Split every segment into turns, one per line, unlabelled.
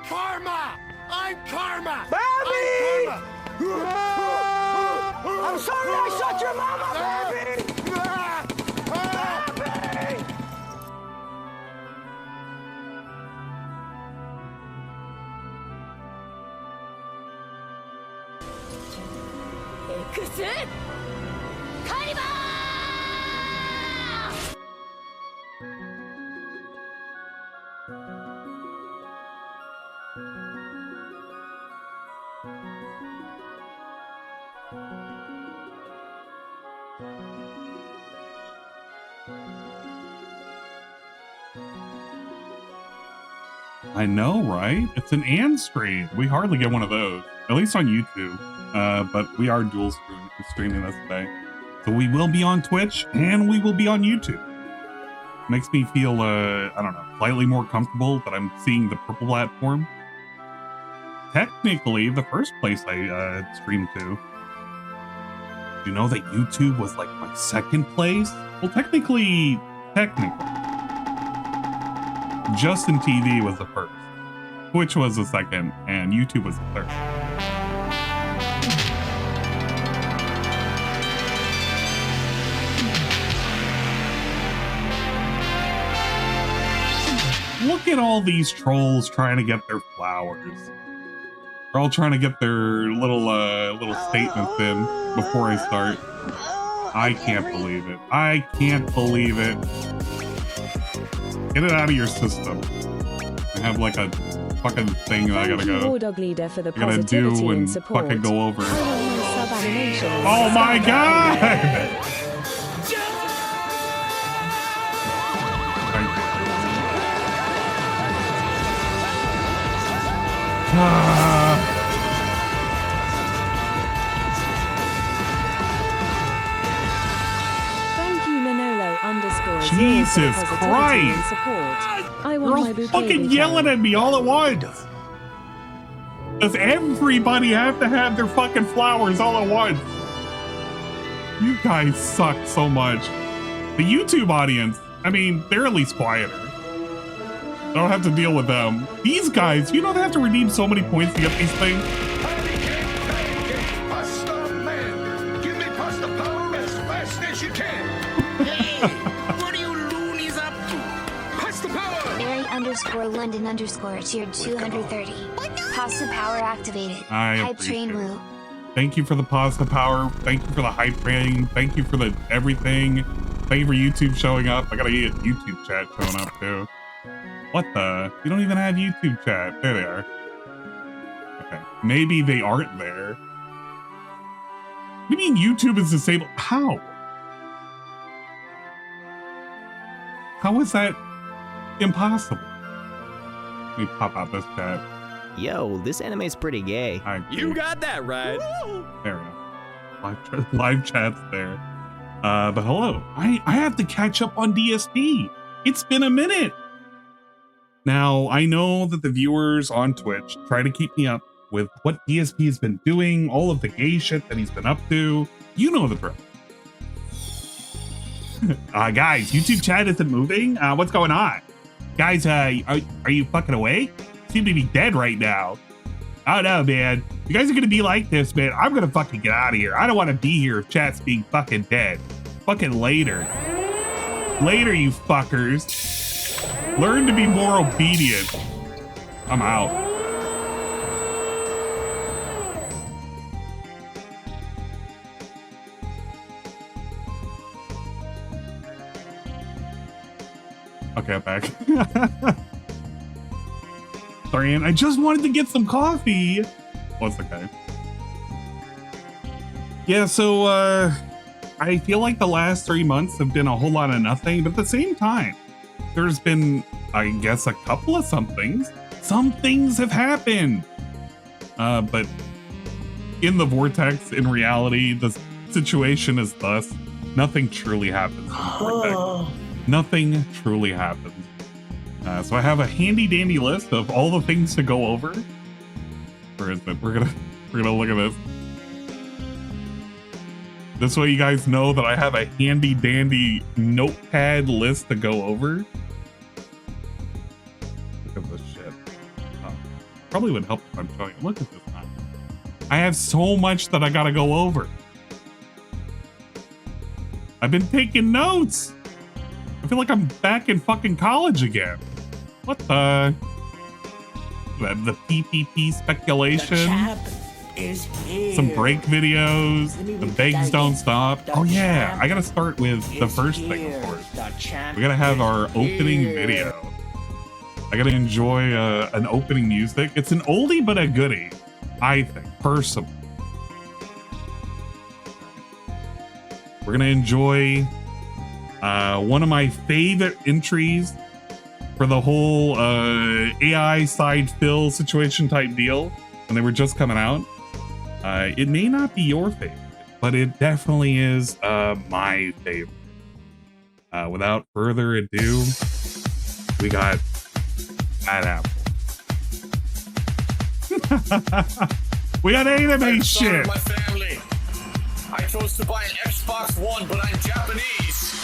karma! I'm karma!
Baby!
I'm karma!
I'm sorry I shot your mama, baby! Baby!
I know, right? It's an and stream. We hardly get one of those, at least on YouTube. But we are dual streaming this today. So we will be on Twitch and we will be on YouTube. Makes me feel, I don't know, slightly more comfortable that I'm seeing the purple platform. Technically, the first place I streamed to. Did you know that YouTube was like my second place? Well, technically. Justin TV was the first, Twitch was the second, and YouTube was the third. Look at all these trolls trying to get their flowers. They're all trying to get their little statements in before I start. I can't believe it. I can't believe it. Get it out of your system. I have like a fucking thing that I gotta go. Gotta do and fucking go over. Oh my god! Jesus Christ! You're fucking yelling at me all at once! Does everybody have to have their fucking flowers all at once? You guys suck so much. The YouTube audience, I mean, they're at least quieter. I don't have to deal with them. These guys, you know they have to redeem so many points to get these things?
Pasta man! Give me pasta power as fast as you can!
_London_ cheered 230. Pasta power activated. Hype train woo.
Thank you for the pasta power. Thank you for the hype train. Thank you for the everything. Thank you for YouTube showing up. I gotta get YouTube chat showing up too. What the? You don't even have YouTube chat. There they are. Okay. Maybe they aren't there. What do you mean YouTube is disabled? How? How is that impossible? Let me pop out this chat.
Yo, this anime's pretty gay.
You got that right.
There we go. Live chat's there. But hello. I have to catch up on DSP. It's been a minute. Now, I know that the viewers on Twitch try to keep me up with what DSP has been doing, all of the gay shit that he's been up to. You know the drill. Guys, YouTube chat isn't moving. What's going on? Guys, are you fucking awake? Seem to be dead right now. I don't know, man. You guys are gonna be like this, man. I'm gonna fucking get out of here. I don't want to be here if chat's being fucking dead. Fucking later. Later, you fuckers. Learn to be more obedient. I'm out. Okay, I'm back. Sorry, Ann. I just wanted to get some coffee. Well, it's okay. Yeah, so I feel like the last 3 months have been a whole lot of nothing, but at the same time, there's been, I guess, a couple of some things. Some things have happened. But in the vortex, in reality, the situation is thus. Nothing truly happens in the vortex. Nothing truly happens. So I have a handy dandy list of all the things to go over. Where is it? We're gonna look at this. This way you guys know that I have a handy dandy notepad list to go over. Look at this shit. Oh. probably would help if I'm showing you. Look at this now. I have so much that I gotta go over. I've been taking notes. I feel like I'm back in fucking college again. What the PPP speculation? Some break videos. The begs don't stop. Oh yeah, I gotta start with the first thing, of course. We gotta have our opening video. I gotta enjoy an opening music. It's an oldie but a goodie, I think, personally. We're gonna enjoy one of my favorite entries for the whole AI side fill situation type deal when they were just coming out. It may not be your favorite, but it definitely is my favorite. Without further ado, we got Bad Apple. We got anime shit.
My family. I chose to buy an Xbox One, but I'm Japanese.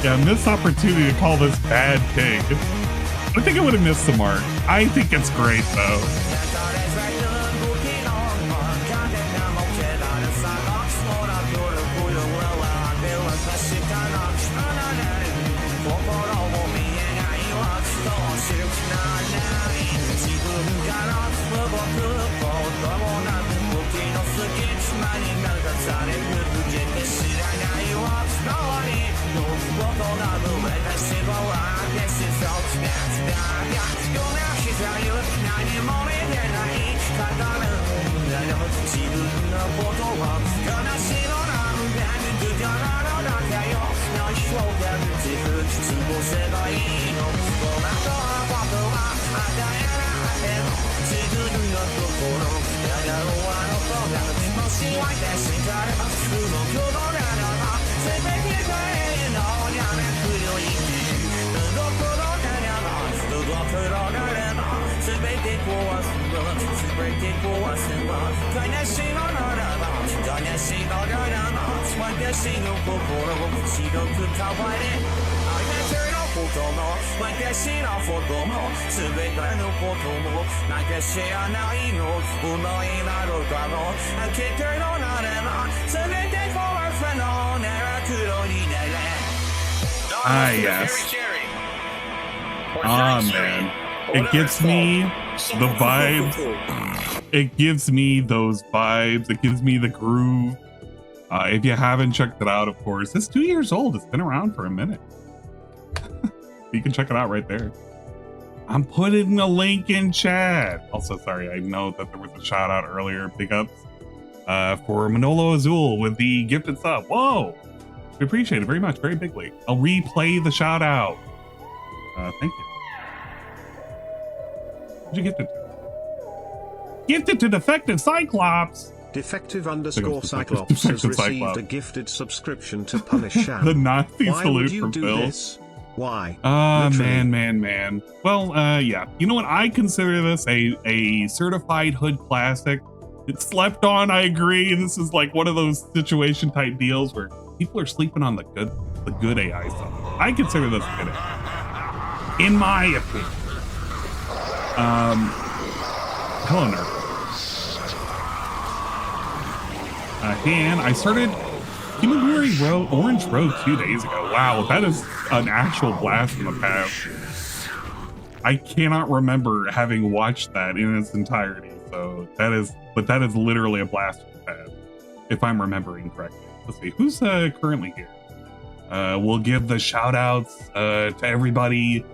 Yeah, missed opportunity to call this bad take. I think I would have missed the mark. I think it's great though. Ah, yes. Ah, man. It gives me the vibes. It gives me those vibes. It gives me the groove. If you haven't checked it out, of course, it's 2 years old. It's been around for a minute. You can check it out right there. I'm putting the link in chat. Also, sorry, I know that there was a shout out earlier. Big ups for Manolo Azul with the gifted sub. Whoa! We appreciate it very much, very bigly. I'll replay the shout out. Thank you. What'd you get to? Gifted to Defective Cyclops.
Defective _Cyclops has received a gifted subscription to Punish Sham.
The Nazi
Why
salute
would you
from
do
Phil.
this? Why?
Man. Well, yeah. You know what? I consider this a certified hood classic. It's slept on, I agree. This is like one of those situation type deals where people are sleeping on the good AI stuff. I consider this good AI. In my opinion. Hello, nerd. And I started Human Road, Orange Road 2 days ago. Wow, that is an actual blast from the past. I cannot remember having watched that in its entirety. So that is literally a blast from the past, if I'm remembering correctly. Let's see, who's currently here? We'll give the shout outs to everybody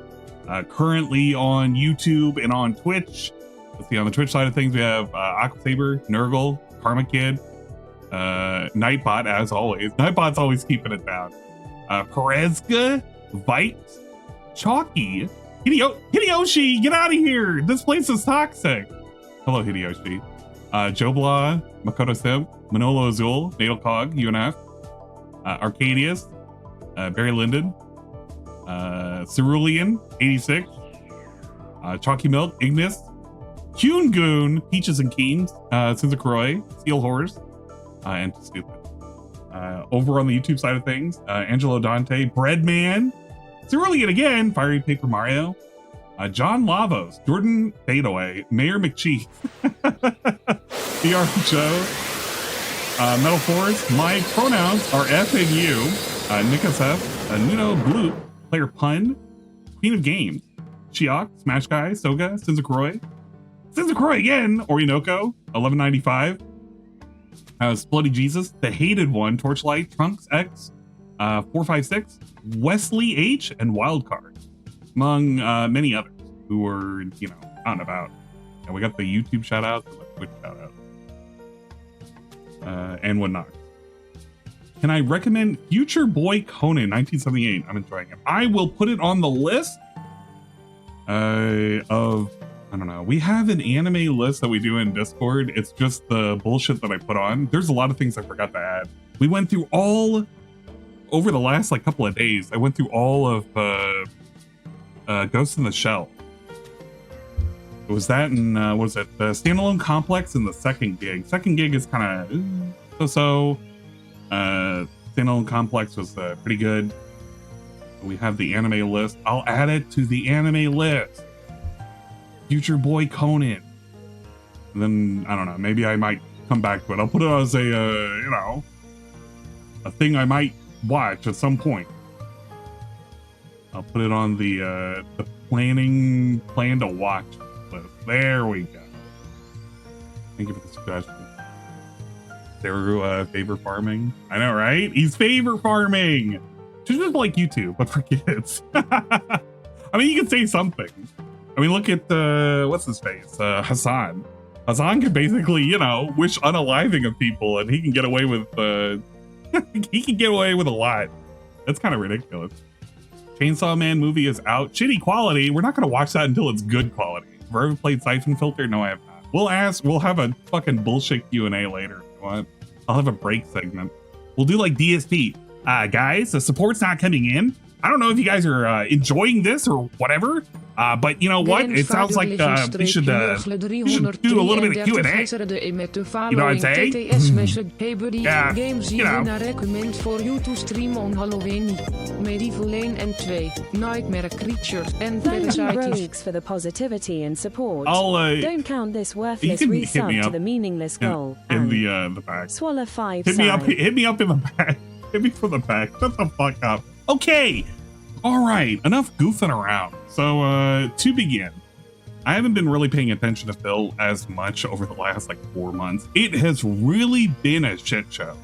currently on YouTube and on Twitch. Let's see, on the Twitch side of things, we have Aquasaber, Nurgle, Karma Kid, Nightbot, as always. Nightbot's always keeping it down. Perezga, Vite, Chalky, Hideyoshi, get out of here! This place is toxic. Hello, Hideyoshi. Jobla, Makoto Sim, Manolo Azul, Natal Cog, UNF, Arcadius, Barry Linden, Cerulean, 86, Chalky Milk, Ignis, Kyun Goon, Peaches and Keens, Suzuka Croy, Steel Horse, and Stupid. Over on the YouTube side of things, Angelo Dante, Breadman, Cerulean again, Fiery Paper Mario, John Lavos, Jordan Fadeaway, Mayor McCheese, BR Joe, Metal Force. My pronouns are F and U, Nikas F, Nuno Blue, Player Pun, Queen of Games, Shiok, Smash Guy, Soga, Sinzakroy again, Orinoco, 1195, Splutty Jesus, The Hated One, Torchlight, Trunks X, 456, Wesley H, and Wildcard, among many others who were, you know, out and about. And we got the YouTube shout outs and the Twitch shout outs, and whatnot. Can I recommend Future Boy Conan 1978? I'm enjoying it. I will put it on the list of, I don't know. We have an anime list that we do in Discord. It's just the bullshit that I put on. There's a lot of things I forgot to add. We went through all, over the last like couple of days, I went through all of Ghost in the Shell. It was that and what was it? The Standalone Complex and the Second Gig. Second Gig is kind of so-so. Standalone Complex was pretty good. We have the anime list. I'll add it to the anime list. Future Boy Conan. And then, I don't know, maybe I might come back to it. I'll put it as a, you know, a thing I might watch at some point. I'll put it on the plan to watch list. There we go. Thank you for the suggestion. They're favor farming. I know, right? He's favor farming. Just like YouTube, but for kids. I mean, you can say something. I mean, look at what's his face? Hassan. Hassan can basically, you know, wish unaliving of people, and he can get away with he can get away with a lot. That's kind of ridiculous. Chainsaw Man movie is out. Shitty quality. We're not gonna watch that until it's good quality. Have you ever played Siphon Filter? No, I have not. We'll have a fucking bullshit Q&A later. What? I'll have a break segment. We'll do like DSP. Guys, the support's not coming in. I don't know if you guys are enjoying this or whatever, but you know what? It sounds like we should do a little bit of Q&A. You know what I'm saying? Yeah, you know.
recommend for you to stream on Halloween. Medieval Lane and 2, Nightmare Creatures and
Thank you, Rogues, for the positivity and support. Don't count this worthless resub to the meaningless goal.
In the back.
Swallow 5
Hit me up in the back. Hit me from the back. Shut the fuck up. Okay. All right. Enough goofing around. So to begin, I haven't been really paying attention to Phil as much over the last like 4 months. It has really been a shit show.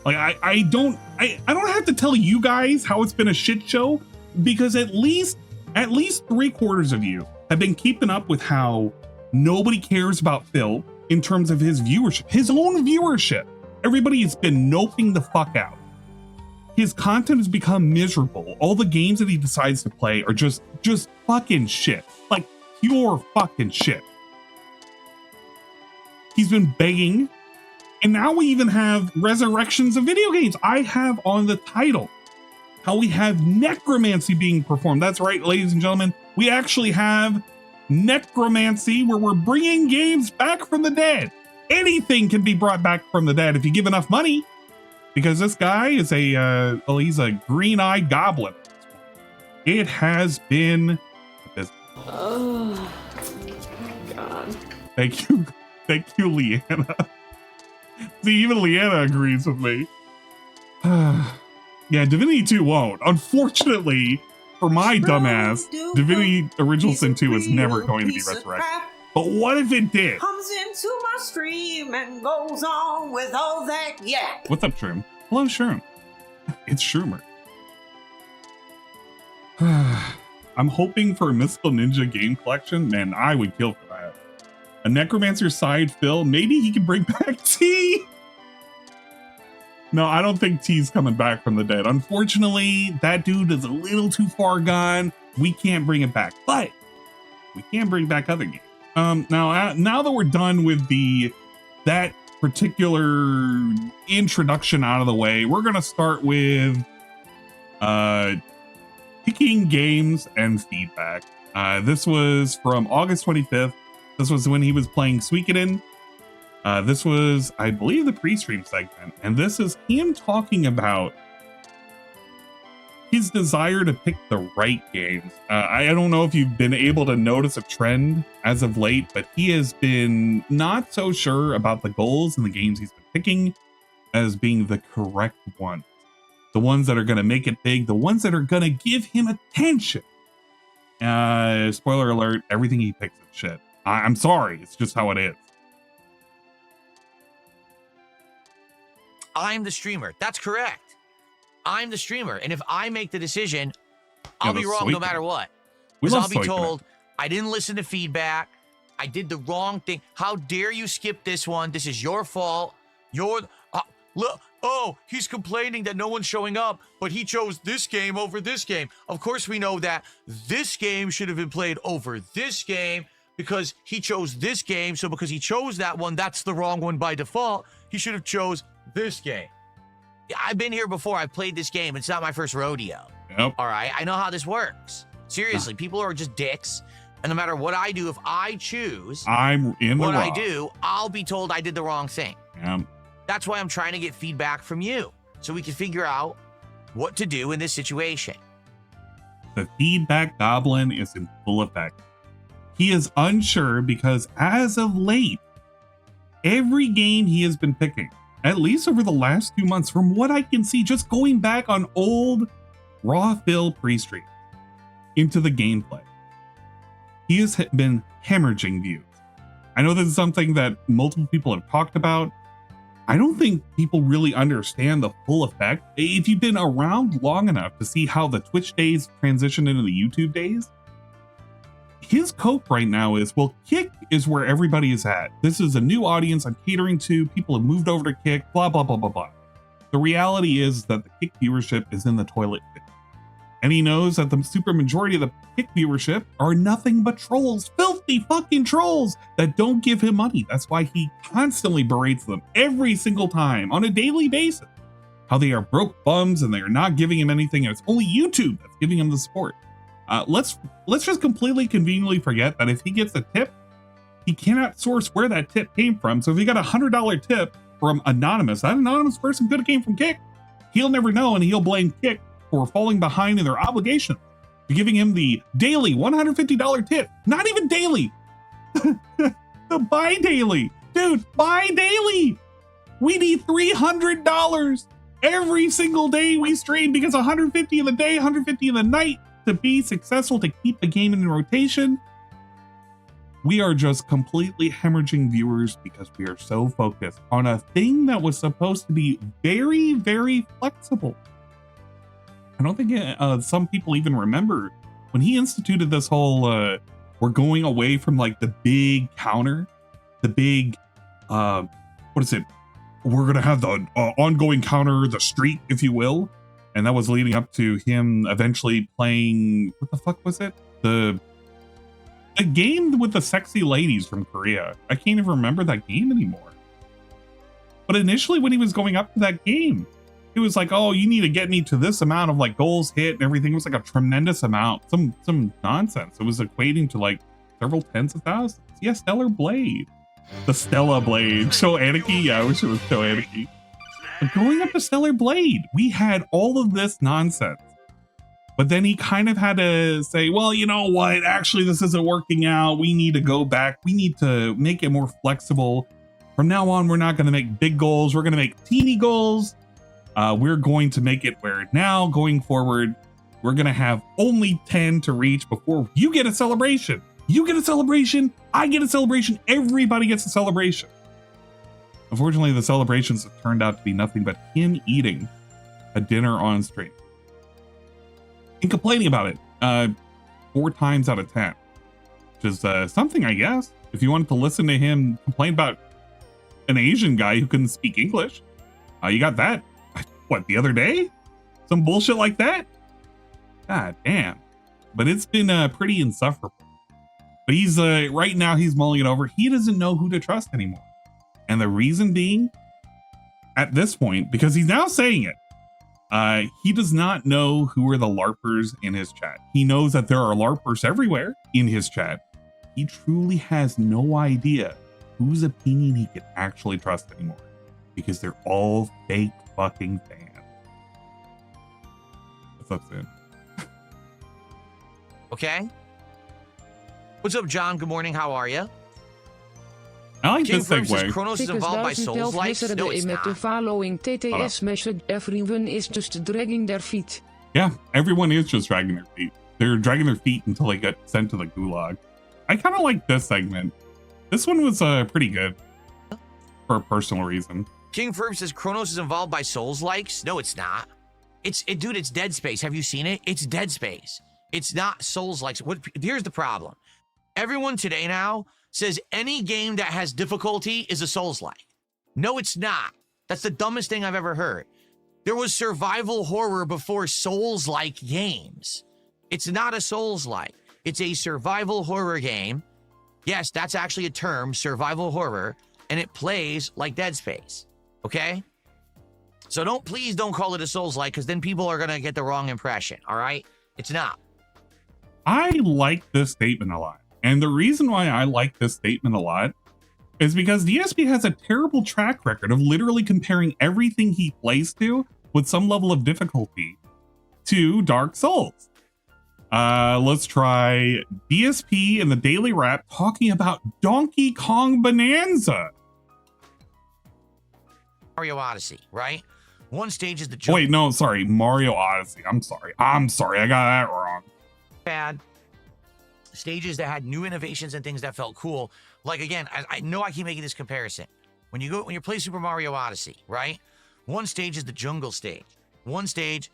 Like I don't have to tell you guys how it's been a shit show, because at least 3/4 of you have been keeping up with how nobody cares about Phil in terms of his viewership, his own viewership. Everybody has been noping the fuck out. His content has become miserable. All the games that he decides to play are just fucking shit. Like pure fucking shit. He's been begging. And now we even have resurrections of video games. I have on the title how we have Necromancy being performed. That's right, ladies and gentlemen. We actually have Necromancy, where we're bringing games back from the dead. Anything can be brought back from the dead if you give enough money. Because this guy is he's a green-eyed goblin. It has been...
Oh, God.
Thank you, Leanna. See, even Leanna agrees with me. Yeah, Divinity 2 won't. Unfortunately, for my dumbass, Divinity Original Sin 2 is never going to be resurrected. But what if it did?
Comes into my stream and goes on with all that yak.
What's up, Shroom? Hello, Shroom. It's Shroomer. I'm hoping for a Mystical Ninja game collection. Man, I would kill for that. A Necromancer side fill. Maybe he can bring back T. No, I don't think T's coming back from the dead. Unfortunately, that dude is a little too far gone. We can't bring it back, but we can bring back other games. Now that we're done with that particular introduction out of the way, we're gonna start with picking games and feedback. This was from August 25th. This was when he was playing Suikoden. This was, I believe, the pre-stream segment, and this is him talking about his desire to pick the right games. I don't know if you've been able to notice a trend as of late, but he has been not so sure about the goals and the games he's been picking as being the correct ones. The ones that are going to make it big, the ones that are going to give him attention. Spoiler alert, everything he picks is shit. I'm sorry, it's just how it is.
I'm the streamer. That's correct. I'm the streamer. And if I make the decision, I'll be wrong no matter what. Because I'll be told, I didn't listen to feedback. I did the wrong thing. How dare you skip this one? This is your fault. Look, oh, he's complaining that no one's showing up, but he chose this game over this game. Of course, we know that this game should have been played over this game because he chose this game. So because he chose that one, that's the wrong one by default. He should have chose this game. I've been here before. I've played this game. It's not my first rodeo.
Yep.
All right. I know how this works. Seriously, people are just dicks. And no matter what I do, if I choose
I'm in the
what
wrong.
I do, I'll be told I did the wrong thing.
Yep.
That's why I'm trying to get feedback from you so we can figure out what to do in this situation.
The feedback goblin is in full effect. He is unsure because as of late, every game he has been picking, at least over the last 2 months, from what I can see, just going back on old raw fill pre-stream into the gameplay, he has been hemorrhaging views. I know this is something that multiple people have talked about. I don't think people really understand the full effect. If you've been around long enough to see how the Twitch days transitioned into the YouTube days, his cope right now is, well, Kick is where everybody is at. This is a new audience I'm catering to. People have moved over to Kick, blah, blah, blah, blah, blah. The reality is that the Kick viewership is in the toilet pit. And he knows that the super majority of the Kick viewership are nothing but trolls, filthy fucking trolls that don't give him money. That's why he constantly berates them every single time on a daily basis. How they are broke bums and they are not giving him anything. And it's only YouTube that's giving him the support. Let's just completely conveniently forget that if he gets a tip, he cannot source where that tip came from. So if he got $100 tip from anonymous, that anonymous person could have came from Kick. He'll never know, and he'll blame Kick for falling behind in their obligation to giving him the daily $150 tip. Not even daily. The bi-daily. Dude, bi-daily. We need $300 every single day we stream, because $150 in the day, $150 in the night to be successful, to keep a game in rotation. We are just completely hemorrhaging viewers because we are so focused on a thing that was supposed to be very, very flexible. I don't think some people even remember when he instituted this whole, we're going away from like the big counter, the big, what is it? We're going to have the ongoing counter, the streak, if you will. And that was leading up to him eventually playing, what the fuck was it? The game with the sexy ladies from Korea. I can't even remember that game anymore. But initially when he was going up to that game, it was like, oh, you need to get me to this amount of like goals hit and everything. It was like a tremendous amount. Some nonsense. It was equating to like several tens of thousands. Yeah, Stellar Blade. The Stella Blade. Show Anarchy? Yeah, I wish it was Show Anarchy. But going up to Stellar Blade, we had all of this nonsense. But then he kind of had to say, well, you know what? Actually, this isn't working out. We need to go back. We need to make it more flexible. From now on, we're not going to make big goals. We're going to make teeny goals. We're going to make it where now, going forward, we're going to have only 10 to reach before you get a celebration. You get a celebration. I get a celebration. Everybody gets a celebration. Unfortunately, the celebrations have turned out to be nothing but him eating a dinner on stream and complaining about it 4 times out of 10, which is something, I guess. If you wanted to listen to him complain about an Asian guy who couldn't speak English, you got that. What, the other day? Some bullshit like that? God damn. But it's been pretty insufferable. But he's right now he's mulling it over. He doesn't know who to trust anymore. And the reason being, at this point, because he's now saying it, he does not know who are the LARPers in his chat. He knows that there are LARPers everywhere in his chat. He truly has no idea whose opinion he can actually trust anymore, because they're all fake fucking fans. What's up, Sam?
Okay. What's up, John? Good morning. How are you?
I like this segue.
Chronos is involved by Souls like no, it's not.
The following TTS message. Everyone is just dragging their feet.
Yeah, everyone is just dragging their feet. They're dragging their feet until they get sent to the gulag. I kind of like this segment. This one was pretty good for a personal reason.
King Ferb says Chronos is involved by Souls likes. No, it's not. Dude, it's Dead Space. Have you seen it? It's Dead Space. It's not Souls likes. Here's the problem. Everyone today now says any game that has difficulty is a Souls-like. No, it's not. That's the dumbest thing I've ever heard. There was survival horror before Souls-like games. It's not a Souls-like. It's a survival horror game. Yes, that's actually a term, survival horror, and it plays like Dead Space. Okay? So please don't call it a Souls-like, because then people are going to get the wrong impression, all right? It's not.
I like this statement a lot. And the reason why I like this statement a lot is because DSP has a terrible track record of literally comparing everything he plays to with some level of difficulty to Dark Souls. Let's try DSP in the Daily Wrap talking about Donkey Kong Bonanza.
Mario Odyssey, right? One stage is the jump.
Wait, no, sorry. Mario Odyssey. I'm sorry. I got that wrong.
Bad. Stages that had new innovations and things that felt cool. Like, again, I know I keep making this comparison. When you play Super Mario Odyssey, right? One stage is the jungle stage. One stage,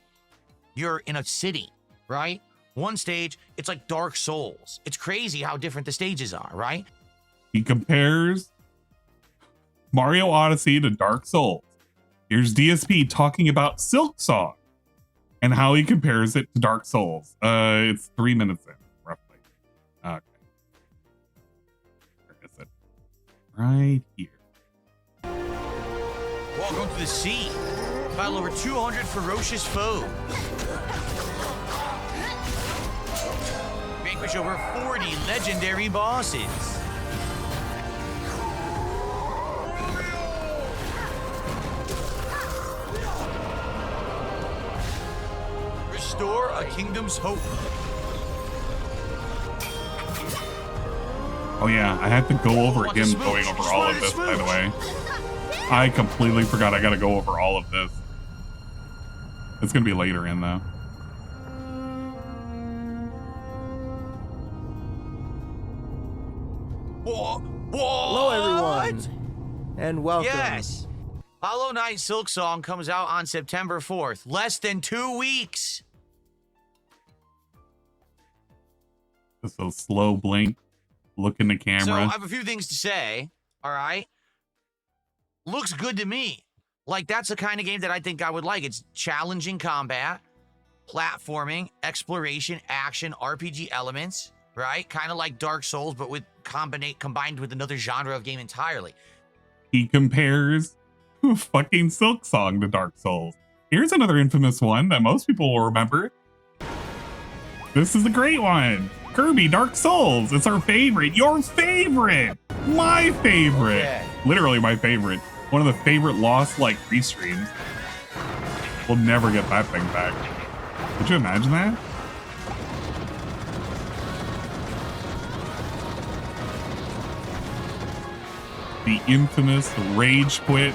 you're in a city, right? One stage, it's like Dark Souls. It's crazy how different the stages are, right?
He compares Mario Odyssey to Dark Souls. Here's DSP talking about Silk Song and how he compares it to Dark Souls. It's 3 minutes in. Okay. Where is it? Right here.
Welcome to the sea. Battle over 200 ferocious foes. Vanquish over 40 legendary bosses. Restore a kingdom's hope.
Oh yeah, I had to go over him going over all of this, by the way. I completely forgot I gotta go over all of this. It's gonna be later in, though.
What?
Hello, everyone, and welcome.
Yes. Hollow Knight Silk Song comes out on September 4th. Less than 2 weeks.
Just a slow blink. Look in the camera.
So I have a few things to say. All right. Looks good to me. Like, that's the kind of game that I think I would like. It's challenging combat, platforming, exploration, action, RPG elements, right? Kind of like Dark Souls, but with combined with another genre of game entirely.
He compares fucking Silk Song to Dark Souls. Here's another infamous one that most people will remember. This is a great one. Kirby Dark Souls. It's our favorite. Your favorite. My favorite.
Okay.
Literally my favorite. One of the favorite lost like Restreams. We'll never get that thing back. Could you imagine that? The infamous Rage Quit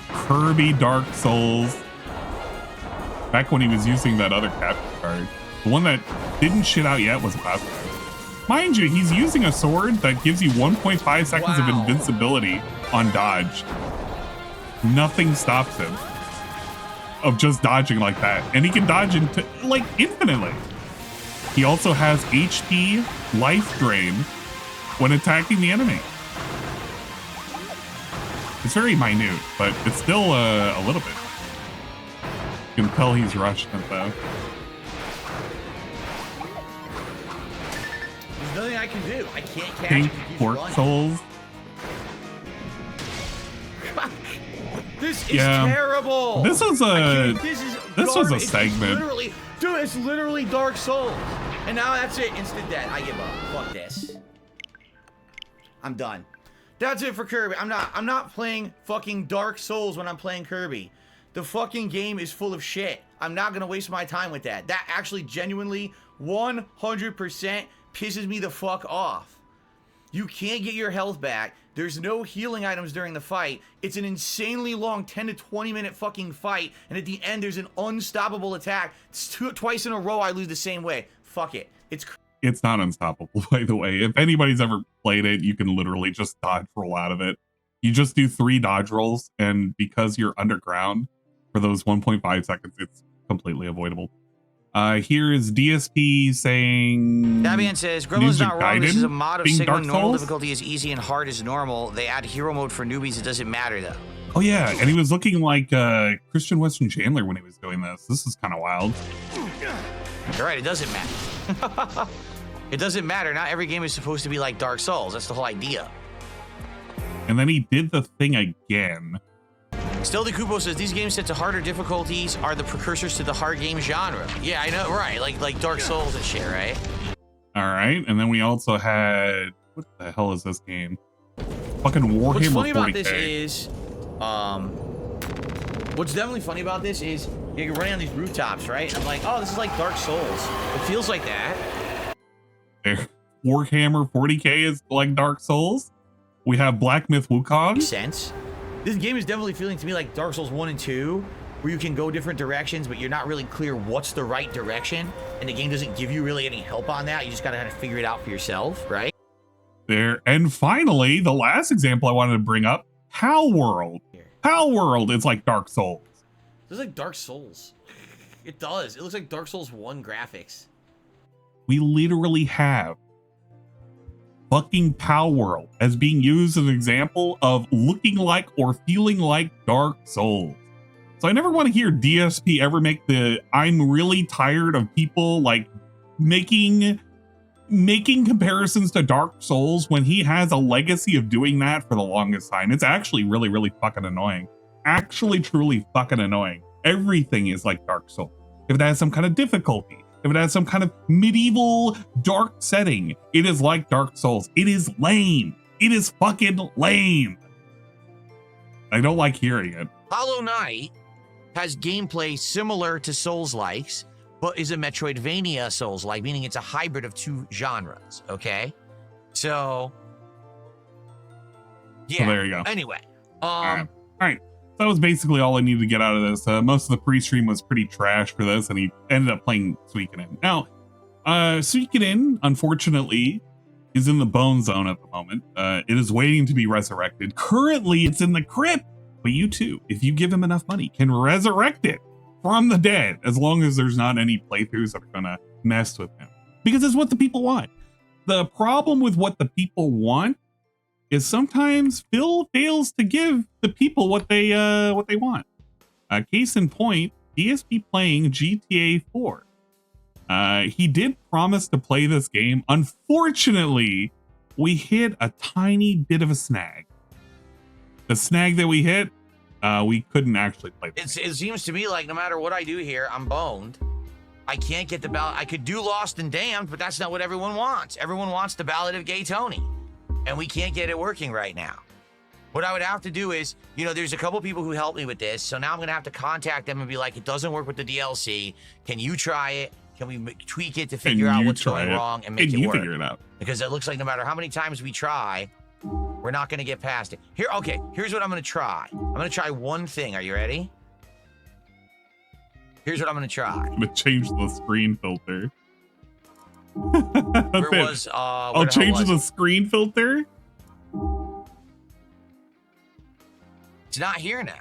Kirby Dark Souls. Back when he was using that other capture card. The one that didn't shit out yet was about that. Mind you, he's using a sword that gives you 1.5 seconds of invincibility on dodge. Nothing stops him of just dodging like that. And he can dodge into like infinitely. He also has HP life drain when attacking the enemy. It's very minute, but it's still a little bit. You can tell he's rushed it though.
There's nothing I can do. I can't catch
Pink
it.
Pork Souls.
This is terrible.
This was a
this
was a segment.
It's literally Dark Souls. And now that's it. Instant death. I give up. Fuck this. I'm done. That's it for Kirby. I'm not playing fucking Dark Souls when I'm playing Kirby. The fucking game is full of shit. I'm not gonna waste my time with that. That actually genuinely 100% pisses me the fuck off. You can't get your health back. There's no healing items during the fight. It's an insanely long 10 to 20 minute fucking fight. And at the end, there's an unstoppable attack. Twice in a row, I lose the same way. Fuck it.
It's not unstoppable, by the way. If anybody's ever played it, you can literally just dodge roll out of it. You just do 3 dodge rolls, and because you're underground for those 1.5 seconds, it's completely avoidable. Here is DSP saying...
Dabian says, Gremlin's not wrong. This is a mod of Sigma. Normal difficulty is easy and hard is normal. They add hero mode for newbies. It doesn't matter, though.
Oh, yeah. And he was looking like Christian Weston Chandler when he was doing this. This is kind of wild.
You're right. It doesn't matter. It doesn't matter. Not every game is supposed to be like Dark Souls. That's the whole idea.
And then he did the thing again.
Still, the Kupo says these games set to harder difficulties are the precursors to the hard game genre. Yeah, I know, right? Like Dark Souls and shit, right?
All right, and then we also had what the hell is this game? Fucking Warhammer 40K.
What's funny about this is, what's definitely funny about this is you're running on these rooftops, right? I'm like, oh, this is like Dark Souls. It feels like that.
There, Warhammer 40K is like Dark Souls. We have Black Myth Wukong.
Makes sense. This game is definitely feeling to me like Dark Souls 1 and 2, where you can go different directions, but you're not really clear what's the right direction, and the game doesn't give you really any help on that. You just gotta kind of figure it out for yourself, right?
There, and finally, the last example I wanted to bring up, Pal World. Pal World is like Dark Souls.
It looks like Dark Souls. It does. It looks like Dark Souls 1 graphics.
We literally have fucking Pal World as being used as an example of looking like or feeling like Dark Souls. So I never want to hear DSP ever make the I'm really tired of people like making comparisons to Dark Souls when he has a legacy of doing that for the longest time. It's actually really, really fucking annoying. Actually, truly fucking annoying. Everything is like Dark Souls. If it has some kind of difficulty, if it has some kind of medieval dark setting, it is like Dark Souls. It is lame. It is fucking lame. I don't like hearing it.
Hollow Knight has gameplay similar to Souls-likes, but is a Metroidvania Souls-like, meaning it's a hybrid of 2 genres, okay? So, yeah.
So there you go.
Anyway.
All right. That was basically all I needed to get out of this. Most of the pre-stream was pretty trash for this, and he ended up playing Suikoden. Now, Suikoden, unfortunately, is in the bone zone at the moment. It is waiting to be resurrected. Currently, it's in the crypt, but you too, if you give him enough money, can resurrect it from the dead, as long as there's not any playthroughs that are gonna mess with him. Because it's what the people want. The problem with what the people want is sometimes Phil fails to give the people what they want. Case in point, DSP playing GTA 4. He did promise to play this game. Unfortunately, we hit a tiny bit of a snag. The snag that we hit, we couldn't actually play this game.
It seems to me like no matter what I do here, I'm boned. I can't get the ballot. I could do Lost and Damned, but that's not what everyone wants. Everyone wants the Ballad of Gay Tony, and we can't get it working right now. What I would have to do is, you know, there's a couple people who helped me with this, so now I'm going to have to contact them and be like, it doesn't work with the DLC. Can you try it? Can we tweak it to figure out what's going wrong and make it work?
Figure it out?
Because it looks like no matter how many times we try, we're not going to get past it. Here, okay, here's what I'm going to try. I'm going to try one thing. Are you ready? Here's what I'm going to try.
I'm going to change the screen filter.
Where was,
I'll change the screen filter.
It's not here now.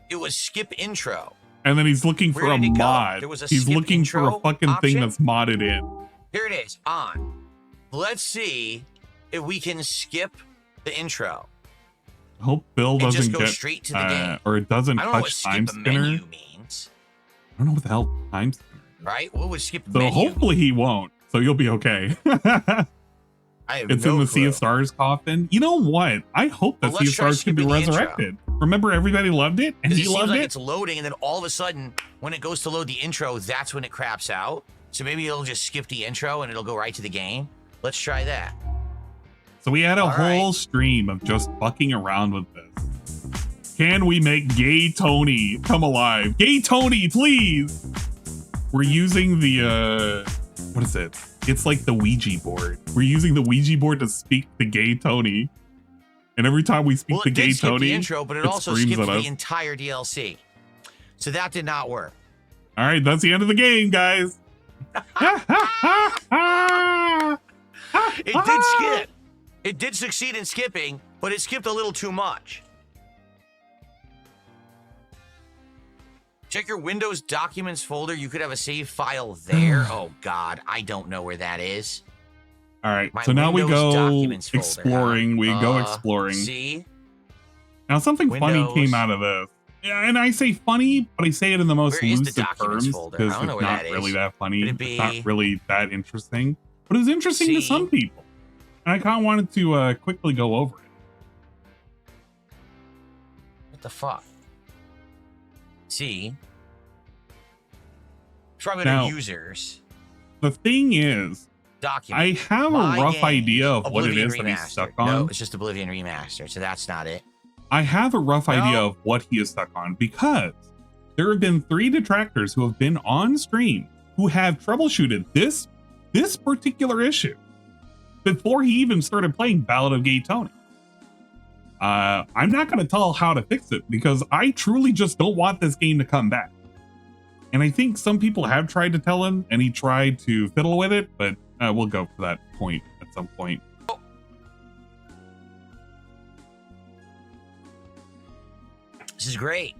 It was skip intro.
And then he's looking for a mod. He's looking for a fucking thing that's modded in.
Here it is, on. Let's see if we can skip the intro.
I hope Bill doesn't
just go
get
straight to the game.
Or it doesn't
I don't know what
touch
skip
time
a
spinner.
menu means.
I don't know what the hell time spinner is.
Right? What would skip
So
menu?
hopefully he won't. So you'll be okay. It's in the Sea of Stars coffin. You know what? I hope that Sea of Stars can be resurrected. Remember, everybody loved it, and he loved
like
it.
It's loading, and then all of a sudden, when it goes to load the intro, that's when it craps out. So maybe it'll just skip the intro and it'll go right to the game. Let's try that.
So we had a whole stream of just fucking around with this. Can we make Gay Tony come alive? Gay Tony, please! We're using the, what is it? It's like the Ouija board. We're using the Ouija board to speak to Gay Tony. And every time we speak to Gay Tony,
the intro, but it also skipped the entire DLC. So that did not work.
All right, that's the end of the game, guys.
It did skip. It did succeed in skipping, but it skipped a little too much. Check your Windows Documents folder. You could have a save file there. Oh, God. I don't know where that is.
All right.
My
So now we
Windows
go
Documents folder,
exploring. We go exploring.
See?
Now, something funny
Windows.
came out of this. Yeah, and I say funny, but I say it in the most
Where is the
lucid
Documents
terms
folder? I
because
don't know
it's
where
not
that
really
is.
that funny.
Could it
It's not
be-
really that interesting, but it was interesting to
See?
some people. And I kind of wanted to quickly go over it.
What the fuck? See? Probably
Now,
the users.
The thing is,
Document.
I have a
My
rough
game.
idea of what it
Oblivion
is that he's
Remastered.
stuck on.
No, it's just Oblivion Remastered, so that's not it.
I have a rough idea of what he is stuck on because there have been 3 detractors who have been on stream who have troubleshooted this particular issue before he even started playing Ballad of Gay Tony. I'm not going to tell how to fix it because I truly just don't want this game to come back. And I think some people have tried to tell him and he tried to fiddle with it, but we'll go for that point at some point.
This is great.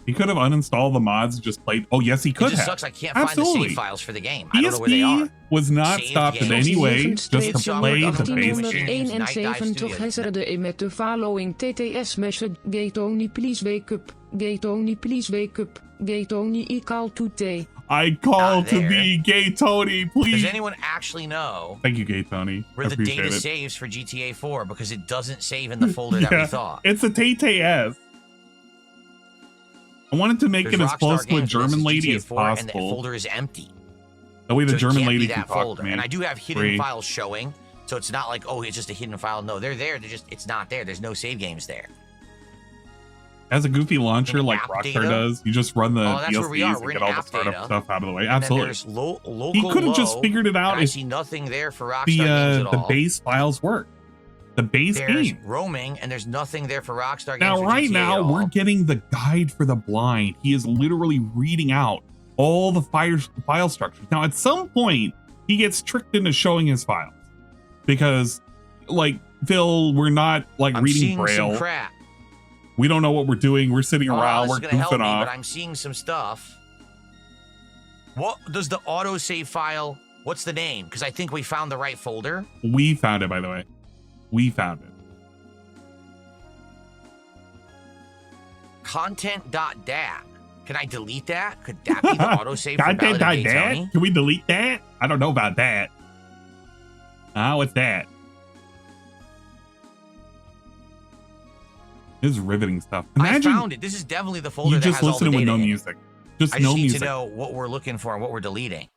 He could have uninstalled the mods and just played. Oh, yes, he could
It just
have.
sucks I can't
Absolutely.
find the save files for the game. I don't know where they
DSP
are.
was not
Save
stopped in
game.
any way just to play the base game.
1871 hezerde met the following TTS message. Gay Tony please wake up. Gay Tony please wake up. Gay Tony I call to T.
I call to
there.
thee, Gay Tony, please.
Does anyone actually know
Thank you, Gay Tony.
where
I
the
appreciate
data
it.
saves for GTA 4? Because it doesn't save in the folder that we thought.
It's a TTS. I wanted to make
There's
it as
Rockstar
close to a
Games, and
German
this is
lady
GTA
as
4, and the
possible.
folder is empty.
That way the
So it
German
can't be
lady
that
can talk
folder.
to me.
And I do have hidden
Free.
files showing, so it's not like, oh, it's just a hidden file. No, they're there. It's not there. There's no save games there.
As a goofy launcher
In
like
app
Rockstar
data?
does, you just run the
Oh, that's where we are.
DLCs
We're
and
in
get all the
app
startup
data.
stuff out of the way.
And then
Absolutely.
there's local
He could have just
low,
figured it out
and I
if
see nothing there for Rockstar
the
games at all.
base files work. The base
There's
game.
roaming, and there's nothing there for Rockstar games.
Now,
or
right
GTA
now,
at all.
we're getting the guide for the blind. He is literally reading out all the file structures. Now, at some point, he gets tricked into showing his files because, like, Phil, we're not like
I'm
reading
seeing
Braille.
some crap.
We don't know what we're doing. We're sitting around.
This
We're
is gonna help
goofing
me,
off.
but I'm seeing some stuff. What does the autosave file? What's the name? Because I think we found the right folder.
We found it, by the way. We found it.
Content.dat. Can I delete that? Could that be the autosave for Ballad of Gay Tony?
Can we delete that? I don't know about that. What's that? This is riveting stuff. Imagine
I found it. This is definitely the folder that
just
has all the
listening with
data
no
in
music.
it.
Just
I
no
just need
music.
to know what we're looking for and what we're deleting.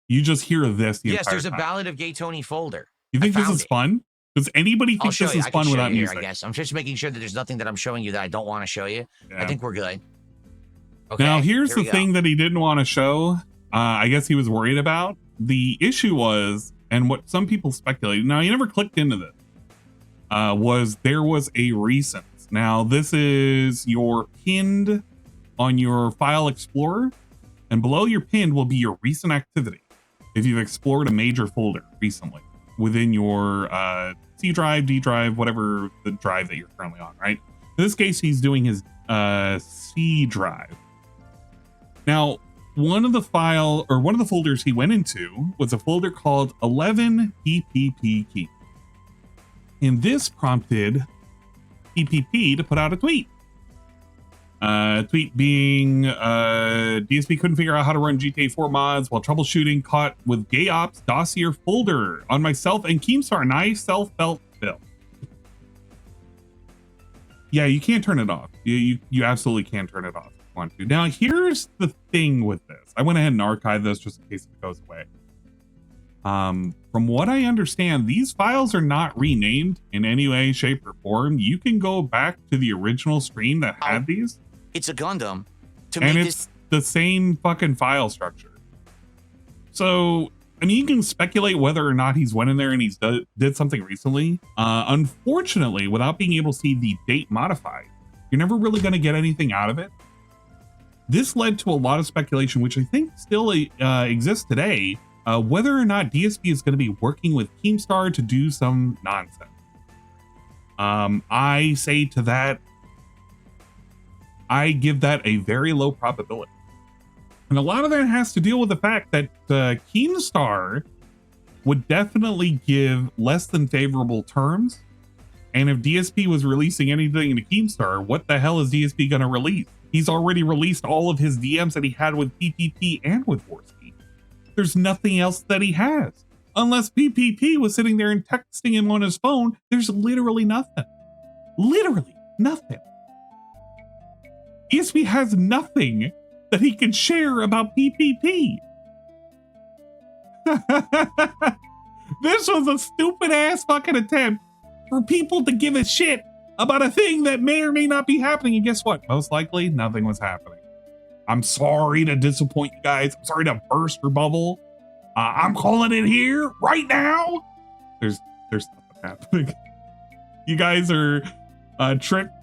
You just hear this the
Yes,
entire
there's a
time.
Ballad of Gay Tony folder.
You think this is
it.
fun? Does anybody think this is fun without music?
I guess. I'm just making sure that there's nothing that I'm showing you that I don't want to show you.
Yeah.
I think we're good. Okay,
now, here's
here
the
we go.
thing that he didn't want to show. I guess he was worried about. The issue was, and what some people speculated, now he never clicked into this, was there was a recent. Now, this is your pinned on your file explorer, and below your pinned will be your recent activity if you've explored a major folder recently within your C drive, D drive, whatever the drive that you're currently on, right? In this case, he's doing his C drive. Now, one of the folders he went into was a folder called 11 PPP key. And this prompted PPP to put out a tweet. Tweet being DSP couldn't figure out how to run GTA 4 mods while troubleshooting, caught with gay ops dossier folder on myself and Keemstar. Nice self-felt bill. Yeah, you can't turn it off. You absolutely can turn it off if you want to. Now, here's the thing with this. I went ahead and archived this just in case it goes away. From what I understand, these files are not renamed in any way, shape, or form. You can go back to the original stream that had these.
It's a Gundam.
And it's the same fucking file structure. So, I mean, you can speculate whether or not he's went in there and he's did something recently. Unfortunately, without being able to see the date modified, you're never really going to get anything out of it. This led to a lot of speculation, which I think still exists today, whether or not DSP is going to be working with Keemstar to do some nonsense. I say to that, I give that a very low probability. And a lot of that has to deal with the fact that Keemstar would definitely give less than favorable terms. And if DSP was releasing anything into Keemstar, what the hell is DSP going to release? He's already released all of his DMs that he had with PPP and with Warsky. There's nothing else that he has. Unless PPP was sitting there and texting him on his phone, there's literally nothing. Literally nothing. DSP has nothing that he can share about PPP. This was a stupid ass fucking attempt for people to give a shit about a thing that may or may not be happening. And guess what? Most likely nothing was happening. I'm sorry to disappoint you guys. I'm sorry to burst your bubble. I'm calling it here right now. There's nothing happening. You guys are tricked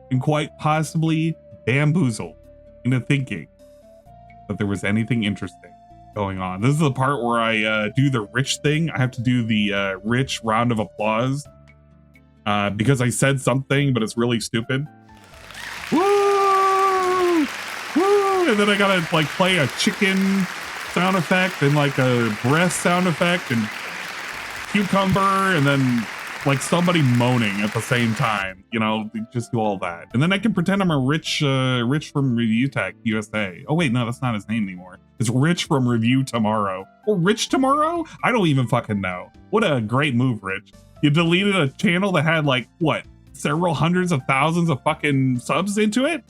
and quite possibly bamboozled into thinking that there was anything interesting going on. This is the part where I do the rich thing. I have to do the rich round of applause because I said something, but it's really stupid. Woo! Woo! And then I gotta like play a chicken sound effect and like a breast sound effect and cucumber and then like somebody moaning at the same time, you know, just do all that. And then I can pretend I'm a Rich from Review Tech USA. Oh wait, no, that's not his name anymore. It's Rich from Review Tomorrow. Or Rich Tomorrow? I don't even fucking know. What a great move, Rich. You deleted a channel that had like, what, several hundreds of thousands of fucking subs into it?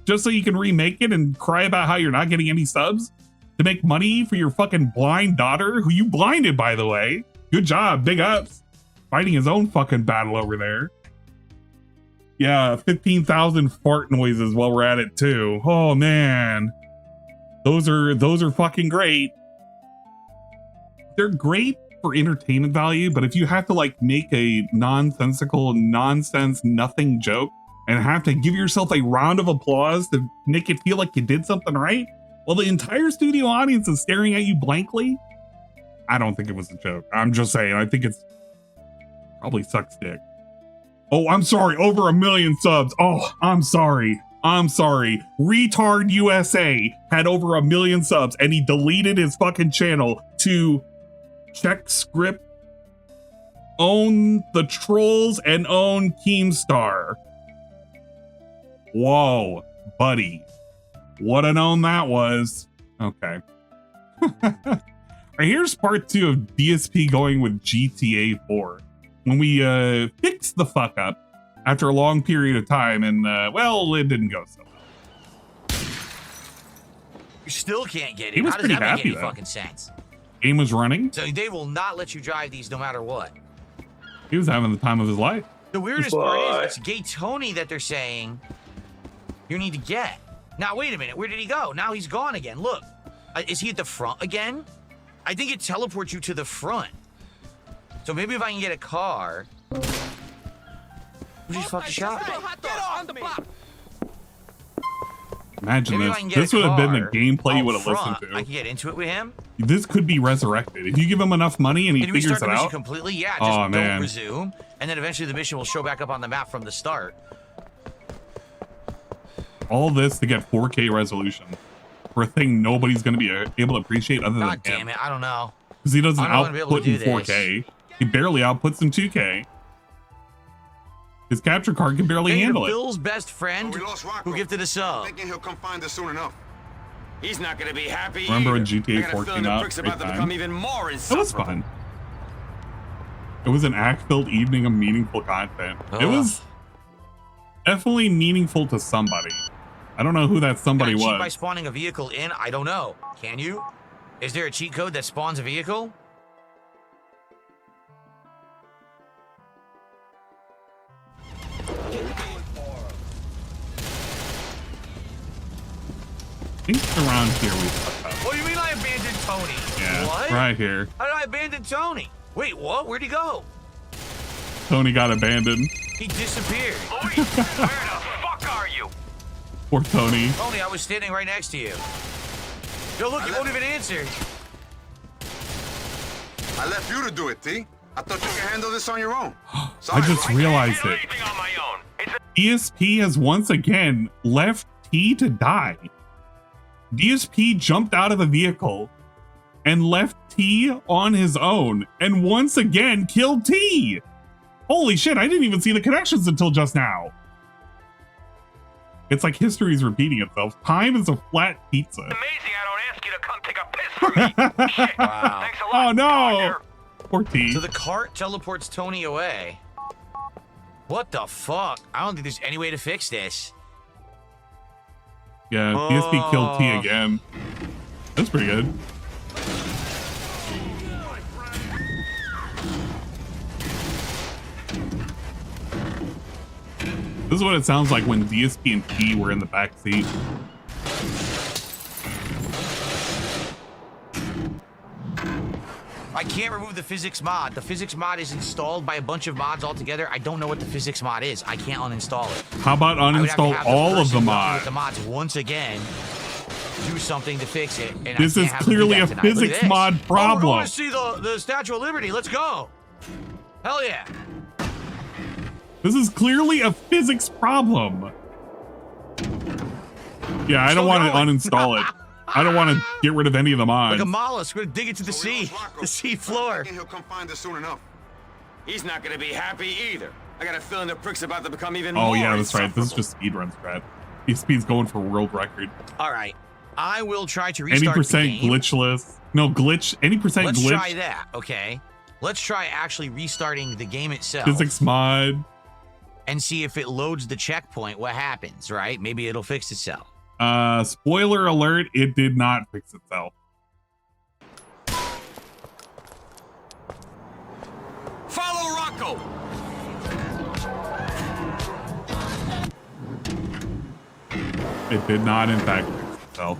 Just so you can remake it and cry about how you're not getting any subs? To make money for your fucking blind daughter, who you blinded, by the way. Good job, big ups. Fighting his own fucking battle over there. Yeah, 15,000 fart noises while we're at it too. Oh man. Those are fucking great. They're great for entertainment value, but if you have to like make a nonsensical nonsense nothing joke and have to give yourself a round of applause to make it feel like you did something right, well, the entire studio audience is staring at you blankly. I don't think it was a joke. I'm just saying, I think it's probably sucks dick. Oh, I'm sorry. Over 1 million subs. Oh, I'm sorry. I'm sorry. Retard USA had over 1 million subs and he deleted his fucking channel to check script, own the trolls, and own Keemstar. Whoa, buddy. Would have known that was. Okay. Alright, here's part 2 of DSP going with GTA 4. When we fixed the fuck up after a long period of time, and well, it didn't go so well.
You still can't get it.
He was
How does
pretty
that make
happy,
any
though.
fucking sense?
Game was running.
So they will not let you drive these no matter what.
He was having the time of his life.
The weirdest part is it's Gay Tony that they're saying you need to get. Now, wait a minute. Where did he go? Now he's gone again. Look. Is he at the front again? I think it teleports you to the front. So maybe if I can get a car. Who just fucked the shop?
Imagine this. This would have been the gameplay you would have listened to.
I can get into it with him.
This could be resurrected. If you give him enough money and he figures it out.
Completely? Yeah, just don't resume. And then eventually the mission will show back up on the map from the start.
All this to get 4K resolution for a thing nobody's going to be able to appreciate other than him.
God damn it, I don't know.
Because he doesn't output in 4K. He barely outputs in 2K. His capture card can barely handle it.
Bill's best friend who gifted a sub.
Thinking he'll come find us soon enough. He's not gonna be happy.
Remember when GTA 4 came out? That was fun. It was an act-filled evening of meaningful content. It was definitely meaningful to somebody. I don't know who that somebody was.
By spawning a vehicle in, I don't know. Can you? Is there a cheat code that spawns a vehicle?
I think around here we fucked up.
What do you mean I abandoned Tony?
Yeah,
what?
Right here.
How did I abandon Tony? Wait, what? Where'd he go?
Tony got abandoned.
He disappeared. Where the fuck are you?
Poor Tony.
Tony, I was standing right next to you. Yo, look, you won't even answer.
I left you to do it, T. I thought you could handle this on your own.
I just realized it. DSP has once again left T to die. DSP jumped out of the vehicle and left T on his own and once again killed T. Holy shit, I didn't even see the connections until just now. It's like history is repeating itself. Time is a flat pizza.
Amazing I don't ask you to come take a piss for me. Shit.
Wow.
Thanks a lot.
Oh no. Poor T.
So the cart teleports Tony away. What the fuck? I don't think there's any way to fix this.
Yeah, DSP killed T again. That's pretty good. This is what it sounds like when DSP and T were in the back seat.
I can't remove the physics mod. The physics mod is installed by a bunch of mods altogether. I don't know what the physics mod is. I can't uninstall it.
How about uninstall all of the mods?
With the mods once again, do something to fix it. And
this is clearly a physics mod problem.
Oh, we're going to see the Statue of Liberty. Let's go. Hell yeah.
This is clearly a physics problem. Yeah, I don't want to uninstall it. I don't want to get rid of any of the mods.
Like a mollusk, we're gonna dig it to the sea floor.
He'll come find us soon enough.
He's not gonna be happy either. I got a feeling the prick's about to become even more.
Oh yeah, that's right. This is just speedrun strat. Speed's going for world record.
All right, I will try to restart the game.
80% glitchless. No glitch. Any percent glitch.
Let's try that. Okay. Let's try actually restarting the game itself.
Physics mod.
And see if it loads the checkpoint. What happens? Right? Maybe it'll fix itself.
Spoiler alert, it did not fix itself.
Follow Rocco.
It did not, in fact, fix itself.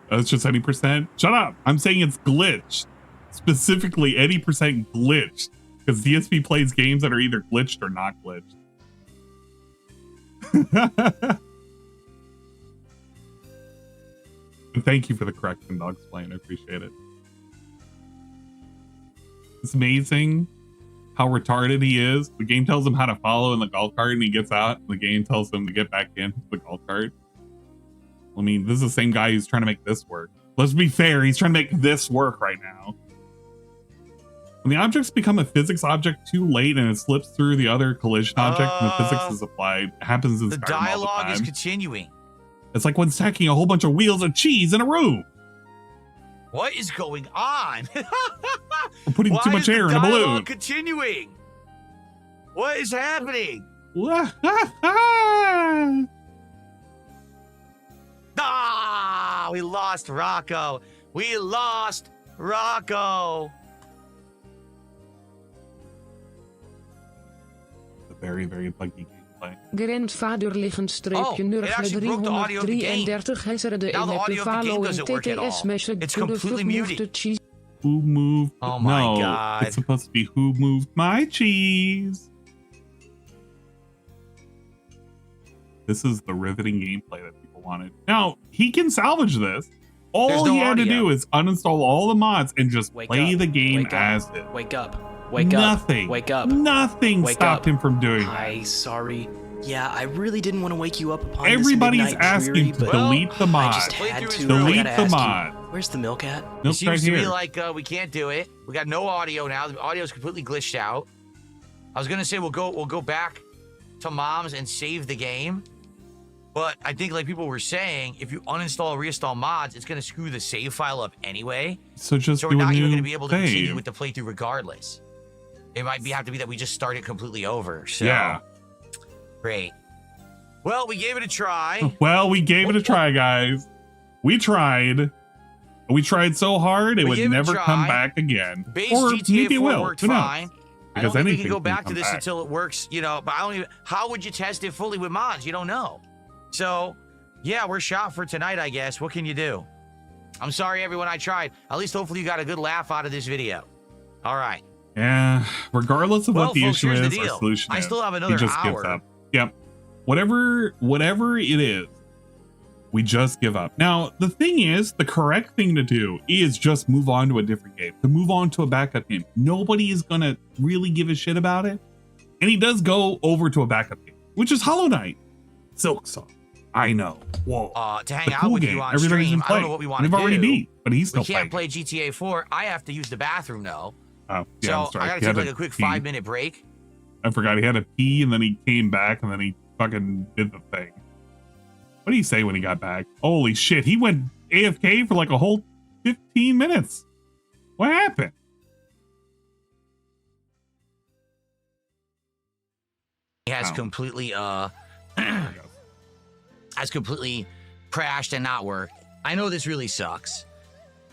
That's just any percent. Shut up. I'm saying it's glitched. Specifically, any percent glitched. Because DSP plays games that are either glitched or not glitched. Thank you for the correction, Dogsplain. I appreciate it. It's amazing how retarded he is. The game tells him how to follow in the golf cart and he gets out. The game tells him to get back into the golf cart. I mean, this is the same guy who's trying to make this work. Let's be fair. He's trying to make this work right now. When the objects become a physics object too late and it slips through the other collision object and the physics is applied, it happens in
the dialogue is continuing.
It's like when stacking a whole bunch of wheels of cheese in a room.
What is going on?
We're putting too much air in a balloon.
Continuing. What is happening? Ah, we lost Rocco. We lost Rocco.
Very, very buggy gameplay.
Grandvader liggen streepje nurgle 333 hezerde in the following TTS message.
It's completely muted.
Who moved?
Oh my
no,
God.
It's supposed to be who moved my cheese. This is the riveting gameplay that people wanted. Now, he can salvage this. All he had to do is uninstall all the mods and just play the game as is.
Wake up.
Nothing.
Wake up.
Nothing stopped him from doing that.
Hi, sorry. Yeah, I really didn't want to wake you up upon
Everybody's asking to delete the mod.
I just had to.
Delete the mod.
Where's the milk at?
It seems to me like we can't do it. We got no audio now. The audio is completely glitched out. I was gonna say we'll go back to mom's and save the game, but I think like people were saying, if you uninstall or reinstall mods, it's gonna screw the save file up anyway.
So
we're not even gonna be able to continue with the playthrough regardless. It might have to be that we just start it completely over. So
yeah.
Great. Well, we gave it a try.
Well, we gave it a try, guys. We tried. We tried so hard it would never come back again.
Base
or
GTA
maybe it
4
will.
worked
Who knows?
fine.
Because
I don't think we
anything
can go back to
come
this
back.
until it works, you know, but I don't even, how would you test it fully with mods? You don't know. So, yeah, we're shot for tonight, I guess. What can you do? I'm sorry, everyone, I tried. At least hopefully you got a good laugh out of this video. All right.
Yeah, regardless of what the
folks,
issue
here's
is
the
or
deal.
solution
I
is,
still have another
he just gives
hour.
up. Yep. Whatever it is, we just give up. Now, the thing is, the correct thing to do is just move on to a different game, to move on to a backup game. Nobody is going to really give a shit about it. And he does go over to a backup game, which is Hollow Knight. Silksong. I know. Whoa.
To hang out with you on stream, I don't know what we want to do.
We've already beat, but he's still
We can't play GTA 4. I have to use the bathroom, though.
Oh, yeah,
so I gotta take like a quick 5-minute break.
I forgot he had to pee and then he came back and then he fucking did the thing. What did he say when he got back? Holy shit, he went AFK for like a whole 15 minutes. What happened?
He has completely has completely crashed and not worked. I know this really sucks.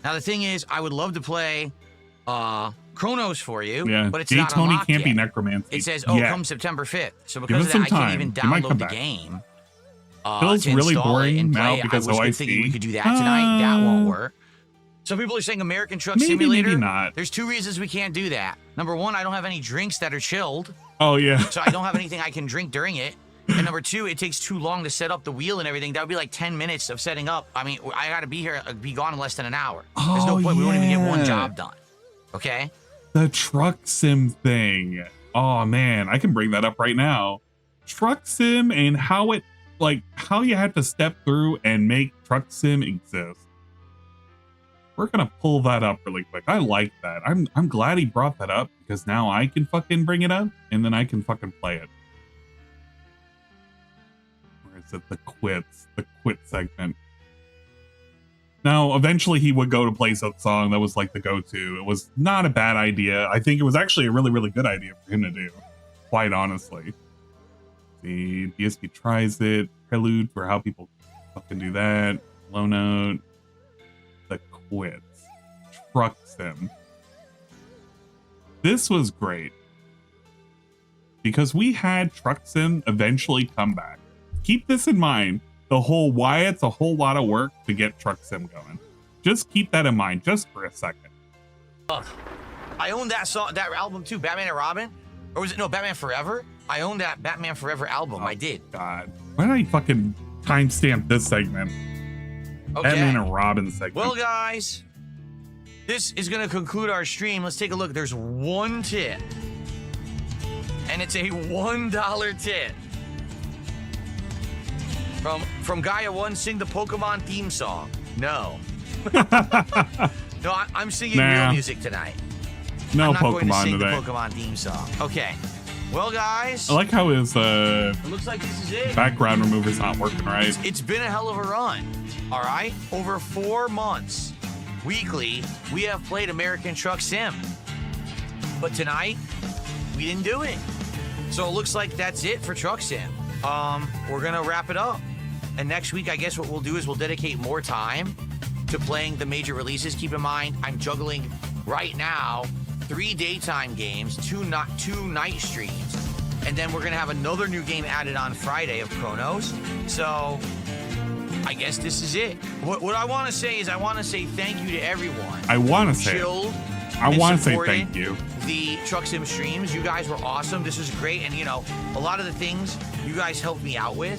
Now the thing is, I would love to play Chronos for you, but it's not unlocked
can't be
yet.
Necromancy.
It says, come September 5th. So because of that, I can't even download the game.
Feels really boring now because
I was thinking we could do that tonight. That won't work. Some people are saying American Truck Simulator.
Maybe not.
There's 2 reasons we can't do that. Number 1, I don't have any drinks that are chilled.
Oh, yeah.
So I don't have anything I can drink during it. And number 2, it takes too long to set up the wheel and everything. That would be like 10 minutes of setting up. I mean, I got to be here, be gone in less than an hour. There's no point. We won't even get one job done. Okay?
The truck sim thing. Oh, man. I can bring that up right now. Truck sim and how it, like, how you have to step through and make truck sim exist. We're going to pull that up really quick. I like that. I'm glad he brought that up because now I can fucking bring it up and then I can fucking play it. Is it the quit segment? Now, eventually he would go to play some song that was like the go-to. It was not a bad idea. I think it was actually a really, really good idea for him to do, quite honestly. See, DSP tries it, prelude for how people fucking do that, low note, the quits, truck sim. This was great because we had truck sim eventually come back. Keep this in mind, the whole why it's a whole lot of work to get truck sim going. Just keep that in mind just for a second.
I own that song, that album too, Batman and Robin. Or was it, no, Batman Forever? I own that Batman Forever album. I did.
God. Why did I fucking timestamp this segment?
Okay.
Batman and Robin segment.
Well, guys, this is going to conclude our stream. Let's take a look. There's one tip. And it's a $1 tip. From Gaia1, sing the Pokemon theme song. No. No, I'm singing real music tonight.
No
I'm not going to
Pokemon
sing
today.
the Pokemon theme song. Okay. Well, guys.
I like how his
it looks like this is it.
background remover's not working right.
It's been a hell of a run. All right. Over 4 months, weekly, we have played American Truck Sim. But tonight, we didn't do it. So it looks like that's it for Truck Sim. We're gonna wrap it up. And next week, I guess what we'll do is we'll dedicate more time to playing the major releases. Keep in mind, I'm juggling right now 3 daytime games, 2 night streams, and then we're gonna have another new game added on Friday of Chronos. So I guess this is it. What I want to say is I want to say thank you to everyone.
I want to say thank you.
The Truck Sim streams, you guys were awesome. This was great, and a lot of the things you guys helped me out with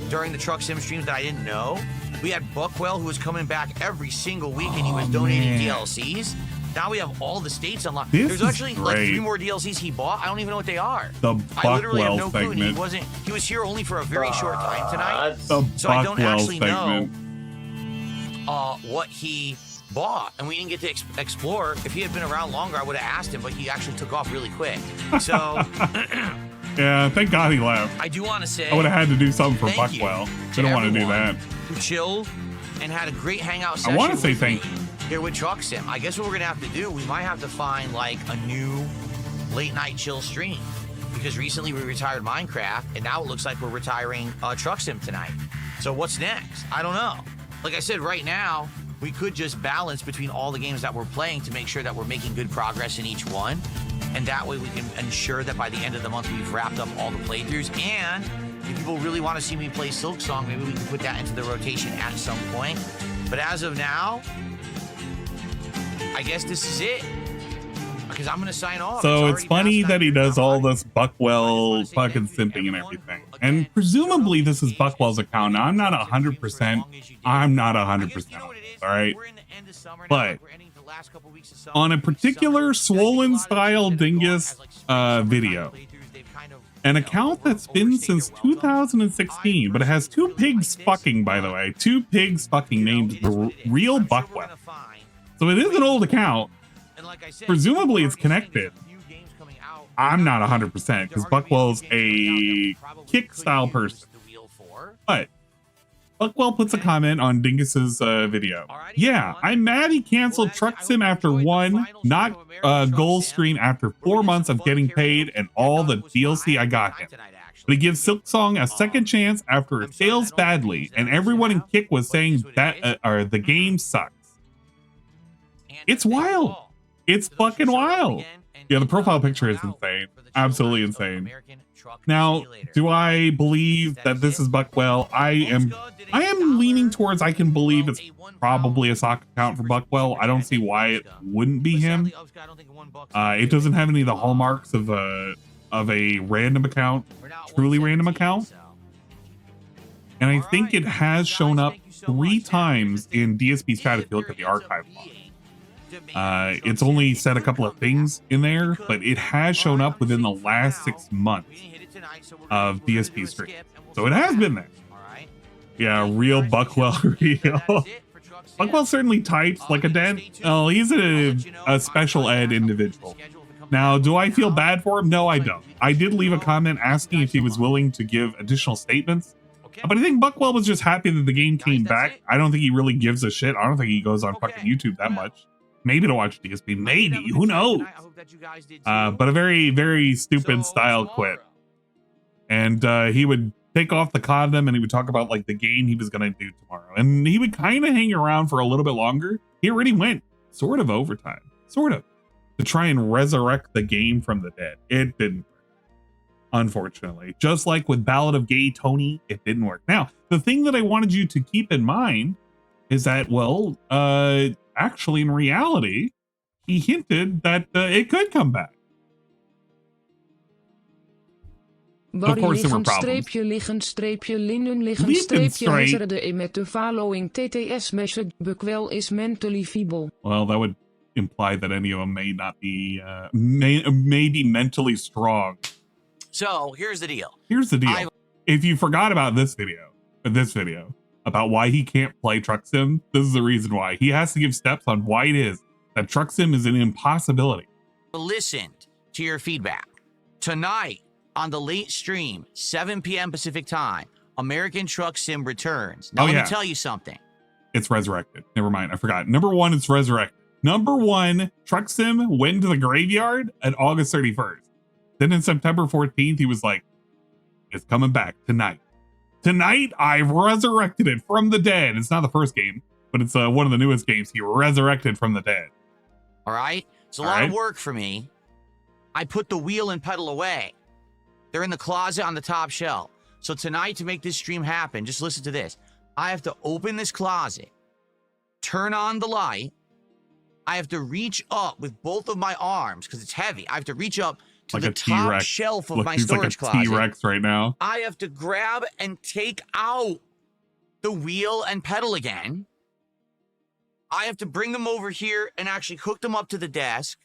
during the Truck Sim streams that I didn't know. We had Buckwell, who was coming back every single week, and he was donating DLCs. Now we have all the states unlocked. There's actually like 3 more DLCs he bought. I don't even know what they are. I literally have no clue. He was here only for a very short time tonight. So I don't actually know what he bought, and we didn't get to explore. If he had been around longer, I would have asked him, but he actually took off really quick. So
yeah, thank God he left.
I do want to say
I would have had to do something for Buckwell. I don't want to do that.
Who chilled and had a great hangout session.
I want to say thank you.
Here with Truck Sim. I guess what we're gonna have to do, we might have to find like a new late night chill stream, because recently we retired Minecraft, and now it looks like we're retiring Truck Sim tonight. So what's next? I don't know. Like I said, right now we could just balance between all the games that we're playing to make sure that we're making good progress in each one, and that way we can ensure that by the end of the month we've wrapped up all the playthroughs. And if people really want to see me play Silk Song, maybe we can put that into the rotation at some point. But as of now, I guess this is it, because I'm going to sign off.
So it's funny that he does all this Buckwell fucking simping and everything. And presumably this is Buckwell's account. Now, I'm not 100%. I'm not 100%. All right. But on a particular swollen style dingus video, an account that's been since 2016, but it has 2 pigs fucking, by the way, 2 pigs fucking named The Real Buckwell. So it is an old account. Presumably it's connected. I'm not 100% because Buckwell's a kick style person. But Buckwell puts a comment on Dingus's video. Yeah, I'm mad he canceled Truck Sim after 1, not Goal Stream after 4 months of getting paid and all the DLC I got him. But he gives Silk Song a second chance after it fails badly, and everyone in Kick was saying that the game sucks. It's wild. It's fucking wild. Yeah, the profile picture is insane. Absolutely insane. Now, do I believe that this is Buckwell? I am leaning towards I can believe it's probably a sock account for Buckwell. I don't see why it wouldn't be him. It doesn't have any of the hallmarks of a random account, truly random account. And I think it has shown up 3 times in DSP's chat if you look at the archive log. It's only said a couple of things in there, but it has shown up within the last 6 months of DSP stream. So it has been there. Yeah, real Buckwell. Real. Buckwell certainly types like a dent. Oh, he's a special ed individual. Now, do I feel bad for him? No, I don't. I did leave a comment asking if he was willing to give additional statements. But I think Buckwell was just happy that the game came back. I don't think he really gives a shit. I don't think he goes on fucking YouTube that much. Maybe to watch DSP, maybe, who knows? But a very, very stupid style quit. And he would take off the condom and he would talk about like the game he was gonna do tomorrow. And he would kind of hang around for a little bit longer. He already went sort of overtime, sort of, to try and resurrect the game from the dead. It didn't work, unfortunately. Just like with Ballad of Gay Tony, it didn't work. Now, the thing that I wanted you to keep in mind is that, well, actually, in reality, he hinted that it could come back. Of course, there were problems.
Met the following TTS message, Buckwell is mentally feeble.
Well, that would imply that any of them may not be, may be mentally strong.
So, here's the deal.
Here's the deal. If you forgot about this video, about why he can't play Truck Sim, this is the reason why. He has to give steps on why it is that Truck Sim is an impossibility.
listened to your feedback. Tonight, on the late stream, 7 p.m. Pacific time, American Truck Sim returns. Now, let me tell you something.
It's resurrected. Never mind. I forgot. Number 1, it's resurrected. Number 1, Truck Sim went to the graveyard at August 31st. Then in September 14th, he was like, it's coming back tonight. Tonight, I've resurrected it from the dead. It's not the first game, but it's one of the newest games. He resurrected from the dead.
All right. It's a lot of work for me. I put the wheel and pedal away. They're in the closet on the top shelf. So tonight, to make this stream happen, just listen to this. I have to open this closet, turn on the light. I have to reach up with both of my arms because it's heavy. I have to reach up to the top shelf of my storage closet.
He's like a T-Rex right now.
I have to grab and take out the wheel and pedal again. I have to bring them over here and actually hook them up to the desk.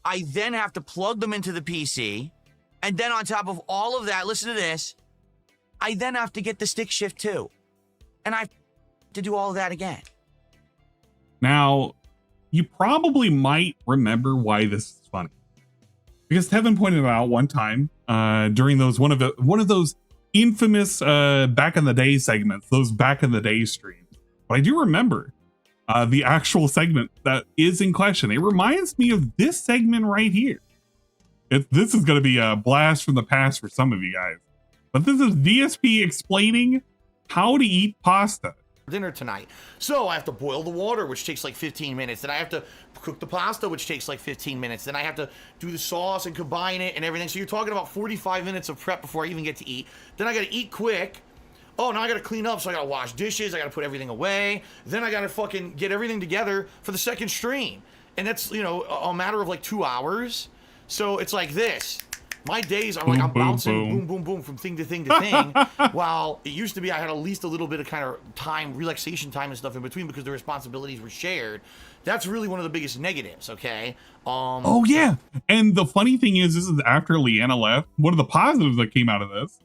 I then have to plug them into the PC. And then on top of all of that, listen to this, I then have to get the stick shift too. And I have to do all of that again.
Now, you probably might remember why this is funny. Because Tevin pointed out one time during those one of those infamous back in the day segments, those back in the day streams. But I do remember the actual segment that is in question. It reminds me of this segment right here. This is going to be a blast from the past for some of you guys. But this is DSP explaining how to eat pasta.
Dinner tonight. So I have to boil the water, which takes like 15 minutes. Then I have to cook the pasta, which takes like 15 minutes. Then I have to do the sauce and combine it and everything. So you're talking about 45 minutes of prep before I even get to eat. Then I got to eat quick. Oh, now I got to clean up. So I got to wash dishes. I got to put everything away. Then I got to fucking get everything together for the second stream. And that's, you know, a matter of like 2 hours. So it's like this. My days are like I'm bouncing boom, boom, boom from thing to thing to thing. While it used to be I had at least a little bit of kind of time, relaxation time and stuff in between because the responsibilities were shared. That's really one of the biggest negatives, okay?
Oh, yeah. And the funny thing is, this is after Leanna left. One of the positives that came out of this.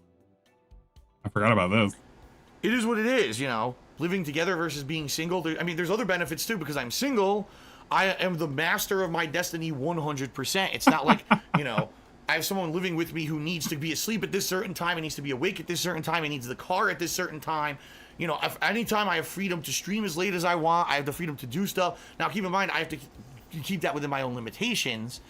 I forgot about this.
It is what it is, you know. Living together versus being single. I mean, there's other benefits too because I'm single. I am the master of my destiny 100%. It's not like, you know, I have someone living with me who needs to be asleep at this certain time and needs to be awake at this certain time and needs the car at this certain time. You know, anytime I have freedom to stream as late as I want, I have the freedom to do stuff. Now, keep in mind, I have to keep that within my own limitations.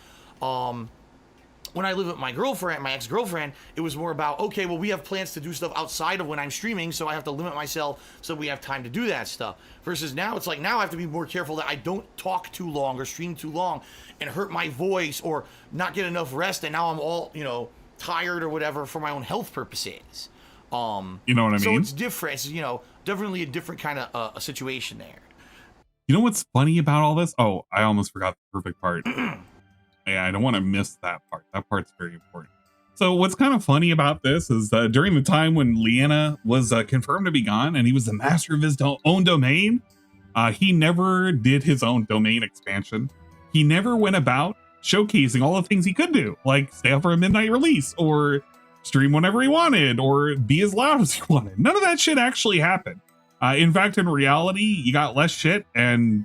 When I lived with my girlfriend, my ex-girlfriend, it was more about, okay, well, we have plans to do stuff outside of when I'm streaming, so I have to limit myself so we have time to do that stuff. Versus now, it's like, now I have to be more careful that I don't talk too long or stream too long and hurt my voice or not get enough rest, and now I'm all, you know, tired or whatever for my own health purposes.
You know what I mean?
So it's different. It's, you know, definitely a different kind of a situation there.
You know what's funny about all this? Oh, I almost forgot the perfect part. Yeah, I don't want to miss that part. That part's very important. So what's kind of funny about this is during the time when Leanna was confirmed to be gone and he was the master of his own domain, he never did his own domain expansion. He never went about showcasing all the things he could do, like stay up for a midnight release or stream whenever he wanted or be as loud as he wanted. None of that shit actually happened. In fact, in reality, you got less shit and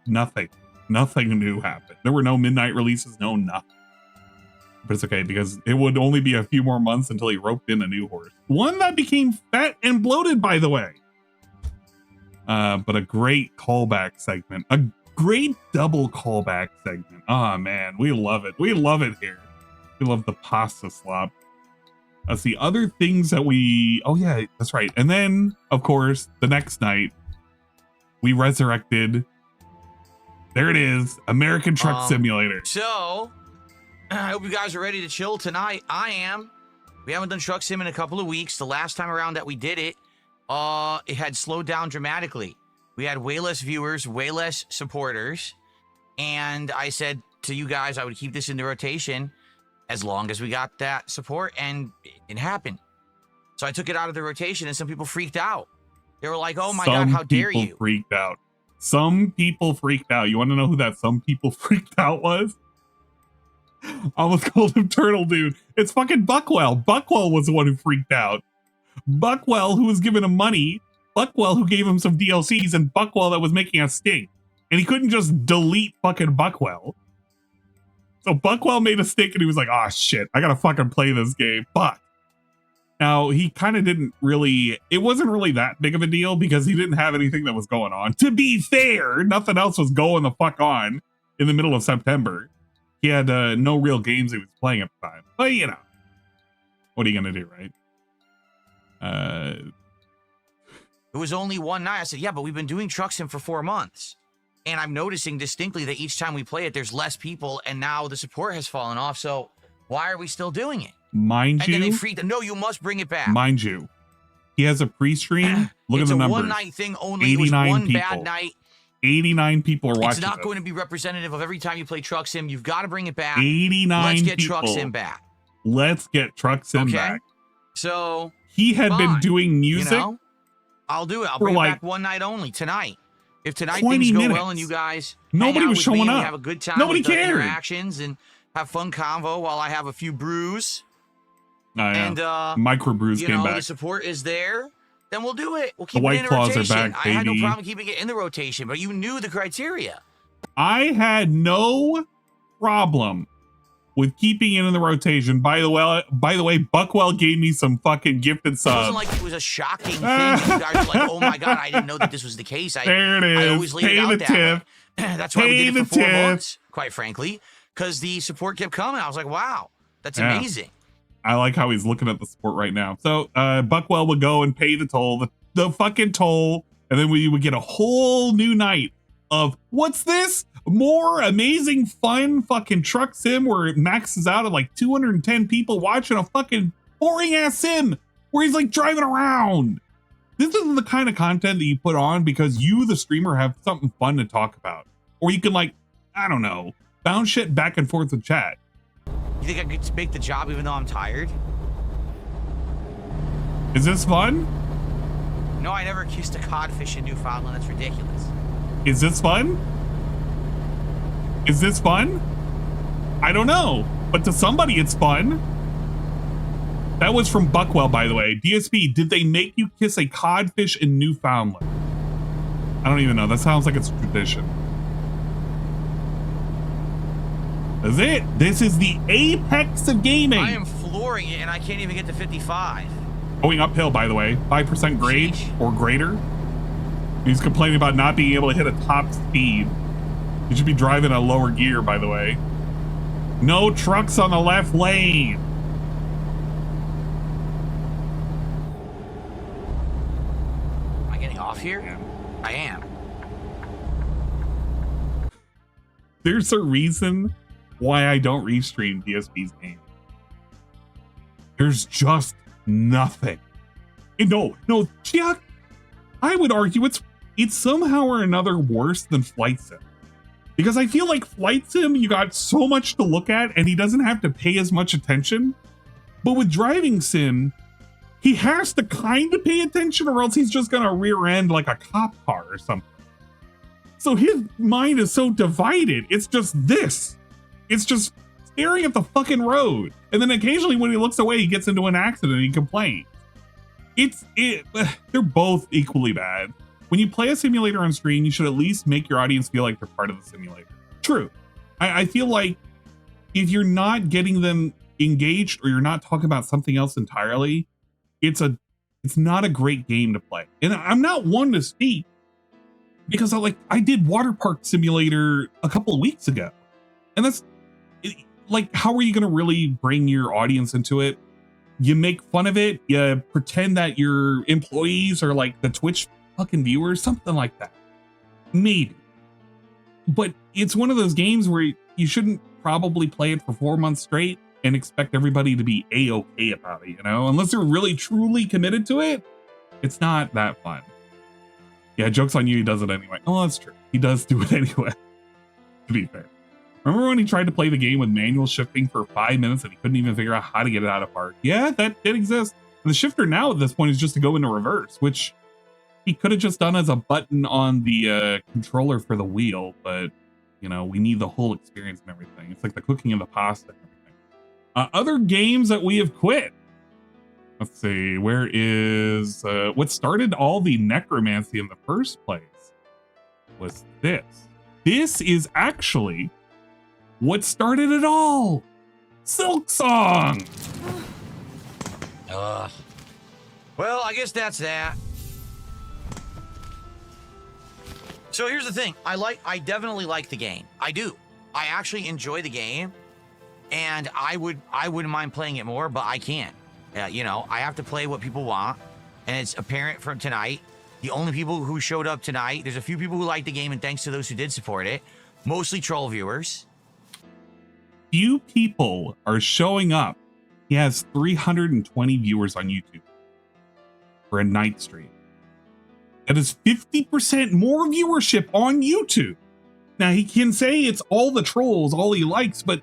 nothing new happened. There were no midnight releases, no nothing. But it's okay because it would only be a few more months until he roped in a new horse. One that became fat and bloated, by the way. But a great callback segment. A great double callback segment. Oh man, we love it. We love it here. We love the pasta slop. That's the other things that we... Oh yeah, that's right. And then, of course, the next night, we resurrected... There it is, American Truck Simulator.
So, I hope you guys are ready to chill tonight. I am. We haven't done Truck Sim in a couple of weeks. The last time around that we did it, it had slowed down dramatically. We had way less viewers, way less supporters. And I said to you guys I would keep this in the rotation as long as we got that support, and it happened. So I took it out of the rotation, and some people freaked out. They were like, oh my God, how dare you?
Some people freaked out. Some people freaked out. You want to know who that some people freaked out was? I almost called him Turtle Dude. It's fucking Buckwell. Buckwell was the one who freaked out. Buckwell, who was giving him money. Buckwell, who gave him some DLCs, and Buckwell that was making a stink. And he couldn't just delete fucking Buckwell. So Buckwell made a mistake and he was like, oh shit, I gotta fucking play this game. But now he kind of didn't really, it wasn't really that big of a deal because he didn't have anything that was going on. To be fair, nothing else was going the fuck on in the middle of September. He had no real games he was playing at the time. But you know, what are you gonna do, right?
It was only one night. I said, yeah, but we've been doing Truck Sim for 4 months. And I'm noticing distinctly that each time we play it, there's less people, and now the support has fallen off. So why are we still doing it?
Mind you,
and then they freaked. No, you must bring it back.
Mind you, he has a pre-stream. Look at the numbers.
It's a one-night thing only. It was one
people.
bad night.
89 people are watching.
It's not going to be representative of every time you play Truck Sim. You've got to bring it back.
89
Let's get
people.
Truck Sim back.
Let's get Truck Sim back.
So
he had been doing music.
You know, I'll do it. I'll bring it back one night only tonight. If tonight things go well and you guys
nobody was showing up,
have a good time.
Nobody
with
cared.
Interactions and have fun convo while I have a few brews.
And micro brews came back.
The support is there. Then we'll do it. We'll keep
the
it
White
in
Claws
rotation.
are back, baby.
I had no problem keeping it in the rotation, but you knew the criteria.
I had no problem with keeping it in the rotation. By the way, Buckwell gave me some fucking gifted subs.
It wasn't like it was a shocking thing. You guys were like, oh my God, I didn't know that this was the case.
There it is.
I always leave it out that way. That's why we did it for 4 months, quite frankly, because the support kept coming. I was like, wow, that's amazing.
I like how he's looking at the support right now. So Buckwell would go and pay the toll, the fucking toll, and then we would get a whole new night of, what's this? More amazing, fun fucking truck sim where it maxes out at like 210 people watching a fucking boring ass sim where he's like driving around. This is the kind of content that you put on because you, the streamer, have something fun to talk about. Or you can, like, I don't know, bounce shit back and forth in chat.
You think I could make the job even though I'm tired?
Is this fun?
No, I never kissed a codfish in Newfoundland. That's ridiculous.
Is this fun? Is this fun? I don't know, but to somebody it's fun. That was from Buckwell, by the way. DSP, did they make you kiss a codfish in Newfoundland? I don't even know. That sounds like it's a tradition. That's it. This is the apex of gaming.
I am flooring it, and I can't even get to 55.
Going uphill, by the way. 5% grade or greater. He's complaining about not being able to hit a top speed. You should be driving a lower gear, by the way. No trucks on the left lane.
Am I getting off here?
Yeah.
I am.
There's a reason why I don't restream DSP's game. There's just nothing. And no, Chuck, I would argue it's somehow or another worse than Flight Sim. Because I feel like Flight Sim, you got so much to look at and he doesn't have to pay as much attention. But with Driving Sim, he has to kind of pay attention or else he's just going to rear end like a cop car or something. So his mind is so divided. It's just this. It's just staring at the fucking road. And then occasionally when he looks away, he gets into an accident and he complains. They're both equally bad. When you play a simulator on screen, you should at least make your audience feel like they're part of the simulator. True. I feel like if you're not getting them engaged or you're not talking about something else entirely, it's not a great game to play. And I'm not one to speak because I did Water Park Simulator a couple of weeks ago. And that's like, how are you going to really bring your audience into it? You make fun of it. You pretend that your employees are like the Twitch fucking viewers, something like that. Maybe. But it's one of those games where you shouldn't probably play it for 4 months straight and expect everybody to be A-okay about it, you know? Unless they're really, truly committed to it, it's not that fun. Yeah, joke's on you, he does it anyway. Oh, that's true. He does do it anyway, to be fair. Remember when he tried to play the game with manual shifting for 5 minutes and he couldn't even figure out how to get it out of park? Yeah, that did exist. And the shifter now at this point is just to go into reverse, which he could have just done as a button on the controller for the wheel, but, you know, we need the whole experience and everything. It's like the cooking of the pasta and everything. Other games that we have quit. Let's see, where is... what started all the necromancy in the first place was this. This is actually What started it all? Silksong.
Well, I guess that's that. So here's the thing. I definitely like the game. I do. I actually enjoy the game, and I wouldn't mind playing it more, but I can't. You know, I have to play what people want, and it's apparent from tonight. The only people who showed up tonight, there's a few people who liked the game, and thanks to those who did support it, mostly troll viewers.
Few people are showing up. He has 320 viewers on YouTube for a night stream. That is 50% more viewership on YouTube. Now, he can say it's all the trolls, all he likes, but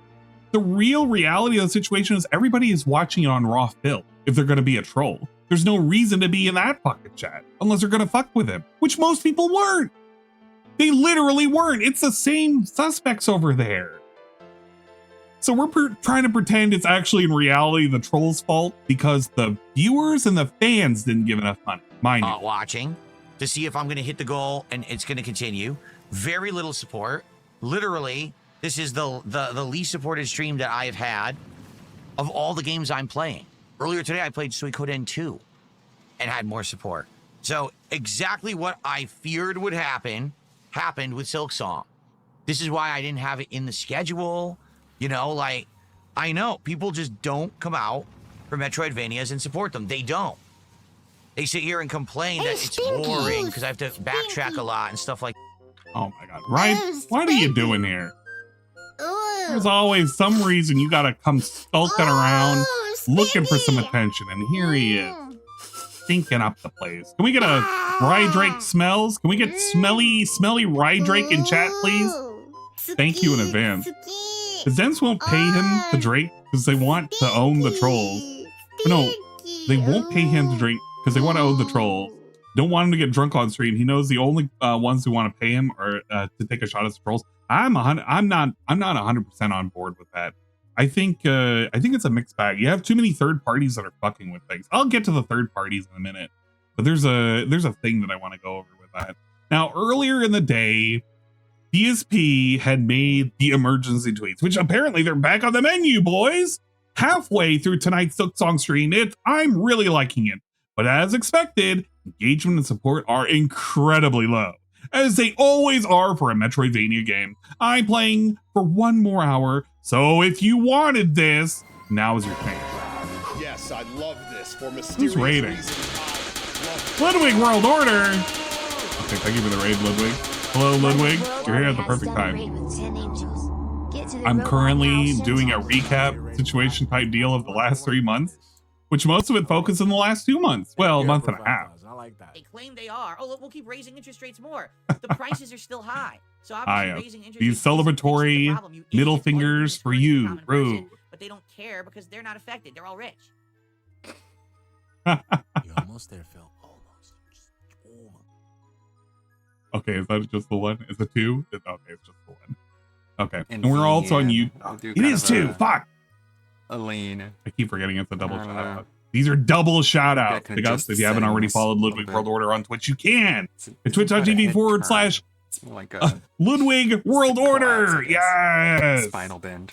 the real reality of the situation is everybody is watching it on raw film if they're going to be a troll. There's no reason to be in that fucking chat unless they're going to fuck with him, which most people weren't. They literally weren't. It's the same suspects over there. So we're trying to pretend it's actually in reality the troll's fault because the viewers and the fans didn't give enough money. Mind you.
Watching to see if I'm going to hit the goal and it's going to continue. Very little support. Literally, this is the least supported stream that I've had of all the games I'm playing. Earlier today, I played Suikoden 2 and had more support. So exactly what I feared would happen happened with Silksong. This is why I didn't have it in the schedule. You know, like, I know people just don't come out for Metroidvanias and support them. They don't. They sit here and complain that it's boring because I have to backtrack a lot and stuff like that.
Oh my God. Ryan, what are you doing here? There's always some reason you gotta come skulking around looking for some attention, and here he is, stinking up the place. Can we get a Rydrake smells? Can we get smelly Rydrake in chat, please? Thank you in advance. The Zens won't pay him to drink because they want to own the trolls. No, they won't pay him to drink because they want to own the trolls. Don't want him to get drunk on stream. He knows the only ones who want to pay him are to take a shot at the trolls. I'm not 100% on board with that. I think it's a mixed bag. You have too many third parties that are fucking with things. I'll get to the third parties in a minute, but there's a thing that I want to go over with that. Now, earlier in the day, DSP had made the emergency tweets, which apparently they're back on the menu, boys. Halfway through tonight's Silksong stream, I'm really liking it. But as expected, engagement and support are incredibly low, as they always are for a Metroidvania game. I'm playing for one more hour, so if you wanted this, now is your chance.
Yes, I love this for mysterious
Who's raiding? Ludwig World Order! Okay, thank you for the raid, Ludwig. Hello, Ludwig. You're here at the perfect time. I'm currently doing a recap situation type deal of the last 3 months, which most of it focused in the last 2 months. Well, a month and a half.
I like that.
They claim they are. Oh, look, we'll keep raising interest rates more. The prices are still high. So obviously raising interest
these celebratory middle fingers for you, Rue.
But they don't care because they're not affected. They're all rich.
You're almost there, Phil. Almost.
Okay, is that just the one? Is it two? Okay, it's just the one. Okay, and we're also on you. It is two. Fuck.
Aline.
I keep forgetting it's a double shout out. These are double shout outs. If you haven't already followed Ludwig World Order on Twitch, you can. At twitch.tv/.
Like
Ludwig World Order. Yes.
Spinal bend.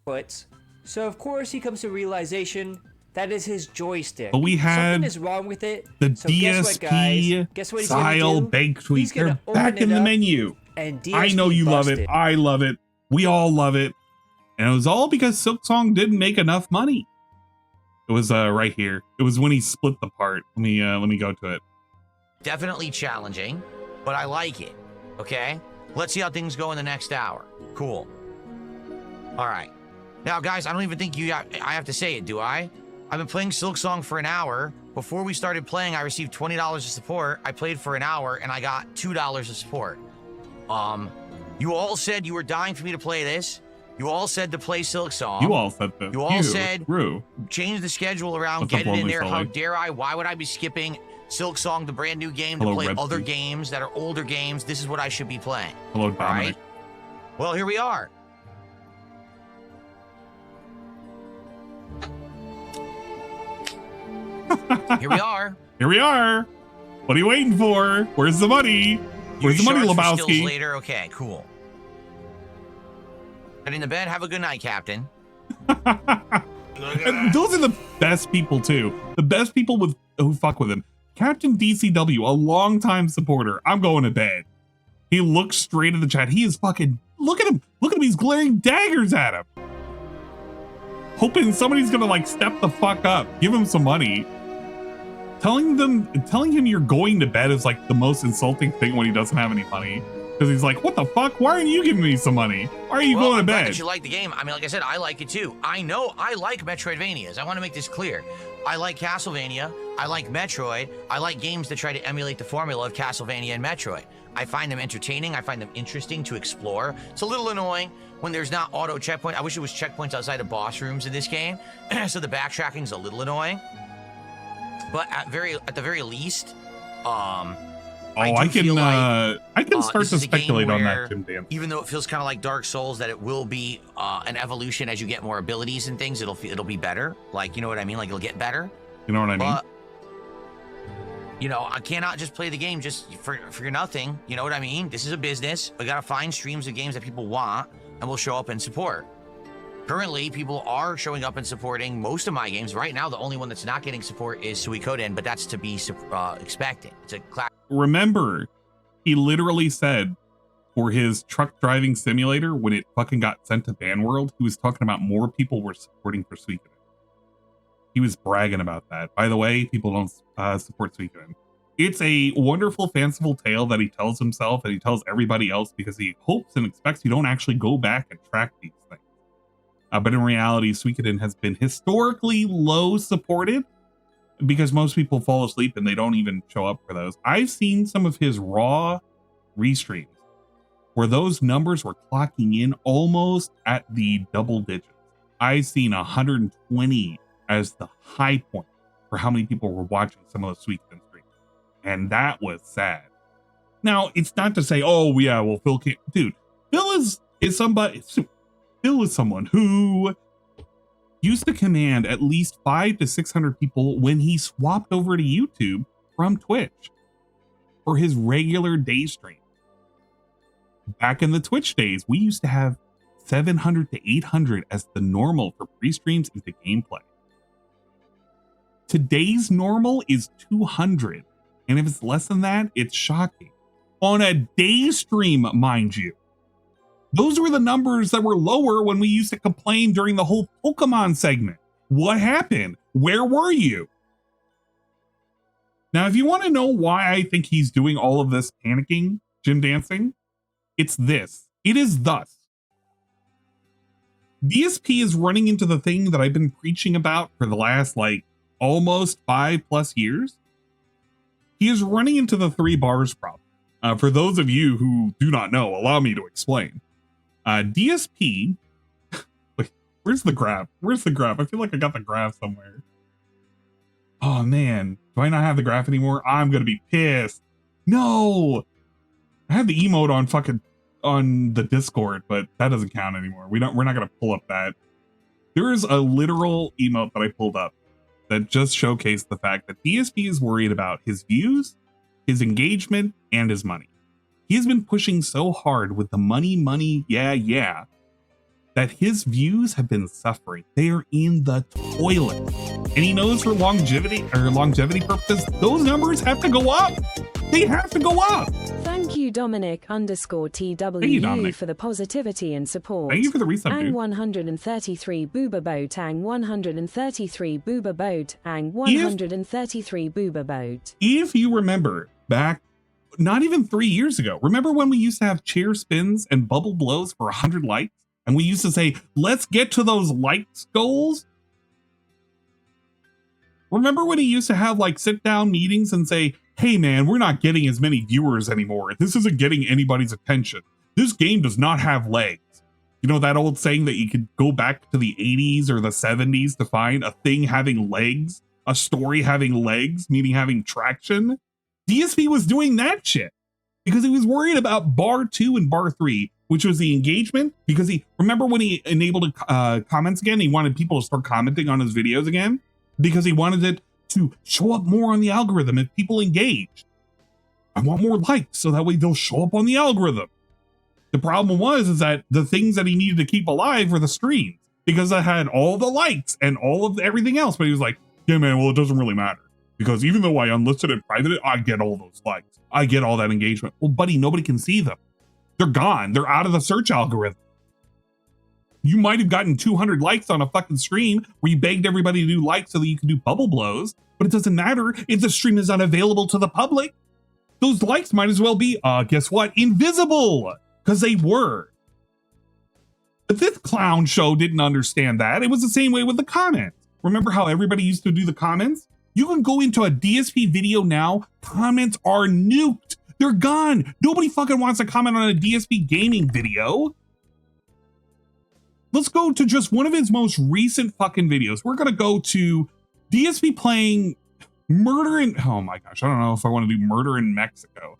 But so of course he comes to realization that is his joystick.
But we had
something is wrong with it.
The
so
DSP
guess what he's
style bake tweet. They're back in the menu.
And
I know you love it. I love it. We all love it. And it was all because Silksong didn't make enough money. It was right here. It was when he split the part. Let me go to it.
Definitely challenging, but I like it. Okay, let's see how things go in the next hour. Cool. All right. Now, guys, I don't even think I have to say it, do I? I've been playing Silksong for an hour. Before we started playing, I received $20 of support. I played for an hour and I got $2 of support. You all said you were dying for me to play this. You all said to play Silksong.
You all said this.
You all said
Rue.
Change the schedule around, get it in there. How dare I? Why would I be skipping Silksong, the brand new game, to play other games that are older games? This is what I should be playing.
Hello, Dominic.
All right? Well, here we are. Here we are.
Here we are. What are you waiting for? Where's the money? Where's the money, Lebowski?
Later. Okay, cool. Heading to bed. Have a good night, Captain.
And those are the best people too. The best people who fuck with him. Captain DCW, a longtime supporter. I'm going to bed. He looks straight at the chat. He is fucking. Look at him. Look at him. He's glaring daggers at him. Hoping somebody's gonna like step the fuck up, give him some money. Telling him you're going to bed is like the most insulting thing when he doesn't have any money. Because he's like, what the fuck? Why aren't you giving me some money? Why are you going to bed?
That you like the game. I mean, like I said, I like it too. I know I like Metroidvanias. I want to make this clear. I like Castlevania. I like Metroid. I like games that try to emulate the formula of Castlevania and Metroid. I find them entertaining. I find them interesting to explore. It's a little annoying when there's not auto checkpoint. I wish it was checkpoints outside of boss rooms in this game. So the backtracking's a little annoying. But at the very least, I
can start to speculate on that, Jim Dan.
Even though it feels kind of like Dark Souls, that it will be an evolution as you get more abilities and things. It'll be better. Like, you know what I mean? Like, it'll get better.
You know what I mean?
But, you know, I cannot just play the game just for nothing. You know what I mean? This is a business. We gotta find streams of games that people want, and we'll show up and support. Currently, people are showing up and supporting most of my games. Right now, the only one that's not getting support is Suikoden, but that's to be expected. It's a class.
Remember, he literally said for his truck driving simulator, when it fucking got sent to Ban World, he was talking about more people were supporting for Suikoden. He was bragging about that. By the way, people don't support Suikoden. It's a wonderful, fanciful tale that he tells himself and he tells everybody else because he hopes and expects you don't actually go back and track these things. But in reality, Suikoden has been historically low supported because most people fall asleep and they don't even show up for those. I've seen some of his raw restreams where those numbers were clocking in almost at the double digits. I've seen 120 as the high point for how many people were watching some of those Suikoden streams. And that was sad. Now, it's not to say, oh, yeah, well, Phil can't. Dude, Phil is somebody. Phil is someone who used to command at least 500 to 600 people when he swapped over to YouTube from Twitch for his regular day stream. Back in the Twitch days, we used to have 700 to 800 as the normal for pre-streams into gameplay. Today's normal is 200. And if it's less than that, it's shocking. On a day stream, mind you. Those were the numbers that were lower when we used to complain during the whole Pokemon segment. What happened? Where were you? Now, if you want to know why I think he's doing all of this panicking, Jim Dancing, it's this. It is thus. DSP is running into the thing that I've been preaching about for the last, almost 5+ years. He is running into the 3 bars problem. For those of you who do not know, allow me to explain. DSP, wait, where's the graph? Where's the graph? I feel like I got the graph somewhere. Oh man, do I not have the graph anymore? I'm gonna be pissed. No, I have the emote on the Discord, but that doesn't count anymore. We're not gonna pull up that. There is a literal emote that I pulled up that just showcased the fact that DSP is worried about his views, his engagement, and his money. He has been pushing so hard with the money, yeah, that his views have been suffering. They are in the toilet. And he knows for longevity purposes, those numbers have to go up. They have to go up.
Thank you, Dominic_TWU, for the positivity and support.
Thank you for the resub, dude.
133 Booba Boat, Ang 133 Booba Boat, Ang 133 Booba Boat.
If you remember back, not even 3 years ago, remember when we used to have chair spins and bubble blows for 100 likes? And we used to say, let's get to those likes goals. Remember when he used to have sit down meetings and say, hey man, we're not getting as many viewers anymore. This isn't getting anybody's attention. This game does not have legs. You know that old saying that you could go back to the 80s or the 70s to find a thing having legs, a story having legs, meaning having traction? DSP was doing that shit because he was worried about bar 2 and bar 3, which was the engagement. Because remember when he enabled comments again, he wanted people to start commenting on his videos again because he wanted it to show up more on the algorithm if people engage. I want more likes so that way they'll show up on the algorithm. The problem is that the things that he needed to keep alive were the streams, because I had all the likes and all of everything else. But he was like, yeah, man, well, it doesn't really matter, because even though I unlisted and private it, I get all those likes. I get all that engagement. Well, buddy, nobody can see them. They're gone. They're out of the search algorithm. You might have gotten 200 likes on a fucking stream where you begged everybody to do likes so that you could do bubble blows, but it doesn't matter if the stream is not available to the public. Those likes might as well be, guess what? Invisible, because they were. But this clown show didn't understand that. It was the same way with the comments. Remember how everybody used to do the comments? You can go into a DSP video now. Comments are nuked. They're gone. Nobody fucking wants to comment on a DSP gaming video. Let's go to just one of his most recent fucking videos. We're going to go to DSP playing Murder in... Oh my gosh, I don't know if I want to do Murder in Mexico.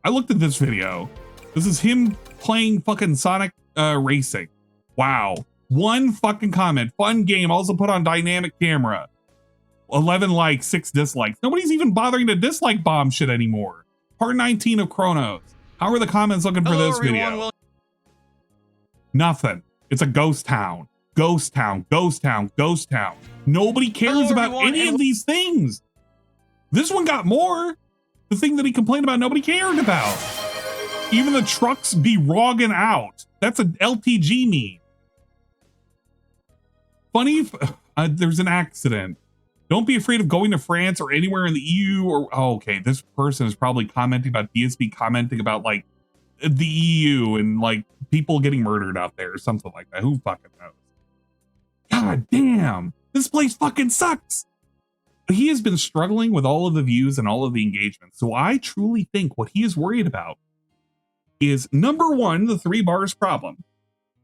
I looked at this video. This is him playing fucking Sonic Racing. Wow. One fucking comment. Fun game. Also put on dynamic camera. 11 likes, 6 dislikes. Nobody's even bothering to dislike bomb shit anymore. Part 19 of Chronos. How are the comments looking for this video? Nothing. It's a ghost town. Ghost town. Ghost town. Ghost town. Nobody cares about any of these things. This one got more. The thing that he complained about, nobody cared about. Even the trucks be rogging out. That's an LTG meme. Funny if there's an accident. Don't be afraid of going to France or anywhere in the EU or... Oh, okay, this person is probably commenting about DSP commenting about like the EU and like people getting murdered out there or something like that. Who fucking knows? God damn, this place fucking sucks. But he has been struggling with all of the views and all of the engagement. So I truly think what he is worried about is number one, the 3 bars problem,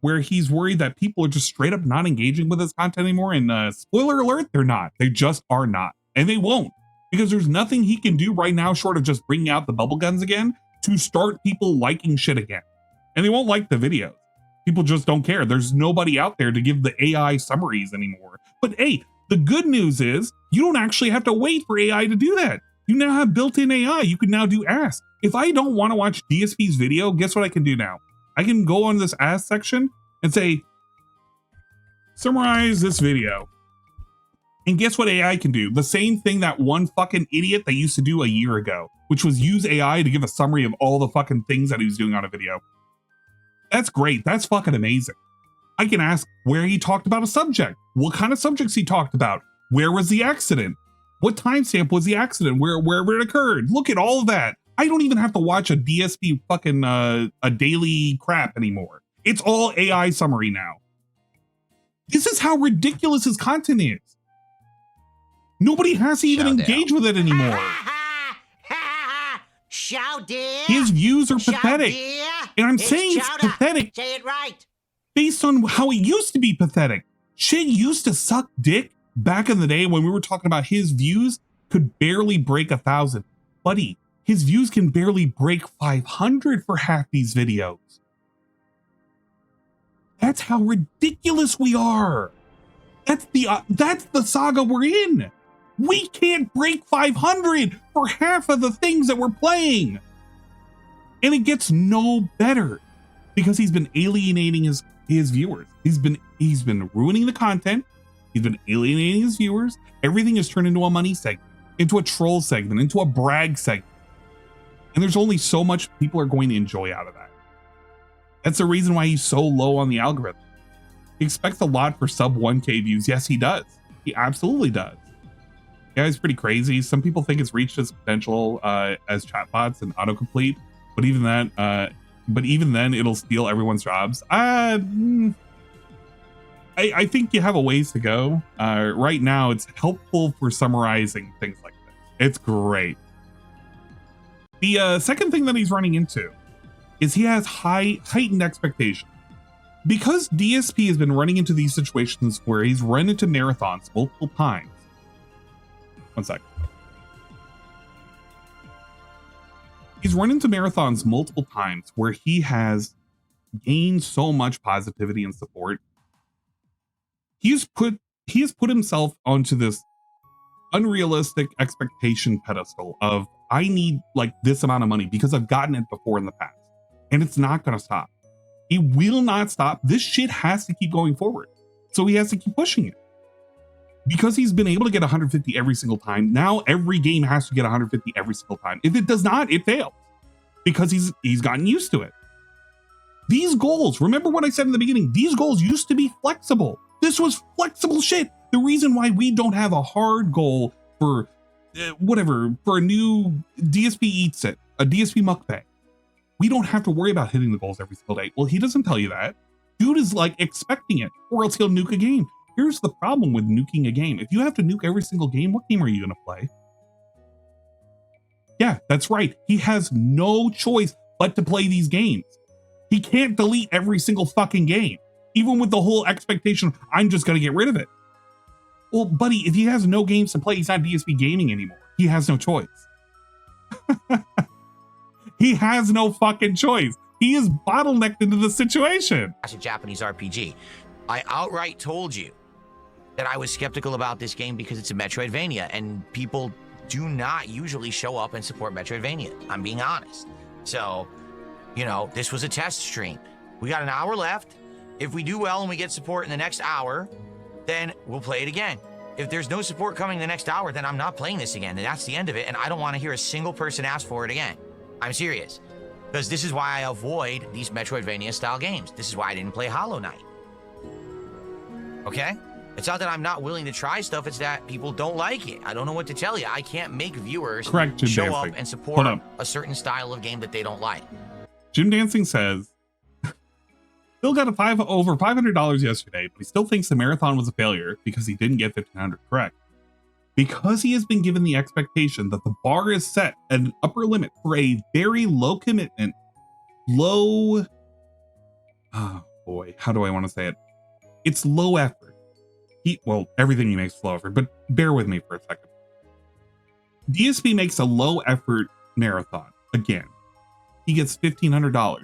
where he's worried that people are just straight up not engaging with his content anymore. And spoiler alert, they're not. They just are not. And they won't, because there's nothing he can do right now short of just bringing out the bubble guns again to start people liking shit again. And they won't like the videos. People just don't care. There's nobody out there to give the AI summaries anymore. But hey, the good news is you don't actually have to wait for AI to do that. You now have built-in AI. You can now do ask. If I don't want to watch DSP's video, guess what I can do now? I can go on this ask section and say, summarize this video. And guess what AI can do? The same thing that one fucking idiot that used to do a year ago, which was use AI to give a summary of all the fucking things that he was doing on a video. That's great. That's fucking amazing. I can ask where he talked about a subject, what kind of subjects he talked about, where was the accident, what timestamp was the accident, where it occurred. Look at all of that. I don't even have to watch a DSP fucking a daily crap anymore. It's all AI summary now. This is how ridiculous his content is. Nobody has to even engage with it anymore. His views are pathetic. And I'm saying it's pathetic.
Say it right.
Based on how it used to be pathetic. Shit used to suck dick back in the day when we were talking about his views could barely break 1,000. Buddy, his views can barely break 500 for half these videos. That's how ridiculous we are. That's the saga we're in. We can't break 500 for half of the things that we're playing. And it gets no better because he's been alienating his viewers. He's been ruining the content. He's been alienating his viewers. Everything is turned into a money segment, into a troll segment, into a brag segment. And there's only so much people are going to enjoy out of that. That's the reason why he's so low on the algorithm. He expects a lot for sub 1K views. Yes, he does. He absolutely does. Yeah, it's pretty crazy. Some people think it's reached its potential as chatbots and autocomplete, but even then, it'll steal everyone's jobs. I think you have a ways to go. Right now, it's helpful for summarizing things like this. It's great. The second thing that he's running into is he has heightened expectations. Because DSP has been running into these situations where he's run into marathons multiple times. One sec. He's run into marathons multiple times where he has gained so much positivity and support. He has put himself onto this unrealistic expectation pedestal of, I need like this amount of money because I've gotten it before in the past. And it's not going to stop. It will not stop. This shit has to keep going forward. So he has to keep pushing it. Because he's been able to get 150 every single time, now every game has to get 150 every single time. If it does not, it fails. Because he's gotten used to it. These goals, remember what I said in the beginning, these goals used to be flexible. This was flexible shit. The reason why we don't have a hard goal for for a new DSP Eats It, a DSP Mukbang. We don't have to worry about hitting the goals every single day. Well, he doesn't tell you that. Dude is like expecting it, or else he'll nuke a game. Here's the problem with nuking a game. If you have to nuke every single game, what game are you going to play? Yeah, that's right. He has no choice but to play these games. He can't delete every single fucking game, even with the whole expectation, I'm just going to get rid of it. Well, buddy, if he has no games to play, he's not DSP gaming anymore. He has no choice. He has no fucking choice. He is bottlenecked into the situation.
As a Japanese RPG, I outright told you that I was skeptical about this game because it's a Metroidvania, and people do not usually show up and support Metroidvania. I'm being honest. So, you know, this was a test stream. We got an hour left. If we do well and we get support in the next hour, then we'll play it again. If there's no support coming the next hour, then I'm not playing this again. And that's the end of it. And I don't want to hear a single person ask for it again. I'm serious. Because this is why I avoid these Metroidvania style games. This is why I didn't play Hollow Knight. Okay? It's not that I'm not willing to try stuff, it's that people don't like it. I don't know what to tell you. I can't make viewers show up and support a certain style of game that they don't like.
Jim Dancing says, Bill got over $500 yesterday, but he still thinks the marathon was a failure because he didn't get 1,500 correct. Because he has been given the expectation that the bar is set at an upper limit for a very low commitment, oh boy, how do I want to say it? It's low effort. Everything he makes is low effort, but bear with me for a second. DSP makes a low effort marathon. Again, he gets $1,500.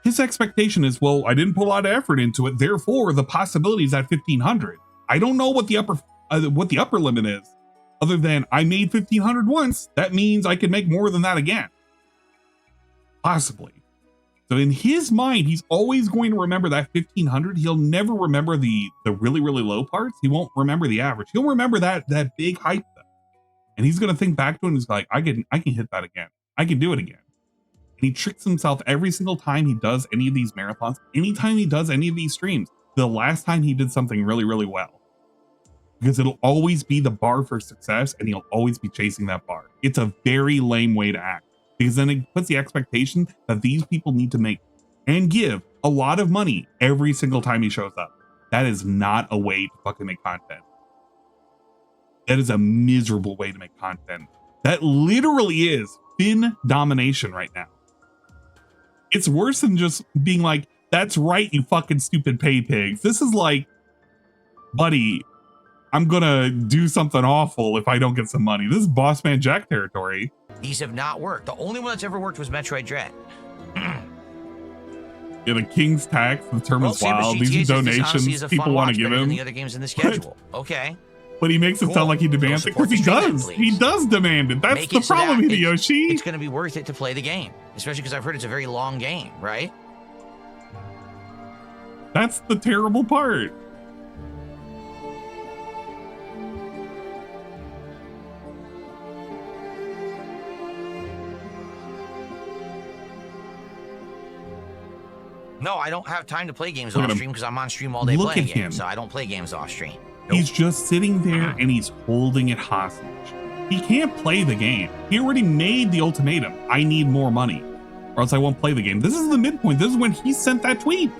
His expectation is, well, I didn't put a lot of effort into it, therefore the possibility is at 1,500. I don't know what the upper limit is, other than I made 1,500 once. That means I can make more than that again. Possibly. So in his mind, he's always going to remember that 1,500. He'll never remember the really, really low parts. He won't remember the average. He'll remember that big hype though. And he's going to think back to it and he's like, I can hit that again. I can do it again. And he tricks himself every single time he does any of these marathons, anytime he does any of these streams, the last time he did something really, really well. Because it'll always be the bar for success and he'll always be chasing that bar. It's a very lame way to act. Because then it puts the expectation that these people need to make and give a lot of money every single time he shows up. That is not a way to fucking make content. That is a miserable way to make content. That literally is thin domination right now. It's worse than just being like, that's right, you fucking stupid pay pigs. This is like, buddy, I'm gonna do something awful if I don't get some money. This is Boss Man Jack territory.
These have not worked. The only one that's ever worked was Metroid Dread.
Yeah, the King's Tax, the term is wild. These are donations people want to give him.
The other games in the schedule. Okay.
But he makes it sound like he demands it because he does. He does demand it. That's the problem, Hideyoshi.
It's going to be worth it to play the game, especially because I've heard it's a very long game, right?
That's the terrible part.
No, I don't have time to play games off stream because I'm on stream all day playing games, so I don't play games off stream. Nope.
He's just sitting there and he's holding it hostage. He can't play the game. He already made the ultimatum. I need more money or else I won't play the game. This is the midpoint. This is when he sent that tweet.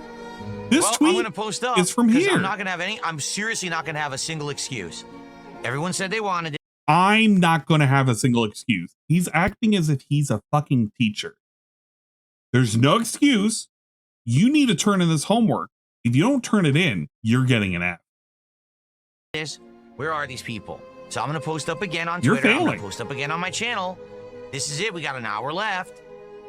This tweet
I'm gonna post up
is from here.
I'm not gonna have I'm seriously not gonna have a single excuse. Everyone said they wanted it.
I'm not gonna have a single excuse. He's acting as if he's a fucking teacher. There's no excuse. You need to turn in this homework. If you don't turn it in, you're getting an F.
Where are these people? So I'm going to post up again on
You're
Twitter.
failing.
I'm going to post up again on my channel. This is it. We got an hour left.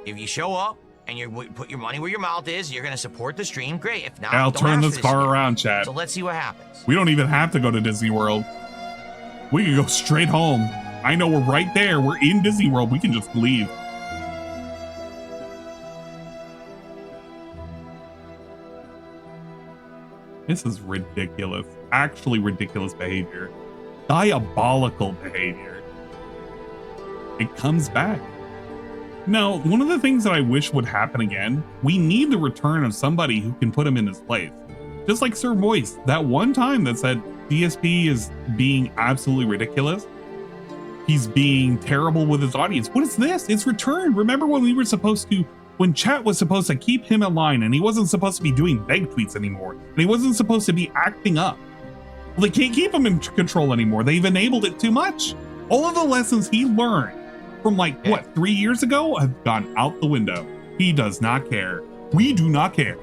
If you show up and you put your money where your mouth is, you're going to support the stream. Great. If not,
I'll
don't
turn
ask
this
for
car
again.
around, chat.
So let's see what happens.
We don't even have to go to Disney World. We can go straight home. I know we're right there. We're in Disney World. We can just leave. This is ridiculous. Actually ridiculous behavior. Diabolical behavior. It comes back. Now, one of the things that I wish would happen again, we need the return of somebody who can put him in his place. Just like Sir Voice, that one time that said DSP is being absolutely ridiculous. He's being terrible with his audience. What is this? It's returned. Remember when we were supposed to, when chat was supposed to keep him in line and he wasn't supposed to be doing beg tweets anymore, and he wasn't supposed to be acting up. Well, they can't keep him in control anymore. They've enabled it too much. All of the lessons he learned from like, what, 3 years ago have gone out the window. He does not care. We do not care.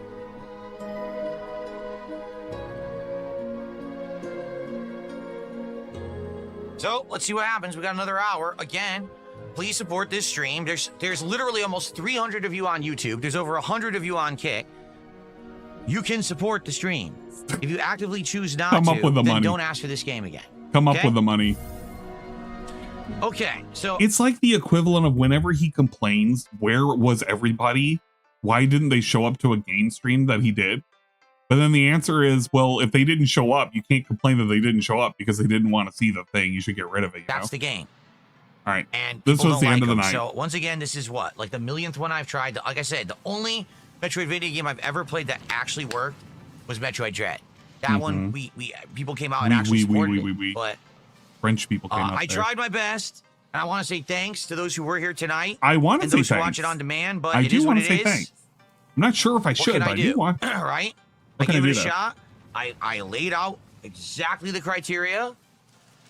So let's see what happens. We got another hour. Again, please support this stream. There's literally almost 300 of you on YouTube. There's over 100 of you on Kick. You can support the stream. If you actively choose not
Come up with the
then
money.
don't ask for this game again.
Come up with the money.
Okay, so
it's like the equivalent of whenever he complains, where was everybody? Why didn't they show up to a game stream that he did? But then the answer is, well, if they didn't show up, you can't complain that they didn't show up because they didn't want to see the thing. You should get rid of it.
That's the game.
All right.
And
this was the end of the
them.
night.
So once again, this is what, like the millionth one I've tried. Like I said, the only Metroid video game I've ever played that actually worked was Metroid Dread. That one, we people came out and actually supported it. But
French people came out
I
there.
tried my best, and I want to say thanks to those who were here tonight.
I want to
and
say
those
thanks.
who watch it on demand, but
I
it
do
is what
want
it
to say
is.
thanks. I'm not sure if I should,
What
but
can
I
I
do
do?
want.
Right? I
What can I
gave
do
it a
though?
shot. I laid out exactly the criteria,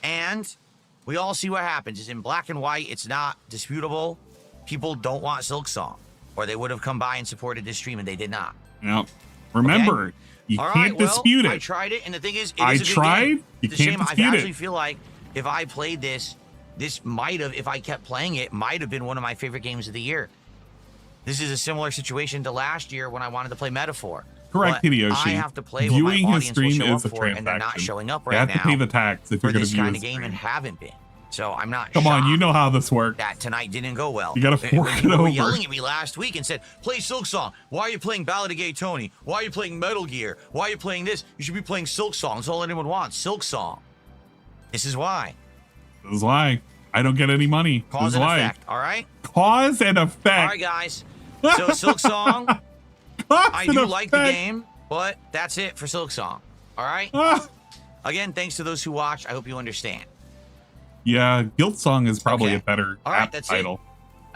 and we all see what happens. It's in black and white. It's not disputable. People don't want Silk Song, or they would have come by and supported this stream, and they did not.
Yep. Remember, you
All
can't
right, well,
dispute it.
I tried it, and the thing is, it
I
is a good
tried.
game.
You
It's a
can't
shame.
dispute
I
it.
actually feel like if I played this might have, if I kept playing it, might have been one of my favorite games of the year. This is a similar situation to last year when I wanted to play Metaphor.
Correct,
But
Hideyoshi.
I have to play
Viewing
what my
his
audience will
stream
show
is
up
a
for, and they're not
transaction.
showing up
You
right
have
now.
to pay the tax if
for
you're going to
this
view
kind
his
of game
stream.
and haven't been. So I'm not.
Come on,
shocked
you know how this works.
that tonight didn't go well.
You gotta fork
When
it
you were
over.
yelling at me last week and said, play Silk Song. Why are you playing Ballad of Gay Tony? Why are you playing Metal Gear? Why are you playing this? You should be playing Silk Song. That's all anyone wants. Silk Song. This is why.
This is why. I don't get any money.
Cause
This is
and
why.
effect. All right?
Cause and effect.
All right, guys. So Silk Song, I do like the game, but that's it for Silk Song. All right? Again, thanks to those who watch. I hope you understand.
Yeah, Guilt Song is probably
Okay.
a better
All right,
app
that's
title.
it.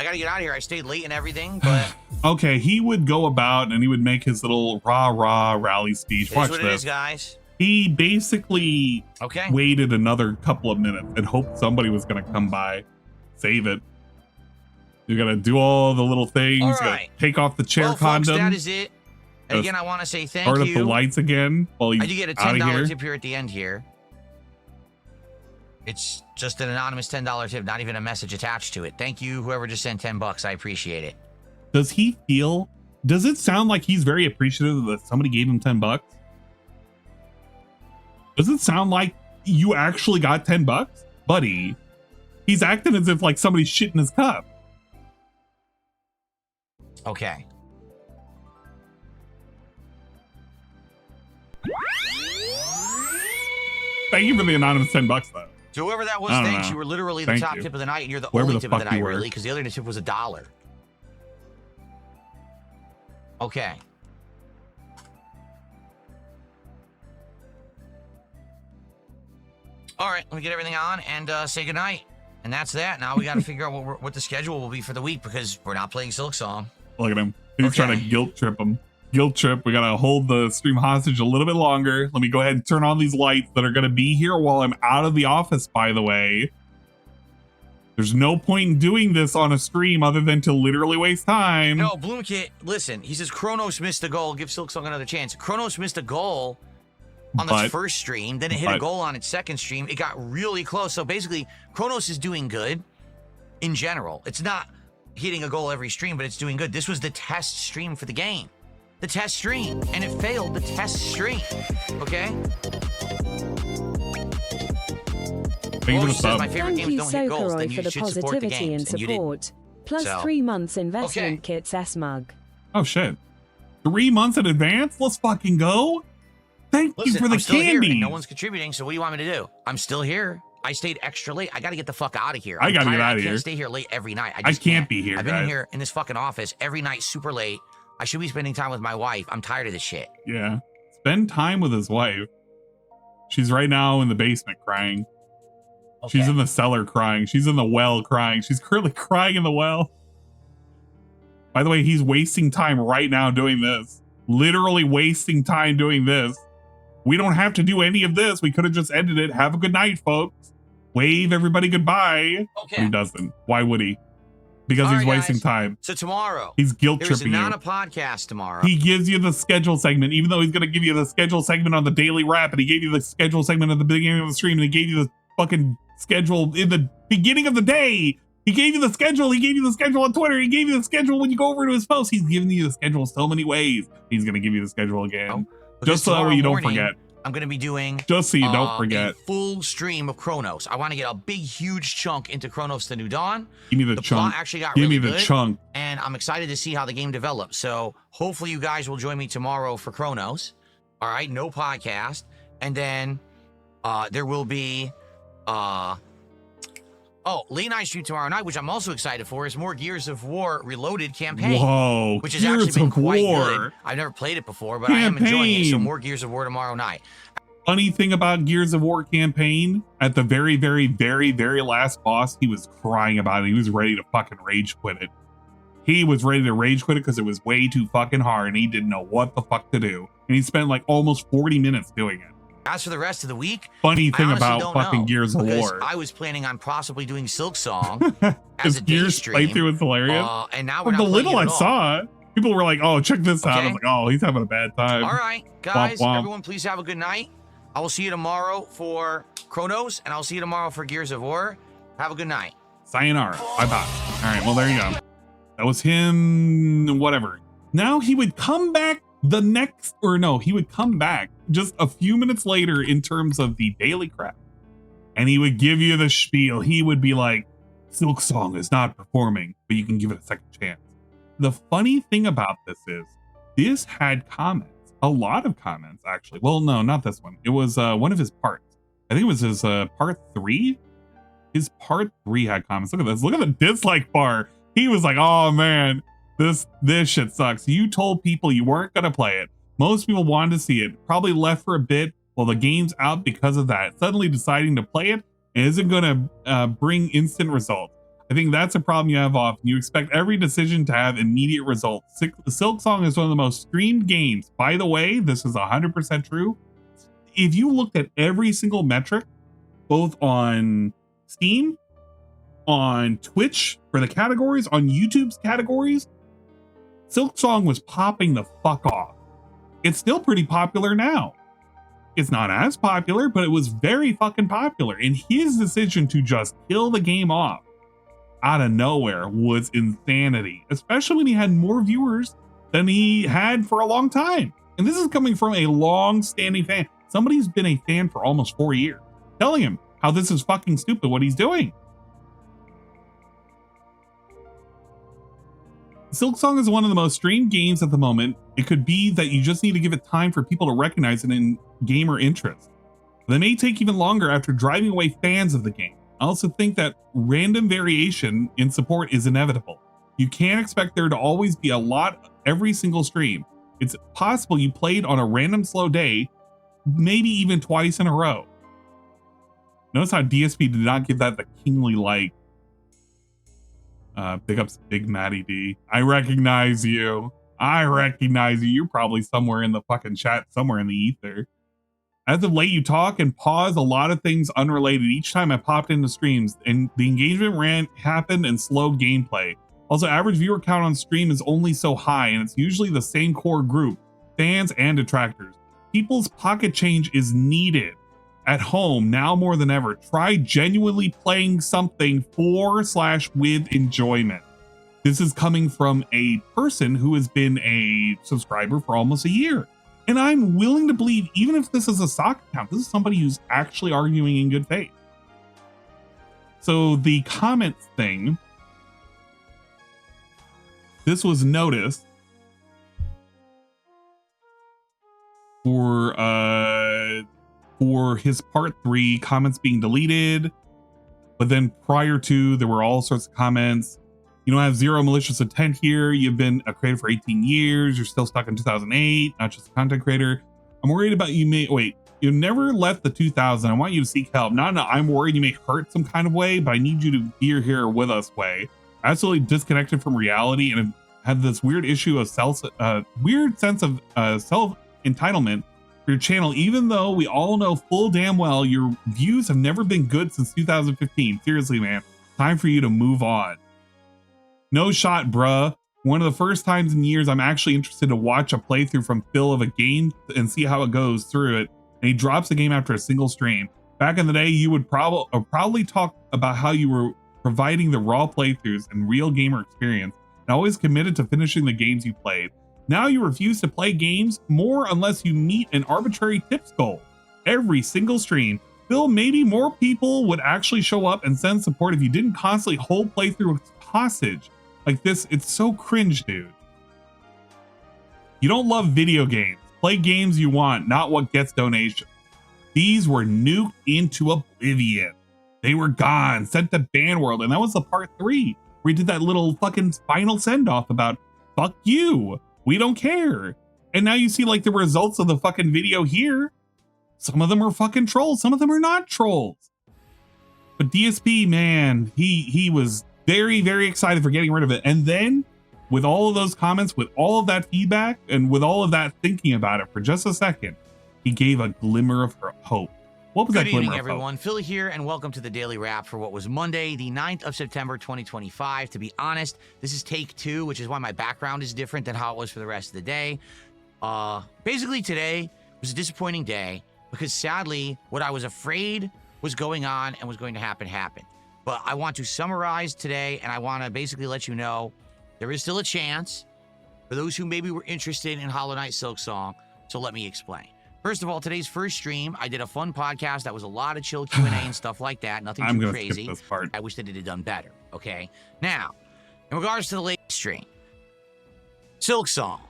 I got to get out of here. I stayed late and everything, but
Okay, he would go about and he would make his little rah-rah rally speech.
it
Watch
is what
this.
it is, guys.
He basically
Okay.
waited another couple of minutes and hoped somebody was going to come by, save it. You got to do all the little things.
All
You gotta
right.
take off the chair
Well,
condom.
folks, that is it. And
Just
again, I want to say thank
Start
you.
up the lights again while he's
I do get a
out of
$10
here.
tip here at the end here. It's just an anonymous $10 tip, not even a message attached to it. Thank you, whoever just sent $10. I appreciate it.
Does he feel? Does it sound like he's very appreciative that somebody gave him $10? Does it sound like you actually got $10, buddy? He's acting as if like somebody's shit in his cup.
Okay.
Thank you for the anonymous $10 though.
So whoever that was,
I don't
thanks.
know.
You were literally the
Thank
top
you.
tip of the night, and you're the
Whoever
only
the
tip of the
fuck you
night,
were.
really, because the other tip was $1. Okay. All right, let me get everything on and say goodnight. And that's that. Now we got to figure out what the schedule will be for the week because we're not playing Silk Song.
Look at him. He's trying to guilt trip him. Guilt trip. We got to hold the stream hostage a little bit longer. Let me go ahead and turn on these lights that are going to be here while I'm out of the office, by the way. There's no point in doing this on a stream other than to literally waste time.
No, Bloomkit, listen. He says Kronos missed a goal. Give Silk Song another chance. Kronos missed a goal on the first stream. Then it hit a goal on its second stream. It got really close. So basically, Kronos is doing good in general. It's not hitting a goal every stream, but it's doing good. This was the test stream for the game. The test stream. And it failed the test stream. Okay? My favorite
Thank
games
you,
don't hit goals. Then
Sokoroi,
you
for the
should support the
positivity and
games. And you didn't.
support. Plus
So.
3 months investment kits S-Mug.
Oh, shit. 3 months in advance? Let's fucking go. Thank you for the
I'm still here
candy.
and no one's contributing, so what do you want me to do? I'm still here. I stayed extra late. I got to get the fuck out of here.
I got to get out of
I
here.
can't stay here late every night.
I can't be here,
I've been
guys.
in here in this fucking office every night super late. I should be spending time with my wife. I'm tired of this shit.
Yeah. Spend time with his wife. She's right now in the basement crying. Okay. She's in the cellar crying. She's in the well crying. She's currently crying in the well. By the way, he's wasting time right now doing this. Literally wasting time doing this. We don't have to do any of this. We could have just ended it. Have a good night, folks. Wave everybody goodbye.
Okay.
But he doesn't. Why would he? Because he's wasting time.
So tomorrow,
he's guilt tripping you.
There's not a podcast tomorrow.
He gives you the schedule segment, even though he's going to give you the schedule segment on the daily wrap, and he gave you the schedule segment at the beginning of the stream, and he gave you the fucking schedule in the beginning of the day. He gave you the schedule. He gave you the schedule on Twitter. He gave you the schedule when you go over to his post. He's giving you the schedule so many ways. He's going to give you the schedule again. Just so you don't forget.
I'm going to be doing
just so you don't forget
a full stream of Chronos. I want to get a big, huge chunk into Chronos the New Dawn.
Give me the chunk.
Plot actually got
Give
really
me the
good,
chunk.
and I'm excited to see how the game develops. So hopefully you guys will join me tomorrow for Chronos. All right, no podcast, and then there will be late night stream tomorrow night, which I'm also excited for, is more Gears of War Reloaded campaign.
Whoa,
which has actually been quite good. I've never played it before, but I am enjoying it. So more Gears of War tomorrow night.
Funny thing about Gears of War campaign, at the very, very, very, very last boss, he was crying about it. He was ready to fucking rage quit it. He was ready to rage quit it because it was way too fucking hard and he didn't know what the fuck to do. And he spent like almost 40 minutes doing it.
As for the rest of the week,
funny thing about fucking Gears of War,
I was planning on possibly doing Silk Song as a
Gears
stream.
playthrough was hilarious.
And now
From
we're not
the little I
it
saw, people were like, "Oh, check this out." I was like, "Oh, he's having a bad time."
All right, guys,
womp, womp.
everyone, please have a good night. I will see you tomorrow for Chronos, and I'll see you tomorrow for Gears of War. Have a good night.
Sayonara. Bye bye. All right, well there you go. That was him. Whatever. Now he would come back he would come back just a few minutes later in terms of the daily crap, and he would give you the spiel. He would be like, Silk Song is not performing, but you can give it a second chance. The funny thing about this had comments, a lot of comments actually. Well, no, not this one. It was one of his parts. I think it was his part 3. His part 3 had comments. Look at this. Look at the dislike bar. He was like, oh man, this shit sucks. You told people you weren't going to play it. Most people wanted to see it. Probably left for a bit while the game's out because of that. Suddenly deciding to play it isn't going to bring instant results. I think that's a problem you have often. You expect every decision to have immediate results. Silk Song is one of the most streamed games. By the way, this is 100% true. If you looked at every single metric, both on Steam, on Twitch for the categories, on YouTube's categories, Silk Song was popping the fuck off. It's still pretty popular now. It's not as popular, but it was very fucking popular. And his decision to just kill the game off out of nowhere was insanity, especially when he had more viewers than he had for a long time. And this is coming from a long-standing fan. Somebody's been a fan for almost 4 years, telling him how this is fucking stupid what he's doing. Silk Song is one of the most streamed games at the moment. It could be that you just need to give it time for people to recognize it in gamer interest. They may take even longer after driving away fans of the game. I also think that random variation in support is inevitable. You can't expect there to always be a lot every single stream. It's possible you played on a random slow day, maybe even twice in a row. Notice how DSP did not give that the kingly like. Big ups, Big Matty D. I recognize you. You're probably somewhere in the fucking chat, somewhere in the ether. As of late, you talk and pause a lot of things unrelated each time I popped into streams, and the engagement happened and slow gameplay. Also, average viewer count on stream is only so high, and it's usually the same core group, fans and detractors. People's pocket change is needed at home now more than ever. Try genuinely playing something for/with enjoyment. This is coming from a person who has been a subscriber for almost a year. And I'm willing to believe, even if this is a sock account, this is somebody who's actually arguing in good faith. So the comments thing, this was noticed for his part 3, comments being deleted. But then prior to, there were all sorts of comments. You don't have zero malicious intent here. You've been a creator for 18 years. You're still stuck in 2008, not just a content creator. I'm worried about you wait, you never left the 2000. I want you to seek help. No, I'm worried you may hurt some kind of way, but I need you to be here with us way. Absolutely disconnected from reality and had this weird issue of weird sense of self-entitlement for your channel, even though we all know full damn well your views have never been good since 2015. Seriously, man, time for you to move on. No shot, bruh. One of the first times in years I'm actually interested to watch a playthrough from Phil of a game and see how it goes through it. And he drops the game after a single stream. Back in the day, you would probably talk about how you were providing the raw playthroughs and real gamer experience, and always committed to finishing the games you played. Now you refuse to play games more unless you meet an arbitrary tips goal. Every single stream, Phil, maybe more people would actually show up and send support if you didn't constantly hold playthrough hostage. Like this, it's so cringe, dude. You don't love video games. Play games you want, not what gets donations. These were nuked into oblivion. They were gone, sent to ban world, and that was the part 3 where he did that little fucking final send-off about fuck you, we don't care. And now you see like the results of the fucking video here. Some of them are fucking trolls, some of them are not trolls. But DSP, man, he was very, very excited for getting rid of it. And then with all of those comments, with all of that feedback, and with all of that thinking about it for just a second, he gave a glimmer of hope. What was that glimmer of hope? Good evening,
everyone. Phil here, and welcome to the Daily Wrap for what was Monday, the 9th of September, 2025. To be honest, this is take 2, which is why my background is different than how it was for the rest of the day. Basically, today was a disappointing day because sadly, what I was afraid was going on and was going to happen happened. But I want to summarize today, and I want to basically let you know there is still a chance for those who maybe were interested in Hollow Knight Silksong. So let me explain. First of all, today's first stream, I did a fun podcast that was a lot of chill Q&A and stuff like that. Nothing too crazy.
Skip this part.
I wish that it had done better. Okay. Now, in regards to the latest stream, Silksong,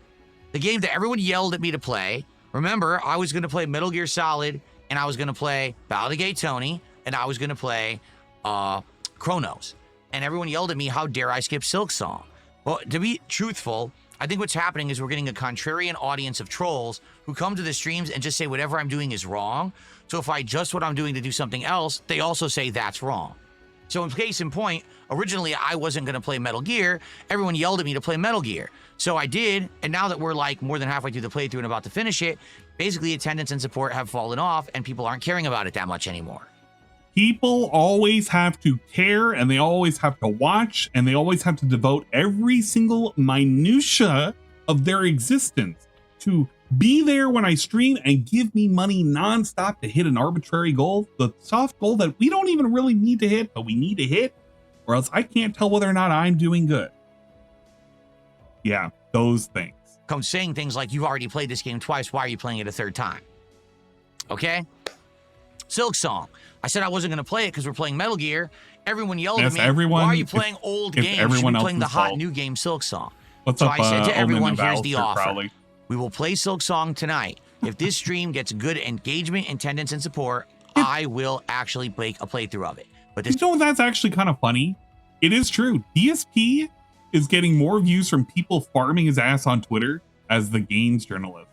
the game that everyone yelled at me to play. Remember, I was going to play Metal Gear Solid, and I was going to play Ballad of Gay Tony, and I was going to play Chronos. And everyone yelled at me, how dare I skip Silksong? Well, to be truthful, I think what's happening is we're getting a contrarian audience of trolls who come to the streams and just say whatever I'm doing is wrong. So if I adjust what I'm doing to do something else, they also say that's wrong. So in case in point, originally I wasn't going to play Metal Gear. Everyone yelled at me to play Metal Gear. So I did, and now that we're like more than halfway through the playthrough and about to finish it, basically attendance and support have fallen off and people aren't caring about it that much anymore.
People always have to care, and they always have to watch, and they always have to devote every single minutia of their existence to be there when I stream and give me money nonstop to hit an arbitrary goal, the soft goal that we don't even really need to hit, but we need to hit, or else I can't tell whether or not I'm doing good. Yeah, those things.
Come saying things like, you've already played this game twice, why are you playing it a third time? Okay? Silksong. I said I wasn't going to play it because we're playing Metal Gear. Everyone yelled at me, why are you playing old games? You're playing the hot new game Silksong.
What's
so
up,
I said to everyone, here's the offer.
Crowley.
We will play Silksong tonight. If this stream gets good engagement, attendance, and support, I will actually make a playthrough of it. But this,
you know, that's actually kind of funny. It is true. DSP is getting more views from people farming his ass on Twitter as the games journalist.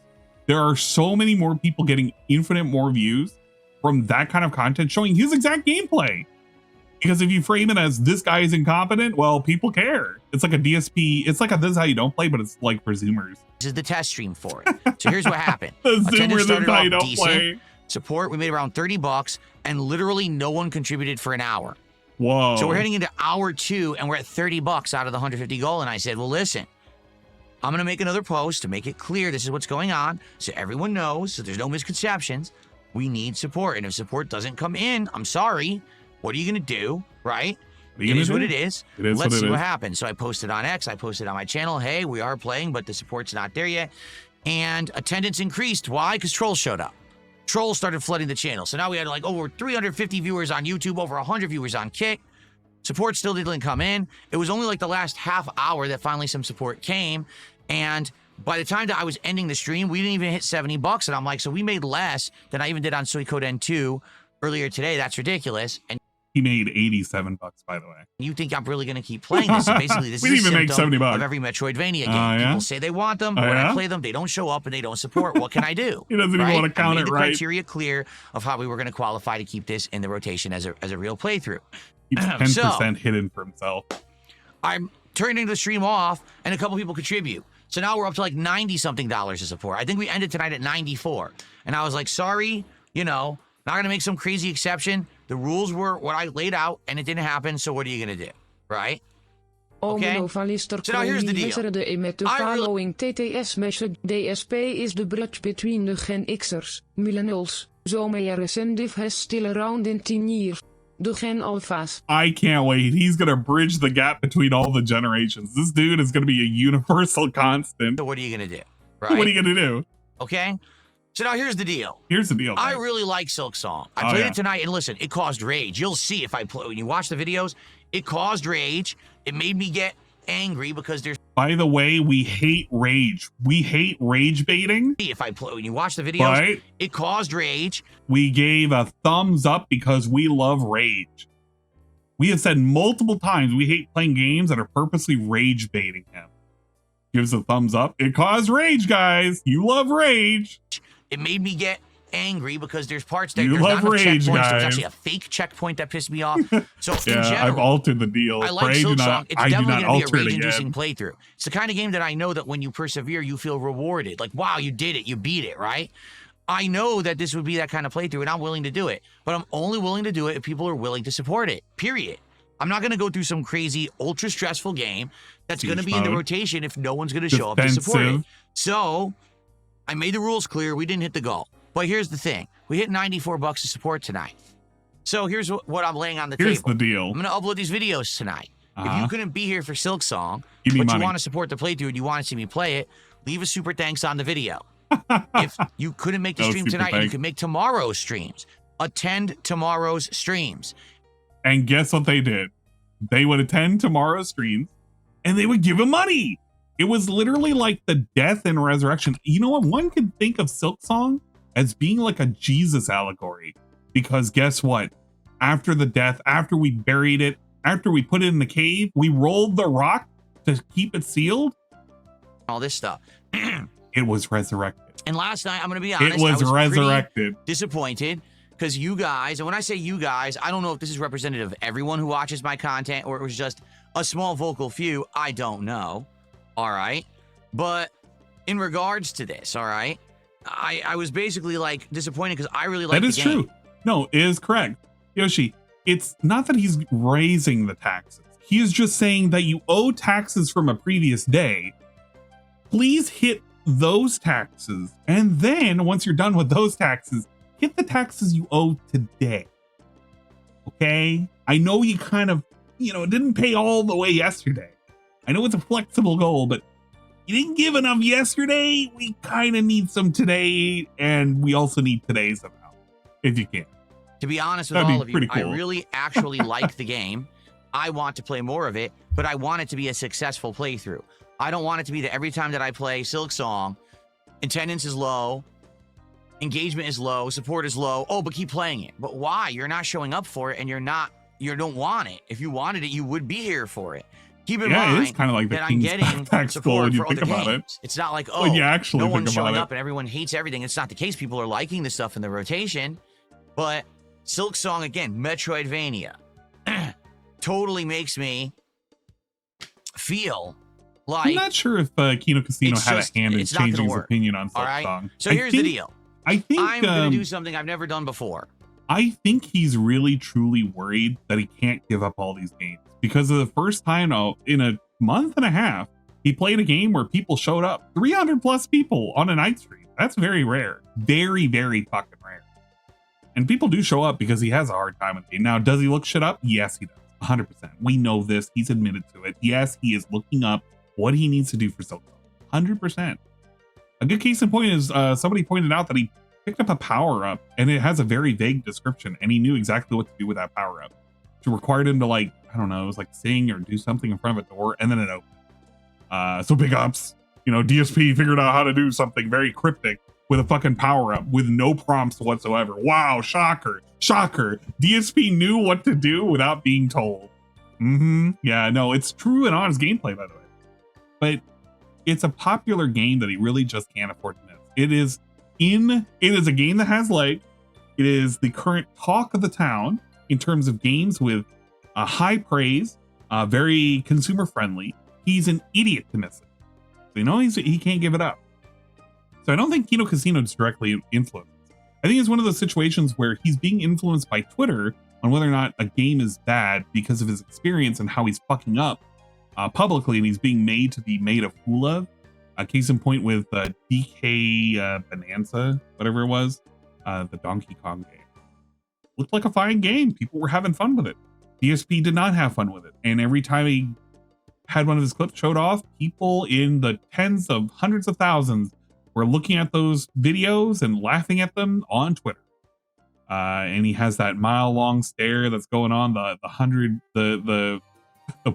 There are so many more people getting infinite more views from that kind of content showing his exact gameplay. Because if you frame it as this guy is incompetent, well, people care. It's like a DSP. It's like a this is how you don't play, but it's like for Zoomers.
This is the test stream for it. So here's what happened.
Zoomer,
started
off
off
decent. Play.
Support, we made around $30, and literally no one contributed for an hour.
Whoa.
So we're heading into hour 2, and we're at $30 out of the 150 goal. And I said, well, listen, I'm going to make another post to make it clear this is what's going on, so everyone knows, so there's no misconceptions. We need support, and if support doesn't come in, I'm sorry. What are you going to do, right? It is what it is. Let's see what happens. So I posted on X, I posted on my channel, hey, we are playing, but the support's not there yet. And attendance increased. Why? Because trolls showed up. Trolls started flooding the channel. So now we had like over 350 viewers on YouTube, over 100 viewers on Kick. Support still didn't come in. It was only like the last half hour that finally some support came. And by the time that I was ending the stream, we didn't even hit $70. And I'm like, so we made less than I even did on Suikoden 2 earlier today. That's ridiculous. And
he made $87, by the way.
You think I'm really going to keep playing this? Basically, this
we
is
didn't
a
even make
symptom
$70
of every Metroidvania game.
Yeah?
People say they want them. When I play them, they don't show up and they don't support. What can I do?
He doesn't even want to count
I made
it
the
right.
criteria clear of how we were going to qualify to keep this in the rotation as a real playthrough.
He's 10% hidden for himself.
I'm turning the stream off, and a couple people contribute. So now we're up to like $90-something of support. I think we ended tonight at 94. And I was like, sorry, you know, not going to make some crazy exception. The rules were what I laid out, and it didn't happen, so what are you going to do? Right? Okay? So now here's the deal.
Following TTS message DSP is the bridge between the Gen Xers, millennials, so Meansendif has still around in 10 years. The Gen Alphas.
I can't wait. He's going to bridge the gap between all the generations. This dude is going to be a universal constant.
So what are you going to do? Right?
What are you going to do?
Okay? So now here's the deal.
Here's the deal.
I really like Silk Song. I played it tonight, and listen, it caused rage. You'll see if I play. When you watch the videos, it caused rage. It made me get angry because there's.
By the way, we hate rage. We hate rage baiting.
If I play, when you watch the videos, it caused rage.
We gave a thumbs up because we love rage. We have said multiple times we hate playing games that are purposely rage baiting him. Gives a thumbs up. It caused rage, guys. You love rage.
It made me get angry because there's parts that
you
there's
love
not
rage,
checkpoints.
guys.
There's actually a fake checkpoint that pissed me off. So in general,
I've altered the deal.
I like Silk Song. It's
I
definitely going to be a
it
rage-inducing playthrough. It's the kind of game that I know that when you persevere, you feel rewarded. Like, wow, you did it. You beat it, right? I know that this would be that kind of playthrough, and I'm willing to do it. But I'm only willing to do it if people are willing to support it, period. I'm not going to go through some crazy, ultra-stressful game that's going to be in the rotation if no one's going to show up to support it. So I made the rules clear. We didn't hit the goal. But here's the thing. We hit $94 of support tonight. So here's what I'm laying on the table.
Here's the deal.
I'm going to upload these videos tonight. If you couldn't be here for Silk Song,
but
you want to support the playthrough and you want to see me play it, leave a super thanks on the video. If you couldn't make the stream tonight and you can make tomorrow's streams, attend tomorrow's streams.
And guess what they did? They would attend tomorrow's streams and they would give him money. It was literally like the death and resurrection. You know what? One could think of Silk Song as being like a Jesus allegory, because guess what? After the death, after we buried it, after we put it in the cave, we rolled the rock to keep it sealed.
All this stuff.
It was resurrected.
And last night, I'm going to be honest,
it was
I was
resurrected.
Disappointed because you guys, and when I say you guys, I don't know if this is representative of everyone who watches my content or it was just a small vocal few. I don't know. All right. But in regards to this, all right, I was basically like disappointed because I really like the game.
That is true. No, it is correct. Yoshi, it's not that he's raising the taxes. He is just saying that you owe taxes from a previous day. Please hit those taxes. And then once you're done with those taxes, hit the taxes you owe today. Okay? I know you kind of, didn't pay all the way yesterday. I know it's a flexible goal, but you didn't give enough yesterday. We kind of need some today, and we also need today somehow, if you can.
To be honest with all of you, I really actually like the game. I want to play more of it, but I want it to be a successful playthrough. I don't want it to be that every time that I play Silk Song, attendance is low, engagement is low, support is low. Oh, but keep playing it. But why? You're not showing up for it, and you don't want it. If you wanted it, you would be here for it. Keep in mind
it is kind of like
that I'm getting support
when you
for
think
other
about
games. It's not like, no one's showing up and everyone hates everything. It's not the case. People are liking the stuff in the rotation. But Silk Song, again, Metroidvania, totally makes me feel like...
I'm not sure if Kino Casino had a hand in changing his opinion on Silk Song.
So here's the deal.
I think
I'm going to do something I've never done before.
I think he's really, truly worried that he can't give up all these games. Because of the first time in a month and a half, he played a game where people showed up. 300 plus people on a night stream. That's very rare. Very, very fucking rare. And people do show up because he has a hard time with the game. Now, does he look shit up? Yes, he does. 100%. We know this. He's admitted to it. Yes, he is looking up what he needs to do for Silk Song. 100%. A good case in point is somebody pointed out that he picked up a power-up and it has a very vague description and he knew exactly what to do with that power-up. It required him to, it was like sing or do something in front of a door and then it opened. So big ups. You know, DSP figured out how to do something very cryptic with a fucking power up with no prompts whatsoever. Wow, shocker. Shocker. DSP knew what to do without being told. Yeah, no, it's true and honest gameplay, by the way. But it's a popular game that he really just can't afford to miss. It is a game that has legs. It is the current talk of the town in terms of games with high praise, very consumer friendly. He's an idiot to miss it. So, you know, he can't give it up. So I don't think Kino Casino is directly influenced. I think it's one of those situations where he's being influenced by Twitter on whether or not a game is bad because of his experience and how he's fucking up publicly, and he's being made to be made a fool of. A case in point with DK Bonanza, whatever it was, the Donkey Kong game. Looked like a fine game. People were having fun with it. DSP did not have fun with it. And every time he had one of his clips showed off, people in the tens of hundreds of thousands were looking at those videos and laughing at them on Twitter. And he has that mile-long stare that's going on, the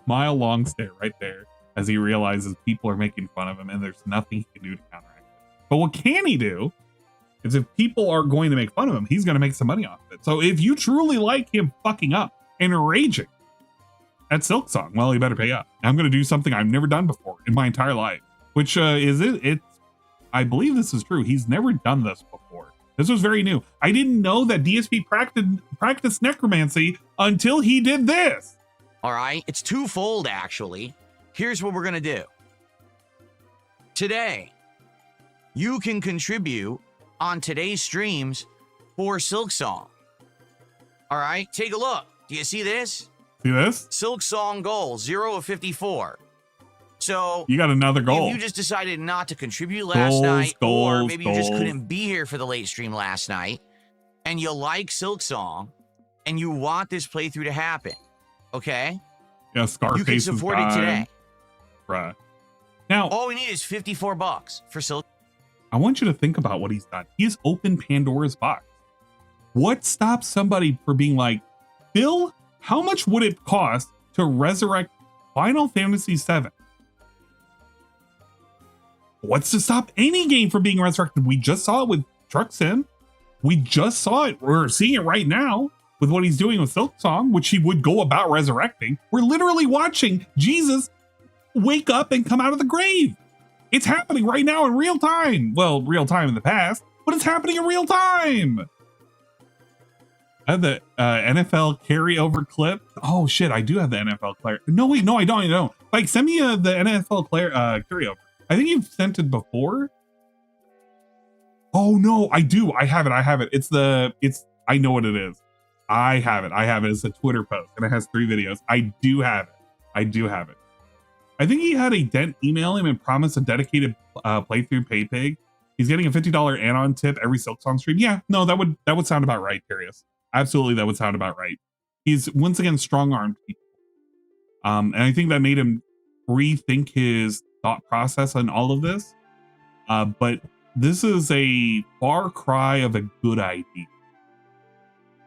mile-long stare right there as he realizes people are making fun of him and there's nothing he can do to counteract it. But what can he do is if people are going to make fun of him, he's going to make some money off of it. So if you truly like him fucking up and raging at Silksong, well, you better pay up. I'm going to do something I've never done before in my entire life, which I believe this is true. He's never done this before. This was very new. I didn't know that DSP practiced necromancy until he did this.
All right, it's twofold, actually. Here's what we're going to do. Today, you can contribute on today's streams for Silksong. All right, take a look. Do you see this?
See this?
Silksong goal, 0 of 54. So
you got another goal.
If you just decided not to contribute last night, or maybe you just couldn't be here for the late stream last night, and you like Silksong, and you want this playthrough to happen, okay?
Yeah, Scarface.
You can support it today.
Right. Now,
all we need is $54 for Silk.
I want you to think about what he's done. He has opened Pandora's box. What stops somebody from being like, Bill, how much would it cost to resurrect Final Fantasy VII? What's to stop any game from being resurrected? We just saw it with Truck Sim. We just saw it. We're seeing it right now with what he's doing with Silksong, which he would go about resurrecting. We're literally watching Jesus wake up and come out of the grave. It's happening right now in real time. Well, real time in the past, but it's happening in real time. I have the NFL carryover clip. Oh shit, I do have the NFL carryover. No, wait, no, I don't. Like, send me the NFL carryover. I think you've sent it before. Oh no, I do. I have it. I know what it is. I have it. It's a Twitter post and it has 3 videos. I do have it. I think he had a dent email him and promise a dedicated playthrough pay pig. He's getting a $50 add-on tip every Silksong stream. Yeah, no, that would sound about right, Curious. Absolutely, that would sound about right. He's once again strong-armed people. And I think that made him rethink his thought process on all of this. But this is a far cry of a good idea.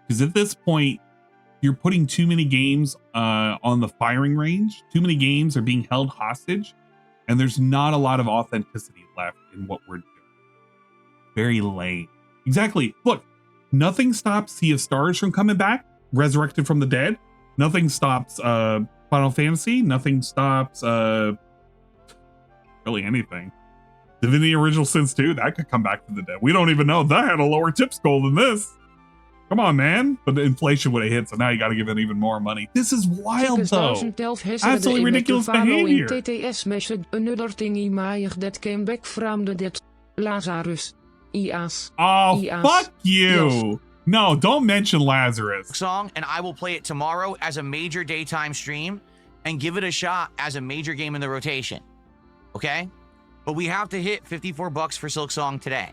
Because at this point, you're putting too many games on the firing range. Too many games are being held hostage. And there's not a lot of authenticity left in what we're doing. Very lame. Exactly. Look, nothing stops Sea of Stars from coming back, resurrected from the dead. Nothing stops Final Fantasy. Nothing stops really anything. Divinity Original Sins 2, that could come back from the dead. We don't even know. That had a lower tips goal than this. Come on, man. But the inflation would have hit, so now you got to give it even more money. This is wild, though. Absolutely ridiculous behavior.
TTS message, another thingy Maya that came back from the dead. Lazarus. IAS.
Oh,
IAS.
fuck you. Yes. No, don't mention Lazarus.
Song, and I will play it tomorrow as a major daytime stream and give it a shot as a major game in the rotation. Okay? But we have to hit $54 for Silksong today.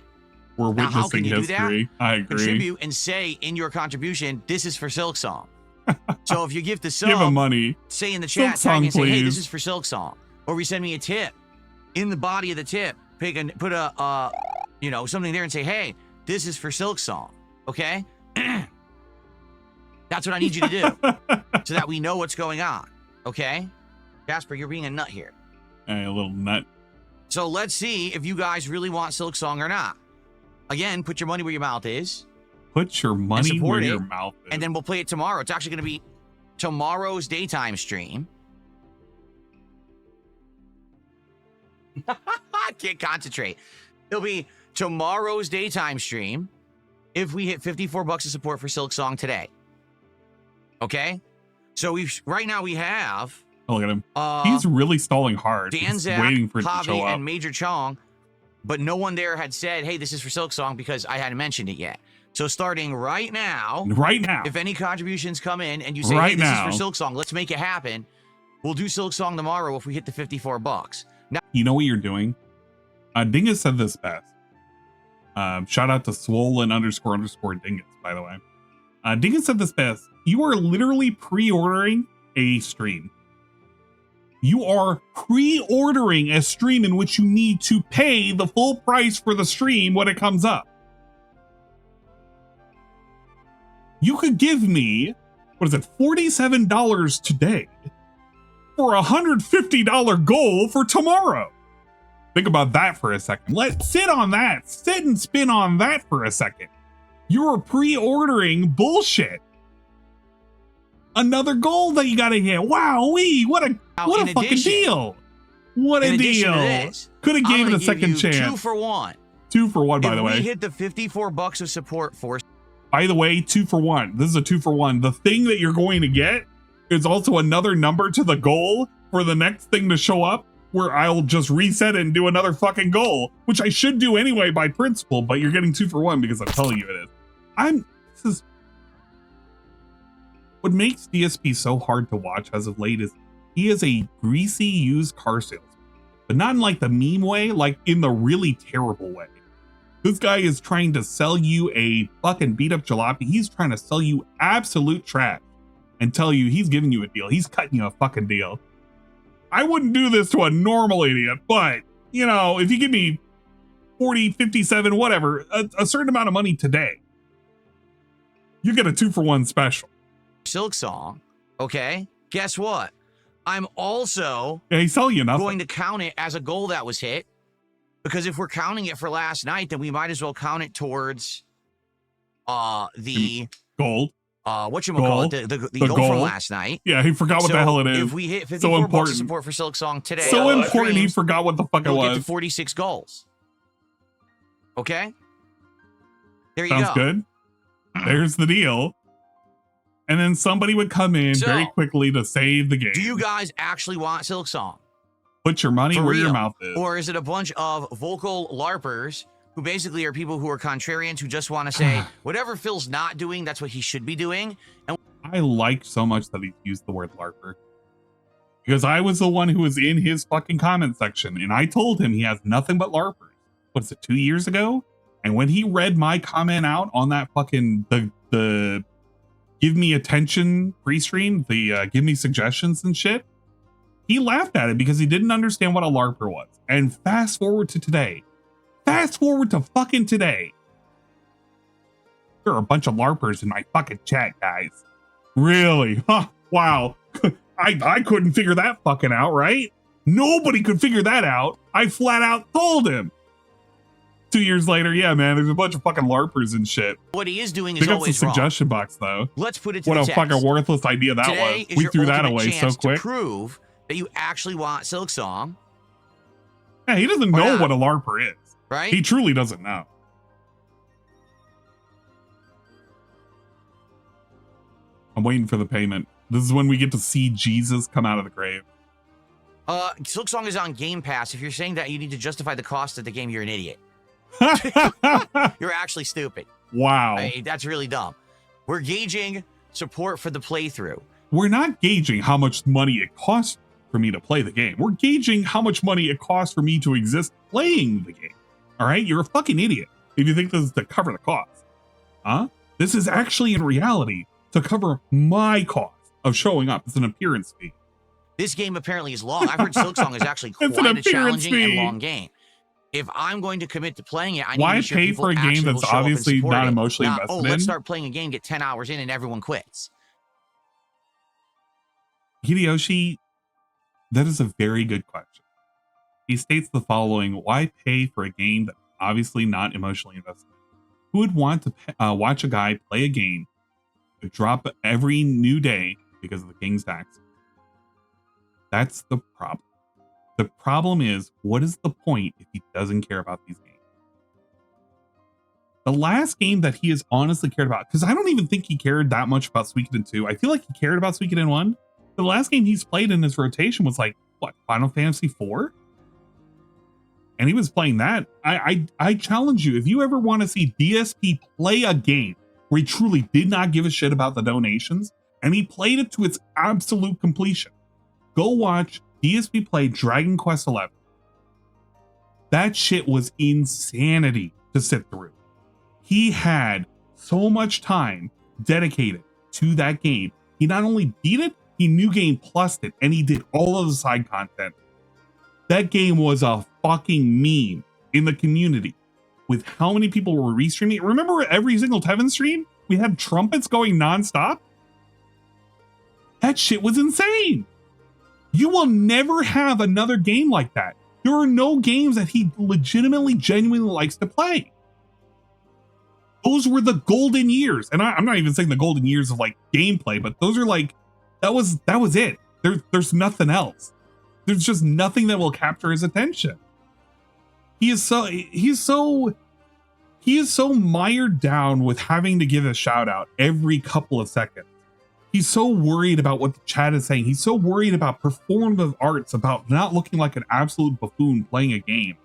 We're witnessing history. I agree.
Contribute and say in your contribution, this is for Silksong. So if you give the sub,
give him money.
Say in the chat, tag and say, hey, this is for Silksong. Or we send me a tip. In the body of the tip, put a something there and say, hey, this is for Silksong. Okay? That's what I need you to do. So that we know what's going on. Okay? Jasper, you're being a nut here.
Hey, a little nut.
So let's see if you guys really want Silk Song or not. Again, put your money where your mouth is.
Put your money where your mouth is.
And then we'll play it tomorrow. It's actually going to be tomorrow's daytime stream. I can't concentrate. It'll be tomorrow's daytime stream if we hit $54 of support for Silk Song today. Okay? So right now we have...
Oh, look at him. He's really stalling hard. He's waiting for it to show up.
And Major Chong, but no one there had said, hey, this is for Silk Song because I hadn't mentioned it yet. So starting right now, if any contributions come in and you say, hey, this is for Silk Song, let's make it happen. We'll do Silk Song tomorrow if we hit the $54. Now,
you know what you're doing? Dingus said this best. Shout out to swollen __ Dingus, by the way. Dingus said this best. You are literally pre-ordering a stream. You are pre-ordering a stream in which you need to pay the full price for the stream when it comes up. You could give me, what is it, $47 today for a $150 goal for tomorrow. Think about that for a second. Let's sit on that. Sit and spin on that for a second. You're pre-ordering bullshit. Another goal that you gotta hit. Wowee, what a fucking deal. What a deal. Could have gave it a second chance.
2 for 1.
2 for 1, by the way.
We hit the $54 of support for.
By the way, 2 for 1. This is a 2 for 1. The thing that you're going to get is also another number to the goal for the next thing to show up, where I'll just reset it and do another fucking goal, which I should do anyway by principle, but you're getting 2 for 1 because I'm telling you it is. This is what makes DSP so hard to watch as of late is he is a greasy used car salesman, but not in like the meme way, like in the really terrible way. This guy is trying to sell you a fucking beat up jalopy. He's trying to sell you absolute trash and tell you he's giving you a deal. He's cutting you a fucking deal. I wouldn't do this to a normal idiot, but you know, if you give me 40, 57, whatever, a certain amount of money today, you get a 2 for 1 special.
Silk Song, okay? Guess what? I'm also
he's selling you nothing.
Going to count it as a goal that was hit, because if we're counting it for last night, then we might as well count it towards the
gold.
Whatchamacallit, the goal from last night.
Yeah, he forgot what the hell it is.
If we hit 54 bucks of support for Silk Song today,
so important he forgot what the fuck it was.
Get to 46 goals. Okay? There you go.
Sounds good. There's the deal. And then somebody would come in very quickly to save the game.
Do you guys actually want Silk Song?
Put your money where your mouth is.
Or is it a bunch of vocal LARPers who basically are people who are contrarians who just want to say, whatever Phil's not doing, that's what he should be doing? And
I like so much that he used the word LARPer. Because I was the one who was in his fucking comment section, and I told him he has nothing but LARPers. What is it, 2 years ago? And when he read my comment out on that fucking, the give me attention pre-stream, the give me suggestions and shit, he laughed at it because he didn't understand what a LARPer was. And fast forward to today. Fast forward to fucking today. There are a bunch of LARPers in my fucking chat, guys. Really? Huh? Wow. I couldn't figure that fucking out, right? Nobody could figure that out. I flat out told him. 2 years later, yeah, man, there's a bunch of fucking LARPers and shit.
What he is doing is always
wrong. Suggestion box, though.
Let's put it to
what
the
a
test.
Fucking worthless idea that
Today
was. We threw that away so quick.
To prove that you actually want Silk Song.
Yeah, he doesn't know what a LARPer is.
Right?
He truly doesn't know. I'm waiting for the payment. This is when we get to see Jesus come out of the grave.
Silk Song is on Game Pass. If you're saying that you need to justify the cost of the game, you're an idiot. You're actually stupid.
Wow.
I mean, that's really dumb. We're gauging support for the playthrough.
We're not gauging how much money it costs for me to play the game. We're gauging how much money it costs for me to exist playing the game. All right? You're a fucking idiot if you think this is to cover the cost. Huh? This is actually in reality to cover my cost of showing up. It's an appearance fee.
This game apparently is long. I've heard Silk Song is actually quite a challenging and long game. If I'm going to commit to playing it, I need to be sure
pay
people
for a game that's obviously not emotionally invested in?
Let's start playing a game, get 10 hours in, and everyone quits.
Hideyoshi, that is a very good question. He states the following: why pay for a game that's obviously not emotionally invested? Who would want to watch a guy play a game that drop every new day because of the king's tax? That's the problem. The problem is, what is the point if he doesn't care about these games? The last game that he has honestly cared about, because I don't even think he cared that much about Suikoden 2. I feel like he cared about Suikoden 1. The last game he's played in his rotation was like, what, Final Fantasy 4? And he was playing that. I challenge you, if you ever want to see DSP play a game where he truly did not give a shit about the donations, and he played it to its absolute completion, go watch DSP play Dragon Quest XI. That shit was insanity to sit through. He had so much time dedicated to that game. He not only beat it, he New Game Plused it, and he did all of the side content. That game was a fucking meme in the community with how many people were restreaming it. Remember every single Tevin stream? We had trumpets going nonstop? That shit was insane. You will never have another game like that. There are no games that he legitimately, genuinely likes to play. Those were the golden years. And I'm not even saying the golden years of like gameplay, but those are like, that was it. There's nothing else. There's just nothing that will capture his attention. He is so mired down with having to give a shout out every couple of seconds. He's so worried about what the chat is saying. He's so worried about performative arts, about not looking like an absolute buffoon playing a game.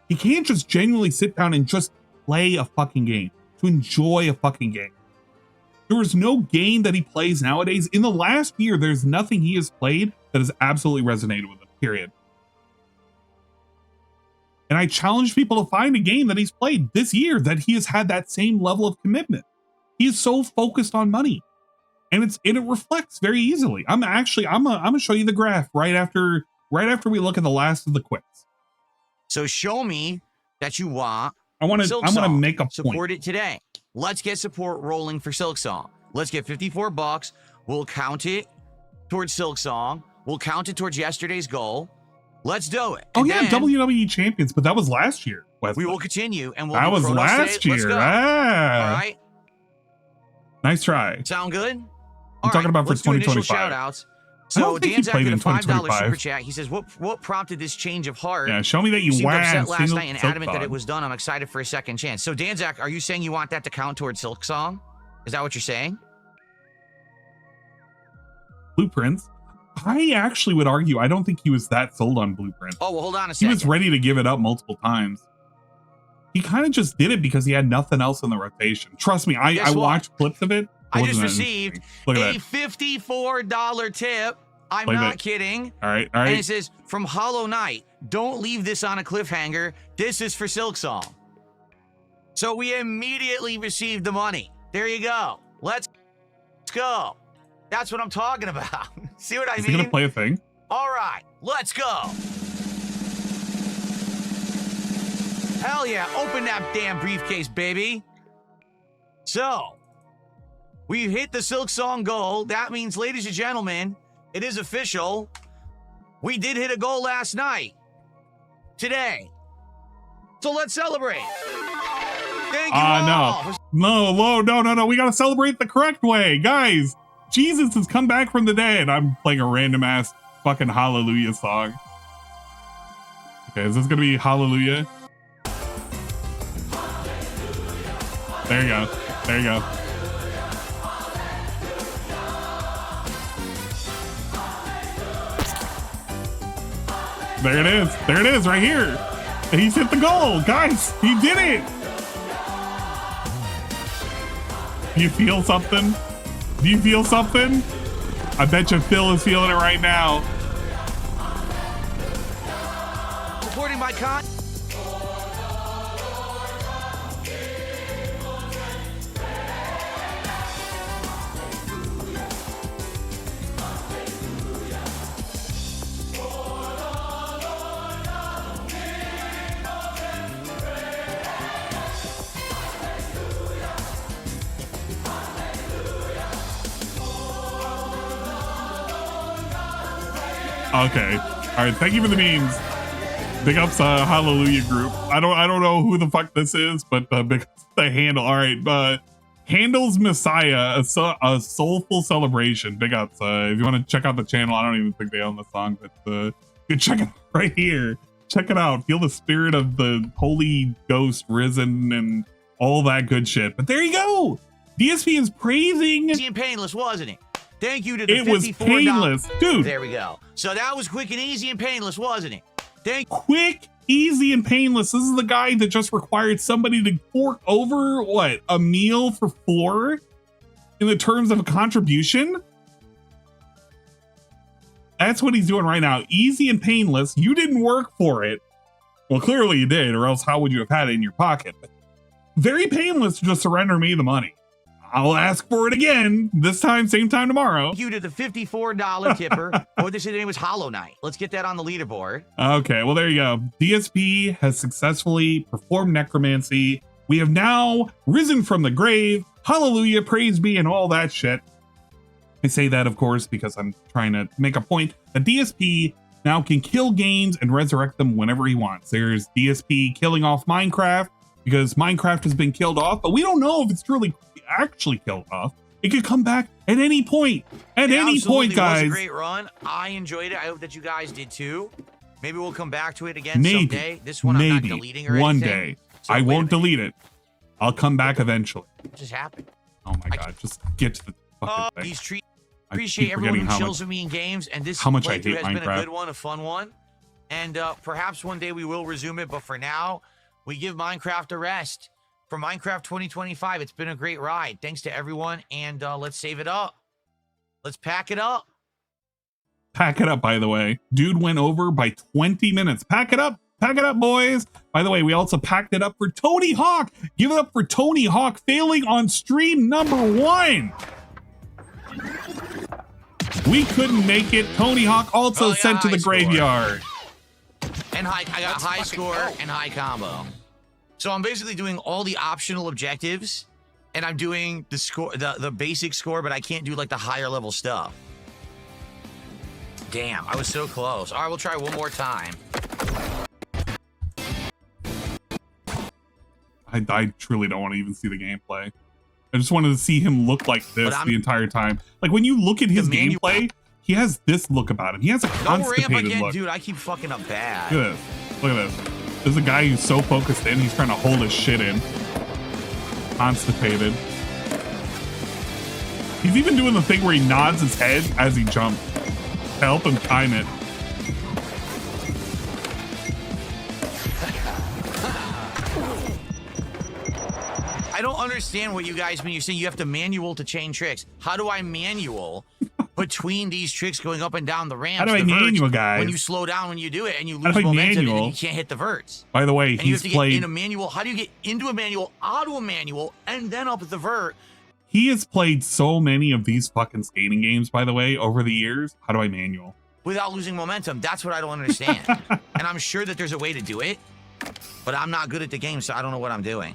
He can't just genuinely sit down and just play a fucking game, to enjoy a fucking game. There is no game that he plays nowadays. In the last year, there's nothing he has played that has absolutely resonated with him, period. And I challenge people to find a game that he's played this year that he has had that same level of commitment. He is so focused on money. And it reflects very easily. I'm gonna show you the graph right after we look at the last of the quits.
So show me that you want.
I want to make a point.
Support it today. Let's get support rolling for Silksong. Let's get $54. We'll count it towards Silksong. We'll count it towards yesterday's goal. Let's do it.
Oh yeah, WWE champions, but that was last year.
We will continue, and we'll.
That was last year. Ah.
All right.
Nice try.
Sound good?
I'm talking about for 2025.
Shout outs. So Dan's did a $5 super chat. He says, what prompted this change of heart?
Yeah, show me that you
seemed
whacked
upset last night and adamant that it was done. I'm excited for a second chance. So Danzak, are you saying you want that to count towards Silksong? Is that what you're saying?
Blueprints. I actually would argue I don't think he was that sold on Blueprint.
Oh, well, hold on a second.
He was ready to give it up multiple times. He kind of just did it because he had nothing else in the rotation. Trust me, I watched clips of it.
I just received a $54 tip. I'm not kidding.
All right.
And it says, from Hollow Knight, don't leave this on a cliffhanger. This is for Silksong. So we immediately received the money. There you go. Let's go. That's what I'm talking about. See what I mean?
Is he going to play a thing?
All right. Let's go. Hell yeah. Open that damn briefcase, baby. So, we hit the Silksong goal. That means, ladies and gentlemen, it is official. We did hit a goal last night. Today. So let's celebrate. Thank you all.
No. We got to celebrate the correct way. Guys, Jesus has come back from the dead. I'm playing a random ass fucking hallelujah song. Okay, is this going to be hallelujah? There you go. There you go. There it is. There it is right here. He's hit the goal. Guys, he did it. Do you feel something? Do you feel something? I bet you Phil is feeling it right now.
Supporting my con.
Okay. All right. Thank you for the memes. Big ups, Hallelujah group. I don't know who the fuck this is, but big ups the handle. All right, Handel's Messiah, a soulful celebration. Big ups. If you want to check out the channel, I don't even think they own the song, but you check it out right here. Check it out. Feel the spirit of the Holy Ghost risen and all that good shit. But there you go. DSP is praising.
Easy and painless, wasn't it? Thank you to the
It was painless, dude.
There we go. So that was quick and easy and painless, wasn't it?
Quick, easy, and painless. This is the guy that just required somebody to fork over what, a meal for 4 in the terms of a contribution. That's what he's doing right now. Easy and painless. You didn't work for it. Well, clearly you did, or else how would you have had it in your pocket? But very painless to just surrender me the money. I'll ask for it again, this time, same time tomorrow.
Thank you to the $54 tipper. Or this name was Hollow Knight. Let's get that on the leaderboard.
Okay, well, there you go. DSP has successfully performed necromancy. We have now risen from the grave. Hallelujah, praise be, and all that shit. I say that, of course, because I'm trying to make a point that DSP now can kill games and resurrect them whenever he wants. There's DSP killing off Minecraft because Minecraft has been killed off, but we don't know if it's truly actually killed off. It could come back at any point. At any point, guys.
It was a great run. I enjoyed it. I hope that you guys did too. Maybe we'll come back to it again someday. This one I'm not deleting or
one
anything.
Day. So I won't delete it. I'll come back eventually.
What just happened?
Oh my god, just get to the fucking thing.
These trees. Appreciate everyone who chills with me in games, and this playthrough has been a good one, a fun one. And perhaps one day we will resume it, but for now, we give Minecraft a rest. For Minecraft 2025, it's been a great ride. Thanks to everyone, and let's save it up. Let's pack it up.
Pack it up, by the way. Dude went over by 20 minutes. Pack it up. Pack it up, boys. By the way, we also packed it up for Tony Hawk. Give it up for Tony Hawk failing on stream number 1. We couldn't make it. Tony Hawk also sent to the graveyard.
And I got high score and high combo. So I'm basically doing all the optional objectives, and I'm doing the score, the basic score, but I can't do like the higher level stuff. Damn, I was so close. All right, we'll try one more time.
I truly don't want to even see the gameplay. I just wanted to see him look like this the entire time. Like when you look at his gameplay, he has this look about him. He has a constipated look.
Dude, I keep fucking up bad.
Look at this. Look at this. There's a guy who's so focused in, he's trying to hold his shit in. Constipated. He's even doing the thing where he nods his head as he jumps to help him time it.
I don't understand what you guys mean. You're saying you have to manual to chain tricks. How do I manual between these tricks going up and down the ramps?
How do I manual, guys?
When you slow down when you do it and you lose momentum and you can't hit the verts.
By the way,
and he's played in a manual. How do you get into a manual, out of a manual, and then up at the vert?
He has played so many of these fucking skating games, by the way, over the years. How do I manual?
Without losing momentum. That's what I don't understand. And I'm sure that there's a way to do it, but I'm not good at the game, so I don't know what I'm doing.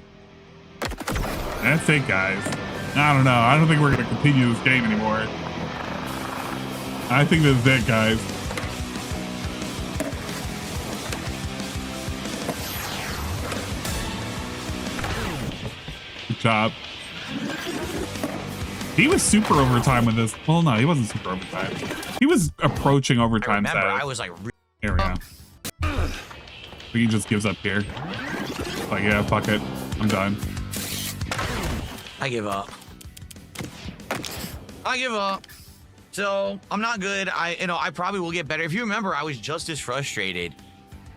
That's it, guys. I don't know. I don't think we're going to continue this game anymore. I think that's it, guys. Good job. He was super overtime with this. Well, no, he wasn't super overtime. He was approaching overtime.
I remember, I was like...
Here we go. He just gives up here. Like, yeah, fuck it. I'm done.
I give up. I give up. So I'm not good. I probably will get better. If you remember, I was just as frustrated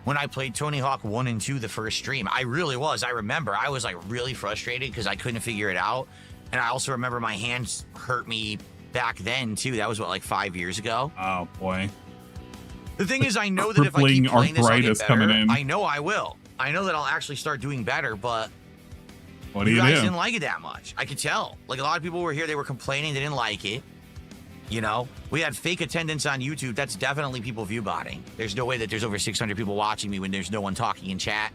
when I played Tony Hawk 1 and 2 the first stream. I really was. I remember I was like really frustrated because I couldn't figure it out. And I also remember my hands hurt me back then too. That was what, like 5 years ago?
Oh boy.
The thing is, I know that if I keep playing this, I'll get better. Coming in. I know I will. I know that I'll actually start doing better, but
what do you
guys
do?
Didn't like it that much. I could tell. Like a lot of people were here, they were complaining, they didn't like it. You know, we had fake attendance on YouTube. That's definitely people view botting. There's no way that there's over 600 people watching me when there's no one talking in chat.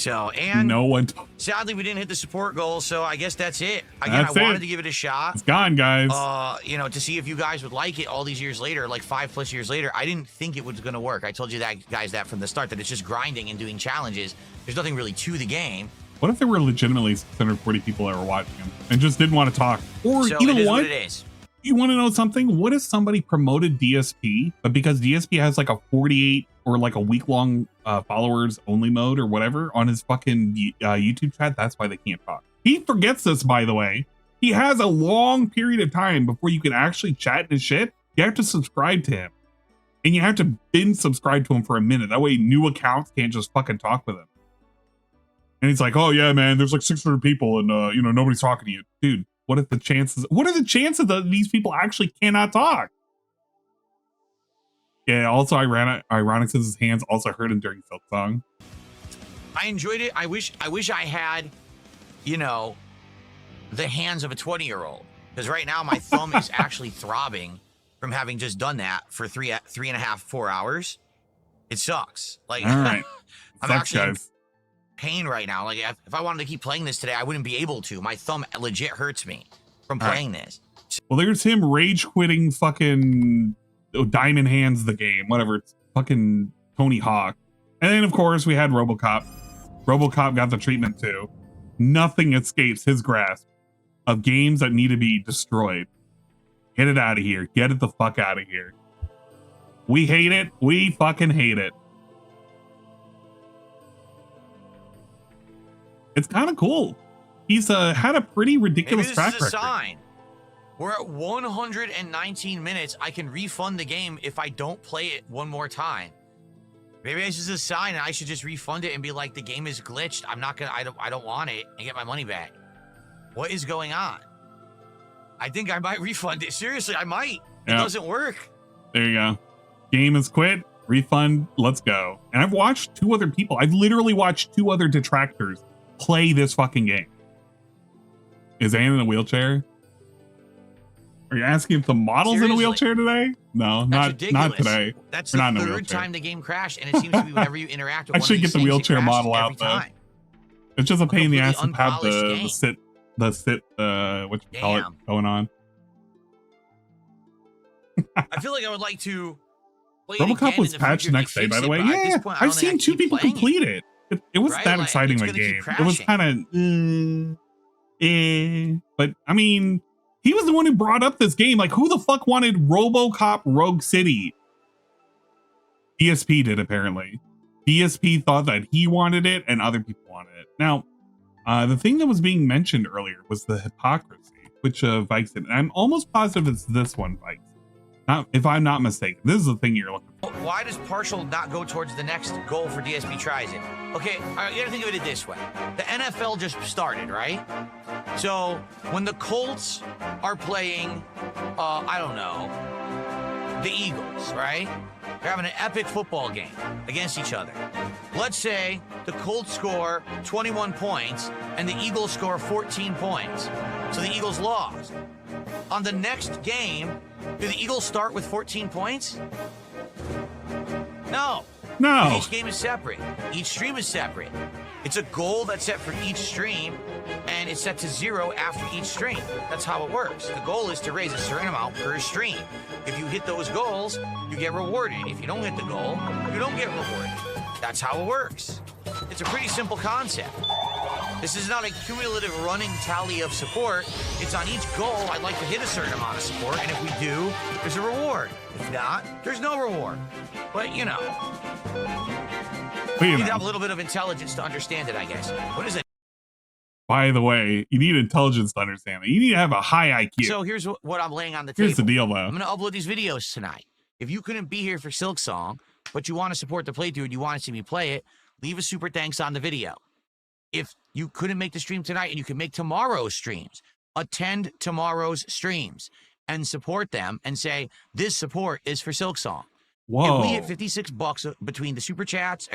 So, and
no one.
Sadly, we didn't hit the support goal, so I guess that's it. Again, I wanted to give it a shot.
It's gone, guys.
You know, to see if you guys would like it all these years later, like 5+ years later. I didn't think it was going to work. I told you guys that from the start, that it's just grinding and doing challenges. There's nothing really to the game.
What if there were legitimately 640 people that were watching him and just didn't want to talk? Or
So
you
it
know
is
what?
it is.
You want to know something? What if somebody promoted DSP, but because DSP has like a 48 or like a week-long followers only mode or whatever on his fucking YouTube chat, that's why they can't talk. He forgets this, by the way. He has a long period of time before you can actually chat his shit. You have to subscribe to him. And you have to bin subscribe to him for a minute. That way new accounts can't just fucking talk with him. And he's like, oh yeah, man, there's like 600 people and you know, nobody's talking to you. Dude, what are the chances that these people actually cannot talk? Yeah, also ironic since his hands also hurt him during Silk Song.
I enjoyed it. I wish I had, you know, the hands of a 20-year-old. Because right now my thumb is actually throbbing from having just done that for 3.5-4 hours. It sucks. Like,
all right.
I'm actually in pain right now. Like, if I wanted to keep playing this today, I wouldn't be able to. My thumb legit hurts me from playing this.
Well, there's him rage quitting fucking Diamond Hands the game, whatever. It's fucking Tony Hawk. And then, of course, we had RoboCop. RoboCop got the treatment too. Nothing escapes his grasp of games that need to be destroyed. Get it out of here. Get it the fuck out of here. We hate it. We fucking hate it. It's kind of cool. He's had a pretty ridiculous track record. This is a sign.
We're at 119 minutes. I can refund the game if I don't play it one more time. Maybe it's just a sign and I should just refund it and be like, the game is glitched. I'm not gonna, I don't want it, and get my money back. What is going on? I think I might refund it. Seriously, I might. It doesn't work.
There you go. Game is quit. Refund. Let's go. And I've watched 2 other people. I've literally watched 2 other detractors play this fucking game. Is Anne in a wheelchair? Are you asking if the model's in a wheelchair today? No, not today.
That's the 3rd time the game crashed, and it seems to be whenever you interact with
I should get the wheelchair model out though. It's just a pain in the ass to have the sit what you call it going on.
I feel like I would like to play
RoboCop was patched next day, by the way. Yeah, I've seen 2 people complete it. It wasn't that exciting of a game. It was kind of but I mean, he was the one who brought up this game. Like, who the fuck wanted RoboCop Rogue City? DSP did, apparently. DSP thought that he wanted it and other people wanted it. Now, the thing that was being mentioned earlier was the hypocrisy, which Vikes did. And I'm almost positive it's this one, Vikes. If I'm not mistaken. This is the thing you're looking for.
Why does partial not go towards the next goal for DSP tries it? Okay, you gotta think of it this way. The NFL just started, right? So when the Colts are playing, I don't know, the Eagles, right? They're having an epic football game against each other. Let's say the Colts score 21 points and the Eagles score 14 points. So the Eagles lost. On the next game, do the Eagles start with 14 points? No.
No.
Each game is separate. Each stream is separate. It's a goal that's set for each stream, and it's set to 0 after each stream. That's how it works. The goal is to raise a certain amount per stream. If you hit those goals, you get rewarded. If you don't hit the goal, you don't get rewarded. That's how it works. It's a pretty simple concept. This is not a cumulative running tally of support. It's on each goal, I'd like to hit a certain amount of support, and if we do, there's a reward. If not, there's no reward. But, you know, you need to have a little bit of intelligence to understand it, I guess. What is it?
By the way, you need intelligence to understand it. You need to have a high IQ.
So here's what I'm laying on the table.
Here's the deal, though.
I'm going to upload these videos tonight. If you couldn't be here for Silk Song, but you want to support the playthrough and you want to see me play it, leave a super thanks on the video. If you couldn't make the stream tonight and you can make tomorrow's streams, attend tomorrow's streams and support them and say, this support is for Silk Song.
Whoa.
If we hit 56 bucks between the super thanks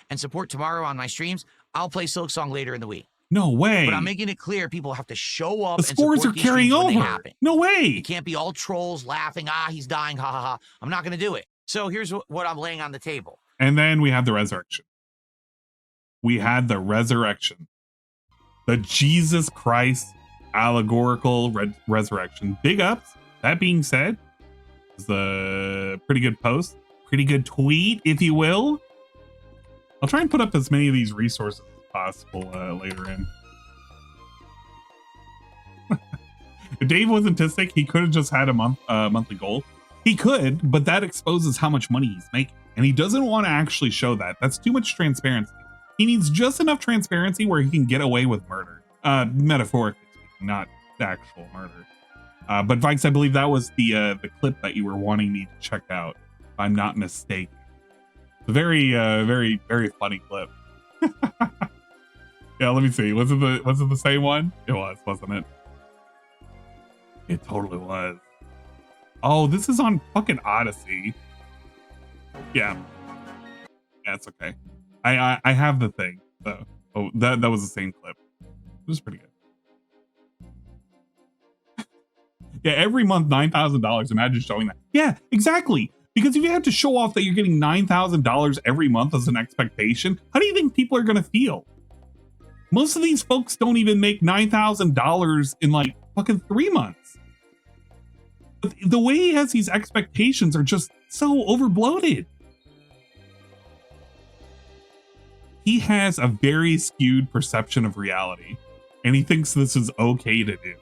and support tomorrow on my streams, I'll play Silk Song later in the week.
No way.
But I'm making it clear people have to show up.
The scores are carrying over. No way.
You can't be all trolls laughing. He's dying. Ha ha ha. I'm not going to do it. So here's what I'm laying on the table.
And then we have the resurrection. we had the resurrection. The Jesus Christ allegorical resurrection. Big ups. That being said, it's a pretty good post, pretty good tweet, if you will. I'll try and put up as many of these resources as possible later in. If Dave was autistic, he could have just had a monthly goal. He could, but that exposes how much money he's making. And he doesn't want to actually show that. That's too much transparency. He needs just enough transparency where he can get away with murder. Metaphorically speaking, not actual murder. But Vikes, I believe that was the clip that you were wanting me to check out, if I'm not mistaken. It's a very, very funny clip. Yeah, let me see. Was it the same one? It was, wasn't it? It totally was. Oh, this is on fucking Odyssey. Yeah. Yeah, it's okay. I have the thing. So that was the same clip. It was pretty good. Yeah, every month $9,000. Imagine showing that. Yeah, exactly. Because if you have to show off that you're getting $9,000 every month as an expectation, how do you think people are gonna feel? Most of these folks don't even make $9,000 in like fucking 3 months. But the way he has these expectations are just so overbloated. He has a very skewed perception of reality, and he thinks this is okay to do.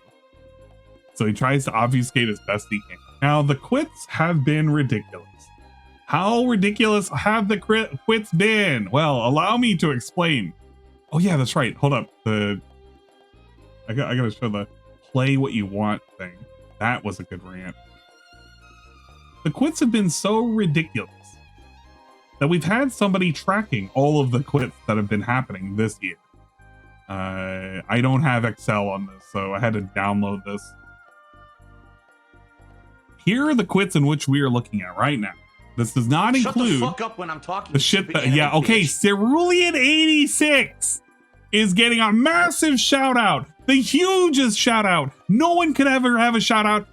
So he tries to obfuscate as best he can. Now, the quits have been ridiculous. How ridiculous have the quits been? Well, allow me to explain. Oh yeah, that's right. Hold up. I gotta show the play what you want thing. That was a good rant. The quits have been so ridiculous that we've had somebody tracking all of the quits that have been happening this year. I don't have Excel on this, so I had to download this. Here are the quits in which we are looking at right now. This does not include
Shut the fuck up when I'm talking.
The shit that, yeah, okay, Cerulean86 is getting a massive shout out. The hugest shout out. No one could ever have a shout out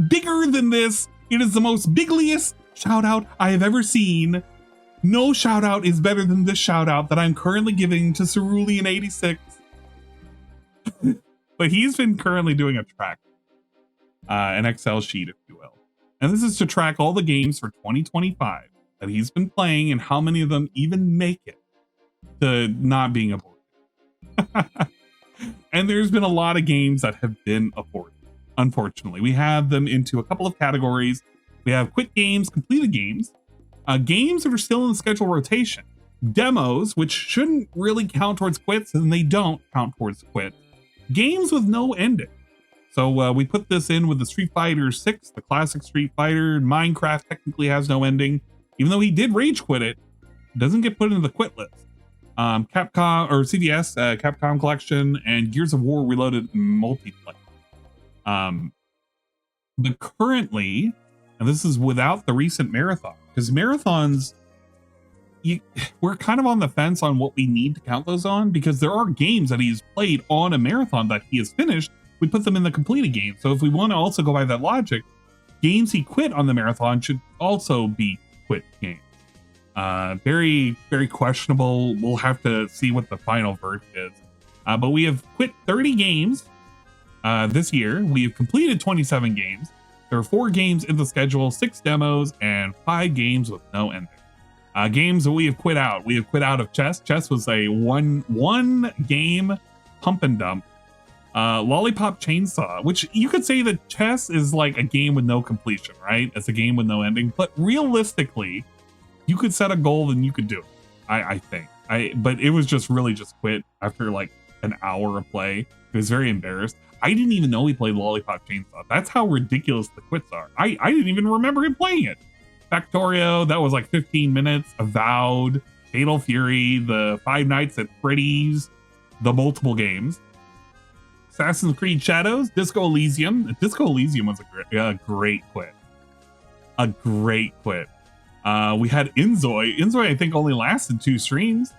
bigger than this. It is the most bigliest shout out I have ever seen. No shout out is better than this shout out that I'm currently giving to Cerulean86. But he's been currently doing a track, an Excel sheet, if you will. And this is to track all the games for 2025 that he's been playing and how many of them even make it to not being aborted. And there's been a lot of games that have been aborted. Unfortunately, we have them into a couple of categories. We have quit games, completed games, games that are still in the schedule rotation, demos, which shouldn't really count towards quits, and they don't count towards quits, games with no ending. So we put this in with the Street Fighter 6, the classic Street Fighter. Minecraft technically has no ending, even though he did rage quit it. It doesn't get put into the quit list. Capcom or CVS, Capcom Collection, and Gears of War Reloaded multiplayer. But currently, and this is without the recent marathon, because marathons, we're kind of on the fence on what we need to count those on, because there are games that he's played on a marathon that he has finished. We put them in the completed game. So if we want to also go by that logic, games he quit on the marathon should also be quit games. Very, very questionable. We'll have to see what the final verdict is. But we have quit 30 games this year. We have completed 27 games. There are 4 games in the schedule, 6 demos, and 5 games with no ending. Games that we have quit out. We have quit out of chess. Chess was a one game pump and dump. Lollipop Chainsaw, which you could say that chess is like a game with no completion, right? It's a game with no ending. But realistically, you could set a goal and you could do it. I think. But it was just really just quit after like an hour of play. He was very embarrassed. I didn't even know he played Lollipop Chainsaw. That's how ridiculous the quits are. I didn't even remember him playing it. Factorio, that was like 15 minutes. Avowed, Fatal Fury, the Five Nights at Freddy's, the multiple games. Assassin's Creed Shadows, Disco Elysium. Disco Elysium was a great quit. A great quit. We had Inzoi. Inzoi, I think, only lasted 2 streams.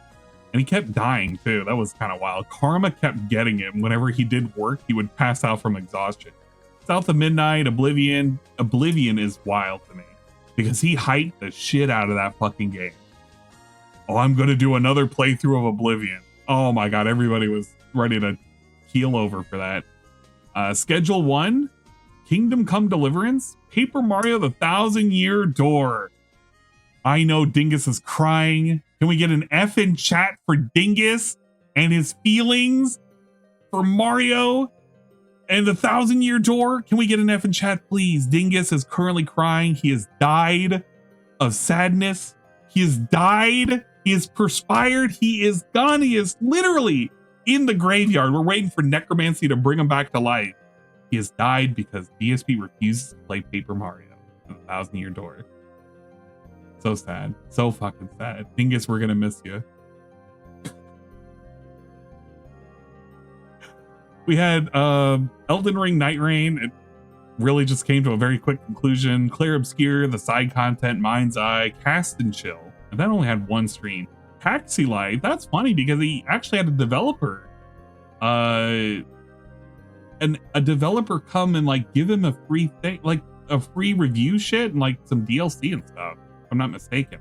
And he kept dying, too. That was kind of wild. Karma kept getting him. Whenever he did work, he would pass out from exhaustion. South of Midnight, Oblivion. Oblivion is wild to me. Because he hyped the shit out of that fucking game. Oh, I'm going to do another playthrough of Oblivion. Oh my God, everybody was ready to keel over for that. Schedule 1, Kingdom Come Deliverance, Paper Mario the Thousand Year Door. I know Dingus is crying. Can we get an F in chat for Dingus and his feelings for Mario and the Thousand Year Door? Can we get an F in chat, please? Dingus is currently crying. He has died of sadness. He has died. He has perspired. He is gone. He is literally in the graveyard. We're waiting for Necromancy to bring him back to life. He has died because DSP refuses to play Paper Mario and the Thousand Year Door. So sad. So fucking sad. Dingus, we're gonna miss you. We had Elden Ring Night Rain. It really just came to a very quick conclusion. Clear Obscure, the side content, Mind's Eye, Cast and Chill. And that only had one stream. Taxi Life, that's funny because he actually had a developer. A developer come and like give him a free thing, like a free review shit and like some DLC and stuff, if I'm not mistaken.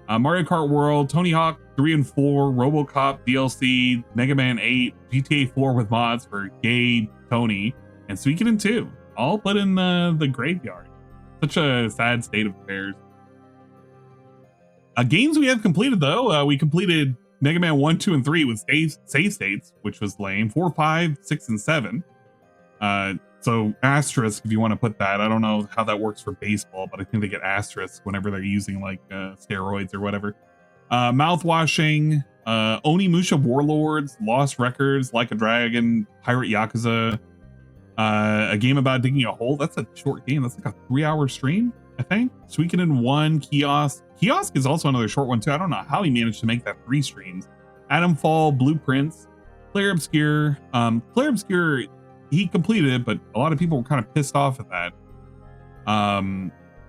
Mario Kart World, Tony Hawk 3 and 4, RoboCop DLC, Mega Man 8, GTA 4 with mods for Gabe, Tony, and Suikoden 2, all put in the graveyard. Such a sad state of affairs. Games we have completed though, we completed Mega Man 1, 2, and 3 with save states, which was lame. 4, 5, 6, and 7. So asterisk if you want to put that. I don't know how that works for baseball, but I think they get asterisks whenever they're using like steroids or whatever. Mouthwashing, Onimusha Warlords, Lost Records, Like a Dragon, Pirate Yakuza, a game about digging a hole. That's a short game. That's like a 3-hour stream, I think. Suikoden 1, Kiosk. Kiosk is also another short one too. I don't know how he managed to make that 3 streams. Atomfall, Blueprints, Claire Obscure. Claire Obscure, he completed it, but a lot of people were kind of pissed off at that.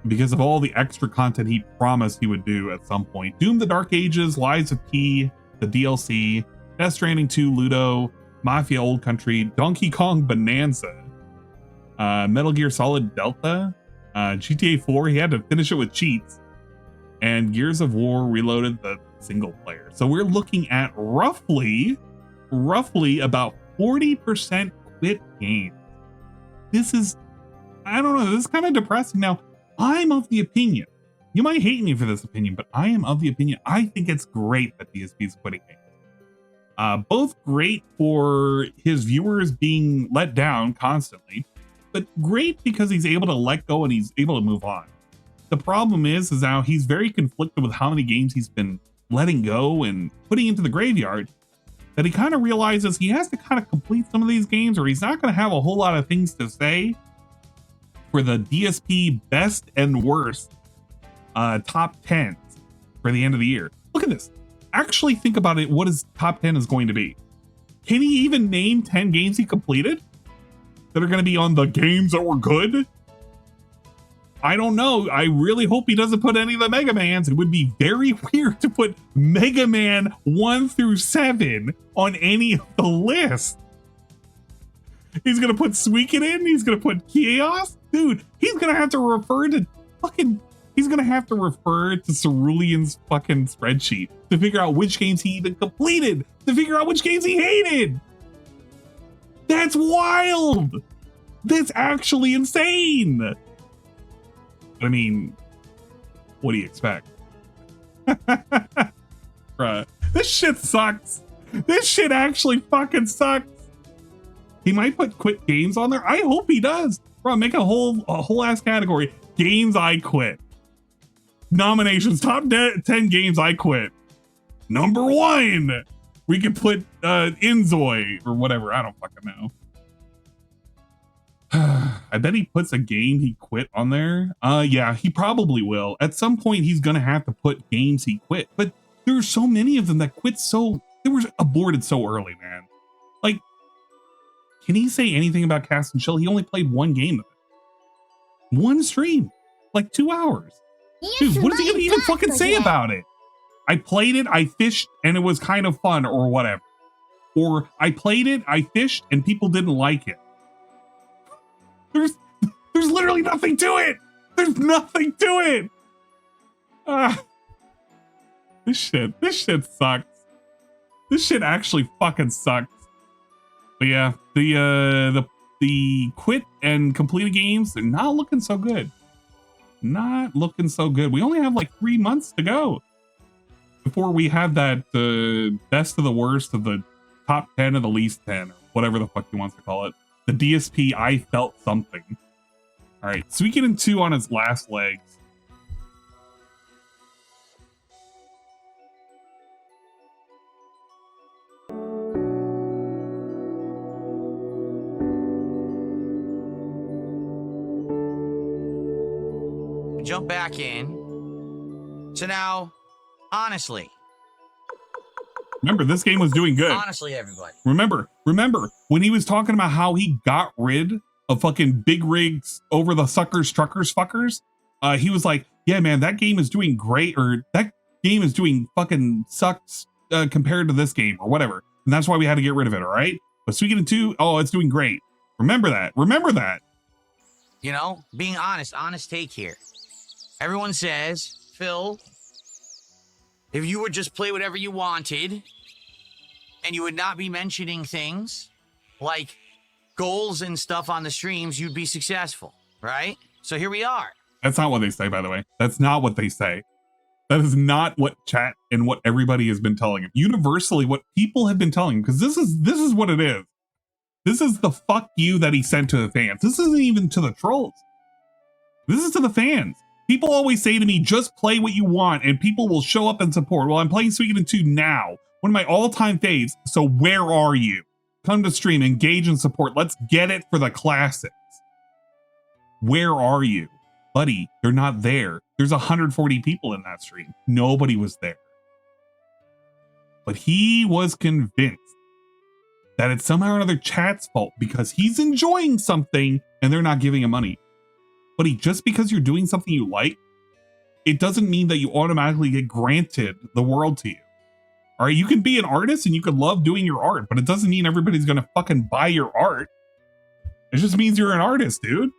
Because of all the extra content he promised he would do at some point. Doom the Dark Ages, Lies of P, the DLC, Death Stranding 2, Ludo, Mafia Old Country, Donkey Kong Bonanza, Metal Gear Solid Delta, GTA 4, he had to finish it with cheats, and Gears of War Reloaded, the single player. So we're looking at roughly about 40% quit games. This is, I don't know, this is kind of depressing. Now, I'm of the opinion, you might hate me for this opinion, but I am of the opinion, I think it's great that DSP is quitting games. Both great for his viewers being let down constantly, but great because he's able to let go and he's able to move on. The problem is now he's very conflicted with how many games he's been letting go and putting into the graveyard, that he kind of realizes he has to kind of complete some of these games or he's not going to have a whole lot of things to say for the DSP best and worst top 10s for the end of the year. Look at this. Actually think about it, what his top 10 is going to be. Can he even name 10 games he completed that are going to be on the games that were good? I don't know. I really hope he doesn't put any of the Mega Mans. It would be very weird to put Mega Man 1 through 7 on any of the list. He's going to put Suikoden. He's going to put Chaos. Dude, he's going to have to refer to Cerulean's fucking spreadsheet to figure out which games he even completed, to figure out which games he hated. That's wild. That's actually insane. I mean, what do you expect? Bruh, this shit sucks. This shit actually fucking sucks. He might put quit games on there. I hope he does. Bro, make a whole ass category. Games I quit. Nominations, top 10 games I quit. Number 1. We could put Inzoi or whatever. I don't fucking know. I bet he puts a game he quit on there. Yeah, he probably will. At some point, he's gonna have to put games he quit. But there's so many of them that quit they were aborted so early, man. Like, can he say anything about Cast and Chill? He only played one game of it. One stream. Like 2 hours. Dude, what is he gonna even fucking say about it? I played it, I fished, and it was kind of fun, or whatever. Or I played it, I fished, and people didn't like it. There's literally nothing to it. There's nothing to it. This shit sucks. This shit actually fucking sucks. But yeah, the quit and completed games, they're not looking so good. Not looking so good. We only have like 3 months to go before we have that best of the worst of the top 10 of the least 10, or whatever the fuck he wants to call it. The DSP I felt something. All right, Suikoden 2 on its last legs.
Jump back in. So now, honestly.
Remember, this game was doing good.
Honestly, everybody.
Remember when he was talking about how he got rid of fucking big rigs over the suckers, truckers, fuckers? He was like, yeah, man, that game is doing great, or that game is doing fucking sucks compared to this game, or whatever. And that's why we had to get rid of it, all right? But Suikoden 2, oh, it's doing great. Remember that. Remember that.
You know, being honest take here. Everyone says, Phil, if you would just play whatever you wanted, and you would not be mentioning things like goals and stuff on the streams, you'd be successful, right? So here we are.
That's not what they say, by the way. That's not what they say. That is not what chat and what everybody has been telling him. Universally, what people have been telling him, because this is what it is. This is the fuck you that he sent to the fans. This isn't even to the trolls. This is to the fans. People always say to me, just play what you want and people will show up and support. Well, I'm playing Suikoden 2 now, one of my all-time faves. So where are you? Come to stream, engage and support. Let's get it for the classics. Where are you? Buddy, they're not there. There's 140 people in that stream. Nobody was there. But he was convinced that it's somehow or another chat's fault because he's enjoying something and they're not giving him money. Buddy, just because you're doing something you like, it doesn't mean that you automatically get granted the world to you. All right, you can be an artist and you can love doing your art, but it doesn't mean everybody's gonna fucking buy your art. It just means you're an artist, dude.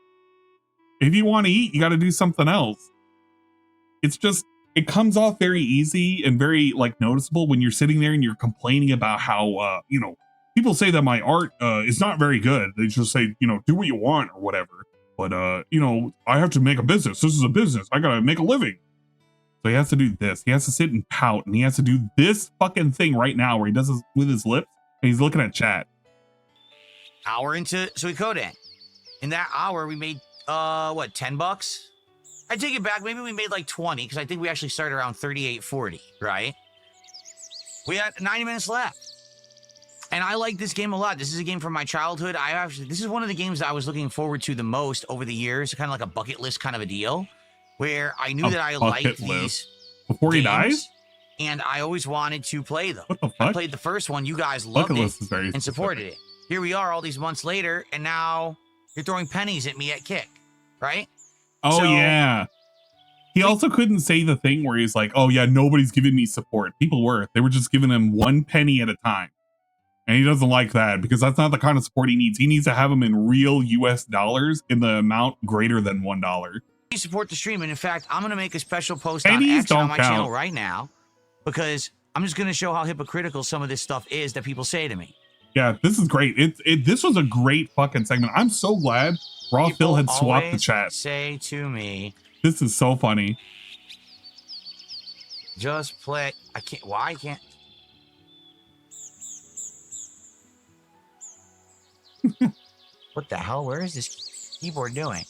If you want to eat, you got to do something else. It's just, it comes off very easy and very like noticeable when you're sitting there and you're complaining about how, you know, people say that my art is not very good. They just say, you know, do what you want or whatever. But, you know, I have to make a business. This is a business. I got to make a living. So he has to do this. He has to sit and pout. And he has to do this fucking thing right now where he does this with his lips. And he's looking at chat.
Hour into Suikoden. In that hour, we made, what, $10? I take it back. Maybe we made like 20 because I think we actually started around 38.40, right? We had 90 minutes left. And I like this game a lot. This is a game from my childhood. This is one of the games that I was looking forward to the most over the years, kind of like a bucket list kind of a deal, where I knew that I liked these
before he dies,
and I always wanted to play them.
What the fuck?
I played the first one. You guys loved it and supported it. Here we are all these months later, and now you're throwing pennies at me at Kick, right?
Oh, so, yeah. He also couldn't say the thing where he's like, oh, yeah, nobody's giving me support. People were. They were just giving him 1 penny at a time. And he doesn't like that because that's not the kind of support he needs. He needs to have them in real US dollars in the amount greater than $1.
You support the stream. And in fact, I'm going to make a special post on X on my channel right now because I'm just going to show how hypocritical some of this stuff is that people say to me.
Yeah, this is great. This was a great fucking segment. I'm so glad Raw Phil had swapped the chat.
Say to me,
this is so funny.
Just play. I can't. Why can't? What the hell? Where is this keyboard doing?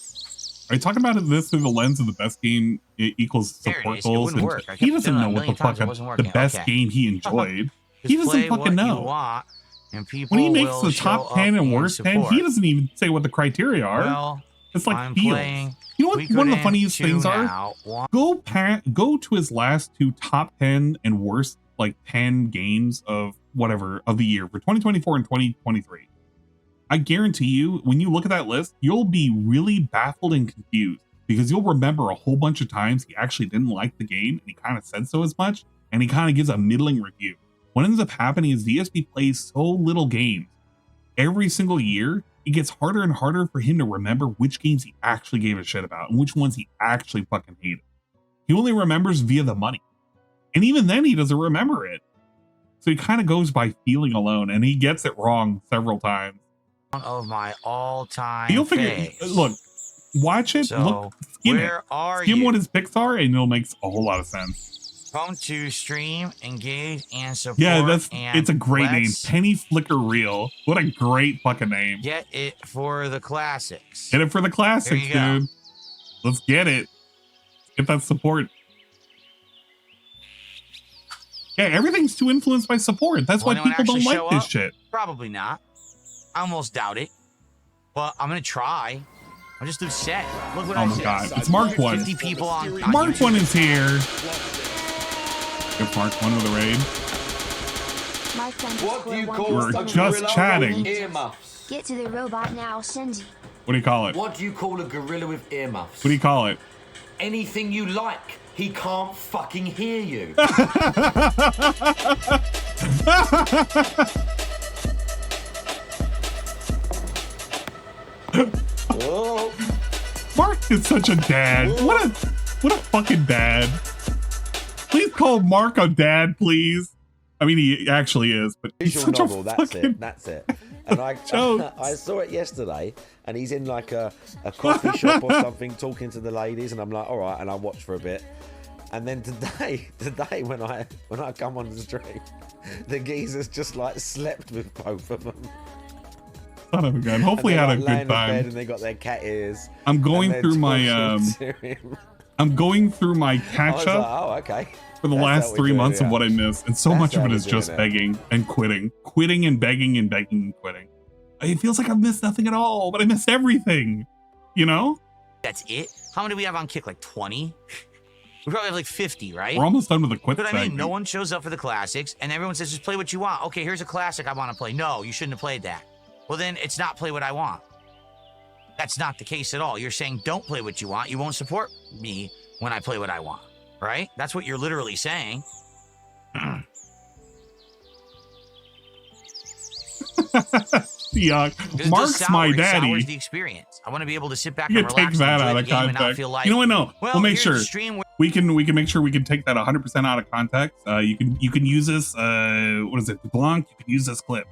Are you talking about this through the lens of the best game equals support goals? He doesn't know what the fuck the best game he enjoyed. He doesn't fucking know. When he makes the top 10 and worst 10, he doesn't even say what the criteria are.
Well,
it's like feels. You know what one of the funniest things are? Go to his last 2 top 10 and worst like 10 games of whatever of the year for 2024 and 2023. I guarantee you, when you look at that list, you'll be really baffled and confused because you'll remember a whole bunch of times he actually didn't like the game and he kind of said so as much, and he kind of gives a middling review. What ends up happening is DSP plays so little games. Every single year, it gets harder and harder for him to remember which games he actually gave a shit about and which ones he actually fucking hated. He only remembers via the money. And even then, he doesn't remember it. So he kind of goes by feeling alone, and he gets it wrong several times.
One of my all-time
You'll figure. Look, watch it.
So,
look, skim
where are
skim
you?
what his picks are, and it'll make a whole lot of sense.
Come to stream, engage, and support.
Yeah,
and
it's a great name.
let's
Penny Flicker Reel. What a great fucking name.
Get it for the classics.
Get it for the classics,
There you go.
dude. Let's get it. Get that support. Yeah, everything's too influenced by support. That's
Will
why
anyone
people don't
actually
like
show
this
up?
shit.
Probably not. I almost doubt it. But I'm gonna try. I'm just upset. Look what
Oh
I
my
said.
god, it's Mark 1.
50 people on
Mark
YouTube.
1 is here. Good Mark 1 with a raid.
What do you call
We're just chatting.
Get to the robot now, Shinji.
What do you call it?
What do you call a gorilla with earmuffs?
What do you call it?
Anything you like. He can't fucking hear you.
Mark is such a dad. What a fucking dad. Please call Mark a dad, please. I mean, he actually is, but he's
Visual
such
novel,
a
that's
fucking...
it, that's it. And I saw it yesterday, and he's in like a coffee shop or something talking to the ladies, and I'm like, all right, and I watch for a bit. And then today when I come on the stream, the geezer's just like slept with both of them.
Son of a gun. Hopefully had a good
laying in
time.
bed and they got their cat ears.
I'm going
and
through
they're
my
talking to him.
I'm going through my
I was
catch
like,
up
oh, okay.
for the
That's
last
how we
3
do it,
months of
yeah.
what I missed, and so
That's
much of
how
it
we
is
do
just
it.
begging and quitting and begging and begging and quitting. It feels like I've missed nothing at all, but I missed everything. You know?
That's it? How many do we have on Kick? Like 20? We probably have like 50, right?
We're almost done with the quit
But I mean,
segment.
no one shows up for the classics, and everyone says, just play what you want. Okay, here's a classic I want to play. No, you shouldn't have played that. Well, then it's not play what I want. That's not the case at all. You're saying don't play what you want. You won't support me when I play what I want, right? That's what you're literally saying.
Yeah, Mark's my daddy.
Sours the experience. I want to be able to sit back
You
and
can
relax
take that
and
out
enjoy
of
the game and not
context.
feel like,
You know what? No,
well,
we'll make
here's
sure
the stream where
we can make sure we can take that 100% out of context. You can use this. What is it? Dooblanc. You can use this clip.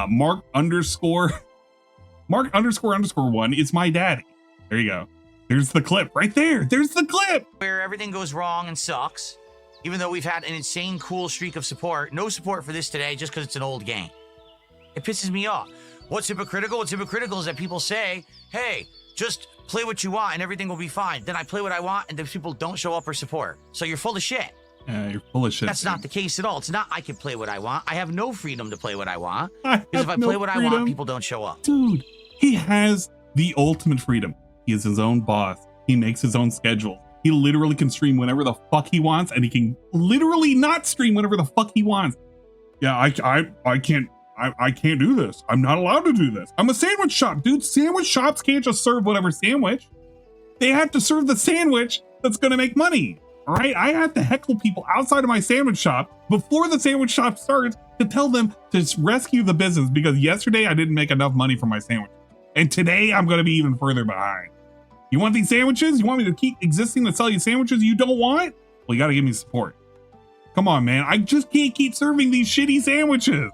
Mark underscore 1 is my daddy. There you go. There's the clip right there. There's the clip.
where everything goes wrong and sucks, even though we've had an insane cool streak of support. No support for this today just because it's an old game. It pisses me off. What's hypocritical? What's hypocritical is that people say, hey, just play what you want and everything will be fine. Then I play what I want and the people don't show up or support. So you're full of shit.
Yeah, you're full of shit.
That's not the case at all. It's not I can play what I want. I have no freedom to play what I want.
I
Because if I
have no
play what I
freedom.
want, people don't show up.
Dude, he has the ultimate freedom. He is his own boss. He makes his own schedule. He literally can stream whenever the fuck he wants, and he can literally not stream whenever the fuck he wants. Yeah, I can't do this. I'm not allowed to do this. I'm a sandwich shop, dude. Sandwich shops can't just serve whatever sandwich. They have to serve the sandwich that's gonna make money. All right, I have to heckle people outside of my sandwich shop before the sandwich shop starts to tell them to rescue the business, because yesterday I didn't make enough money for my sandwich. And today I'm going to be even further behind. You want these sandwiches? You want me to keep existing to sell you sandwiches you don't want? Well, you got to give me support. Come on, man. I just can't keep serving these shitty sandwiches.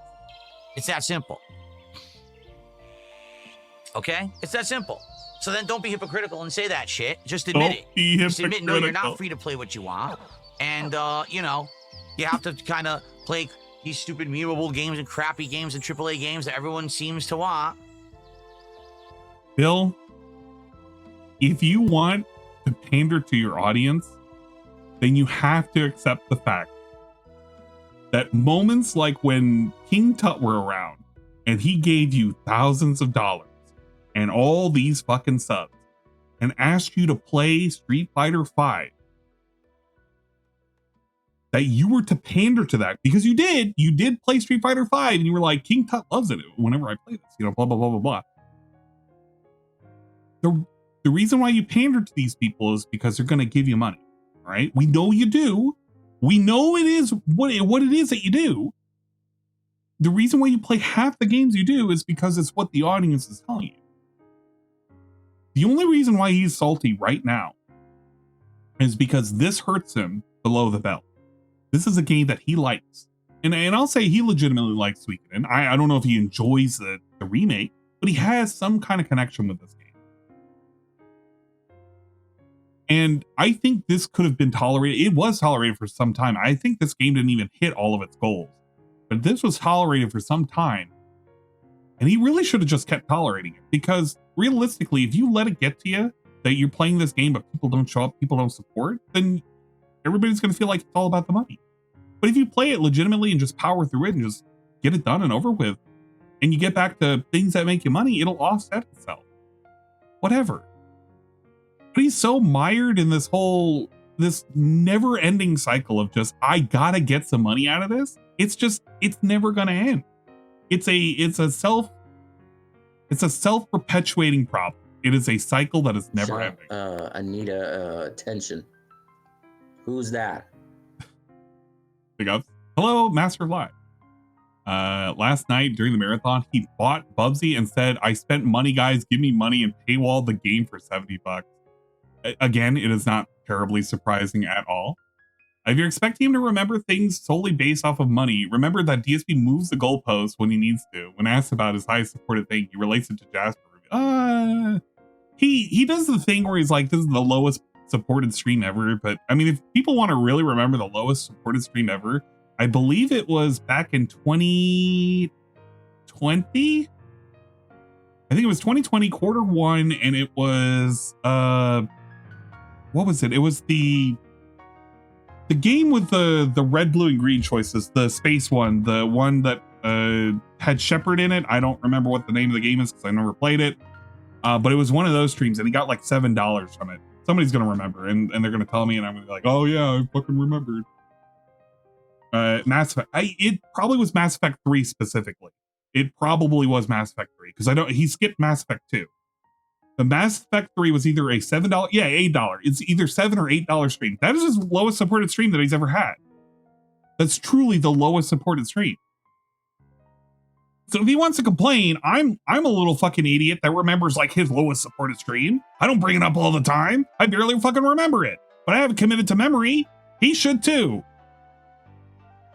It's that simple. Okay? It's that simple. So then don't be hypocritical and say that shit. Just admit it.
Be
Just admit, no, you're
hypocritical.
not free to play what you want. And, you know, you have to kind of play these stupid memeable games and crappy games and AAA games that everyone seems to want.
Bill, if you want to pander to your audience, then you have to accept the fact that moments like when King Tut were around and he gave you thousands of dollars and all these fucking subs and asked you to play Street Fighter V, that you were to pander to that, because you did play Street Fighter V and you were like, King Tut loves it whenever I play this, you know, blah, blah, blah, blah, blah. The reason why you pander to these people is because they're going to give you money. All right. We know you do. We know it is what it is that you do. The reason why you play half the games you do is because it's what the audience is telling you. The only reason why he's salty right now is because this hurts him below the belt. This is a game that he likes. And I'll say he legitimately likes Suikoden. I don't know if he enjoys the remake, but he has some kind of connection with this game. And I think this could have been tolerated. It was tolerated for some time. I think this game didn't even hit all of its goals. But this was tolerated for some time. And he really should have just kept tolerating it. Because realistically, if you let it get to you that you're playing this game but people don't show up, people don't support, then everybody's going to feel like it's all about the money. But if you play it legitimately and just power through it and just get it done and over with, and you get back to things that make you money, it'll offset itself. Whatever. But he's so mired in this never-ending cycle of just, I gotta get some money out of this. It's never gonna end. It's a self-perpetuating problem. It is a cycle that is never ending.
I need attention. Who's that?
Big ups. Hello, Master of Live. Last night during the marathon, he bought Bubsy and said, I spent money, guys. Give me money and paywall the game for $70. Again, it is not terribly surprising at all. If you're expecting him to remember things solely based off of money, remember that DSP moves the goalposts when he needs to. When asked about his highest supported thing, he relates it to Jasper. He does the thing where he's like, this is the lowest supported stream ever. But I mean, if people want to really remember the lowest supported stream ever, I believe it was back in 2020. I think it was 2020 Q1, and it was what was it? It was the game with the red, blue, and green choices, the space one, the one that had Shepard in it. I don't remember what the name of the game is because I never played it. But it was one of those streams, and he got like $7 from it. Somebody's gonna remember, and they're gonna tell me, and I'm gonna be like, oh yeah, I fucking remembered. Mass Effect. It probably was Mass Effect 3 specifically. It probably was Mass Effect 3 because he skipped Mass Effect 2. The Mass Effect 3 was either a $7, $8. It's either $7 or $8 stream. That is his lowest supported stream that he's ever had. That's truly the lowest supported stream. So if he wants to complain, I'm a little fucking idiot that remembers like his lowest supported stream. I don't bring it up all the time. I barely fucking remember it. But I have it committed to memory. He should too.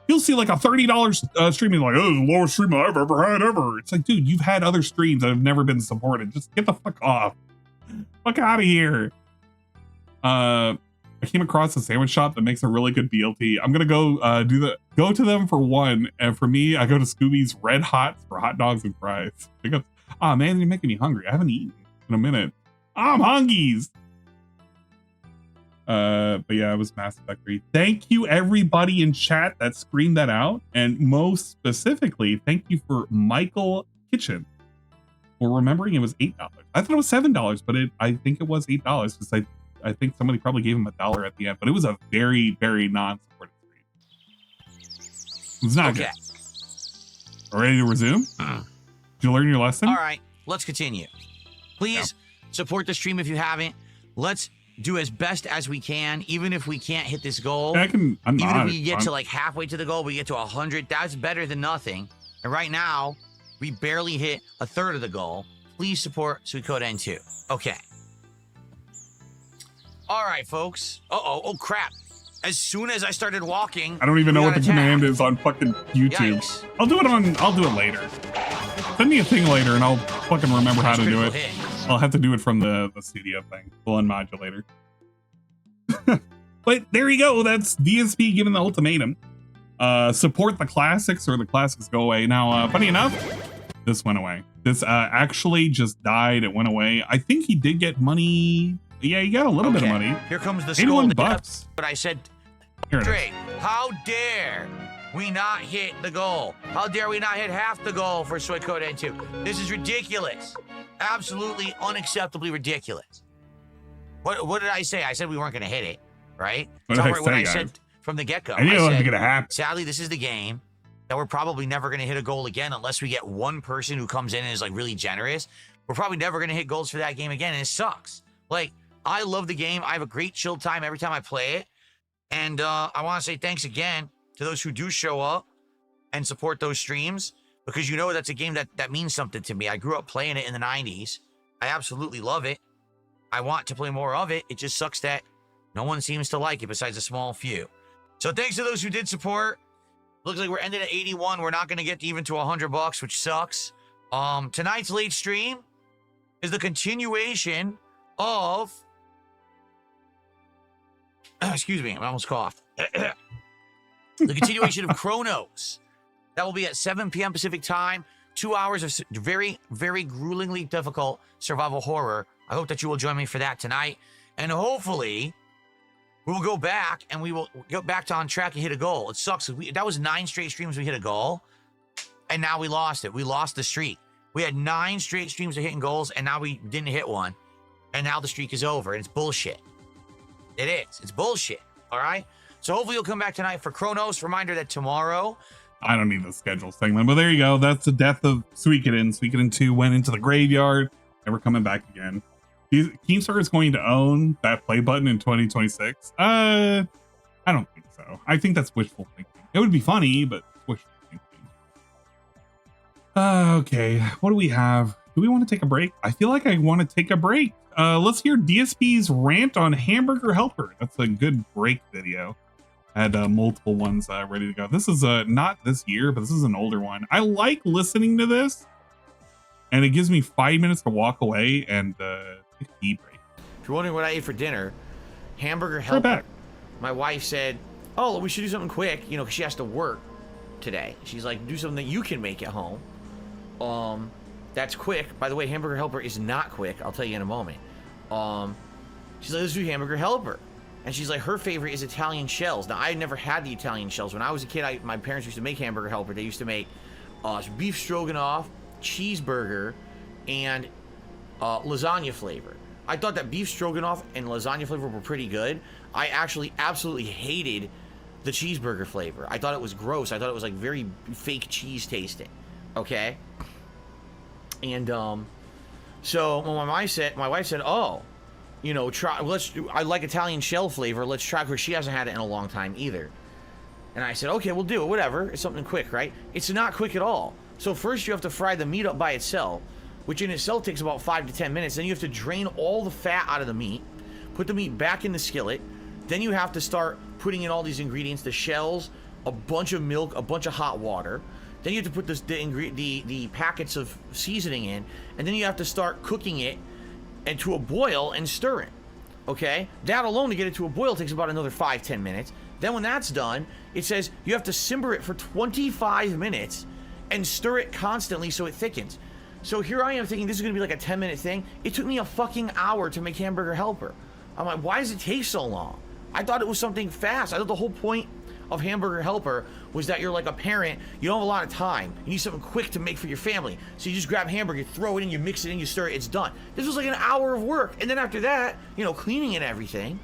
You'll see like a $30 streaming like, oh, this is the lowest stream I've ever had ever. It's like, dude, you've had other streams that have never been supported. Just get the fuck off. Fuck out of here. I came across a sandwich shop that makes a really good BLT. I'm gonna go go to them for one, and for me, I go to Scooby's Red Hots for hot dogs and fries. Ah, man, you're making me hungry. I haven't eaten in a minute. I'm hungies. But yeah, it was Mass Effect 3. Thank you everybody in chat that screamed that out, and most specifically, thank you for Michael Kitchen for remembering it was $8. I thought it was $7, but I think it was $8 because I think somebody probably gave him $1 at the end, but it was a very, very non-supported stream. It's not good. Ready to resume? Did you learn your lesson?
All right, let's continue. Please support the stream if you haven't. Let's do as best as we can, even if we can't hit this goal. Even if we get to like halfway to the goal, we get to 100. That's better than nothing. And right now, we barely hit a third of the goal. Please support Suikoden 2. Okay. All right, folks. Oh crap. As soon as I started walking,
I don't even know what the command is on fucking YouTube. Yikes. I'll do it later. Send me a thing later and I'll fucking remember how to do it. I'll have to do it from the studio thing, the unmodulator. But there you go. That's DSP giving the ultimatum. Support the classics or the classics go away. Now, funny enough, this went away. This actually just died. It went away. I think he did get money. Yeah, he got a little bit of money.
Here comes the
$81.
But I said, straight, how dare we not hit the goal? How dare we not hit half the goal for Suikoden 2? This is ridiculous. Absolutely unacceptably ridiculous. What did I say? I said we weren't going to hit it, right?
What did I
said from the get-go.
I knew it wasn't going to happen.
Sadly, this is the game that we're probably never going to hit a goal again unless we get one person who comes in and is like really generous. We're probably never going to hit goals for that game again, and it sucks. Like, I love the game. I have a great chill time every time I play it. And I want to say thanks again to those who do show up and support those streams, because you know that's a game that means something to me. I grew up playing it in the 90s. I absolutely love it. I want to play more of it. It just sucks that no one seems to like it besides a small few. So thanks to those who did support. Looks like we're ending at 81. We're not going to get even to $100, which sucks. Tonight's late stream is the continuation of... excuse me, I almost coughed. The continuation of Chronos. That will be at 7 p.m. Pacific time. 2 hours of very, very gruelingly difficult survival horror. I hope that you will join me for that tonight. And hopefully, we will go back and we will get back to on track and hit a goal. It sucks. That was 9 straight streams we hit a goal. And now we lost it. We lost the streak. We had 9 straight streams of hitting goals, and now we didn't hit one. And now the streak is over, and it's bullshit. It is. It's bullshit. All right? So hopefully you'll come back tonight for Chronos. Reminder that tomorrow...
I don't need the schedule segment, but there you go. That's the death of Suikoden. Suikoden 2 went into the graveyard. Never coming back again. Keemstar is going to own that play button in 2026. I don't think so. I think that's wishful thinking. It would be funny, but wishful thinking. Okay, what do we have? Do we want to take a break? I feel like I want to take a break. Let's hear DSP's rant on Hamburger Helper. That's a good break video. I had multiple ones ready to go. This is not this year, but this is an older one. I like listening to this, and it gives me 5 minutes to walk away and take a tea break.
If you're wondering what I ate for dinner, Hamburger Helper. My wife said, oh, we should do something quick, you know, because she has to work today. She's like, do something that you can make at home. That's quick. By the way, Hamburger Helper is not quick. I'll tell you in a moment. She's like, let's do Hamburger Helper. And she's like, her favorite is Italian shells. Now, I had never had the Italian shells. When I was a kid, my parents used to make Hamburger Helper. They used to make beef stroganoff, cheeseburger, and lasagna flavor. I thought that beef stroganoff and lasagna flavor were pretty good. I actually absolutely hated the cheeseburger flavor. I thought it was gross. I thought it was like very fake cheese tasting. Okay? And so when my wife said, oh, you know, I like Italian shell flavor. Let's try, because she hasn't had it in a long time either. And I said, okay, we'll do it, whatever. It's something quick, right? It's not quick at all. So first you have to fry the meat up by itself, which in itself takes about 5 to 10 minutes. Then you have to drain all the fat out of the meat, put the meat back in the skillet. Then you have to start putting in all these ingredients, the shells, a bunch of milk, a bunch of hot water. Then you have to put the packets of seasoning in, and then you have to start cooking it and to a boil and stir it. Okay? That alone, to get it to a boil, takes about another 5-10 minutes. Then when that's done, it says you have to simmer it for 25 minutes and stir it constantly so it thickens. So here I am thinking this is gonna be like a 10-minute thing. It took me a fucking hour to make Hamburger Helper. I'm like, why does it take so long? I thought it was something fast. I thought the whole point of Hamburger Helper was that you're like a parent, you don't have a lot of time, you need something quick to make for your family, so you just grab hamburger, you throw it in, you mix it in, you stir it, it's done. This was like an hour of work, and then after that, you know, cleaning and everything.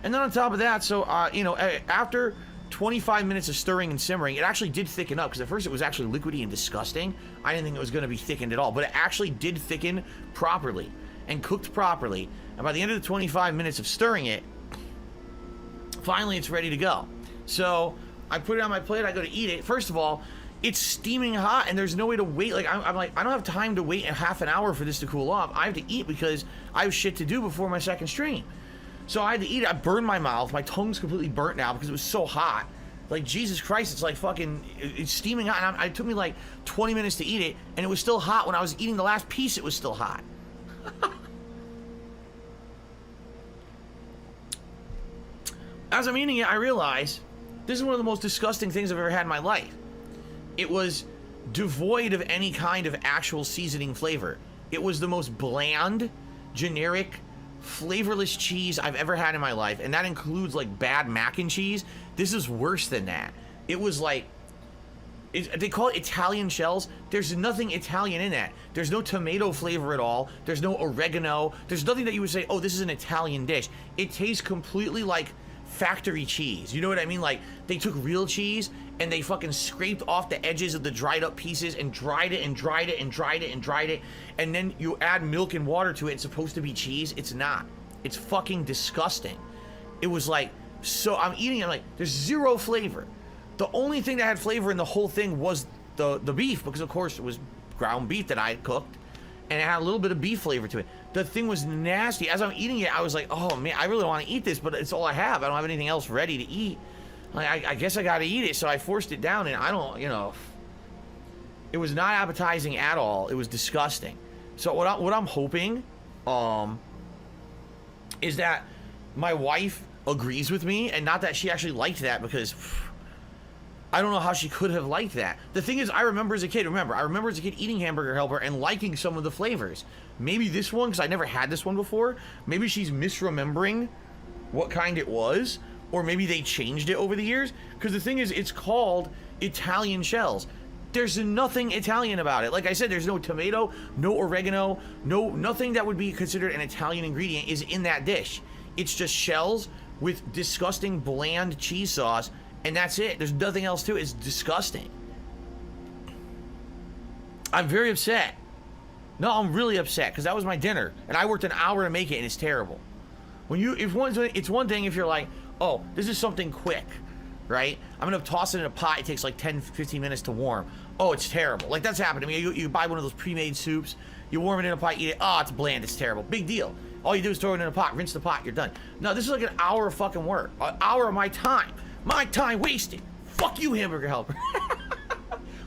And then on top of that, so you know, after 25 minutes of stirring and simmering, it actually did thicken up, because at first it was actually liquidy and disgusting. I didn't think it was going to be thickened at all, but it actually did thicken properly and cooked properly. And by the end of the 25 minutes of stirring it, finally it's ready to go. So I put it on my plate, I go to eat it. First of all, it's steaming hot and there's no way to wait. Like, I'm like, I don't have time to wait a half an hour for this to cool off. I have to eat because I have shit to do before my second stream. So I had to eat it. I burned my mouth. My tongue's completely burnt now because it was so hot. Like, Jesus Christ, it's like fucking, it's steaming hot. And it took me like 20 minutes to eat it, and it was still hot. When I was eating the last piece, it was still hot. As I'm eating it, I realize this is one of the most disgusting things I've ever had in my life. It was devoid of any kind of actual seasoning flavor. It was the most bland, generic, flavorless cheese I've ever had in my life, and that includes like bad mac and cheese. This is worse than that. It was like, they call it Italian shells. There's nothing Italian in that. There's no tomato flavor at all. There's no oregano. There's nothing that you would say, oh, this is an Italian dish. It tastes completely like factory cheese. You know what I mean? Like, they took real cheese and they fucking scraped off the edges of the dried up pieces and dried it and dried it and dried it and dried it, and then you add milk and water to it. It's supposed to be cheese. It's not. It's fucking disgusting. It was like, so I'm eating it, I'm like, there's zero flavor. The only thing that had flavor in the whole thing was the beef, because of course it was ground beef that I had cooked, and it had a little bit of beef flavor to it. The thing was nasty. As I'm eating it, I was like, oh man, I really want to eat this, but it's all I have. I don't have anything else ready to eat. Like, I guess I gotta eat it, so I forced it down, and I don't, you know, it was not appetizing at all. It was disgusting. So what I'm hoping, is that my wife agrees with me, and not that she actually liked that, because I don't know how she could have liked that. The thing is, I remember as a kid eating Hamburger Helper and liking some of the flavors. Maybe this one, because I never had this one before, maybe she's misremembering what kind it was, or maybe they changed it over the years, because the thing is, it's called Italian shells. There's nothing Italian about it. Like I said, there's no tomato, no oregano, nothing that would be considered an Italian ingredient is in that dish. It's just shells with disgusting bland cheese sauce, and that's it. There's nothing else to it. It's disgusting. I'm very upset. No, I'm really upset, because that was my dinner, and I worked an hour to make it, and it's terrible. It's one thing if you're like, oh, this is something quick, right? I'm gonna toss it in a pot. It takes like 10-15 minutes to warm. Oh, it's terrible. Like, that's happened to me. You buy one of those pre-made soups, you warm it in a pot, eat it. Oh, it's bland. It's terrible. Big deal. All you do is throw it in a pot, rinse the pot, you're done. No, this is like an hour of fucking work. An hour of my time. My time wasted. Fuck you, Hamburger Helper.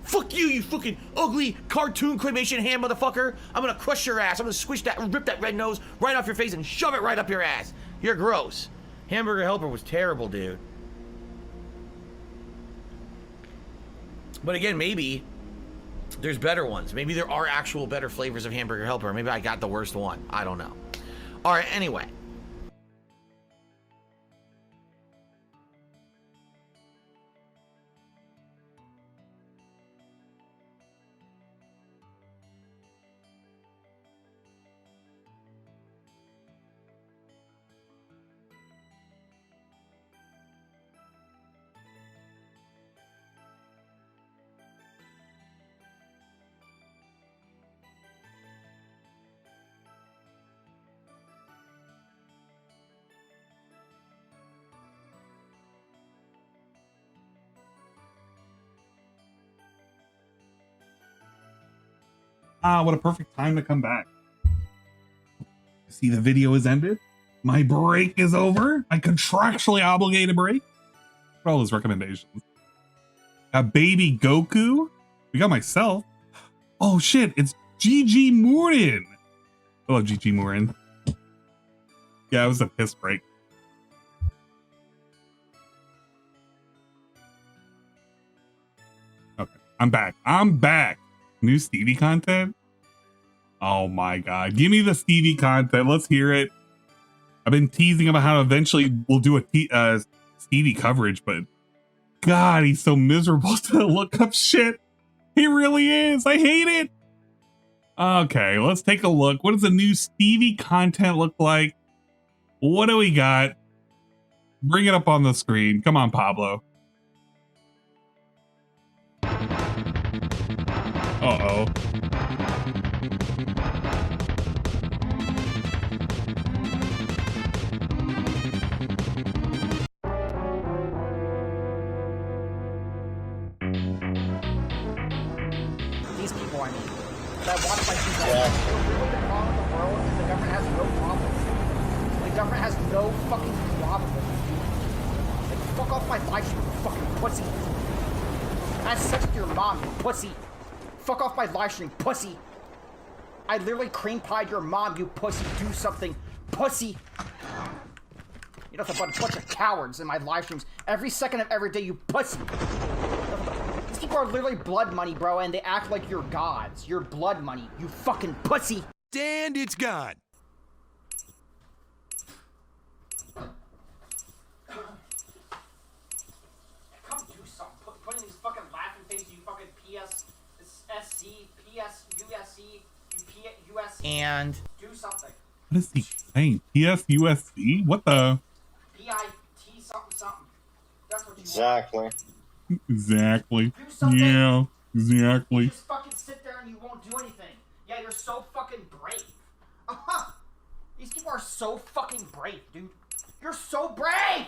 Fuck you, you fucking ugly cartoon claymation ham motherfucker. I'm gonna crush your ass. I'm gonna squish that, rip that red nose right off your face and shove it right up your ass. You're gross. Hamburger Helper was terrible, dude. But again, maybe there's better ones. Maybe there are actual better flavors of Hamburger Helper. Maybe I got the worst one. I don't know. All right, anyway.
Ah, what a perfect time to come back. See, the video is ended. My break is over. My contractually obligated break. For all those recommendations. A baby Goku. We got myself. Oh shit, it's GG Moorin. I love GG Moorin. Yeah, it was a piss break. Okay, I'm back. I'm back. New Stevie content? Oh my god. Give me the Stevie content. Let's hear it. I've been teasing about how eventually we'll do a Stevie coverage, but god, he's so miserable to look up shit. He really is. I hate it. Okay, let's take a look. What does the new Stevie content look like? What do we got? Bring it up on the screen. Come on, Pablo. Uh-oh.
These people, I mean, that watch my two guys. The problem with the world is the government has no problem with it. The government has no fucking problem with it. Like, fuck off my live stream, you fucking pussy. I had sex with your mom, you pussy. Fuck off my live stream, pussy. I literally cream pied your mom, you pussy. Do something, pussy. You're nothing but a bunch of cowards in my live streams every second of every day, you pussy. These people are literally blood money, bro, and they act like you're gods. You're blood money, you fucking pussy.
And it's gone.
Come do something. Putting these fucking laughing faces, you fucking PSSC, PSUSC, USC.
And
do something.
What is he saying? PSUSC? What the?
BIT something something. That's what you
Exactly.
want.
Exactly.
Do something.
Yeah, exactly.
You just fucking sit there and you won't do anything. Yeah, you're so fucking brave. These people are so fucking brave, dude. You're so brave!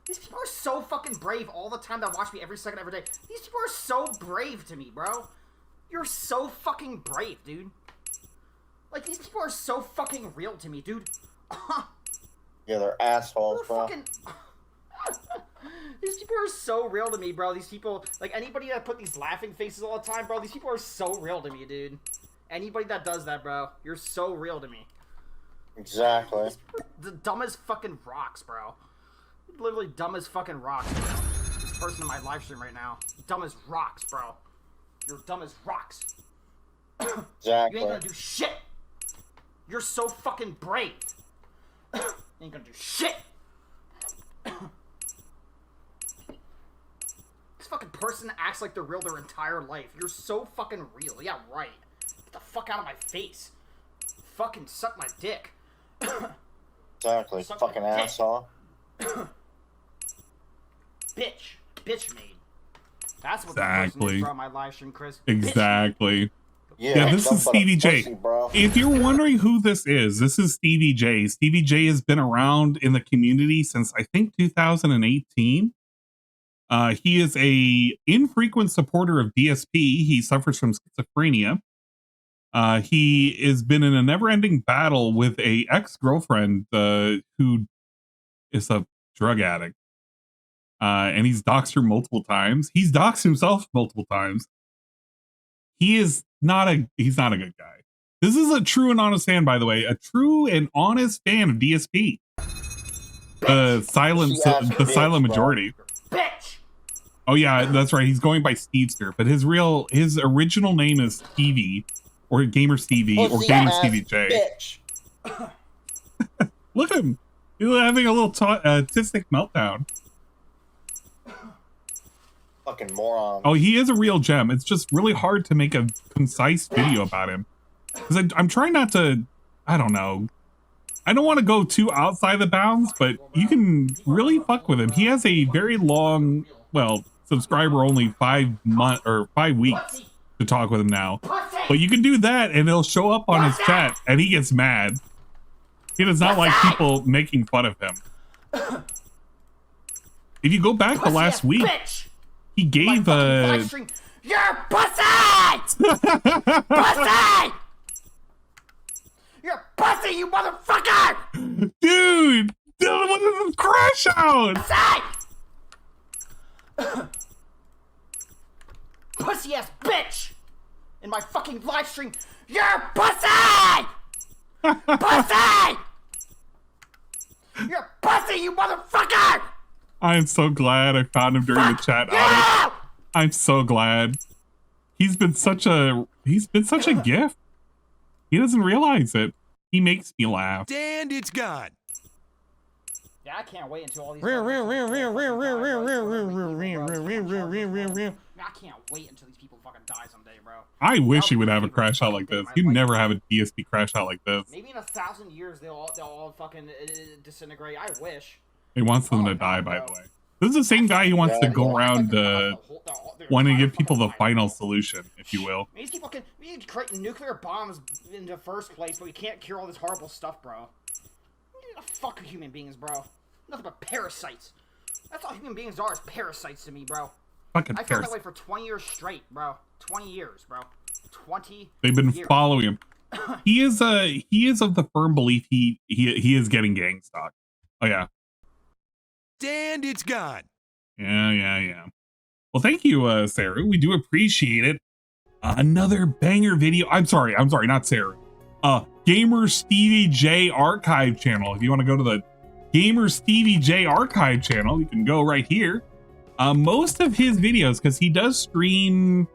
These people are so fucking brave all the time that watch me every second, every day. These people are so brave to me, bro. You're so fucking brave, dude. Like, these people are so fucking real to me, dude.
Yeah, they're assholes, bro.
These people are so real to me, bro. These people, like anybody that put these laughing faces all the time, bro. These people are so real to me, dude. Anybody that does that, bro, you're so real to me.
Exactly.
The dumb as fucking rocks, bro. Literally dumb as fucking rocks, bro. This person in my live stream right now, dumb as rocks, bro. You're dumb as rocks.
Exactly.
You ain't gonna do shit. You're so fucking brave. You ain't gonna do shit. This fucking person acts like they're real their entire life. You're so fucking real. Yeah, right. Get the fuck out of my face. Fucking suck my dick.
Exactly.
Suck
Fucking
my dick.
asshole.
Bitch. Bitch made. That's what
Exactly.
the person is from my live stream, Chris.
Exactly.
Yeah,
this is Stevie J.
Pussy, bro.
If you're wondering who this is Stevie J. Stevie J has been around in the community since I think 2018. He is a infrequent supporter of DSP. He suffers from schizophrenia. He has been in a never-ending battle with a ex-girlfriend who is a drug addict. And he's doxed her multiple times. He's doxed himself multiple times. He's not a good guy. This is a true and honest fan, by the way. A true and honest fan of DSP. The silent majority.
Bitch!
Oh yeah, that's right. He's going by Stevester, but his original name is Stevie, or GamerStevie, or GamerStevie J.
Bitch.
Look at him. He's having a little autistic meltdown.
Fucking moron.
Oh, he is a real gem. It's just really hard to make a concise video about him. Because I'm trying not to, I don't know. I don't want to go too outside the bounds, but you can really fuck with him. He has a very long, well, subscriber only 5 weeks to talk with him now. But you can do that and it'll show up on his chat and he gets mad. He does not like people making fun of him. If you go back to last week, he gave
You're pussy! Pussy! You're pussy, you motherfucker!
Dude! What is this crash out?
Pussy ass bitch! In my fucking live stream, you're pussy! Pussy! You're pussy, you motherfucker!
I am so glad I found him during the chat audit. I'm so glad. He's been such a gift. He doesn't realize it. He makes me laugh.
And it's gone.
Yeah, I can't wait until all these. I can't wait until these people fucking die someday, bro.
I wish he would have a crash out like this. He'd never have a DSP crash out like this.
Maybe in 1,000 years they'll all fucking disintegrate. I wish.
He wants them to die, by the way. This is the same guy who wants to go around wanting to give people the final solution, if you will.
These people can create nuclear bombs in the first place, but we can't cure all this horrible stuff, bro. Fuck human beings, bro. Nothing but parasites. That's all human beings are, is parasites to me, bro.
Fucking
I felt that way for 20 years straight, bro. 20 years, bro. 20
They've been
years.
following him. He is of the firm belief he is getting gang stalked. Oh yeah.
And it's gone.
Yeah. Well, thank you, Sarah. We do appreciate it. Another banger video. I'm sorry, not Sarah. GamerStevie J archive channel. If you want to go to the GamerStevie J archive channel, you can go right here. Most of his videos, because he does stream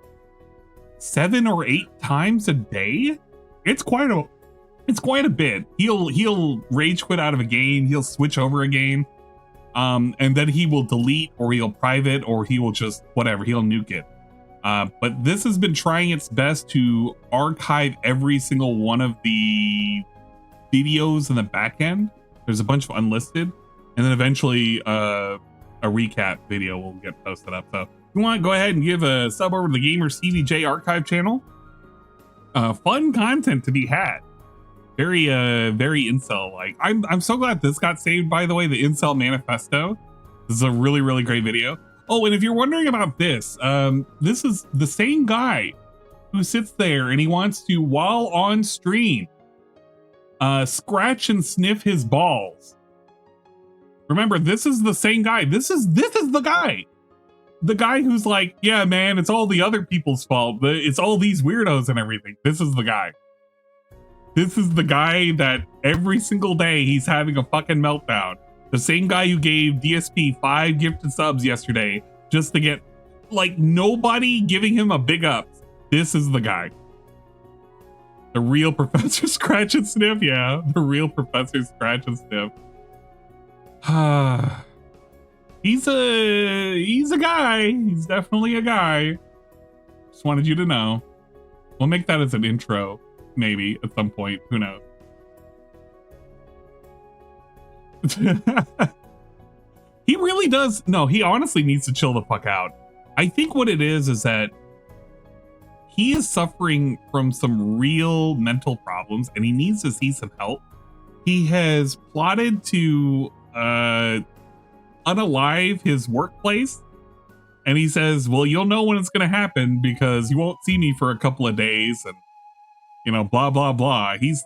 7 or 8 times a day. It's quite a bit. He'll rage quit out of a game. He'll switch over a game. And then he will delete, or he'll private, or he will just whatever, he'll nuke it. But this has been trying its best to archive every single one of the videos in the back end. There's a bunch of unlisted, and then eventually a recap video will get posted up. So if you want to go ahead and give a sub over to the GamerStevie J archive channel. Fun content to be had. Very incel like. I'm so glad this got saved, by the way, the incel manifesto. This is a really great video. Oh, and if you're wondering about this, this is the same guy who sits there and he wants to, while on stream, scratch and sniff his balls Remember, this is the same guy. This is the guy. The guy who's like, yeah, man, it's all the other people's fault. It's all these weirdos and everything. This is the guy. This is the guy that every single day he's having a fucking meltdown. The same guy who gave DSP 5 gifted subs yesterday just to get, like, nobody giving him a big ups. This is the guy. The real Professor Scratch and Sniff, yeah. The real Professor Scratch and Sniff. He's a guy. He's definitely a guy. Just wanted you to know. We'll make that as an intro, maybe, at some point. Who knows? He really does. No, he honestly needs to chill the fuck out. I think what it is that he is suffering from some real mental problems and he needs to see some help. He has plotted to unalive his workplace, and he says, well, you'll know when it's going to happen because you won't see me for a couple of days, and you know, blah blah blah. He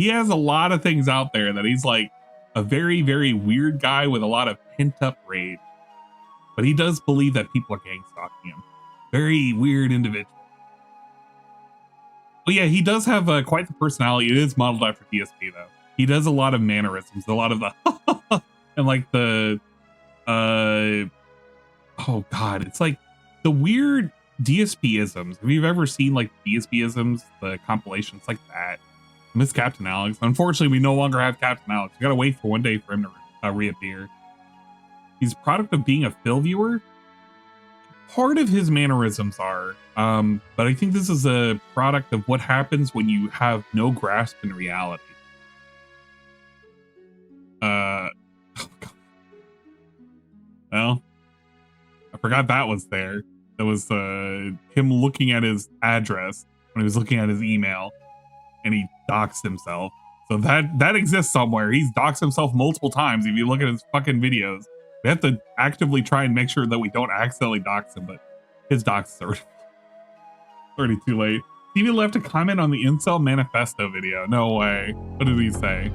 has a lot of things out there that he's like a very, very weird guy with a lot of pent-up rage, but he does believe that people are gang stalking him. Very weird individual. But yeah, he does have quite the personality. It is modeled after DSP though. He does a lot of mannerisms, a lot of the and like the oh god, it's like the weird DSP-isms. Have you ever seen like DSP-isms, the compilations like that? I miss Captain Alex. Unfortunately, we no longer have Captain Alex. We gotta wait for one day for him to reappear. He's a product of being a Phil viewer. Part of his mannerisms are, but I think this is a product of what happens when you have no grasp in reality. Oh God. Well, I forgot that was there. That was him looking at his address when he was looking at his email, and he doxed himself. So that exists somewhere. He's doxed himself multiple times. If you look at his fucking videos, we have to actively try and make sure that we don't accidentally dox him, but his dox is already too late. Stevie left a comment on the Incel Manifesto video. No way. What did he say?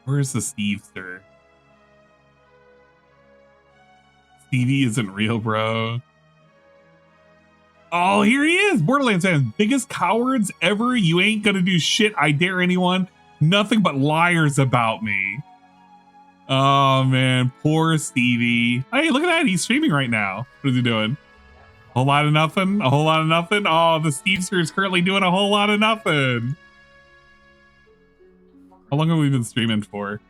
Where's the Stevester? Stevie isn't real, bro. Oh, here he is. Borderlands fans, biggest cowards ever. You ain't gonna do shit. I dare anyone. Nothing but liars about me. Oh man, poor Stevie. Hey, look at that. He's streaming right now. What is he doing? A whole lot of nothing. A whole lot of nothing. Oh, the Stevester is currently doing a whole lot of nothing. How long have we been streaming for?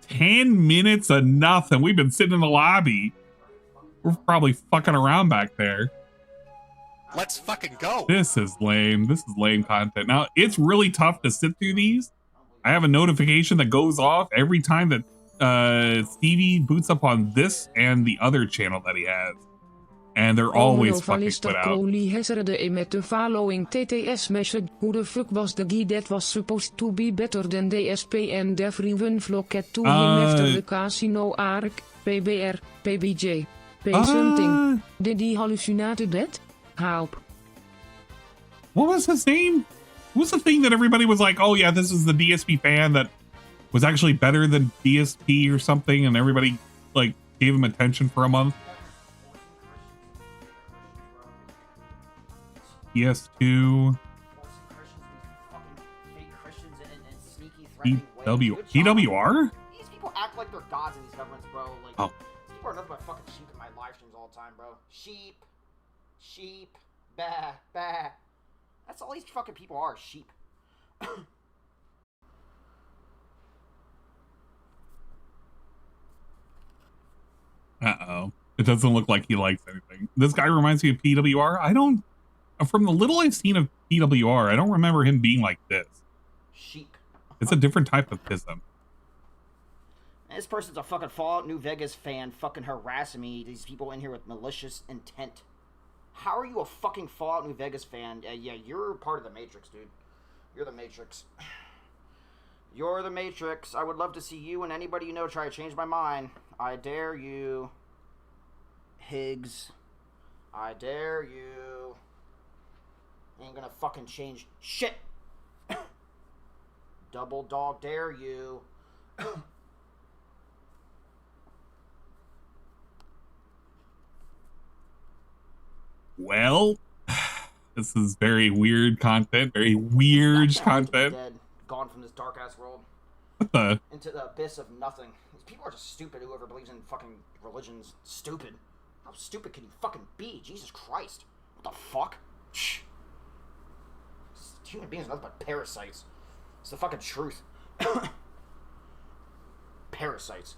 10 minutes of nothing. We've been sitting in the lobby. We're probably fucking around back there.
Let's fucking go.
This is lame. This is lame content. Now, it's really tough to sit through these. I have a notification that goes off every time that Stevie boots up on this and the other channel that he has. And they're always fucking put out.
Crowley has read the following TTS message. Who the fuck was the guy that was supposed to be better than DSP and everyone flocked to him after the casino arc? PBR, PBJ, P something. Did he hallucinate that? Help.
What was his name? What was the thing that everybody was like, oh yeah, this is the DSP fan that was actually better than DSP or something, and everybody like gave him attention for a month? PS2. PWR?
These people act like they're gods in these governments, bro. Like,
oh.
These people are nothing but fucking sheep in my live streams all the time, bro. Sheep. Sheep. Bah. Bah. That's all these fucking people are, sheep.
Uh-oh. It doesn't look like he likes anything. This guy reminds me of PWR. From the little I've seen of PWR, I don't remember him being like this.
Sheep.
It's a different type of pism.
This person's a fucking Fallout New Vegas fan fucking harassing me. These people in here with malicious intent. How are you a fucking Fallout New Vegas fan? Yeah, you're part of the Matrix, dude. You're the Matrix. You're the Matrix. I would love to see you and anybody you know try to change my mind. I dare you. Higgs. I dare you. Ain't gonna fucking change shit. Double dog dare you.
Well, this is very weird content, very weird content.
Dead, gone from this dark ass world.
What the?
Into the abyss of nothing. These people are just stupid. Whoever believes in fucking religion's stupid. How stupid can you fucking be? Jesus Christ. What the fuck? Shh. Human beings are nothing but parasites. It's the fucking truth. Parasites.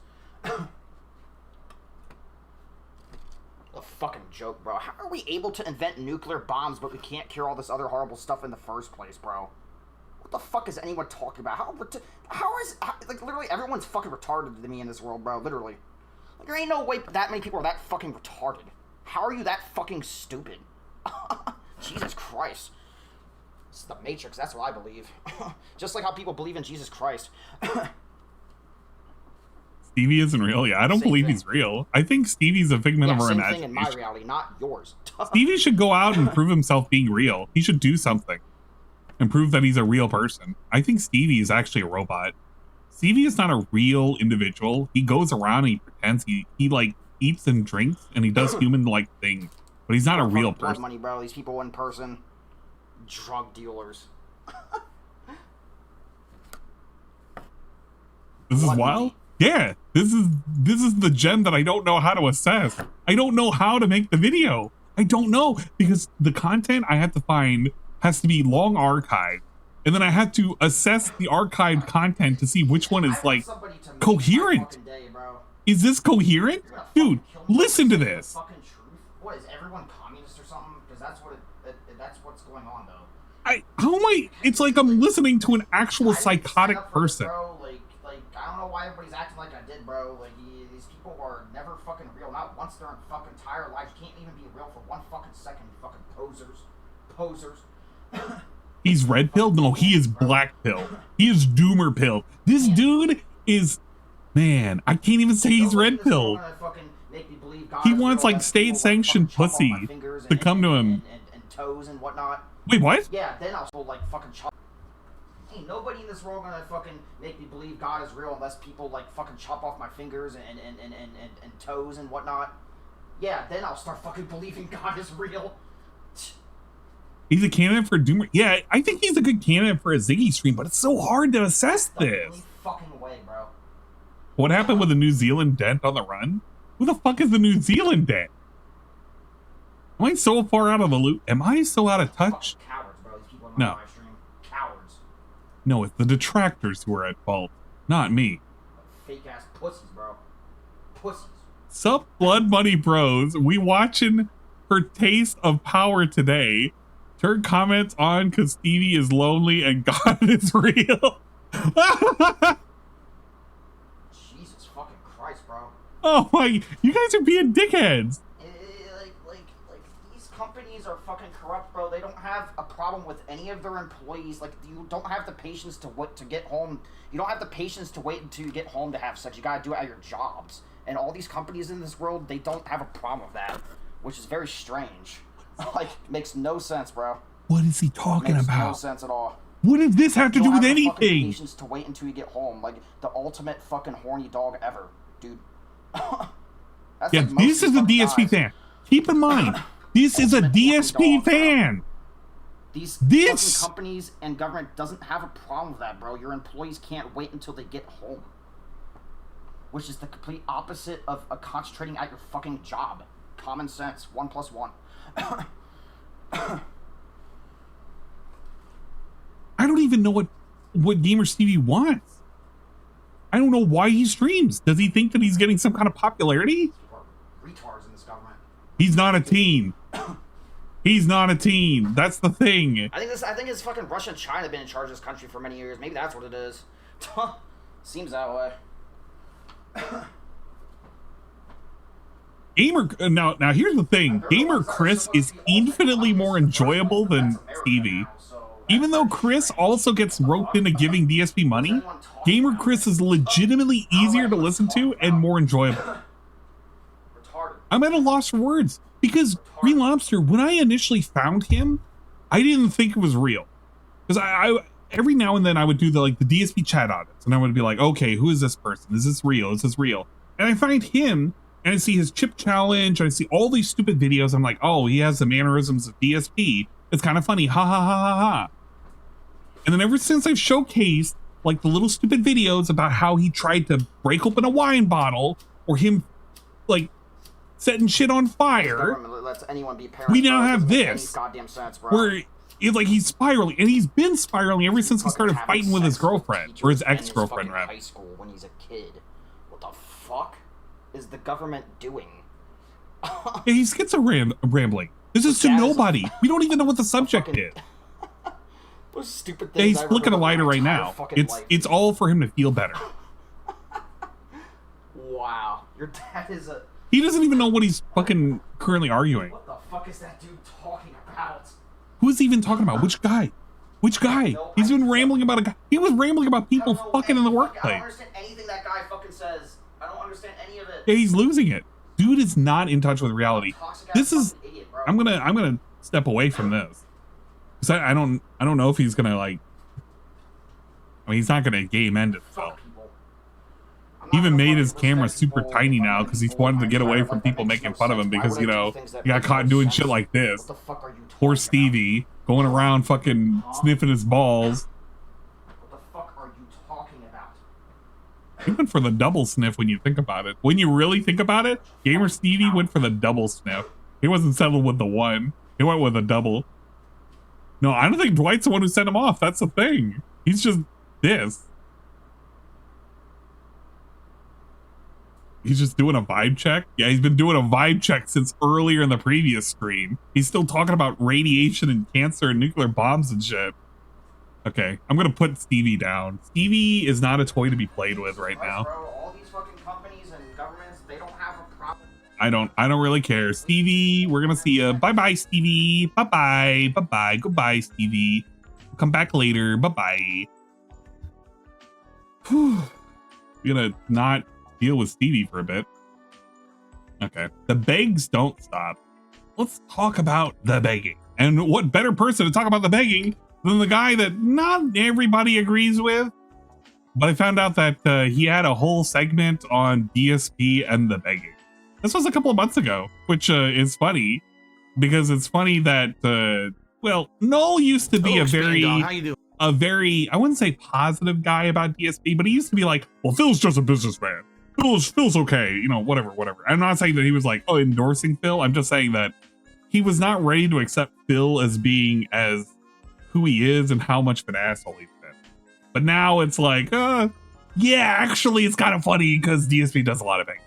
A fucking joke, bro. How are we able to invent nuclear bombs, but we can't cure all this other horrible stuff in the first place, bro? What the fuck is anyone talking about? Like, literally everyone's fucking retarded to me in this world, bro. Literally. Like, there ain't no way that many people are that fucking retarded. How are you that fucking stupid? Jesus Christ. This is the Matrix, that's what I believe. Just like how people believe in Jesus Christ.
Stevie isn't real? Yeah, I don't believe he's real. I think Stevie's a figment of our
same
imagination.
thing in my reality, not yours.
Stevie should go out and prove himself being real. He should do something and prove that he's a real person. I think Stevie is actually a robot. Stevie is not a real individual. He goes around and he pretends he like eats and drinks and he does human-like things, but he's not a real
Blood
person.
money, bro. These people in person, drug dealers.
This is wild. Yeah, this is the gem that I don't know how to assess. I don't know how to make the video. I don't know, because the content I have to find has to be long archived, and then I have to assess the archived content to see which one is like coherent. Is this coherent? Dude, listen to this.
What is everyone communist or something? Because that's what's going on though.
How am I? It's like I'm listening to an actual psychotic person.
I don't know why everybody's acting like I did, bro. Like, these people are never fucking real. Not once their fucking entire lives. You can't even be real for 1 fucking second, you fucking posers. Posers.
He's red pilled? No, he is black pilled. He is doomer pilled. This dude is, man, I can't even say he's red pilled. He wants like state sanctioned pussy to come to him.
And toes and whatnot.
Wait, what?
Yeah, then I'll like fucking chop. Ain't nobody in this world gonna fucking make me believe God is real unless people like fucking chop off my fingers and toes and whatnot. Yeah, then I'll start fucking believing God is real.
He's a candidate for Doomer. Yeah, I think he's a good candidate for a Ziggy stream, but it's so hard to assess this.
Fucking way, bro.
What happened with the New Zealand dent on the run? Who the fuck is the New Zealand dent? Am I so far out of the loop? Am I so out of touch?
Cowards, bro. These people in
No.
my live stream. Cowards.
No, it's the detractors who are at fault, not me.
Fake ass pussies, bro. Pussies.
Sup, Blood Money Bros? We watching her taste of power today. Turn comments on because Stevie is lonely and God is real.
Jesus fucking Christ, bro.
Oh my, you guys are being dickheads.
Like these companies are fucking corrupt, bro. They don't have a problem with any of their employees. Like, you don't have the patience to get home. You don't have the patience to wait until you get home to have sex. You gotta do it at your jobs. And all these companies in this world, they don't have a problem with that, which is very strange. Like, makes no sense, bro.
What is he talking
Makes
about?
no sense at all.
What does this have to
You
do
don't
with
have the fucking
anything?
patience to wait until you get home. Like, the ultimate fucking horny dog ever, dude. That's
Yeah,
like most
this
of
is a
these
DSP
fucking guys.
fan. Keep in mind, this is a DSP fan.
These fucking companies and government doesn't have a problem with that, bro. Your employees can't wait until they get home. Which is the complete opposite of concentrating at your fucking job. Common sense. 1 + 1.
I don't even know what GamerStevie wants. I don't know why he streams. Does he think that he's getting some kind of popularity?
Retards in this government.
He's not a teen. He's not a teen. That's the thing.
I think it's fucking Russia and China have been in charge of this country for many years. Maybe that's what it is. Seems that way.
Now here's the thing. Gamer Chris is infinitely more enjoyable than Stevie. Even though Chris also gets roped into giving DSP money, Gamer Chris is legitimately easier to listen to and more enjoyable. I'm at a loss for words because Green Lobster, when I initially found him, I didn't think it was real. Because I every now and then I would do the DSP chat audits, and I would be like, okay, who is this person? Is this real? Is this real? And I find him, and I see his chip challenge, and I see all these stupid videos. I'm like, oh, he has the mannerisms of DSP. It's kind of funny. Ha ha ha ha ha. And then ever since I've showcased like the little stupid videos about how he tried to break open a wine bottle, or him like setting shit on fire, we now have this where it's like he's spiraling, and he's been spiraling ever since he started fighting with his girlfriend, or his ex-girlfriend, rather.
High school when he's a kid. What the fuck is the government doing?
Yeah, he's rambling. This is to nobody. We don't even know what the subject is.
Those stupid
Yeah,
things.
he's flicking a lighter right now. It's all for him to feel better.
Wow, your dad is a.
He doesn't even know what he's fucking currently arguing.
What the fuck is that dude talking about?
Who's even talking about? Which guy? Which guy? He's been rambling about a guy. He was rambling about people fucking in the workplace.
I don't understand anything that guy fucking says. I don't understand any of it.
Yeah, he's losing it. Dude is not in touch with reality. This is. I'm gonna step away from this. Cause I don't know if he's gonna like. I mean, he's not gonna game end himself. He even made his camera super tiny now because he's wanted to get away from people making fun of him because, you know, he got caught doing shit like this. Poor Stevie going around fucking sniffing his balls.
What the fuck are you talking about?
He went for the double sniff when you think about it. When you really think about it, GamerStevie went for the double sniff. He wasn't settled with the one. He went with a double. No, I don't think Dwight's the one who sent him off. That's the thing. He's just this. He's just doing a vibe check. Yeah, he's been doing a vibe check since earlier in the previous stream. He's still talking about radiation and cancer and nuclear bombs and shit. Okay, I'm gonna put Stevie down. Stevie is not a toy to be played with right now.
Bro, all these fucking companies and governments, they don't have a problem.
I don't really care. Stevie, we're gonna see you. Bye-bye, Stevie. Bye-bye. Bye-bye. Goodbye, Stevie. We'll come back later. Bye-bye. We're gonna not deal with Stevie for a bit. Okay. The begs don't stop. Let's talk about the begging. And what better person to talk about the begging than the guy that not everybody agrees with? But I found out that he had a whole segment on DSP and the begging. This was a couple of months ago, which is funny because it's funny that, well, Null used to be a very, I wouldn't say positive guy about DSP, but he used to be like, well, Phil's just a businessman. Phil's okay, you know, whatever. I'm not saying that he was like, oh, endorsing Phil. I'm just saying that he was not ready to accept Phil as being as who he is and how much of an asshole he's been. But now it's like, yeah, actually, it's kind of funny because DSP does a lot of things.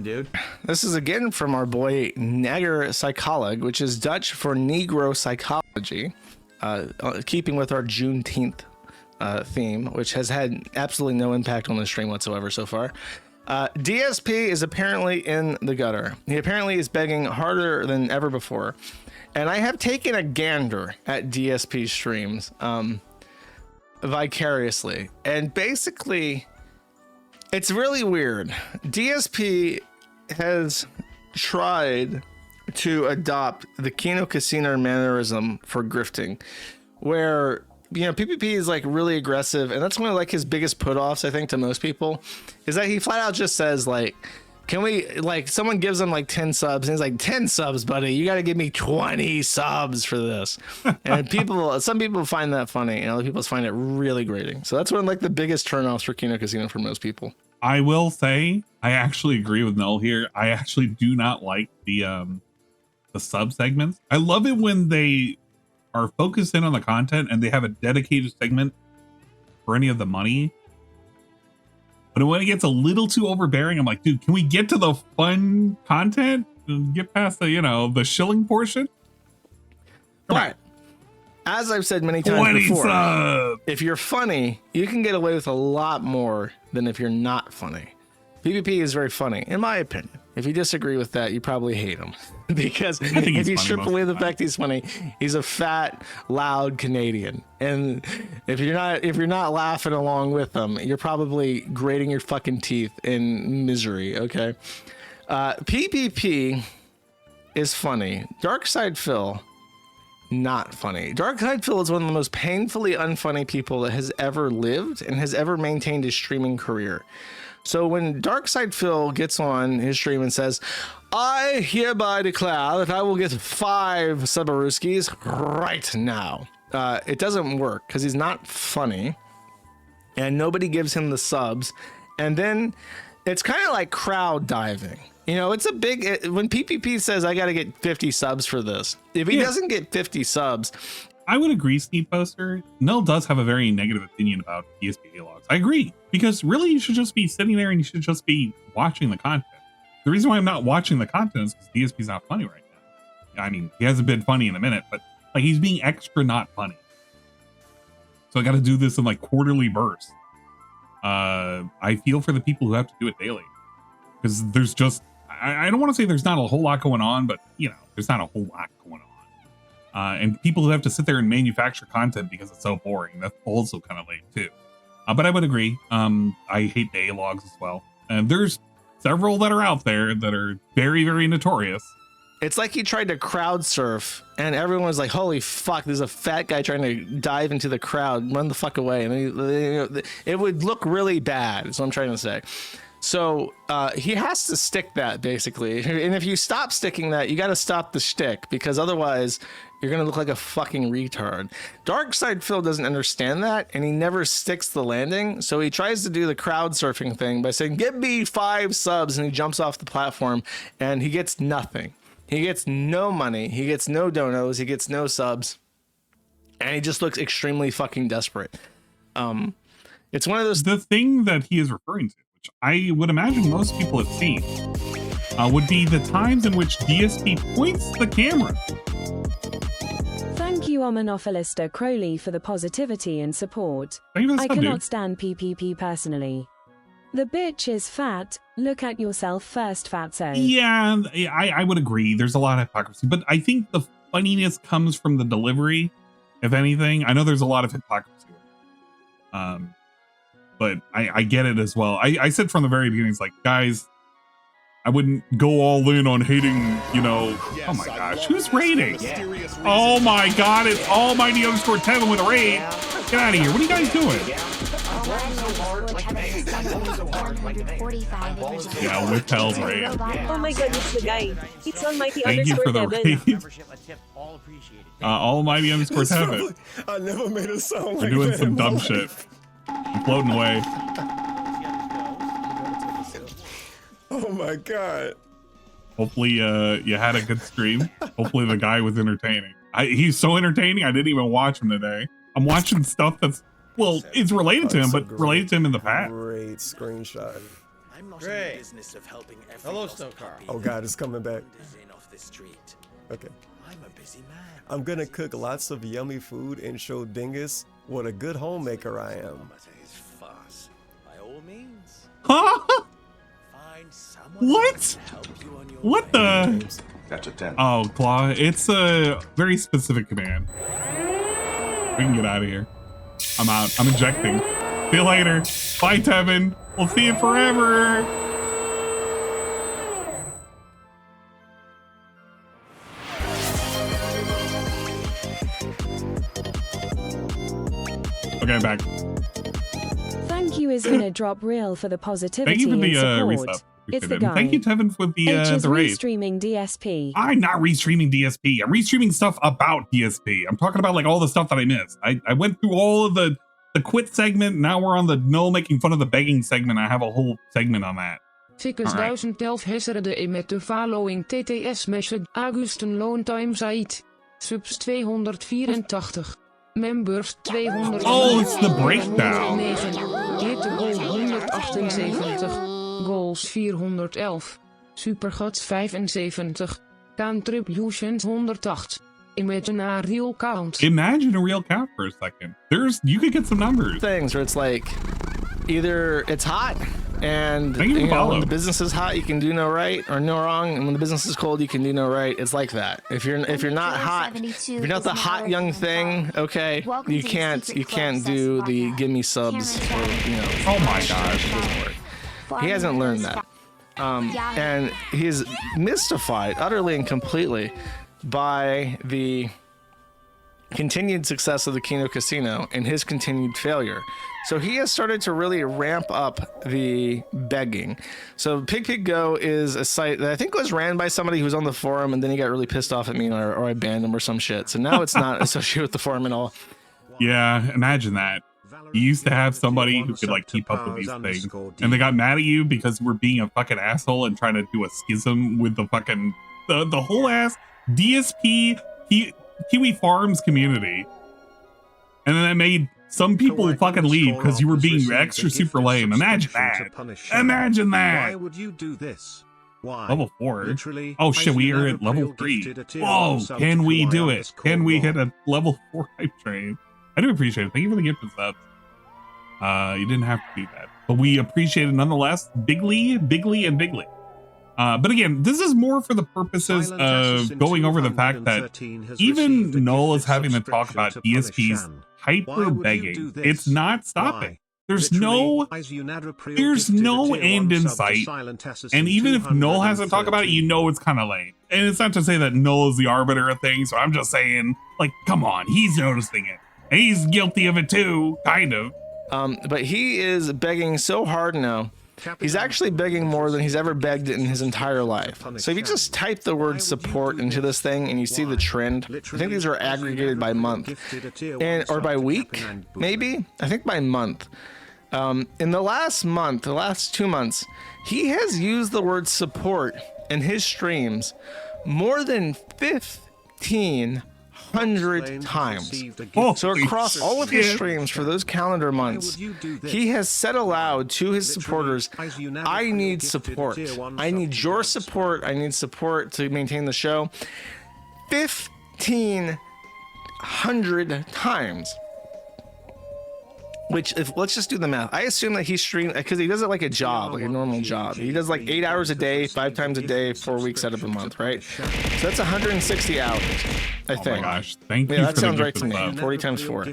Dude, this is again from our boy Negger Psycholog, which is Dutch for Negro psychology, keeping with our Juneteenth theme, which has had absolutely no impact on the stream whatsoever so far. DSP is apparently in the gutter. He apparently is begging harder than ever before. And I have taken a gander at DSP streams vicariously. And basically, it's really weird. DSP has tried to adopt the Kino Casino mannerism for grifting, where, you know, PPP is like really aggressive, and that's one of like his biggest put-offs, I think, to most people, is that he flat out just says like, can we, like, someone gives him like 10 subs and he's like, 10 subs, buddy, you got to give me 20 subs for this. And some people find that funny and other people find it really grating. So that's one of like the biggest turnoffs for Kino Casino for most people.
I will say I actually agree with Null here. I actually do not like the sub segments. I love it when they are focused in on the content and they have a dedicated segment for any of the money. But when it gets a little too overbearing, I'm like, dude, can we get to the fun content and get past the, you know, the shilling portion?
But as I've said many times before, if you're funny, you can get away with a lot more than if you're not funny. PvP is very funny, in my opinion. If you disagree with that, you probably hate him. Because if you strip away the fact he's funny, he's a fat, loud Canadian. And if you're not laughing along with him, you're probably grating your fucking teeth in misery, okay? PPP is funny. Darkside Phil not funny. Darkside Phil is one of the most painfully unfunny people that has ever lived and has ever maintained his streaming career. So when Darkside Phil gets on his stream and says, I hereby declare that I will get 5 Subaruskis right now. It doesn't work because he's not funny and nobody gives him the subs. And then it's kind of like crowd diving. You know, it's a big, when PPP says, I got to get 50 subs for this. If he doesn't get 50 subs.
I would agree, Steve Poster. Null does have a very negative opinion about DSP logs. I agree, because really you should just be sitting there and you should just be watching the content. The reason why I'm not watching the content is because DSP's not funny right now. I mean, he hasn't been funny in a minute, but like he's being extra not funny. So I got to do this in like quarterly bursts. I feel for the people who have to do it daily, because there's just, I don't want to say there's not a whole lot going on, but you know, there's not a whole lot going on. And people who have to sit there and manufacture content because it's so boring, that's also kind of lame too. But I would agree. I hate day logs as well. And there's several that are out there that are very, very notorious.
It's like he tried to crowd surf and everyone was like, holy fuck, there's a fat guy trying to dive into the crowd, run the fuck away. And it would look really bad, is what I'm trying to say. So he has to stick that basically. And if you stop sticking that, you got to stop the shtick, because otherwise you're going to look like a fucking retard. Darkside Phil doesn't understand that, and he never sticks the landing. So he tries to do the crowd surfing thing by saying, give me 5 subs. And he jumps off the platform and he gets nothing. He gets no money. He gets no donos. He gets no subs. And he just looks extremely fucking desperate. It's one of those.
The thing that he is referring to, which I would imagine most people have seen, would be the times in which DSP points the camera.
Thank you, Omenophilister Crowley, for the positivity and support.
I
cannot stand PPP personally. The bitch is fat. Look at yourself first, fatso.
Yeah, I would agree. There's a lot of hypocrisy, but I think the funniness comes from the delivery, if anything. I know there's a lot of hypocrisy. But I get it as well. I said from the very beginning, it's like, guys, I wouldn't go all in on hating, you know. Oh my gosh, who's raiding? Oh my god, it's Almighty_Tevin with a raid. Get out of here. What are you guys doing? Yeah, with Hell's raid.
Oh my god, it's the guy. It's Almighty
Thank you for the raid. Almighty_Tevin.
I never made a sound.
We're doing some dumb shit. I'm floating away.
Oh my god.
Hopefully you had a good stream. Hopefully the guy was entertaining. He's so entertaining, I didn't even watch him today. I'm watching stuff that's, well, it's related to him, but related to him in the past.
Great screenshot.
I'm not in the business of helping
Hello, Snowcar. Oh god, it's coming back. Okay.
I'm a busy man.
I'm gonna cook lots of yummy food and show Dingus what a good homemaker I am.
By all means.
Huh?
Find someone
What?
to help you on your
What the?
That's a 10.
Oh, Claw, it's a very specific command. We can get out of here. I'm out. I'm ejecting. See you later. Bye, Tevin. We'll see you forever. Okay, I'm back.
Thank you is gonna drop real for the positivity
Thank you for the
and support.
resub.
It's
Appreciate
the
it.
guy.
Thank you, Tevin, for the
H is
raid.
restreaming DSP.
I'm not restreaming DSP. I'm restreaming stuff about DSP. I'm talking about like all the stuff that I missed. I went through all of the quit segment. Now we're on the Null making fun of the begging segment. I have a whole segment on that.
Ficus 1011 hessere de met de following TTS message. Augusten Loan Time Said. Subs 284. Members 200.
Oh, it's the breakdown.
Hit de goal 178. Goals 411. Supergods 75. Contributions 108. Imagine a real count.
Imagine a real count for a second. You could get some numbers.
Things where it's like, either it's hot and when the business is hot, you can do no right or no wrong, and when the business is cold, you can do no right. It's like that. If you're not hot, if you're not the hot young thing, okay, you can't do the give me subs. Or,
oh my gosh,
it doesn't work. He hasn't learned that, and he's mystified utterly and completely by the continued success of the Kino Casino and his continued failure. So he has started to really ramp up the begging. So Pig Go is a site that I think was ran by somebody who was on the forum, and then he got really pissed off at me, or I banned him or some shit. So now it's not associated with the forum at all.
Yeah, imagine that. You used to have somebody who could like keep up with these things, and they got mad at you because you were being a fucking asshole and trying to do a schism with the fucking the whole ass DSP Kiwi Farms community, and then that made some people fucking leave because you were being extra super lame. Imagine that. Imagine that.
Why would you do this? Why?
Level 4. Oh shit, we are at level 3. Whoa, can we do it? Can we hit a level 4 hype train? I do appreciate it. Thank you for the gift and subs. You didn't have to do that, but we appreciate it nonetheless. Bigly. But again, this is more for the purposes of going over the fact that even Null is having to talk about DSP's hyper begging. It's not stopping. There's no end in sight. And even if Null hasn't talked about it, you know it's kind of lame. And it's not to say that Null is the arbiter of things. So I'm just saying, like, come on, he's noticing it. And he's guilty of it too, kind of.
But he is begging so hard now. He's actually begging more than he's ever begged in his entire life. So if you just type the word support into this thing and you see the trend, I think these are aggregated by month or by week, maybe. I think by month. In the last month, the last 2 months, he has used the word support in his streams more than 1,500 times. So across all of his streams for those calendar months, he has said aloud to his supporters, I need support. I need your support. I need support to maintain the show. 1,500 times. Which, let's just do the math. I assume that he's streaming because he does it like a job, like a normal job. He does like 8 hours a day, 5 times a day, 4 weeks out of a month, right? So that's 160 hours, I think.
Oh my gosh, thank you.
Yeah, that
for
sounds
the
right to me. 40 times 4.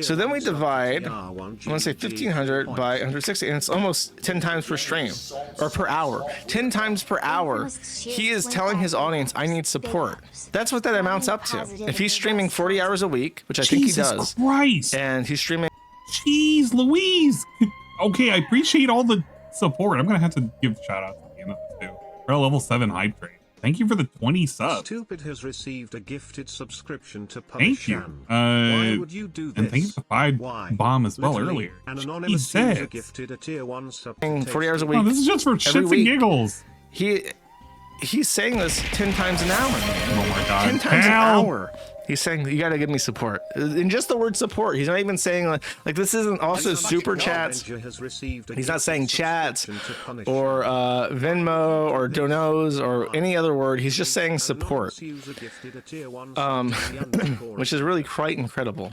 So then we divide, I want to say 1,500 by 160, and it's almost 10 times per stream, or per hour. 10 times per hour, he is telling his audience, I need support. That's what that amounts up to. If he's streaming 40 hours a week, which I think he does,
Jesus Christ.
and he's streaming...
Jeez Louise. Okay, I appreciate all the support. I'm gonna have to give shout outs at the end of this too. We're at level 7 hype train. Thank you for the 20 subs.
Stupid has received a gifted subsubscription to
Thank you.
Why would you do this?
And thank you for the 5 bomb as well earlier. He said
gifted a tier 1 sub
40 hours a week.
Oh, this is just for shits and giggles.
He's saying this 10 times an hour.
Oh my god.
10 times an hour. He's saying, you gotta give me support. In just the word support. He's not even saying like this isn't also super chats. He's not saying chats or Venmo or donos or any other word. He's just saying support. Which is really quite incredible.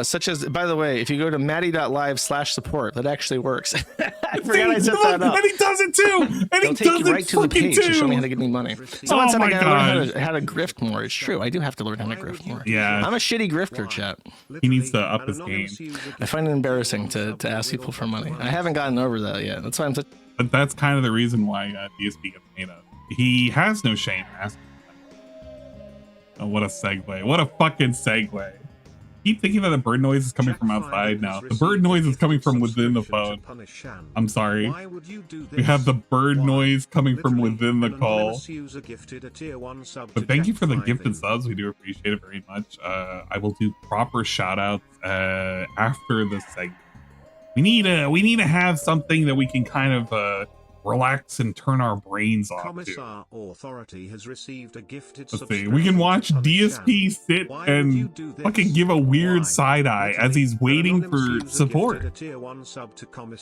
Such as, by the way, if you go to maddie.live/support, that actually works. I forgot I set that up.
And he does it too. And
It'll take you right to the page to show me how to give me money. Someone said I gotta learn how to grift more. It's true. I do have to learn how to grift more.
Yeah.
I'm a shitty grifter, chat.
He needs to up his game.
I find it embarrassing to ask people for money. I haven't gotten over that yet. That's why I'm such...
But that's kind of the reason why DSP gets made up. He has no shame asking for money. Oh, what a segue. What a fucking segue. Keep thinking that the bird noise is coming from outside now. The bird noise is coming from within the phone. I'm sorry. We have the bird noise coming from within the call. But thank you for the gifted subs. We do appreciate it very much. I will do proper shout outs after this segment. We need to have something that we can kind of relax and turn our brains off
Commissar Authority has received a gifted
Let's see. We can watch DSP sit and fucking give a weird side eye as he's waiting for support.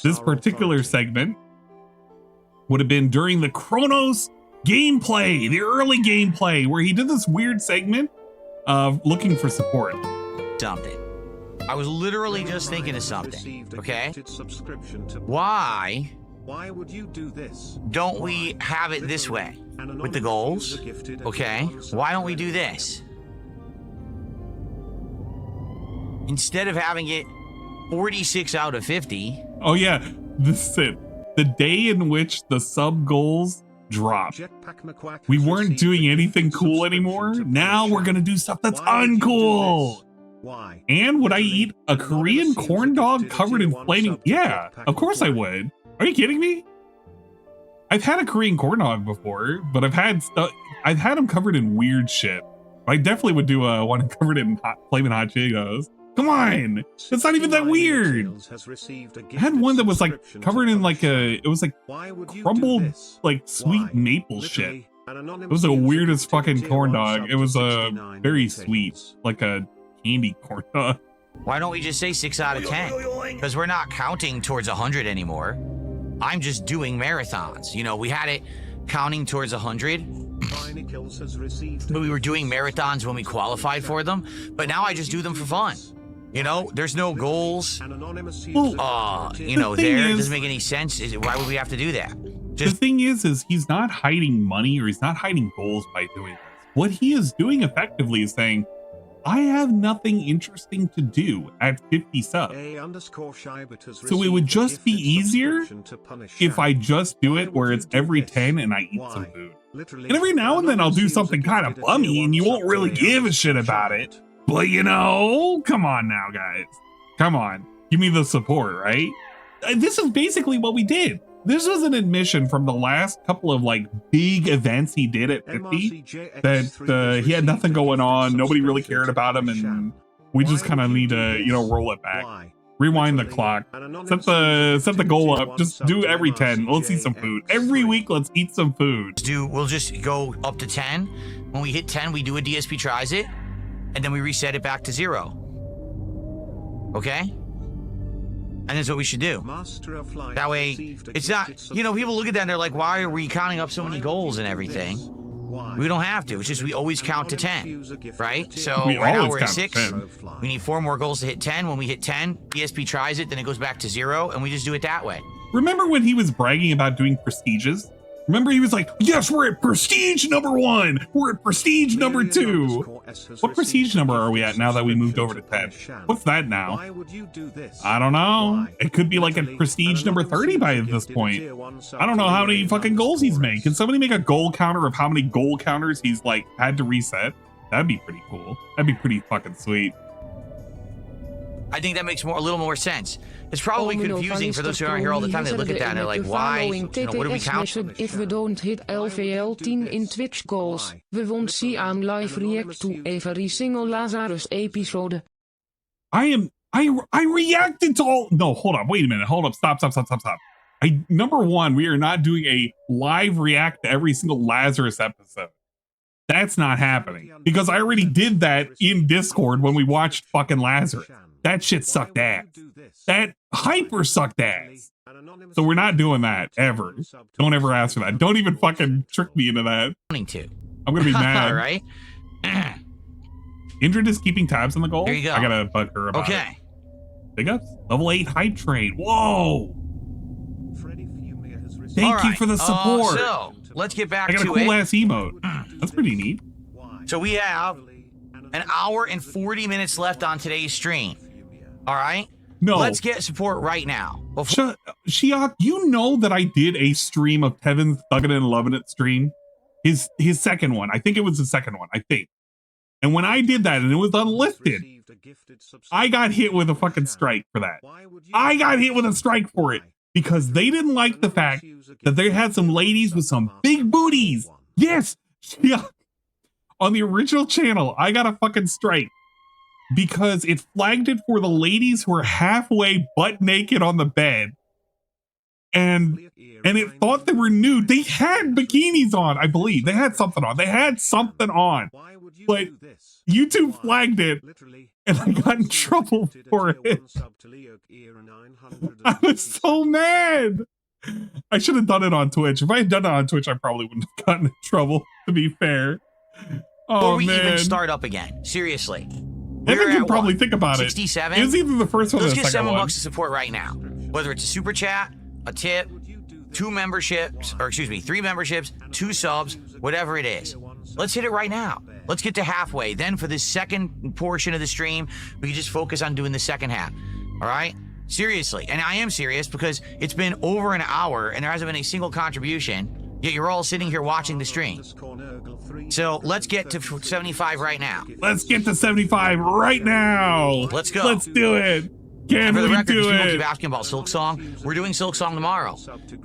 This particular segment would have been during the Chronos gameplay, the early gameplay, where he did this weird segment of looking for support.
Dumped it. I was literally just thinking of something. Okay.
Why would you do this?
Don't we have it this way with the goals? Okay. Why don't we do this? Instead of having it 46 out of 50.
Oh yeah, this is it. The day in which the sub goals dropped. We weren't doing anything cool anymore. Now we're gonna do stuff that's uncool.
Why?
And would I eat a Korean corn dog covered in flaming? Yeah, of course I would. Are you kidding me? I've had a Korean corn dog before, but I've had them covered in weird shit. I definitely would do one covered in flaming hot Cheetos. Come on, it's not even that weird. I had one that was like covered in like it was like crumbled like sweet maple shit. It was the weirdest fucking corn dog. It was very sweet, like a candy corn dog.
Why don't we just say 6 out of 10? Because we're not counting towards 100 anymore. I'm just doing marathons. You know, we had it counting towards 100. But we were doing marathons when we qualified for them. But now I just do them for fun. You know, there's no goals. Well, you know, it doesn't make any sense. Why would we have to do that?
The thing is he's not hiding money or he's not hiding goals by doing this. What he is doing effectively is saying, I have nothing interesting to do at 50 subs. So it would just be easier if I just do it where it's every 10 and I eat some food. And every now and then I'll do something kind of bummy and you won't really give a shit about it. But you know, come on now, guys. Come on. Give me the support, right? This is basically what we did. This was an admission from the last couple of like big events he did at 50 that he had nothing going on. Nobody really cared about him. And we just kind of need to, you know, roll it back. Rewind the clock. Set the goal up. Just do every 10. Let's eat some food. Every week, let's eat some food.
We'll just go up to 10. When we hit 10, we do a DSP tries it. And then we reset it back to 0. Okay? And that's what we should do. That way, it's not, you know, people look at that and they're like, why are we counting up so many goals and everything? We don't have to. It's just we always count to 10, right? So right now we're at 6. We need 4 more goals to hit 10. When we hit 10, DSP tries it, then it goes back to 0, and we just do it that way.
Remember when he was bragging about doing prestiges? Remember he was like, yes, we're at prestige number 1. We're at prestige number 2. What prestige number are we at now that we moved over to 10? What's that now? I don't know. It could be like a prestige number 30 by this point. I don't know how many fucking goals he's made. Can somebody make a goal counter of how many goal counters he's like had to reset? That'd be pretty cool. That'd be pretty fucking sweet.
I think that makes a little more sense. It's probably confusing for those who aren't here all the time. They look at that and they're like, why? You know, what do we count?
If we don't hit LVL 10 in Twitch goals, we won't see on live react to every single Lazarus episode.
I reacted to all. No, hold up. Wait a minute. Hold up. Stop. Number 1, we are not doing a live react to every single Lazarus episode. That's not happening because I already did that in Discord when we watched fucking Lazarus. That shit sucked ass. That hyper sucked ass. So we're not doing that ever. Don't ever ask for that. Don't even fucking trick me into that. I'm gonna be mad.
All right.
Indrid is keeping tabs on the goal.
There you go.
I gotta bug her about it. Big ups. Level 8 hype train. Whoa. Thank you for the support.
So let's get back to it.
I got a cool ass emote. That's pretty neat.
So we have an hour and 40 minutes left on today's stream. All right.
No.
Let's get support right now.
Shiok, you know that I did a stream of Kevin's Thuggin' and Lovin' It stream. His second one. I think it was the second one. I think. And when I did that and it was unlisted, I got hit with a fucking strike for that. I got hit with a strike for it because they didn't like the fact that they had some ladies with some big booties. Yes. Shiok. On the original channel, I got a fucking strike because it flagged it for the ladies who are halfway butt naked on the bed. And it thought they were nude. They had bikinis on, I believe. They had something on. But YouTube flagged it and I got in trouble for it. I was so mad. I should have done it on Twitch. If I had done it on Twitch, I probably wouldn't have gotten in trouble, to be fair.
Or we even start up again. Seriously.
Evan can probably think about
67?
it. It was either the first one or the second one.
Let's get $7 to support right now. Whether it's a super chat, a tip, 2 memberships, or excuse me, 3 memberships, 2 subs, whatever it is. Let's hit it right now. Let's get to halfway. Then for this second portion of the stream, we can just focus on doing the second half. All right? Seriously. And I am serious because it's been over an hour and there hasn't been a single contribution. Yet you're all sitting here watching the stream. So let's get to 75 right now.
Let's get to 75 right now.
Let's go.
Let's do it. Can
for the
we
record,
do
people
it?
keep asking about Silk Song. We're doing Silk Song tomorrow.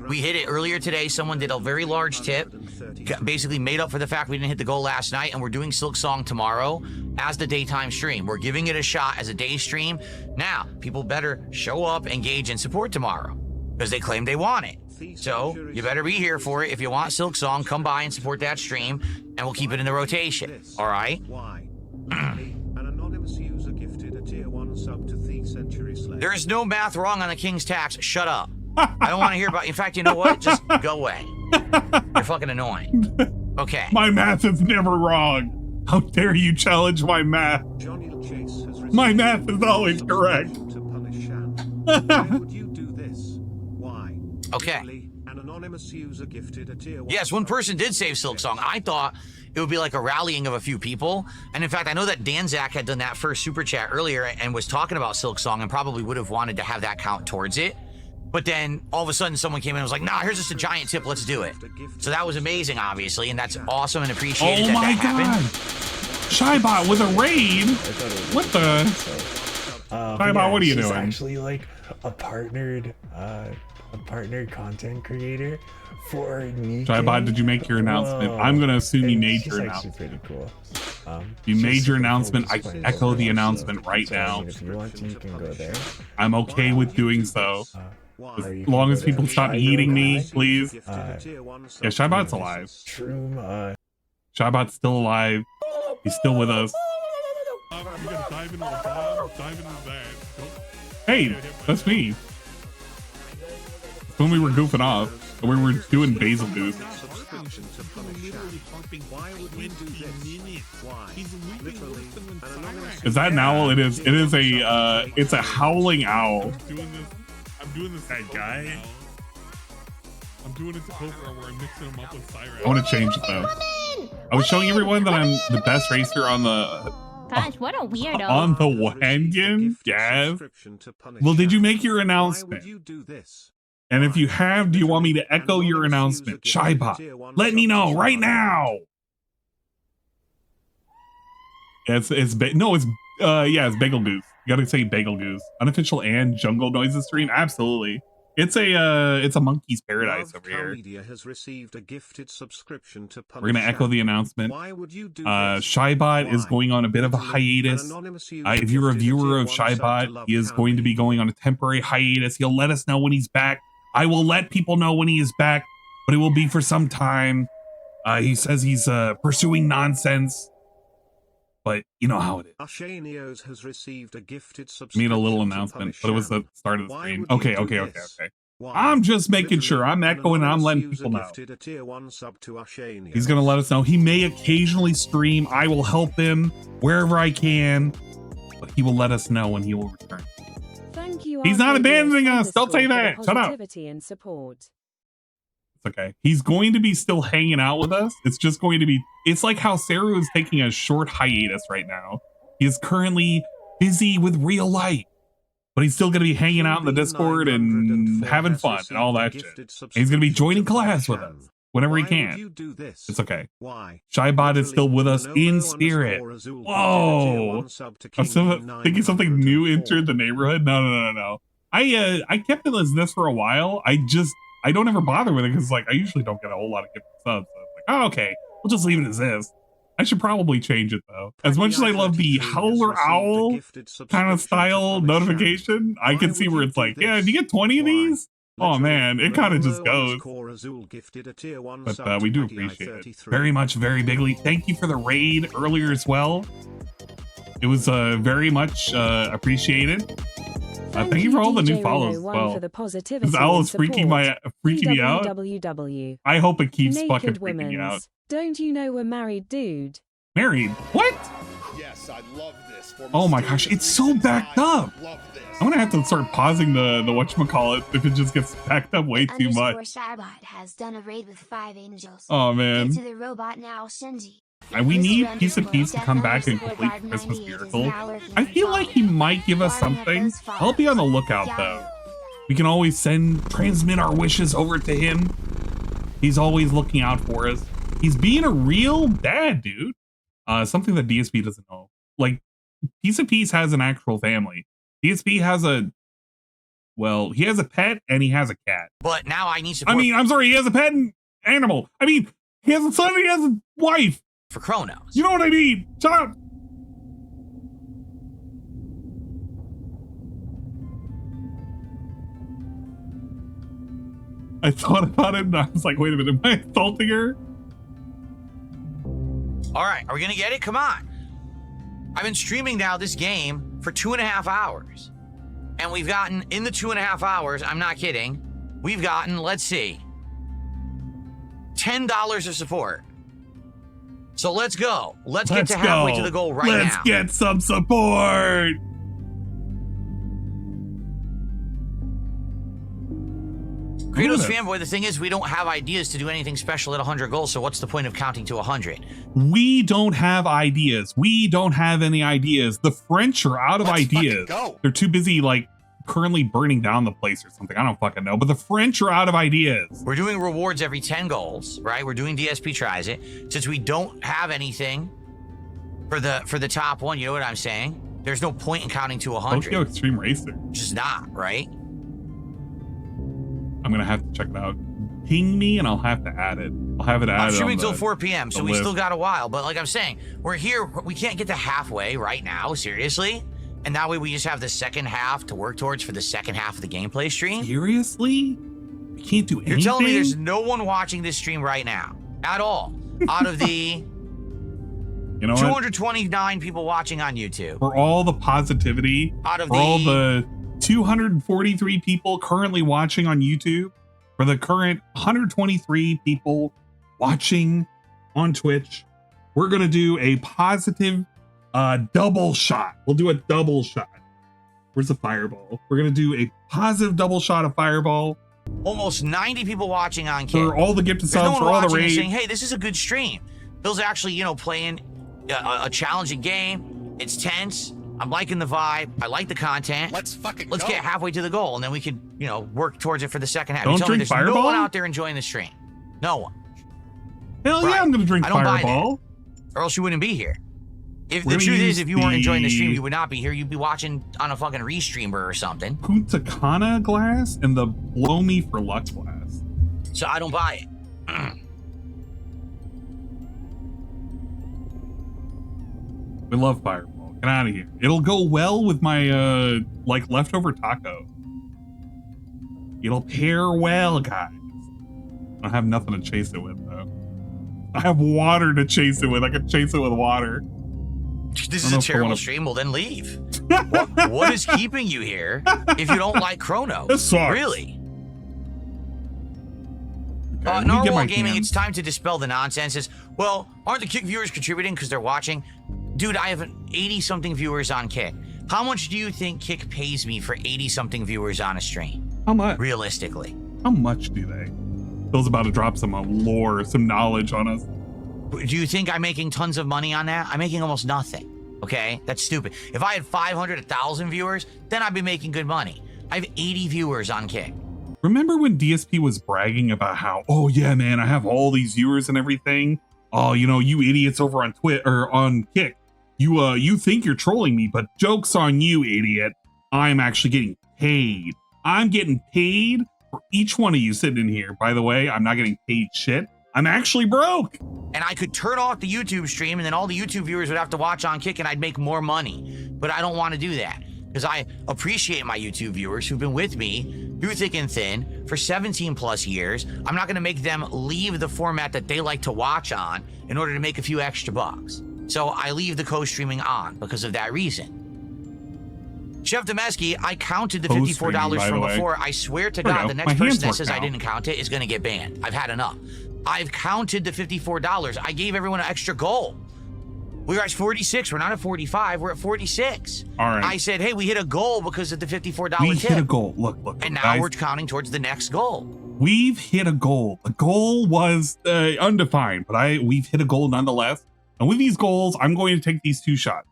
We hit it earlier today. Someone did a very large tip, basically made up for the fact we didn't hit the goal last night, and we're doing Silk Song tomorrow as the daytime stream. We're giving it a shot as a day stream. Now, people better show up, engage, and support tomorrow because they claim they want it. So you better be here for it. If you want Silk Song, come by and support that stream, and we'll keep it in the rotation. All right? There is no math wrong on the King's tax. Shut up. I don't want to hear about. In fact, you know what? Just go away. You're fucking annoying. Okay.
My math is never wrong. How dare you challenge my math? My math is always correct.
Okay. Yes, one person did save Silk Song. I thought it would be like a rallying of a few people. And in fact, I know that Danzak had done that first super chat earlier and was talking about Silk Song and probably would have wanted to have that count towards it. But then all of a sudden someone came in and was like, nah, here's just a giant tip. Let's do it. So that was amazing, obviously. And that's awesome and appreciated that happened.
Shybot with a raid? What the? Shybot, what are you doing?
Actually like a partnered content creator for me.
Shybot, did you make your announcement? I'm going to assume you made your announcement.
Pretty cool.
You made your announcement. I can echo the announcement right now.
If you want to, you can go there.
I'm okay with doing so. As long as people stop eating me, please. Yeah, Shybot's alive. Shybot's still alive. He's still with us. Hey, that's me. When we were goofing off, we were doing basil goose. Is that an owl? It is. It is a. It's a howling owl.
I'm doing this guy. I'm doing it to Cobra where I'm mixing them up with Siren.
I want to change it though. I was showing everyone that I'm the best racer on the.
Gosh, what a weirdo.
On the wagon, Gav. Well, did you make your announcement? And if you have, do you want me to echo your announcement? Shybot, let me know right now. It's Bagel Goose. You gotta say Bagel Goose. Unofficial and Jungle Noises stream. Absolutely. It's a monkey's paradise over here. We're gonna echo the announcement. Shybot is going on a bit of a hiatus. If you're a viewer of Shybot, he is going to be going on a temporary hiatus. He'll let us know when he's back. I will let people know when he is back, but it will be for some time. He says he's pursuing nonsense, but you know how it is. Made a little announcement, but it was the start of the stream. Okay. I'm just making sure. I'm echoing and I'm letting people know. He's going to let us know. He may occasionally stream. I will help him wherever I can, but he will let us know when he will return.
Thank you.
He's not abandoning us. Don't say that. Shut up.
And support.
It's okay. He's going to be still hanging out with us. It's just going to be, it's like how Saru is taking a short hiatus right now. He is currently busy with real life, but he's still going to be hanging out in the Discord and having fun and all that shit. And he's going to be joining class with us whenever he can. It's okay. Shybot is still with us in spirit. Whoa! I'm still thinking something new entered the neighborhood. No. I kept it as this for a while. I don't ever bother with it because like I usually don't get a whole lot of gifted subs. So it's like, oh, okay, we'll just leave it as this. I should probably change it though. As much as I love the howler owl kind of style notification, I can see where it's like, yeah, if you get 20 of these, oh man, it kind of just goes. But we do appreciate it very much, very bigly. Thank you for the raid earlier as well. It was very much appreciated. Thank you for all the new follows as well. This owl is freaking me out. I hope it keeps fucking freaking me out.
Don't you know we're married, dude?
Married? What?
Yes, I love this.
Oh my gosh, it's so backed up. I'm gonna have to start pausing the whatchamacallit if it just gets backed up way too much.
Shybot has done a raid with 5 angels.
Oh man.
Get to the robot now, Shinji.
We need Piece of Peace to come back and complete Christmas Miracle. I feel like he might give us something. I'll be on the lookout though. We can always transmit our wishes over to him. He's always looking out for us. He's being a real dad, dude. Something that DSP doesn't know. Like, Piece of Peace has an actual family. DSP has he has a pet and he has a cat.
But now I need support.
I mean, I'm sorry, he has a pet and animal. I mean, he has a son and he has a wife.
For Chronos.
You know what I mean? Shut up. I thought about it and I was like, wait a minute, am I insulting her?
All right, are we gonna get it? Come on. I've been streaming now this game for 2.5 hours. And we've gotten, in the 2.5 hours, I'm not kidding, we've gotten, let's see, $10 of support. So let's go. Let's get to halfway to the goal right now.
Let's get some support.
Kratos fanboy, the thing is, we don't have ideas to do anything special at 100 goals, so what's the point of counting to 100?
We don't have ideas. We don't have any ideas. The French are out of ideas. They're too busy, like, currently burning down the place or something. I don't fucking know, but the French are out of ideas.
We're doing rewards every 10 goals, right? We're doing DSP Tries It. Since we don't have anything for the top one, you know what I'm saying? There's no point in counting to 100.
Tokyo Extreme Racer.
Just not, right?
I'm gonna have to check it out. Ping me and I'll have to add it. I'll have it added.
I'm streaming till 4 p.m., so we still got a while. But like I'm saying, we're here. We can't get to halfway right now, seriously. And that way we just have the second half to work towards for the second half of the gameplay stream.
Seriously? We can't do anything?
You're telling me there's no one watching this stream right now at all out of the 229 people watching on YouTube.
For all the positivity, all the 243 people currently watching on YouTube, for the current 123 people watching on Twitch, we're going to do a positive double shot. We'll do a double shot. Where's the fireball? We're going to do a positive double shot of fireball.
Almost 90 people watching on Kick.
For all the gifted subs, for all the raids.
Saying, hey, this is a good stream. Bill's actually, playing a challenging game. It's tense. I'm liking the vibe. I like the content.
Let's
get halfway to the goal, and then we could, work towards it for the second half.
Don't drink
there's
Fireball?
no one out there enjoying the stream. No one.
Hell yeah, I'm gonna drink Fireball.
Or else you wouldn't be here. If the truth is, if you weren't enjoying the stream, you would not be here. You'd be watching on a fucking Restreamer or something.
Punta Cana glass and the Blow Me for Luck glass.
So I don't buy it.
We love Fireball. Get out of here. It'll go well with my leftover taco. It'll pair well, guys. I don't have nothing to chase it with though. I have water to chase it with. I can chase it with water.
This is a terrible stream. Well, then leave. what is keeping you here if you don't like Chrono?
This sucks.
Really?
Okay,
Narwhal Gaming, it's time to dispel the nonsense. Well, aren't the Kick viewers contributing because they're watching? Dude, I have 80-something viewers on Kick. How much do you think Kick pays me for 80-something viewers on a stream?
How much?
Realistically.
How much do they? Bill's about to drop some lore, some knowledge on us.
Do you think I'm making tons of money on that? I'm making almost nothing. Okay? That's stupid. If I had 500, 1,000 viewers, then I'd be making good money. I have 80 viewers on Kick.
Remember when DSP was bragging about how, oh yeah, man, I have all these viewers and everything? Oh, you idiots over on Twitch or on Kick. You think you're trolling me, but joke's on you, idiot. I'm actually getting paid. I'm getting paid for each one of you sitting in here. By the way, I'm not getting paid shit. I'm actually broke.
And I could turn off the YouTube stream and then all the YouTube viewers would have to watch on Kick and I'd make more money. But I don't want to do that because I appreciate my YouTube viewers who've been with me through thick and thin for 17 plus years. I'm not going to make them leave the format that they like to watch on in order to make a few extra bucks. So I leave the co-streaming on because of that reason. Chef Demeski, I counted the $54 from before. I swear to God, the next person that says I didn't count it is going to get banned. I've had enough. I've counted the $54. I gave everyone an extra goal. We were at 46. We're not at 45. We're at 46.
All right.
I said, hey, we hit a goal because of the $54 tip.
We hit a goal. Look.
And now
guys,
we're counting towards the next goal.
We've hit a goal. The goal was undefined, but we've hit a goal nonetheless. And with these goals, I'm going to take these 2 shots.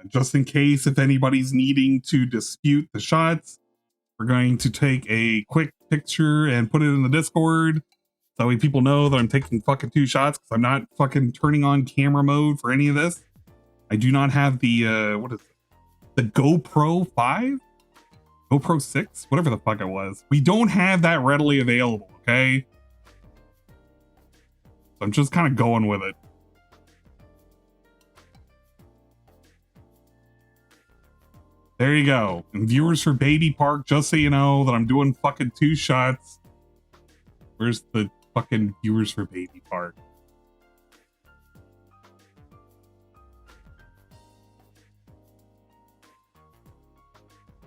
Just in case if anybody's needing to dispute the shots, We're going to take a quick picture and put it in the Discord. That way people know that I'm taking fucking 2 shots because I'm not fucking turning on camera mode for any of this. I do not have the, what is it? The GoPro 5? GoPro 6? Whatever the fuck it was. We don't have that readily available, okay? So I'm just kind of going with it. There you go. And viewers for Baby Park, just so you know that I'm doing fucking 2 shots. Where's the fucking viewers for Baby Park?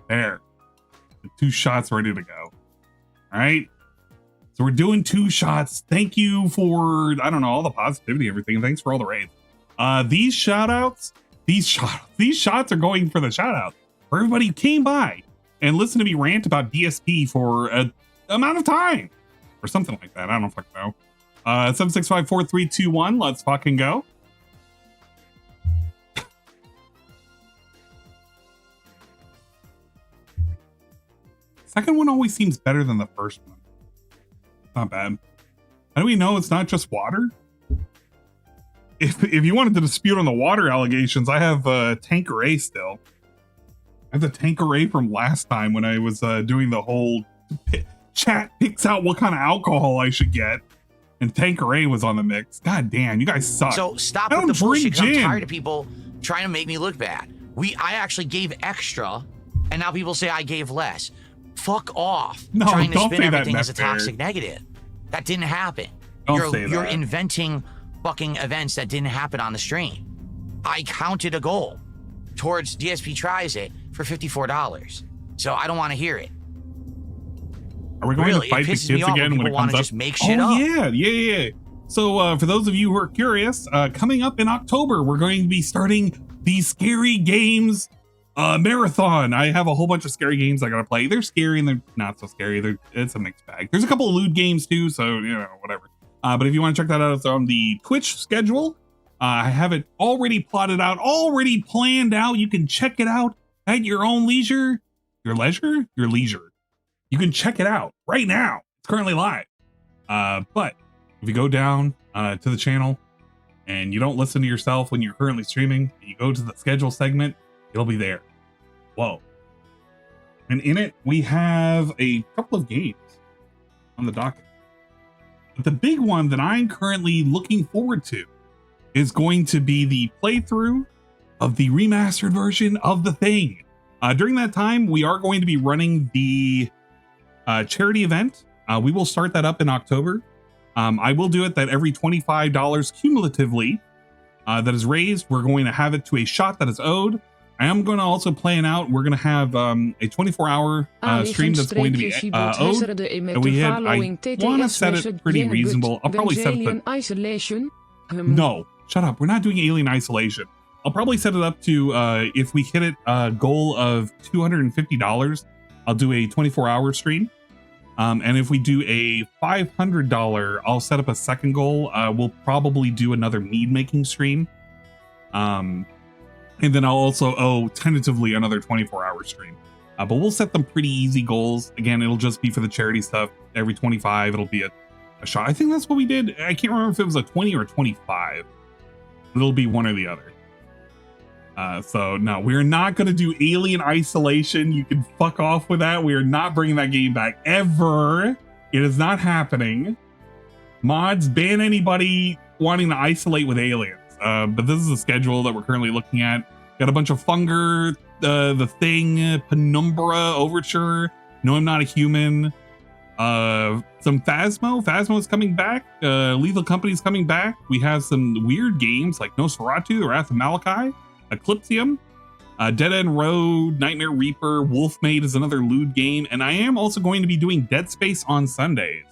There. The 2 shots ready to go. All right. So we're doing 2 shots. Thank you for, I don't know, all the positivity, everything. And thanks for all the raids. These shout outs, these shots are going for the shout out. For everybody who came by and listened to me rant about DSP for an amount of time or something like that. I don't fucking know. 7654321. Let's fucking go. Second one always seems better than the first one. Not bad. How do we know it's not just water? If you wanted to dispute on the water allegations, I have Tanqueray still. I have the Tanqueray from last time when I was doing the whole chat picks out what kind of alcohol I should get. And Tanqueray was on the mix. God damn, you guys suck.
So stop with the bullshit, 'cause I'm tired of people trying to make me look bad. I actually gave extra, and now people say I gave less. Fuck off.
No,
trying to
don't
spin
say that,
everything as a
Matt
toxic negative. That didn't happen.
Don't say
You're
that.
inventing fucking events that didn't happen on the stream. I counted a goal towards DSP Tries It for $54. So I don't want to hear it.
Are we going
Really,
to fight
it
the
pisses
kids
me off when
again when it
people wanna
comes up?
just make shit up.
Yeah. So for those of you who are curious, coming up in October, we're going to be starting the Scary Games marathon. I have a whole bunch of scary games I gotta play. They're scary and they're not so scary. It's a mixed bag. There's a couple of lewd games too, so you know, whatever. But if you want to check that out, it's on the Twitch schedule. I have it already plotted out, already planned out. You can check it out at your own leisure. Your leisure? Your leisure. You can check it out right now. It's currently live. But if you go down to the channel and you don't listen to yourself when you're currently streaming, you go to the schedule segment, it'll be there. Whoa. And in it, we have a couple of games on the docket. But the big one that I'm currently looking forward to is going to be the playthrough of the remastered version of The Thing. During that time, we are going to be running the charity event. We will start that up in October. I will do it that every $25 cumulatively that is raised, we're going to have it to a shot that is owed. I am going to also plan out, we're going to have a 24-hour stream that's going to be owed. And I want to set it pretty reasonable. I'll probably set it to... No, shut up. We're not doing Alien Isolation. I'll probably set it up to, if we hit it a goal of $250, I'll do a 24-hour stream. And if we do a $500, I'll set up a second goal. We'll probably do another mead making stream. And then I'll also owe tentatively another 24-hour stream. But we'll set them pretty easy goals. Again, it'll just be for the charity stuff. Every 25, it'll be a shot. I think that's what we did. I can't remember if it was a 20 or a 25. It'll be one or the other. So no, we're not going to do Alien Isolation. You can fuck off with that. We are not bringing that game back ever. It is not happening. Mods, ban anybody wanting to isolate with aliens. But this is a schedule that we're currently looking at. Got a bunch of Funger, The Thing, Penumbra, Overture, No, I'm Not a Human. Some Phasmo. Phasmo is coming back. Lethal Company's coming back. We have some weird games like Nosferatu, The Wrath of Malachi, Eclipsium, Dead End Road, Nightmare Reaper, Wolfmaid is another lewd game. And I am also going to be doing Dead Space on Sundays.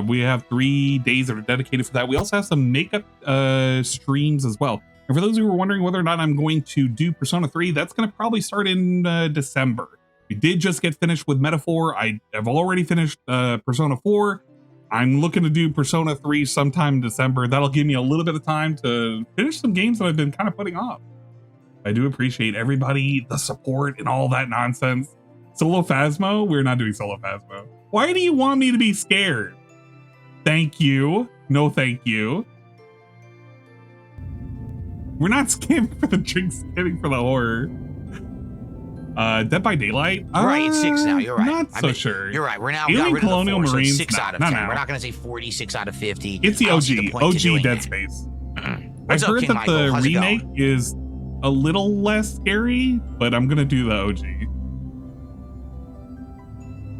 We have 3 days that are dedicated for that. We also have some makeup streams as well. And for those who were wondering whether or not I'm going to do Persona 3, that's going to probably start in December. We did just get finished with Metaphor. I have already finished Persona 4. I'm looking to do Persona 3 sometime in December. That'll give me a little bit of time to finish some games that I've been kind of putting off. I do appreciate everybody, the support, and all that nonsense. Solo Phasmo? We're not doing Solo Phasmo. Why do you want me to be scared? Thank you. No, thank you. We're not scamming for the drink, scamming for the horror. Dead by Daylight?
Right, it's 6 now. You're right.
Not so sure.
You're right. We're now
Alien
got rid
Colonial
of the 4,
Marines.
so it's 6 out of 10. We're not going to say 46 out of 50.
It's the OG. OG Dead
that.
Space.
What's
I've
up,
heard
King
that
Michael?
the
How's it
remake
going?
is a little less scary, but I'm gonna do the OG.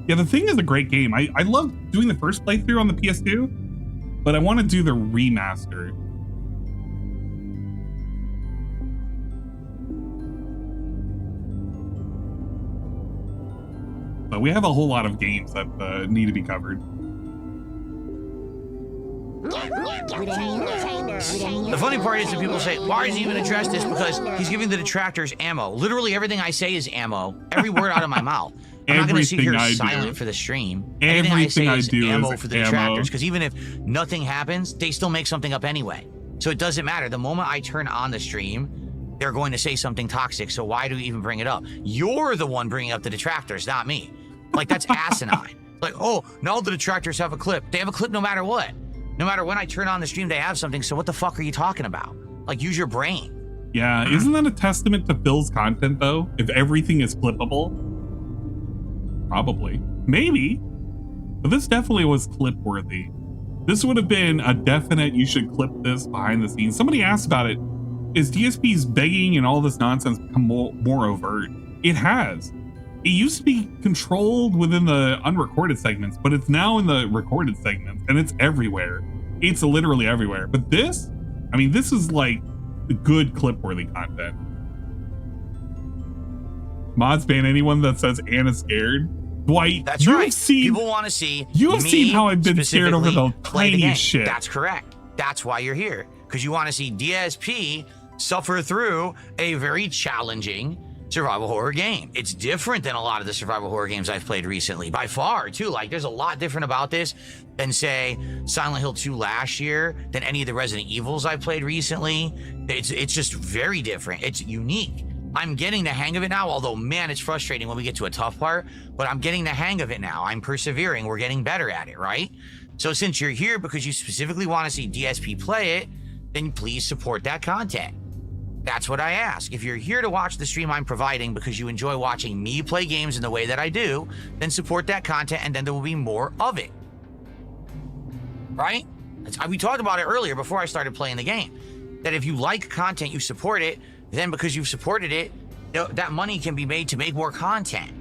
Yeah, the thing is a great game. I love doing the first playthrough on the PS2, but I want to do the remaster. But we have a whole lot of games that need to be covered.
The funny part is that people say, why does he even address this? Because he's giving the detractors ammo. Literally everything I say is ammo. Every word out of my mouth. I'm not going to sit here silent for the stream. Everything I say is ammo for the detractors. Because even if nothing happens, they still make something up anyway. So it doesn't matter. The moment I turn on the stream, they're going to say something toxic. So why do we even bring it up? You're the one bringing up the detractors, not me. Like, that's asinine. Like, oh, now the detractors have a clip. They have a clip no matter what. No matter when I turn on the stream, they have something. So what the fuck are you talking about? Like, use your brain.
Yeah, isn't that a testament to Phil's content, though? If everything is clippable? Probably. Maybe. But this definitely was clip-worthy. This would have been a definite, you should clip this behind the scenes. Somebody asked about it. Is DSP's begging and all this nonsense become more overt? It has. It used to be controlled within the unrecorded segments, but it's now in the recorded segments, and it's everywhere. It's literally everywhere. But this, I mean, this is like good clip-worthy content. Mods ban anyone that says Anna's scared. Dwight,
that's right. People want to see.
You have seen how I've been scared over the tiniest shit.
That's correct. That's why you're here, because you want to see DSP suffer through a very challenging survival horror game. It's different than a lot of the survival horror games I've played recently, by far, too. Like, there's a lot different about this than, say, Silent Hill 2 last year, than any of the Resident Evils I've played recently. It's just very different. It's unique. I'm getting the hang of it now, although, man, it's frustrating when we get to a tough part, but I'm getting the hang of it now. I'm persevering. We're getting better at it, right? So since you're here because you specifically want to see DSP play it, then please support that content. That's what I ask. If you're here to watch the stream I'm providing because you enjoy watching me play games in the way that I do, then support that content, and then there will be more of it. Right? We talked about it earlier before I started playing the game. That if you like content, you support it, then because you've supported it, that money can be made to make more content.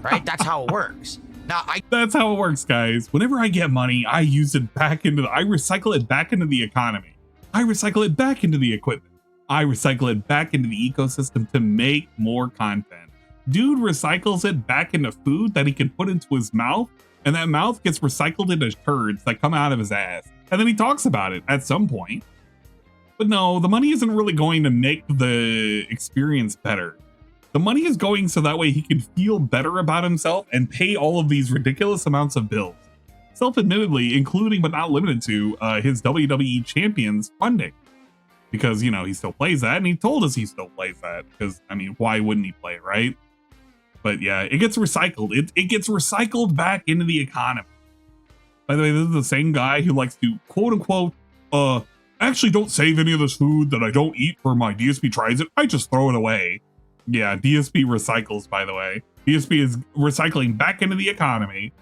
Right? That's how it works. Now,
That's how it works, guys. Whenever I get money, I use it back into I recycle it back into the economy. I recycle it back into the equipment. I recycle it back into the ecosystem to make more content. Dude recycles it back into food that he can put into his mouth, and that mouth gets recycled into turds that come out of his ass. And then he talks about it at some point. But no, the money isn't really going to make the experience better. The money is going so that way he can feel better about himself and pay all of these ridiculous amounts of bills. Self-admittedly, including but not limited to his WWE Champions funding. Because, you know, he still plays that, and he told us he still plays that. Because, I mean, why wouldn't he play it, right? But yeah, it gets recycled. It gets recycled back into the economy. By the way, this is the same guy who likes to, quote unquote, actually don't save any of this food that I don't eat for my DSP tries it. I just throw it away. Yeah, DSP recycles, by the way. DSP is recycling back into the economy.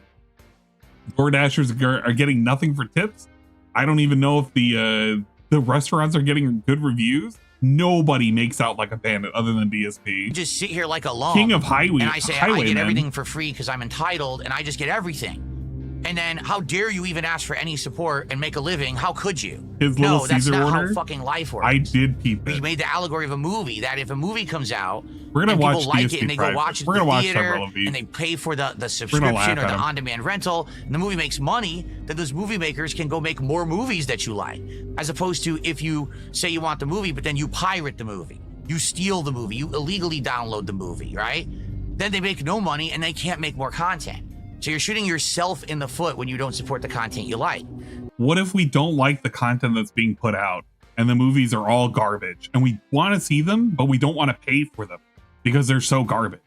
DoorDashers are getting nothing for tips. I don't even know if the restaurants are getting good reviews. Nobody makes out like a bandit other than DSP.
just sit here like a lump.
King of highway.
And I say, I get everything for free because I'm entitled, and I just get everything. And then, how dare you even ask for any support and make a living? How could you?
His little
no, that's
Caesar
not
order?
how fucking life works.
I did peep
We
it.
made the allegory of a movie that if a movie comes out,
We're gonna
and
watch
people like
DSP
it and they go
Private.
watch it
We're
in
gonna
the
watch
theater
several of these.
and they pay for the
laugh
subscription or
at
the
'em.
on-demand rental, and the movie makes money, then those movie makers can go make more movies that you like. As opposed to if you say you want the movie, but then you pirate the movie. You steal the movie. You illegally download the movie, right? Then they make no money and they can't make more content. So you're shooting yourself in the foot when you don't support the content you like.
What if we don't like the content that's being put out and the movies are all garbage and we want to see them, but we don't want to pay for them because they're so garbage?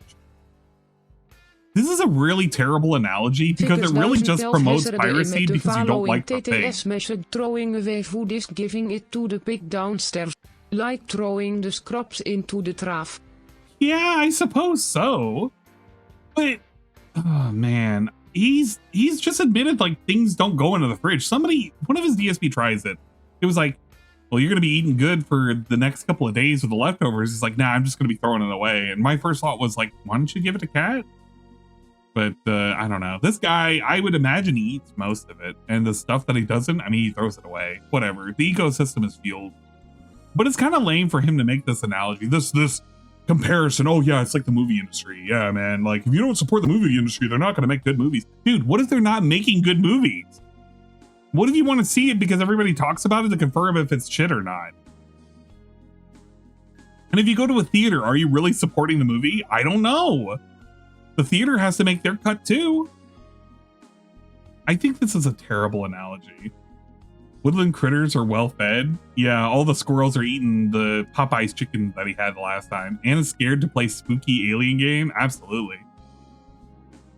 This is a really terrible analogy because it really just promotes piracy because you don't like the thing.
TTS message throwing away food is giving it to the pig downstairs. Like throwing the scraps into the trash.
Yeah, I suppose so. But, oh man, he's just admitted like things don't go into the fridge. One of his DSP tries it. It was like, well, you're going to be eating good for the next couple of days with the leftovers. He's like, nah, I'm just going to be throwing it away. And my first thought was like, why don't you give it to Cat? But I don't know. This guy, I would imagine he eats most of it. And the stuff that he doesn't, I mean, he throws it away. Whatever. The ecosystem is fueled. But it's kind of lame for him to make this analogy. This comparison. Oh, yeah, it's like the movie industry. Yeah, man. Like, if you don't support the movie industry, they're not going to make good movies. Dude, what if they're not making good movies? What if you want to see it because everybody talks about it to confirm if it's shit or not? And if you go to a theater, are you really supporting the movie? I don't know. The theater has to make their cut too. I think this is a terrible analogy. Woodland critters are well fed. Yeah, all the squirrels are eating the Popeye's chicken that he had the last time. And is scared to play spooky alien game? Absolutely.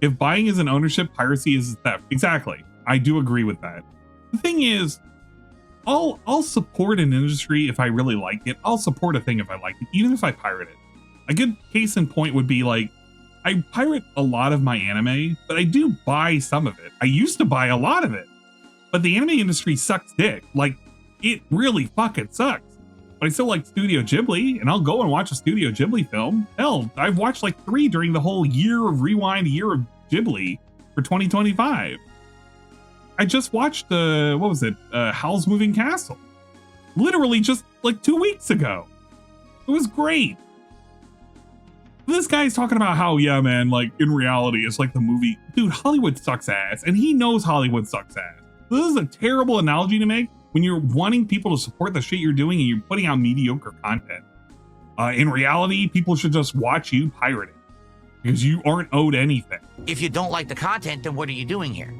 If buying is an ownership, piracy is theft. Exactly. I do agree with that. The thing is, I'll support an industry if I really like it. I'll support a thing if I like it, even if I pirate it. A good case in point would be like, I pirate a lot of my anime, but I do buy some of it. I used to buy a lot of it, but the anime industry sucks dick. Like, it really fucking sucks. But I still like Studio Ghibli, and I'll go and watch a Studio Ghibli film. Hell, I've watched like 3 during the whole year of year of Ghibli for 2025. I just watched, Howl's Moving Castle. Literally just like 2 weeks ago. It was great. This guy's talking about how, yeah, man, like in reality, it's like the movie. Dude, Hollywood sucks ass, and he knows Hollywood sucks ass. This is a terrible analogy to make when you're wanting people to support the shit you're doing and you're putting out mediocre content. In reality, people should just watch you pirate it because you aren't owed anything.
If you don't like the content, then what are you doing here?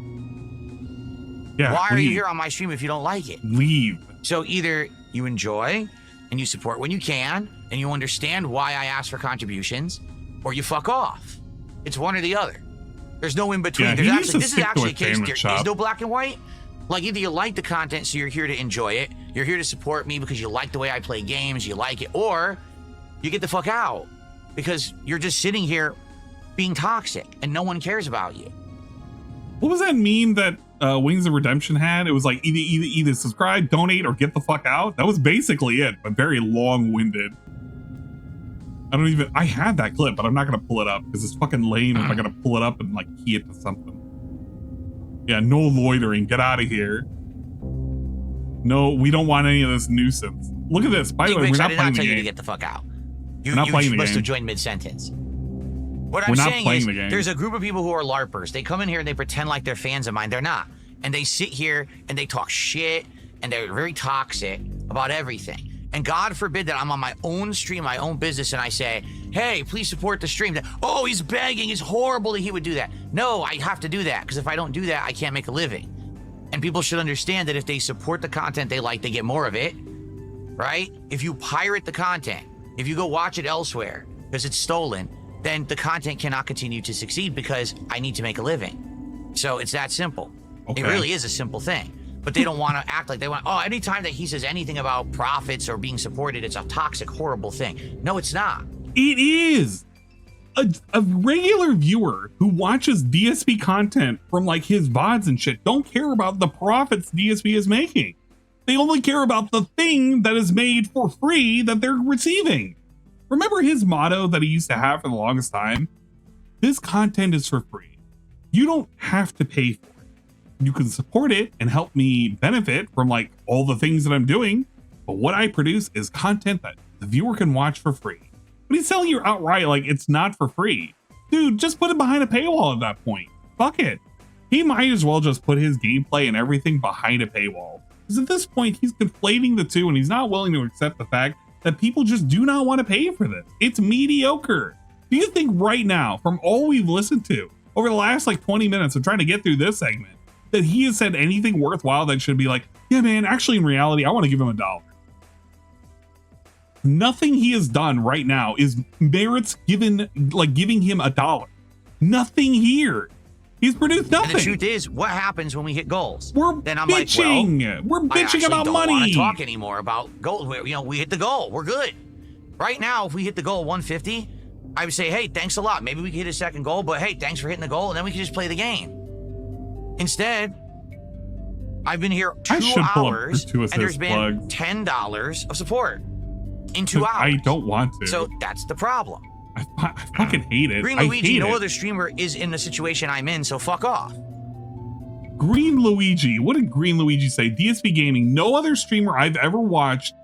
Yeah,
why are you here on my stream if you don't like it?
Leave.
So either you enjoy and you support when you can and you understand why I ask for contributions, or you fuck off. It's one or the other. There's no in between.
Yeah,
this is actually a case. There is no black and white. Like, either you like the content, so you're here to enjoy it. You're here to support me because you like the way I play games, you like it, or you get the fuck out because you're just sitting here being toxic and no one cares about you.
What was that meme that Wings of Redemption had? It was like either subscribe, donate, or get the fuck out. That was basically it, but very long-winded. I had that clip, but I'm not gonna pull it up because it's fucking lame if I gotta pull it up and like key it to something. Yeah, no loitering, get out of here. No, we don't want any of this nuisance. Look at this. By the way, we're not playing the game. I did not tell you to
get the fuck out. You must have joined mid-sentence. What I'm saying is, there's a group of people who are LARPers. They come in here and they pretend like they're fans of mine. They're not. And they sit here and they talk shit and they're very toxic about everything. And God forbid that I'm on my own stream, my own business, and I say, hey, please support the stream. Oh, he's begging. It's horrible that he would do that. No, I have to do that because if I don't do that, I can't make a living. And people should understand that if they support the content they like, they get more of it, right? If you pirate the content, if you go watch it elsewhere because it's stolen, then the content cannot continue to succeed because I need to make a living. So it's that simple. Okay. It really is a simple thing. But they don't want to act like they want, anytime that he says anything about profits or being supported, it's a toxic, horrible thing. No, it's not.
It is. A regular viewer who watches DSP content from like his VODs and shit don't care about the profits DSP is making. They only care about the thing that is made for free that they're receiving. Remember his motto that he used to have for the longest time? This content is for free. You don't have to pay for it. You can support it and help me benefit from like all the things that I'm doing. But what I produce is content that the viewer can watch for free. But he's telling you outright like it's not for free. Dude, just put it behind a paywall at that point. Fuck it. He might as well just put his gameplay and everything behind a paywall. Because at this point, he's conflating the two and he's not willing to accept the fact that people just do not want to pay for this. It's mediocre. Do you think right now, from all we've listened to over the last like 20 minutes of trying to get through this segment, that he has said anything worthwhile that should be like, yeah, man, actually in reality, I want to give him $1? Nothing he has done right now is merits giving him $1. Nothing here. He's produced nothing.
And the truth is, what happens when we hit goals?
Then I'm bitching. Like, well, we're bitching about
don't
money.
Want to talk anymore about goals? We hit the goal. We're good. Right now, if we hit the goal 150, I would say, hey, thanks a lot. Maybe we could hit a second goal, but hey, thanks for hitting the goal, and then we can just play the game. Instead, I've been here 2 hours, and there's been $10 of support in 2 hours.
I don't want to.
So that's the problem.
I fucking hate it.
Green Luigi, no other streamer is in the situation I'm in, so fuck off.
Green Luigi, what did Green Luigi say? DSP Gaming, no other streamer I've ever watched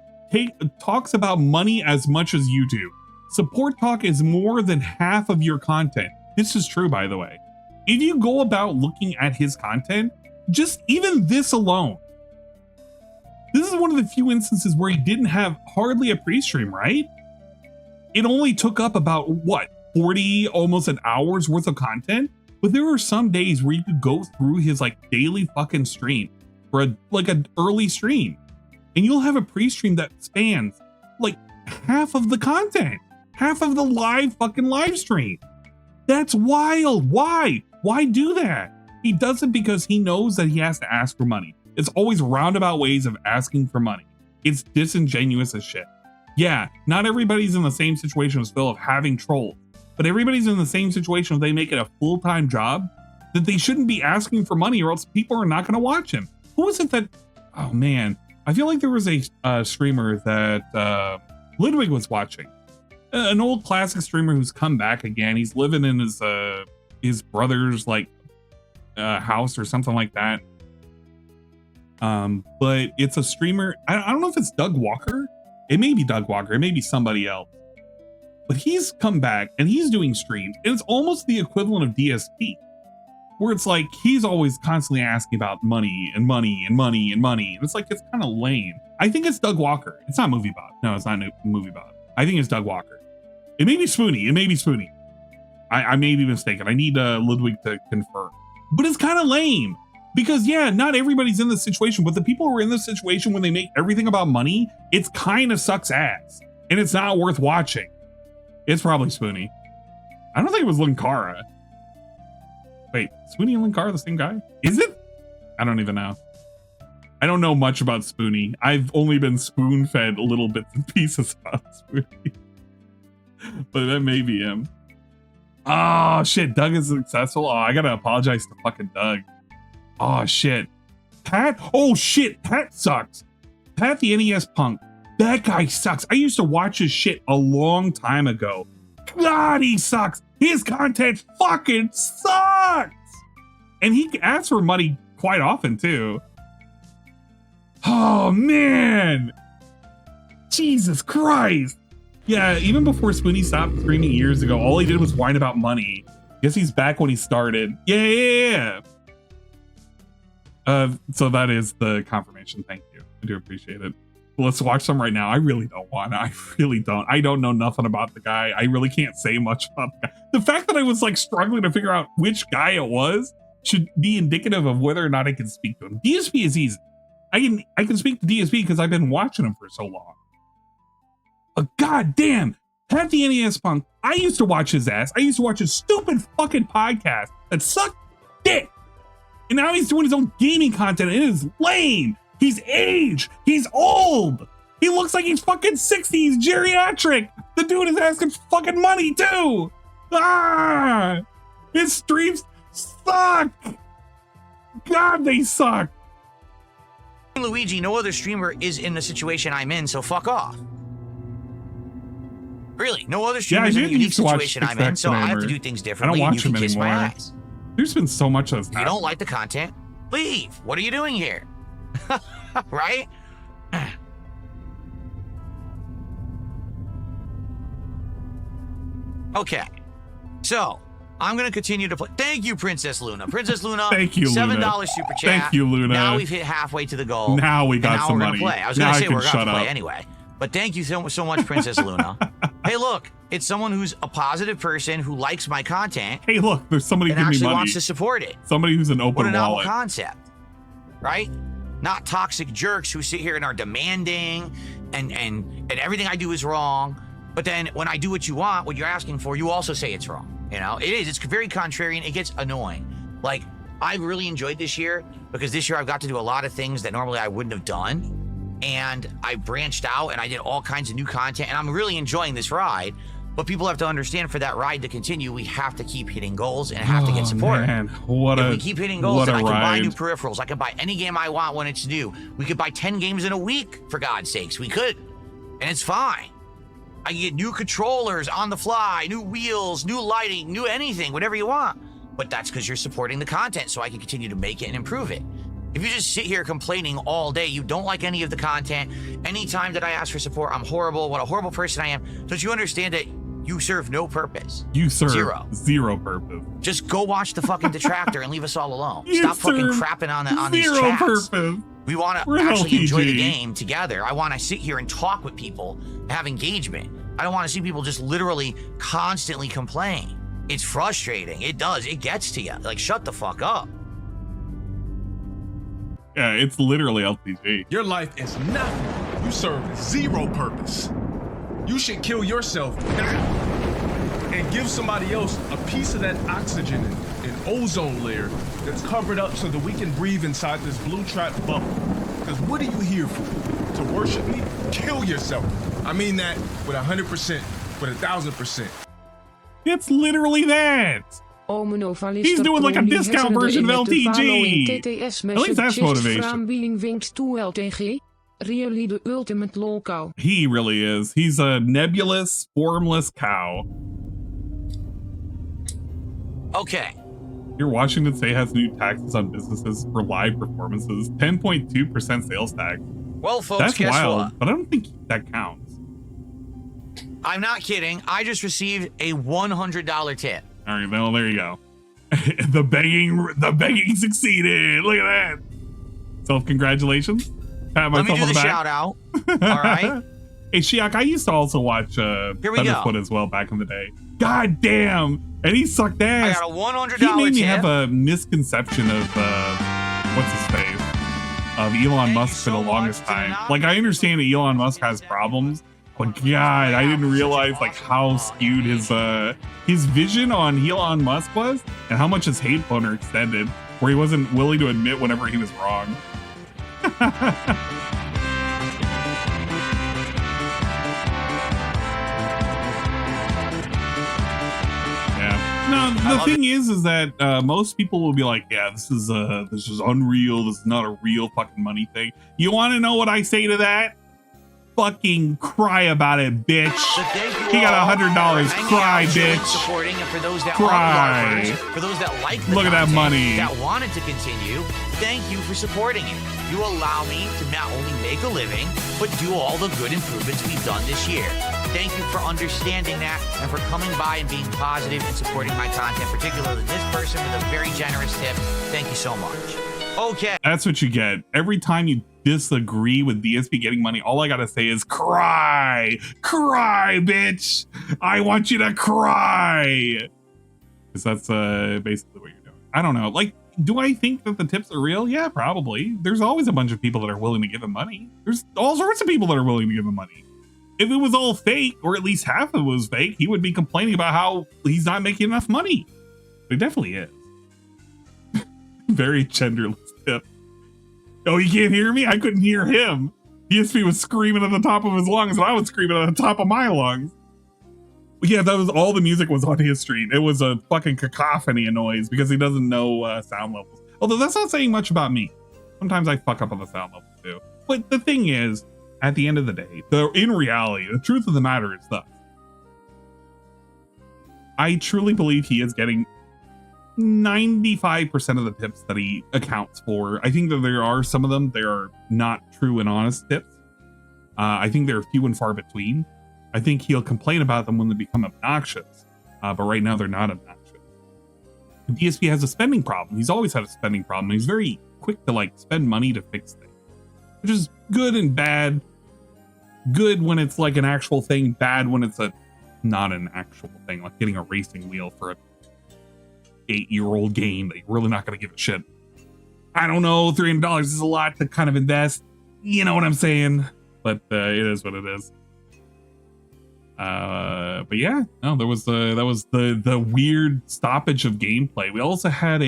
talks about money as much as you do. Support talk is more than half of your content. This is true, by the way. If you go about looking at his content, just even this alone, this is one of the few instances where he didn't have hardly a pre-stream, right? It only took up about, what, 40, almost an hour's worth of content? But there were some days where you could go through his like daily fucking stream for an early stream. And you'll have a pre-stream that spans like half of the content, half of the live stream. That's wild. Why? Why do that? He does it because he knows that he has to ask for money. It's always roundabout ways of asking for money. It's disingenuous as shit. Yeah, not everybody's in the same situation as Phil of having trolls, but everybody's in the same situation if they make it a full-time job, that they shouldn't be asking for money or else people are not going to watch him. Who was it that, oh man, I feel like there was a streamer that Ludwig was watching. An old classic streamer who's come back again. He's living in his brother's like house or something like that. But it's a streamer. I don't know if it's Doug Walker. It may be Doug Walker. It may be somebody else. But he's come back and he's doing streams. And it's almost the equivalent of DSP, where it's like he's always constantly asking about money and money and money and money. And it's like, it's kind of lame. I think it's Doug Walker. It's not Movie Bob. No, it's not Movie Bob. I think it's Doug Walker. It may be Spoony. It may be Spoony. I may be mistaken. I need Ludwig to confirm. But it's kind of lame. Because yeah, not everybody's in this situation, but the people who are in this situation when they make everything about money, it's kind of sucks ass. And it's not worth watching. It's probably Spoony. I don't think it was Linkara. Wait, Spoony and Linkara the same guy? Is it? I don't even know. I don't know much about Spoony. I've only been spoon-fed little bits and pieces about Spoony. But that may be him. Oh shit, Doug is successful. Oh, I gotta apologize to fucking Doug. Oh shit. Pat? Oh shit, Pat sucks. Pat the NES punk. That guy sucks. I used to watch his shit a long time ago. God, he sucks. His content fucking sucks. And he asks for money quite often too. Oh man. Jesus Christ. Yeah, even before Spoony stopped streaming years ago, all he did was whine about money. Guess he's back when he started. Yeah. So that is the confirmation. Thank you. I do appreciate it. Let's watch some right now. I really don't want to. I really don't. I don't know nothing about the guy. I really can't say much about the guy. The fact that I was like struggling to figure out which guy it was should be indicative of whether or not I can speak to him. DSP is easy. I can speak to DSP because I've been watching him for so long. But goddamn, Pat the NES punk. I used to watch his ass. I used to watch his stupid fucking podcast that sucked dick. And now he's doing his own gaming content and it is lame. He's aged. He's old. He looks like he's fucking 60. He's geriatric. The dude is asking fucking money too. Ah! His streams suck. God, they suck.
Luigi, no other streamer is in the situation I'm in, so fuck off. Really, no other streamer is in the unique situation I'm in, so I have to do things differently.
I don't watch
and you
him
can kiss
anymore.
my ass.
There's been so much of that.
If you don't like the content, leave. What are you doing here? Right? Okay. So, I'm going to continue to play. Thank you, Princess Luna. Princess Luna,
Thank you,
$7
Luna.
super chat.
Thank you, Luna.
Now we've hit halfway to the goal.
Now we got
and now
some
we're
money.
Play. I was
Now
going to
I
say
can
we're going to
shut
play
up.
anyway. But thank you so much, Princess Luna. Hey, look, it's someone who's a positive person who likes my content.
Hey, look, there's somebody
and
giving me
actually
money.
wants to support it.
Somebody who's an
What
open
a novel
wallet.
concept, right? Not toxic jerks who sit here and are demanding and everything I do is wrong. But then when I do what you want, what you're asking for, you also say it's wrong. You know, it is. It's very contrarian. It gets annoying. Like, I really enjoyed this year because this year I've got to do a lot of things that normally I wouldn't have done. And I branched out and I did all kinds of new content. And I'm really enjoying this ride. But people have to understand, for that ride to continue, we have to keep hitting goals and have to get support.
Man,
if we keep hitting goals, then I can buy new peripherals. I can buy any game I want when it's new. We could buy 10 games in a week, for God's sakes. We could. And it's fine. I can get new controllers on the fly, new wheels, new lighting, new anything, whatever you want. But that's because you're supporting the content, so I can continue to make it and improve it. If you just sit here complaining all day, you don't like any of the content, anytime that I ask for support, I'm horrible, what a horrible person I am, don't you understand that you serve no purpose?
You serve zero purpose.
Just go watch the fucking detractor and leave us all alone. Stop fucking crapping on these chats.
Zero purpose.
We want to actually enjoy the game together. I want to sit here and talk with people, have engagement. I don't want to see people just literally constantly complain. It's frustrating. It does. It gets to you. Like, shut the fuck up.
Yeah, it's literally LTG.
Your life is nothing. You serve zero purpose. You should kill yourself and give somebody else a piece of that oxygen and ozone layer that's covered up so that we can breathe inside this blue trap bubble. Because what are you here for? To worship me? Kill yourself. I mean that with 100%, with 1,000%.
It's literally that. He's doing like a discount version of LTG. At least that's motivation.
Really the ultimate lol cow.
He really is. He's a nebulous, formless cow.
Okay.
Here, Washington State has new taxes on businesses for live performances. 10.2% sales tax.
Well, folks,
that's
guess
wild,
what?
but I don't think that counts.
I'm not kidding. I just received a $100 tip.
All right, well, there you go. The begging succeeded. Look at that. Self-congratulations. Pat
Let me
myself
do
on
the
back.
shout out. All right.
Hey, Shiak, I used to also watch Thunderfoot as well back in the day. God damn. And he sucked ass.
I got a $100
He made me
tip.
have a misconception of, what's his face? Of Elon Musk for the longest time. Like, I understand that Elon Musk has problems, but God, I didn't realize like how skewed his vision on Elon Musk was and how much his hate boner extended, where he wasn't willing to admit whenever he was wrong. Yeah. No, the thing is that most people will be like, yeah, this is unreal. This is not a real fucking money thing. You want to know what I say to that? Fucking cry about it, bitch. He got $100. Cry, bitch.
Supporting, and for those that
cry.
aren't larpers, for those that like the
Look at that
content,
money.
that wanted to continue, thank you for supporting it. You allow me to not only make a living, but do all the good improvements we've done this year. Thank you for understanding that and for coming by and being positive and supporting my content, particularly this person with a very generous tip. Thank you so much. Okay.
That's what you get. Every time you disagree with DSP getting money, all I gotta say is cry. Cry, bitch. I want you to cry. Because that's basically what you're doing. I don't know. Like, do I think that the tips are real? Yeah, probably. There's always a bunch of people that are willing to give him money. There's all sorts of people that are willing to give him money. If it was all fake, or at least half of it was fake, he would be complaining about how he's not making enough money. But he definitely is. Very genderless tip. Oh, you can't hear me? I couldn't hear him. DSP was screaming at the top of his lungs, and I was screaming at the top of my lungs. But yeah, that was all the music was on his stream. It was a fucking cacophony of noise because he doesn't know sound levels. Although that's not saying much about me. Sometimes I fuck up on the sound levels too. But the thing is, at the end of the day, in reality, the truth of the matter is this. I truly believe he is getting 95% of the tips that he accounts for. I think that there are some of them, they are not true and honest tips. I think they're few and far between. I think he'll complain about them when they become obnoxious. But right now they're not obnoxious. DSP has a spending problem. He's always had a spending problem. He's very quick to like spend money to fix things, which is good and bad. Good when it's like an actual thing, bad when it's not an actual thing, like getting a racing wheel for a 8-year-old game that you're really not going to give a shit. I don't know, $300 is a lot to kind of invest. You know what I'm saying? But it is what it is. But yeah, no, that was the weird stoppage of gameplay. We also had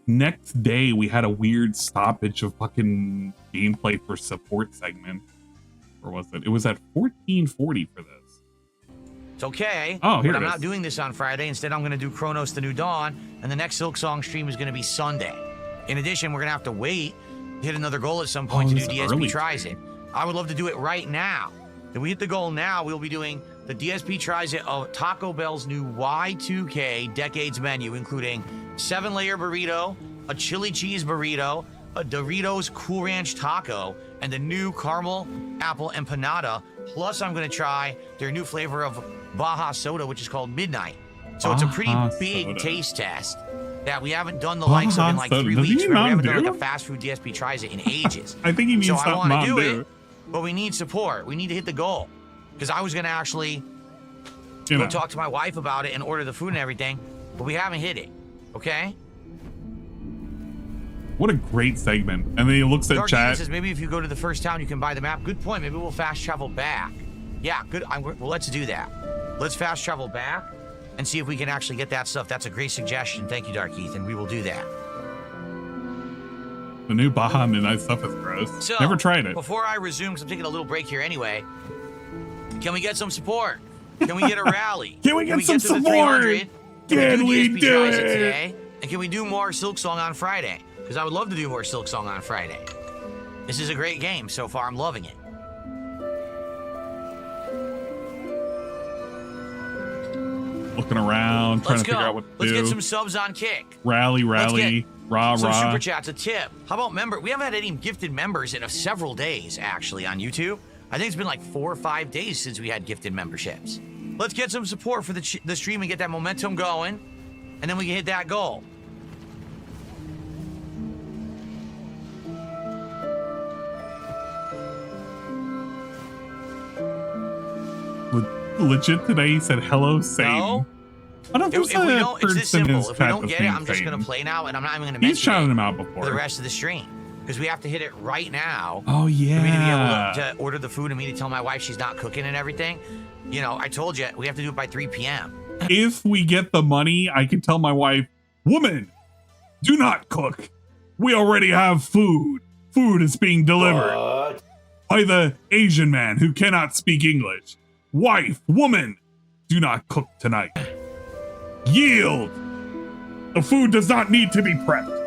next day we had a weird stoppage of fucking gameplay for support segment. Or was it? It was at 1440 for this.
It's okay.
Oh, here
but I'm
it
not
is.
doing this on Friday. Instead, I'm going to do Chronos the New Dawn, and the next Silksong stream is going to be Sunday. In addition, we're going to have to wait, hit another goal at some point to do DSP Tries It. I would love to do it right now. If we hit the goal now, we'll be doing the DSP Tries It of Taco Bell's new Y2K Decades menu, including 7-layer burrito, a chili cheese burrito, a Doritos Cool Ranch taco, and the new caramel apple empanada. Plus, I'm going to try their new flavor of Baja soda, which is called Midnight. So it's a pretty big taste test that we haven't done the likes of in like 3 weeks. We haven't done like a fast food DSP Tries It in ages.
I think he means
so
something
I want to do
Mountain
it, but we need support. We need to hit the goal. Because I was going to actually go talk to my wife about it and order the food and everything, but we haven't hit it. Okay?
What a great segment. And then he looks at chat.
Says maybe if you go to the first town, you can buy the map. Good point. Maybe we'll fast travel back. Yeah, good. Well, let's do that. Let's fast travel back and see if we can actually get that stuff. That's a great suggestion. Thank you, Dark Ethan. We will do that.
The new Baja Midnight stuff is gross.
So,
never tried it.
Before I resume, because I'm taking a little break here anyway, can we get some support? Can we get a rally?
Can we get some
to the
support?
300?
Can we
DSP
do
Tries
it?
today? And can we do more Silksong on Friday? Because I would love to do more Silksong on Friday. This is a great game so far. I'm loving it.
Looking around, trying to figure out what to
Let's
do.
get some subs on Kick.
Rally, rah,
Some
rah.
super chats. A tip. How about member? We haven't had any gifted members in several days, actually, on YouTube. I think it's been like 4 or 5 days since we had gifted memberships. Let's get some support for the stream and get that momentum going, and then we can hit that goal.
Legit today, he said hello, same.
No.
I don't think
If we don't, it's this simple. If we don't get it, I'm just going to play now, and I'm not even going to
He's
mention
shouting
it
him out before.
for the rest of the stream. Because we have to hit it right now.
Oh, yeah.
For me to be able to order the food and me to tell my wife she's not cooking and everything. You know, I told you, we have to do it by 3 p.m.
If we get the money, I can tell my wife, woman, do not cook. We already have food. Food is being delivered by the Asian man who cannot speak English. Wife, woman, do not cook tonight. Yield. The food does not need to be prepped.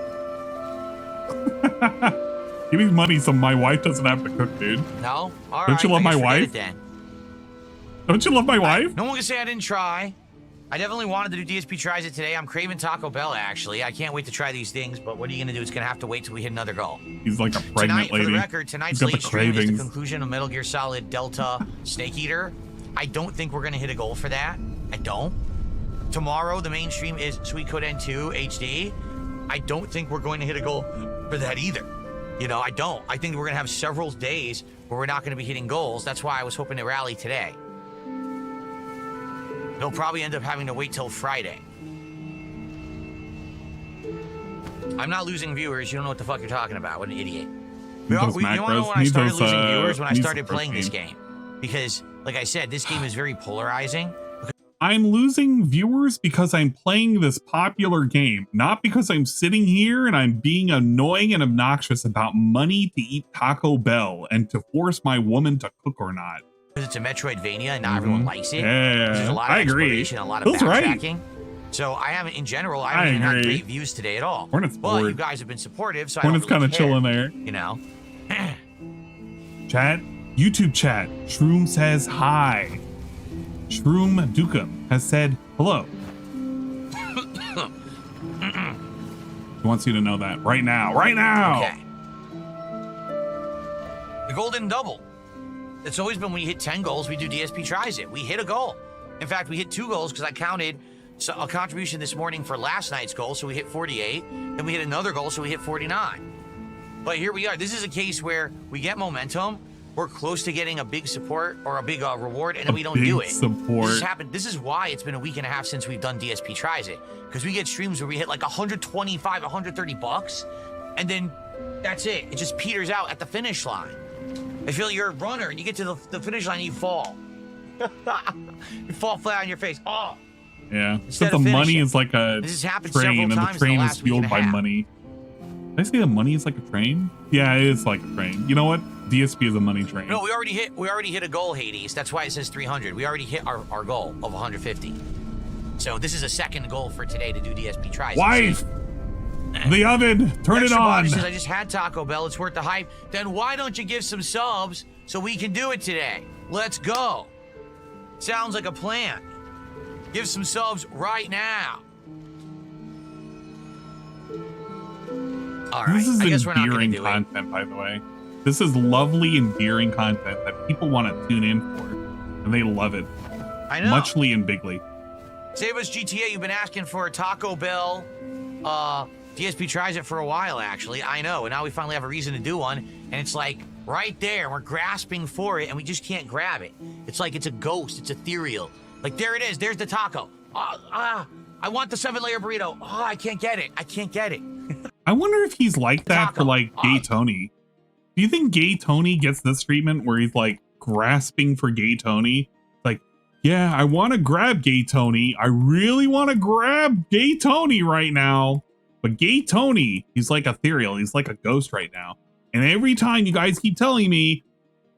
Give me money so my wife doesn't have to cook, dude.
No? All right.
Don't you love my wife?
Then.
Don't you love my wife?
No one can say I didn't try. I definitely wanted to do DSP Tries It today. I'm craving Taco Bell, actually. I can't wait to try these things, but what are you going to do? It's going to have to wait till we hit another goal.
He's like a pregnant lady.
For the record, tonight's
He's got
late
the
stream is the
cravings.
conclusion of Metal Gear Solid Delta Snake Eater. I don't think we're going to hit a goal for that. I don't. Tomorrow, the main stream is Sweet Code N2 HD. I don't think we're going to hit a goal for that either. You know, I don't. I think we're going to have several days where we're not going to be hitting goals. That's why I was hoping to rally today. They'll probably end up having to wait till Friday. I'm not losing viewers. You don't know what the fuck you're talking about. What an idiot. You want to know when I started losing viewers? When I started playing this game. Because, like I said, this game is very polarizing.
I'm losing viewers because I'm playing this popular game, not because I'm sitting here and I'm being annoying and obnoxious about money to eat Taco Bell and to force my woman to cook or not.
Because it's a Metroidvania and not everyone likes it.
Yeah,
There's a lot of
I agree.
exploration, a lot of
That's right.
backtracking. So I haven't, in general, I haven't even had
agree.
great views today at all.
Hornet's
But you
bored.
guys have been supportive, so
Hornet's
I don't really
kind of chilling
care,
there.
You know?
Chat, YouTube chat. Shroom says hi. Shroom Dukem has said hello. He wants you to know that right now. Right now.
Okay. The golden double. It's always been when you hit 10 goals, we do DSP Tries It. We hit a goal. In fact, we hit 2 goals because I counted a contribution this morning for last night's goal, so we hit 48. Then we hit another goal, so we hit 49. But here we are. This is a case where we get momentum. We're close to getting a big support or a big reward, and then we don't do it.
Support.
This has happened. This is why it's been a week and a half since we've done DSP Tries It, because we get streams where we hit like 125, 130 bucks, and then that's it. It just peters out at the finish line. I feel you're a runner and you get to the finish line and you fall. You fall flat on your face. Oh.
Yeah. Except the money is like a train and the train is fueled by money. Did I say the money is like a train? Yeah, it is like a train. You know what? DSP is a money train.
No, we already hit a goal, Hades. That's why it says 300. We already hit our goal of 150. So this is a second goal for today to do DSP tries.
Wife! The oven! Turn it on!
Says, I just had Taco Bell. It's worth the hype. Then why don't you give some subs so we can do it today? Let's go. Sounds like a plan. Give some subs right now. All right.
This is
I guess we're not
endearing
gonna do
content, by the way. This is lovely, endearing content that people want to tune in for, and they love it.
I know.
Muchly and bigly.
Save us GTA. You've been asking for a Taco Bell. DSP tries it for a while, actually. I know. And now we finally have a reason to do one. And it's like right there. We're grasping for it, and we just can't grab it. It's like it's a ghost. It's ethereal. Like, there it is. There's the taco. I want the 7-layer burrito. Oh, I can't get it. I can't get it.
I wonder if he's like that for, like, Gay Tony. Do you think Gay Tony gets this treatment where he's, like, grasping for Gay Tony? Like, yeah, I want to grab Gay Tony. I really want to grab Gay Tony right now. But Gay Tony, he's like ethereal. He's like a ghost right now. And every time you guys keep telling me,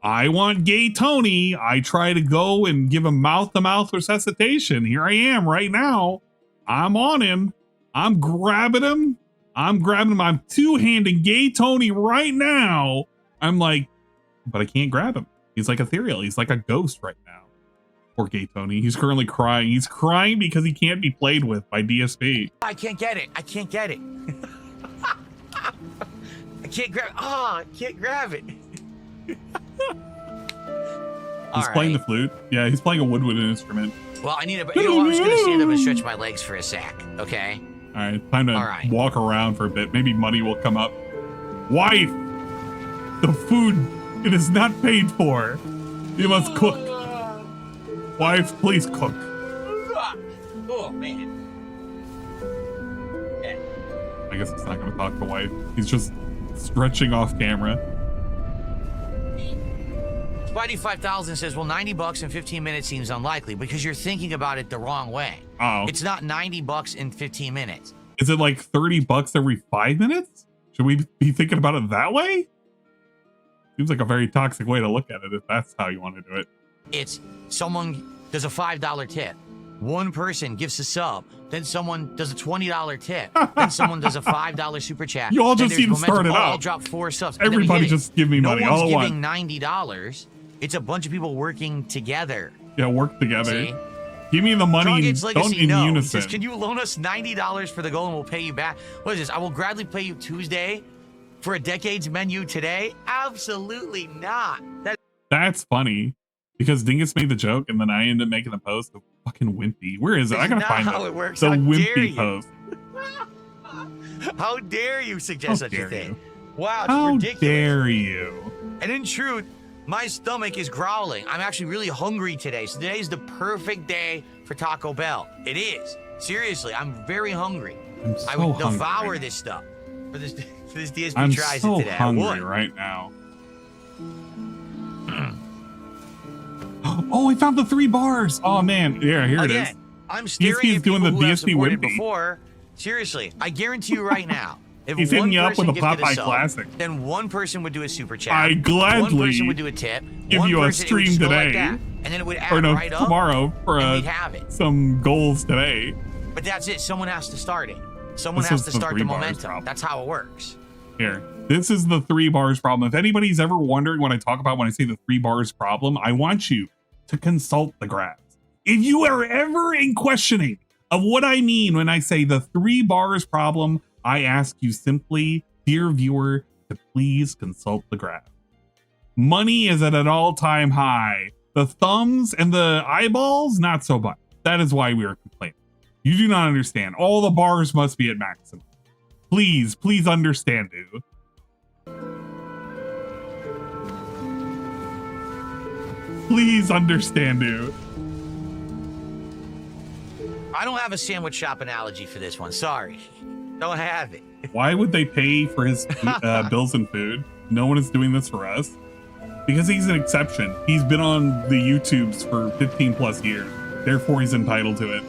I want Gay Tony, I try to go and give him mouth-to-mouth resuscitation. Here I am right now. I'm on him. I'm grabbing him. I'm two-handing Gay Tony right now. I'm like, but I can't grab him. He's like ethereal. He's like a ghost right now. Poor Gay Tony. He's currently crying. He's crying because he can't be played with by DSP.
I can't get it. I can't get it. I can't grab. Oh, I can't grab it.
He's playing the flute. Yeah, he's playing a woodwind instrument.
Well, I need a. You know, I'm just gonna stand up and stretch my legs for a sec. Okay.
All right, time to walk around for a bit. Maybe money will come up. Wife, the food, it is not paid for. You must cook. Wife, please cook.
Oh man. Okay.
I guess he's not going to talk to wife. He's just stretching off camera.
Spidey 5000 says, well, $90 in 15 minutes seems unlikely because you're thinking about it the wrong way.
Oh.
It's not $90 in 15 minutes.
Is it like $30 every 5 minutes? Should we be thinking about it that way? Seems like a very toxic way to look at it if that's how you want to do it.
It's someone does a $5 tip. One person gives a sub. Then someone does a $20 tip. Then someone does a $5 super chat.
You all just need to start it out.
I'll drop 4 subs.
Everybody just give me money.
No one's giving $90. It's a bunch of people working together.
Yeah, work together. See? Give me the money. Don't in unison.
He says, can you loan us $90 for the goal and we'll pay you back? What is this? I will gladly pay you Tuesday for a decade's menu today? Absolutely not.
That's funny. Because Dingus made the joke and then I ended up making the post. The fucking wimpy. Where is it? I gotta find
how it works.
The
how
wimpy post.
How dare you suggest such a thing? Wow, it's
how
ridiculous.
Dare you?
And in truth, my stomach is growling. I'm actually really hungry today. So today's the perfect day for Taco Bell. It is. Seriously, I'm very hungry. I would devour this stuff for this DSP tries
so
today.
I'm so hungry right now. Oh, I found the 3 bars. Oh man, yeah, here it is.
I'm staring
DSP is
at
doing the
people who have
DSP
supported
wimpy.
Before. Seriously, I guarantee you right now. If
He's hitting me up with a Popeye Classic.
Then one person would do a super chat.
I gladly
one person would do a tip.
give
one
you a
person,
stream today.
like that, and then it would add
or no,
right up.
tomorrow for
and we'd have it.
some goals today.
But that's it. Someone has to start it. Someone has to start the momentum. That's how it works.
Here, this is the 3 bars problem. If anybody's ever wondering what I talk about when I say the 3 bars problem, I want you to consult the graphs. If you are ever in questioning of what I mean when I say the 3 bars problem, I ask you simply, dear viewer, to please consult the graph. Money is at an all-time high. The thumbs and the eyeballs, not so much. That is why we are complaining. You do not understand. All the bars must be at maximum. Please understand, dude. Please understand, dude.
I don't have a sandwich shop analogy for this one. Sorry. Don't have it.
Why would they pay for his bills and food? No one is doing this for us. Because he's an exception. He's been on the YouTubes for 15 plus years. Therefore, he's entitled to it.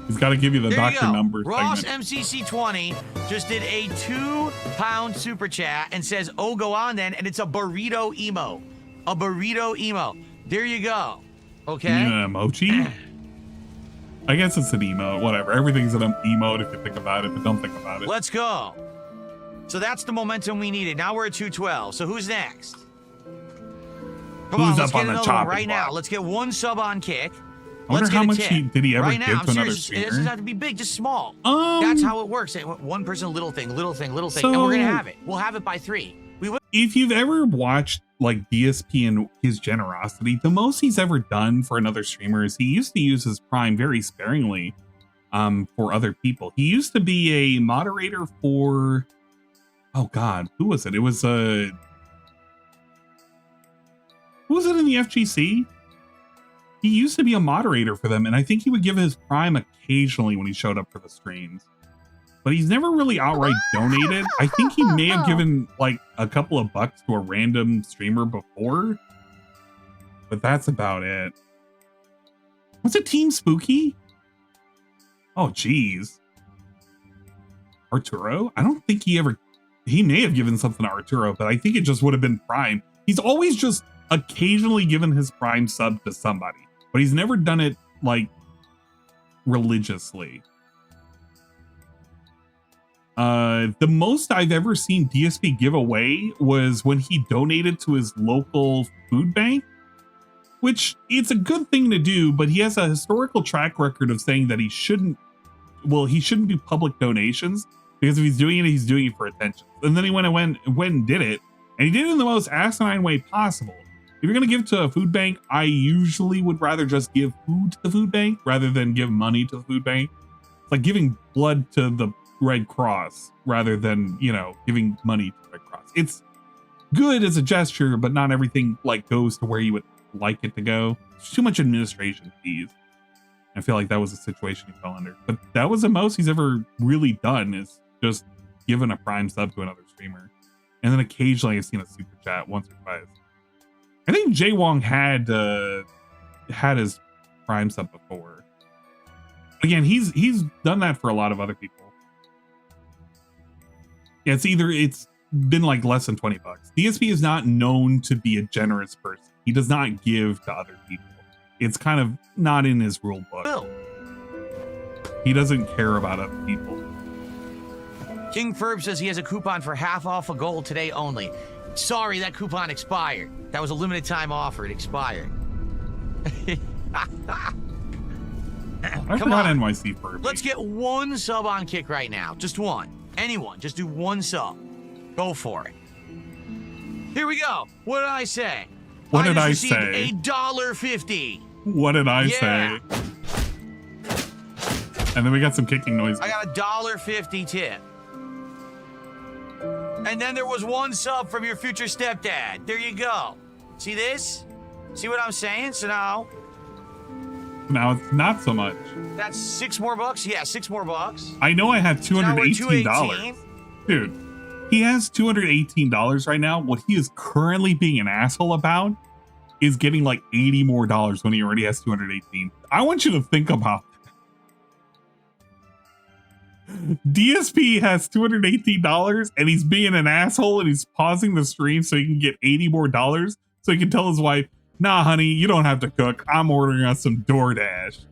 He's got to give you the doctor number.
Ross
segment.
MCC20 just did a £2 super chat and says, "Oh, go on then," and it's a burrito emo. A burrito emo. There you go. Okay.
Yeah, emoji. I guess it's an emote. Whatever. Everything's an emote if you think about it, but don't think about it.
Let's go. So that's the momentum we needed. Now we're at 212. So who's next? Come on, let's get another one right now. Let's get one sub on Kick.
I wonder how much did he ever
right
give
now,
to another
It doesn't have to be big, just small. That's how it works. One person, little thing, and we're gonna have it. We'll have it by 3. We will.
If you've ever watched like DSP and his generosity, the most he's ever done for another streamer is he used to use his Prime very sparingly for other people. He used to be a moderator for, oh God, who was it? It was who was it in the FGC? He used to be a moderator for them, and I think he would give his Prime occasionally when he showed up for the streams. But he's never really outright donated. I think he may have given like a couple of bucks to a random streamer before, but that's about it. Was it Team Spooky? Oh, geez. Arturo? I don't think he may have given something to Arturo, but I think it just would have been Prime. He's always just occasionally given his Prime sub to somebody, but he's never done it like religiously. The most I've ever seen DSP give away was when he donated to his local food bank, which it's a good thing to do, but he has a historical track record of saying that he shouldn't do public donations, because if he's doing it for attention. And then he went and did it, and he did it in the most asinine way possible. If you're going to give to a food bank, I usually would rather just give food to the food bank rather than give money to the food bank. It's like giving blood to the Red Cross rather than, giving money to the Red Cross. It's good as a gesture, but not everything like goes to where you would like it to go. There's too much administration fees. I feel like that was a situation he fell under. But that was the most he's ever really done, is just given a Prime sub to another streamer. And then occasionally I've seen a super chat once or twice. I think Jay Wong had his Prime sub before. Again, he's done that for a lot of other people. Yeah, it's been like less than $20. DSP is not known to be a generous person. He does not give to other people. It's kind of not in his rule book. He doesn't care about other people.
King Ferb says he has a coupon for half off a gold today only. Sorry, that coupon expired. That was a limited time offer. It expired.
I forgot NYC Ferb.
Let's get one sub on Kick right now. Just one. Anyone. Just do one sub. Go for it. Here we go. What did I say?
What did I
say?
$1.50.
$1.50.
What did I say? And then we got some kicking noises.
I got a $1.50 tip. And then there was one sub from your future stepdad. There you go. See this? See what I'm saying? So now
it's not so much.
That's $6 more. Yeah, $6 more.
I know I have $218. Dude, he has $218 right now. What he is currently being an asshole about is getting like $80 more when he already has $218. I want you to think about that. DSP has $218 and he's being an asshole and he's pausing the stream so he can get $80 more so he can tell his wife, "Nah, honey, you don't have to cook. I'm ordering us some DoorDash."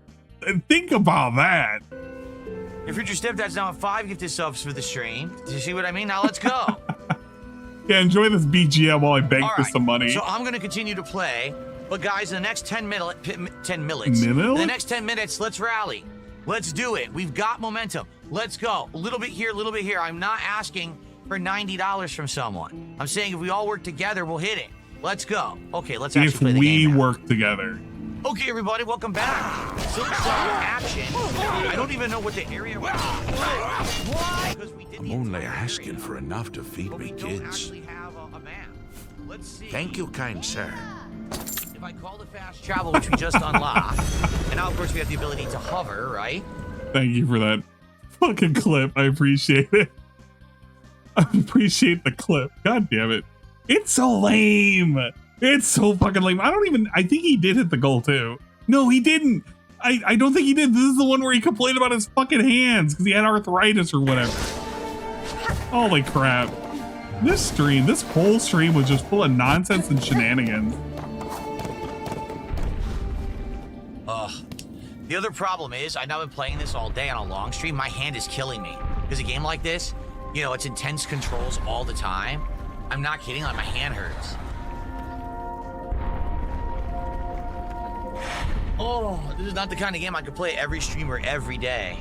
And think about that.
Your future stepdad's now at 5 gifted subs for the stream. Do you see what I mean? Now let's go.
Yeah, enjoy this BGM while I beg for some money.
So I'm going to continue to play. But guys, in the next 10 minutes, in the next 10 minutes, let's rally. Let's do it. We've got momentum. Let's go. A little bit here, a little bit here. I'm not asking for $90 from someone. I'm saying if we all work together, we'll hit it. Let's go. Okay, let's actually play the game.
If we work together.
Okay, everybody, welcome back. So let's action. I don't even know what the area was.
I'm only asking for enough to feed me kids. Thank you, kind sir.
If I call the fast travel, which we just unlocked, and now, of course, we have the ability to hover, right?
Thank you for that Fucking clip. I appreciate it. I appreciate the clip. God damn it. It's so lame. It's so fucking lame. I think he did hit the goal too. No, he didn't. I don't think he did. This is the one where he complained about his fucking hands because he had arthritis or whatever. Holy crap. This whole stream was just full of nonsense and shenanigans.
The other problem is, I've now been playing this all day on a long stream. My hand is killing me. Because a game like this, you know, it's intense controls all the time. I'm not kidding, like my hand hurts. Oh, this is not the kind of game I could play every streamer every day.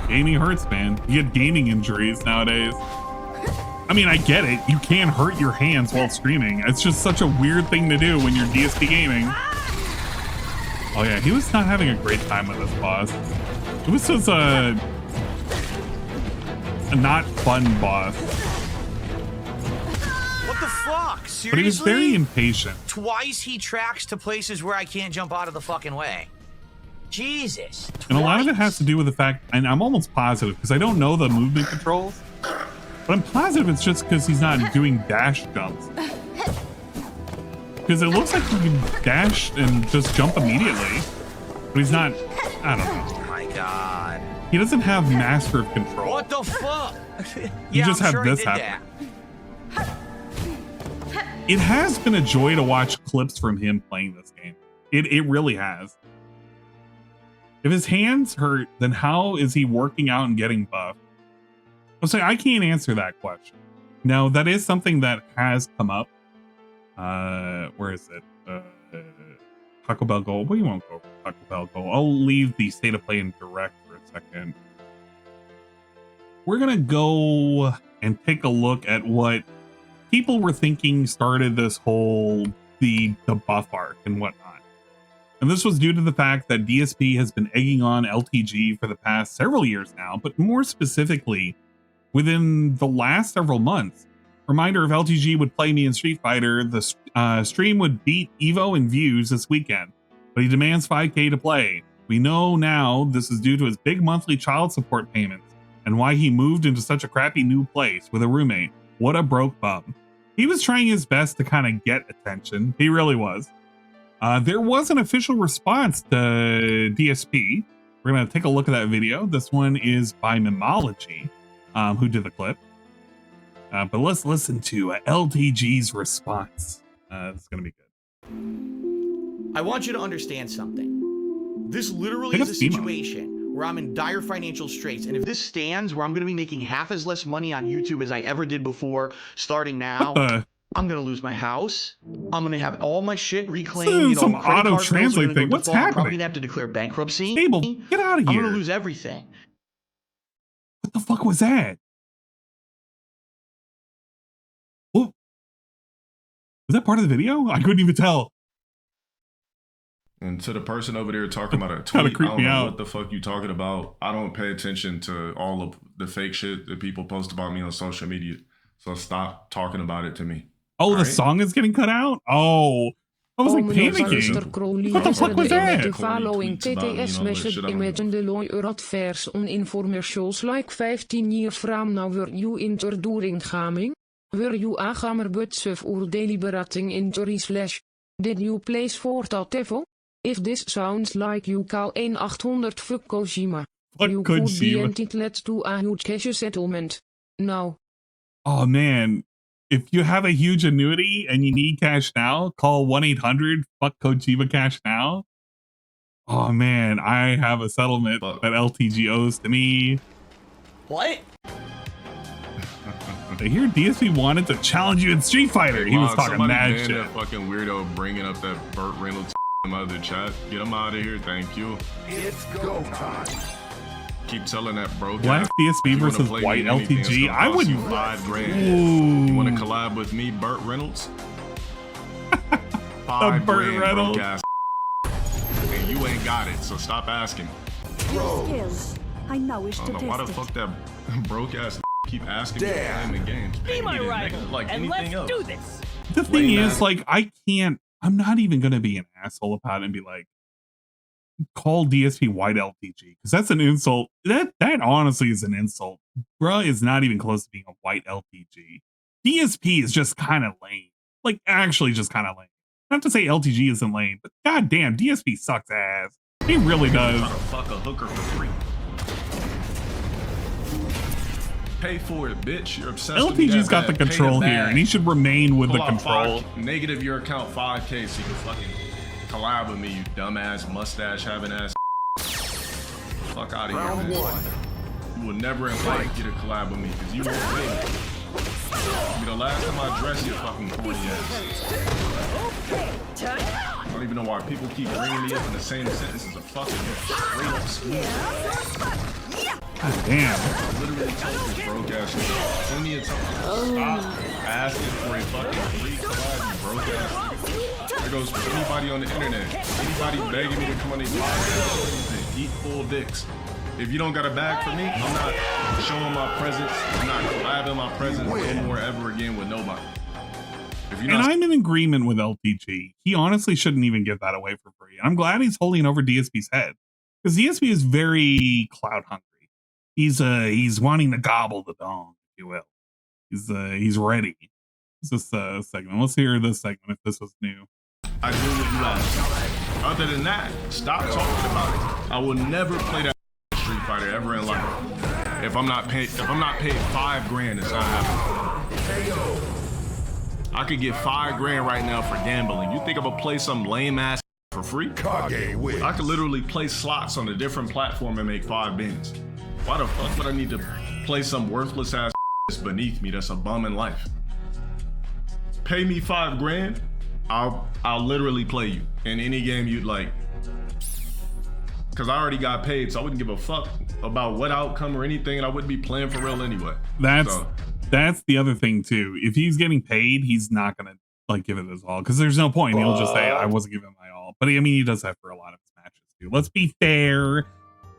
Gaming hurts, man. You get gaming injuries nowadays. I mean, I get it. You can hurt your hands while streaming. It's just such a weird thing to do when you're DSP gaming. Oh yeah, he was not having a great time with this boss. It was just a not fun boss.
What the fuck? Seriously?
But he was very impatient.
Twice he tracks to places where I can't jump out of the fucking way. Jesus.
And a lot of it has to do with the fact, and I'm almost positive, because I don't know the movement controls, but I'm positive it's just because he's not doing dash jumps. Because it looks like he can dash and just jump immediately, but he's not, I don't know.
Oh my god.
He doesn't have master of control.
What the fuck?
You just
I'm
have
sure
this
he did
happen.
that.
It has been a joy to watch clips from him playing this game. It really has. If his hands hurt, then how is he working out and getting buff? I'll say I can't answer that question. Now, that is something that has come up. Where is it? Taco Bell Go. We won't go for Taco Bell Go. I'll leave the state of play in direct for a second. We're gonna go and take a look at what people were thinking started this whole the buff arc and whatnot. And this was due to the fact that DSP has been egging on LTG for the past several years now, but more specifically, within the last several months. Reminder, if LTG would play me in Street Fighter, the stream would beat Evo in views this weekend, but he demands 5K to play. We know now this is due to his big monthly child support payments and why he moved into such a crappy new place with a roommate. What a broke bum. He was trying his best to kind of get attention. He really was. There was an official response to DSP. We're going to take a look at that video. This one is by Memology, who did the clip. But let's listen to LTG's response. It's going to be good.
I want you to understand something. This literally is a situation where I'm in dire financial straits. And if this stands where I'm going to be making half as less money on YouTube as I ever did before, starting now, I'm going to lose my house. I'm going to have all my shit reclaimed. You know,
some auto-translate thing. What's happening?
I'm probably going to have to declare bankruptcy.
Stable, get out of here.
I'm going to lose everything.
What the fuck was that? Oh, was that part of the video? I couldn't even tell.
And to the person over there talking about a tweet, I don't know what the fuck you talking about. I don't pay attention to all of the fake shit that people post about me on social media. So stop talking about it to me.
Oh, the song is getting cut out? Oh, I was like panicking. What the fuck was that?
The following TTS message imagine the lawyer adverse on informations like 15 years from now were you enduring gaming? Were you a gamer but suf or deliberating injury / did you place for that devil? If this sounds like you call 1-800 fuck Kojima. You could be entitled to a huge cash settlement. Now.
Oh man, if you have a huge annuity and you need cash now, call 1-800 fuck Kojima cash now. Oh man, I have a settlement that LTG owes to me.
What?
I hear DSP wanted to challenge you in Street Fighter. He was talking mad shit.
That fucking weirdo bringing up that Burt Reynolds out of the chat. Get him out of here, thank you.
It's go time.
Keep telling that bro.
Black DSP versus white LTG. I wouldn't.
$5,000. You want to collab with me, Burt Reynolds?
Burt Reynolds.
And you ain't got it, so stop asking.
Skills. I know it's
I don't know why the fuck that broke ass keep asking me to play in the games.
Be my rival,
like
and
anything
let's
else.
do this.
The thing is, like, I'm not even gonna be an asshole about it and be like, call DSP white LTG because that's an insult. That honestly is an insult. Bruh is not even close to being a white LTG. DSP is just kind of lame. Like actually just kind of lame. Not to say LTG isn't lame, but goddamn, DSP sucks ass. He really does.
Trying to fuck a hooker for free. Pay for it, bitch. You're obsessed with me.
LTG's got the control here, and he should remain with the control.
Negative your account 5K so you can fucking collab with me, you dumbass mustache having ass. Fuck out of here, man. You will never invite you to collab with me because you won't pay me. You the last time I dress your fucking corny ass. I don't even know why people keep bringing me up in the same sentence as a fucking straight squeeze.
God damn.
I literally told this broke ass nigga plenty of times. Stop asking for a fucking free collab, you broke ass nigga. There goes anybody on the internet. Anybody begging me to come on these podcasts and eat full dicks. If you don't got a bag for me, I'm not showing my presence. I'm not collabing my presence no more ever again with nobody.
And I'm in agreement with LTG. He honestly shouldn't even give that away for free. I'm glad he's holding over DSP's head because DSP is very cloud hungry. He's wanting to gobble the dong, if you will. He's ready. This segment. Let's hear this segment if this was new.
I do what you like. Other than that, stop talking about it. I will never play that Street Fighter ever in life. If I'm not paid $5 grand, it's not happening. I could get $5 grand right now for gambling. You think I'm gonna play some lame ass for free? I could literally play slots on a different platform and make 5 bins. Why the fuck would I need to play some worthless ass that's beneath me that's a bum in life? Pay me $5 grand, I'll literally play you in any game you'd like. Cause I already got paid, so I wouldn't give a fuck about what outcome or anything, and I wouldn't be playing for real anyway.
That's the other thing too. If he's getting paid, he's not gonna like give it his all because there's no point. He'll just say I wasn't giving my all. But I mean, he does that for a lot of his matches too. Let's be fair.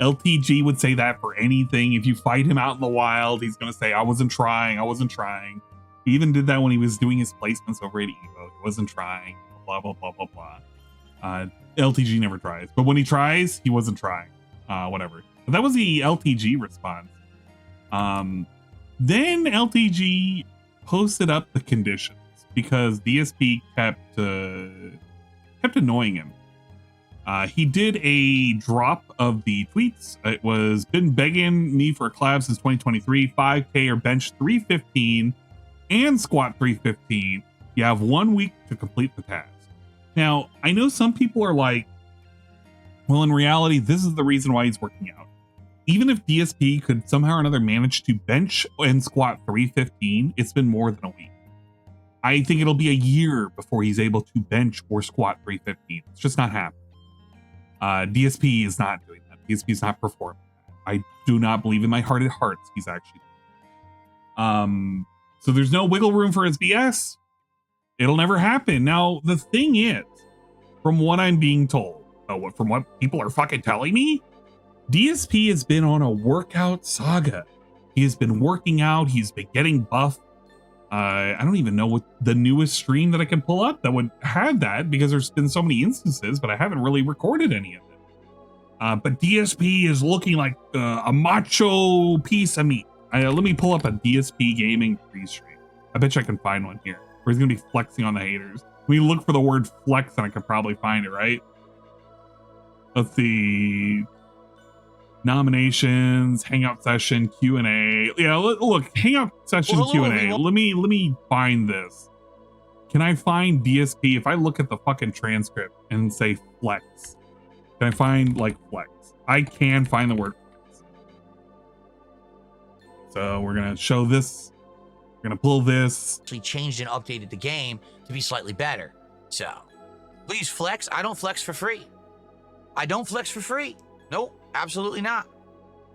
LTG would say that for anything. If you fight him out in the wild, he's gonna say I wasn't trying. He even did that when he was doing his placements over at Evo. He wasn't trying. Blah blah blah blah blah. LTG never tries, but when he tries, he wasn't trying. Whatever. But that was the LTG response. Then LTG posted up the conditions because DSP kept annoying him. He did a drop of the tweets. It was been begging me for a collab since 2023, 5K or bench 315 and squat 315. You have 1 week to complete the task. Now, I know some people are like, well, in reality, this is the reason why he's working out. Even if DSP could somehow or another manage to bench and squat 315, it's been more than a week. I think it'll be a year before he's able to bench or squat 315. It's just not happening. DSP is not doing that. DSP is not performing that. I do not believe in my heart of hearts he's actually doing that. So there's no wiggle room for his BS. It'll never happen. Now, the thing is, from what I'm being told, from what people are fucking telling me, DSP has been on a workout saga. He has been working out. He's been getting buff. I don't even know what the newest stream that I can pull up that would have that because there's been so many instances, but I haven't really recorded any of it. But DSP is looking like a macho piece of meat. Let me pull up a DSP gaming pre-stream. I bet you I can find one here where he's going to be flexing on the haters. We look for the word flex and I could probably find it, right? Let's see. Nominations, hangout session, Q&A. Yeah, look, hangout session, Q&A. Let me find this. Can I find DSP? If I look at the fucking transcript and say flex, can I find like flex? I can find the word flex. So we're gonna show this. We're gonna pull this.
Actually changed and updated the game to be slightly better. So please flex. I don't flex for free. I don't flex for free. Nope. Absolutely not.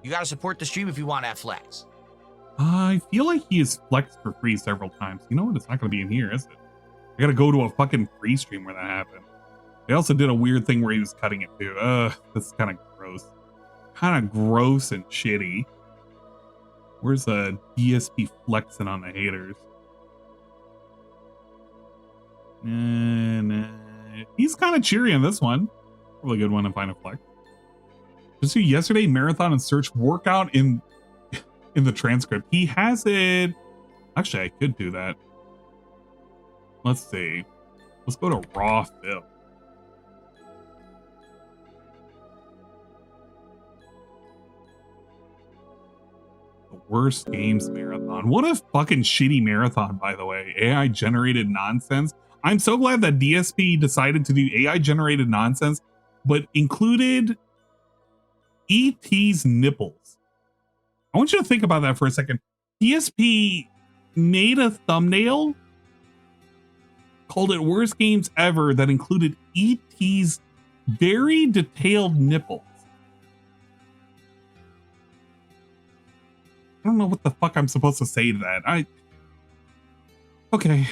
You got to support the stream if you want that flex.
I feel like he has flexed for free several times. You know what? It's not going to be in here, is it? I got to go to a fucking free stream where that happened. They also did a weird thing where he was cutting it too. This is kind of gross. Kind of gross and shitty. Where's the DSP flexing on the haters? Nah. He's kind of cheery on this one. Probably a good one to find a flex. Just do yesterday marathon and search workout in the transcript. He has it. Actually, I could do that. Let's see. Let's go to raw film. The worst games marathon. What a fucking shitty marathon, by the way. AI generated nonsense. I'm so glad that DSP decided to do AI generated nonsense, but included ET's nipples. I want you to think about that for a second. DSP made a thumbnail, called it worst games ever, that included ET's very detailed nipples. I don't know what the fuck I'm supposed to say to that. Okay,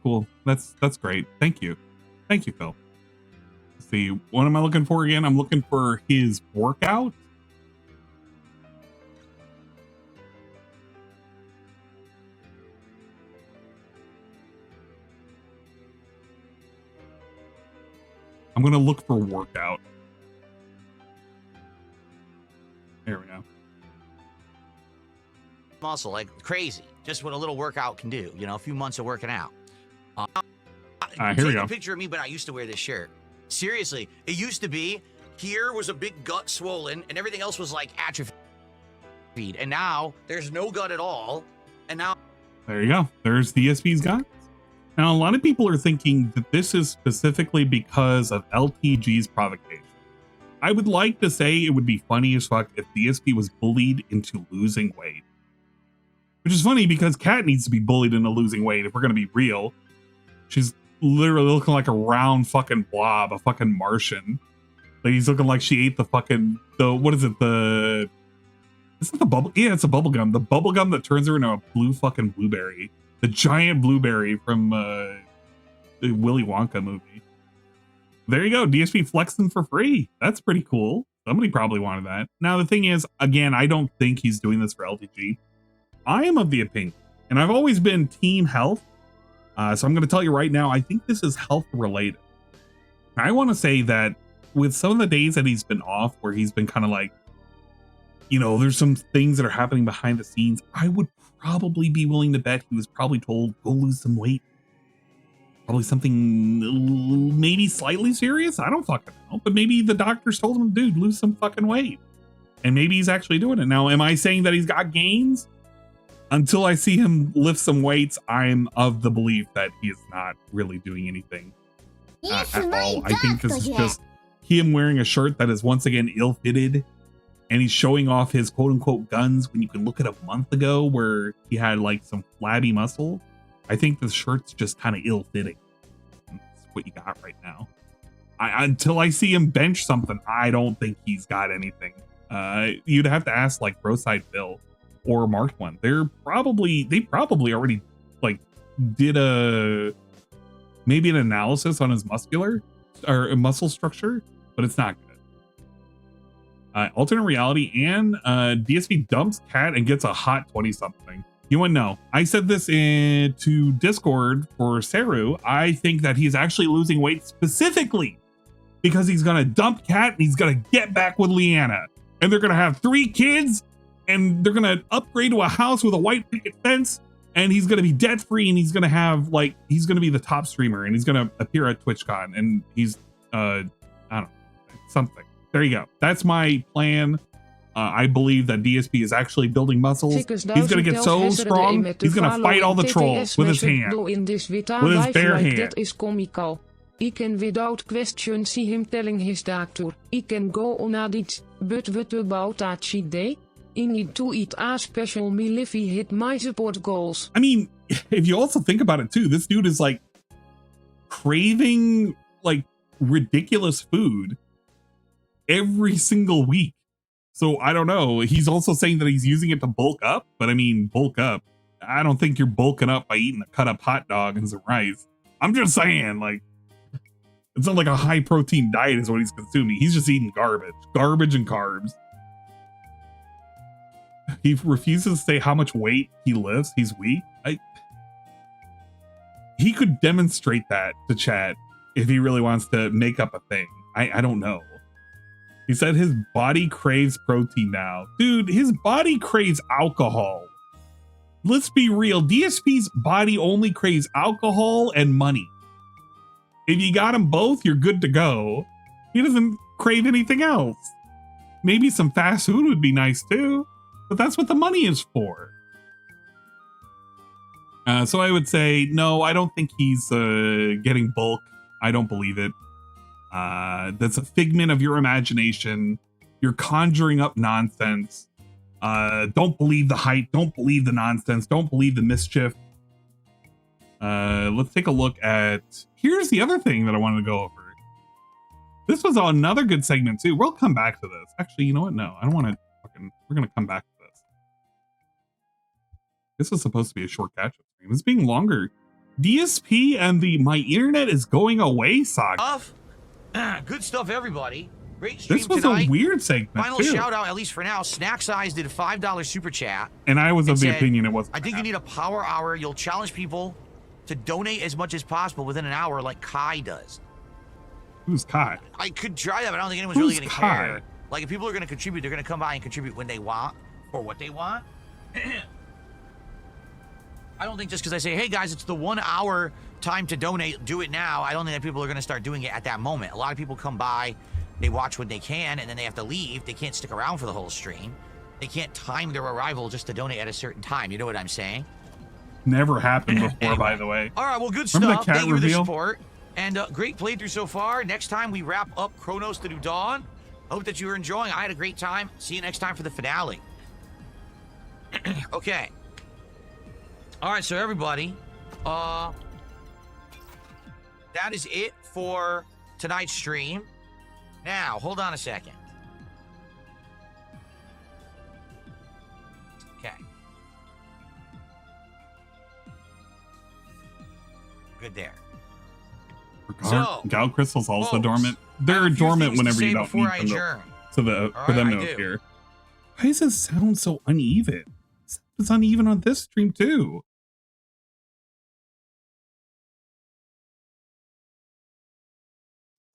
cool. That's great. Thank you. Thank you, Phil. Let's see, what am I looking for again? I'm looking for his workout. I'm going to look for workout. There we go.
Muscle like crazy. Just what a little workout can do. You know, a few months of working out.
Here we go.
Take a picture of me, but I used to wear this shirt. Seriously, it used to be here was a big gut swollen and everything else was like atrophied. And now there's no gut at all. And now
there you go. There's DSP's gut. Now, a lot of people are thinking that this is specifically because of LTG's provocation. I would like to say it would be funny as fuck if DSP was bullied into losing weight. Which is funny because Kat needs to be bullied into losing weight if we're going to be real. She's literally looking like a round fucking blob, a fucking Martian. Like he's looking like she ate the fucking, what is it? It's not the bubble. Yeah, it's a bubble gum. The bubble gum that turns her into a blue fucking blueberry. The giant blueberry from the Willy Wonka movie. There you go. DSP flexing for free. That's pretty cool. Somebody probably wanted that. Now, the thing is, again, I don't think he's doing this for LTG. I am of the opinion, and I've always been team health. So I'm going to tell you right now, I think this is health related. I want to say that with some of the days that he's been off, where he's been kind of like, you know, there's some things that are happening behind the scenes. I would probably be willing to bet he was probably told, go lose some weight. Probably something maybe slightly serious. I don't fucking know. But maybe the doctors told him, dude, lose some fucking weight. And maybe he's actually doing it. Now, am I saying that he's got gains? Until I see him lift some weights, I'm of the belief that he is not really doing anything at all. I think this is just him wearing a shirt that is once again ill-fitted. And he's showing off his quote-unquote guns when you can look at a month ago where he had like some flabby muscle. I think the shirt's just kind of ill-fitting. That's what you got right now. Until I see him bench something, I don't think he's got anything. You'd have to ask like Broside Bill or Mark One. They probably already like did maybe an analysis on his muscle structure, but it's not good. Alternate reality and DSP dumps Cat and gets a hot 20 something. You wouldn't know. I said this to Discord for Seru. I think that he's actually losing weight specifically because he's gonna dump Cat and he's gonna get back with Leanna, and they're gonna have 3 kids, and they're gonna upgrade to a house with a white picket fence, and he's gonna be debt free, and he's gonna have like he's gonna be the top streamer, and he's gonna appear at TwitchCon, and he's I don't know, something. There you go. That's my plan. I believe that DSP is actually building muscles. He's going to get so strong, he's going to fight all the trolls with his hand. With his bare hand.
That is comical. I can without question see him telling his doctor, I can go on audit, but what about that cheat day? I need to eat a special meal if he hit my support goals.
I mean, if you also think about it too, this dude is like craving like ridiculous food every single week. So I don't know. He's also saying that he's using it to bulk up, but I mean, bulk up. I don't think you're bulking up by eating a cut up hot dog and some rice. I'm just saying, like, it's not like a high protein diet is what he's consuming. He's just eating garbage and carbs. He refuses to say how much weight he lifts. He's weak. He could demonstrate that to chat if he really wants to make up a thing. I don't know. He said his body craves protein now. Dude, his body craves alcohol. Let's be real. DSP's body only craves alcohol and money. If you got them both, you're good to go. He doesn't crave anything else. Maybe some fast food would be nice too, but that's what the money is for. So I would say, no, I don't think he's getting bulk. I don't believe it. That's a figment of your imagination. You're conjuring up nonsense. Don't believe the hype. Don't believe the nonsense. Don't believe the mischief. Let's take a look at... Here's the other thing that I wanted to go over. This was another good segment too. We'll come back to this. Actually, you know what? No, I don't want to fucking... We're going to come back to this. This was supposed to be a short catch-up stream. It's being longer. DSP and the My Internet is Going Away saga.
Good stuff, everybody. Great stream
This was
tonight.
a weird segment
Final
too.
shout out, at least for now. Snack Size did a $5 super chat.
And I was of the
said,
opinion it wasn't.
I think you need a power hour. You'll challenge people to donate as much as possible within an hour, like Kai does.
Who's Kai?
I could try that, but I don't think anyone's
Who's
really going to
Kai?
care. Like, if people are going to contribute, they're going to come by and contribute when they want or what they want. I don't think just because I say, hey guys, it's the 1 hour time to donate, do it now. I don't think that people are going to start doing it at that moment. A lot of people come by, they watch when they can, and then they have to leave. They can't stick around for the whole stream. They can't time their arrival just to donate at a certain time. You know what I'm saying?
Never happened before, by the way.
All right, well, good
Remember
stuff.
the cat
Thank you for the
reveal?
support. And great playthrough so far. Next time we wrap up Chronos to New Dawn. Hope that you were enjoying. I had a great time. See you next time for the finale. Okay. All right, so everybody, that is it for tonight's stream. Now, hold on a second. Okay. Good there.
Gal Crystal's also
folks,
dormant.
I
They're
have a few
dormant
things to
whenever
say
you don't
before
need
I
them to,
adjourn.
for them
All right,
to
I do.
appear. Why does this sound so uneven? It's uneven on this stream too.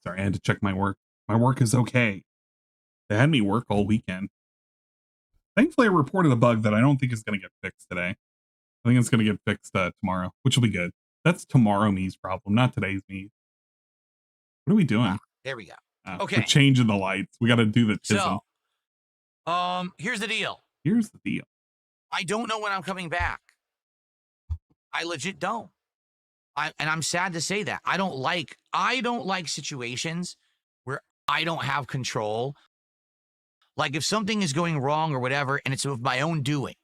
Sorry, I had to check my work. My work is okay. They had me work all weekend. Thankfully, I reported a bug that I don't think is going to get fixed today. I think it's going to get fixed tomorrow, which will be good. That's tomorrow me's problem, not today's me. What are we doing?
There we go.
Okay. We're changing the lights. We got to do the tism.
So, here's the deal.
Here's the deal.
I don't know when I'm coming back. I legit don't. And I'm sad to say that. I don't like situations where I don't have control. Like if something is going wrong or whatever, and it's of my own doing,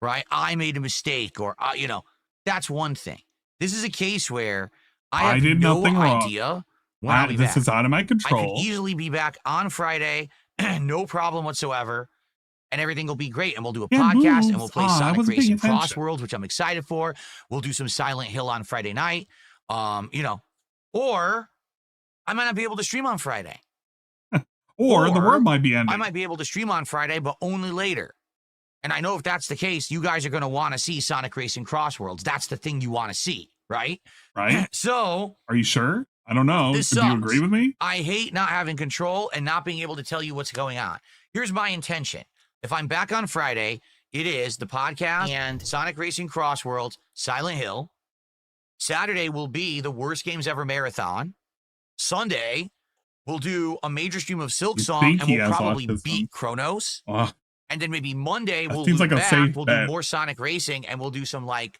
right? I made a mistake or, that's one thing. This is a case where I have
did
no
nothing wrong.
idea when I'll be back.
This is out of my
I
control.
could easily be back on Friday, no problem whatsoever, and everything will be great. And we'll do a podcast, and we'll play Sonic Racing Cross Worlds, which I'm excited for. We'll do some Silent Hill on Friday night, or I might not be able to stream on Friday.
or the world might be ending.
I might be able to stream on Friday, but only later. And I know if that's the case, you guys are going to want to see Sonic Racing Cross Worlds. That's the thing you want to see, right?
Right.
So,
are you sure? I don't know.
This
Do you agree with me?
I hate not having control and not being able to tell you what's going on. Here's my intention. If I'm back on Friday, it is the podcast and Sonic Racing Cross Worlds, Silent Hill. Saturday will be the Worst Games Ever Marathon. Sunday, we'll do a major stream of Silk Song, and we'll probably beat Chronos. And then maybe Monday, we'll
seems like a
back,
safe
we'll
bet.
do more Sonic Racing, and we'll do some like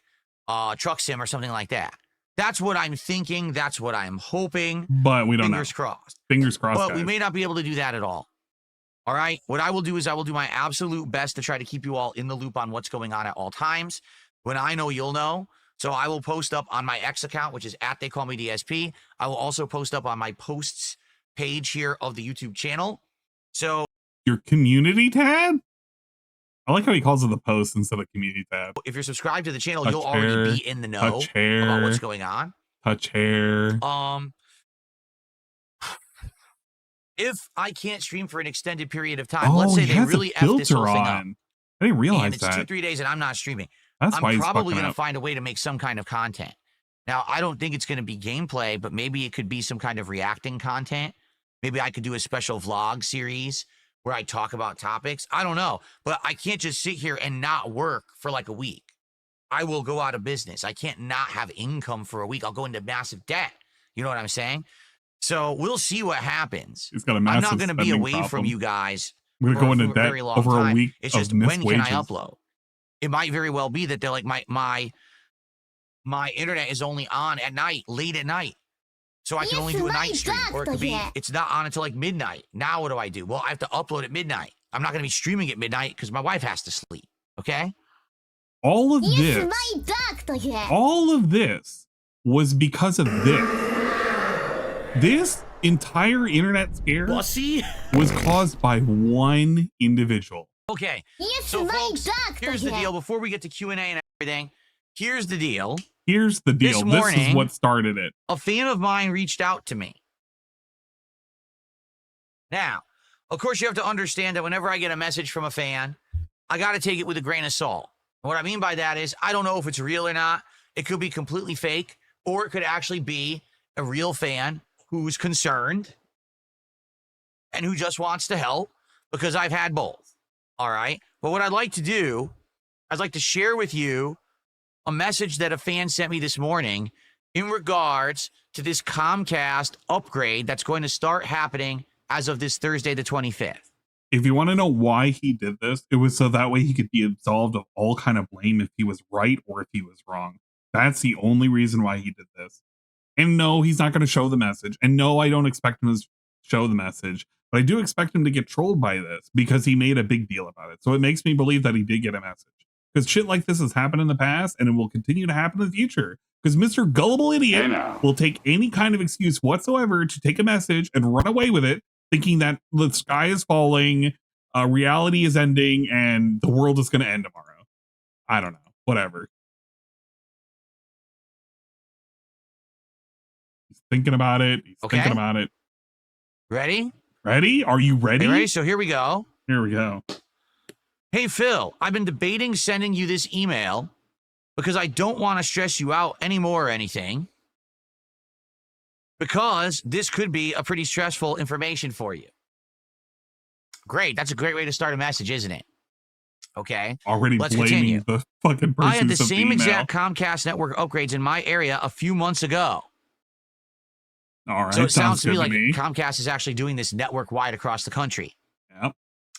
truck sim or something like that. That's what I'm thinking. That's what I'm hoping.
But we don't know.
Fingers crossed.
Fingers crossed,
But
guys.
we may not be able to do that at all. All right. What I will do is I will do my absolute best to try to keep you all in the loop on what's going on at all times. When I know, you'll know. So I will post up on my X account, which is @TheyCallMeDSP. I will also post up on my posts page here of the YouTube channel. So
your community tab? I like how he calls it the post instead of community tab.
if you're subscribed to the channel,
Touch
you'll
hair,
already be in the know
touch hair,
about what's going on.
Touch hair.
If I can't stream for an extended period of time, let's say
he
they
has a
really F this whole
filter
thing up.
on. I didn't realize
And it's
that.
2-3 days and I'm not streaming.
That's why
I'm
he's
probably
fucking
going to
up.
find a way to make some kind of content. Now, I don't think it's going to be gameplay, but maybe it could be some kind of reacting content Maybe I could do a special vlog series where I talk about topics. I don't know, but I can't just sit here and not work for like a week. I will go out of business. I can't not have income for a week. I'll go into massive debt. You know what I'm saying? So we'll see what happens.
He's got a
I'm
massive
not going to be away
problem.
from you guys.
I'm going to go into debt
very long
over
time.
a week.
It's just when can I upload? It might very well be that they're like my internet is only on at night, late at night. So I can only do a night stream, or it could be it's not on until like midnight. Now what do I do? Well, I have to upload at midnight. I'm not going to be streaming at midnight because my wife has to sleep. Okay.
All of this was because of this. This entire internet scare was caused by one individual.
Okay. So folks, here's the deal. Before we get to Q&A and everything, here's the deal.
Here's the deal.
This morning,
this is what started it.
A fan of mine reached out to me. Now, of course, you have to understand that whenever I get a message from a fan, I got to take it with a grain of salt. What I mean by that is I don't know if it's real or not. It could be completely fake, or it could actually be a real fan who's concerned and who just wants to help, because I've had both. All right. But what I'd like to do, I'd like to share with you a message that a fan sent me this morning in regards to this Comcast upgrade that's going to start happening as of this Thursday, the 25th.
If you want to know why he did this, it was so that way he could be absolved of all kind of blame if he was right or if he was wrong. That's the only reason why he did this. And no, he's not going to show the message. And no, I don't expect him to show the message. But I do expect him to get trolled by this because he made a big deal about it. So it makes me believe that he did get a message. Because shit like this has happened in the past and it will continue to happen in the future. Because Mr. Gullible Idiot will take any kind of excuse whatsoever to take a message and run away with it, thinking that the sky is falling, reality is ending, and the world is going to end tomorrow. I don't know. Whatever. He's thinking about it. He's thinking about it.
Ready?
Ready? Are you ready?
Ready? So here we go.
Here we go.
Hey, Phil, I've been debating sending you this email because I don't want to stress you out anymore or anything, because this could be a pretty stressful information for you. Great. That's a great way to start a message, isn't it? Okay.
Already
Let's
blaming
continue.
the fucking person.
I had the
who sent
same
email.
exact Comcast network upgrades in my area a few months ago.
All right.
So it sounds to me
good
like Comcast is actually doing this network wide across the country.
Yep.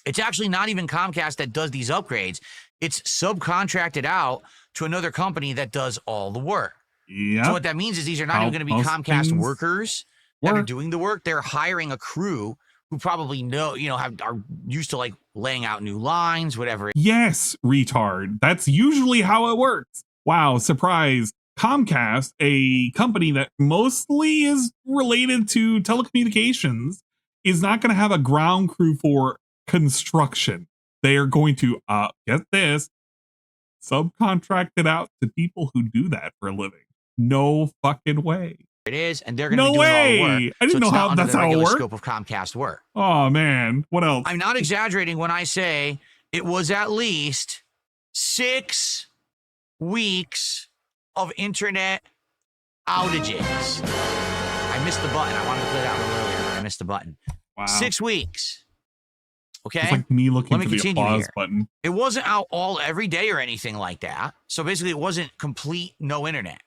It's actually not even Comcast that does these upgrades. It's subcontracted out to another company that does all the work.
Yep.
So what that means is these are not even going to be
most
Comcast
things
workers that are doing the work. They're hiring a crew who probably know, are used to like laying out new lines, whatever.
Yes, retard. That's usually how it works. Wow, surprise. Comcast, a company that mostly is related to telecommunications, is not going to have a ground crew for construction. They are going to, get this, subcontract it out to people who do that for a living. No fucking way.
It is, and they're going to
No
be doing all the
way.
work.
I didn't
so
know
it's
how
not under
that's
the
how it
regular
worked.
scope of Comcast work.
Oh man, what else?
I'm not exaggerating when I say it was at least 6 weeks of internet outages. I missed the button. I wanted to play that one earlier, but I missed the button.
Wow.
6 weeks. Okay.
It's like me looking
Let me
for the
continue
applause
here.
button.
It wasn't out all every day or anything like that. So basically, it wasn't complete no internet.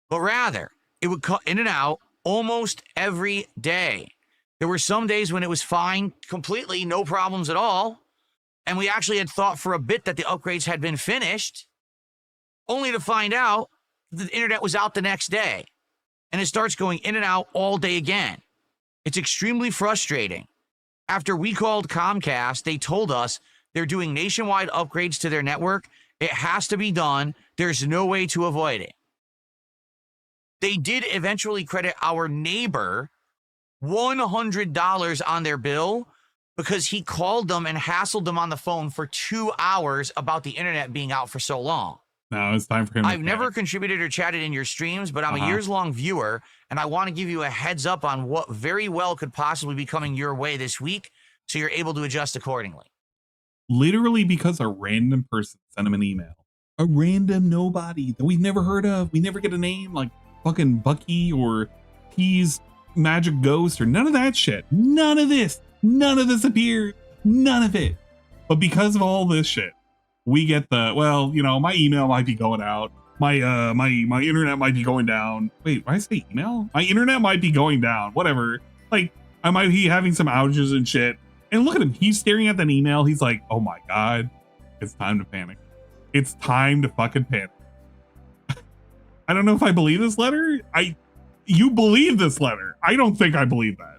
But rather, it would cut in and out almost every day. There were some days when it was fine, completely, no problems at all. And we actually had thought for a bit that the upgrades had been finished, only to find out the internet was out the next day. And it starts going in and out all day again. It's extremely frustrating. After we called Comcast, they told us they're doing nationwide upgrades to their network. It has to be done. There's no way to avoid it. They did eventually credit our neighbor $100 on their bill because he called them and hassled them on the phone for 2 hours about the internet being out for so long.
Now it's time for him.
I've never contributed or chatted in your streams, but I'm a years-long viewer, and I want to give you a heads up on what very well could possibly be coming your way this week, so you're able to adjust accordingly.
Literally because a random person sent him an email. A random nobody that we've never heard of. We never get a name like fucking Bucky or Peas magic ghost or none of that shit. None of this appeared. None of it. But because of all this shit, we get the, well, you know, my email might be going out. My internet might be going down. Wait, why did I say email? My internet might be going down. Whatever. Like, I might be having some outages and shit. And look at him. He's staring at that email. He's like, oh my God, it's time to panic. It's time to fucking panic. I don't know if I believe this letter. You believe this letter. I don't think I believe that.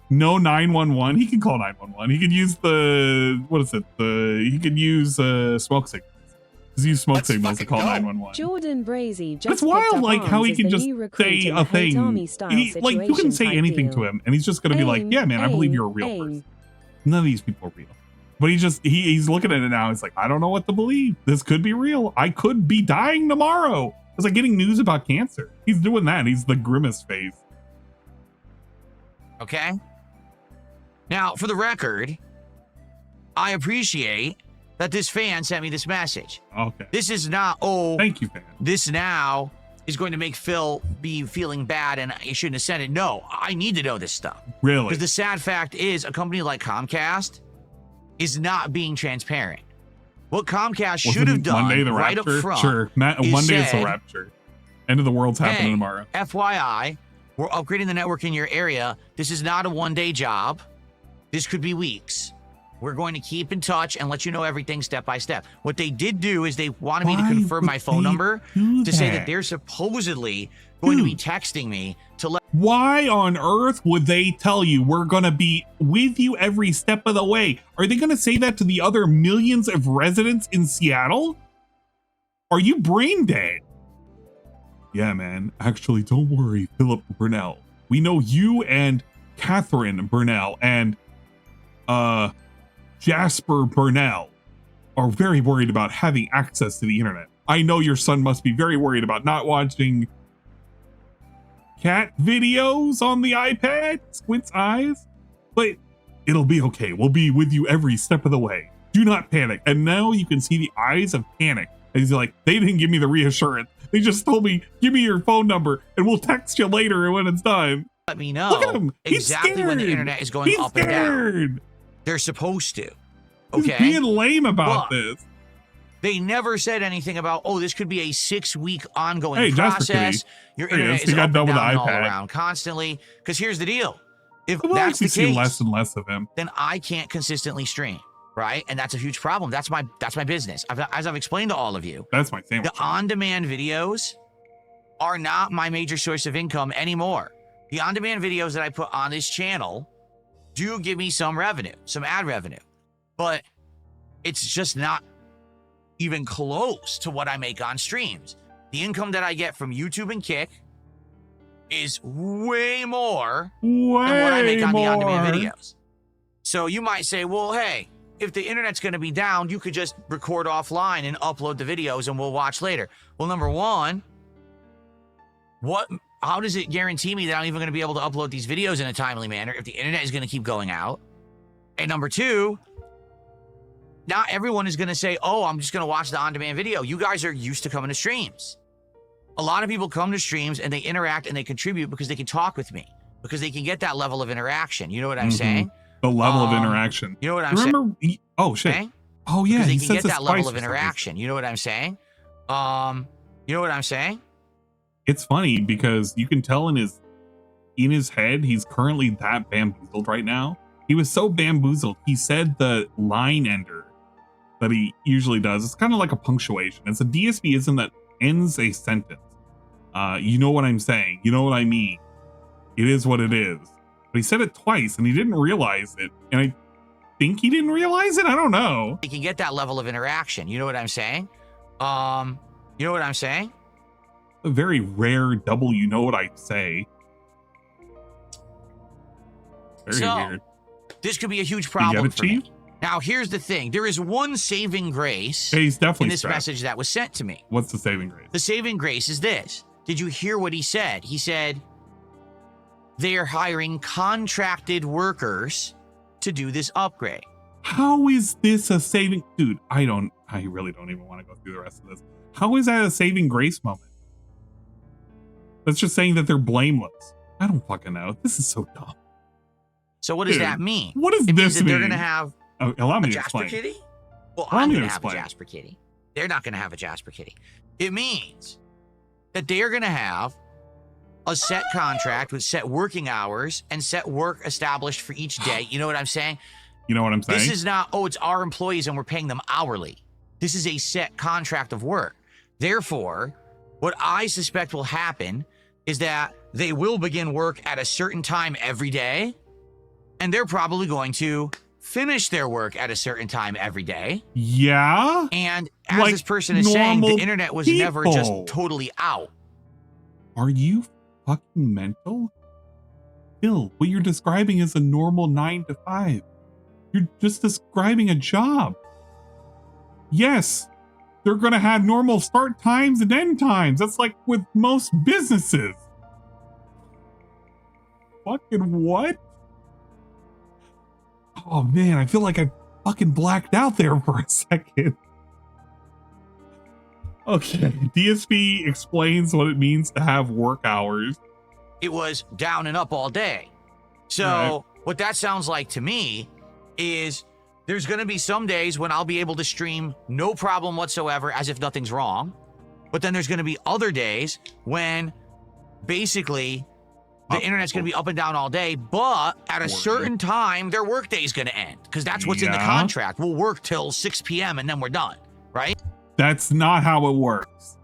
No 911. He can call 911. He could use the, what is it? He could use smoke signals. Just use smoke signals to call 911.
Jordan Brazy just
That's wild, like how he can just say a thing. Like you can say anything to him, and he's just gonna be like, "Yeah, man, I believe you're a real person." None of these people are real, but he's looking at it now. He's like, "I don't know what to believe. This could be real. I could be dying tomorrow." It's like getting news about cancer. He's doing that. He's the grimace face.
Okay. Now, for the record, I appreciate that this fan sent me this message.
Okay.
This is not,
thank you, fan.
This now is going to make Phil be feeling bad and he shouldn't have sent it. No, I need to know this stuff.
Really?
Because the sad fact is a company like Comcast is not being transparent. What Comcast should have done
Monday, the
right
rapture?
up front.
Sure. Monday is the
said,
rapture. End of the world's happening tomorrow.
FYI, we're upgrading the network in your area. This is not a one-day job. This could be weeks. We're going to keep in touch and let you know everything step by step. What they did do is they wanted me to confirm my phone number to say that they're supposedly going to be texting me to let.
Why on earth would they tell you we're going to be with you every step of the way? Are they going to say that to the other millions of residents in Seattle? Are you brain dead? Yeah, man. Actually, don't worry, Philip Burnell. We know you and Catherine Burnell and Jasper Burnell are very worried about having access to the internet. I know your son must be very worried about not watching cat videos on the iPad. Squint's eyes. But it'll be okay. We'll be with you every step of the way. Do not panic. And now you can see the eyes of panic. And he's like, they didn't give me the reassurance. They just told me, give me your phone number and we'll text you later when it's done.
Let me know
Look at him.
exactly when the internet is going up and down. They're supposed to. Okay.
He's being lame about this.
They never said anything about, oh, this could be a 6-week ongoing process. Your internet is up and down and all around constantly. Because here's the deal. If that's the case,
less and less of him,
then I can't consistently stream, right? And that's a huge problem. That's my business. As I've explained to all of you.
That's my sandwich.
The on-demand videos are not my major source of income anymore. The on-demand videos that I put on this channel do give me some revenue, some ad revenue, but it's just not even close to what I make on streams. The income that I get from YouTube and Kick is way more than what I make on the on-demand videos. So you might say, well, hey, if the internet's going to be down, you could just record offline and upload the videos and we'll watch later. Well, number one, how does it guarantee me that I'm even going to be able to upload these videos in a timely manner if the internet is going to keep going out? And number two, not everyone is going to say, oh, I'm just going to watch the on-demand video. You guys are used to coming to streams. A lot of people come to streams and they interact and they contribute because they can talk with me, because they can get that level of interaction. You know what I'm saying?
The level of interaction.
You know what I'm saying?
Oh, shit.
Okay?
Oh, yeah.
Because they can get that level of interaction. You know what I'm saying? You know what I'm saying?
It's funny because you can tell in his head, he's currently that bamboozled right now. He was so bamboozled. He said the line ender that he usually does. It's kind of like a punctuation. It's a DSP-ism that ends a sentence. You know what I'm saying. You know what I mean. It is what it is. But he said it twice and he didn't realize it. And I think he didn't realize it. I don't know.
You can get that level of interaction. You know what I'm saying? You know what I'm saying?
A very rare double, you know what I say. Very weird.
This could be a huge problem for me. Now, here's the thing. There is one saving grace
he's definitely
in this message that was sent to me.
What's the saving grace?
The saving grace is this. Did you hear what he said? He said, they are hiring contracted workers to do this upgrade.
How is this a saving? Dude, I really don't even want to go through the rest of this. How is that a saving grace moment? That's just saying that they're blameless. I don't fucking know. This is so dumb.
So what does that mean?
What does
it
this
means that
mean?
They're going to have
allow me
a
to
Jasper
explain.
Kitty? Well,
Allow
I'm
me
going
to
to have a
explain.
Jasper Kitty. They're not going to have a Jasper Kitty. It means that they are going to have a set contract with set working hours and set work established for each day. You know what I'm saying?
You know what I'm saying?
This is not, oh, it's our employees and we're paying them hourly. This is a set contract of work. Therefore, what I suspect will happen is that they will begin work at a certain time every day, and they're probably going to finish their work at a certain time every day.
Yeah.
And as
Like
this person is saying, the
normal
internet was never just
people.
totally out.
Are you fucking mental? Bill, what you're describing is a normal 9 to 5. You're just describing a job. Yes, they're going to have normal start times and end times. That's like with most businesses. Fucking what? Oh man, I feel like I fucking blacked out there for a second. Okay, DSP explains what it means to have work hours.
It was down and up all day. So
Right.
what that sounds like to me is there's going to be some days when I'll be able to stream no problem whatsoever as if nothing's wrong. But then there's going to be other days when basically the internet's going to be up and down all day, but at a certain time, their workday is going to end because that's what's in the
Yeah.
contract. We'll work till 6 p.m. and then we're done, right?
That's not how it works.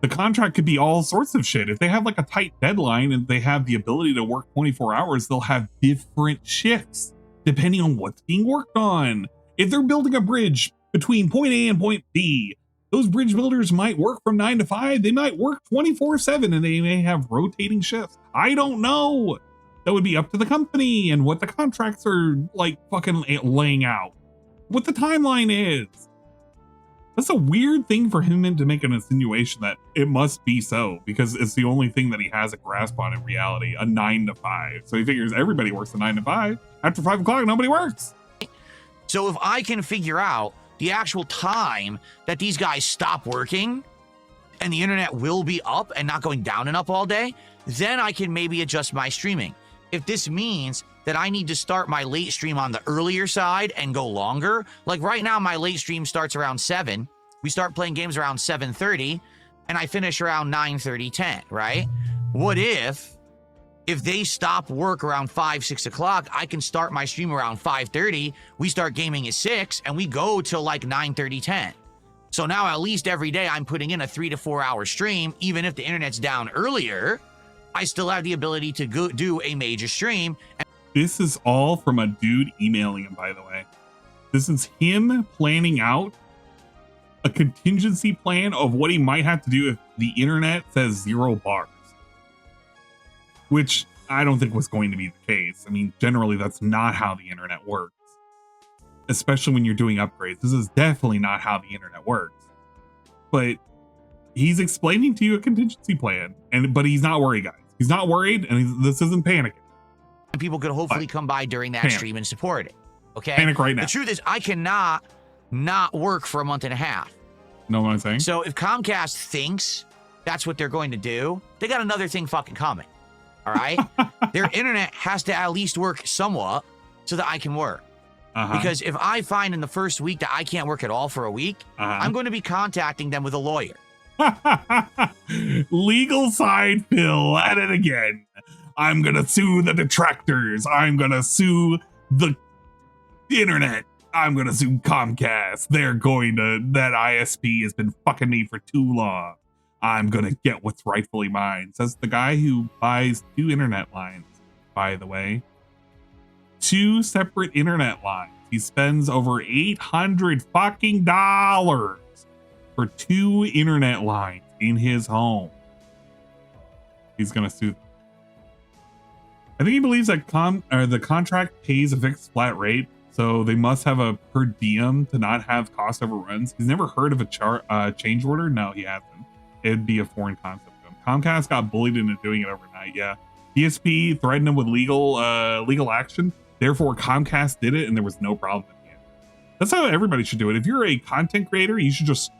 The contract could be all sorts of shit. If they have like a tight deadline and they have the ability to work 24 hours, they'll have different shifts depending on what's being worked on. If they're building a bridge between point A and point B, those bridge builders might work from 9 to 5. They might work 24/7 and they may have rotating shifts. I don't know. That would be up to the company and what the contracts are like fucking laying out. What the timeline is. That's a weird thing for him to make an insinuation that it must be so because it's the only thing that he has a grasp on in reality, a 9 to 5. So he figures everybody works a 9 to 5. After 5 o'clock, nobody works.
So if I can figure out the actual time that these guys stop working and the internet will be up and not going down and up all day, then I can maybe adjust my streaming. If this means that I need to start my late stream on the earlier side and go longer, like right now my late stream starts around 7. We start playing games around 7:30 and I finish around 9:30, 10, right? What if they stop work around 5, 6 o'clock, I can start my stream around 5:30. We start gaming at 6 and we go till like 9:30, 10. So now at least every day I'm putting in a 3 to 4 hour stream. Even if the internet's down earlier, I still have the ability to go do a major stream.
This is all from a dude emailing him, by the way. This is him planning out a contingency plan of what he might have to do if the internet says 0 bars. Which I don't think was going to be the case. I mean, generally that's not how the internet works. Especially when you're doing upgrades. This is definitely not how the internet works. But he's explaining to you a contingency plan, but he's not worried, guys. He's not worried, and this isn't panicking.
And people could hopefully come by during that stream and support it. Okay?
Panic right now.
The truth is, I cannot not work for a month and a half.
Know what I'm saying?
So if Comcast thinks that's what they're going to do, they got another thing fucking coming. All right? Their internet has to at least work somewhat so that I can work. Because if I find in the first week that I can't work at all for a week, I'm going to be contacting them with a lawyer.
Legal side Phil at it again. I'm gonna sue the detractors. I'm gonna sue the internet. I'm gonna sue Comcast. That ISP has been fucking me for too long. I'm gonna get what's rightfully mine. Says the guy who buys 2 internet lines, by the way. 2 separate internet lines. He spends over $800 fucking dollars for 2 internet lines in his home. He's gonna sue them. I think he believes that the contract pays a fixed flat rate, so they must have a per diem to not have cost overruns. He's never heard of a change order. No, he hasn't. It'd be a foreign concept to him. Comcast got bullied into doing it overnight. Yeah, DSP threatened him with legal action. Therefore, Comcast did it, and there was no problem at the end. That's how everybody should do it. If you're a content creator, you should just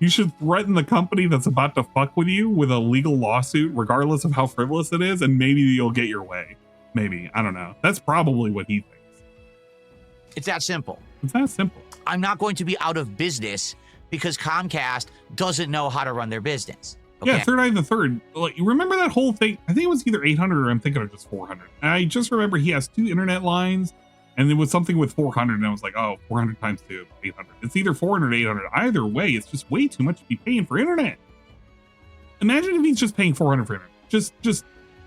You should threaten the company that's about to fuck with you with a legal lawsuit, regardless of how frivolous it is, and maybe you'll get your way. Maybe. I don't know. That's probably what he thinks.
It's that simple.
It's that simple.
I'm not going to be out of business because Comcast doesn't know how to run their business. Okay?
Yeah, Third Eye the Third. Like, you remember that whole thing? I think it was either 800 or I'm thinking of just 400. And I just remember he has 2 internet lines, and it was something with 400, and I was like, oh, 400 times 2, 800. It's either 400 or 800. Either way, it's just way too much to be paying for internet. Imagine if he's just paying 400 for internet.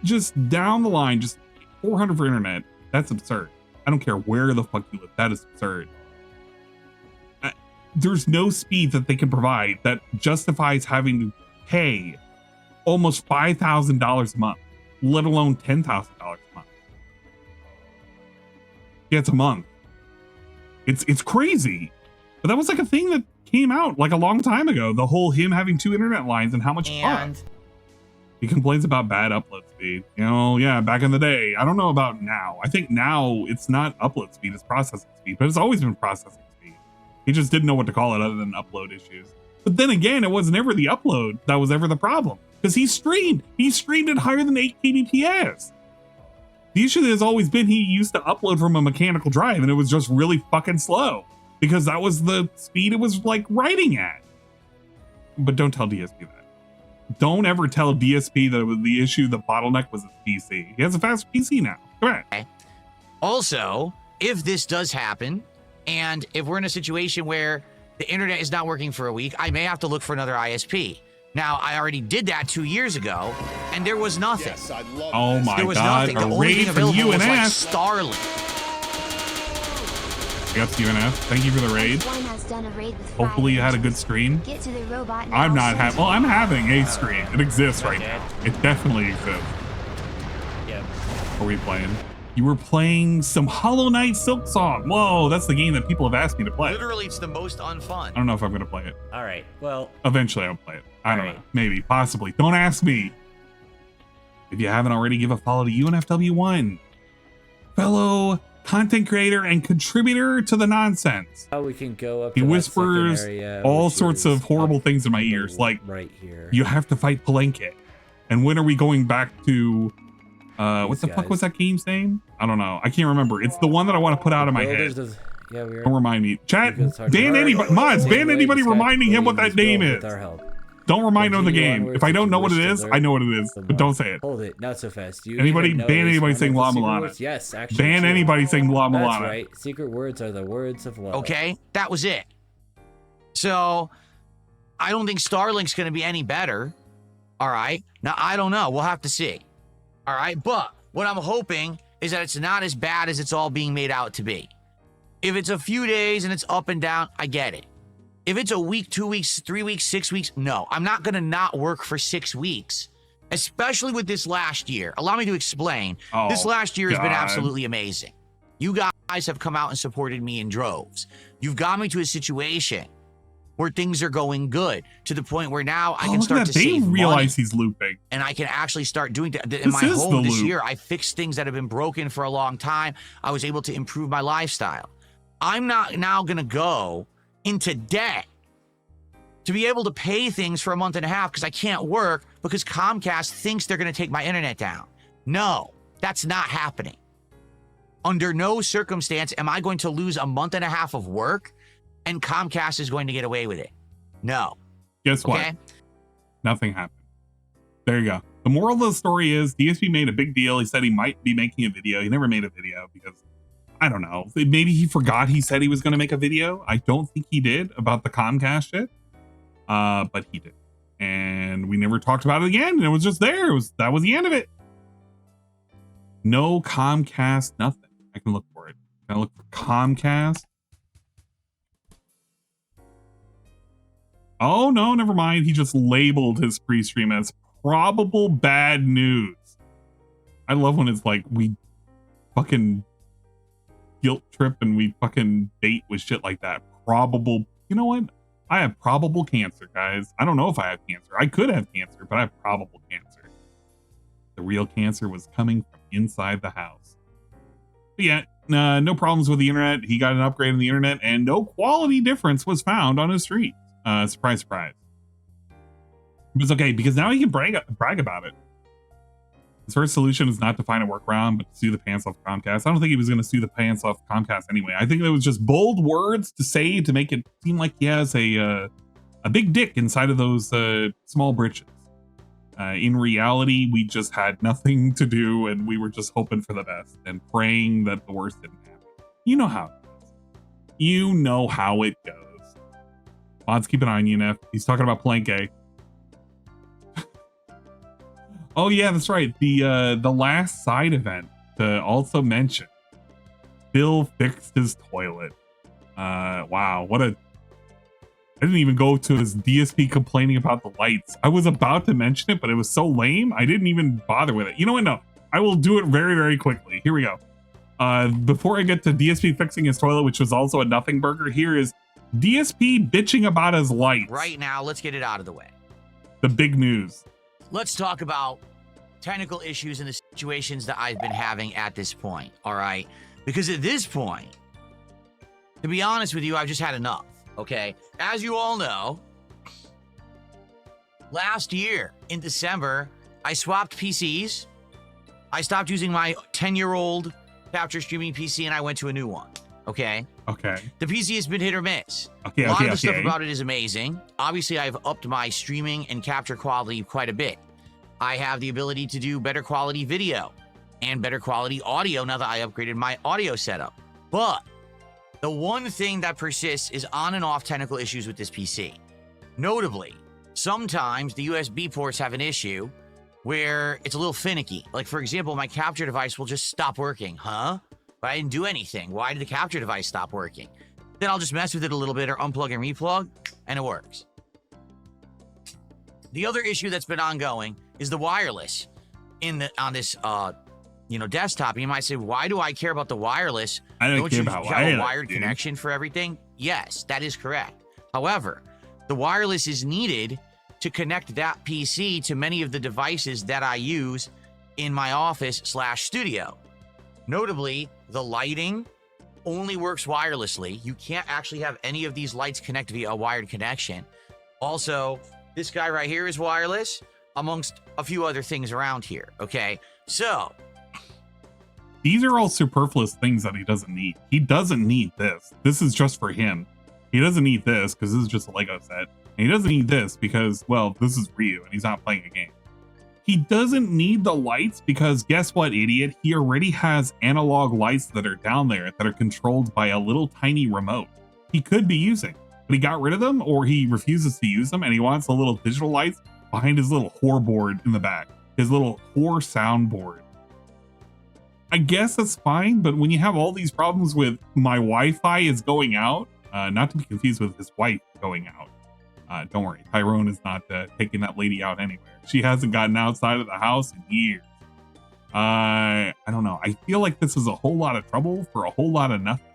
Just down the line, just 400 for internet. That's absurd. I don't care where the fuck you live. That is absurd. There's no speed that they can provide that justifies having to pay almost $5,000 a month, let alone $10,000 a month. Yeah, it's a month. It's crazy. But that was like a thing that came out like a long time ago. The whole him having 2 internet lines and how much it costs. He complains about bad upload speed. You know, yeah, back in the day. I don't know about now. I think now it's not upload speed, it's processing speed, but it's always been processing speed. He just didn't know what to call it other than upload issues. But then again, it was never the upload that was ever the problem, because he streamed it higher than 8 kbps. The issue has always been he used to upload from a mechanical drive, and it was just really fucking slow because that was the speed it was like writing at. But don't tell DSP that. Don't ever tell DSP that it was the issue, the bottleneck was his PC. He has a fast PC now. Correct.
Okay. Also, if this does happen, and if we're in a situation where the internet is not working for a week, I may have to look for another ISP. Now, I already did that 2 years ago, and there was nothing.
Yes, I love
Oh
this.
my
There was
god,
nothing. The
a
only
raid
thing
from
available was like
UNS.
Starlink.
Yep, UNF. Thank you for the raid.
One has done a raid with
Hopefully you had a good stream.
Get to the robot now.
I'm not having, well, I'm having a stream. It exists right now. It definitely exists.
Yeah.
What are we playing? You were playing some Hollow Knight Silksong. Whoa, that's the game that people have asked me to play.
Literally, it's the most unfun.
I don't know if I'm going to play it.
All right. Well,
Eventually I'll play it. I don't know. Maybe, possibly. Don't ask me. If you haven't already, give a follow to UNFW1. Fellow content creator and contributor to the nonsense.
we can go up.
He
to that
whispers
second area,
all
which
sorts
is
of horrible
up
things in my ears, like
right here.
you have to fight Palenque. And when are we going back to what the fuck was that game's name? I don't know. I can't remember. It's the one that I want to put out of my head.
Yeah, we are.
Don't remind me. Chat, ban anybody, mods, ban anybody reminding him what that name is. Don't remind him of the game. If I don't know what it is, I know what it is, but don't say it.
Hold it, not so fast. Do you
Anybody
even know
ban
it's
anybody
one
saying
of the
La
secret
Milana.
words? Yes, actually.
Ban
true.
anybody saying La
That's
Milana.
right. Secret words are the words of love.
Okay, that was it. So, I don't think Starlink's going to be any better. All right. Now, I don't know. We'll have to see. All right. But what I'm hoping is that it's not as bad as it's all being made out to be. If it's a few days and it's up and down, I get it. If it's a week, 2 weeks, 3 weeks, 6 weeks, no. I'm not going to not work for 6 weeks, especially with this last year. Allow me to explain.
Oh,
this last year has been
God.
absolutely amazing. You guys have come out and supported me in droves. You've got me to a situation where things are going good to the point where now I can
look
start
at
to
that. They
save
realize
money,
he's looping.
and I can actually start doing that. In
This
my
is
home
the
this
loop.
year, I fixed things that have been broken for a long time. I was able to improve my lifestyle. I'm not now going to go into debt to be able to pay things for a month and a half because I can't work because Comcast thinks they're going to take my internet down. No, that's not happening. Under no circumstance am I going to lose a month and a half of work and Comcast is going to get away with it. No.
Guess what? Nothing happened. There you go. The moral of the story is DSP made a big deal. He said he might be making a video. He never made a video because, I don't know, maybe he forgot he said he was going to make a video. I don't think he did about the Comcast shit. But he did. And we never talked about it again. And it was just there. That was the end of it. No Comcast, nothing. I can look for it. Can I look for Comcast? Oh, no, never mind. He just labeled his pre-stream as probable bad news. I love when it's like we fucking guilt trip and we fucking bait with shit like that. Probable. You know what? I have probable cancer, guys. I don't know if I have cancer. I could have cancer, but I have probable cancer. The real cancer was coming from inside the house. But yeah, no problems with the internet. He got an upgrade on the internet and no quality difference was found on his stream. Surprise, surprise. was okay because now he can brag about it. His first solution is not to find a workaround, but to sue the pants off Comcast. I don't think he was going to sue the pants off Comcast anyway. I think it was just bold words to say to make it seem like he has a big dick inside of those small britches. In reality, we just had nothing to do, and we were just hoping for the best and praying that the worst didn't happen. You know how it goes. You know how it goes. Mods, keep an eye on you, Neff. He's talking about Planke. Oh yeah, that's right. The last side event to also mention, Bill fixed his toilet. Wow, what a... I didn't even go to his DSP complaining about the lights. I was about to mention it, but it was so lame, I didn't even bother with it. You know what? No, I will do it very, very quickly. Here we go. Before I get to DSP fixing his toilet, which was also a nothing burger, here is DSP bitching about his lights.
Right now, let's get it out of the way.
The big news.
Let's talk about technical issues and the situations that I've been having at this point, all right? Because at this point, to be honest with you, I've just had enough, okay? As you all know, last year in December, I swapped PCs. I stopped using my 10-year-old capture streaming PC and I went to a new one, okay?
Okay.
The PC has been hit or miss.
Okay,
a lot of the stuff about it is amazing. Obviously, I've upped my streaming and capture quality quite a bit. I have the ability to do better quality video and better quality audio now that I upgraded my audio setup. But the one thing that persists is on and off technical issues with this PC. Notably, sometimes the USB ports have an issue where it's a little finicky. Like, for example, my capture device will just stop working. Huh? But I didn't do anything. Why did the capture device stop working? Then I'll just mess with it a little bit or unplug and replug, and it works. The other issue that's been ongoing is the wireless on this desktop. You might say, why do I care about the wireless?
I don't care about wireless.
Have a wired connection for everything? Yes, that is correct. However, the wireless is needed to connect that PC to many of the devices that I use in my office/studio. Notably, the lighting only works wirelessly. You can't actually have any of these lights connect via a wired connection. Also, this guy right here is wireless, amongst a few other things around here, okay? So,
these are all superfluous things that he doesn't need. He doesn't need this. This is just for him. He doesn't need this because this is just a Lego set. And he doesn't need this because, well, this is Ryu and he's not playing a game. He doesn't need the lights because guess what, idiot? He already has analog lights that are down there that are controlled by a little tiny remote. He could be using, but he got rid of them or he refuses to use them and he wants the little digital lights behind his little whore board in the back. His little whore soundboard. I guess that's fine, but when you have all these problems with my Wi-Fi is going out, not to be confused with his wife going out. Don't worry, Tyrone is not taking that lady out anywhere. She hasn't gotten outside of the house in years. I don't know. I feel like this is a whole lot of trouble for a whole lot of nothing.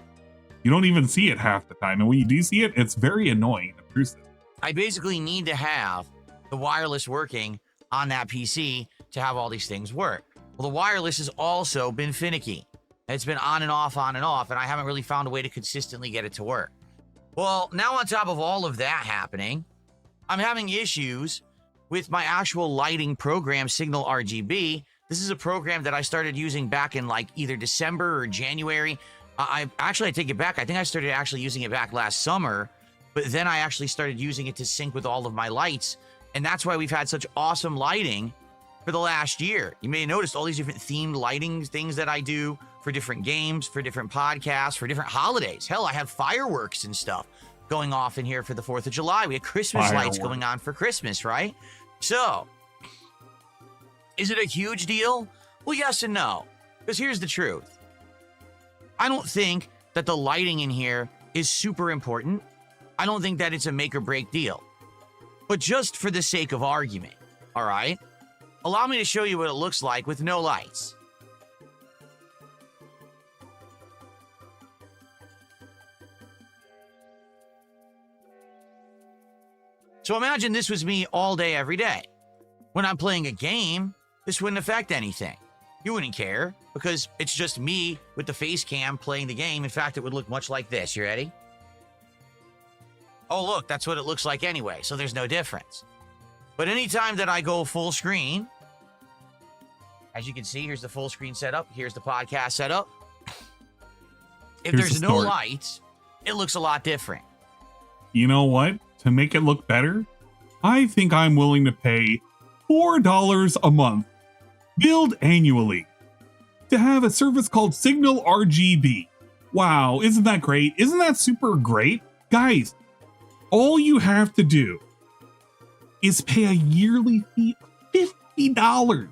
You don't even see it half the time. And when you do see it, it's very annoying and intrusive.
I basically need to have the wireless working on that PC to have all these things work. Well, the wireless has also been finicky. It's been on and off, and I haven't really found a way to consistently get it to work. Well, now on top of all of that happening, I'm having issues with my actual lighting program, Signal RGB. This is a program that I started using back in like either December or January. I take it back. I think I started actually using it back last summer, but then I actually started using it to sync with all of my lights. And that's why we've had such awesome lighting for the last year. You may have noticed all these different themed lighting things that I do for different games, for different podcasts, for different holidays. Hell, I have fireworks and stuff going off in here for the 4th of July. We had Christmas lights going on for Christmas, right? So, is it a huge deal? Well, yes and no. Because here's the truth. I don't think that the lighting in here is super important. I don't think that it's a make or break deal. But just for the sake of argument, all right? Allow me to show you what it looks like with no lights. So imagine this was me all day, every day. When I'm playing a game, this wouldn't affect anything. You wouldn't care because it's just me with the face cam playing the game. In fact, it would look much like this. You ready? Oh, look, that's what it looks like anyway, so there's no difference. But anytime that I go full screen, as you can see, here's the full screen setup. Here's the podcast setup. If there's no lights, it looks a lot different.
You know what? To make it look better, I think I'm willing to pay $4 a month, billed annually, to have a service called Signal RGB. Wow, isn't that great? Isn't that super great? Guys, all you have to do is pay a yearly fee of $50.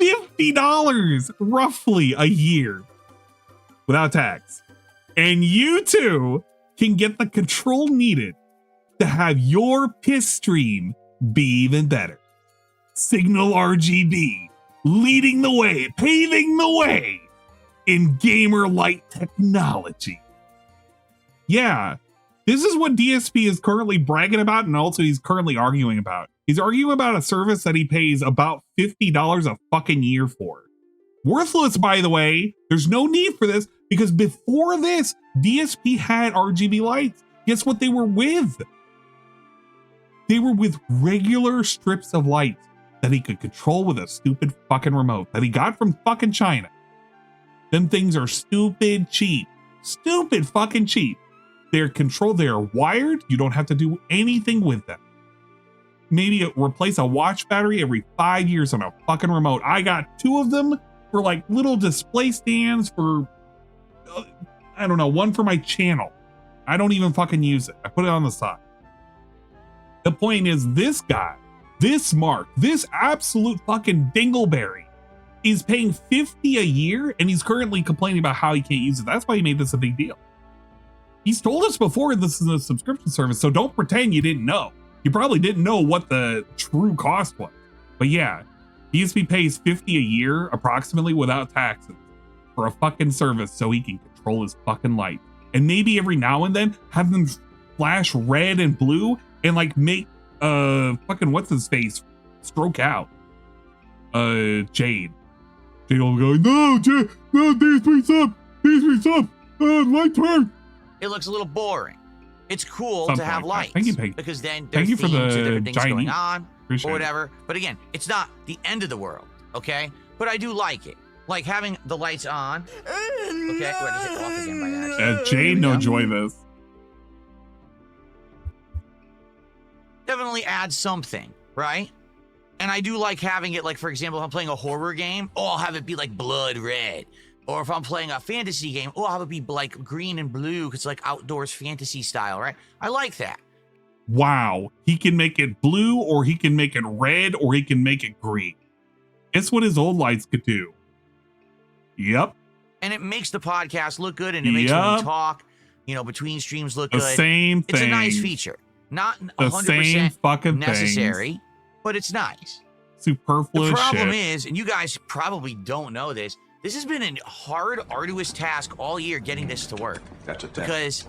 $50 roughly a year without tax. And you too can get the control needed to have your piss stream be even better. Signal RGB, leading the way, paving the way in gamer light technology. Yeah, this is what DSP is currently bragging about, and also he's currently arguing about. He's arguing about a service that he pays about $50 a fucking year for. Worthless, by the way. There's no need for this, because before this, DSP had RGB lights. Guess what they were with? They were with regular strips of lights that he could control with a stupid fucking remote that he got from fucking China. Them things are stupid cheap. Stupid fucking cheap. They're controlled, they're wired. You don't have to do anything with them. Maybe replace a watch battery every 5 years on a fucking remote. I got 2 of them for like little display stands for, I don't know, one for my channel. I don't even fucking use it. I put it on the side. The point is, this guy, this Mark, this absolute fucking dingleberry is paying $50 a year, and he's currently complaining about how he can't use it. That's why he made this a big deal. He's told us before this is a subscription service, so don't pretend you didn't know. You probably didn't know what the true cost was. But yeah, DSP pays $50 a year approximately without taxes for a fucking service so he can control his fucking light. And maybe every now and then have them flash red and blue and like make fucking what's his face stroke out. Jade will go, no, Jade, no, DSP sub, light turn.
It looks a little boring. It's cool
Something
to have
like
lights
Thank you, Peg.
because then there's
Thank you for
themes
the
or different things
giant
going
eat.
on
Appreciate
or whatever. But again, it's not the end of the world, okay? But I do like it. Like having the lights on. Okay, wait, is it off again by accident?
Jade no joy this.
Definitely adds something, right? And I do like having it, like, for example, if I'm playing a horror game, I'll have it be like blood red. Or if I'm playing a fantasy game, I'll have it be like green and blue because it's like outdoors fantasy style, right? I like that.
Wow, he can make it blue, or he can make it red, or he can make it green. Guess what his old lights could do? Yep.
And it makes the podcast look good, and it makes when we talk, you know, between streams look
The
good.
same
It's a
thing.
nice feature. Not
The
100%
same fucking
necessary,
things.
but it's nice.
Superfluous
The problem
shit.
is, and you guys probably don't know this, this has been a hard, arduous task all year getting this to work.
That's a test.
Because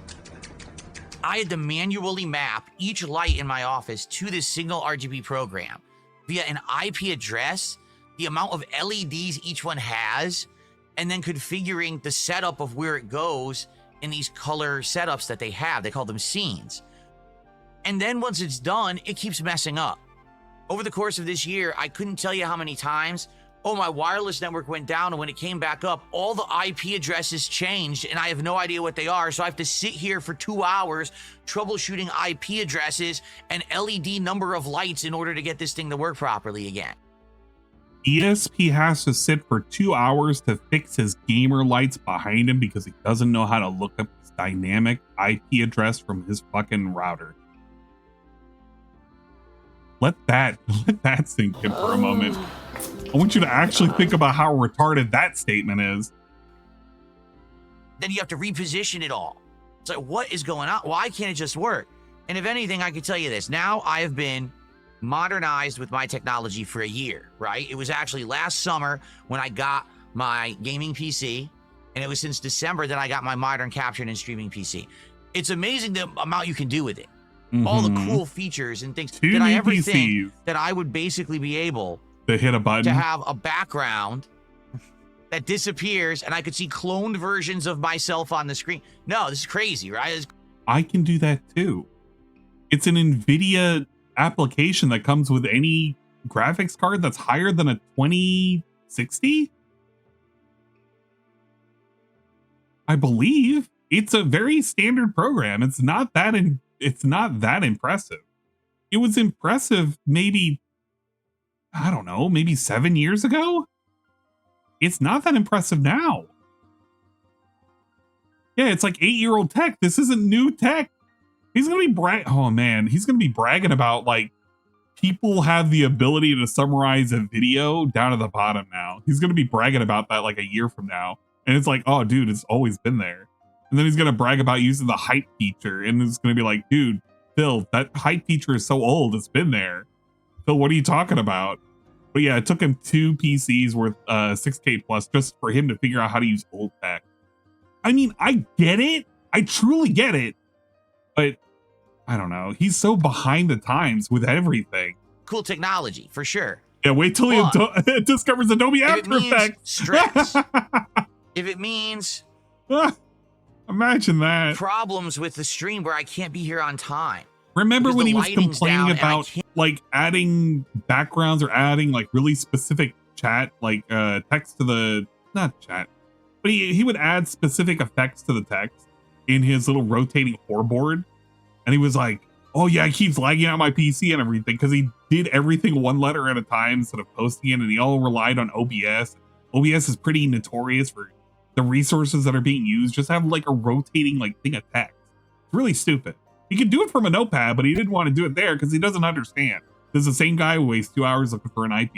I had to manually map each light in my office to this Signal RGB program via an IP address, the amount of LEDs each one has, and then configuring the setup of where it goes in these color setups that they have. They call them scenes. And then once it's done, it keeps messing up. Over the course of this year, I couldn't tell you how many times, my wireless network went down, and when it came back up, all the IP addresses changed, and I have no idea what they are, so I have to sit here for 2 hours troubleshooting IP addresses and LED number of lights in order to get this thing to work properly again.
DSP has to sit for 2 hours to fix his gamer lights behind him because he doesn't know how to look up his dynamic IP address from his fucking router. Let that sink in for a moment. I want you to actually think about how retarded that statement is.
Then you have to reposition it all. It's like, what is going on? Why can't it just work? And if anything, I can tell you this. Now I have been modernized with my technology for a year, right? It was actually last summer when I got my gaming PC, and it was since December that I got my modern capturing and streaming PC. It's amazing the amount you can do with it. All the cool features and things. Did I ever think that I would basically be able
to hit a button
to have a background that disappears and I could see cloned versions of myself on the screen? No, this is crazy, right?
I can do that too. It's an NVIDIA application that comes with any graphics card that's higher than a 2060. I believe it's a very standard program. It's not that impressive. It was impressive maybe, I don't know, maybe 7 years ago. It's not that impressive now. Yeah, it's like 8-year-old tech. This isn't new tech. He's gonna be oh man, he's gonna be bragging about like people have the ability to summarize a video down to the bottom now. He's gonna be bragging about that like a year from now. And it's like, oh dude, it's always been there. And then he's gonna brag about using the height feature, and it's gonna be like, dude, Phil, that height feature is so old, it's been there. Phil, what are you talking about? But yeah, it took him 2 PCs worth 6K plus just for him to figure out how to use old tech. I mean, I get it. I truly get it. But I don't know. He's so behind the times with everything.
Cool technology, for sure.
Yeah, wait till he discovers Adobe After Effects.
Stress. If it means...
Imagine that.
Problems with the stream where I can't be here on time.
Remember when he was complaining about like adding backgrounds or adding like really specific chat, like text to the, not chat, but he would add specific effects to the text in his little rotating hoverboard. And he was like, oh yeah, it keeps lagging out my PC and everything because he did everything one letter at a time instead of posting it, and he all relied on OBS. OBS is pretty notorious for the resources that are being used. Just have like a rotating like thing of text. It's really stupid. He could do it from a notepad, but he didn't want to do it there because he doesn't understand. This is the same guy who wastes 2 hours looking for an IP.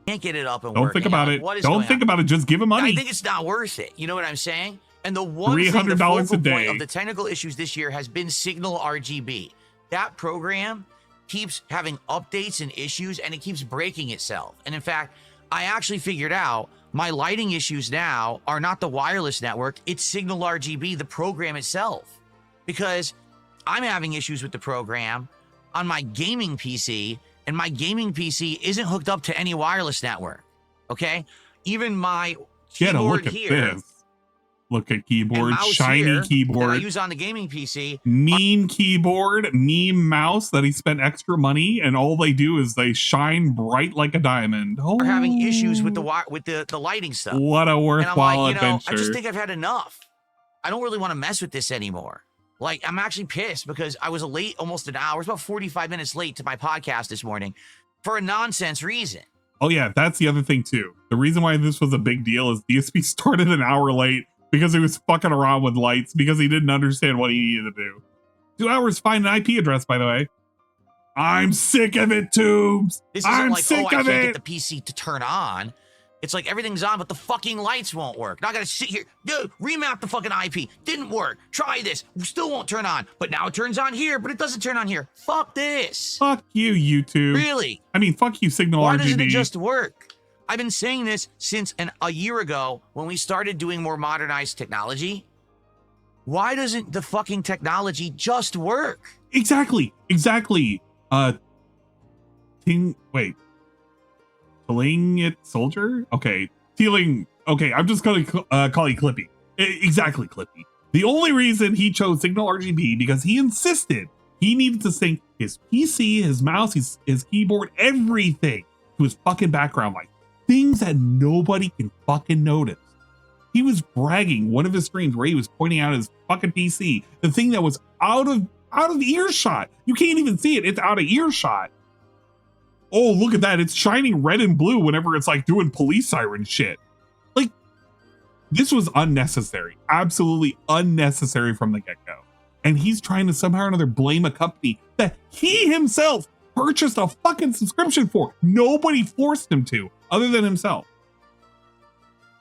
Can't get it up and
Don't
working.
think about it. Don't think about it. Just give him money.
I think it's not worth it. You know what I'm saying? And the one thing, the
$300
focal
a day.
point of the technical issues this year has been Signal RGB. That program keeps having updates and issues, and it keeps breaking itself. And in fact, I actually figured out my lighting issues now are not the wireless network, it's Signal RGB, the program itself. Because I'm having issues with the program on my gaming PC, and my gaming PC isn't hooked up to any wireless network. Okay? Even my keyboard here.
This. Look at keyboard,
mouse
shiny
here
keyboard.
that I use on the gaming PC.
Meme keyboard, meme mouse that he spent extra money, and all they do is they shine bright like a diamond. Oh,
Are having issues with the lighting stuff.
What a worthwhile
and I'm like,
adventure.
I just think I've had enough. I don't really want to mess with this anymore. Like, I'm actually pissed because I was late almost an hour. It was about 45 minutes late to my podcast this morning for a nonsense reason.
Oh yeah, that's the other thing too. The reason why this was a big deal is DSP started an hour late because he was fucking around with lights because he didn't understand what he needed to do. 2 hours to find an IP address, by the way. I'm sick of it, Tubes.
This isn't
I'm
like,
sick
oh, I
of
can't
it.
get the PC to turn on. It's like everything's on, but the fucking lights won't work. Now I gotta sit here, dude, remap the fucking IP. Didn't work. Try this. Still won't turn on. But now it turns on here, but it doesn't turn on here. Fuck this.
Fuck you, YouTube.
Really?
I mean, fuck you, Signal
Why
RGB.
doesn't it just work? I've been saying this since a year ago when we started doing more modernized technology. Why doesn't the fucking technology just work?
Exactly. Wait. Tealing it soldier? Okay. Tealing. Okay, I'm just gonna call you Clippy. Exactly, Clippy. The only reason he chose Signal RGB because he insisted he needed to sync his PC, his mouse, his keyboard, everything to his fucking background light. Things that nobody can fucking notice. He was bragging one of his streams where he was pointing out his fucking PC, the thing that was out of earshot. You can't even see it. It's out of earshot. Oh, look at that. It's shining red and blue whenever it's like doing police siren shit. Like, this was unnecessary. Absolutely unnecessary from the get-go. And he's trying to somehow or another blame a company that he himself purchased a fucking subscription for. Nobody forced him to, other than himself.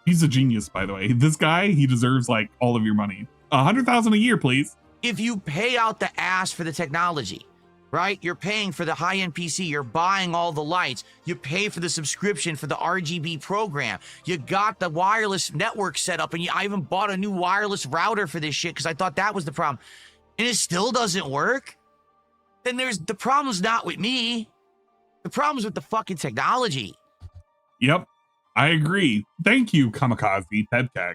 He's a genius, by the way. This guy, he deserves like all of your money. 100,000 a year, please.
If you pay out the ass for the technology, right? You're paying for the high-end PC. You're buying all the lights. You pay for the subscription for the RGB program. You got the wireless network set up, and I even bought a new wireless router for this shit because I thought that was the problem. And it still doesn't work? Then the problem's not with me. The problem's with the fucking technology.
Yep, I agree. Thank you, Kamikaze Pedcag.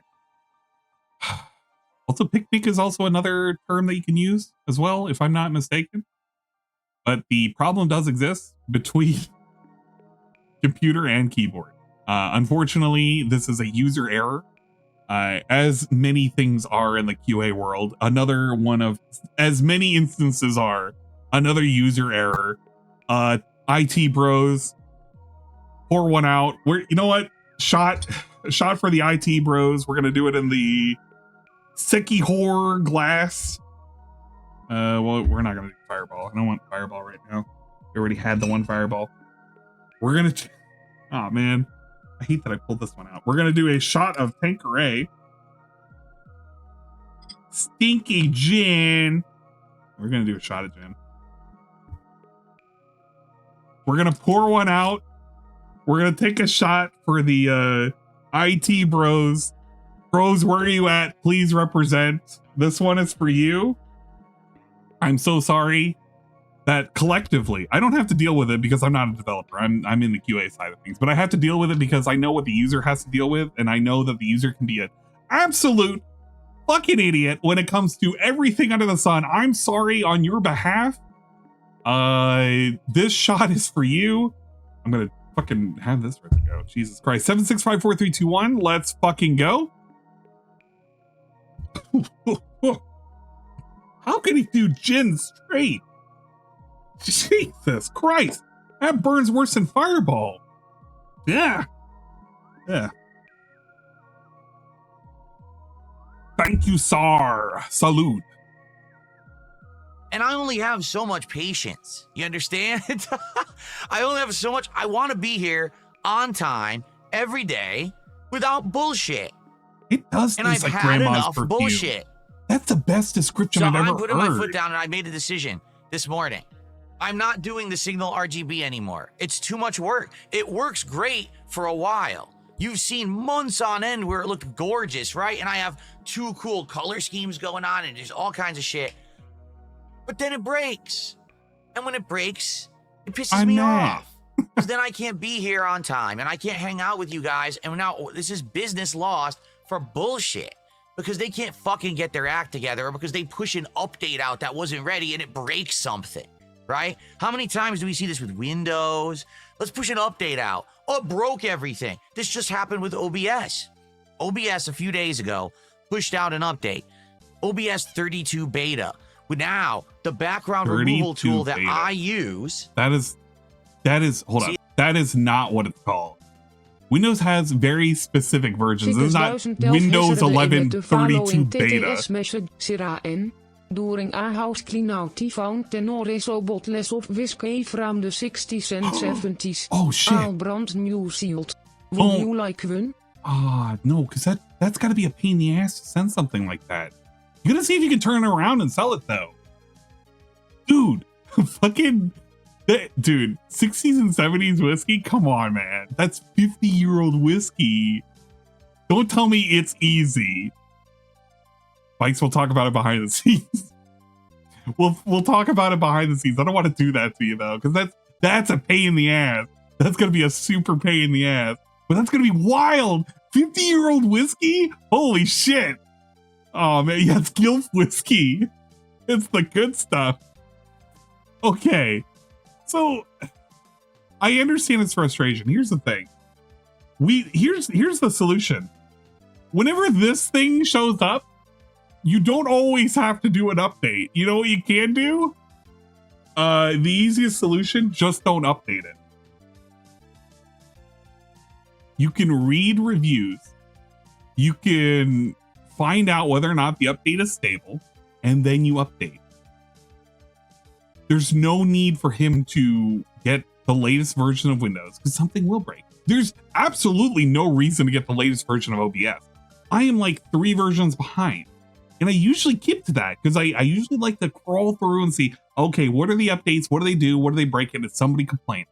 Also, picnic is also another term that you can use as well, if I'm not mistaken. but the problem does exist between computer and keyboard. Unfortunately, this is a user error, as many things are in the QA world. Another one of, as many instances are, another user error. IT bros, pour one out. You know what? Shot for the IT bros. We're gonna do it in the Sicky horror glass. Well, we're not gonna do fireball. I don't want fireball right now. We already had the one fireball. We're gonna. Oh man, I hate that I pulled this one out. We're gonna do a shot of Tanqueray. Stinky gin. We're gonna do a shot of gin. We're gonna pour one out. We're gonna take a shot for the IT bros. Bros, where are you at? Please represent. This one is for you. I'm so sorry that collectively, I don't have to deal with it because I'm not a developer. I'm in the QA side of things, but I have to deal with it because I know what the user has to deal with, and I know that the user can be an absolute fucking idiot when it comes to everything under the sun. I'm sorry on your behalf. This shot is for you. I'm gonna fucking have this ready to go. Jesus Christ. 7654321. Let's fucking go. How can he do gin straight? Jesus Christ. That burns worse than fireball. Yeah. Yeah. Thank you, sir. Salute.
And I only have so much patience. You understand? I only have so much. I want to be here on time every day without bullshit.
It does
and
taste
I've
like
had
grandma's
enough
perfume.
bullshit.
That's the best description I've ever
I'm putting
heard.
my foot down and I made a decision this morning. I'm not doing the signal RGB anymore. It's too much work. It works great for a while. You've seen months on end where it looked gorgeous, right? And I have 2 cool color schemes going on and just all kinds of shit. But then it breaks. And when it breaks, it pisses me off. Because then I can't be here on time and I can't hang out with you guys. And now this is business lost for bullshit. Because they can't fucking get their act together, or because they push an update out that wasn't ready and it breaks something, right? How many times do we see this with Windows? Let's push an update out. Oh, it broke everything. This just happened with OBS. OBS a few days ago pushed out an update. OBS 32 beta. But now the background removal tool that
beta.
I use.
That is, hold on. That is not what it's called. Windows has very specific versions. This is not Windows 11 32 beta.
During our house clean out found tenor is robot less of whiskey from the 60s and 70s.
Oh shit.
All brand new sealed. Would you like one?
No, because that's got to be a pain in the ass to send something like that. You gotta see if you can turn it around and sell it though. Dude, fucking... Dude, 60s and 70s whiskey? Come on, man. That's 50-year-old whiskey. Don't tell me it's easy. Bikes, we'll talk about it behind the scenes. We'll talk about it behind the scenes. I don't want to do that to you though, because that's a pain in the ass. That's gonna be a super pain in the ass. But that's gonna be wild. 50-year-old whiskey? Holy shit. Oh man, yeah, it's Gilf whiskey. It's the good stuff. Okay. So I understand his frustration. Here's the thing. Here's the solution. Whenever this thing shows up, you don't always have to do an update. You know what you can do? The easiest solution, just don't update it. You can read reviews. You can find out whether or not the update is stable, and then you update. There's no need for him to get the latest version of Windows because something will break. There's absolutely no reason to get the latest version of OBS. I am like 3 versions behind. And I usually keep to that because I usually like to crawl through and see, okay, what are the updates? What do they do? What do they break? And did somebody complain?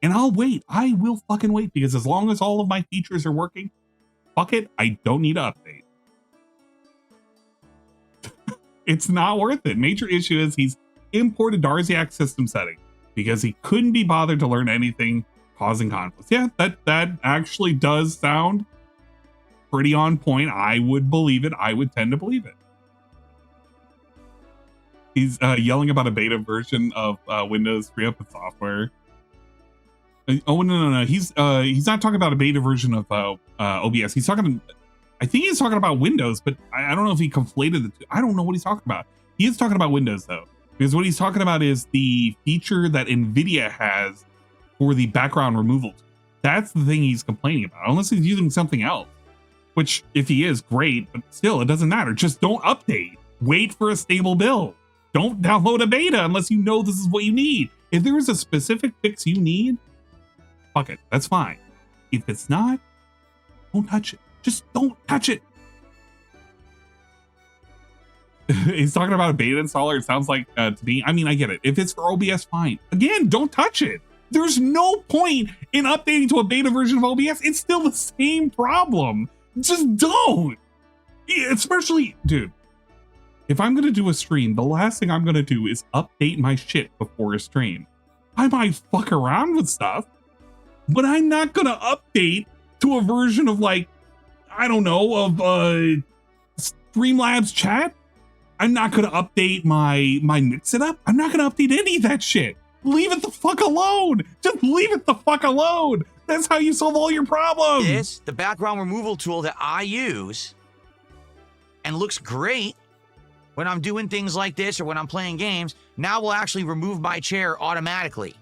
And I'll wait. I will fucking wait because as long as all of my features are working, fuck it, I don't need to update. It's not worth it. Major issue is he's imported Darziak system setting because he couldn't be bothered to learn anything causing conflicts. Yeah, that actually does sound pretty on point. I would believe it. I would tend to believe it. He's yelling about a beta version of Windows free open software. Oh no. He's not talking about a beta version of OBS. He's talking. I think he's talking about Windows, but I don't know if he conflated the two. I don't know what he's talking about. He is talking about Windows though, because what he's talking about is the feature that NVIDIA has for the background removal. That's the thing he's complaining about, unless he's using something else. Which, if he is, great, but still, it doesn't matter. Just don't update. Wait for a stable build. Don't download a beta unless you know this is what you need. If there is a specific fix you need, fuck it, that's fine. If it's not, don't touch it. Just don't touch it. He's talking about a beta installer. It sounds like to me. I mean, I get it. If it's for OBS, fine. Again, don't touch it. There's no point in updating to a beta version of OBS. It's still the same problem. Just don't. Especially, dude, if I'm going to do a stream, the last thing I'm going to do is update my shit before a stream. I might fuck around with stuff, but I'm not going to update to a version of, like, I don't know, of Streamlabs chat. I'm not going to update my mix it up. I'm not going to update any of that shit. Leave it the fuck alone. Just leave it the fuck alone. That's how you solve all your problems.
This, the background removal tool that I use and looks great when I'm doing things like this or when I'm playing games, now will actually remove my chair automatically.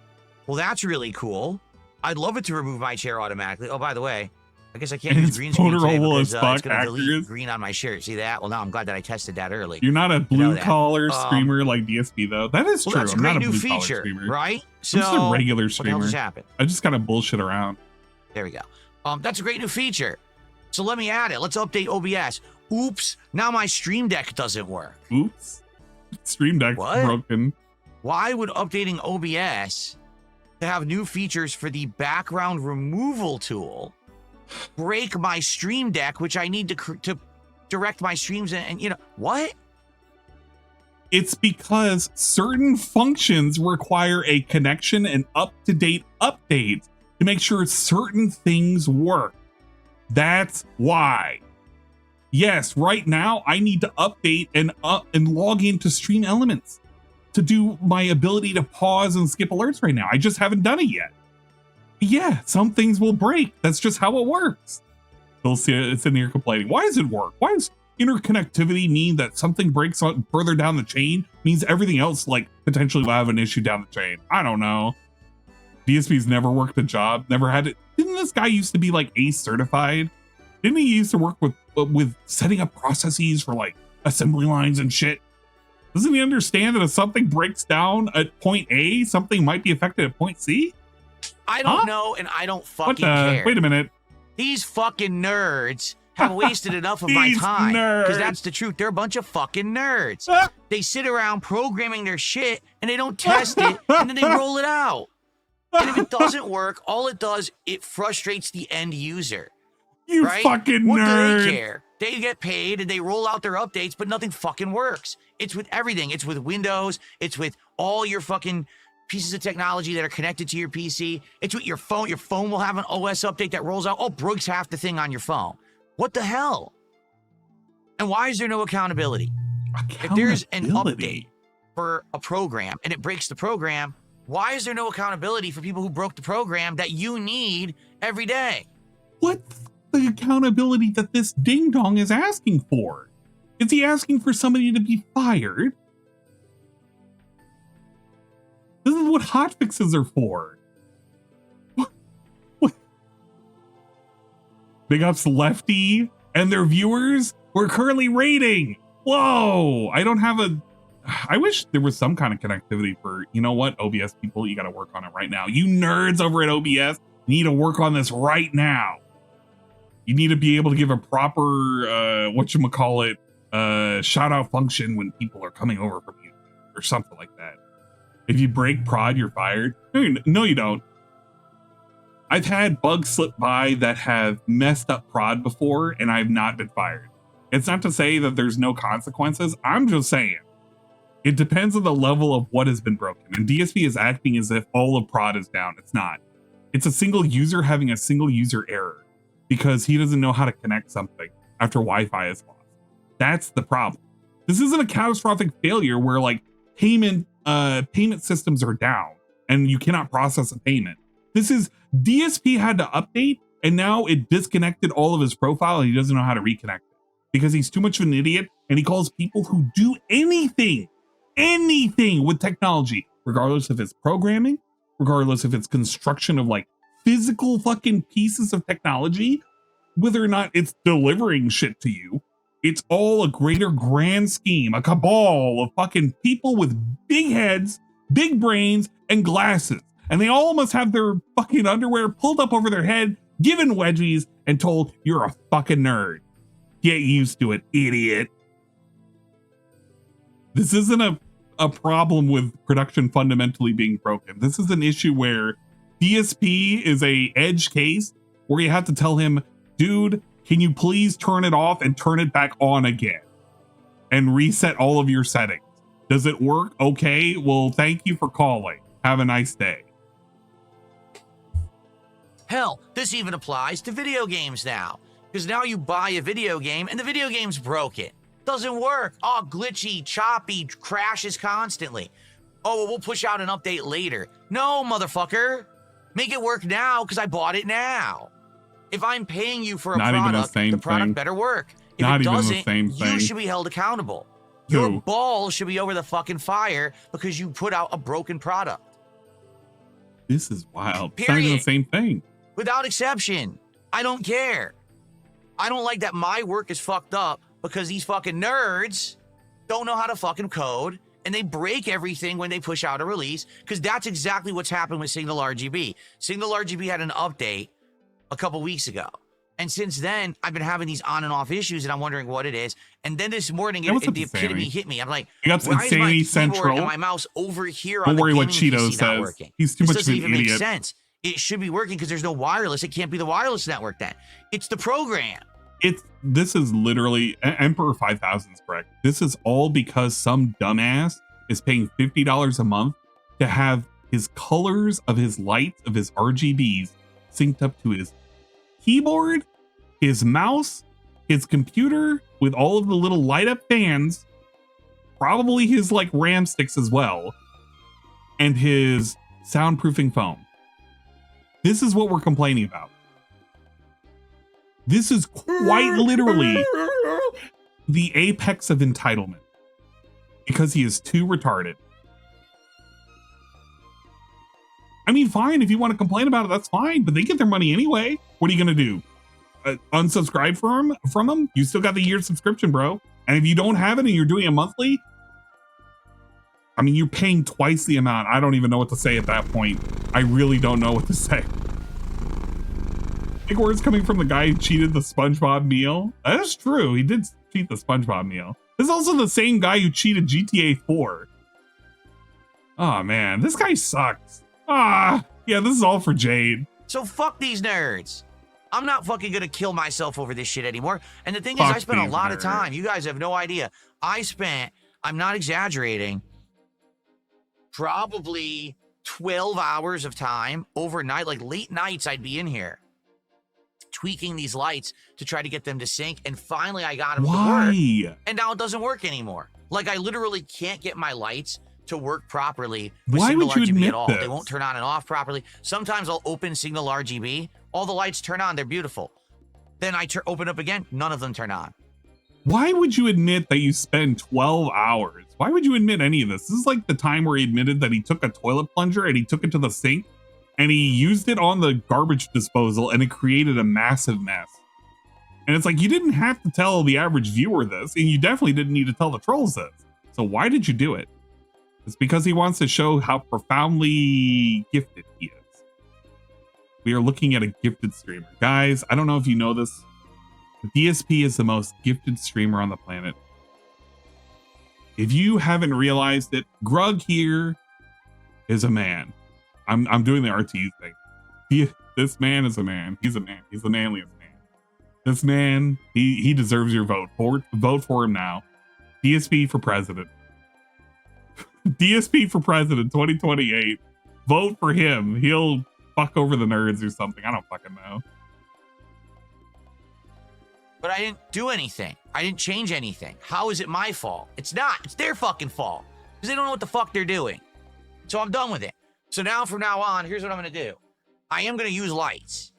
Well, that's really cool. I'd love it to remove my chair automatically. Oh, by the way, I guess I can't use green screen today because it's going to delete green on my shirt. See that? Well, now I'm glad that I tested that early.
You're not a blue-collar streamer like DSP, though. That is true.
That's a great new feature, streamer. Right? So,
I'm just a regular streamer.
What the hell just happened?
I just kind of bullshit around.
There we go. That's a great new feature. So let me add it. Let's update OBS. Oops, now my Stream Deck doesn't work.
Oops. Stream Deck's broken.
Why would updating OBS to have new features for the background removal tool break my Stream Deck, which I need to direct my streams and you know, what?
It's because certain functions require a connection and up-to-date updates to make sure certain things work. That's why. Yes, right now I need to update and log into Stream Elements to do my ability to pause and skip alerts right now. I just haven't done it yet. Yeah, some things will break. That's just how it works. You'll see it's in here complaining. Why does it work? Why does interconnectivity mean that something breaks on further down the chain means everything else like potentially will have an issue down the chain? I don't know. DSP's never worked a job, never had it. Didn't this guy used to be like ACE certified? Didn't he used to work with setting up processes for like assembly lines and shit? Doesn't he understand that if something breaks down at point A, something might be affected at point C?
I don't know, and I don't fucking care.
Wait a minute.
These fucking nerds have wasted enough of my time. Because that's the truth. They're a bunch of fucking nerds. They sit around programming their shit, and they don't test it, and then they roll it out. And if it doesn't work, all it does, it frustrates the end user.
You
right?
fucking
what
nerd.
Do they care? They get paid, and they roll out their updates, but nothing fucking works. It's with everything. It's with Windows. It's with all your fucking pieces of technology that are connected to your PC. It's with your phone. Your phone will have an OS update that rolls out. Oh, breaks half the thing on your phone. What the hell? And why is there no accountability? If there's an update for a program and it breaks the program, why is there no accountability for people who broke the program that you need every day?
What's the accountability that this ding dong is asking for? Is he asking for somebody to be fired? This is what hotfixes are for. What? Big ups Lefty and their viewers. We're currently rating. Whoa! I wish there was some kind of connectivity for, you know what, OBS people, you got to work on it right now. You nerds over at OBS need to work on this right now. You need to be able to give a proper, whatchamacallit, shout out function when people are coming over from you or something like that. If you break prod, you're fired. No, you don't. I've had bugs slip by that have messed up prod before, and I've not been fired. It's not to say that there's no consequences. I'm just saying. It depends on the level of what has been broken. And DSP is acting as if all of prod is down. It's not. It's a single user having a single user error because he doesn't know how to connect something after Wi-Fi is lost. That's the problem. This isn't a catastrophic failure where like payment systems are down and you cannot process a payment. This is DSP had to update and now it disconnected all of his profile and he doesn't know how to reconnect it because he's too much of an idiot and he calls people who do anything with technology, regardless if it's programming, regardless if it's construction of like physical fucking pieces of technology, whether or not it's delivering shit to you. It's all a greater grand scheme, a cabal of fucking people with big heads, big brains, and glasses. And they all must have their fucking underwear pulled up over their head, given wedgies, and told, you're a fucking nerd. Get used to it, idiot. This isn't a problem with production fundamentally being broken. This is an issue where DSP is a edge case where you have to tell him, dude, can you please turn it off and turn it back on again and reset all of your settings? Does it work? Okay, well, thank you for calling. Have a nice day.
Hell, this even applies to video games now. Because now you buy a video game and the video game's broken. Doesn't work. Oh, glitchy, choppy, crashes constantly. Oh, well, we'll push out an update later. No, motherfucker. Make it work now because I bought it now. If I'm paying you for a product, the product better work. If it doesn't, you should be held accountable. Your balls should be over the fucking fire because you put out a broken product.
This is wild.
Period.
It's not even the same thing.
Without exception. I don't care. I don't like that my work is fucked up because these fucking nerds don't know how to fucking code and they break everything when they push out a release because that's exactly what's happened with Signal RGB. Signal RGB had an update a couple weeks ago. And since then, I've been having these on and off issues, and I'm wondering what it is. And then this morning, the epitome hit me. I'm like, why is my keyboard and my mouse over here on the gaming PC not working?
He's too much of an idiot.
This doesn't even make sense. It should be working because there's no wireless. It can't be the wireless network then. It's the program.
This is literally, Emperor 5000 is correct. This is all because some dumbass is paying $50 a month to have his colors of his lights, of his RGBs, synced up to his keyboard, his mouse, his computer with all of the little light up fans, probably his like RAM sticks as well, and his soundproofing foam. This is what we're complaining about. This is quite literally the apex of entitlement because he is too retarded. I mean, fine, if you want to complain about it, that's fine, but they get their money anyway. What are you going to do? Unsubscribe from them? You still got the year subscription, bro. And if you don't have it and you're doing a monthly, I mean, you're paying twice the amount. I don't even know what to say at that point. I really don't know what to say. Big words coming from the guy who cheated the SpongeBob meal. That is true. He did cheat the SpongeBob meal. This is also the same guy who cheated GTA 4. Oh, man. This guy sucks. Ah, yeah, this is all for Jade.
So fuck these nerds. I'm not fucking gonna kill myself over this shit anymore. And the thing is, I spent a lot of time. You guys have no idea. I'm not exaggerating, probably 12 hours of time overnight, like late nights I'd be in here tweaking these lights to try to get them to sync. And finally I got them to work. And now it doesn't work anymore. Like I literally can't get my lights to work properly with Signal RGB at all. They won't turn on and off properly. Sometimes I'll open Signal RGB. All the lights turn on. They're beautiful. Then I open up again. None of them turn on.
Why would you admit that you spend 12 hours? Why would you admit any of this? This is like the time where he admitted that he took a toilet plunger and he took it to the sink and he used it on the garbage disposal and it created a massive mess. And it's like, you didn't have to tell the average viewer this, and you definitely didn't need to tell the trolls this. So why did you do it? It's because he wants to show how profoundly gifted he is. We are looking at a gifted streamer. Guys, I don't know if you know this. DSP is the most gifted streamer on the planet. If you haven't realized it, Grug here is a man. I'm doing the RTU thing. This man is a man. He's a man. He's the manliest man. This man, he deserves your vote. Vote for him now. DSP for president. DSP for president 2028. Vote for him. He'll fuck over the nerds or something. I don't fucking know.
But I didn't do anything. I didn't change anything. How is it my fault? It's not. It's their fucking fault. because they don't know what the fuck they're doing. So I'm done with it. So now from now on, here's what I'm going to do. I am going to use lights.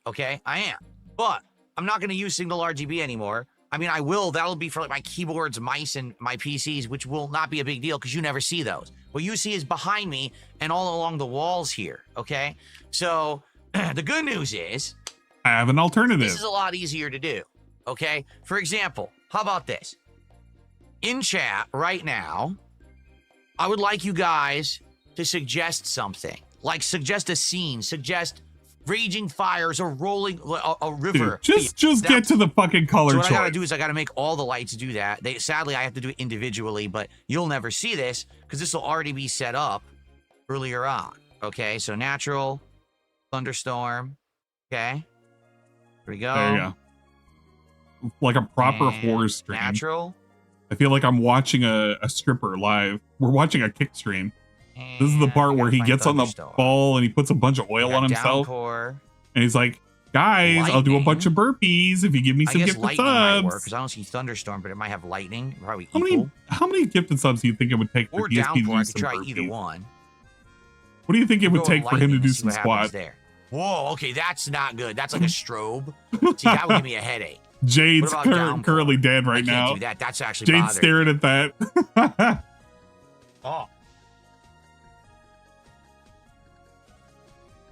Okay, I am. But I'm not going to use single RGB anymore. I mean, I will. That'll be for like my keyboards, mice, and my PCs, which will not be a big deal because you never see those. What you see is behind me and all along the walls here, okay? So the good news is
I have an alternative.
This is a lot easier to do, okay? For example, how about this? In chat right now, I would like you guys to suggest something. Like suggest a scene, suggest raging fires or rolling a river.
Dude, just get to the fucking color choice.
So what I gotta do is I gotta make all the lights do that. Sadly, I have to do it individually, but you'll never see this because this will already be set up earlier on. Okay, so natural, thunderstorm. Okay, here we go.
There you go. Like a proper horror stream.
Natural.
I feel like I'm watching a stripper live. We're watching a kick stream. This is the part where he gets on the ball and he puts a bunch of oil on himself.
Downpour.
And he's like, guys, lightning. I'll do a bunch of burpees if you give me some gifted subs.
Because I don't see thunderstorm, but it might have lightning. Probably
how many gifted subs do you think it would take for DSP to do some
try
burpees?
Either one.
What do you think it would take for him to do some squats?
Whoa, okay, that's not good. That's like a strobe. See, that would give me a headache.
Jade's currently dead right now.
Do that. That's actually
Jade's staring at that.
Oh.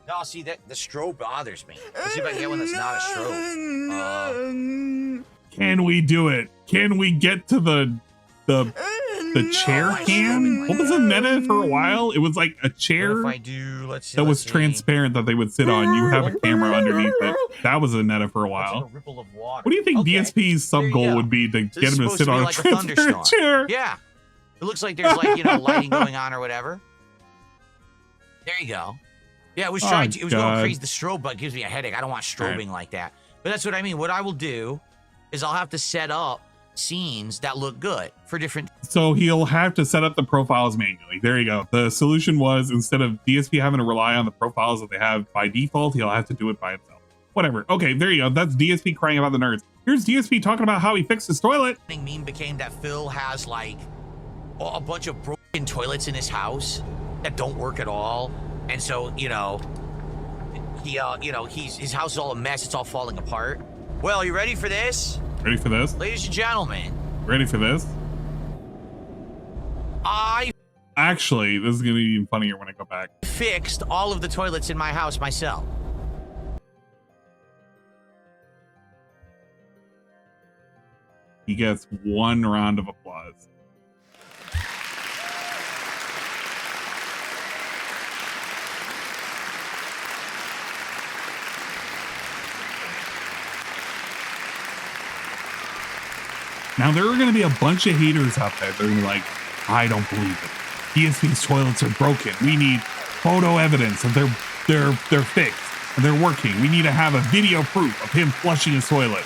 No, see that the strobe bothers me. Let's see if I can get one that's not a strobe.
Can we do it? Can we get to the chair cam? What was a meta for a while? It was like a chair that was transparent that they would sit on. You have a camera underneath it. That was a meta for a while. What do you think DSP's sub goal would be to get him to sit on a transparent chair?
Yeah. It looks like there's like, lighting going on or whatever. There you go. Yeah, it was trying to. It was going crazy. The strobe button gives me a headache. I don't want strobing like that. But that's what I mean. What I will do is I'll have to set up scenes that look good for different.
So he'll have to set up the profiles manually. There you go. The solution was instead of DSP having to rely on the profiles that they have by default, he'll have to do it by himself. Whatever. Okay, there you go. That's DSP crying about the nerds. Here's DSP talking about how he fixed his toilet.
Meme became that Phil has like a bunch of broken toilets in his house that don't work at all. And so, his house is all a mess. It's all falling apart. Well, you ready for this?
Ready for this?
Ladies and gentlemen.
Ready for this? Actually, this is going to be even funnier when I go back.
Fixed all of the toilets in my house myself.
He gets one round of applause. Now, there are going to be a bunch of haters out there. They're going to be like, I don't believe it. DSP's toilets are broken. We need photo evidence that they're fixed and they're working. We need to have a video proof of him flushing his toilet.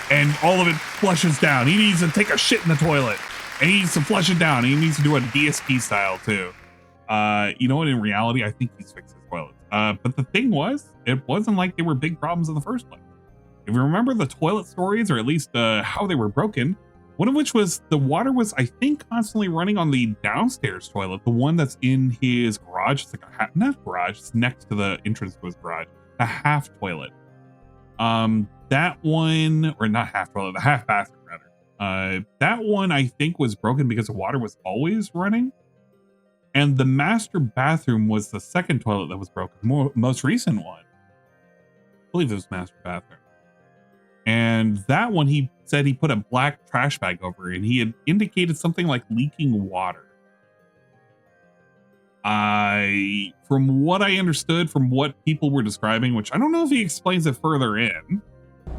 And all of it flushes down. He needs to take a shit in the toilet. And he needs to flush it down. He needs to do a DSP style too. You know what? In reality, I think he's fixed his toilets. But the thing was, it wasn't like they were big problems in the first place. If you remember the toilet stories, or at least how they were broken, one of which was the water was, I think, constantly running on the downstairs toilet, the one that's in his garage. It's like not garage, it's next to the entrance to his garage, a half toilet. That one, or not half toilet, the half bathroom rather. That one I think was broken because the water was always running. And the master bathroom was the second toilet that was broken, most recent one. I believe it was master bathroom. And that one, he said he put a black trash bag over it, and he had indicated something like leaking water. From what I understood, from what people were describing, which I don't know if he explains it further in.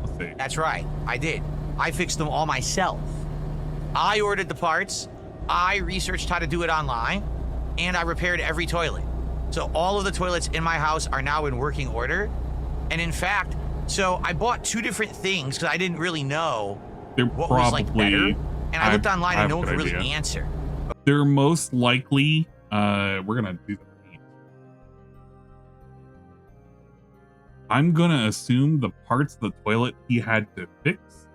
Let's see.
That's right. I did. I fixed them all myself. I ordered the parts. I researched how to do it online, and I repaired every toilet. So all of the toilets in my house are now in working order. And in fact, so I bought two different things because I didn't really know what was like better. And I looked online and no one could really answer.
They're most likely, we're gonna do that. I'm gonna assume the parts of the toilet he had to fix.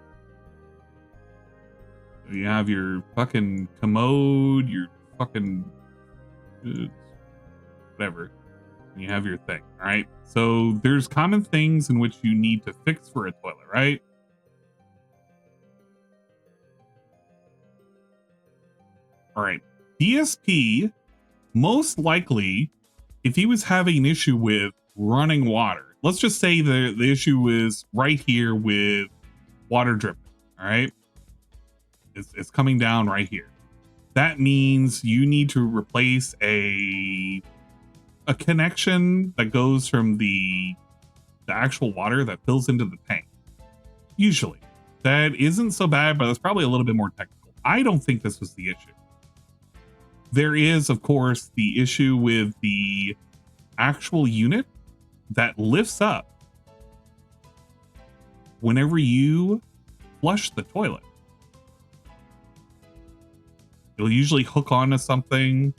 You have your fucking commode, your fucking whatever. You have your thing, all right? So there's common things in which you need to fix for a toilet, right? All right. DSP, most likely, if he was having an issue with running water, let's just say the issue is right here with water dripping, all right? It's coming down right here. That means you need to replace a connection that goes from the actual water that fills into the tank. Usually. That isn't so bad, but it's probably a little bit more technical. I don't think this was the issue. There is, of course, the issue with the actual unit that lifts up whenever you flush the toilet. It'll usually hook onto something.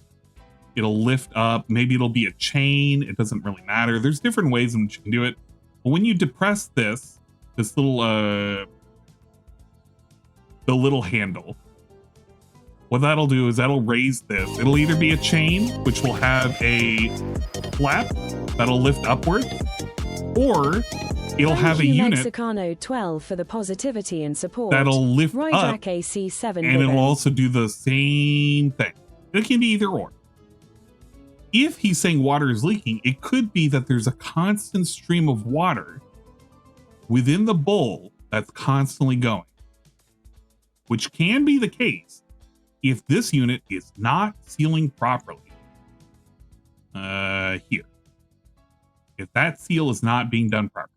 It'll lift up. Maybe it'll be a chain. It doesn't really matter. There's different ways in which you can do it. But when you depress this little, the little handle, what that'll do is that'll raise this. It'll either be a chain, which will have a flap that'll lift upward, or it'll have a unit
Mexicano 12 for the positivity and support.
That'll lift up,
AC7
and it'll also do the same thing. It can be either or. If he's saying water is leaking, it could be that there's a constant stream of water within the bowl that's constantly going, which can be the case if this unit is not sealing properly. Here. If that seal is not being done properly.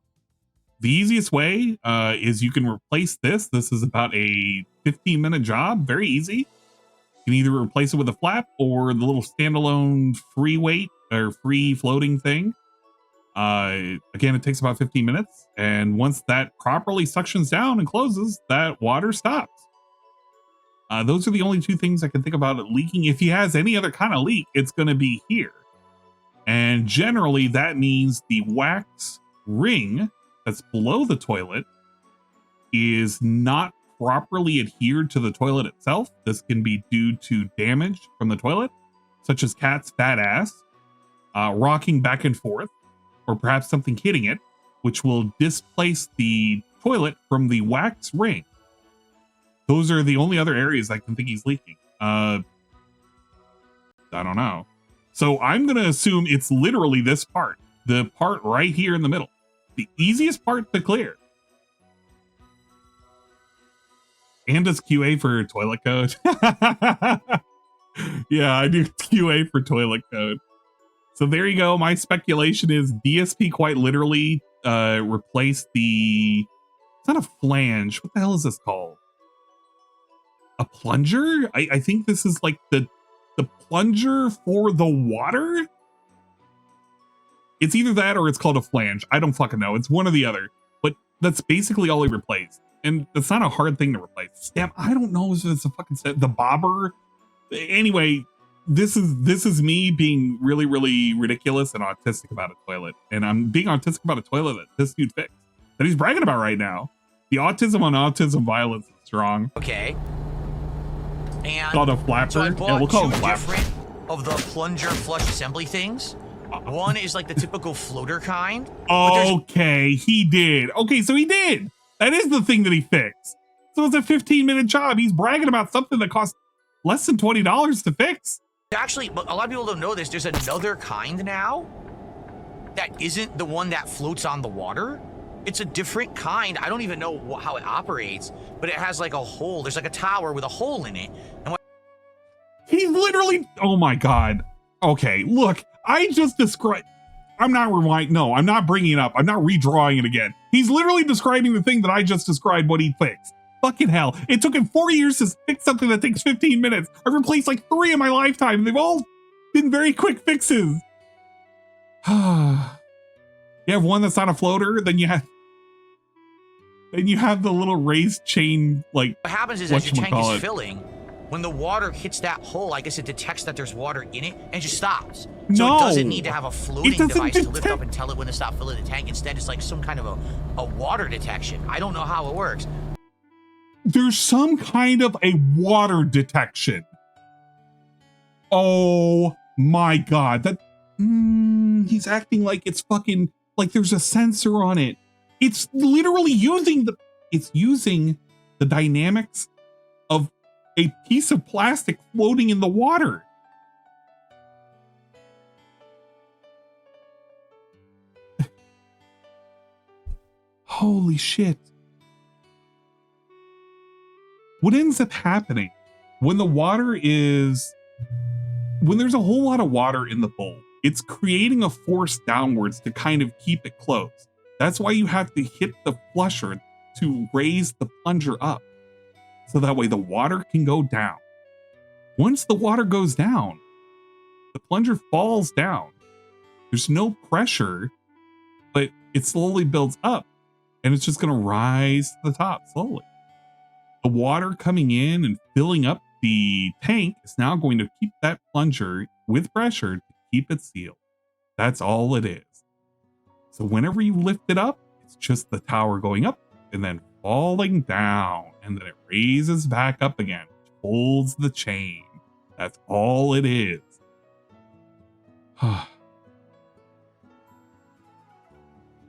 The easiest way is you can replace this. This is about a 15-minute job. Very easy. You can either replace it with a flap or the little standalone free weight or free floating thing. Again, it takes about 15 minutes. And once that properly suctions down and closes, that water stops. Those are the only two things I can think about it leaking. If he has any other kind of leak, it's going to be here. And generally, that means the wax ring that's below the toilet is not properly adhered to the toilet itself. This can be due to damage from the toilet, such as cat's fat ass, rocking back and forth, or perhaps something hitting it, which will displace the toilet from the wax ring. Those are the only other areas I can think he's leaking. I don't know. So I'm going to assume it's literally this part, the part right here in the middle, the easiest part to clear. And does QA for toilet code? Yeah, I do QA for toilet code. So there you go. My speculation is DSP quite literally replaced the... It's not a flange. What the hell is this called? A plunger? I think this is like the plunger for the water? It's either that or it's called a flange. I don't fucking know. It's one or the other. But that's basically all he replaced. And that's not a hard thing to replace. Damn, I don't know if it's a fucking set. The bobber. Anyway, this is me being really, really ridiculous and autistic about a toilet. And I'm being autistic about a toilet that this dude fixed. That he's bragging about right now. The autism on autism violence is strong.
Okay. And
called a flapper.
So I bought
yeah, we'll call
two
it flapper.
different of the plunger flush assembly things. One is like the typical floater kind.
Okay, he did. Okay, so he did. That is the thing that he fixed. So it's a 15-minute job. He's bragging about something that costs less than $20 to fix.
Actually, but a lot of people don't know this. There's another kind now that isn't the one that floats on the water. It's a different kind. I don't even know how it operates, but it has like a hole. There's like a tower with a hole in it. And
he's literally, oh my God. Okay, look, I just described, I'm not rewinding. No, I'm not bringing it up. I'm not redrawing it again. He's literally describing the thing that I just described what he fixed. Fucking hell. It took him 4 years to fix something that takes 15 minutes. I've replaced like 3 in my lifetime. They've all been very quick fixes. You have one that's not a floater, then you have the little raised chain, like
what happens is as your tank is filling, when the water hits that hole, I guess it detects that there's water in it and just stops. So
no,
it doesn't need to have a floating device to lift up and tell it when to stop filling the tank. Instead, it's like some kind of a water detection. I don't know how it works.
There's some kind of a water detection. Oh my God. That he's acting like it's fucking like there's a sensor on it. It's literally using the dynamics of a piece of plastic floating in the water. Holy shit. What ends up happening when there's a whole lot of water in the bowl, it's creating a force downwards to kind of keep it closed. That's why you have to hit the flusher to raise the plunger up. So that way the water can go down. Once the water goes down, the plunger falls down. There's no pressure, but it slowly builds up and it's just going to rise to the top slowly. The water coming in and filling up the tank is now going to keep that plunger with pressure to keep it sealed. That's all it is. So whenever you lift it up, it's just the tower going up and then falling down, and then it raises back up again, which holds the chain. That's all it is.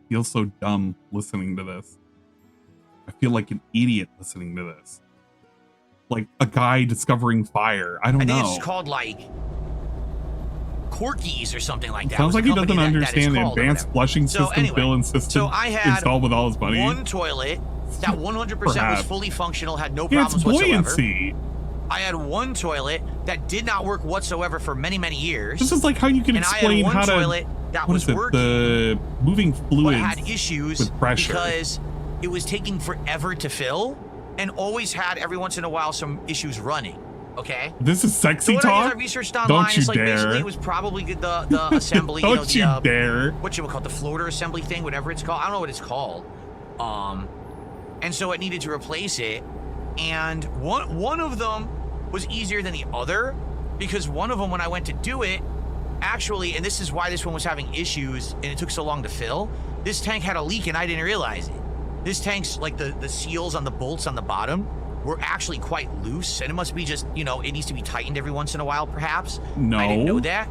Feel so dumb listening to this. I feel like an idiot listening to this. Like a guy discovering fire. I don't know.
I think it's called like Corky's or something like that.
Sounds like he doesn't understand the advanced flushing system billing system
so I had
installed with all his money.
One toilet that 100% was fully functional, had no
Yeah,
problems
it's buoyancy.
whatsoever. I had one toilet that did not work whatsoever for many, many years.
This is like how you can explain
and I had one
how to
toilet that
what
was
is it,
working,
the moving fluids
but had issues
with pressure.
because it was taking forever to fill and always had every once in a while some issues running. Okay.
This is sexy
so what
talk.
I researched online,
Don't you
it's like
dare.
basically it was probably the assembly.
Don't
you
you dare.
What you would call it, the floater assembly thing, whatever it's called. I don't know what it's called. And so it needed to replace it. And one of them was easier than the other because one of them, when I went to do it, actually, and this is why this one was having issues and it took so long to fill. This tank had a leak and I didn't realize it. This tank's like the seals on the bolts on the bottom were actually quite loose, and it must be just, you know, it needs to be tightened every once in a while, perhaps.
No.
I didn't know that.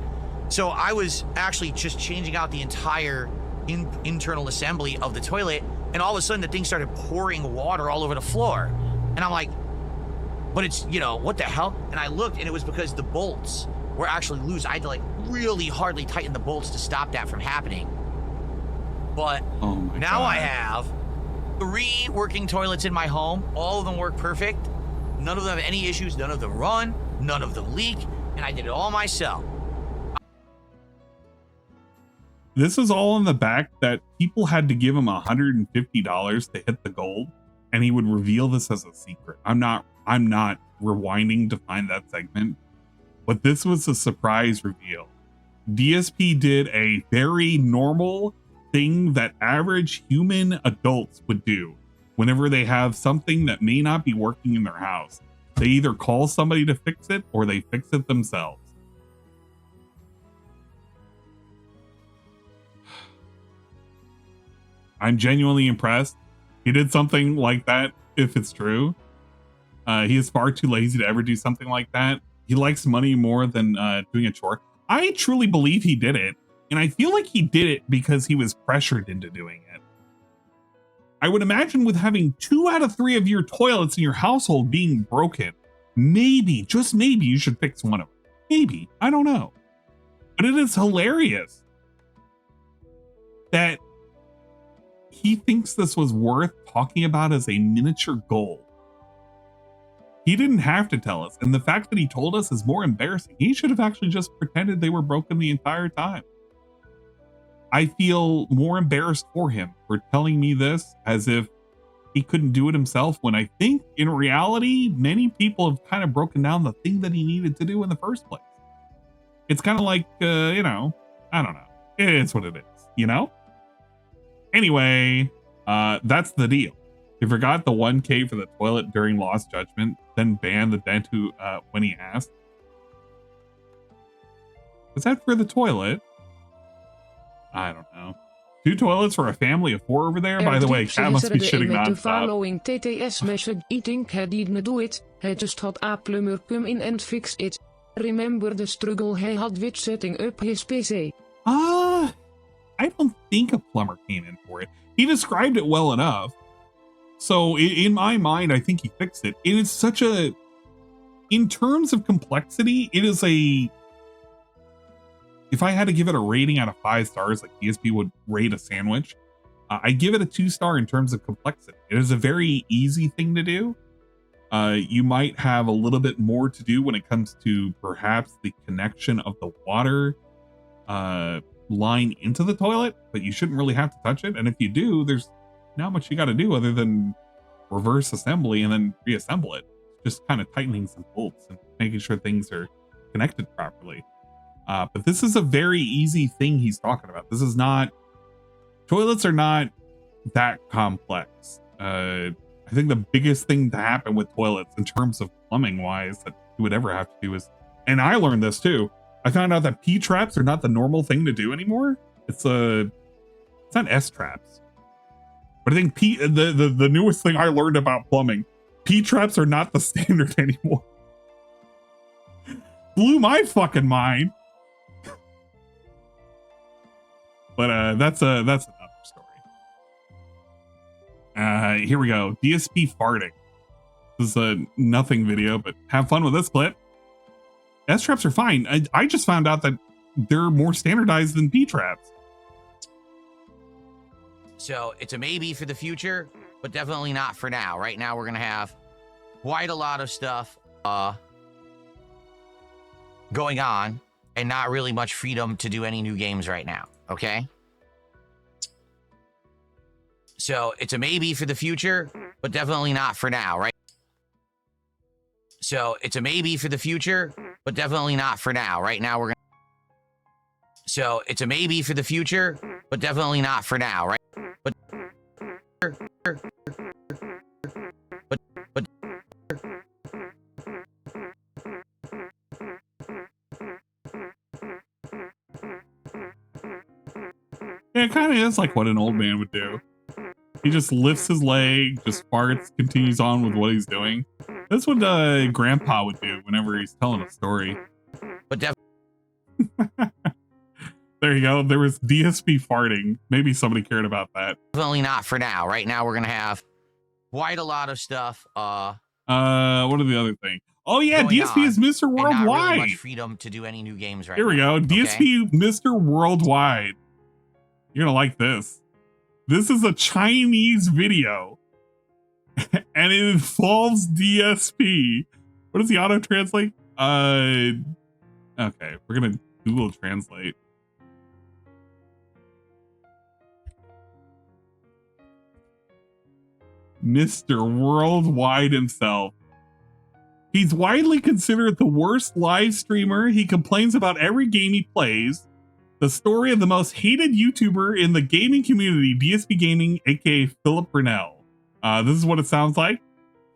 So I was actually just changing out the entire internal assembly of the toilet, and all of a sudden the thing started pouring water all over the floor. And I'm like, but it's, you know, what the hell? And I looked, and it was because the bolts were actually loose. I had to like really hardly tighten the bolts to stop that from happening. But now I have 3 working toilets in my home. All of them work perfect. None of them have any issues. None of them run. None of them leak. And I did it all myself.
This is all in the back that people had to give him $150 to hit the gold, and he would reveal this as a secret. I'm not rewinding to find that segment, but this was a surprise reveal. DSP did a very normal thing that average human adults would do whenever they have something that may not be working in their house. They either call somebody to fix it or they fix it themselves. I'm genuinely impressed. He did something like that, if it's true. He is far too lazy to ever do something like that. He likes money more than doing a chore. I truly believe he did it. And I feel like he did it because he was pressured into doing it. I would imagine with having 2 out of 3 of your toilets in your household being broken, maybe, just maybe, you should fix one of them. Maybe. I don't know. But it is hilarious that he thinks this was worth talking about as a miniature goal. He didn't have to tell us. And the fact that he told us is more embarrassing. He should have actually just pretended they were broken the entire time. I feel more embarrassed for him for telling me this as if he couldn't do it himself, when I think in reality, many people have kind of broken down the thing that he needed to do in the first place. It's kind of like, you know, I don't know. It's what it is, you know? Anyway, that's the deal. He forgot the 1K for the toilet during Lost Judgment, then banned the dent who, when he asked. Was that for the toilet? I don't know. 2 toilets for a family of 4 over there? By the way, Cat must be shitting nonstop.
Following TTS message, I think he didn't do it. He just had a plumber come in and fix it. remember the struggle he had with setting up his PC?
I don't think a plumber came in for it. He described it well enough. So in my mind, I think he fixed it. It is such a, in terms of complexity, it is a, if I had to give it a rating out of 5 stars, like DSP would rate a sandwich, I give it a 2-star in terms of complexity. It is a very easy thing to do. You might have a little bit more to do when it comes to perhaps the connection of the water line into the toilet, but you shouldn't really have to touch it. And if you do, there's not much you got to do other than reverse assembly and then reassemble it. Just kind of tightening some bolts and making sure things are connected properly. But this is a very easy thing he's talking about. This is not, toilets are not that complex. I think the biggest thing to happen with toilets in terms of plumbing wise that you would ever have to do is, and I learned this too, I found out that P traps are not the normal thing to do anymore. It's not S traps. But I think the newest thing I learned about plumbing, P traps are not the standard anymore. Blew my fucking mind. But that's another story. Here we go. DSP farting. This is a nothing video, but have fun with this clip. S traps are fine. I just found out that they're more standardized than P traps.
So it's a maybe for the future, but definitely not for now. Right now, we're gonna have quite a lot of stuff going on, and not really much freedom to do any new games right now. Okay. So it's a maybe for the future, but definitely not for now, right? So it's a maybe for the future, but definitely not for now. Right now, we're gonna. So it's a maybe for the future, but definitely not for now, right? But
yeah, it kind of is like what an old man would do. He just lifts his leg, just farts, continues on with what he's doing. That's what Grandpa would do whenever he's telling a story.
But
there you go. There was DSP farting. Maybe somebody cared about that.
Definitely not for now. Right now, we're gonna have quite a lot of stuff.
What are the other things? Oh yeah, DSP is Mr. Worldwide.
Not really much freedom to do any new games right now.
Here we go. DSP Mr. Worldwide. You're gonna like this. This is a Chinese video, and it involves DSP. What does the auto translate? Okay, we're gonna Google Translate. Mr. Worldwide himself. He's widely considered the worst live streamer. He complains about every game he plays. The story of the most hated YouTuber in the gaming community, DSP Gaming, aka Philip Burnell. This is what it sounds like.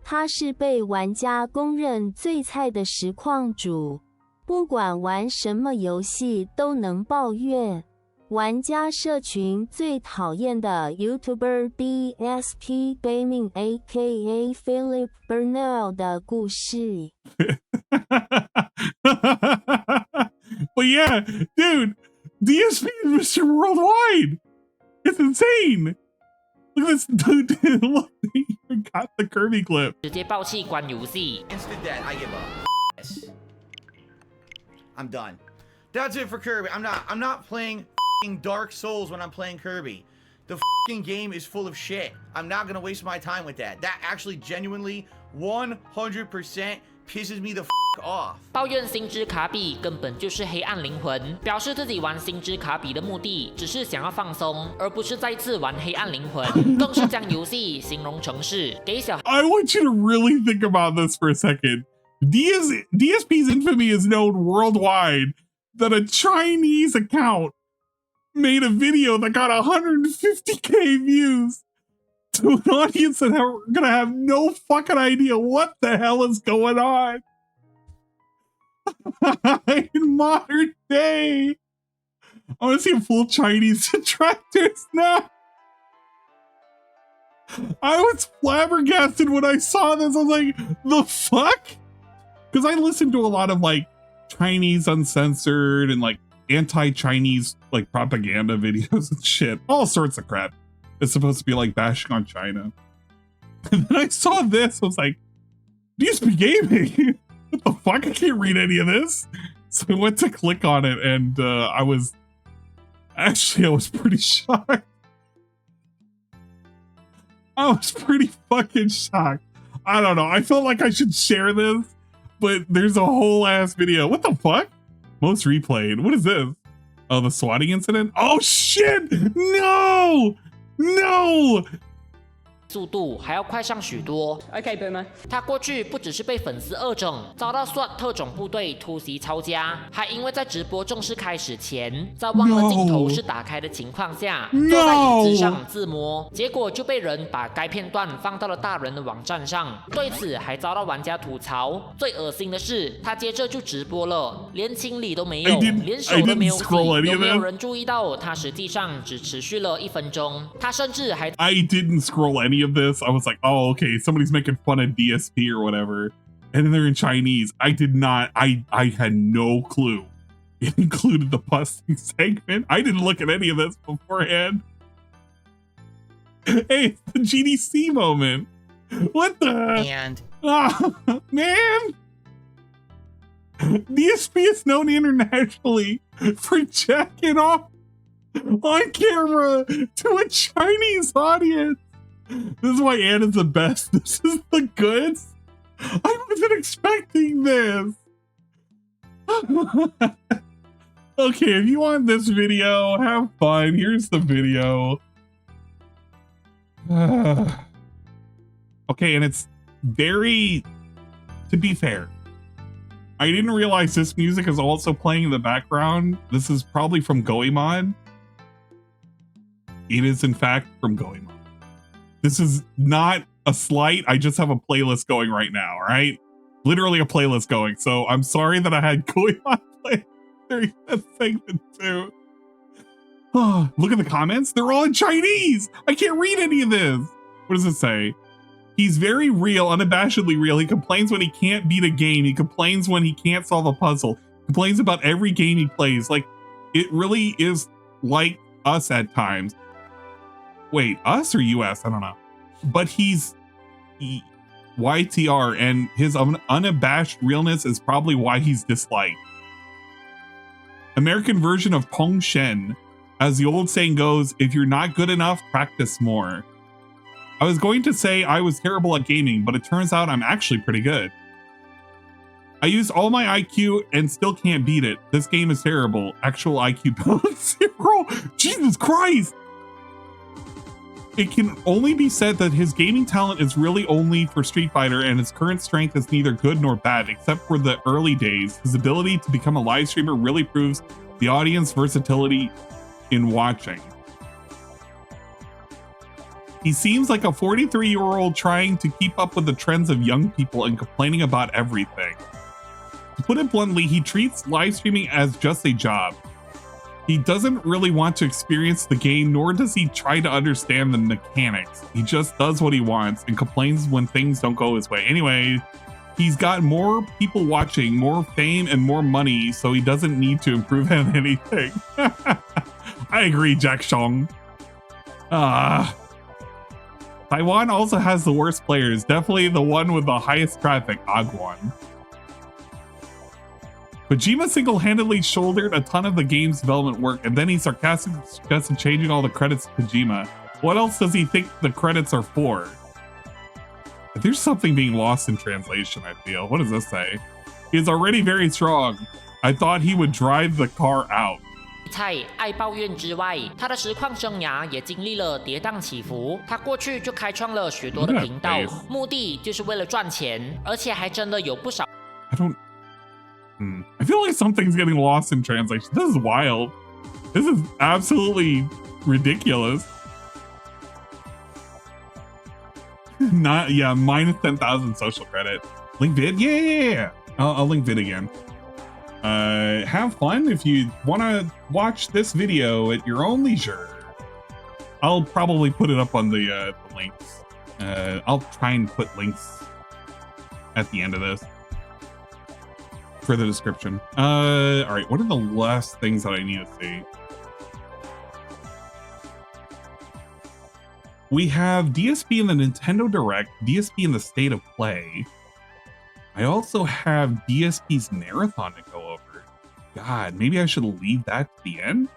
他是被玩家公认最菜的实况主，不管玩什么游戏都能抱怨。玩家社群最讨厌的 YouTuber DSP Gaming aka Philip Burnell 的故事。
But yeah, dude, DSP is Mr. Worldwide. It's insane. Look at this dude. Look, he even got the Kirby clip.
直接爆气关游戏。
Instant dead. I give up. Yes. I'm done. That's it for Kirby. I'm not playing Dark Souls when I'm playing Kirby. The game is full of shit. I'm not gonna waste my time with that. That actually genuinely 100% pisses me the off.
抱怨星之卡比根本就是黑暗灵魂，表示自己玩星之卡比的目的只是想要放松，而不是再次玩黑暗灵魂，更是将游戏形容成是给小。
I want you to really think about this for a second. DSP's infamy is known worldwide that a Chinese account made a video that got 150k views to an audience that are gonna have no fucking idea what the hell is going on in modern day. I want to see a full Chinese detractors now. I was flabbergasted when I saw this. I was like, the fuck? Because I listened to a lot of like Chinese uncensored and like anti-Chinese like propaganda videos and shit, all sorts of crap. It's supposed to be like bashing on China. And then I saw this, I was like, DSP Gaming, what the fuck? I can't read any of this. So I went to click on it, and I was pretty shocked. I was pretty fucking shocked. I don't know. I felt like I should share this, but there's a whole ass video. What the fuck? Most replayed. What is this? Oh, the swatting incident? Oh shit! No! No!
速度还要快上许多。
Okay, Boomer.
他过去不只是被粉丝恶整，遭到 SWAT 特种部队突袭抄家，还因为在直播正式开始前，在忘了镜头是打开的情况下，坐在椅子上自摸，结果就被人把该片段放到了大人的网站上。对此还遭到玩家吐槽。最恶心的是，他接着就直播了，连清理都没有，连手都没有洗。有没有人注意到他实际上只持续了1分钟？他甚至还
I didn't scroll any of this. I was like, oh, okay, somebody's making fun of DSP or whatever. And then they're in Chinese. I did not, I had no clue. It included the busting segment. I didn't look at any of this beforehand. Hey, it's the GDC moment. What the?
And
oh, man. DSP is known internationally for jacking off on camera to a Chinese audience. This is why Anna's the best. This is the goods. I wasn't expecting this. Okay, if you want this video, have fun. Here's the video. Okay, and it's very, to be fair, I didn't realize this music is also playing in the background. This is probably from Goemon. It is in fact from Goemon. This is not a slight. I just have a playlist going right now, right? Literally a playlist going. So I'm sorry that I had Goemon play during that segment too. Oh, look at the comments. They're all in Chinese. I can't read any of this. What does it say? He's very real, unabashedly real. He complains when he can't beat a game. He complains when he can't solve a puzzle. He complains about every game he plays. Like, it really is like us at times. Wait, us or US? I don't know. But he's YTR, and his unabashed realness is probably why he's disliked. American version of Peng Shen. As the old saying goes, if you're not good enough, practice more. I was going to say I was terrible at gaming, but it turns out I'm actually pretty good. I used all my IQ and still can't beat it. This game is terrible. Actual IQ balance 0. Jesus Christ! It can only be said that his gaming talent is really only for Street Fighter, and his current strength is neither good nor bad, except for the early days. His ability to become a live streamer really proves the audience versatility in watching. He seems like a 43-year-old trying to keep up with the trends of young people and complaining about everything. To put it bluntly, he treats live streaming as just a job. He doesn't really want to experience the game, nor does he try to understand the mechanics. He just does what he wants and complains when things don't go his way. Anyway, he's got more people watching, more fame, and more money, so he doesn't need to improve on anything. I agree, Jack Shong. Taiwan also has the worst players. Definitely the one with the highest traffic, Agwan. Kojima single-handedly shouldered a ton of the game's development work, and then he sarcastically suggested changing all the credits to Kojima. What else does he think the credits are for? There's something being lost in translation, I feel. What does this say? He is already very strong. I thought he would drive the car out.
在爱抱怨之外，他的实况生涯也经历了跌宕起伏。他过去就开创了许多的频道，目的就是为了赚钱，而且还真的有不少。
I feel like something's getting lost in translation. This is wild. This is absolutely ridiculous. Not, yeah, minus 10,000 social credit. Link vid? Yeah. I'll link vid again. Have fun if you want to watch this video at your own leisure. I'll probably put it up on the links. I'll try and put links at the end of this. for the description. All right, what are the last things that I need to see? We have DSP in the Nintendo Direct, DSP in the State of Play. I also have DSP's Marathon to go over. God, maybe I should leave that to the end?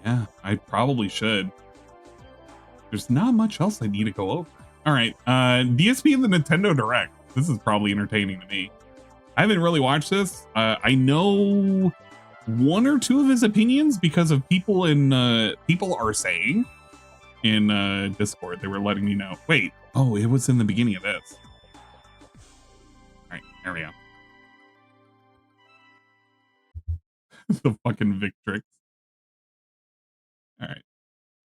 Yeah, I probably should. There's not much else I need to go over. All right, DSP in the Nintendo Direct. This is probably entertaining to me. I haven't really watched this. I know one or two of his opinions because of people are saying in Discord. They were letting me know. Wait, oh, it was in the beginning of this. All right, there we go. The fucking Victrix.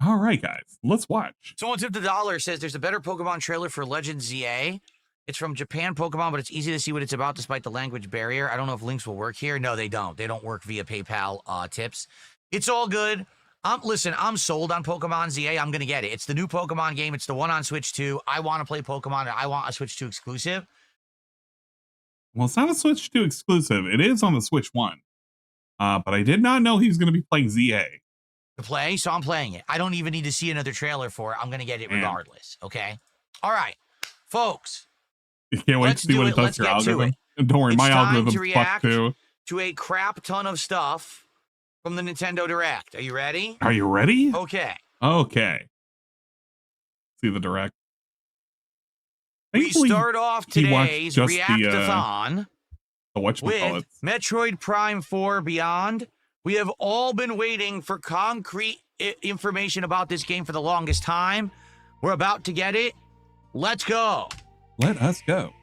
All right, guys, let's watch.
Someone tipped $1 says there's a better Pokemon trailer for Legend ZA. It's from Japan Pokemon, but it's easy to see what it's about despite the language barrier. I don't know if links will work here. No, they don't. They don't work via PayPal tips. It's all good. Listen, I'm sold on Pokemon ZA. I'm going to get it. It's the new Pokemon game. It's the one on Switch 2. I want to play Pokemon, and I want a Switch 2 exclusive.
Well, it's not a Switch 2 exclusive. It is on the Switch 1. But I did not know he was going to be playing ZA.
To play, so I'm playing it. I don't even need to see another trailer for it. I'm going to get it regardless, okay? All right, folks.
You can't wait to see what it does to your algorithm. Don't worry, my algorithm's fucked too.
To a crap ton of stuff from the Nintendo Direct. Are you ready?
Are you ready?
Okay.
Okay. See the Direct.
We start off today's React-a-thon with Metroid Prime 4 Beyond. We have all been waiting for concrete information about this game for the longest time. We're about to get it. Let's go.
Let us go.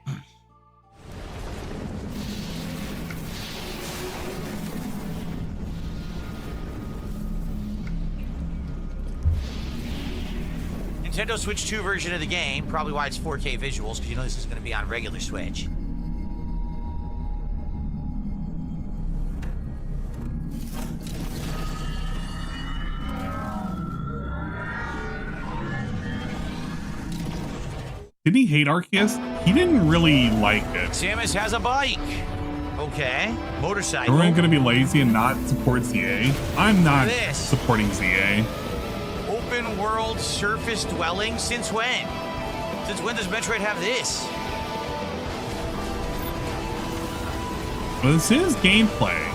Nintendo Switch 2 version of the game. Probably why it's 4K visuals, because you know this is going to be on regular Switch.
Didn't he hate Arceus? He didn't really like it.
Samus has a bike. Okay. Motorcycle.
Are we going to be lazy and not support ZA? I'm not supporting ZA.
Open world surface dwelling? Since when? Since when does Metroid have this?
Well, this is gameplay.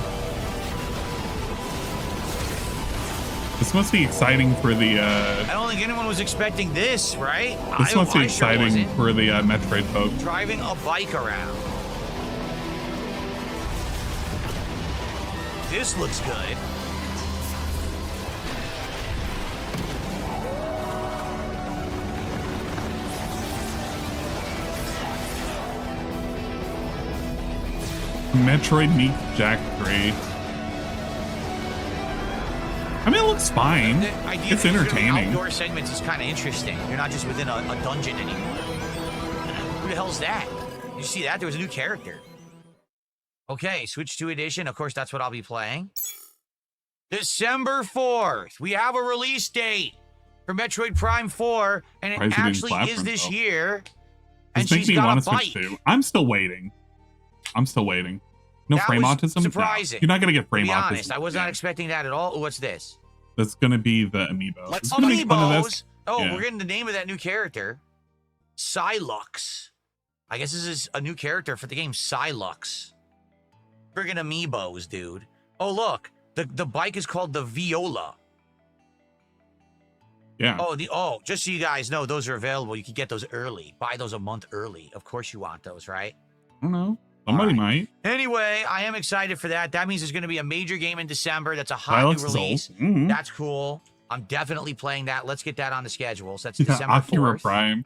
This must be exciting for the
I don't think anyone was expecting this, right?
This must be exciting for the Metroid folks.
Driving a bike around. This looks good.
Metroid meets Jak 3. I mean, it looks fine. It's entertaining.
Outdoor segments is kind of interesting. You're not just within a dungeon anymore. Who the hell's that? Did you see that? There was a new character. Okay, Switch 2 edition. Of course, that's what I'll be playing. December 4th. We have a release date for Metroid Prime 4, and it actually is this year. And she's got a bike.
I'm still waiting. No frame autism?
Surprising.
No. You're not going to get frame autism.
To be honest, I was not expecting that at all. Ooh, what's this?
That's going to be the amiibo.
Amiibos? Oh, yeah. We're getting the name of that new character. Psylux. I guess this is a new character for the game, Psylux. Friggin' amiibos, dude. Oh, look. The bike is called the Viola.
Yeah.
Oh, just so you guys know, those are available. You can get those early. Buy those a month early. Of course you want those, right?
I don't know. Somebody might.
Anyway, I am excited for that. That means there's going to be a major game in December. That's a hot new release.
Mm-hmm.
That's cool. I'm definitely playing that. Let's get that on the schedule. So that's December 4th.
Akira Prime.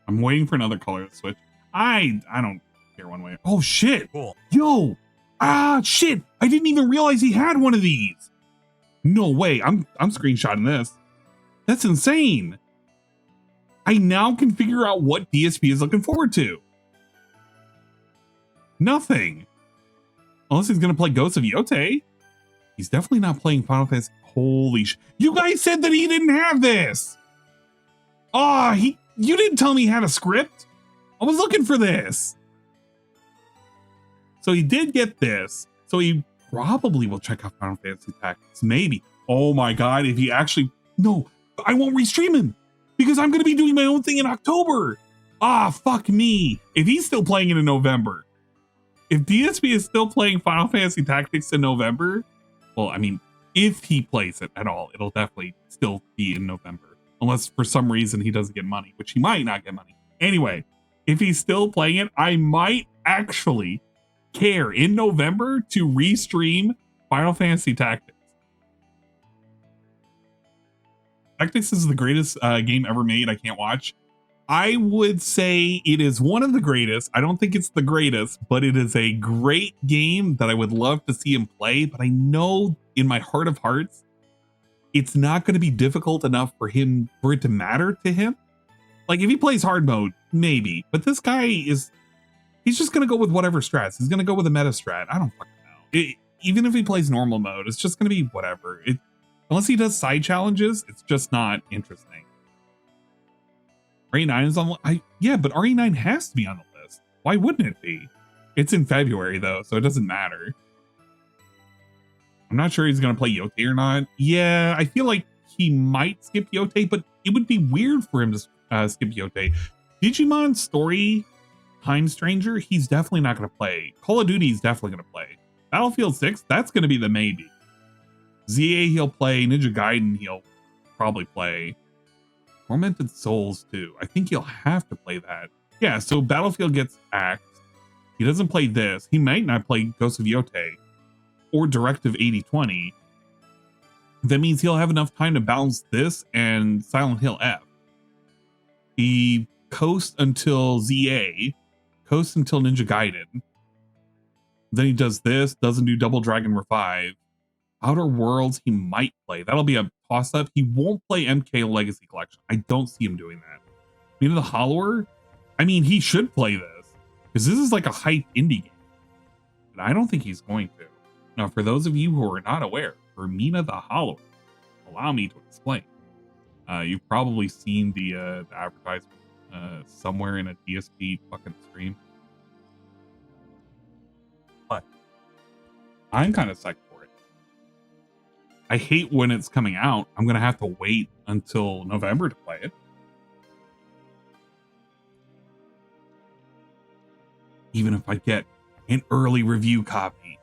I'm waiting for another color to switch. I don't care one way. Oh, shit.
Cool.
Yo. Shit. I didn't even realize he had one of these. No way. I'm screenshotting this. That's insane. I now can figure out what DSP is looking forward to. Nothing. Unless he's going to play Ghosts of Yote. He's definitely not playing Final Fantasy. Holy sh... You guys said that he didn't have this. You didn't tell me he had a script. I was looking for this. So he did get this. So he probably will check out Final Fantasy Tactics. Maybe. Oh my God. If he actually, no, I won't restream him because I'm going to be doing my own thing in October. Ah, fuck me. If he's still playing it in November, if DSP is still playing Final Fantasy Tactics in November, well, I mean, if he plays it at all, it'll definitely still be in November, unless for some reason he doesn't get money, which he might not get money. Anyway, if he's still playing it, I might actually care in November to restream Final Fantasy Tactics. Tactics is the greatest game ever made. I can't watch. I would say it is one of the greatest. I don't think it's the greatest, but it is a great game that I would love to see him play. But I know in my heart of hearts, it's not going to be difficult enough for it to matter to him. Like if he plays hard mode, maybe. But this guy he's just going to go with whatever strats. He's going to go with a meta strat. I don't fucking know. Even if he plays normal mode, it's just going to be whatever. Unless he does side challenges, it's just not interesting. RE9 is on. Yeah, but RE9 has to be on the list. Why wouldn't it be? It's in February though, so it doesn't matter. I'm not sure he's gonna play Yote or not. Yeah, I feel like he might skip Yote, but it would be weird for him to skip Yote. Digimon Story Time Stranger, he's definitely not gonna play. Call of Duty, he's definitely gonna play. Battlefield 6, that's gonna be the maybe. ZA, he'll play. Ninja Gaiden, he'll probably play. Tormented Souls too. I think he'll have to play that. Yeah, so Battlefield gets axed. He doesn't play this. He might not play Ghost of Yote or Directive 8020. That means he'll have enough time to balance this and Silent Hill F. He coasts until ZA, coasts until Ninja Gaiden. Then he does this, doesn't do Double Dragon Revive. Outer Worlds, he might play. That'll be a toss-up. He won't play MK Legacy Collection. I don't see him doing that. Mina the Hollower, I mean, he should play this because this is like a hype indie game. But I don't think he's going to. Now, for those of you who are not aware, for Mina the Hollower, allow me to explain. You've probably seen the advertisement somewhere in a DSP fucking stream. But I'm kind of psyched. I hate when it's coming out. I'm going to have to wait until November to play it. Even if I get an early review copy.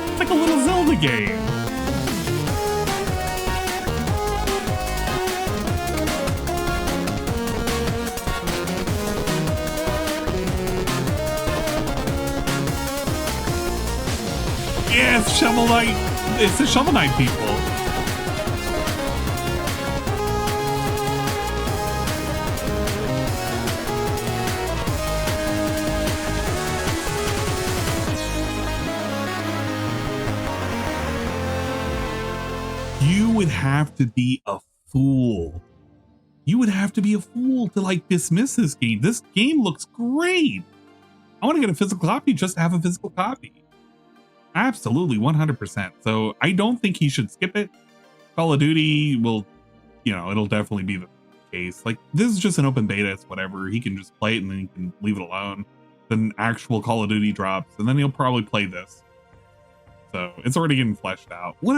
It's like a little Zelda game. Yes, Shovel Knight. It's the Shovel Knight people. You would have to be a fool. You would have to be a fool to like dismiss this game. This game looks great. I want to get a physical copy just to have a physical copy. Absolutely, 100%. So I don't think he should skip it. Call of Duty will, it'll definitely be the case. Like, this is just an open beta. It's whatever. He can just play it and then he can leave it alone. Then actual Call of Duty drops and then he'll probably play this. So it's already getting fleshed out. What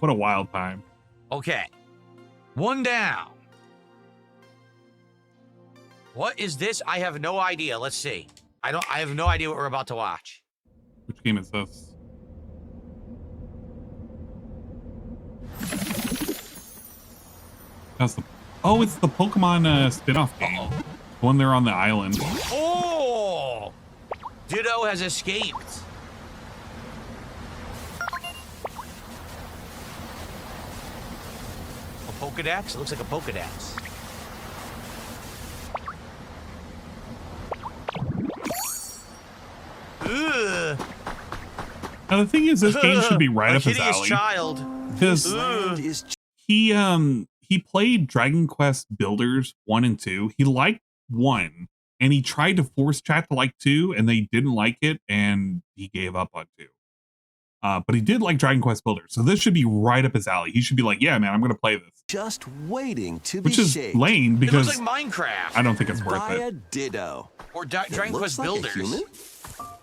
a wild time.
Okay. One down. What is this? I have no idea. Let's see. I have no idea what we're about to watch.
Which game is this? It's the Pokemon spin-off game. The one there on the island.
Oh! Ditto has escaped. A Pokedex? It looks like a Pokedex. Ugh.
Now the thing is, this game should be right up his alley.
Child.
Because he played Dragon Quest Builders 1 and 2. He liked 1, and he tried to force chat to like 2, and they didn't like it, and he gave up on 2. But he did like Dragon Quest Builder, so this should be right up his alley. He should be like, yeah, man, I'm going to play this.
Just waiting to
Which
be
is
shaped.
lame because
it looks like Minecraft.
I don't think it's worth
By a
it.
ditto.
Or Dragon Quest
like a
Builders.
human?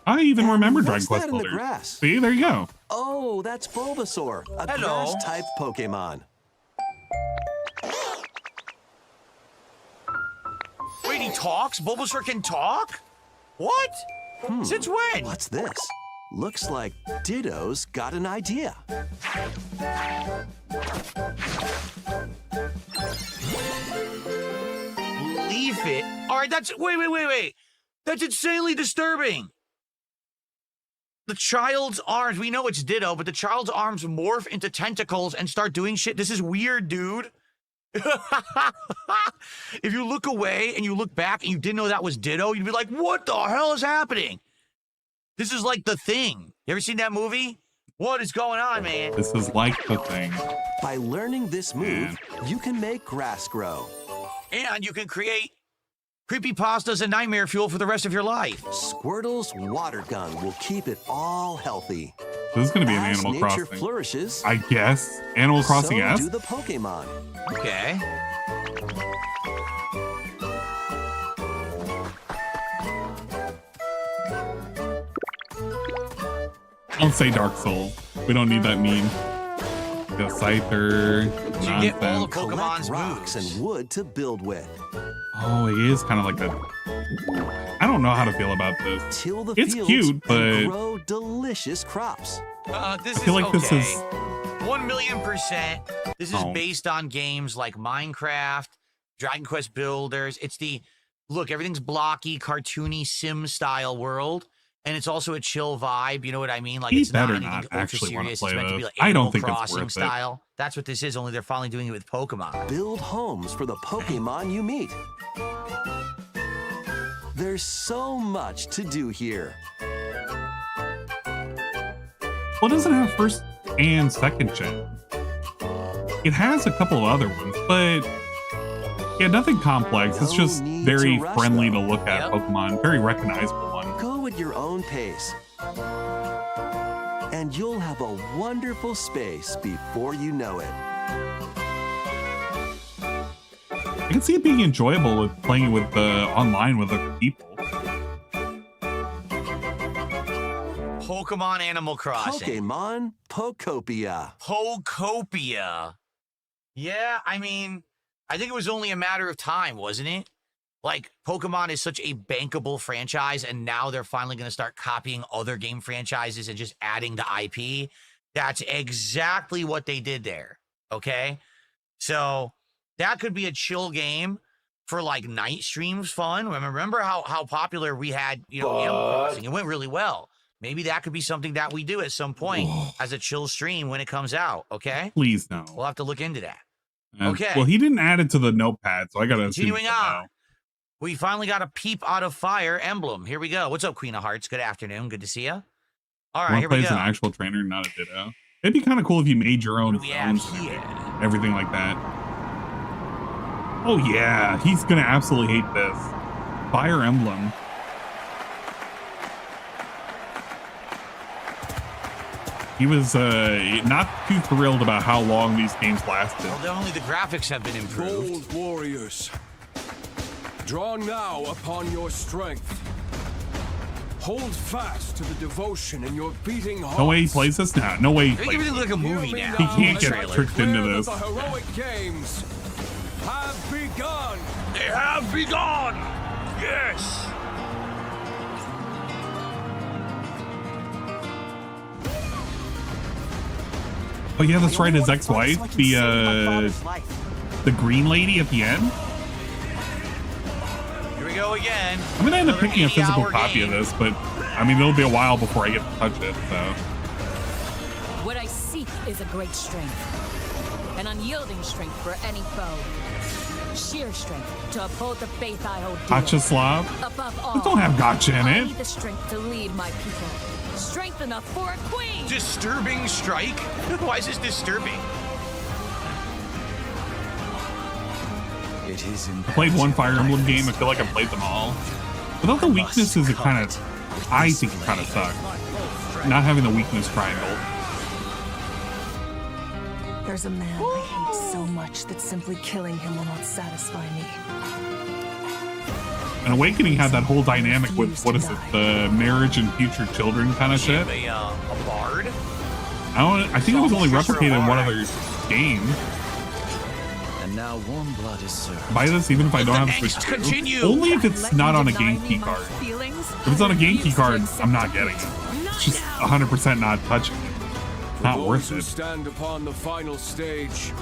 I even remember
What's
Dragon Quest
that in the
Builder.
grass?
See, there you go.
Oh, that's Bulbasaur, a
Hello.
grass-type Pokemon.
Wait, he talks? Bulbasaur can talk? What? Since when?
What's this? Looks like Ditto's got an idea.
Leave it. All right, that's... Wait. That's insanely disturbing. The child's arms, we know it's Ditto, but the child's arms morph into tentacles and start doing shit. This is weird, dude. If you look away and you look back and you didn't know that was Ditto, you'd be like, what the hell is happening? This is like The Thing. You ever seen that movie? What is going on, man?
This is like The Thing.
By learning this move, you can make grass grow.
And you can create creepypastas and nightmare fuel for the rest of your life.
Squirtle's water gun will keep it all healthy.
This is going to be an
As
Animal
nature
Crossing.
flourishes,
I guess. Animal Crossing
so
S?
do the Pokemon.
Okay.
Don't say Dark Souls. We don't need that meme. The Scyther.
So you get all the
Collect
Pokemon's
rocks
moves.
and wood to build with.
Oh, he is kind of like a... I don't know how to feel about this.
Till the
It's
fields
cute,
and
but...
grow delicious crops.
This
I feel
is
like
okay.
this is...
1,000,000%. This is
Oh.
based on games like Minecraft, Dragon Quest Builders. It's the... Look, everything's blocky, cartoony, sim-style world. And it's also a chill vibe, you know what I mean? Like,
He
it's not
better
anything
not
ultra
actually wanna
serious.
play
It's meant to be
this.
like
I don't
Animal
think it's
Crossing
worth it.
style. That's what this is, only they're finally doing it with Pokemon.
Build homes for the Pokemon you meet. There's so much to do here.
Well, it doesn't have first and second gen. It has a couple of other ones, but... Yeah, nothing complex. It's just very friendly to look at Pokemon. Very recognizable one.
Go at your own pace. And you'll have a wonderful space before you know it.
I can see it being enjoyable with playing with online with other people.
Pokemon Animal Crossing.
Pokemon Pokopia.
Pokopia. Yeah, I mean, I think it was only a matter of time, wasn't it? Like, Pokemon is such a bankable franchise, and now they're finally going to start copying other game franchises and just adding the IP. That's exactly what they did there, okay? So, that could be a chill game for, like, night streams fun. Remember how popular we had, you know, Animal Crossing? It went really well. Maybe that could be something that we do at some point as a chill stream when it comes out, okay?
Please, no.
We'll have to look into that.
And-
Okay.
Well, he didn't add it to the notepad, so I gotta assume
Continuing
so
on.
now.
We finally got a Peep Out of Fire emblem. Here we go. What's up, Queen of Hearts? Good afternoon. Good to see you. All right,
One
here we
plays
go.
an actual trainer, not a Ditto. It'd be kind of cool if you made your own
What do we have
zones,
here?
everything like that. Oh yeah, he's gonna absolutely hate this. Fire Emblem. He was not too thrilled about how long these games lasted.
Well, only the graphics have been improved.
Bold warriors, draw now upon your strength. Hold fast to the devotion in your beating heart.
No way he plays this now. No way he
They
plays
give it
this.
like a movie now.
He can't get
Trailer.
tricked into
Declare
this.
that the heroic games have begun.
They have begun. Yes.
Oh yeah, that's right. His ex-wife, the green lady at the end.
Here we go again.
I'm gonna end up
Another
picking a physical
80-hour
copy
game.
of this, but I mean it'll be a while before I get to touch it. So
What I seek is a great strength, an unyielding strength for any foe. Sheer strength to uphold the faith I hold dear.
Gotcha Slav.
Above all,
This don't have gotcha in
I
it.
need the strength to lead my people. Strength enough for a queen.
Disturbing strike? Why is this disturbing?
It is
I played one Fire Emblem game. I feel like I've played them all. Without the weaknesses, it kind of, I think it kind of sucks. Not having the weakness triangle.
There's a man I hate so much that simply killing him will not satisfy me.
And Awakening had that whole dynamic with, what is it, the marriage and future children kind of shit.
A bard?
I think it was only replicated in one other game.
And now warm blood is served.
Buy this even if I don't have a Switch 2. Only if it's not on a game key card. If it's on a game key card, I'm not getting it. It's just 100% not touching it. It's not worth it.
Stand upon the final stage.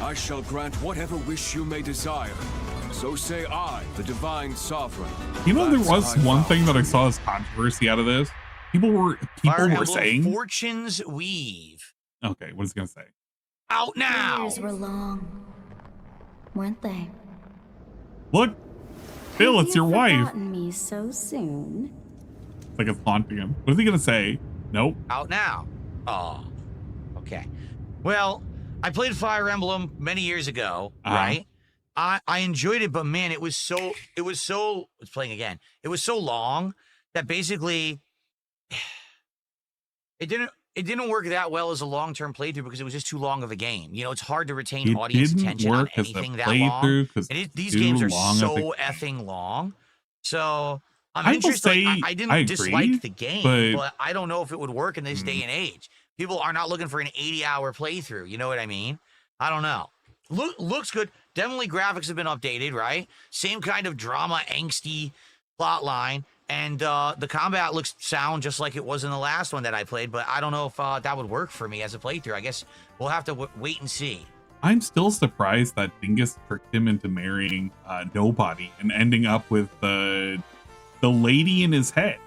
I shall grant whatever wish you may desire. So say I, the divine sovereign.
You know, there was one thing that I saw as controversy out of this. People were saying
Fortune's Weave.
Okay, what is it gonna say?
Out now.
Years were long, weren't they?
Look, Phil, it's your wife.
Forgotten me so soon.
It's like it's haunting him. What is he gonna say? Nope.
Out now. Oh, okay. Well, I played Fire Emblem many years ago, right? I enjoyed it, but man, it was so it's playing again. It was so long that basically it didn't work that well as a long-term playthrough because it was just too long of a game. You know, it's hard to retain audience attention on anything that long. And these games are so effing long. So I'm interested. I didn't dislike the game, but I don't know if it would work in this day and age. People are not looking for an 80-hour playthrough. You know what I mean? I don't know. Looks good. Definitely graphics have been updated, right? Same kind of drama, angsty plot line. And the combat looks sound just like it was in the last one that I played, but I don't know if that would work for me as a playthrough. I guess we'll have to wait and see.
I'm still surprised that Dingus tricked him into marrying nobody and ending up with the lady in his head.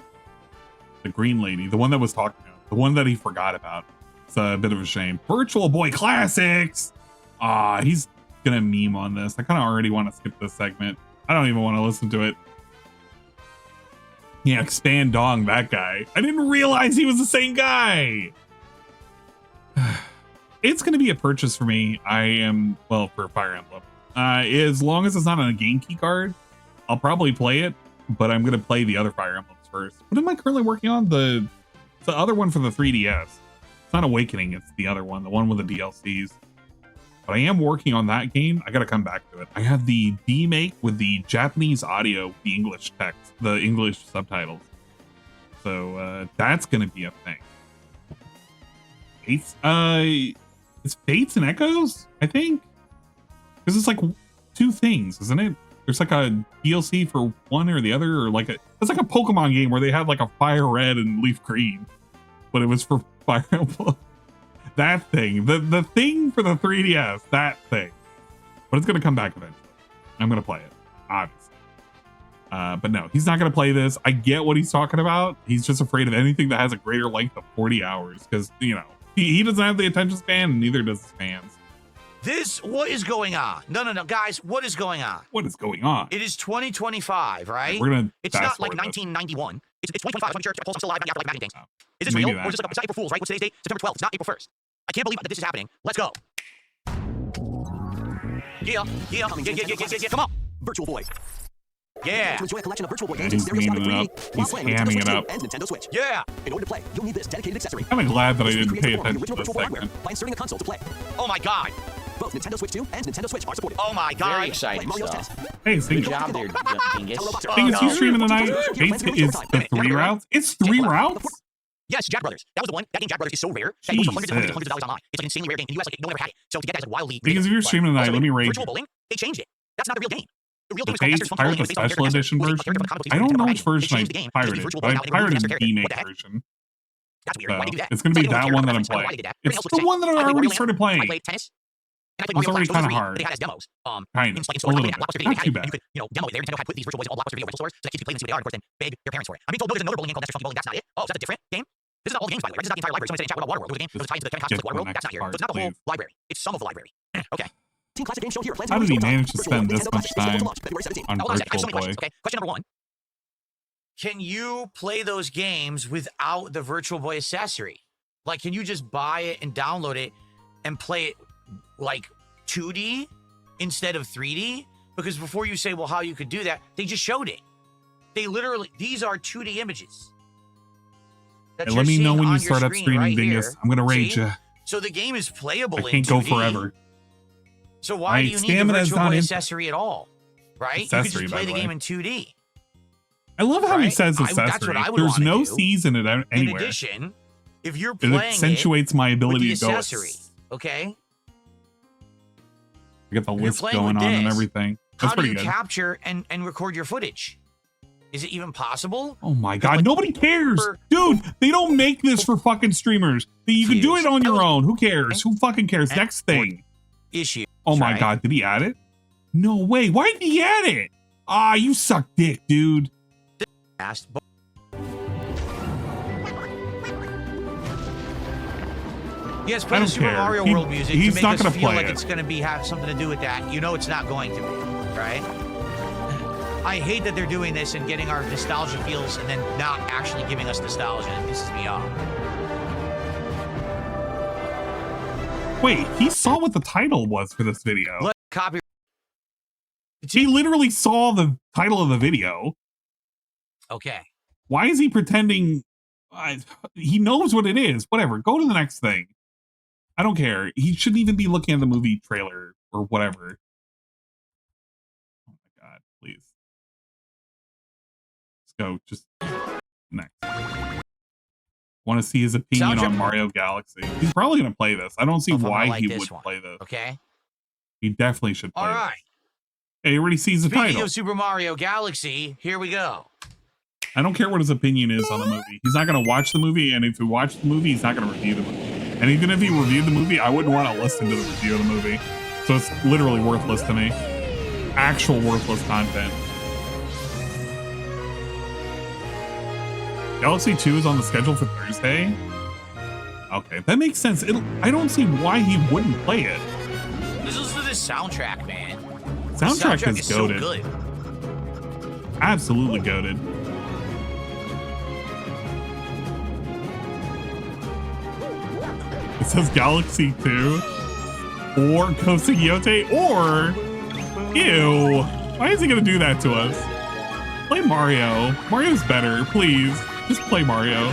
The green lady, the one that was talking to him, the one that he forgot about. It's a bit of a shame. Virtual Boy Classics! He's gonna meme on this. I kind of already want to skip this segment. I don't even want to listen to it. Yeah, Expand Dong, that guy. I didn't realize he was the same guy. It's going to be a purchase for me. For Fire Emblem. As long as it's not on a game key card, I'll probably play it, but I'm going to play the other Fire Emblems first. What am I currently working on? The other one for the 3DS. It's not Awakening, it's the other one, the one with the DLCs. But I am working on that game. I got to come back to it. I have the demake with the Japanese audio, the English text, the English subtitles. So that's going to be a thing. It's Fates and Echoes, I think? Because it's like two things, isn't it? There's like a DLC for one or the other, or it's like a Pokemon game where they had like a Fire Red and Leaf Green, but it was for Fire Emblem. That thing, the thing for the 3DS, that thing. But it's going to come back eventually. I'm going to play it, obviously. But no, he's not going to play this. I get what he's talking about. He's just afraid of anything that has a greater length of 40 hours because, you know, he doesn't have the attention span and neither does his fans.
What is going on? No, guys, what is going on?
What is going on?
It is 2025, right? It's not like 1991. It's 2025. I'm sure I'm still alive after like imagining things. Is this real? Or is this it's not April Fool's, right? What's today's date? September 12th. It's not April 1st. I can't believe that this is happening. Let's go. Yeah. Come on. Virtual Boy. Yeah.
To enjoy a collection of Virtual Boy
Yeah,
games,
he's hamming it up. He's hamming it up.
and Nintendo Switch.
Yeah.
In order to play, you'll need this dedicated accessory.
I'm glad that I didn't pay attention to this segment.
By inserting a console to play.
Oh my god.
Both Nintendo Switch 2 and Nintendo Switch are supported.
Oh my god.
Very exciting
Like
stuff.
Hey,
Good job there, Dingus.
Dingus, you streaming tonight? Is the 3 routes? It's 3 routes?
Yes, Jack Brothers. That was the one. That game, Jack Brothers, is so rare. That goes for hundreds and hundreds of dollars online. It's like an insanely rare game. In the US, like, no one ever had it. So to get that is like wildly.
Because if you're streaming tonight, let me rate
Virtual Bowling, they changed it. That's not the real game. The real game
the
is called
pirate the special edition version. I don't know which version I pirated, but I pirated the remake version.
That's weird. Why did they do that?
It's gonna be that one that I'm playing. It's the one that I already started playing.
I played tennis. And I
It's already kind of hard.
They had as demos.
Kind of. A little bit. Not too bad.
You could, demo it there. Nintendo had put these Virtual Boys in all Blockbuster video rental stores so that kids could play them and see what they are. And of course, then beg their parents for it. I'm being told, no, there's another bowling game called Extra Funky Bowling. That's not it. Oh, is that a different game? This is not all the games, by the way. Right? This is not the entire library. Someone said in chat, what about Waterworld? It was a game that was tied into the Kevin Costner's Waterworld. That's not here. So it's not the whole library. It's some of the library. Okay.
Team Classic Games show here.
How did he manage to spend this much time on Virtual Boy?
Okay, question number 1. Can you play those games without the Virtual Boy accessory? Like, can you just buy it and download it and play it like 2D instead of 3D? Because before you say, well, how you could do that, they just showed it. They literally, these are 2D images.
Hey, let me know when you start up streaming, Dingus. I'm gonna rage you.
So the game is playable.
I can't go forever.
So why do you need the Virtual Boy accessory at all? Right? You could just play the game in 2D.
I love how he says accessory. There's no C's in it anywhere.
In addition, if you're playing
it accentuates my ability
with the
to go.
accessory, okay?
I got the list going on and everything. That's pretty good.
How do you capture and record your footage? Is it even possible?
Oh my god, nobody cares. Dude, they don't make this for fucking streamers. You can do it on your own. Who cares? Who fucking cares? Next thing.
Issue.
Oh my god, did he add it? No way. Why did he add it? Ah, you suck dick, dude.
Yes, play the Super Mario World music
He's
to
not
make us
gonna
feel
play
like
it.
it's going to have something to do with that. You know it's not going to be, right? I hate that they're doing this and getting our nostalgia feels and then not actually giving us nostalgia. It pisses me off.
Wait, he saw what the title was for this video.
Copy.
He literally saw the title of the video.
Okay.
Why is he pretending? He knows what it is. Whatever. Go to the next thing. I don't care. He shouldn't even be looking at the movie trailer or whatever. Oh my god, please. Let's go. Just next. Want to see his opinion on Mario Galaxy. He's probably going to play this. I don't see why he would play this.
Okay.
He definitely should play
All right.
Hey, he already sees the
Speaking
title.
of Super Mario Galaxy, here we go.
I don't care what his opinion is on the movie. He's not going to watch the movie, and if he watched the movie, he's not going to review the movie. And even if he reviewed the movie, I wouldn't want to listen to the review of the movie. So it's literally worthless to me. Actual worthless content. Galaxy 2 is on the schedule for Thursday? Okay, that makes sense. I don't see why he wouldn't play it.
Just listen to this soundtrack, man.
Soundtrack is goated.
So good.
Absolutely goated. It says Galaxy 2 or Kosuyote or ew. Why is he gonna do that to us? Play Mario. Mario's better, please. Just play Mario.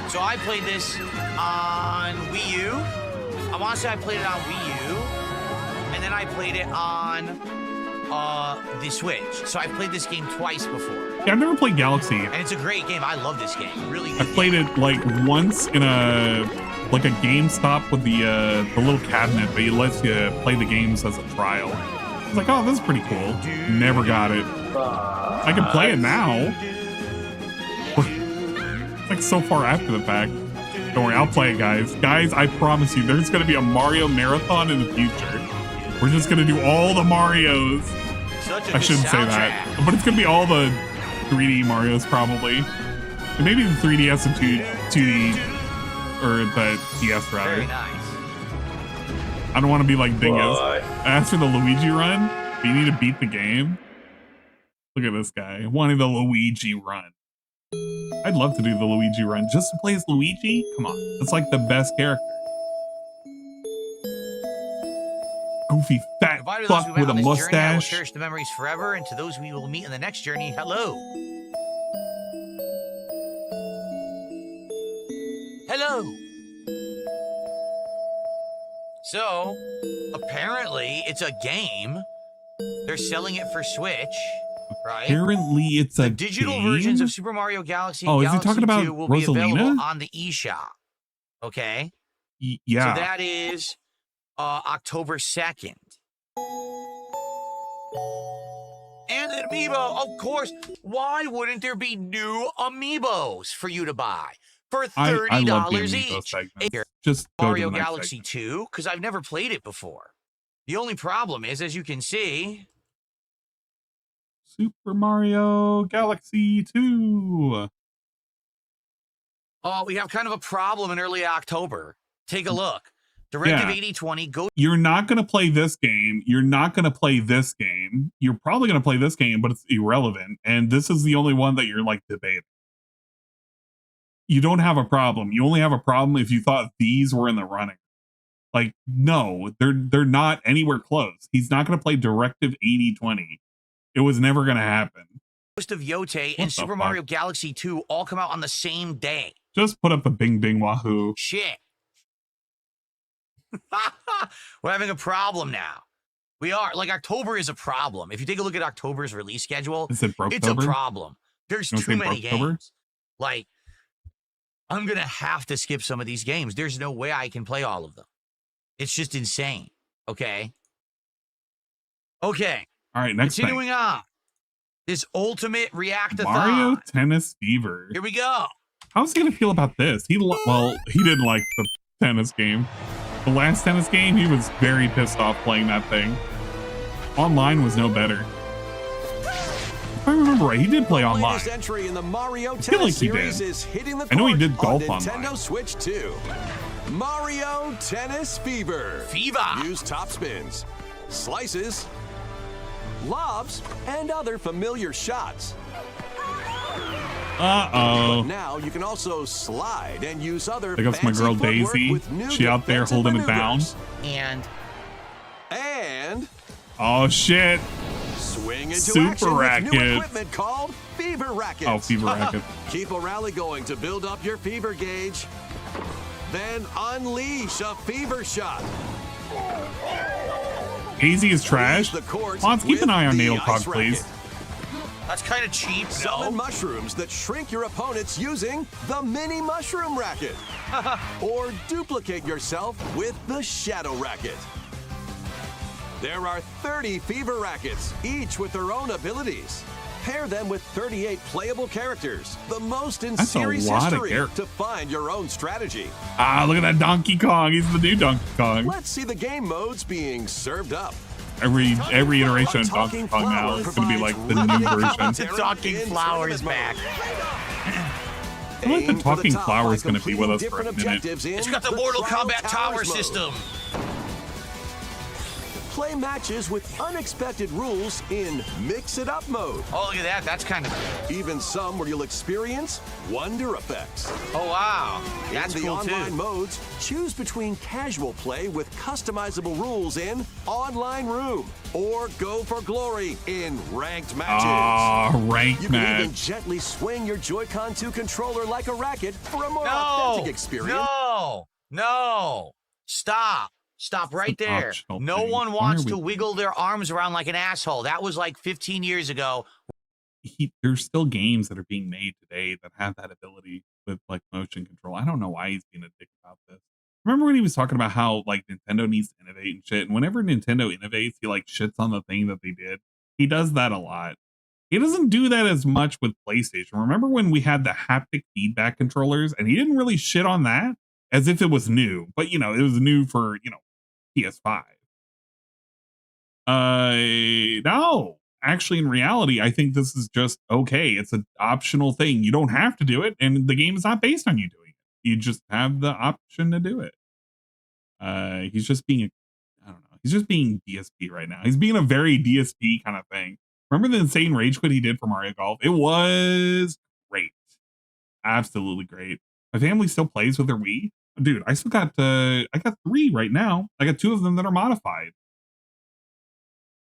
So I played this on Wii U. I want to say I played it on Wii U, and then I played it on the Switch. So I played this game twice before.
Yeah, I've never played Galaxy.
And it's a great game. I love this game. Really good.
I played it like once in a GameStop with the little cabinet that lets you play the games as a trial. I was like, oh, this is pretty cool. Never got it. I can play it now. It's like so far after the fact. Don't worry, I'll play it, guys. Guys, I promise you, there's gonna be a Mario marathon in the future. We're just gonna do all the Marios. I shouldn't say that, but it's gonna be all the 3D Marios probably, and maybe the 3DS and 2D, or the DS rather.
Very nice.
I don't want to be like Dingus. As for the Luigi run, you need to beat the game. Look at this guy wanting the Luigi run. I'd love to do the Luigi run just to play as Luigi. Come on, it's like the best character. Goofy fat fuck with a mustache.
Journey, I will cherish the memories forever, and to those we will meet in the next journey, hello. Hello. So, apparently, it's a game. They're selling it for Switch, right?
Apparently, it's a
digital
game?
versions of Super Mario Galaxy.
Oh,
and
is he
Galaxy
talking about
2 will be available
Rosalina?
on the eShop. Okay.
Yeah.
So that is October 2nd. And an amiibo, of course. Why wouldn't there be new amiibos for you to buy for $30
I love the amiibo
each?
segments. Just go to
Mario
the next
Galaxy 2, because I've never played it before. The only problem is, as you can see,
Super Mario Galaxy 2.
oh, we have kind of a problem in early October. Take a look. Directive 8020, go.
You're not going to play this game. You're not going to play this game. You're probably going to play this game, but it's irrelevant. And this is the only one that you're like debating. You don't have a problem. You only have a problem if you thought these were in the running. Like, no, they're not anywhere close. He's not going to play Directive 8020. It was never going to happen.
of Yote and Super Mario Galaxy 2 all come out on the same day.
Just put up the bing bing wahoo.
Shit. We're having a problem now. We are. Like, October is a problem. If you take a look at October's release schedule, it's a problem. There's too many games. Like, I'm going to have to skip some of these games. There's no way I can play all of them. It's just insane. Okay. Okay.
All right, next
Continuing on. This ultimate reactathon.
Mario Tennis Fever.
Here we go.
How's he going to feel about this? He didn't like the tennis game. The last tennis game, he was very pissed off playing that thing. Online was no better. If I remember right, he did play online.
Entry in the Mario
I feel like he did. I know he did golf
on Nintendo
online.
Switch 2. Mario Tennis Fever. Use top spins, slices, lobs, and other familiar shots.
Uh-oh.
But now you can also slide and use other
There goes my girl Daisy. She out there holding it down.
And
oh shit.
Swing into
Super
action
Racket.
with new equipment called Fever Racket.
Oh, Fever Racket.
Keep a rally going to build up your fever gauge. Then unleash a fever shot.
Easy is trash. Let's keep an eye on Nail Cog, please.
That's kind of cheap,
Summon mushrooms that shrink your opponents using the Mini Mushroom Racket. Or duplicate yourself with the Shadow Racket. There are 30 Fever Rackets, each with their own abilities. Pair them with 38 playable characters, the most in series history, to find your own strategy.
Ah, look at that Donkey Kong. He's the new Donkey Kong.
Let's see the game modes being served up.
Every iteration of Donkey Kong now is going to be like the new version.
The Talking Flower is back.
I feel like the Talking Flower is going to be with us for a minute.
It's got the Mortal Kombat Tower system.
Play matches with unexpected rules in Mix It Up mode.
Oh, look at that. That's kind of...
Even some where you'll experience wonder effects.
Oh, wow. That's
in the
cool,
online
too.
modes, choose between casual play with customizable rules in Online Room or go for glory in Ranked Matches.
Ah, Ranked
You can
Match.
even gently swing your Joy-Con 2 controller like a racket for a more authentic experience.
No. Stop. Stop right there. No one wants to wiggle their arms around like an asshole. That was like 15 years ago.
There's still games that are being made today that have that ability with like motion control. I don't know why he's being a dick about this. Remember when he was talking about how like Nintendo needs to innovate and shit? And whenever Nintendo innovates, he like shits on the thing that they did. He does that a lot. He doesn't do that as much with PlayStation. Remember when we had the haptic feedback controllers and he didn't really shit on that as if it was new, but you know, it was new for, you know, PS5. No, actually, in reality, I think this is just okay. It's an optional thing. You don't have to do it, and the game is not based on you doing it. You just have the option to do it. He's just being, I don't know. He's just being DSP right now. He's being a very DSP kind of thing. Remember the insane rage quit he did for Mario Golf? It was great, absolutely great. My family still plays with their Wii. Dude, I still got I got 3 right now. I got 2 of them that are modified.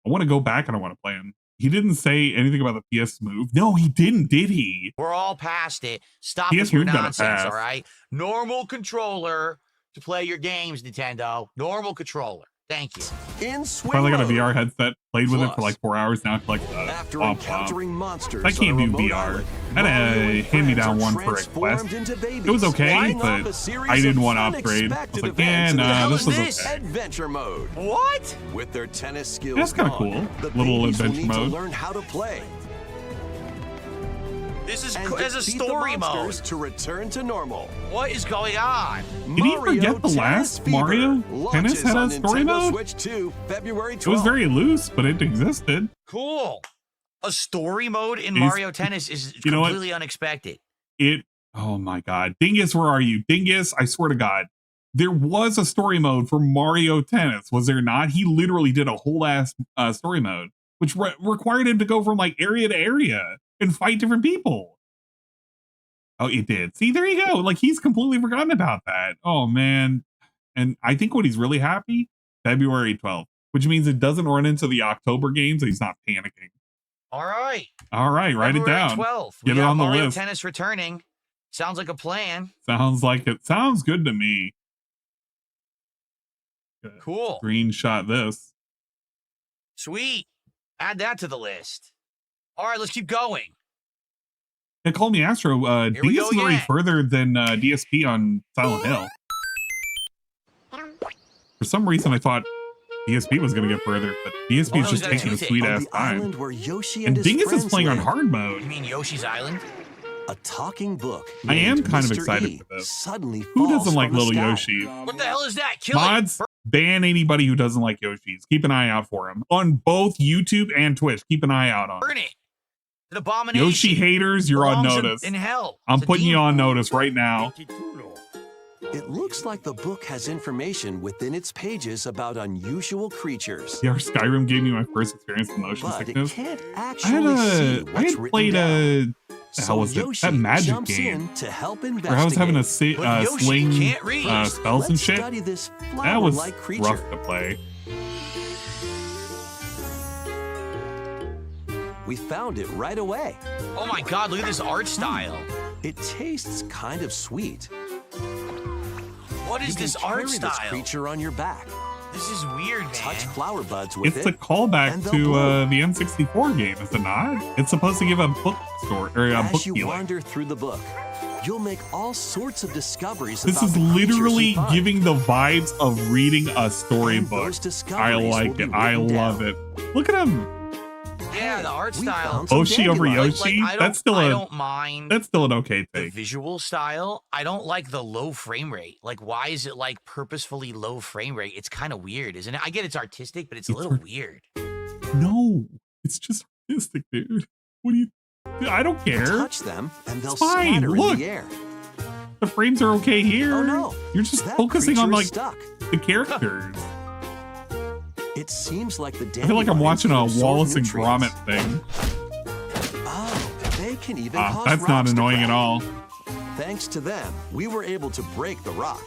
I want to go back and I want to play them. He didn't say anything about the PS Move. No, he didn't, did he?
We're all past it. Stop
PS
with your
Move got a
nonsense,
pass.
all right? Normal controller to play your games, Nintendo. Normal controller. Thank you.
In swing
Finally got a
mode.
VR headset. Played with it for like 4 hours now. Like
After encountering monsters
I can't
on a
do
remote
VR.
island,
I had
Mario
a
and
hand-me-down
friends are
one for a quest.
transformed into babies,
It was okay,
fighting off a
but
series
I didn't
of
want to upgrade. I was
unexpected
like, yeah,
events in the
nah,
hell
this
is
was
this?
okay.
Adventure mode.
What?
With their tennis skills
That's kinda
gone,
cool.
the
Little
babies will
adventure
need
mode.
to learn how to play.
This is
and
as a
defeat the
story
monsters
mode.
to return to normal.
What is going on?
Did he forget the last Mario Tennis had a story mode?
Switch 2, February 12th.
It was very loose, but it existed.
Cool. A story mode in
He's-
Mario Tennis is
you know what?
completely unexpected.
Oh my God. Dingus, where are you? Dingus, I swear to God. There was a story mode for Mario Tennis, was there not? He literally did a whole ass story mode, which required him to go from like area to area and fight different people. Oh, it did. See, there you go. Like he's completely forgotten about that. Oh man. And I think what he's really happy, February 12th, which means it doesn't run into the October games. So he's not panicking.
All right.
All right, write it
February
down.
12th.
Get it on the
Mario
list.
Tennis returning. Sounds like a plan.
Sounds like it. Sounds good to me.
Cool.
Screenshot this.
Sweet. Add that to the list. All right, let's keep going.
It called me Astro. Dingus is already further than DSP on Silent Hill. For some reason, I thought DSP was going to get further, but DSP is just taking a sweet ass time. And Dingus is playing on hard mode.
You mean Yoshi's Island?
A talking book.
I am kind of excited for this.
Suddenly
Who doesn't
falls
like
from the
little
sky.
Yoshi?
What the hell is that? Kill
Mods, ban anybody who doesn't like Yoshis. Keep an eye out for him on both YouTube and Twitch. Keep an eye out on
Burn it. An abomination.
Yoshi haters. You're on
Belongs
notice.
in hell.
I'm
It's a
putting you
demon.
on notice right now.
It looks like the book has information within its pages about unusual creatures.
Yeah, Skyrim gave me my first experience with motion
But
sickness.
it can't
I
actually see
had
what's
played
written
a the hell was it?
Yoshi
That magic
jumps
game
in to help
where I was having to
investigate.
sling
can't read.
spells and
Let's
shit.
study this
That was
flower-like creature.
rough to play.
We found it right away.
Oh my god, look at this art style.
It tastes kind of sweet.
What is
You can
this art
carry this
style?
creature on your back.
This is weird, man.
Touch flower buds with
It's
it.
a callback
and they'll
to
bloom.
the N64 game, is it not? It's supposed to give a book story or a book
As you
feeling.
wander through the book, you'll make all sorts of discoveries.
This
about
is
the creatures
literally
you find.
giving the vibes of reading a storybook.
those
I
discoveries will
like
be
it. I
written
love
down.
it. Look at him.
Yeah, the art style.
Oshi over
dandelions.
Yoshi.
Like,
That's still
I
a
don't mind
that's still an okay
the
take.
visual style. I don't like the low frame rate. Like, why is it like purposefully low frame rate? It's kind of weird, isn't it? I get it's artistic, but it's a little weird.
No, it's just artistic, dude. What do you? I don't care.
Touch them, and they'll
It's fine.
scatter
Look.
in the air.
The frames are okay here.
Oh no!
You're just
That
focusing on
creature
like
is stuck.
the characters.
It seems like the
I feel like I'm watching a
dandelions
Wallace and
absorb
Gromit
nutrients.
thing.
Oh, they can even cause
That's not
rocks to
annoying at
crack.
all.
Thanks to them, we were able to break the rock.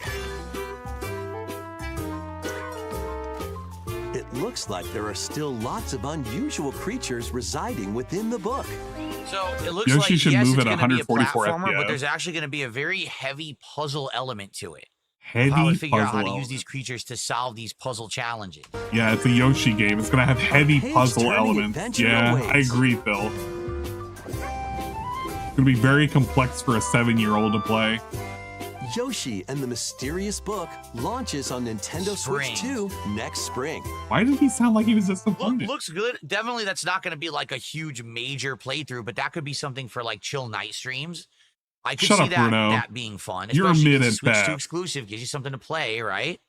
It looks like there are still lots of unusual creatures residing within the book.
So it looks
Yoshi
like
should
yes,
move
it's
at
going to be a
144
platformer,
FPS.
but there's actually going to be a very heavy puzzle element to it.
Heavy
How to figure out how
puzzle
to use these creatures to solve these puzzle challenges.
Yeah, it's a Yoshi game. It's gonna have heavy
page
puzzle
turning
elements.
adventure
Yeah,
awaits.
I agree, Phil. It's gonna be very complex for a 7-year-old to play.
Yoshi and the Mysterious Book launches on Nintendo
Spring.
Switch 2 next spring.
Why did he sound like he was disappointed?
Looks good. Definitely, that's not going to be like a huge major playthrough, but that could be something for like chill night streams. I could
Shut
see
up,
that
Bruno.
that being fun.
You're a
especially
mid
because
at
Switch 2
best.
exclusive gives you something to play, right?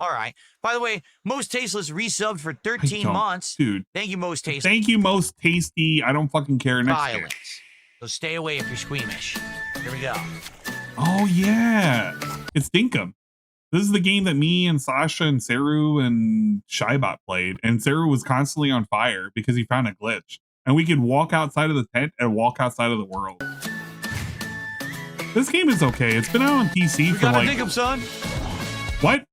All right. By the way, Most Tasteless resubbed for 13
don't-
months.
Dude.
Thank you, Most Tasteless.
Thank you, Most Tasty. I don't fucking care. Next game.
Violence. So stay away if you're squeamish. Here we go.
Oh yeah, it's Dinkum. This is the game that me and Sasha and Saru and Shybot played, and Saru was constantly on fire because he found a glitch, and we could walk outside of the tent and walk outside of the world. This game is okay. It's been out on PC
We
for
gotta
like
dig 'em, son.
what?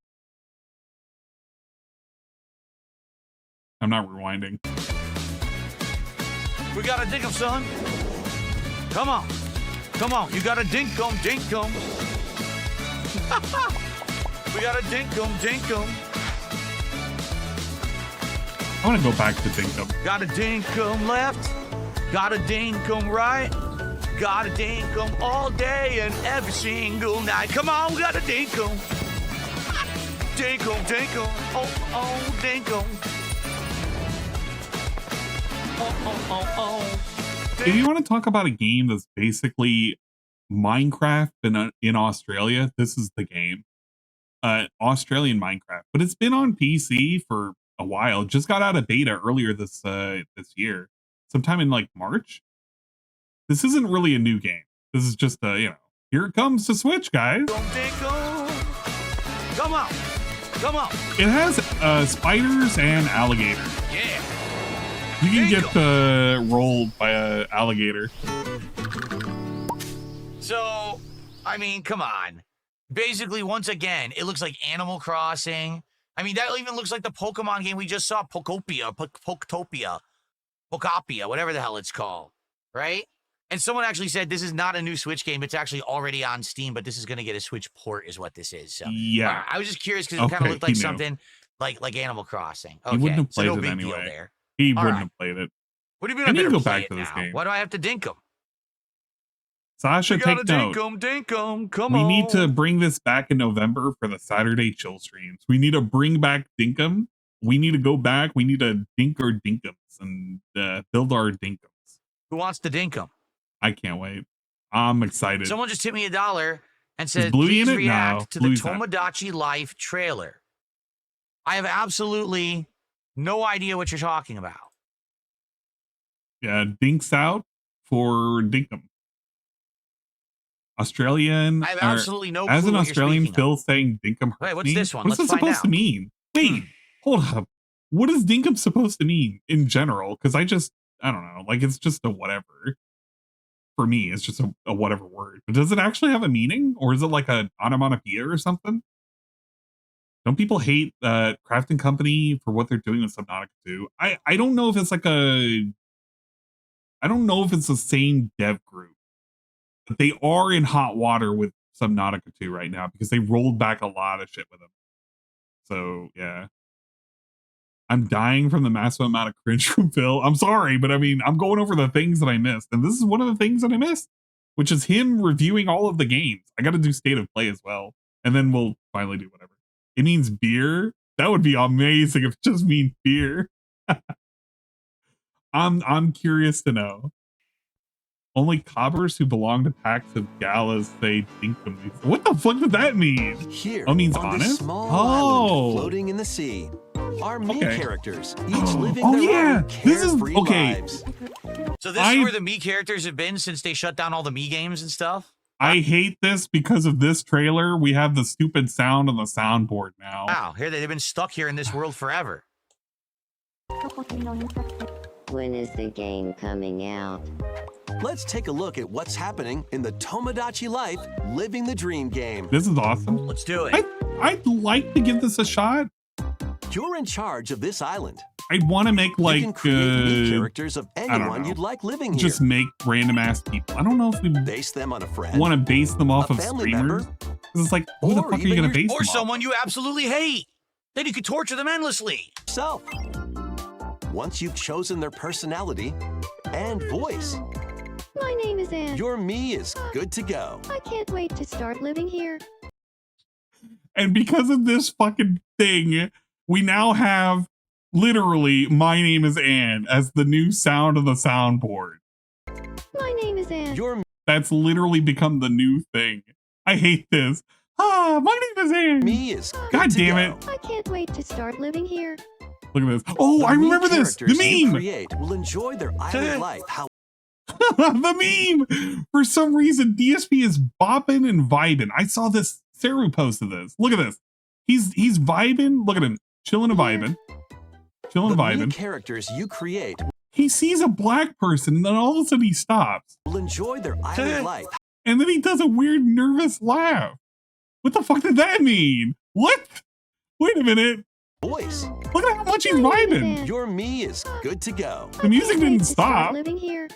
I'm not rewinding.
We gotta dig 'em, son. Come on. Come on. You gotta dink 'em, dink 'em. We gotta dink 'em, dink 'em.
I want to go back to Dinkum.
Gotta dink 'em left. Gotta dink 'em right. Gotta dink 'em all day and every single night. Come on, we gotta dink 'em. Dink 'em, dink 'em. Oh, dink 'em. Oh.
If you want to talk about a game that's basically Minecraft in Australia, this is the game. Australian Minecraft, but it's been on PC for a while. Just got out of beta earlier this year, sometime in like March. This isn't really a new game. This is just here it comes to Switch, guys.
Come on. Come on.
It has spiders and alligators.
Yeah.
You can get rolled by an alligator.
So, I mean, come on. Basically, once again, it looks like Animal Crossing. I mean, that even looks like the Pokemon game we just saw, Poketopia. Bocapia, whatever the hell it's called, right? And someone actually said this is not a new Switch game. It's actually already on Steam, but this is going to get a Switch port is what this is. So
yeah,
I was just curious because it kind of looked like something like Animal Crossing. Okay,
he wouldn't have played
so no
it
big
anyway.
Deal there.
He wouldn't have played it.
What do you mean
I need to go
play
back to this
now?
game.
Why do I have to dink him?
Sasha, take note.
Dink 'em. Come
We
on.
need to bring this back in November for the Saturday chill streams. We need to bring back Dinkum. We need to go back. We need to dink our Dinkums and build our Dinkums.
Who wants to dink him?
I can't wait. I'm excited.
Someone just tipped me $1 and said,
Bluey in
please
it?
react
No,
to
Bluey's
the
not.
Tomodachi Life trailer. I have absolutely no idea what you're talking about.
Yeah, dinks out for Dinkum. Australian.
I have absolutely no
As
clue
an
what you're
Australian,
speaking
Phil saying Dinkum.
Wait,
hurts
what's
me.
this one?
What's
Let's
this
find
supposed to
out.
mean? Wait, hold up. What is Dinkum supposed to mean in general? Because I don't know. Like, it's just a whatever. For me, it's just a whatever word. But does it actually have a meaning? Or is it like an onomatopoeia or something? Don't people hate Crafting Company for what they're doing with Subnautica 2? I don't know if it's like I don't know if it's the same dev group. But they are in hot water with Subnautica 2 right now because they rolled back a lot of shit with them. So, yeah. I'm dying from the massive amount of cringe from Phil. I'm sorry, but I mean, I'm going over the things that I missed. And this is one of the things that I missed, which is him reviewing all of the games. I got to do state of play as well. And then we'll finally do whatever. It means beer. That would be amazing if it just means beer. I'm curious to know. Only cobbers who belong to packs of galas say dinkum. What the fuck did that mean?
Here,
oh, it means
on this
honest?
small
Oh.
island floating in the sea, are me characters, each living
Oh,
their
yeah.
own
This is
carefree
okay.
lives.
So this is where the Mii characters have been since they shut down all the Mii games and stuff?
I hate this because of this trailer. We have the stupid sound on the soundboard now.
Wow, here they've been stuck here in this world forever.
When is the game coming out?
Let's take a look at what's happening in the Tomodachi Life Living the Dream game.
This is awesome.
Let's do it.
I'd like to give this a shot.
You're in charge of this island.
I'd want to make like
you can create me characters of anyone you'd like living here.
Just make random ass people. I don't know if we
base them on a friend.
Want to base them off
a
of
family
streamers.
member,
Because it's like, who the fuck are you going to base
Or
them
someone you absolutely hate. Then you could torture them endlessly.
So, once you've chosen their personality and voice,
My name is Anne.
your me is good to go.
I can't wait to start living here.
And because of this fucking thing, we now have literally My Name is Anne as the new sound of the soundboard.
My name is Anne.
That's literally become the new thing. I hate this. Ah, my name is Anne.
Me is
God damn it.
I can't wait to start living here.
Look at this. Oh, I remember this. The
You
meme.
create will enjoy their island life. How
The meme. For some reason, DSP is bopping and vibing. I saw this. Saru posted this. Look at this. He's vibing. Look at him. Chilling and vibing. Chilling and
the
vibing.
characters you create
He sees a black person and then all of a sudden he stops.
will enjoy their island life.
And then he does a weird nervous laugh. What the fuck did that mean? What? Wait a minute.
Voice.
Look at how much he's vibing.
Your me is good to go.
The music didn't stop.
Living here.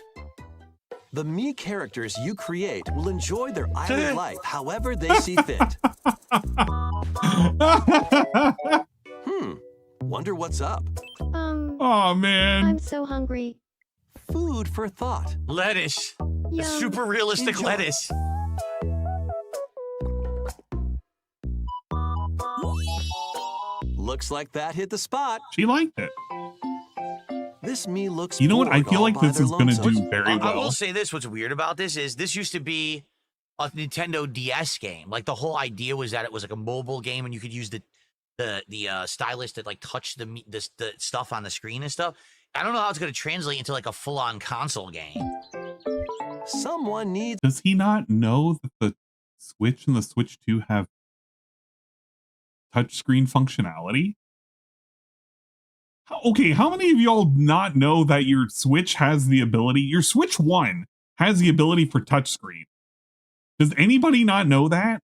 The me characters you create will enjoy their island life however they see fit. Wonder what's up.
Oh man.
I'm so hungry.
Food for thought.
Lettuce.
Yum.
Super realistic
Enjoy.
lettuce.
Looks like that hit the spot.
She liked it.
This me looks.
You know what? I
bored
feel
all
like
by
this
their
is going to
lonesome.
do very
I
well.
will say this, what's weird about this is this used to be a Nintendo DS game. Like the whole idea was that it was like a mobile game and you could use the stylus to like touch the stuff on the screen and stuff. I don't know how it's going to translate into like a full-on console game.
Someone needs.
Does he not know that the Switch and the Switch 2 have touchscreen functionality? Okay, how many of y'all not know that your Switch has the ability? Your Switch 1 has the ability for touchscreen. Does anybody not know that?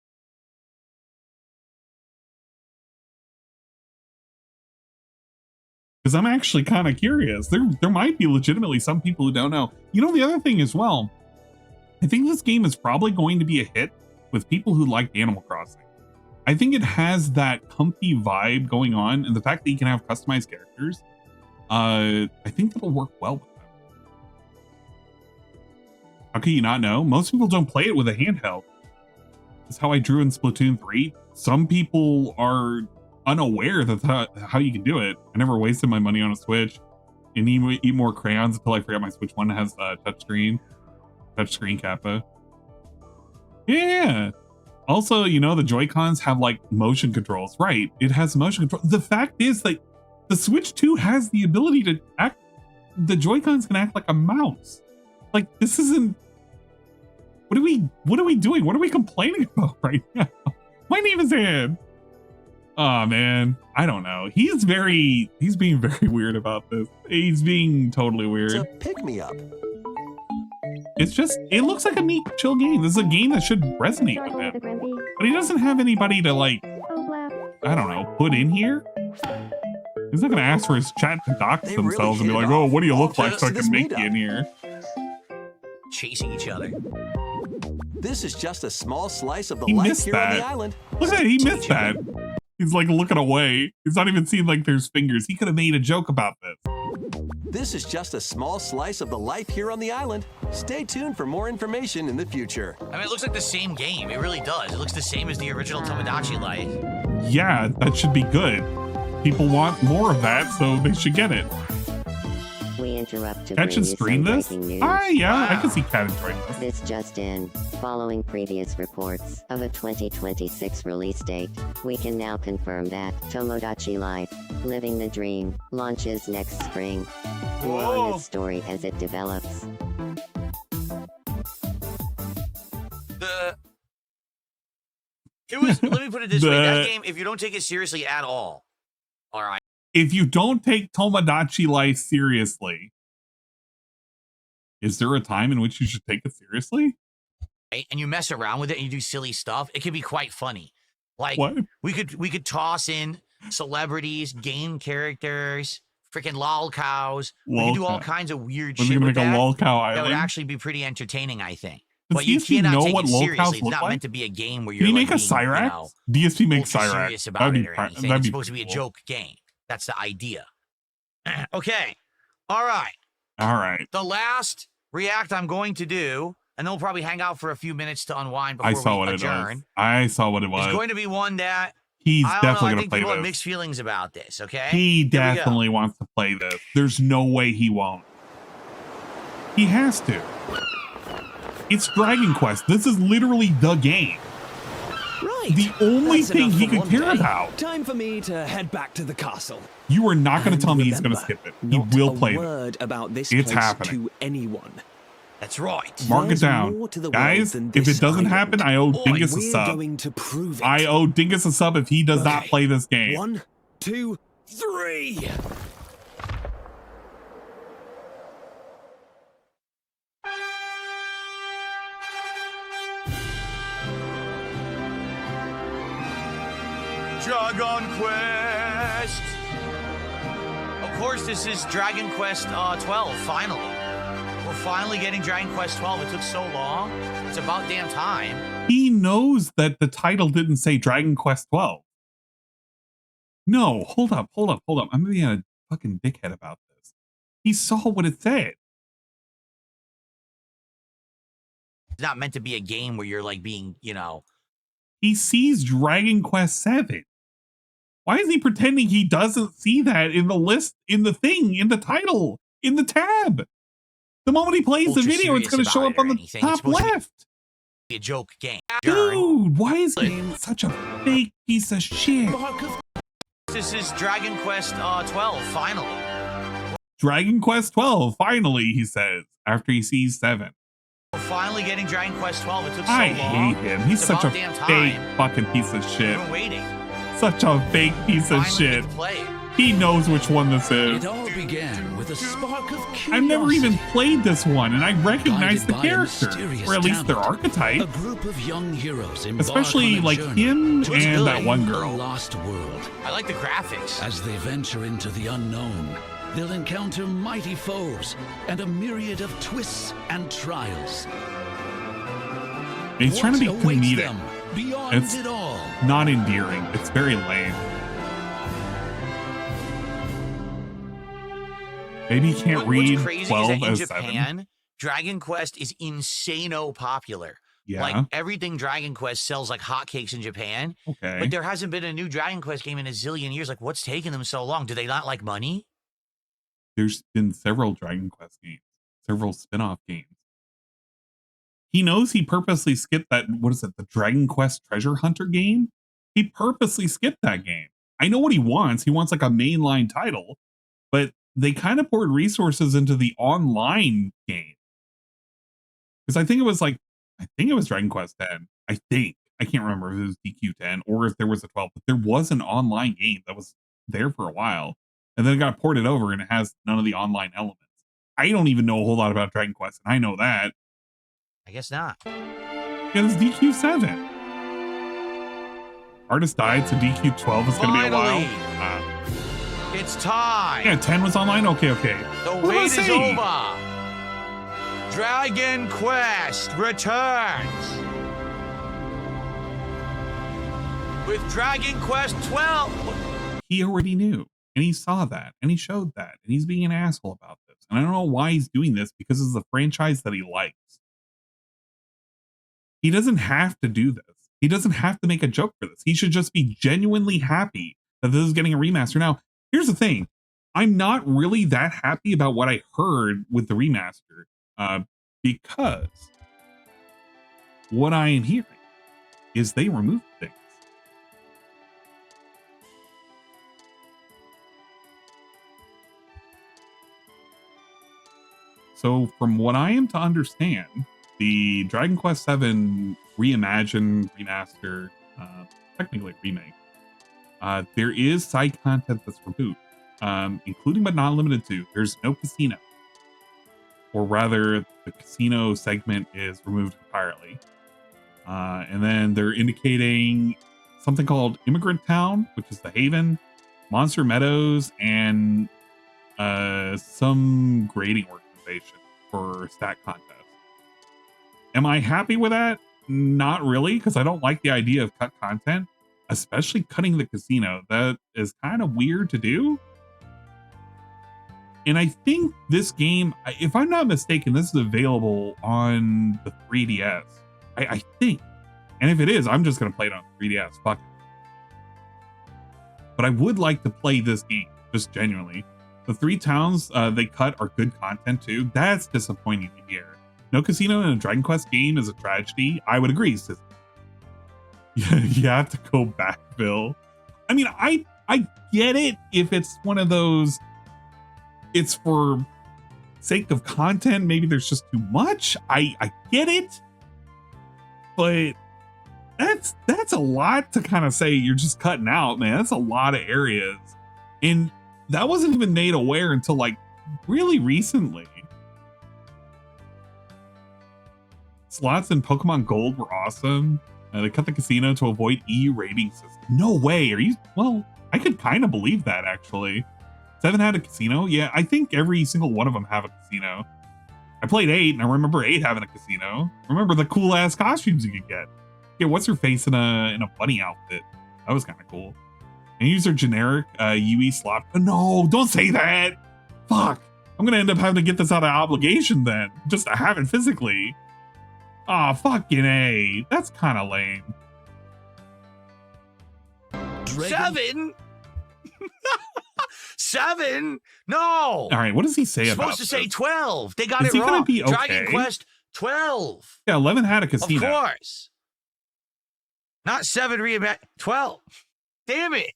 Because I'm actually kind of curious. There might be legitimately some people who don't know. You know, the other thing as well, I think this game is probably going to be a hit with people who like Animal Crossing. I think it has that comfy vibe going on, and the fact that you can have customized characters, I think that'll work well with them. How can you not know? Most people don't play it with a handheld. That's how I drew in Splatoon 3. Some people are unaware that how you can do it. I never wasted my money on a Switch and eat more crayons until I forgot my Switch one has touchscreen kappa. Yeah. Also, you know, the Joy-Cons have like motion controls. Right. It has motion control. The fact is that the Switch 2 has the ability to act, the Joy-Cons can act like a mouse. Like, this isn't, what are we doing? What are we complaining about right now? My name is Ann. Oh man, I don't know. He's being very weird about this. He's being totally weird.
It's a pick-me-up.
It's just, it looks like a neat, chill game. This is a game that should resonate with him. But he doesn't have anybody to like, I don't know, put in here. He's not gonna ask for his chat to dox themselves and be like, oh, what do you look like so I can make you in here?
Chasing each other.
This is just a small slice of the life here on the island.
Look at that, he missed that. He's like looking away. He's not even seeing like there's fingers. He could have made a joke about this.
This is just a small slice of the life here on the island. Stay tuned for more information in the future.
I mean, it looks like the same game. It really does. It looks the same as the original Tomodachi Life.
Yeah, that should be good. People want more of that, so they should get it.
We interrupt to
Cat should stream this? Yeah, I can see Cat enjoying this.
This just in. Following previous reports of a 2026 release date, we can now confirm that Tomodachi Life, Living the Dream, launches next spring. More on its story as it develops.
Let me put it this way. That game, if you don't take it seriously at all right.
If you don't take Tomodachi Life seriously, is there a time in which you should take it seriously?
And you mess around with it and you do silly stuff, it can be quite funny. Like
what?
we could toss in celebrities, game characters, freaking lol cows. We could do all kinds of weird shit with that.
Lol cow island?
That would actually be pretty entertaining, I think.
Does
But you
DSP
cannot
know
take
what
it
lol
seriously.
cows
It's
look
not
like?
meant to be a game where
Can
you're
you make
like
a Cyrax?
You know,
DSP makes
ultra
Cyrax.
serious about it or anything.
That'd
It's
be
supposed to be a
cool.
joke game. That's the idea. Okay. All right.
All right.
The last react I'm going to do, and then we'll probably hang out for a few minutes to unwind before
I saw
we
what
adjourn.
it was. I saw what it was.
It's going to be one that
He's
I don't
definitely
know, I
going to
think
play
people have
this.
mixed feelings about this, okay?
He
Here we go.
definitely wants to play this. There's no way he won't. He has to. It's Dragon Quest. This is literally the game.
Right.
The only
That's
thing
enough
he
for
could
one
care
day.
about.
Time for me to head back to the castle.
You are not going to
And
tell me he's going to
remember,
skip it. He
not
will
a
play
word about this
It's
place
happening.
to anyone.
That's right.
Mark
There's
it down.
more to the world
Guys,
than
if
this
it doesn't
island.
happen, I owe Dingus a
We're
sub.
going to prove it.
I owe Dingus a sub if he does not play this game.
1, 2, 3.
Dragon Quest. Of course, this is Dragon Quest 12, finally. We're finally getting Dragon Quest 12. It took so long. It's about damn time.
He knows that the title didn't say Dragon Quest 12. No, hold up. I'm being a fucking dickhead about this. He saw what it said.
It's not meant to be a game where you're like being, you know.
He sees Dragon Quest 7. Why is he pretending he doesn't see that in the list, in the thing, in the title, in the tab? The moment he plays the video, it's going to show up on the top left.
Be a joke game.
Dude, why is he such a fake piece of shit?
This is Dragon Quest 12, finally.
Dragon Quest 12, finally, he says, after he sees 7.
We're finally getting Dragon Quest 12. It took so long.
I hate him. He's
It's
such a
about damn
fake
time.
fucking piece of shit.
We've been waiting.
Such a fake piece of
Finally
shit.
get to play it.
He knows which one this is.
It all began with a spark of curiosity.
I've never even played this one, and I recognize the character, or at least their archetype.
A group of young heroes,
especially like him and that one girl.
Lost world.
I like the graphics.
As they venture into the unknown, they'll encounter mighty foes and a myriad of twists and trials.
He's trying to be comedic.
Them beyond
it's
it all.
not endearing. It's very lame. Maybe he can't read 12
in
as
Japan,
7.
Dragon Quest is insano popular.
Yeah.
Like everything Dragon Quest sells like hotcakes in Japan.
Okay.
But there hasn't been a new Dragon Quest game in a zillion years. Like, what's taking them so long? Do they not like money?
There's been several Dragon Quest games, several spin-off games. He knows he purposely skipped that, what is it, the Dragon Quest Treasure Hunter game? He purposely skipped that game. I know what he wants. He wants like a mainline title, but they kind of poured resources into the online game. Because I think it was Dragon Quest 10. I can't remember if it was DQ10 or if there was a 12, but there was an online game that was there for a while. And then it got ported over and it has none of the online elements. I don't even know a whole lot about Dragon Quest, and I know that.
I guess not.
Yeah, it's DQ7. Artist died, so DQ12 is going to be a while.
It's time.
Yeah, 10 was online? Okay.
The wait is over. Dragon Quest returns. With Dragon Quest 12.
He already knew, and he saw that, and he showed that, and he's being an asshole about this. And I don't know why he's doing this, because it's a franchise that he likes. He doesn't have to do this. He doesn't have to make a joke for this. He should just be genuinely happy that this is getting a remaster. Now, here's the thing. I'm not really that happy about what I heard with the remaster, because what I am hearing is they removed things. So from what I am to understand, the Dragon Quest VII reimagined, remaster, technically remake, there is side content that's removed, including but not limited to, there's no casino. Or rather, the casino segment is removed entirely. And then they're indicating something called Immigrant Town, which is the Haven, Monster Meadows, and some grading organization for stat contests. Am I happy with that? Not really, because I don't like the idea of cut content, especially cutting the casino. That is kind of weird to do. And I think this game, if I'm not mistaken, this is available on the 3DS. I think. And if it is, I'm just going to play it on 3DS. Fuck it. But I would like to play this game, just genuinely. The 3 towns they cut are good content too. That's disappointing to hear. No casino in a Dragon Quest game is a tragedy. I would agree, sis. You have to go back, Bill. I mean, I get it if it's one of those, it's for sake of content. Maybe there's just too much. I get it. But that's a lot to kind of say you're just cutting out, man. That's a lot of areas. And that wasn't even made aware until like really recently. Slots in Pokemon Gold were awesome. They cut the casino to avoid EU rating system. No way. Are you? Well, I could kind of believe that actually. 7 had a casino. Yeah, I think every single one of them have a casino. I played 8 and I remember 8 having a casino. Remember the cool ass costumes you could get. Yeah, what's her face in a bunny outfit? That was kind of cool. And use their generic UE slot. No, don't say that. Fuck. I'm gonna end up having to get this out of obligation then, just to have it physically. Aw, fucking A. That's kind of lame.
7? 7? No.
All right, what does he say about
supposed to say 12. They got
Is
it
he gonna
wrong.
be okay?
Dragon Quest 12.
Yeah, 11 had a casino.
Of course. Not 7 reimagine 12. Damn it.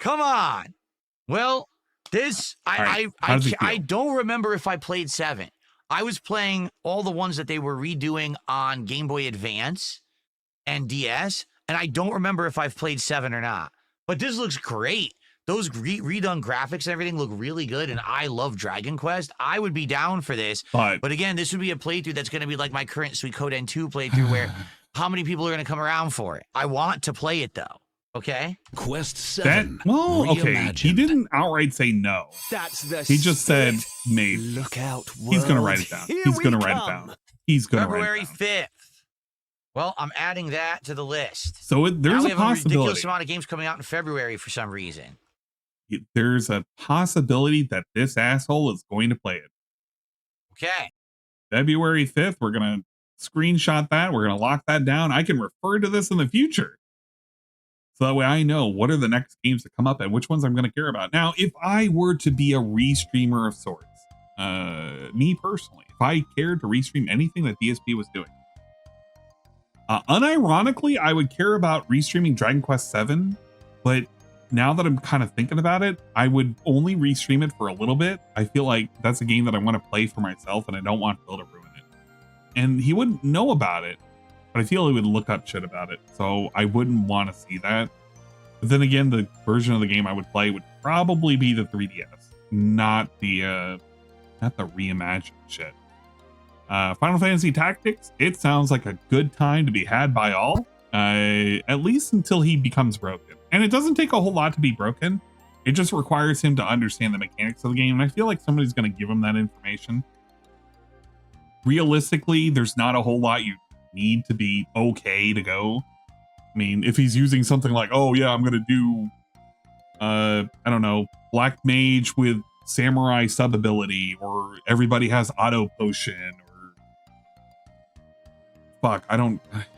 Come on. Well, this I don't remember if I played 7. I was playing all the ones that they were redoing on Game Boy Advance and DS, And I don't remember if I've played 7 or not. But this looks great. Those redone graphics and everything look really good, and I love Dragon Quest. I would be down for this. But again, this would be a playthrough that's going to be like my current Suikoden 2 playthrough where how many people are going to come around for it? I want to play it, though. Okay?
Quest 7.
Okay. He didn't outright say no.
That's the
He just said maybe.
Look out,
He's going to write it down. He's going to write it down. He's going to write it down.
February 5th. Well, I'm adding that to the list.
So there's
now
a possibility.
A ridiculous amount of games coming out in February for some reason.
There's a possibility that this asshole is going to play it.
Okay.
February 5th, we're going to screenshot that. We're going to lock that down. I can refer to this in the future. So that way I know what are the next games to come up and which ones I'm going to care about. Now, if I were to be a restreamer of sorts, me personally, if I cared to restream anything that DSP was doing, unironically, I would care about restreaming Dragon Quest 7, but now that I'm kind of thinking about it, I would only restream it for a little bit. I feel like that's a game that I want to play for myself and I don't want Phil to ruin it. And he wouldn't know about it, but I feel he would look up shit about it. So I wouldn't want to see that. But then again, the version of the game I would play would probably be the 3DS, not the reimagined shit. Final Fantasy Tactics, it sounds like a good time to be had by all, at least until he becomes broken. And it doesn't take a whole lot to be broken. It just requires him to understand the mechanics of the game. And I feel like somebody's going to give him that information. Realistically, there's not a whole lot you need to be okay to go. I mean, if he's using something like, oh yeah, I'm going to do, I don't know, Black Mage with Samurai sub ability, or everybody has auto potion, fuck, I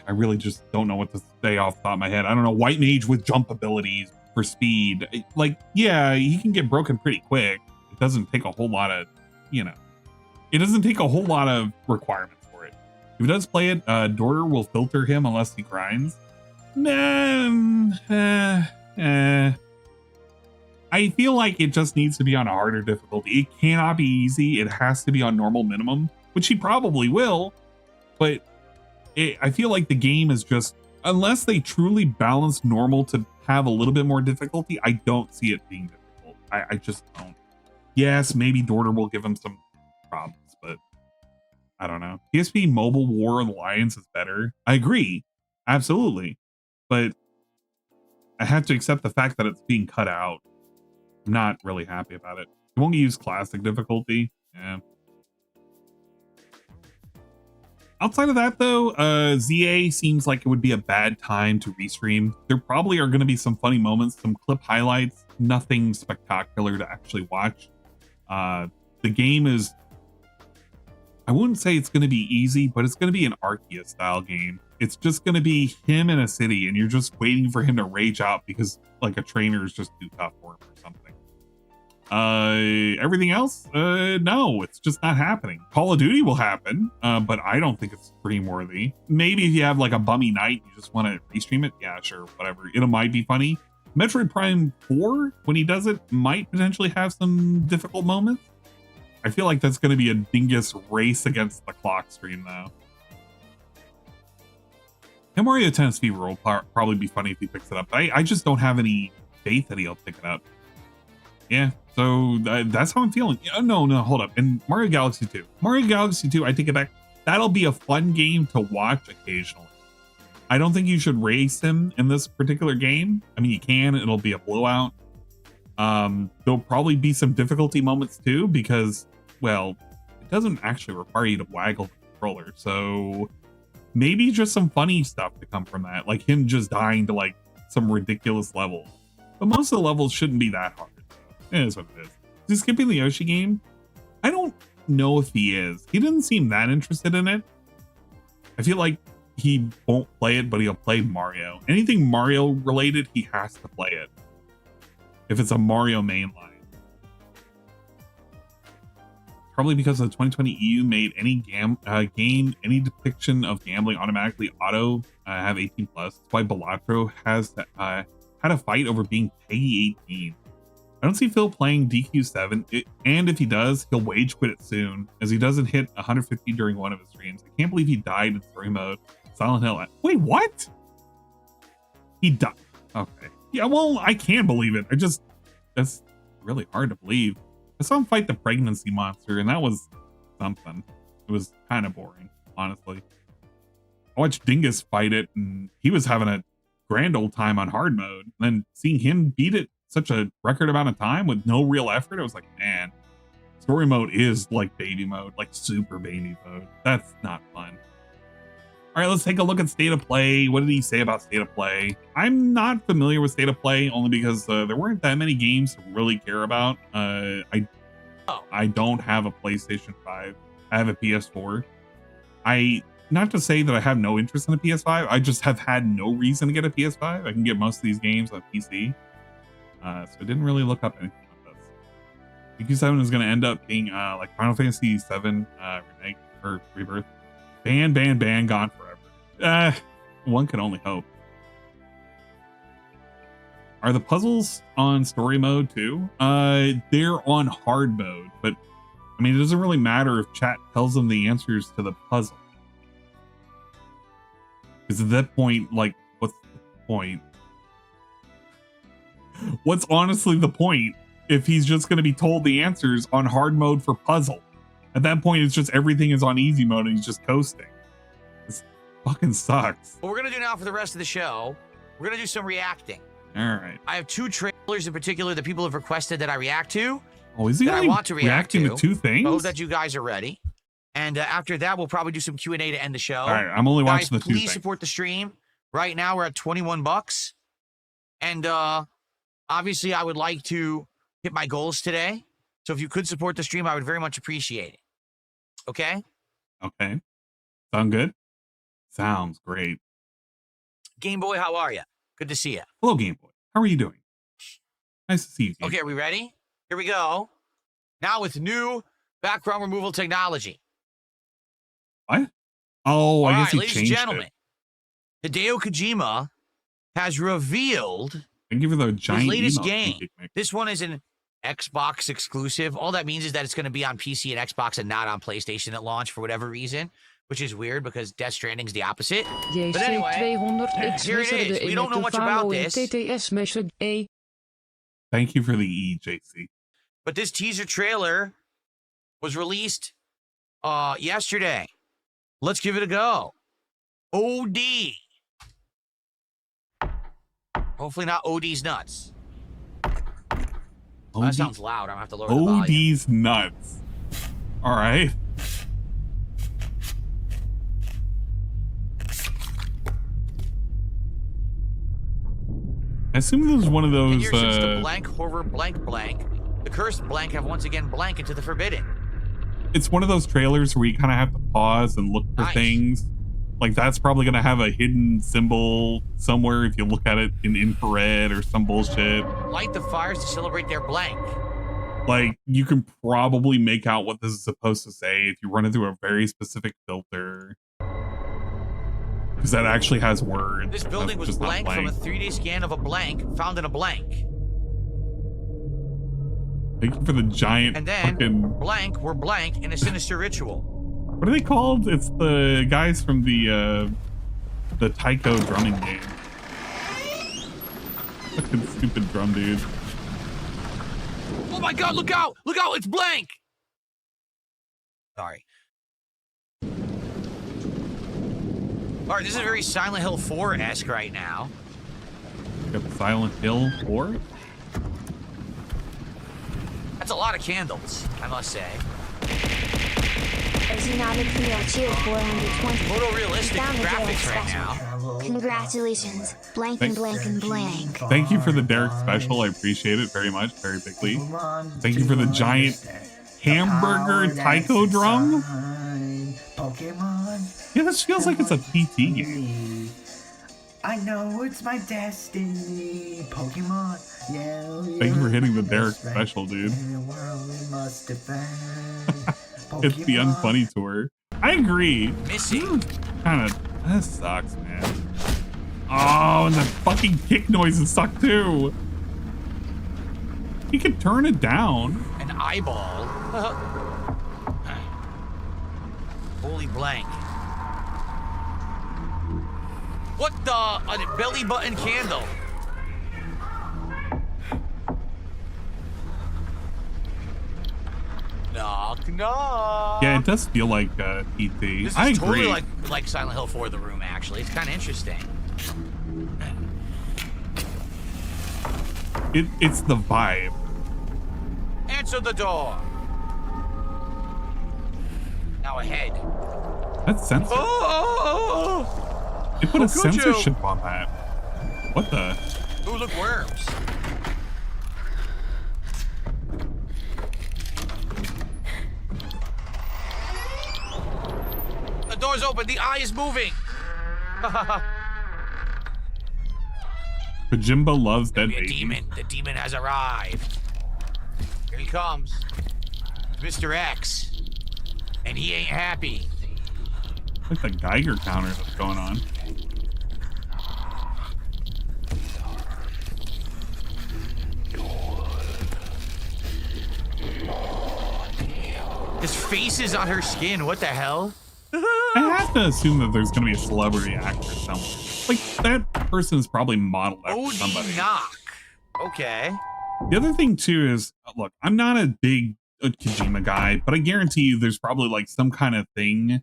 really just don't know what to say off the top of my head. I don't know, White Mage with jump abilities for speed. Like, yeah, he can get broken pretty quick. It doesn't take a whole lot of, it doesn't take a whole lot of requirements for it. If he does play it, Dorter will filter him unless he grinds. I feel like it just needs to be on a harder difficulty. It cannot be easy. It has to be on normal minimum, which he probably will, but I feel like the game is just, unless they truly balance normal to have a little bit more difficulty, I don't see it being difficult. I just don't. Yes, maybe Dorter will give him some problems, but I don't know. DSP Mobile War Alliance is better. I agree. Absolutely. But I have to accept the fact that it's being cut out. I'm not really happy about it. It won't use classic difficulty. Yeah. Outside of that, though, ZA seems like it would be a bad time to restream. There probably are going to be some funny moments, some clip highlights, nothing spectacular to actually watch. The game is, I wouldn't say it's going to be easy, but it's going to be an Arceus style game. It's just going to be him in a city, and you're just waiting for him to rage out because like a trainer is just too tough for him or something. Everything else, no, it's just not happening. Call of Duty will happen, but I don't think it's stream worthy. Maybe if you have like a bummy night, you just want to restream it, yeah, sure, whatever. It might be funny. Metroid Prime 4, when he does it, might potentially have some difficult moments. I feel like that's going to be a dingus race against the clock stream, though. And Mario Tennis Fever will probably be funny if he picks it up. I just don't have any faith that he'll pick it up. Yeah, so that's how I'm feeling. No, hold up. And Mario Galaxy 2. Mario Galaxy 2, I take it back. That'll be a fun game to watch occasionally. I don't think you should race him in this particular game. I mean, you can. It'll be a blowout. There'll probably be some difficulty moments too, because, well, it doesn't actually require you to waggle the controller. So maybe just some funny stuff to come from that, like him just dying to like some ridiculous level. But most of the levels shouldn't be that hard. It is what it is. Is he skipping the Yoshi game? I don't know if he is. He didn't seem that interested in it. I feel like he won't play it, but he'll play Mario. Anything Mario related, he has to play it. If it's a Mario mainline. Probably because the 2020 EU made any game, any depiction of gambling automatically have 18+. That's why Balatro has had a fight over being Peggy 18. I don't see Phil playing DQ7, and if he does, he'll wage quit it soon, as he doesn't hit 150 during one of his streams. I can't believe he died in story mode. Silent Hill. Wait, what? He died. Okay. Yeah, well, I can believe it. That's really hard to believe. I saw him fight the pregnancy monster, and that was something. It was kind of boring, honestly. I watched Dingus fight it, and he was having a grand old time on hard mode. And then seeing him beat it such a record amount of time with no real effort, I was like, man, story mode is like baby mode, like super baby mode. That's not fun. All right, let's take a look at State of Play. What did he say about State of Play? I'm not familiar with State of Play only because there weren't that many games to really care about. I don't have a PlayStation 5. I have a PS4. Not to say that I have no interest in a PS5. I just have had no reason to get a PS5. I can get most of these games on PC. So I didn't really look up anything like this. BQ7 is going to end up being like Final Fantasy 7 remake or rebirth. Ban, gone forever. One can only hope. Are the puzzles on story mode too? They're on hard mode, but I mean, it doesn't really matter if chat tells them the answers to the puzzle. Because at that point, like, what's the point? What's honestly the point if he's just going to be told the answers on hard mode for puzzle? At that point, it's just everything is on easy mode and he's just coasting. This fucking sucks.
What we're going to do now for the rest of the show, we're going to do some reacting.
All right.
I have 2 trailers in particular that people have requested that I react to.
Oh, is he
that I want to react
reacting to 2 things?
I hope that you guys are ready. And after that, we'll probably do some Q&A to end the show.
All right, I'm only watching the 2
Please
things.
support the stream. Right now, we're at $21. And obviously, I would like to hit my goals today. So if you could support the stream, I would very much appreciate it. Okay?
Okay. Sound good? Sounds great.
Game Boy, how are you? Good to see you.
Hello, Game Boy. How are you doing? Nice to see you.
Okay, are we ready? Here we go. Now with new background removal technology.
What? Oh, I guess he
ladies and
changed
gentlemen,
it.
Hideo Kojima has revealed
Thank you for the giant
his latest
emote
game.
you make.
This one is an Xbox exclusive. All that means is that it's going to be on PC and Xbox and not on PlayStation at launch for whatever reason, which is weird because Death Stranding's the opposite. But anyway, here it is. We don't know much about this.
Thank you for the EJC.
But this teaser trailer was released yesterday. Let's give it a go. OD. Hopefully not OD's nuts. Oh, that sounds loud. I'm going to have to lower the volume.
OD's nuts. All right. I assume this is one of those.
Here since the blank horror blank blank, the cursed blank have once again blank into the forbidden.
It's one of those trailers where you kind of have to pause and look for things. Like that's probably going to have a hidden symbol somewhere if you look at it in infrared or some bullshit.
Light the fires to celebrate their blank.
Like you can probably make out what this is supposed to say if you run it through a very specific filter. Because that actually has words.
This building was blank from a 3D scan of a blank found in a blank.
Thank you for the giant
and then
fucking...
blank were blank in a sinister ritual.
What are they called? It's the guys from the Taiko drumming game. Fucking stupid drum dude.
Oh my god, look out! Look out, it's blank! Sorry. Alright, this is very Silent Hill 4-esque right now.
You got Silent Hill 4?
That's a lot of candles, I must say. Photorealistic graphics right now.
Congratulations, blank and blank and blank.
Thank you for the Derek special. I appreciate it very much, very bigly. Thank you for the giant hamburger taiko drum. Yeah, this feels like it's a PT game.
I know it's my destiny, Pokemon. Yeah.
Thank you for hitting the Derek special, dude. It's the Unfunny tour. I agree.
Missing.
Kind of. That sucks, man. Oh, and the fucking kick noises suck too. He could turn it down.
An eyeball. Holy blank. What the? A belly button candle. Knock, knock.
Yeah, it does feel like ET.
This is
I
totally
agree.
like Silent Hill 4 The Room, actually. It's kind of interesting.
It's the vibe.
Answer the door. Now ahead.
That's censored. They put a censorship on that. What the?
Ooh, look, worms. The door's open. The eye is moving.
Pajimba loves dead baby.
Demon. The demon has arrived. Here he comes. Mr. X. And he ain't happy.
Like the Geiger counter that's going on.
His face is on her skin. What the hell?
I have to assume that there's going to be a celebrity actor somewhere. Like, that person is probably modeled after somebody.
Knock. Okay.
The other thing, too, is, look, I'm not a big Kojima guy, but I guarantee you there's probably, like, some kind of thing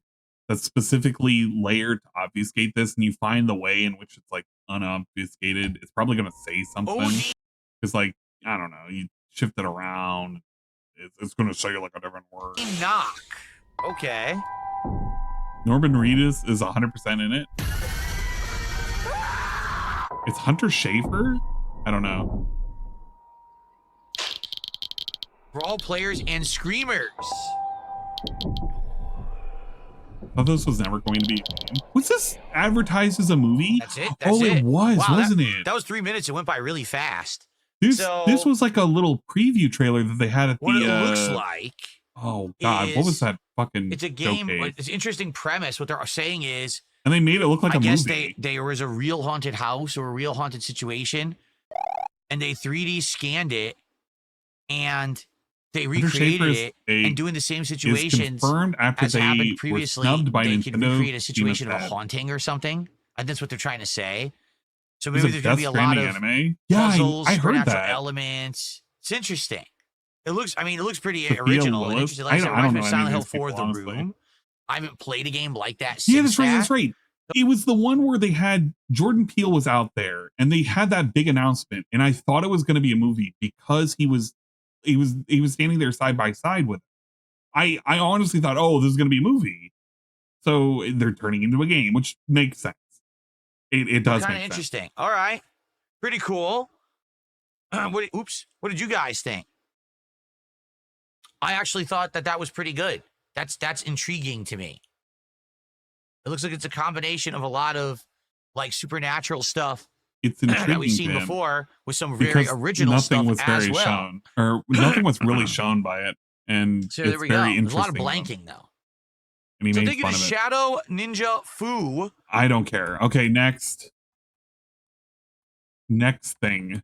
that's specifically layered to obfuscate this, and you find the way in which it's, like, unobfuscated. It's probably going to say something. Because, like, I don't know, you shift it around, it's going to say, like, a different word.
Knock. Okay.
Norman Reedus is 100% in it. It's Hunter Schafer? I don't know.
Brawl players and screamers.
I thought this was never going to be a game. Was this advertised as a movie?
That's it. That's
it was,
wow,
wasn't it?
That was 3 minutes. It went by really fast.
This was like a little preview trailer that they had at
what
the.
What it looks like.
Oh God! What was that fucking?
It's a game.
showcase?
It's an interesting premise. What they're saying is.
And they made it look like a movie.
I guess there was a real haunted house or a real haunted situation, and they 3D scanned it, and they recreated it, and doing the same situations as happened previously. They could recreate a situation of a haunting or something. And that's what they're trying to say. So maybe there's going to be a lot of puzzles,
I heard
supernatural
that.
elements. It's interesting. It looks pretty original and interesting. Like I said, right from Silent Hill 4 The Room. I haven't played a game like that since.
Yeah, that's right. It was the one where they had Jordan Peele was out there and they had that big announcement, and I thought it was going to be a movie because he was standing there side by side with it. I honestly thought, oh, this is going to be a movie. So they're turning into a game, which makes sense. It does make sense.
Kind of interesting. All right. Pretty cool. What did you guys think? I actually thought that was pretty good. That's intriguing to me. It looks like it's a combination of a lot of like supernatural stuff
it's intriguing
that we've seen before with some very original stuff
was
as
very
well.
Shown, or nothing was really shown by it, and
so
it's
there we
very
go. There's a lot of
interesting,
blanking though.
And he
So
made
thank you
fun
to
of it.
Shadow Ninja Foo.
I don't care. Okay, next thing.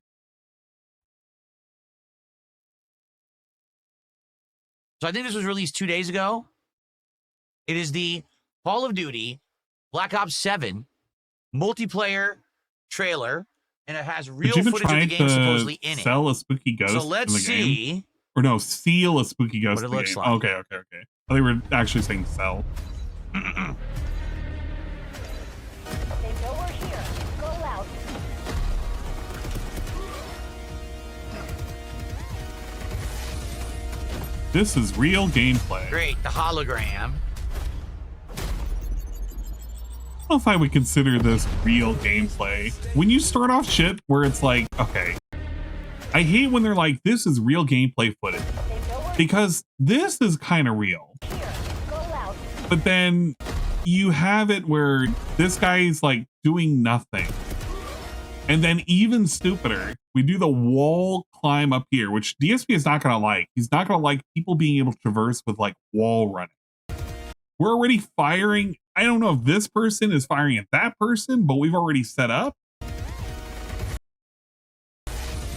So I think this was released 2 days ago. It is the Call of Duty Black Ops 7 multiplayer trailer, and it has real footage of the game supposedly in it.
Sell a spooky ghost.
So let's
in the game?
see.
Or no, seal a spooky ghost.
What it
in the
looks
game.
like.
Okay. I think we're actually saying sell.
They know we're here. Go out.
This is real gameplay.
Great, the hologram.
I don't know if I would consider this real gameplay. When you start off shit where it's like, okay, I hate when they're like, this is real gameplay footage. Because this is kind of real. But then you have it where this guy's like doing nothing. And then even stupider, we do the wall climb up here, which DSP is not going to like. He's not going to like people being able to traverse with like wall running. We're already firing. I don't know if this person is firing at that person, but we've already set up.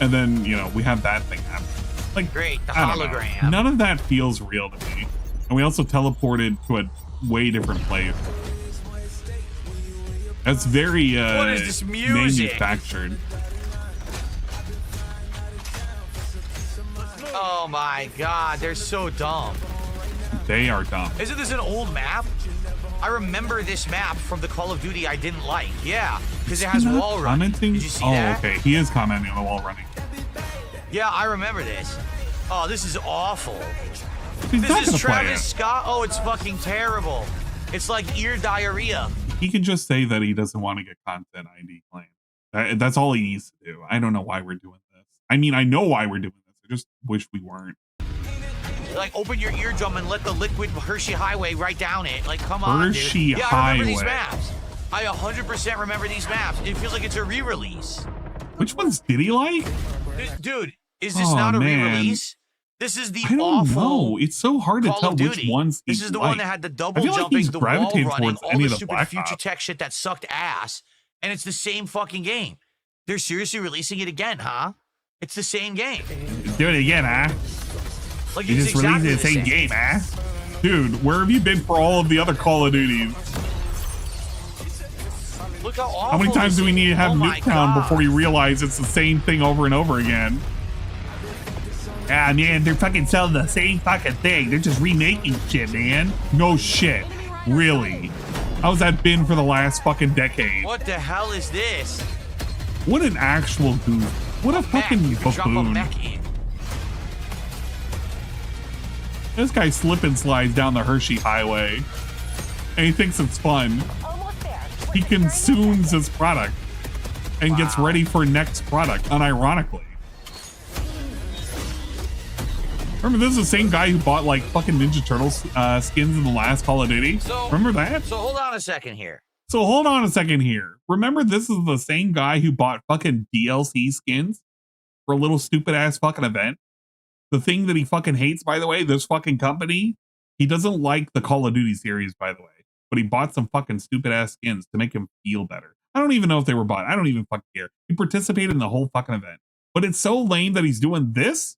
And then, you know, we have that thing happen. Like,
great, the
I don't know.
hologram.
None of that feels real to me. And we also teleported to a way different place. That's very
what is this music?
Manufactured.
Oh my god, they're so dumb.
They are dumb.
Isn't this an old map? I remember this map from the Call of Duty I didn't like. Yeah, because it has wall running. Did you see that?
Okay, he is commenting on the wall running.
Yeah, I remember this. Oh, this is awful.
He's
This is Travis Scott. Oh, it's fucking terrible. It's like ear diarrhea.
He can just say that he doesn't want to get content ID claimed. That's all he needs to do. I don't know why we're doing this. I mean, I know why we're doing this. I just wish we weren't.
Like, open your eardrum and let the liquid Hershey Highway right down it. Like, come on, dude.
Hershey
Yeah, I remember these
Highway.
maps. I 100% remember these maps. It feels like it's a re-release.
Which ones did he like?
Dude, is this not a re-release? This is the
I don't
awful
know. It's so hard to
Call
tell
of
which
Duty.
ones
This
he
is the
liked.
one that had the double
I feel like
jumping,
he's
the wall
gravitated
running,
towards
all
any
the
of the
stupid
Black
future
Ops.
tech shit that sucked ass, and it's the same fucking game. They're seriously releasing it again, huh? It's the same game.
Do it again, huh?
Like,
You
it's
just
exactly
released the same game, huh? Dude, where have you been for all of the other Call of Duties?
Look how awful
How many times
this
do we need to have
is. Oh my
Nuketown
God.
before you realize it's the same thing over and over again? Ah, man, they're fucking selling the same fucking thing. They're just remaking shit, man. No shit. Really? How's that been for the last fucking decade?
What the hell is this?
What an actual goof. What a fucking
You can drop a
buffoon.
mech in.
This guy slip and slides down the Hershey Highway. And he thinks it's fun. He consumes his product and gets ready for next product, unironically. Remember, this is the same guy who bought like fucking Ninja Turtles skins in the last Call of Duty. Remember that?
So hold on a second here.
So hold on a second here. Remember, this is the same guy who bought fucking DLC skins for a little stupid ass fucking event. The thing that he fucking hates, by the way, this fucking company, he doesn't like the Call of Duty series, by the way, but he bought some fucking stupid ass skins to make him feel better. I don't even know if they were bought. I don't even fucking care. He participated in the whole fucking event, but it's so lame that he's doing this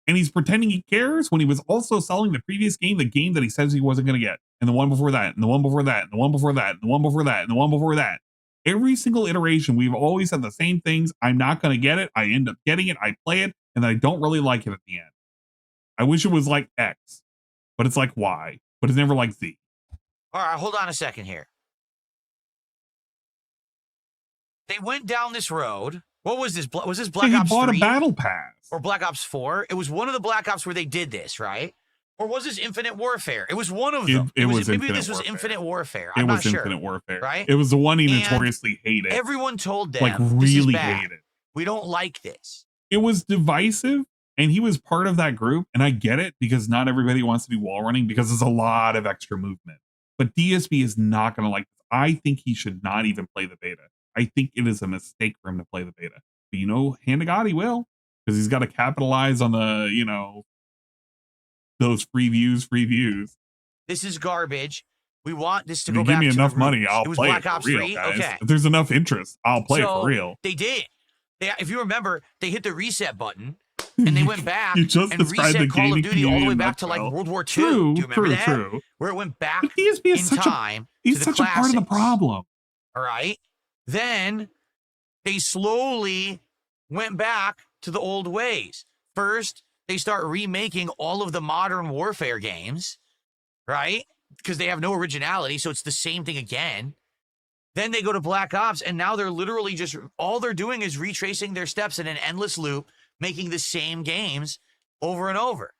and he's pretending he cares when he was also selling the previous game, the game that he says he wasn't going to get, and the one before that, and the one before that, and the one before that, and the one before that, and the one before that. Every single iteration, we've always said the same things. I'm not going to get it. I end up getting it. I play it, and I don't really like it at the end. I wish it was like X, but it's like Y, but it's never like Z.
All right, hold on a second here. They went down this road. What was this? Was this Black
He
Ops 3?
bought a battle pass.
Or Black Ops 4? It was one of the Black Ops where they did this, right? Or was this Infinite Warfare? It was one of them.
It was
maybe
Infinite
this was
Warfare.
Infinite Warfare.
It
I'm
was
not sure.
Infinite Warfare,
right?
It was the one he
And
notoriously hated.
Everyone told them,
like
this is
really
bad.
hated.
We don't like this.
It was divisive, and he was part of that group, and I get it because not everybody wants to be wall running because there's a lot of extra movement. But DSP is not going to like this. I think he should not even play the beta. I think it is a mistake for him to play the beta. But you know, hand to God, he will, because he's got to capitalize on the, you know, those free views.
This is garbage. We want this to
If you
go
give
back
me
to
enough
the
money,
roots.
I'll
It was
play
Black
it
Ops
for real,
3?
guys.
Okay.
If there's enough interest, I'll play it for real.
They did. If you remember, they hit the reset button and they went back
You just
and
described the
reset Call of
gaming
Duty all the way
community in
back to like
nutshell.
World War II.
True,
Do you remember that?
true.
Where it went back
DSP is
in
such
time.
He's
to the
such a part of the
classics.
problem.
All right. Then they slowly went back to the old ways. First, they start remaking all of the modern warfare games, right? Because they have no originality, so it's the same thing again. Then they go to Black Ops, and now they're literally just, all they're doing is retracing their steps in an endless loop, making the same games over and over.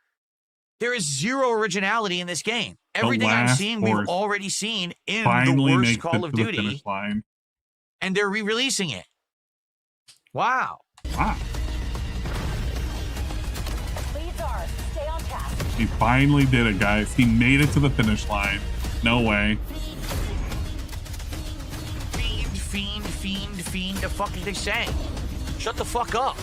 There is zero originality in this game. Everything I'm seeing, we've already seen in the worst Call of Duty, and they're re-releasing it. Wow.
Wow.
Leads are, stay on task.
He finally did it, guys. He made it to the finish line. No way.
Fiend, the fuck is they saying? Shut the fuck up.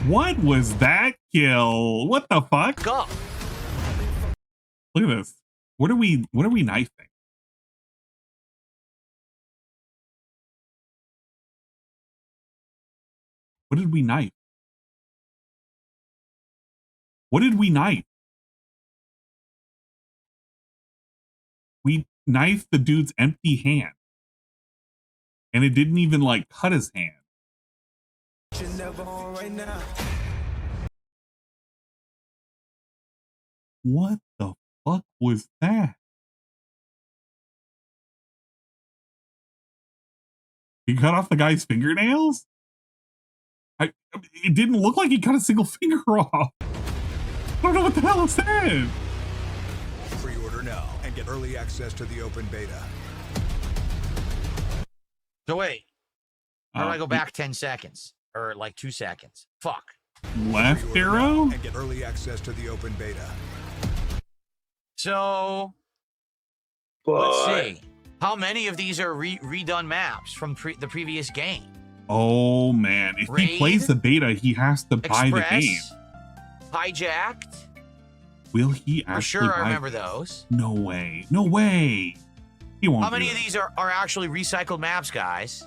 What was that kill? What the fuck?
Go.
Look at this. What are we knifing? What did we knife? What did we knife? We knifed the dude's empty hand. And it didn't even like cut his hand. What the fuck was that? He cut off the guy's fingernails? It didn't look like he cut a single finger off. I don't know what the hell is that.
Pre-order now and get early access to the open beta.
So wait, how do I go back 10 seconds? Or like 2 seconds? Fuck.
Left arrow?
And get early access to the open beta.
So, let's see. How many of these are redone maps from the previous game?
Oh man, if he plays the beta, he has to buy the game.
Hijacked.
Will he actually?
For sure, I remember those.
No way. No way. He won't.
How many of these are actually recycled maps, guys?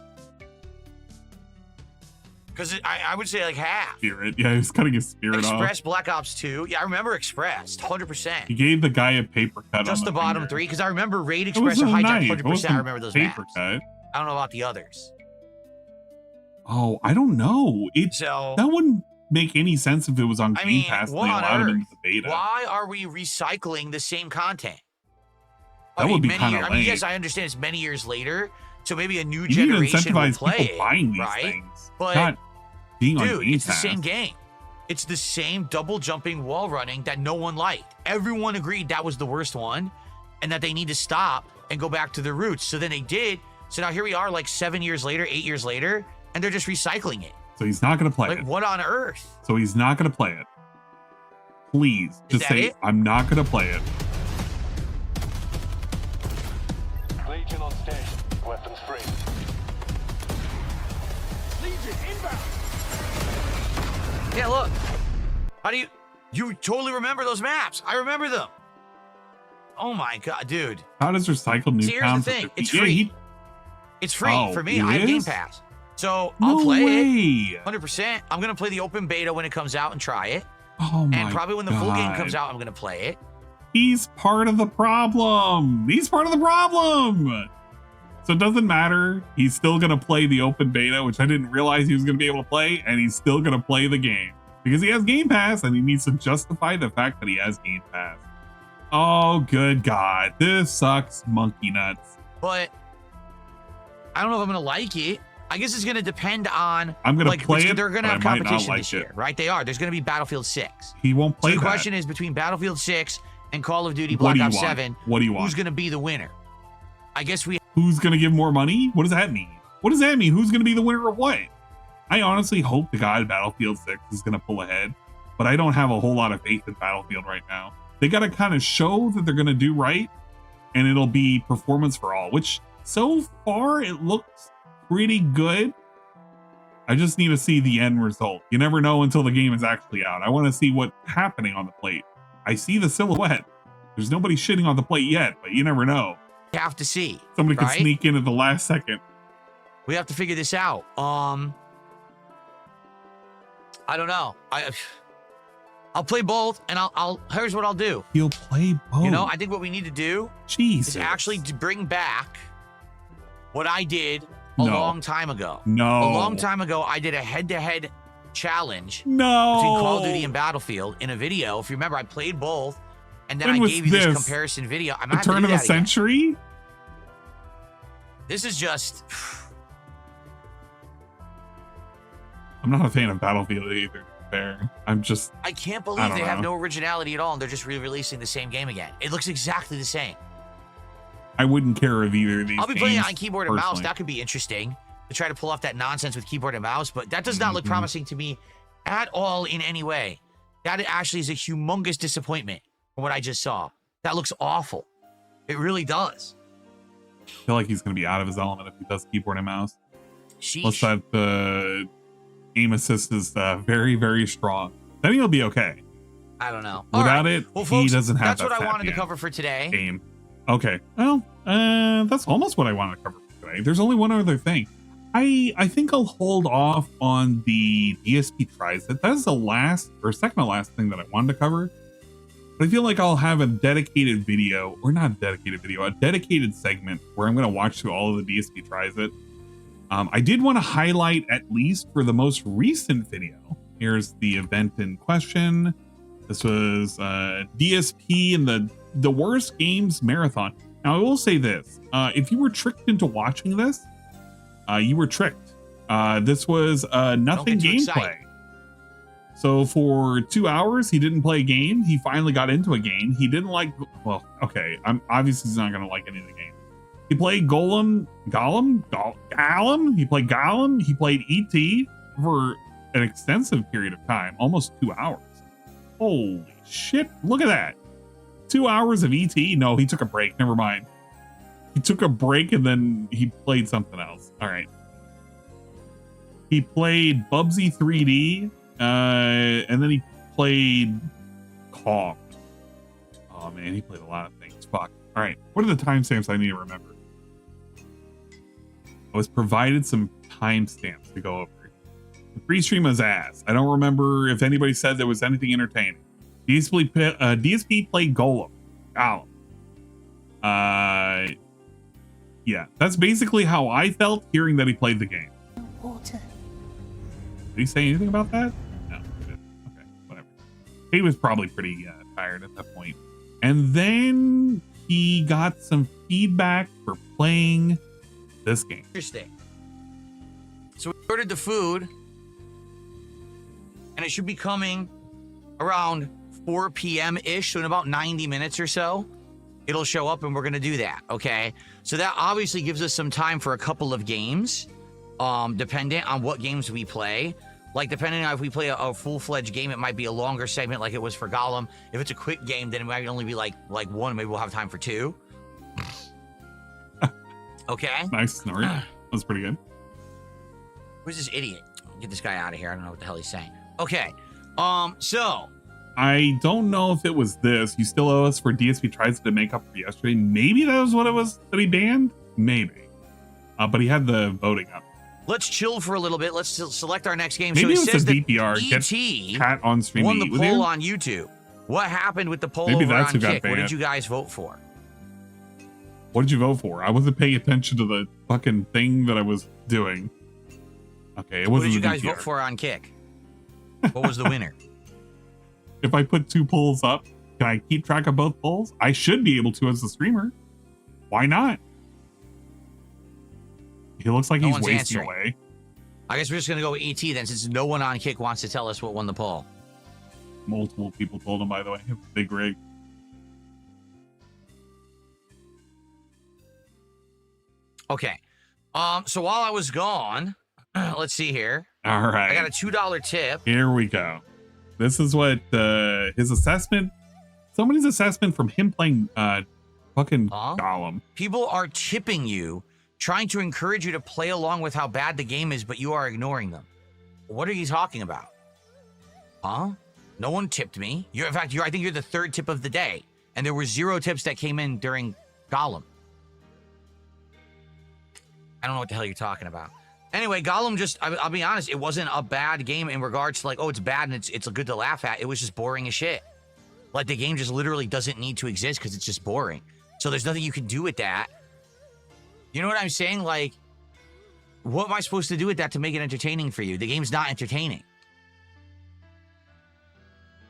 Because I would say like half.
Spirit. Yeah, he's cutting his spirit off.
Express Black Ops 2. Yeah, I remember Express. 100%.
He gave the guy a paper cut.
Just the bottom three, because I remember Raid Express and Hijack 100%. I remember those maps. Cut. I don't know about the others.
Oh, I don't know. That wouldn't make any sense if it was on Game Pass. They allowed him into the beta.
Why are we recycling the same content?
That would be kind of lame.
I mean, yes, I understand it's many years later, so maybe a new generation will play it,
buying these
right?
Things.
But
not being on
dude,
Game
it's
Pass.
the same game. It's the same double jumping wall running that no one liked. Everyone agreed that was the worst one, and that they need to stop and go back to their roots. So then they did. So now here we are, like 7 years later, 8 years later, and they're just recycling it.
So he's not going to play it.
What on earth?
So he's not going to play it. Please, just say, I'm not going to play it.
Legion on station. Weapons free.
Legion inbound. Yeah, look. How do you totally remember those maps? I remember them. Oh my god, dude.
How does recycled new
See, here's the thing. It's free. It's free for me. I have Game Pass. So I'll play it 100%. I'm going to play the open beta when it comes out and try it.
Oh my
And probably when the full game comes out, I'm going to play it.
He's part of the problem. He's part of the problem. So it doesn't matter. He's still going to play the open beta, which I didn't realize he was going to be able to play. And he's still going to play the game because he has Game Pass and he needs to justify the fact that he has Game Pass. Oh, good God. This sucks monkey nuts.
But I don't know if I'm going to like it. I guess it's going to depend on.
I'm going to play it.
They're going to have competition this year, right? They are. There's going to be Battlefield 6.
He won't play
So the
that.
question is between Battlefield 6 and Call of Duty Black Ops 7.
What do you want?
Who's going to be the winner? I guess we.
Who's going to give more money? What does that mean? What does that mean? Who's going to be the winner of what? I honestly hope the guy at Battlefield 6 is going to pull ahead, but I don't have a whole lot of faith in Battlefield right now. They got to kind of show that they're going to do right, and it'll be performance for all, which so far it looks pretty good. I just need to see the end result. You never know until the game is actually out. I want to see what's happening on the plate. I see the silhouette. There's nobody shitting on the plate yet, but you never know.
You have to see.
Somebody
right?
could sneak in at the last second.
We have to figure this out. I don't know. I'll play both, and here's what I'll do.
You'll play both.
You know, I think what we need to do is actually to bring back what I did a long time ago. A long time ago, I did a head-to-head challenge between Call of Duty and Battlefield in a video. If you remember, I played both, and then I gave you this comparison video. I'm
the turn of the century?
This is just...
I'm not a fan of Battlefield either. Fair.
I can't believe they have no originality at all, and they're just re-releasing the same game again. It looks exactly the same.
I wouldn't care if either of these
I'll be playing it on keyboard and mouse. That could be interesting to try to pull off that nonsense with keyboard and mouse, but that does not look promising to me at all in any way. That actually is a humongous disappointment from what I just saw. That looks awful. It really does.
I feel like he's going to be out of his element if he does keyboard and mouse.
Sheesh.
Plus that the aim assist is very, very strong. Then he'll be okay.
I don't know.
Without it,
well, folks,
he doesn't have
that's what I wanted to cover for today.
Game. Okay. Well, that's almost what I wanted to cover for today. There's only one other thing. I think I'll hold off on the DSP tries. That is the last or second to last thing that I wanted to cover. But I feel like I'll have a dedicated video, or not a dedicated video, a dedicated segment where I'm going to watch through all of the DSP tries it. I did want to highlight, at least for the most recent video, here's the event in question. This was DSP in the worst games marathon. Now I will say this, if you were tricked into watching this, you were tricked. This was nothing gameplay. So for 2 hours, he didn't play a game. He finally got into a game. He didn't like, well, okay, obviously he's not going to like any of the game. He played Gollum. He played Gollum. He played ET for an extensive period of time, almost 2 hours. Holy shit. Look at that. 2 hours of ET. No, he took a break. Never mind. He took a break and then he played something else. All right. He played Bubsy 3D. And then he played Calm. Oh man, he played a lot of things. Fuck. All right. What are the timestamps I need to remember? I was provided some timestamps to go over. The Prestream was ass. I don't remember if anybody said there was anything entertaining. DSP played Gollum. Yeah, that's basically how I felt hearing that he played the game.
Water.
Did he say anything about that? No. Okay, whatever. He was probably pretty tired at that point. And then he got some feedback for playing this game.
Interesting. So we ordered the food, and it should be coming around 4 p.m.-ish, so in about 90 minutes or so, it'll show up, and we're going to do that, okay? So that obviously gives us some time for a couple of games, dependent on what games we play. Like, depending on if we play a full-fledged game, it might be a longer segment like it was for Gollum. If it's a quick game, then it might only be like one. Maybe we'll have time for 2. Okay?
Nice snort. That's pretty good.
Where's this idiot? Get this guy out of here. I don't know what the hell he's saying. Okay. So
I don't know if it was this. You still owe us for DSP tries to make up for yesterday. Maybe that was what it was that he banned. Maybe. But he had the voting up.
Let's chill for a little bit. Let's select our next game.
Maybe
so
it was
says
the DPR. Get Cat on stream.
Won the poll on YouTube. What happened with the poll
Maybe
over
that's
on
who got
Kick? What
banned.
did you guys vote for?
What did you vote for? I wasn't paying attention to the fucking thing that I was doing. Okay, it
What
wasn't
did you
the
guys
DPR.
vote for on Kick? What was the winner?
If I put 2 polls up, can I keep track of both polls? I should be able to as a streamer. Why not? He looks like
No
he's
one's
wasting
answering.
away.
I guess we're just going to go with ET then, since no one on Kick wants to tell us what won the poll.
Multiple people told him, by the way. Big rig.
Okay. So while I was gone, let's see here.
All right.
I got a $2 tip.
Here we go. This is what his assessment, somebody's assessment from him playing fucking Gollum.
People are tipping you, trying to encourage you to play along with how bad the game is, but you are ignoring them. What are you talking about? Huh? No one tipped me. In fact, I think you're the 3rd tip of the day, and there were 0 tips that came in during Gollum. I don't know what the hell you're talking about. Anyway, Gollum I'll be honest, it wasn't a bad game in regards to like, oh, it's bad and it's good to laugh at. It was just boring as shit. Like, the game just literally doesn't need to exist because it's just boring. So there's nothing you can do with that. You know what I'm saying? Like, what am I supposed to do with that to make it entertaining for you? The game's not entertaining.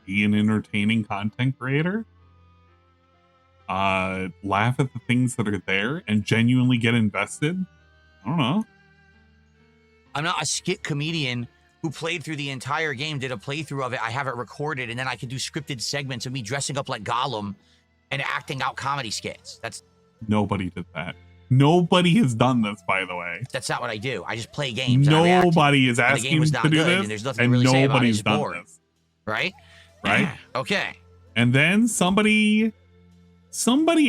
Be an entertaining content creator. Laugh at the things that are there and genuinely get invested. I don't know.
I'm not a skit comedian who played through the entire game, did a playthrough of it. I have it recorded, and then I could do scripted segments of me dressing up like Gollum and acting out comedy skits.
Nobody did that. Nobody has done this, by the way.
That's not what I do. I just play games.
Nobody is
and
asking
the game was
to
not
do
good,
this,
and there's nothing
and
to really say about it.
nobody's
It's
done
boring.
this.
Right?
Right?
Okay.
And then somebody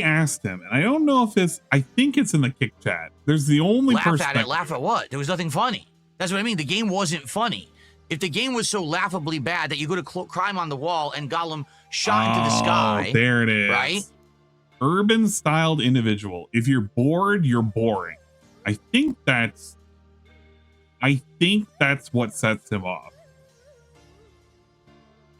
asked him, and I don't know if I think it's in the Kick chat. There's the only
Laugh
person.
at it. Laugh at what? There was nothing funny. That's what I mean. The game wasn't funny. If the game was so laughably bad that you go to crime on the wall and Gollum shot into the sky.
There it is.
Right?
Urban styled individual. If you're bored, you're boring. I think that's what sets him off.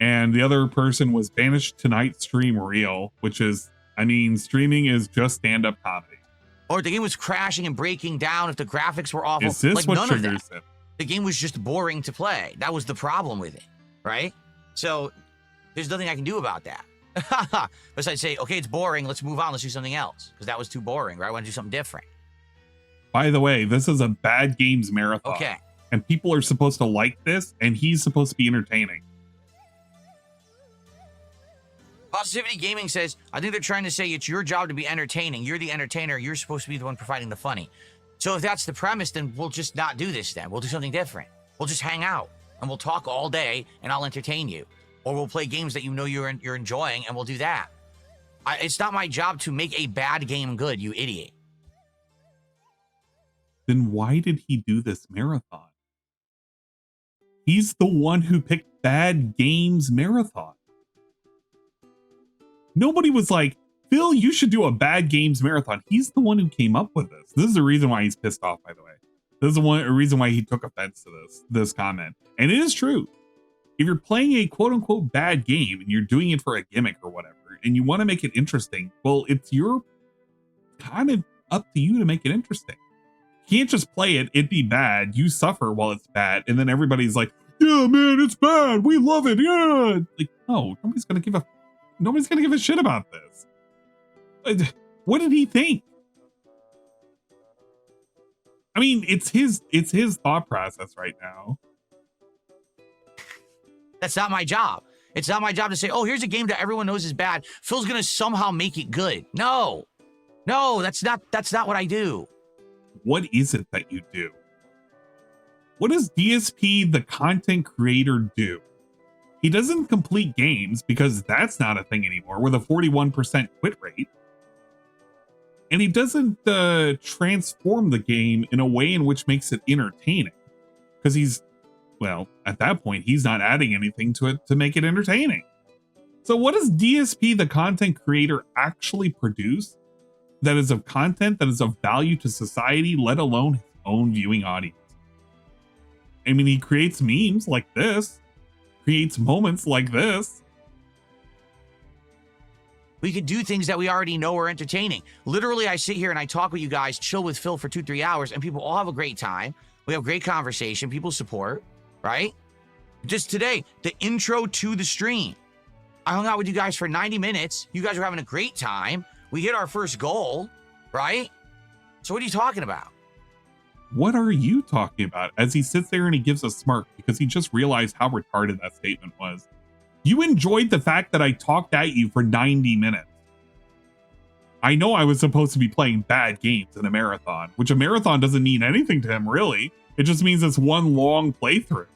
And the other person was banished tonight stream reel, which is, I mean, streaming is just stand-up comedy.
Or the game was crashing and breaking down if the graphics were awful.
Is this
like,
what
none
triggers
of that.
it?
The game was just boring to play. That was the problem with it, right? So there's nothing I can do about that. Besides say, okay, it's boring. Let's move on. Let's do something else. Because that was too boring, right? I want to do something different.
By the way, this is a bad games marathon.
Okay.
And people are supposed to like this, and he's supposed to be entertaining.
Positivity Gaming says, I think they're trying to say it's your job to be entertaining. You're the entertainer. You're supposed to be the one providing the funny. So if that's the premise, then we'll just not do this then. We'll do something different. We'll just hang out, and we'll talk all day, and I'll entertain you. Or we'll play games that you know you're enjoying, and we'll do that. It's not my job to make a bad game good, you idiot.
Then why did he do this marathon? He's the one who picked Bad Games Marathon. Nobody was like, Phil, you should do a Bad Games Marathon. He's the one who came up with this. This is the reason why he's pissed off, by the way. This is a reason why he took offense to this comment. And it is true. If you're playing a quote-unquote bad game and you're doing it for a gimmick or whatever, and you want to make it interesting, well, it's your kind of up to you to make it interesting. You can't just play it, it be bad, you suffer while it's bad, and then everybody's like, yeah, man, it's bad, we love it, yeah. Like, no, nobody's gonna give a shit about this. What did he think? I mean, it's his thought process right now.
That's not my job. It's not my job to say, oh, here's a game that everyone knows is bad. Phil's gonna somehow make it good. No, that's not what I do.
What is it that you do? What does DSP, the content creator, do? He doesn't complete games because that's not a thing anymore with a 41% quit rate. And he doesn't transform the game in a way in which makes it entertaining. Because well, at that point, he's not adding anything to it to make it entertaining. So what does DSP, the content creator, actually produce that is of content that is of value to society, let alone his own viewing audience? I mean, he creates memes like this, creates moments like this.
We could do things that we already know are entertaining. Literally, I sit here and I talk with you guys, chill with Phil for 2-3 hours, and people all have a great time. We have great conversation, people support, right? Just today, the intro to the stream. I hung out with you guys for 90 minutes. You guys were having a great time. We hit our first goal, right? So what are you talking about?
What are you talking about? As he sits there and he gives a smirk because he just realized how retarded that statement was. You enjoyed the fact that I talked at you for 90 minutes. I know I was supposed to be playing bad games in a marathon, which a marathon doesn't mean anything to him, really. It just means it's one long playthrough.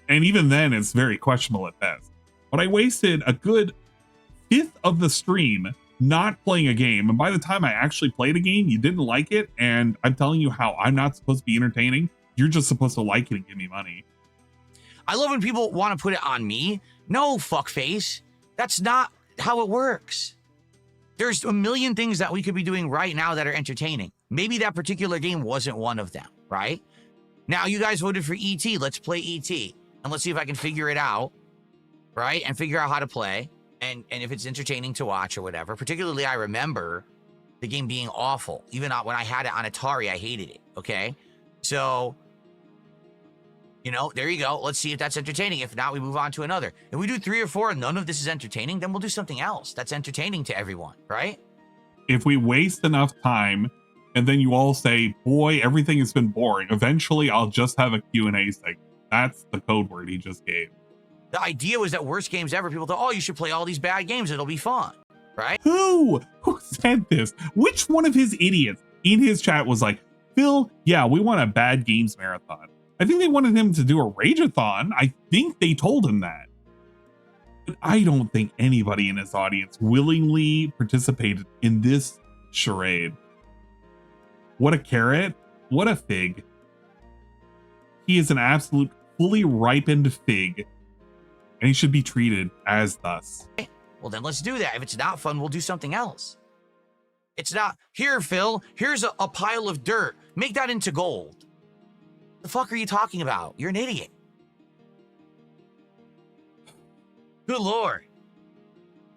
And even then, it's very questionable at best. But I wasted a good fifth of the stream not playing a game. And by the time I actually played a game, you didn't like it. And I'm telling you how I'm not supposed to be entertaining. You're just supposed to like it and give me money.
I love when people want to put it on me. No, fuckface. That's not how it works. There's a million things that we could be doing right now that are entertaining. Maybe that particular game wasn't one of them, right? Now you guys voted for ET. Let's play ET. And let's see if I can figure it out, right? And figure out how to play. And if it's entertaining to watch or whatever. Particularly, I remember the game being awful. Even when I had it on Atari, I hated it, okay? So, you know, there you go. Let's see if that's entertaining. If not, we move on to another. If we do 3 or 4 and none of this is entertaining, then we'll do something else that's entertaining to everyone, right?
If we waste enough time and then you all say, boy, everything has been boring, eventually I'll just have a Q&A segment. That's the code word he just gave.
The idea was that worst games ever, people thought, oh, you should play all these bad games. It'll be fun, right?
Who said this? Which one of his idiots in his chat was like, Phil, yeah, we want a bad games marathon. I think they wanted him to do a rageathon. I think they told him that. But I don't think anybody in his audience willingly participated in this charade. What a carrot. What a fig. He is an absolute fully ripened fig. And he should be treated as thus.
Well, then let's do that. If it's not fun, we'll do something else. It's not, here, Phil, here's a pile of dirt. Make that into gold. The fuck are you talking about? You're an idiot. Good Lord.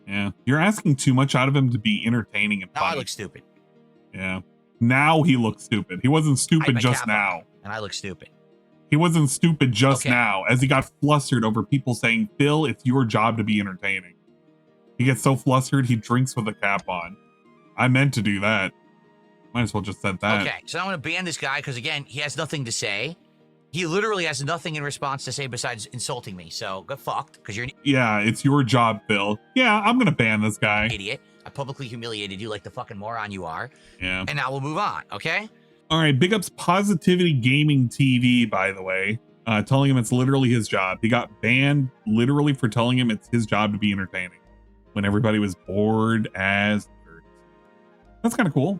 Yeah. You're asking too much out of him to be entertaining and funny.
Now I look stupid.
Yeah. Now he looks stupid. He wasn't stupid just now.
And I look stupid.
He wasn't stupid just now as he got flustered over people saying, Phil, it's your job to be entertaining. He gets so flustered, he drinks with a cap on. I meant to do that. Might as well just said that.
Okay, so I'm going to ban this guy because, again, he has nothing to say. He literally has nothing in response to say besides insulting me. So get fucked because you're an
Yeah, it's your job, Phil. Yeah, I'm going to ban this guy.
idiot. I publicly humiliated you like the fucking moron you are.
Yeah.
And now we'll move on, okay?
All right, big ups Positivity Gaming TV, by the way, telling him it's literally his job. He got banned literally for telling him it's his job to be entertaining when everybody was bored as dirt. That's kind of cool.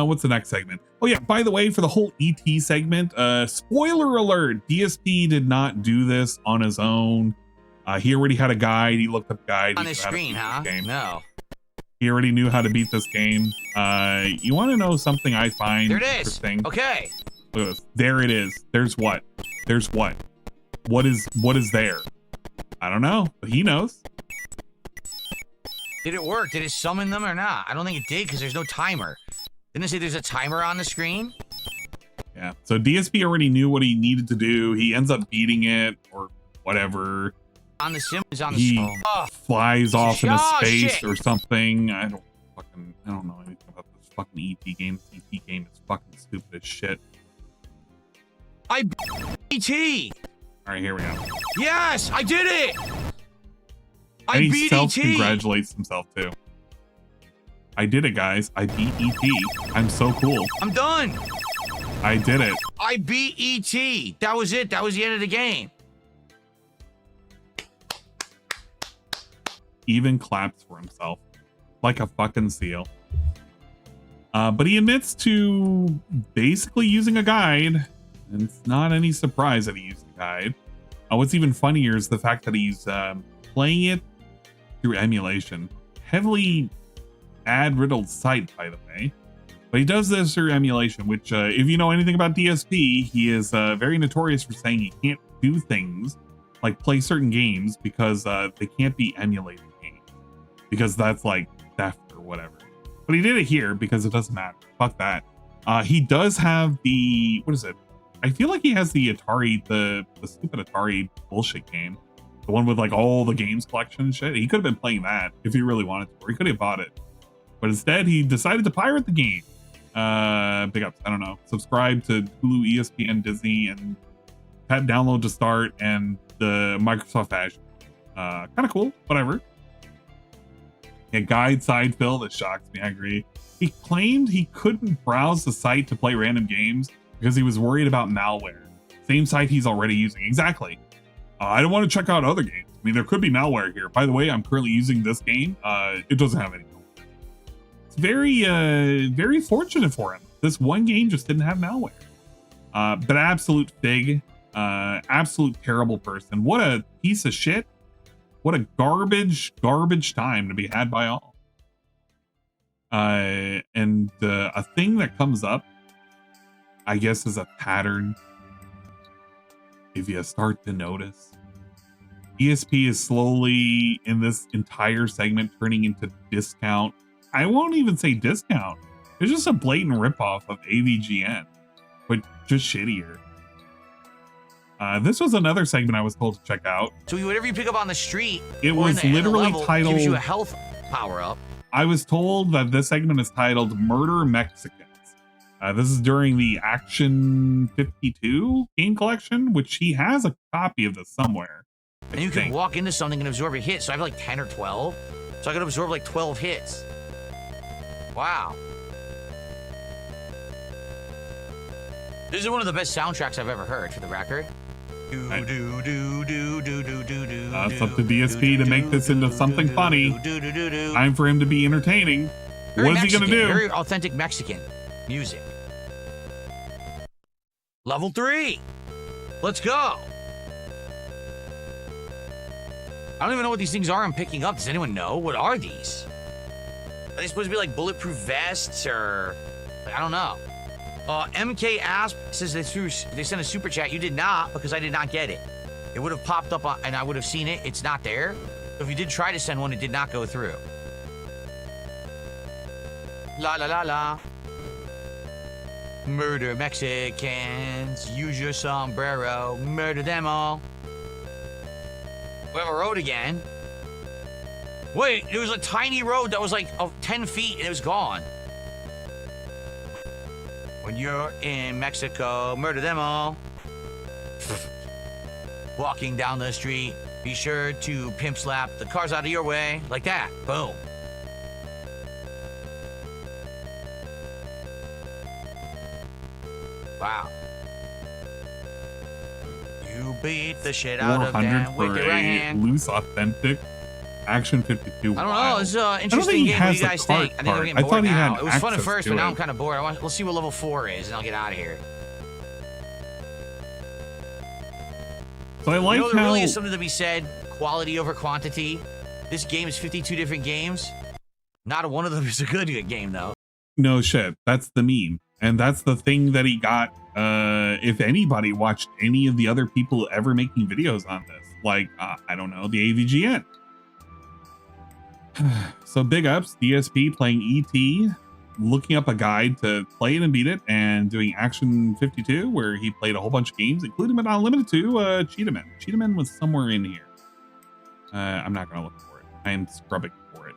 What's the next segment? Oh yeah, by the way, for the whole ET segment, spoiler alert, DSP did not do this on his own. He already had a guide. He looked up a guide.
On his screen, huh? No.
He already knew how to beat this game. You want to know something I find
There it is.
interesting?
Okay.
Look at this. There it is. There's what? There's what? What is there? I don't know, but he knows.
Did it work? Did it summon them or not? I don't think it did because there's no timer. Didn't it say there's a timer on the screen?
Yeah. So DSP already knew what he needed to do. He ends up beating it or whatever.
On the sim is on the
He flies off into space
shit.
or something. I don't know anything about this fucking ET game. This ET game is fucking stupid as shit.
I beat ET.
All right, here we go.
Yes, I did it. I
And he
beat ET.
self-congratulates himself too. I did it, guys. I beat ET. I'm so cool.
I'm done.
I did it.
I beat ET. That was it. That was the end of the game.
Even claps for himself like a fucking seal. But he admits to basically using a guide, and it's not any surprise that he used a guide. What's even funnier is the fact that he's playing it through emulation. Heavily ad-riddled site, by the way. But he does this through emulation, which, if you know anything about DSP, he is very notorious for saying he can't do things like play certain games because they can't be emulated games. Because that's like theft or whatever. But he did it here because it doesn't matter. Fuck that. He does have the, what is it? I feel like he has the Atari, the stupid Atari bullshit game. The one with like all the games collection and shit. He could have been playing that if he really wanted to, or he could have bought it. But instead, he decided to pirate the game. Big ups. I don't know. Subscribe to Hulu, ESPN, Disney, and tap download to start and the Microsoft Azure. Kind of cool. Whatever. Yeah, guide side fill. That shocks me. I agree. He claimed he couldn't browse the site to play random games because he was worried about malware. Same site he's already using. Exactly. I don't want to check out other games. I mean, there could be malware here. By the way, I'm currently using this game. It doesn't have any malware. It's very fortunate for him. This one game just didn't have malware. But absolute fig. Absolute terrible person. What a piece of shit. What a garbage time to be had by all. And a thing that comes up, I guess, is a pattern. If you start to notice, DSP is slowly in this entire segment turning into discount. I won't even say discount. It's just a blatant ripoff of AVGN, but just shittier. This was another segment I was told to check out.
So whatever you pick up on the street,
it was literally titled,
gives you a health power up.
I was told that this segment is titled Murder Mexicans. This is during the Action 52 game collection, which he has a copy of this somewhere.
And you can walk into something and absorb a hit. So I have like 10 or 12. So I could absorb like 12 hits. Wow. This is one of the best soundtracks I've ever heard, for the record.
It's up to DSP to make this into something funny. Time for him to be entertaining. What is he going to do?
Very authentic Mexican music. Level 3. Let's go. I don't even know what these things are I'm picking up. Does anyone know? What are these? Are they supposed to be like bulletproof vests or... I don't know. MK Asp says they sent a super chat. You did not, because I did not get it. It would have popped up and I would have seen it. It's not there. So if you did try to send one, it did not go through. La la la la. Murder Mexicans. Use your sombrero. Murder them all. We have a road again. Wait, there was a tiny road that was like 10 feet and it was gone. When you're in Mexico, murder them all. Walking down the street, be sure to pimp slap the cars out of your way. Like that. Boom. Wow. You beat the shit out of them with your right hand.
Loose authentic Action 52.
I don't know. It's an interesting game. What do you guys think? I think we're getting bored now. It was fun at first, but now I'm kind of bored. Let's see what level 4 is, and I'll get out of here.
So I like how
there really is something to be said. Quality over quantity. This game is 52 different games. Not one of them is a good game, though.
No shit. That's the meme. And that's the thing that he got. If anybody watched any of the other people ever making videos on this, like, I don't know, the AVGN. So big ups, DSP playing ET, looking up a guide to play it and beat it, and doing Action 52, where he played a whole bunch of games, including but not limited to Cheetah-Man. Cheetah-Man was somewhere in here. I'm not going to look for it. I am scrubbing for it.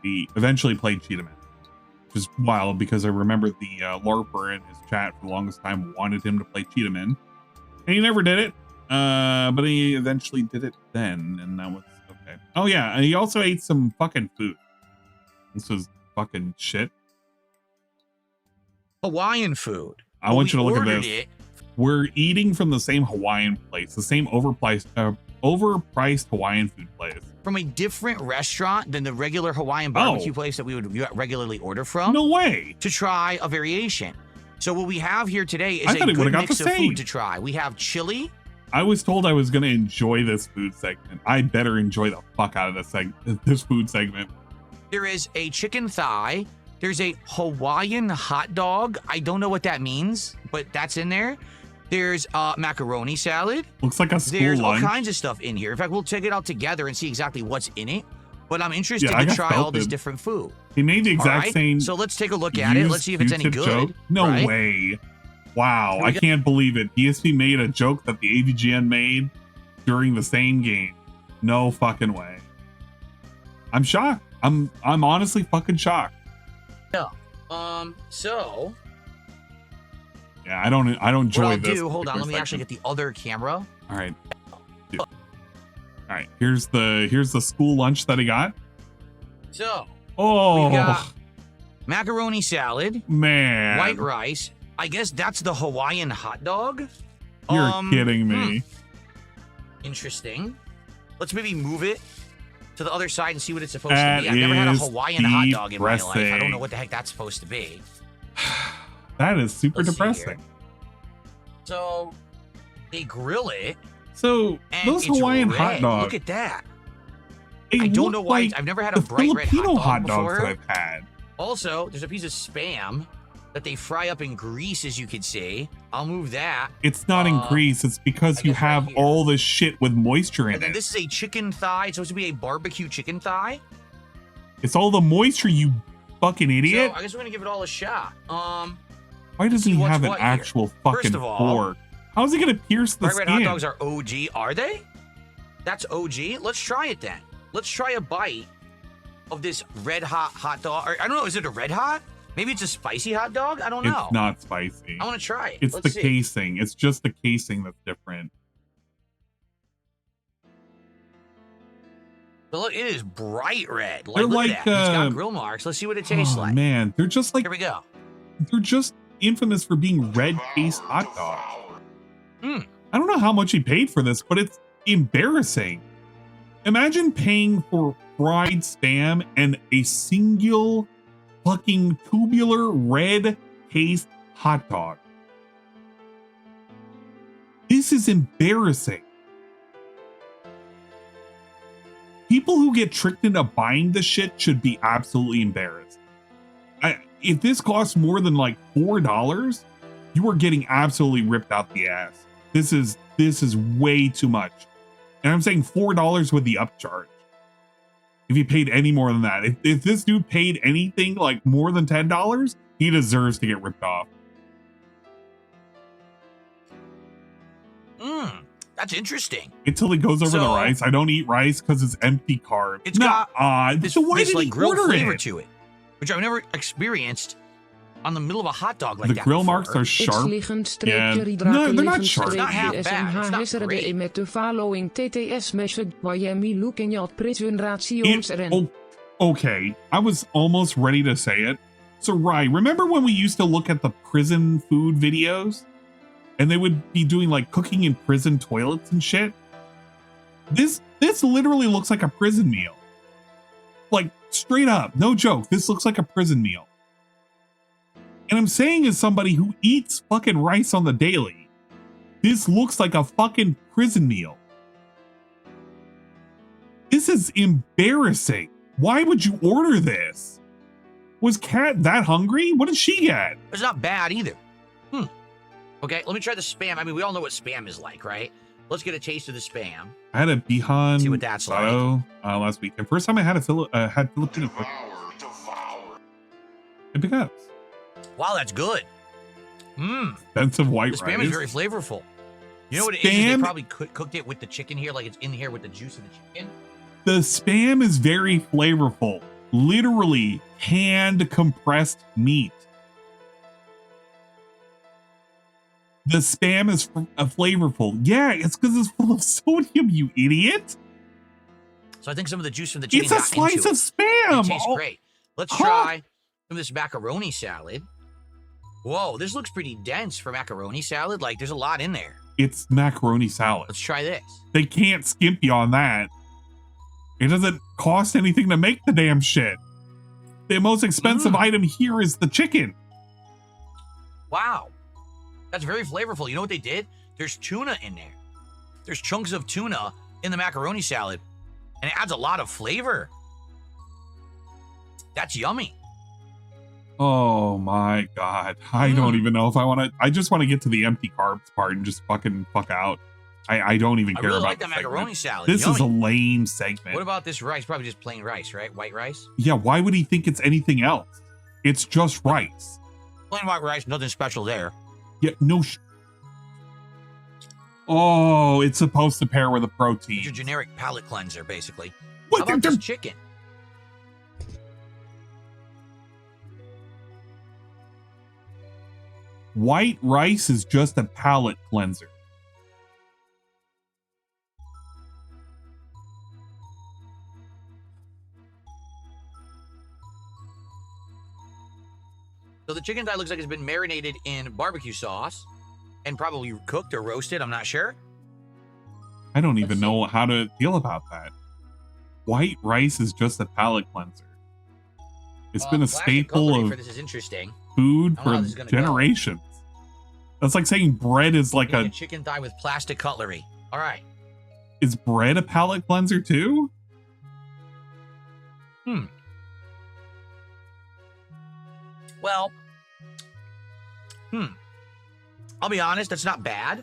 He eventually played Cheetah-Man, which is wild because I remember the LARPer in his chat for the longest time wanted him to play Cheetah-Man, and he never did it, but he eventually did it then, and that was okay. Oh yeah, and he also ate some fucking food. This was fucking shit.
Hawaiian food.
I want you to look at this. We're eating from the same Hawaiian place, the same overpriced Hawaiian food place.
From a different restaurant than the regular Hawaiian barbecue place that we would regularly order from.
No way.
To try a variation. So what we have here today is a good mix of food to try. We have chili.
I was told I was going to enjoy this food segment. I better enjoy the fuck out of this food segment.
There is a chicken thigh. There's a Hawaiian hot dog. I don't know what that means, but that's in there. There's macaroni salad.
Looks like a school
There's
lunch.
all kinds of stuff in here. In fact, we'll check it out together and see exactly what's in it. But I'm interested to try all this different food.
He made the exact same.
So let's take a look at it. Let's see if it's any good.
Joke. No way. Wow, I can't believe it. DSP made a joke that the AVGN made during the same game. No fucking way. I'm shocked. I'm honestly fucking shocked.
Yeah. So.
Yeah, I don't enjoy this.
Hold on, let me actually get the other camera.
All right. All right. Here's the school lunch that he got.
So.
Oh.
We got macaroni salad.
Man.
White rice. I guess that's the Hawaiian hot dog.
You're kidding me.
Interesting. Let's maybe move it to the other side and see what it's supposed to be. I've never had a Hawaiian hot dog in my life. I don't know what the heck that's supposed to be.
That is super depressing.
So they grill it.
So those Hawaiian hot dogs.
Look at that. I don't know why. I've never had a bright red hot dog before.
That I've had.
Also, there's a piece of Spam that they fry up in grease, as you can see. I'll move that.
It's not in grease. It's because you have all this shit with moisture in
And then
it.
this is a chicken thigh. It's supposed to be a barbecue chicken thigh.
It's all the moisture, you fucking idiot.
So I guess we're gonna give it all a shot.
Why doesn't he have an actual fucking fork? How is he gonna pierce the skin?
Bright red hot dogs are OG. Are they? That's OG. Let's try it then. Let's try a bite of this red hot dog. Or, I don't know. Is it a red hot? Maybe it's a spicy hot dog? I don't know.
It's not spicy.
I want to try it.
It's
Let's
the
see.
casing. It's just the casing that's different.
But look, it is bright red.
They're
Look
like,
at that. It's got grill marks. Let's see what it tastes like.
Man, they're just like.
Here we go.
They're just infamous for being red cased hot dogs. I don't know how much he paid for this, but it's embarrassing. Imagine paying for fried Spam and a single fucking tubular red cased hot dog. This is embarrassing. People who get tricked into buying this shit should be absolutely embarrassed. If this costs more than like $4, you are getting absolutely ripped out the ass. This is way too much. And I'm saying $4 with the upcharge. If he paid any more than that. If this dude paid anything like more than $10, he deserves to get ripped off.
That's interesting.
Until he goes over the rice. I don't eat rice because it's empty carb.
It's got
so why did
like
he
grilled
order
flavor
it?
to it, which I've never experienced on the middle of a hot dog like
The
that.
grill
before.
marks are sharp.
Yeah.
No, they're not sharp.
It's not half bad. It's not great.
Met de following TTS message Miami looking at presentations and
Okay, I was almost ready to say it. So, Rye, remember when we used to look at the prison food videos? And they would be doing like cooking in prison toilets and shit? This literally looks like a prison meal. Like, straight up, no joke, this looks like a prison meal. And I'm saying as somebody who eats fucking rice on the daily, this looks like a fucking prison meal. This is embarrassing. Why would you order this? Was Kat that hungry? What did she get?
It's not bad either. Okay, let me try the Spam. I mean, we all know what Spam is like, right? Let's get a taste of the Spam.
I had a Bihan
See what that's
last weekend. First time I had had Filipino food. It pick up.
Wow, that's good.
Expensive white
The Spam
rice.
is very flavorful. You know what it is? They probably cooked it with the chicken here, like it's in here with the juice of the chicken.
The Spam is very flavorful. Literally hand compressed meat. The Spam is flavorful. Yeah, it's because it's full of sodium, you idiot.
So I think some of the juice from the chicken
It's a
got
slice
into
of
it.
Spam.
It tastes great. Let's try some of this macaroni salad. Whoa, this looks pretty dense for macaroni salad. Like, there's a lot in there.
It's macaroni salad.
Let's try this.
They can't skimp you on that. It doesn't cost anything to make the damn shit. The most expensive item here is the chicken.
Wow. That's very flavorful. You know what they did? There's tuna in there. There's chunks of tuna in the macaroni salad, and it adds a lot of flavor. That's yummy.
Oh my god. I don't even know if I want to. I just want to get to the empty carbs part and just fucking fuck out. I don't even care
really
about
like that
the segment.
macaroni salad.
This is a
Yummy.
lame segment.
What about this rice? Probably just plain rice, right? White rice?
Yeah, why would he think it's anything else? It's just rice.
Plain white rice, nothing special there.
Yeah, no. Oh, it's supposed to pair with a protein.
It's your generic palate cleanser, basically.
What
How about this chicken?
White rice is just a palate cleanser.
So the chicken thigh looks like it's been marinated in barbecue sauce and probably cooked or roasted. I'm not sure.
I don't even know how to feel about that. White rice is just a palate cleanser. It's been a staple
For this is interesting.
food
I don't know how
for
this is gonna
generations. That's like saying bread is like
Eating
a...
a chicken thigh with plastic cutlery. All right.
Is bread a palate cleanser too?
Well, I'll be honest, that's not bad.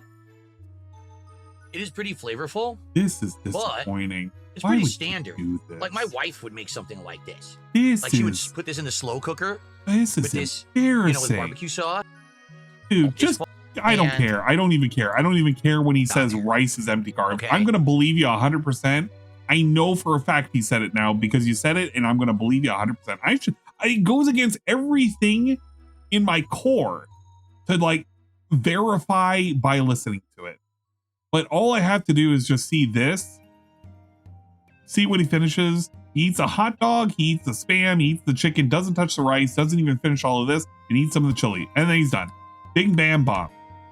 It is pretty flavorful.
This is
But
disappointing.
it's
Why
pretty
would you
standard.
do this?
Like my wife would make something like this.
This
Like she would
is-
put this in the slow cooker.
This is
with this,
embarrassing.
with barbecue sauce.
Dude, just... I don't
And-
care. I don't even care. I don't even care when he says rice is empty carbs.
Okay.
I'm going to believe you 100%. I know for a fact he said it now because you said it, and I'm going to believe you 100%. It goes against everything in my core to like verify by listening to it. But all I have to do is just see this, see what he finishes. He eats a hot dog, he eats the Spam, he eats the chicken, doesn't touch the rice, doesn't even finish all of this, and eats some of the chili, and then he's done. Bing, bam, bomb.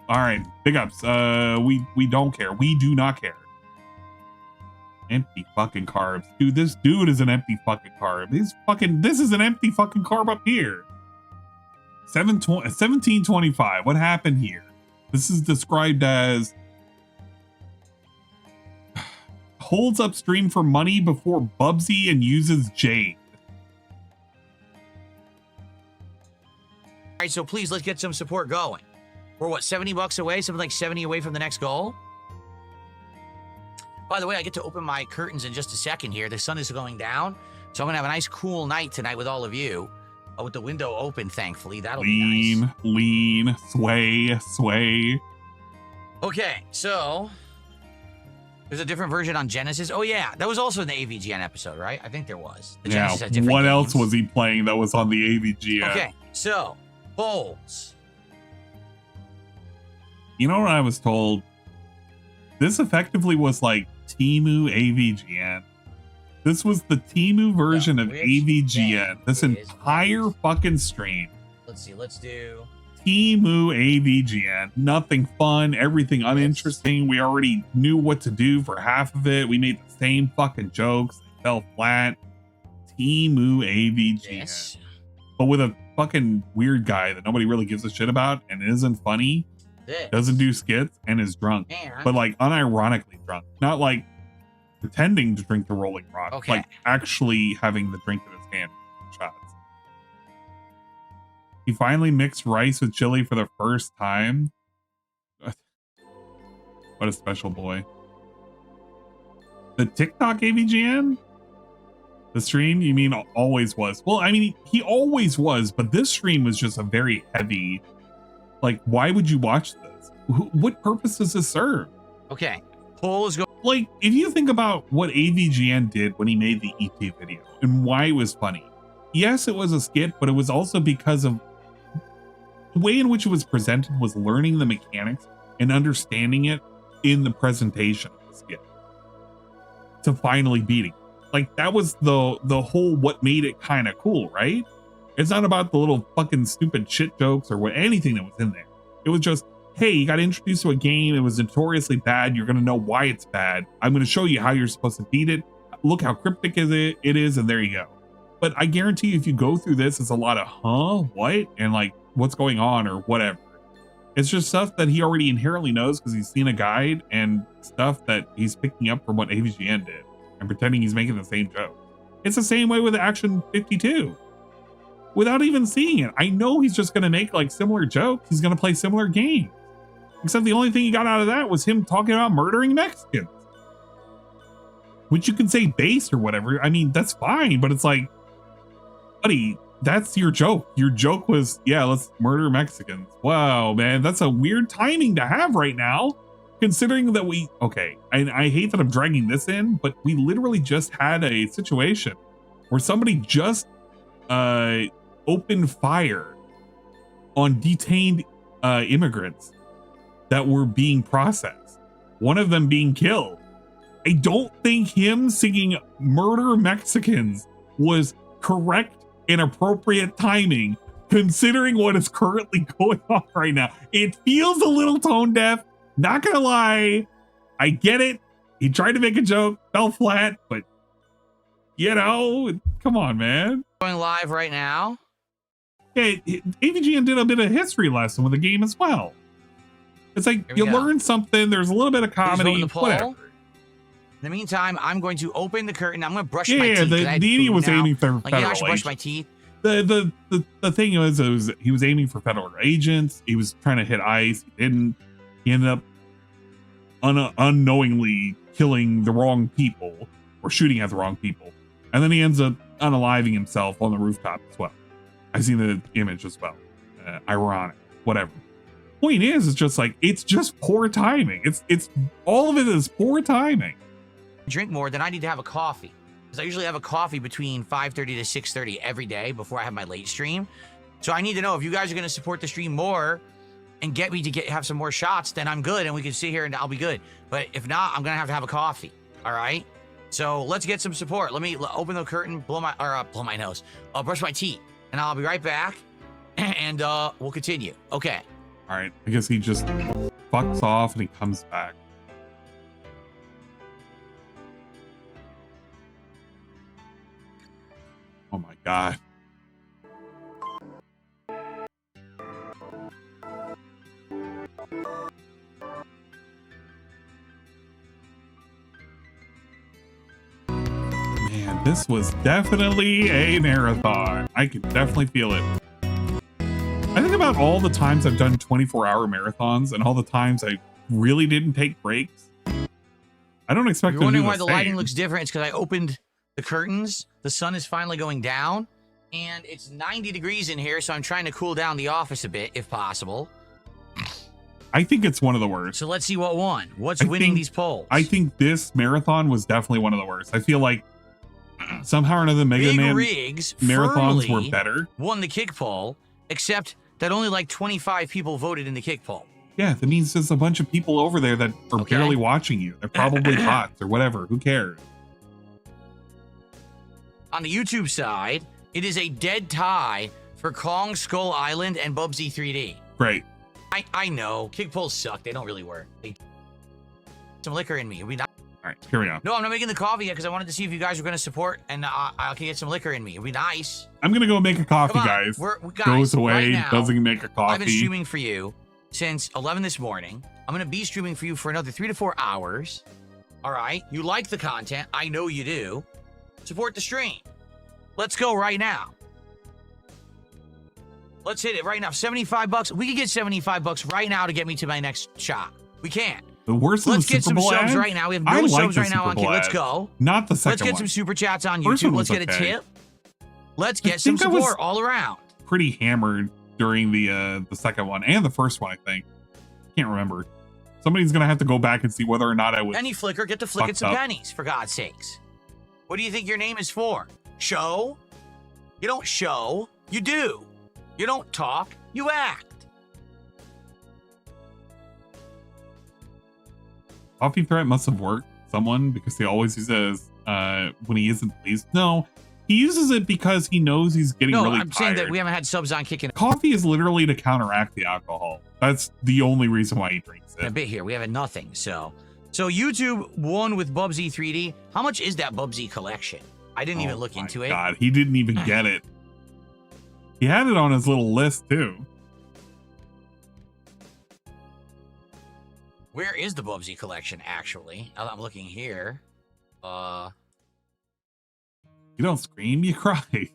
All right, big ups. We don't care. We do not care. Empty fucking carbs. Dude, this dude is an empty fucking carb. This is an empty fucking carb up here. 1725. What happened here? This is described as holds up stream for money before Bubsy and uses Jade.
All right, so please let's get some support going. We're what, $70 away? Something like 70 away from the next goal? By the way, I get to open my curtains in just a second here. The sun is going down, so I'm gonna have a nice cool night tonight with all of you. With the window open, thankfully. That'll be nice.
Lean, sway. Okay,
so there's a different version on Genesis. Oh yeah, that was also in the AVGN episode, right? I think there was. The Genesis had different
what
games.
else was he playing that was on the AVGN?
Okay, so polls.
You know what I was told? This effectively was like Temu AVGN. This was the Temu version of AVGN. This entire fucking stream.
Let's see, let's do
Temu AVGN. Nothing fun, everything uninteresting. We already knew what to do for half of it. We made the same fucking jokes. They fell flat. Temu AVGN. Yes. But with a fucking weird guy that nobody really gives a shit about and isn't funny. Doesn't do skits and is drunk. But like unironically drunk. Not like pretending to drink the Rolling Rock, like actually having the drink in his hand. Shots. He finally mixed rice with chili for the first time. What a special boy. The TikTok AVGN? The stream, you mean always was? Well, I mean, he always was, but this stream was just a very heavy. Like, why would you watch this? What purpose does this serve?
Okay. Poll is going.
Like, if you think about what AVGN did when he made the ET video and why it was funny. Yes, it was a skit, but it was also because of the way in which it was presented was learning the mechanics and understanding it in the presentation of the skit to finally beating. Like, that was the whole what made it kind of cool, right? It's not about the little fucking stupid shit jokes or anything that was in there. It was just, hey, you got introduced to a game. It was notoriously bad. You're going to know why it's bad. I'm going to show you how you're supposed to beat it. Look how cryptic it is, and there you go. But I guarantee you, if you go through this, it's a lot of, what? And like, what's going on or whatever. It's just stuff that he already inherently knows because he's seen a guide and stuff that he's picking up from what AVGN did and pretending he's making the same joke. It's the same way with Action 52. Without even seeing it, I know he's just going to make like similar jokes. He's going to play similar games. Except the only thing he got out of that was him talking about murdering Mexicans. Which you can say base or whatever. I mean, that's fine, but it's like, buddy, that's your joke. Your joke was, yeah, let's murder Mexicans. Wow, man, that's a weird timing to have right now. Considering that I hate that I'm dragging this in, but we literally just had a situation where somebody just opened fire on detained immigrants that were being processed. One of them being killed. I don't think him singing murder Mexicans was correct and appropriate timing considering what is currently going on right now. It feels a little tone deaf. Not gonna lie. I get it. He tried to make a joke, fell flat, but you know, come on, man.
Going live right now.
Yeah, AVGN did a bit of history lesson with the game as well. It's like you learn something. There's a little bit of comedy. Whatever.
In the meantime, I'm going to open the curtain. I'm going to brush my teeth.
Yeah, the idiot was aiming for federal
I should brush my teeth.
The thing was he was aiming for federal agents. He was trying to hit ICE. He didn't. He ended up unknowingly killing the wrong people or shooting at the wrong people. And then he ends up unaliving himself on the rooftop as well. I've seen the image as well. Ironic, whatever. Point is, it's just like, it's just poor timing. It's all of it is poor timing.
Drink more, then I need to have a coffee. Because I usually have a coffee between 5:30 to 6:30 every day before I have my late stream. So I need to know if you guys are going to support the stream more and get me to have some more shots, then I'm good and we can sit here and I'll be good. But if not, I'm going to have a coffee. All right? So let's get some support. Let me open the curtain, blow my nose. I'll brush my teeth and I'll be right back and we'll continue. Okay.
All right. I guess he just fucks off and he comes back. Oh my God. Man, this was definitely a marathon. I can definitely feel it. I think about all the times I've done 24-hour marathons and all the times I really didn't take breaks. I don't expect
You're
them to
wondering
do
why
the
the
same.
lighting looks different. It's because I opened the curtains. The sun is finally going down, and it's 90 degrees in here, so I'm trying to cool down the office a bit, if possible.
I think it's one of the worst.
So let's see what won. What's winning these polls?
I think this marathon was definitely one of the worst. I feel like somehow or another Mega
Big
Man
Rigs
marathons
firmly
were better.
Won the kick poll, except that only like 25 people voted in the kick poll.
Yeah, that means there's a bunch of people over there that are barely watching you. They're probably bots or whatever. Who cares?
On the YouTube side, it is a dead tie for Kong Skull Island and Bubsy 3D.
Great.
I know. Kick polls suck. They don't really work. Some liquor in me. All
right, here we go.
No, I'm not making the coffee yet because I wanted to see if you guys were going to support and I can get some liquor in me. It'd be nice.
I'm going to go make a coffee,
Come on,
guys.
guys,
Goes away,
right now,
doesn't make a coffee.
I've been streaming for you since 11 this morning. I'm going to be streaming for you for another 3 to 4 hours. All right? You like the content. I know you do. Support the stream. Let's go right now. Let's hit it right now. 75 bucks. We can get 75 bucks right now to get me to my next shot. We can.
The worst
Let's
of the
get
Super
some
Bowl
subs
ads?
right now. We have
I
no
like
subs
the
right now
Super
on
Bowl
Q. Let's
ads.
go.
Not the second
Let's get
one.
some super chats on
First
YouTube.
one
Let's
was
get a
okay.
tip. Let's get some
think I was-
support all around.
Pretty hammered during the second one and the first one, I think. Can't remember. Somebody's going to have to go back and see whether or not I was.
Penny flicker, get to flicking
fucked
some
up.
pennies, for God's sakes. What do you think your name is for? Show? You don't show, you do. You don't talk, you act.
Coffee threat must have worked someone because he always uses when he isn't pleased. No, he uses it because he knows he's getting
No,
really
I'm
tired.
saying that we haven't had subs on kicking
Coffee is literally to counteract the alcohol. That's the only reason why he drinks
a
it.
bit here. We have nothing, so YouTube won with Bubsy 3D. How much is that Bubsy collection? I didn't even look into it.
God, he didn't even get it. He had it on his little list too.
Where is the Bubsy collection, actually? I'm looking here.
You don't scream, you cry. I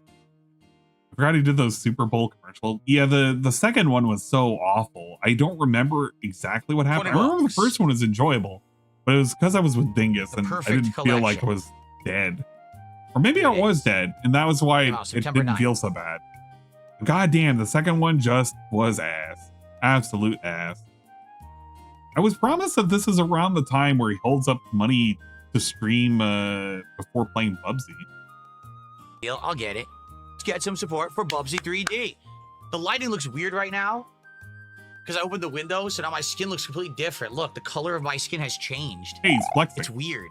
forgot he did those Super Bowl commercials. Yeah, the second one was so awful. I don't remember exactly what happened. I remember the first one was enjoyable, but it was because I was with Dingus and I didn't feel like I was dead. Or maybe I was dead, and that was why it didn't
9th.
feel so bad. God damn, the second one just was ass. Absolute ass. I was promised that this is around the time where he holds up money to stream before playing Bubsy.
I'll get it. Let's get some support for Bubsy 3D. The lighting looks weird right now because I opened the window, so now my skin looks completely different. Look, the color of my skin has changed.
Hey, he's flexing.
It's weird.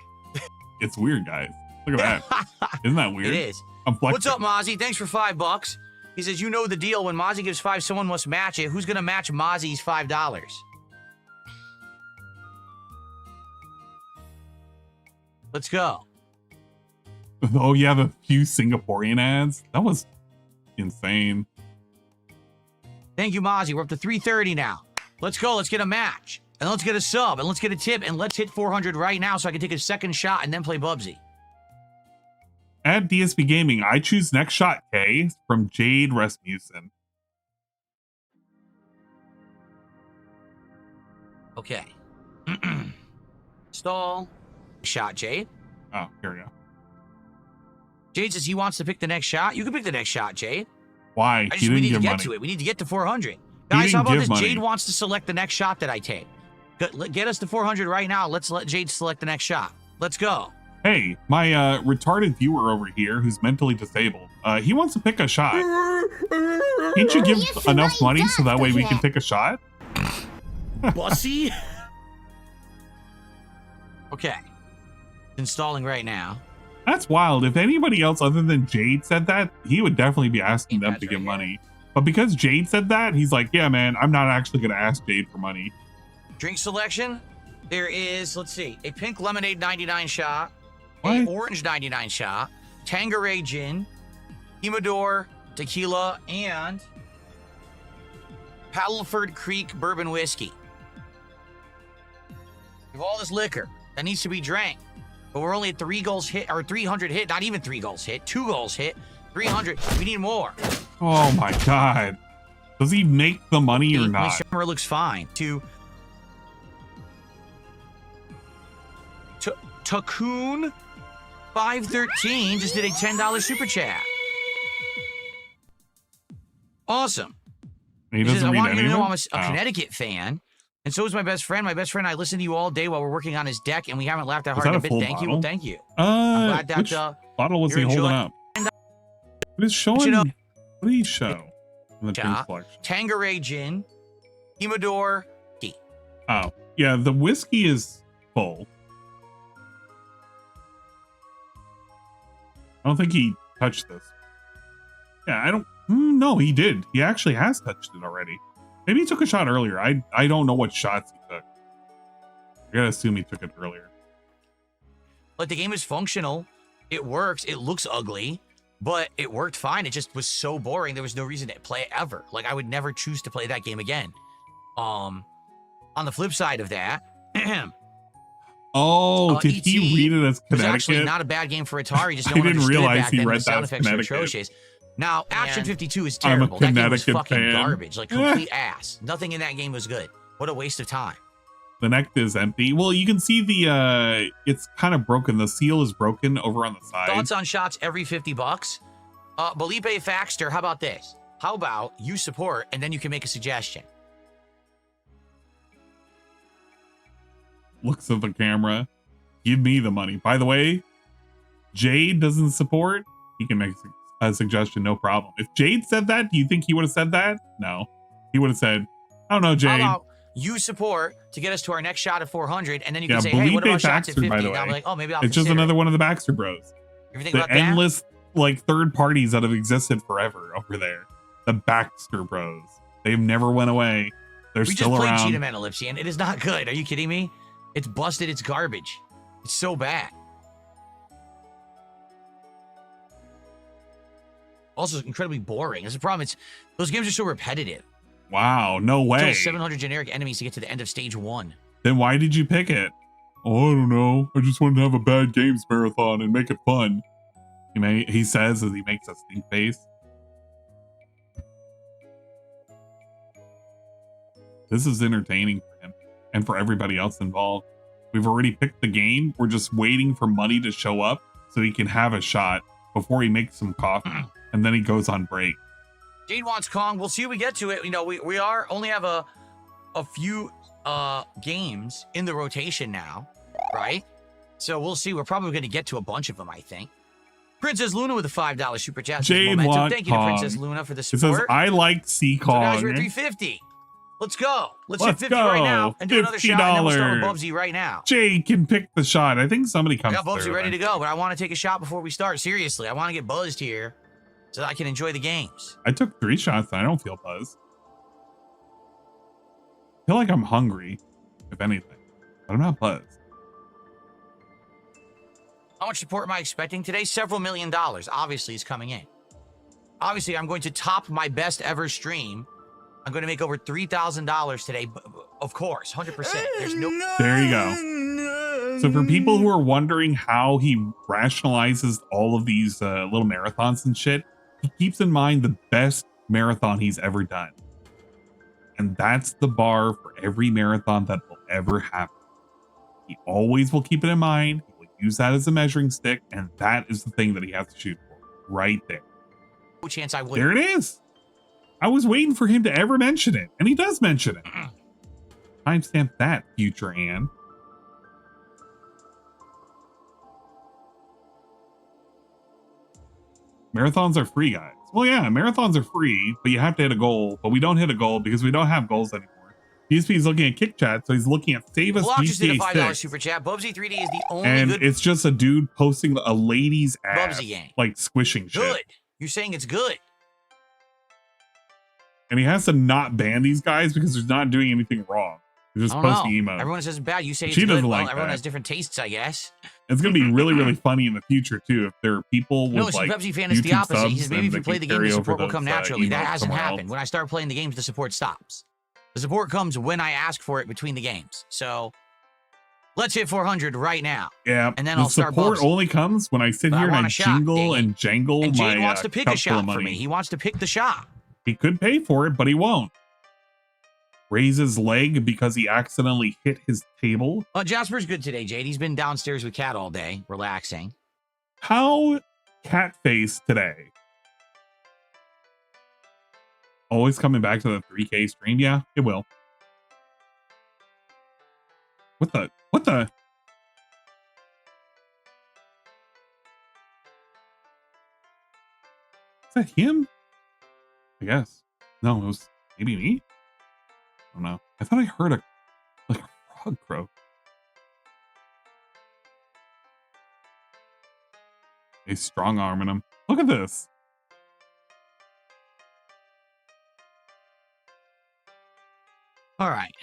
It's weird, guys. Look at that. Isn't that weird?
It is.
I'm flexing.
What's up, Mozzie? Thanks for $5. He says, you know the deal. When Mozzie gives 5, someone must match it. Who's going to match Mozzie's $5? Let's go.
Oh, yeah, the few Singaporean ads. That was insane.
Thank you, Mozzie. We're up to 330 now. Let's go. Let's get a match. And let's get a sub. And let's get a tip. And let's hit 400 right now so I can take a second shot and then play Bubsy.
At DSP Gaming, I choose next shot, K, from Jade Rasmussen.
Okay. Stall. Shot, Jade.
Oh, here we go.
Jade says he wants to pick the next shot. You can pick the next shot, Jade.
Why?
We need to get to it. We need to get to 400. Guys, how about this? Jade wants to select the next shot that I take. Get us to 400 right now. Let's let Jade select the next shot. Let's go.
Hey, my retarded viewer over here who's mentally disabled, he wants to pick a shot. Can't you give enough money so that way we can pick a shot?
Bussy?
Okay. Installing right now.
That's wild. If anybody else other than Jade said that, he would definitely be asking them to give money. But because Jade said that, he's like, yeah, man, I'm not actually going to ask Jade for money.
Drink selection. There is, let's see, a pink lemonade 99 shot,
what?
a orange 99 shot, Tanqueray gin, Humidor tequila, and Paddleford Creek bourbon whiskey. We have all this liquor that needs to be drank, but we're only at 3 goals hit, or 300 hit, not even 3 goals hit, 2 goals hit, 300. We need more.
Oh my God. Does he make the money or not?
My camera looks fine. Takun 513 just did a $10 super chat. Awesome.
He says,
I want you to know I'm a Connecticut fan, and so is my best friend. My best friend, I listen to you all day while we're working on his deck, and we haven't laughed that hard in a bit. Thank you. Well, thank you. I'm glad that
which bottle was he holding up? What is showing? What did he show? In the drink selection?
Tanqueray Gin, Humidor Tea.
Oh, yeah, the whiskey is full. I don't think he touched this. Yeah, I don't. No, he did. He actually has touched it already. Maybe he took a shot earlier. I don't know what shots he took. I gotta assume he took it earlier.
Like, the game is functional. It works. It looks ugly, but it worked fine. It just was so boring. There was no reason to play it ever. Like, I would never choose to play that game again. On the flip side of that,
did he read it as Connecticut?
It was actually not a bad game for Atari. Just no one
didn't realize he read
the sound
that as
effects were
Connecticut.
atrocious. Now, Action 52 is
I'm a
terrible. That game was
Connecticut
fucking
fan.
garbage. Like, complete ass. Nothing in that game was good. What a waste of time.
The neck is empty. Well, you can see the it's kind of broken. The seal is broken over on the side.
Thoughts on shots every $50? Belipe Faxter, how about this? How about you support and then you can make a suggestion?
Looks at the camera. Give me the money. By the way, Jade doesn't support. He can make a suggestion, no problem. If Jade said that, do you think he would have said that? No. He would have said, I don't know, Jade.
How about you support to get us to our next shot at 400, and then you can say, hey, what about shots at 50?
By the
And
way.
I'll be like, oh, maybe I'll
It's just
consider
another
it.
one of the Baxter Bros.
Everything
The
about that?
endless, like, third parties that have existed forever over there. The Baxter Bros. They've never went away. They're
We
still
just played
around.
Cheetah Man Ellipsi, and it is not good. Are you kidding me? It's busted. It's garbage. It's so bad. Also, incredibly boring. That's the problem. Those games are so repetitive.
Wow, no way.
Kill 700 generic enemies to get to the end of stage 1.
Then why did you pick it? Oh, I don't know. I just wanted to have a bad games marathon and make it fun. He says as he makes a stink face. This is entertaining for him and for everybody else involved. We've already picked the game. We're just waiting for money to show up so he can have a shot before he makes some coffee. And then he goes on break.
Jade wants Kong. We'll see if we get to it. You know, we only have a few games in the rotation now, right? So we'll see. We're probably going to get to a bunch of them, I think. Princess Luna with a $5 super chat.
Jade wants
Thank you to
Kong.
Princess Luna for the
It
support.
says, I like C
So
Kong.
guys, we're at 350. Let's go. Let's hit 50 right now and do another shot. And then we'll start with Bubsy right now.
Jade can pick the shot. I think somebody
I
comes
got Bubsy
through
ready to
eventually.
go, but I want to take a shot before we start. Seriously, I want to get buzzed here so that I can enjoy the games.
I took 3 shots and I don't feel buzzed. I feel like I'm hungry, if anything, but I'm not buzzed.
How much support am I expecting today? Several $1 million, obviously, is coming in. Obviously, I'm going to top my best ever stream. I'm going to make over $3,000 today. Of course, 100%. There's no...
There you go. So for people who are wondering how he rationalizes all of these little marathons and shit, he keeps in mind the best marathon he's ever done. And that's the bar for every marathon that will ever happen. He always will keep it in mind. He will use that as a measuring stick. And that is the thing that he has to shoot for right there.
No chance I would.
There it is. I was waiting for him to ever mention it. And he does mention it. Timestamp that, future Ann. Marathons are free, guys. Well, yeah, marathons are free, but you have to hit a goal. But we don't hit a goal because we don't have goals anymore. DSP is looking at Kick Chat, so he's looking at Save Us
Block just did a
GTA
$5
6.
super chat. Bubsy 3D is the only
And
good
it's just a dude posting a lady's ass,
Bubsy game.
like squishing shit.
Good. You're saying it's good.
And he has to not ban these guys because they're not doing anything wrong. They're just
I don't
posting
know.
emotes.
Everyone says it's bad. You say it's
She
good.
doesn't
Well,
like
everyone
that.
has different tastes, I guess.
It's going to be really, really funny in the future, too, if there are people
No,
with,
it's
like,
Pepsi fan is the
YouTube
opposite. He
subs
says maybe
and
if
they
you play
can
the game,
carry
the
over
support will
those,
come naturally. That
emotes
hasn't
somewhere
happened.
else.
When I start playing the games, the support stops. The support comes when I ask for it between the games. So let's hit 400 right now.
Yeah,
And then
the
I'll start
support
Bubsy.
only comes when I sit
But I
here and
want
I
a shot,
jingle
dang it.
and jangle
And
my
Jade wants to pick
cup
a
full of
shot for
money.
me. He wants to pick the shot.
He could pay for it, but he won't. raise his leg because he accidentally hit his table.
Jasper's good today, Jade. He's been downstairs with Cat all day, relaxing.
How cat face today? Always coming back to the 3K stream? Yeah, it will. What the? Is that him? I guess. No, it was maybe me? I don't know. I thought I heard a frog crow. He's strong arming him. Look at this.
All right.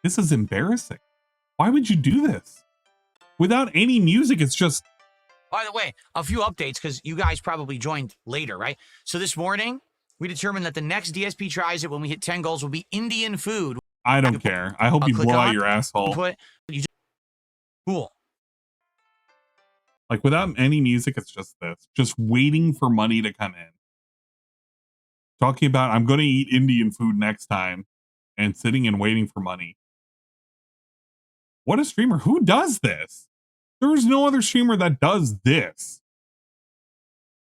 This is embarrassing. Why would you do this? Without any music, it's just...
By the way, a few updates, because you guys probably joined later, right? So this morning, we determined that the next DSP tries it when we hit 10 goals will be Indian food.
I don't care. I hope you blow out your asshole.
Cool.
Like, without any music, it's just this. Just waiting for money to come in. Talking about, I'm going to eat Indian food next time. And sitting and waiting for money. What a streamer. Who does this? There's no other streamer that does this.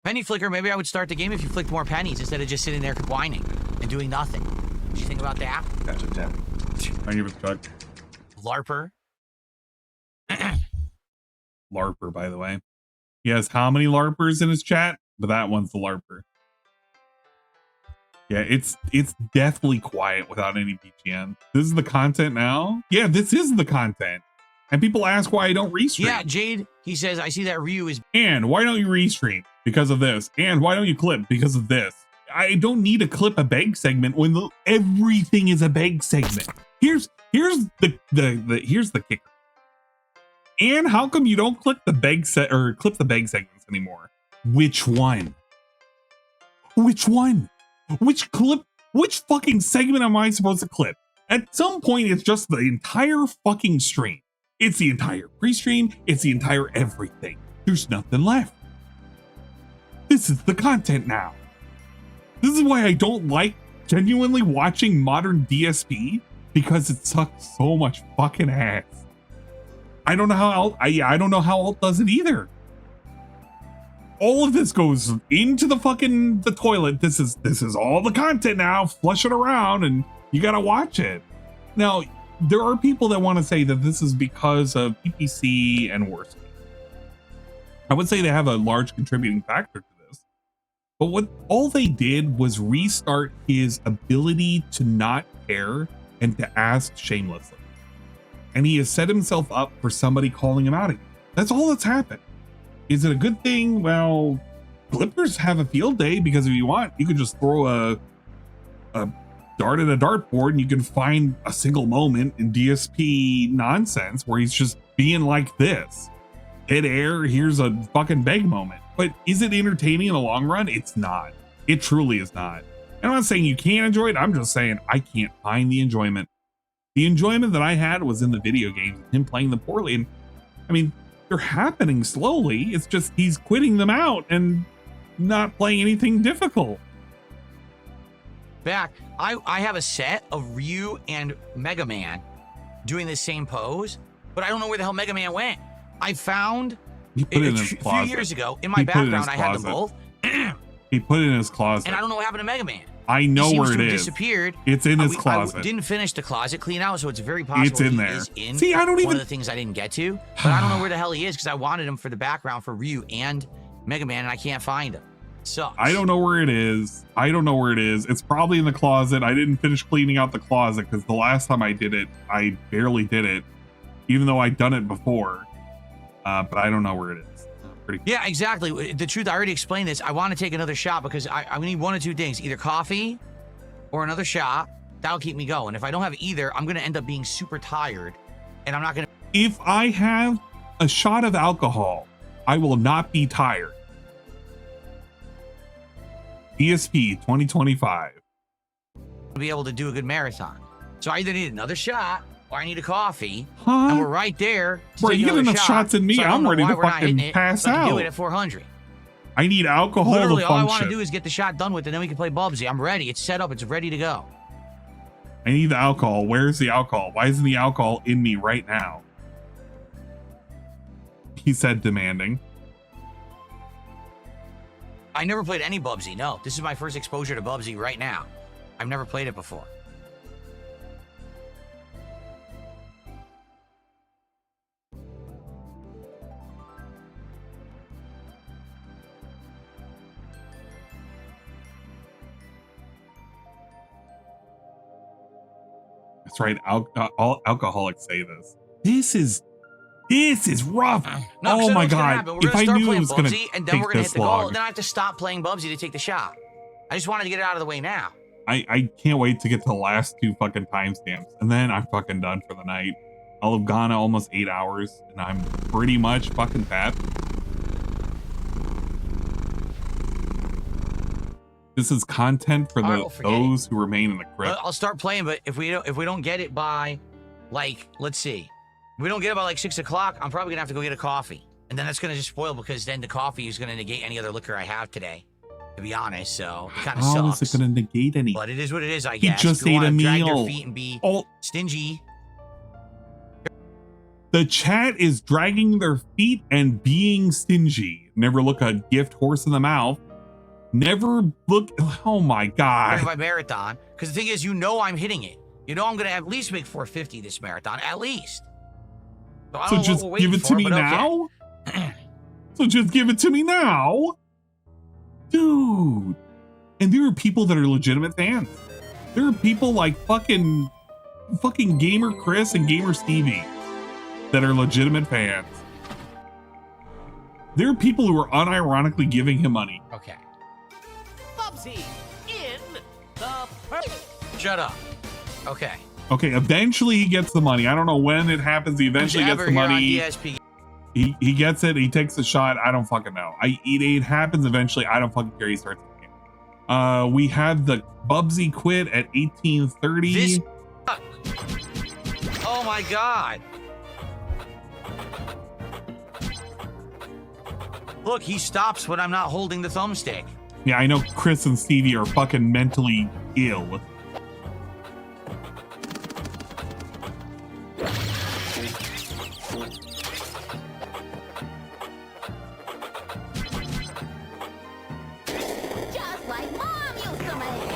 Penny Flicker, maybe I would start the game if you flicked more pennies instead of just sitting there whining and doing nothing. What do you think about that?
That's a 10. Thank you for the check.
LARPer.
LARPer, by the way. He has how many LARPers in his chat? But that one's the LARPer. Yeah, it's definitely quiet without any BGM. This is the content now? Yeah, this is the content. And people ask why I don't restream.
Yeah, Jade, he says, I see that Ryu is...
And why don't you restream? Because of this. And why don't you clip? Because of this. I don't need to clip a beg segment when everything is a beg segment. Here's the kicker. And how come you don't clip the beg segments anymore? Which one? Which one? Which clip? Which fucking segment am I supposed to clip? At some point, it's just the entire fucking stream. It's the entire pre-stream. It's the entire everything. There's nothing left. This is the content now. This is why I don't like genuinely watching modern DSP, because it sucks so much fucking ass. I don't know how I don't know how Alt does it either. All of this goes into the toilet. This is all the content now. Flush it around and you gotta watch it. Now, there are people that want to say that this is because of PPC and Warski. I would say they have a large contributing factor to this. But what all they did was restart his ability to not care and to ask shamelessly. And he has set himself up for somebody calling him out again. That's all that's happened. Is it a good thing? Well, Clippers have a field day, because if you want, you could just throw a dart at a dartboard and you can find a single moment in DSP nonsense where he's just being like this. Dead air, here's a fucking beg moment. But is it entertaining in the long run? It's not. It truly is not. And I'm not saying you can't enjoy it. I'm just saying I can't find the enjoyment. The enjoyment that I had was in the video games, him playing them poorly. And I mean, they're happening slowly. It's just he's quitting them out and not playing anything difficult.
Back, I have a set of Ryu and Mega Man doing the same pose, but I don't know where the hell Mega Man went. I found a few years ago in my background, I had them both.
He put it in his closet.
And I don't know what happened to Mega Man.
I know where it is.
Disappeared.
It's in his closet.
I didn't finish the closet clean out, so it's very possible
it's in there. See, I don't
one
even.
One of the things I didn't get to, but I don't know where the hell he is because I wanted him for the background for Ryu and Mega Man, and I can't find him. So
I don't know where it is. I don't know where it is. It's probably in the closet. I didn't finish cleaning out the closet because the last time I did it, I barely did it, even though I'd done it before. But I don't know where it is.
Yeah, exactly. The truth, I already explained this. I want to take another shot because I need one of two things: either coffee or another shot. That'll keep me going. If I don't have either, I'm going to end up being super tired, and I'm not going to.
If I have a shot of alcohol, I will not be tired. DSP 2025.
Be able to do a good marathon. So I either need another shot or I need a coffee.
Huh?
And we're right there.
Bro, you get enough shots in me. So I'm ready to fucking pass out.
I can do it at 400.
I need alcohol
Literally,
to
all I
function.
want to do is get the shot done with, and then we can play Bubsy. I'm ready. It's set up. It's ready to go.
I need the alcohol. Where's the alcohol? Why isn't the alcohol in me right now? He said demanding.
I never played any Bubsy. No, this is my first exposure to Bubsy right now. I've never played it before.
That's right. All alcoholics say this. This is rough.
No,
oh my god!
If I knew
it was gonna
Bubsy, and then we're gonna hit
this
the goal,
long,
and then I have to stop playing Bubsy to take the shot. I just wanted to get it out of the way now.
I can't wait to get to the last 2 fucking timestamps, and then I'm fucking done for the night. I'll have gone almost 8 hours, and I'm pretty much fucking tapped. This is content for those who remain in the crypt.
I'll start playing, but if we don't get it by, like, let's see, if we don't get it by like 6 o'clock, I'm probably gonna have to go get a coffee, and then that's gonna just spoil because then the coffee is gonna negate any other liquor I have today. To be honest, so it kind of sucks.
How is it gonna negate any?
But it is what it is, I
He
guess.
just
If you
ate a
wanna drag
meal.
their feet and be stingy.
The chat is dragging their feet and being stingy. Never look a gift horse in the mouth. Never look. Oh my god.
By marathon, because the thing is, you know, I'm hitting it. You know, I'm gonna at least make 450 this marathon, at least. So, I
So
don't know
just
what we're
give
waiting
it to
for,
me
but okay.
now? So just give it to me now? Dude. And there are people that are legitimate fans. There are people like fucking Gamer Chris and GamerStevie that are legitimate fans. There are people who are unironically giving him money.
Okay.
Bubsy in the
Shut up. Okay.
Okay, eventually he gets the money. I don't know when it happens. He eventually gets the money.
DSP.
He gets it. He takes the shot. I don't fucking know. It happens eventually. I don't fucking care. He starts the game. We have the Bubsy quit at 1830.
Oh my god. Look, he stops when I'm not holding the thumbstick.
Yeah, I know Chris and Stevie are fucking mentally ill.
Just like Mom used to make.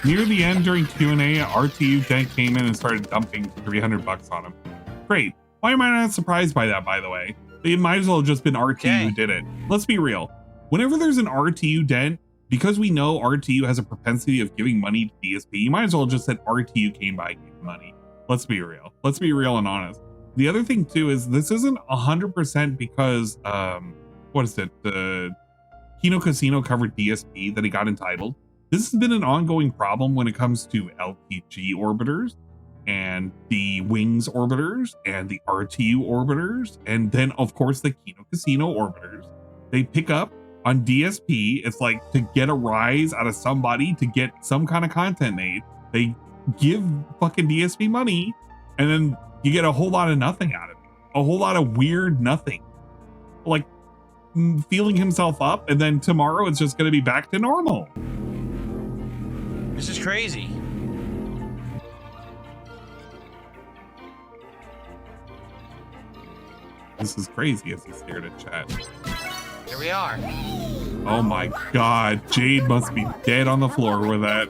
Near the end during Q&A, RTU Dent came in and started dumping $300 on him. Great. Why am I not surprised by that, by the way? It might as well have just been RTU who did it. Let's be real. Whenever there's an RTU Dent, because we know RTU has a propensity of giving money to DSP, you might as well just said RTU came by and gave money. Let's be real. Let's be real and honest. The other thing too is this isn't 100% because, what is it? The Kino Casino covered DSP that he got entitled. This has been an ongoing problem when it comes to LTG orbiters and the Wings orbiters and the RTU orbiters. And then of course the Kino Casino orbiters. They pick up on DSP. It's like to get a rise out of somebody to get some kind of content made. They give fucking DSP money and then you get a whole lot of nothing out of it. A whole lot of weird nothing. Like feeling himself up and then tomorrow it's just going to be back to normal.
This is crazy.
This is crazy as he stared at chat.
Here we are.
Oh my god, Jade must be dead on the floor with that.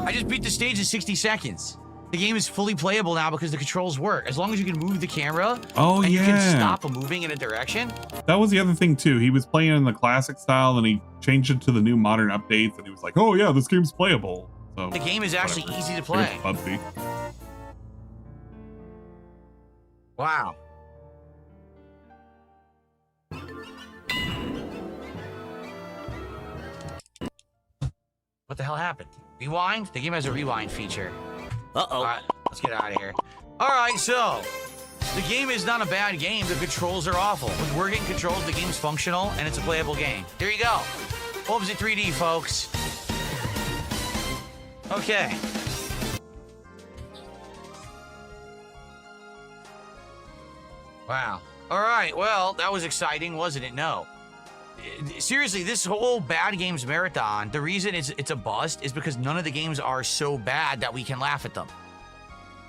I just beat the stage in 60 seconds. The game is fully playable now because the controls work. As long as you can move the camera and you can stop moving in a direction.
That was the other thing too. He was playing in the classic style and he changed it to the new modern updates and he was like, oh yeah, this game's playable. So
The game is actually easy to play.
Bubsy.
Wow. What the hell happened? Rewind? The game has a rewind feature.
Uh-oh.
All right, let's get out of here. All right, so The game is not a bad game. The controls are awful. With working controls, the game's functional, and it's a playable game. There you go. Wolves in 3D, folks. Okay. Wow. All right. Well, that was exciting, wasn't it? No. Seriously, this whole bad games marathon, the reason it's a bust is because none of the games are so bad that we can laugh at them.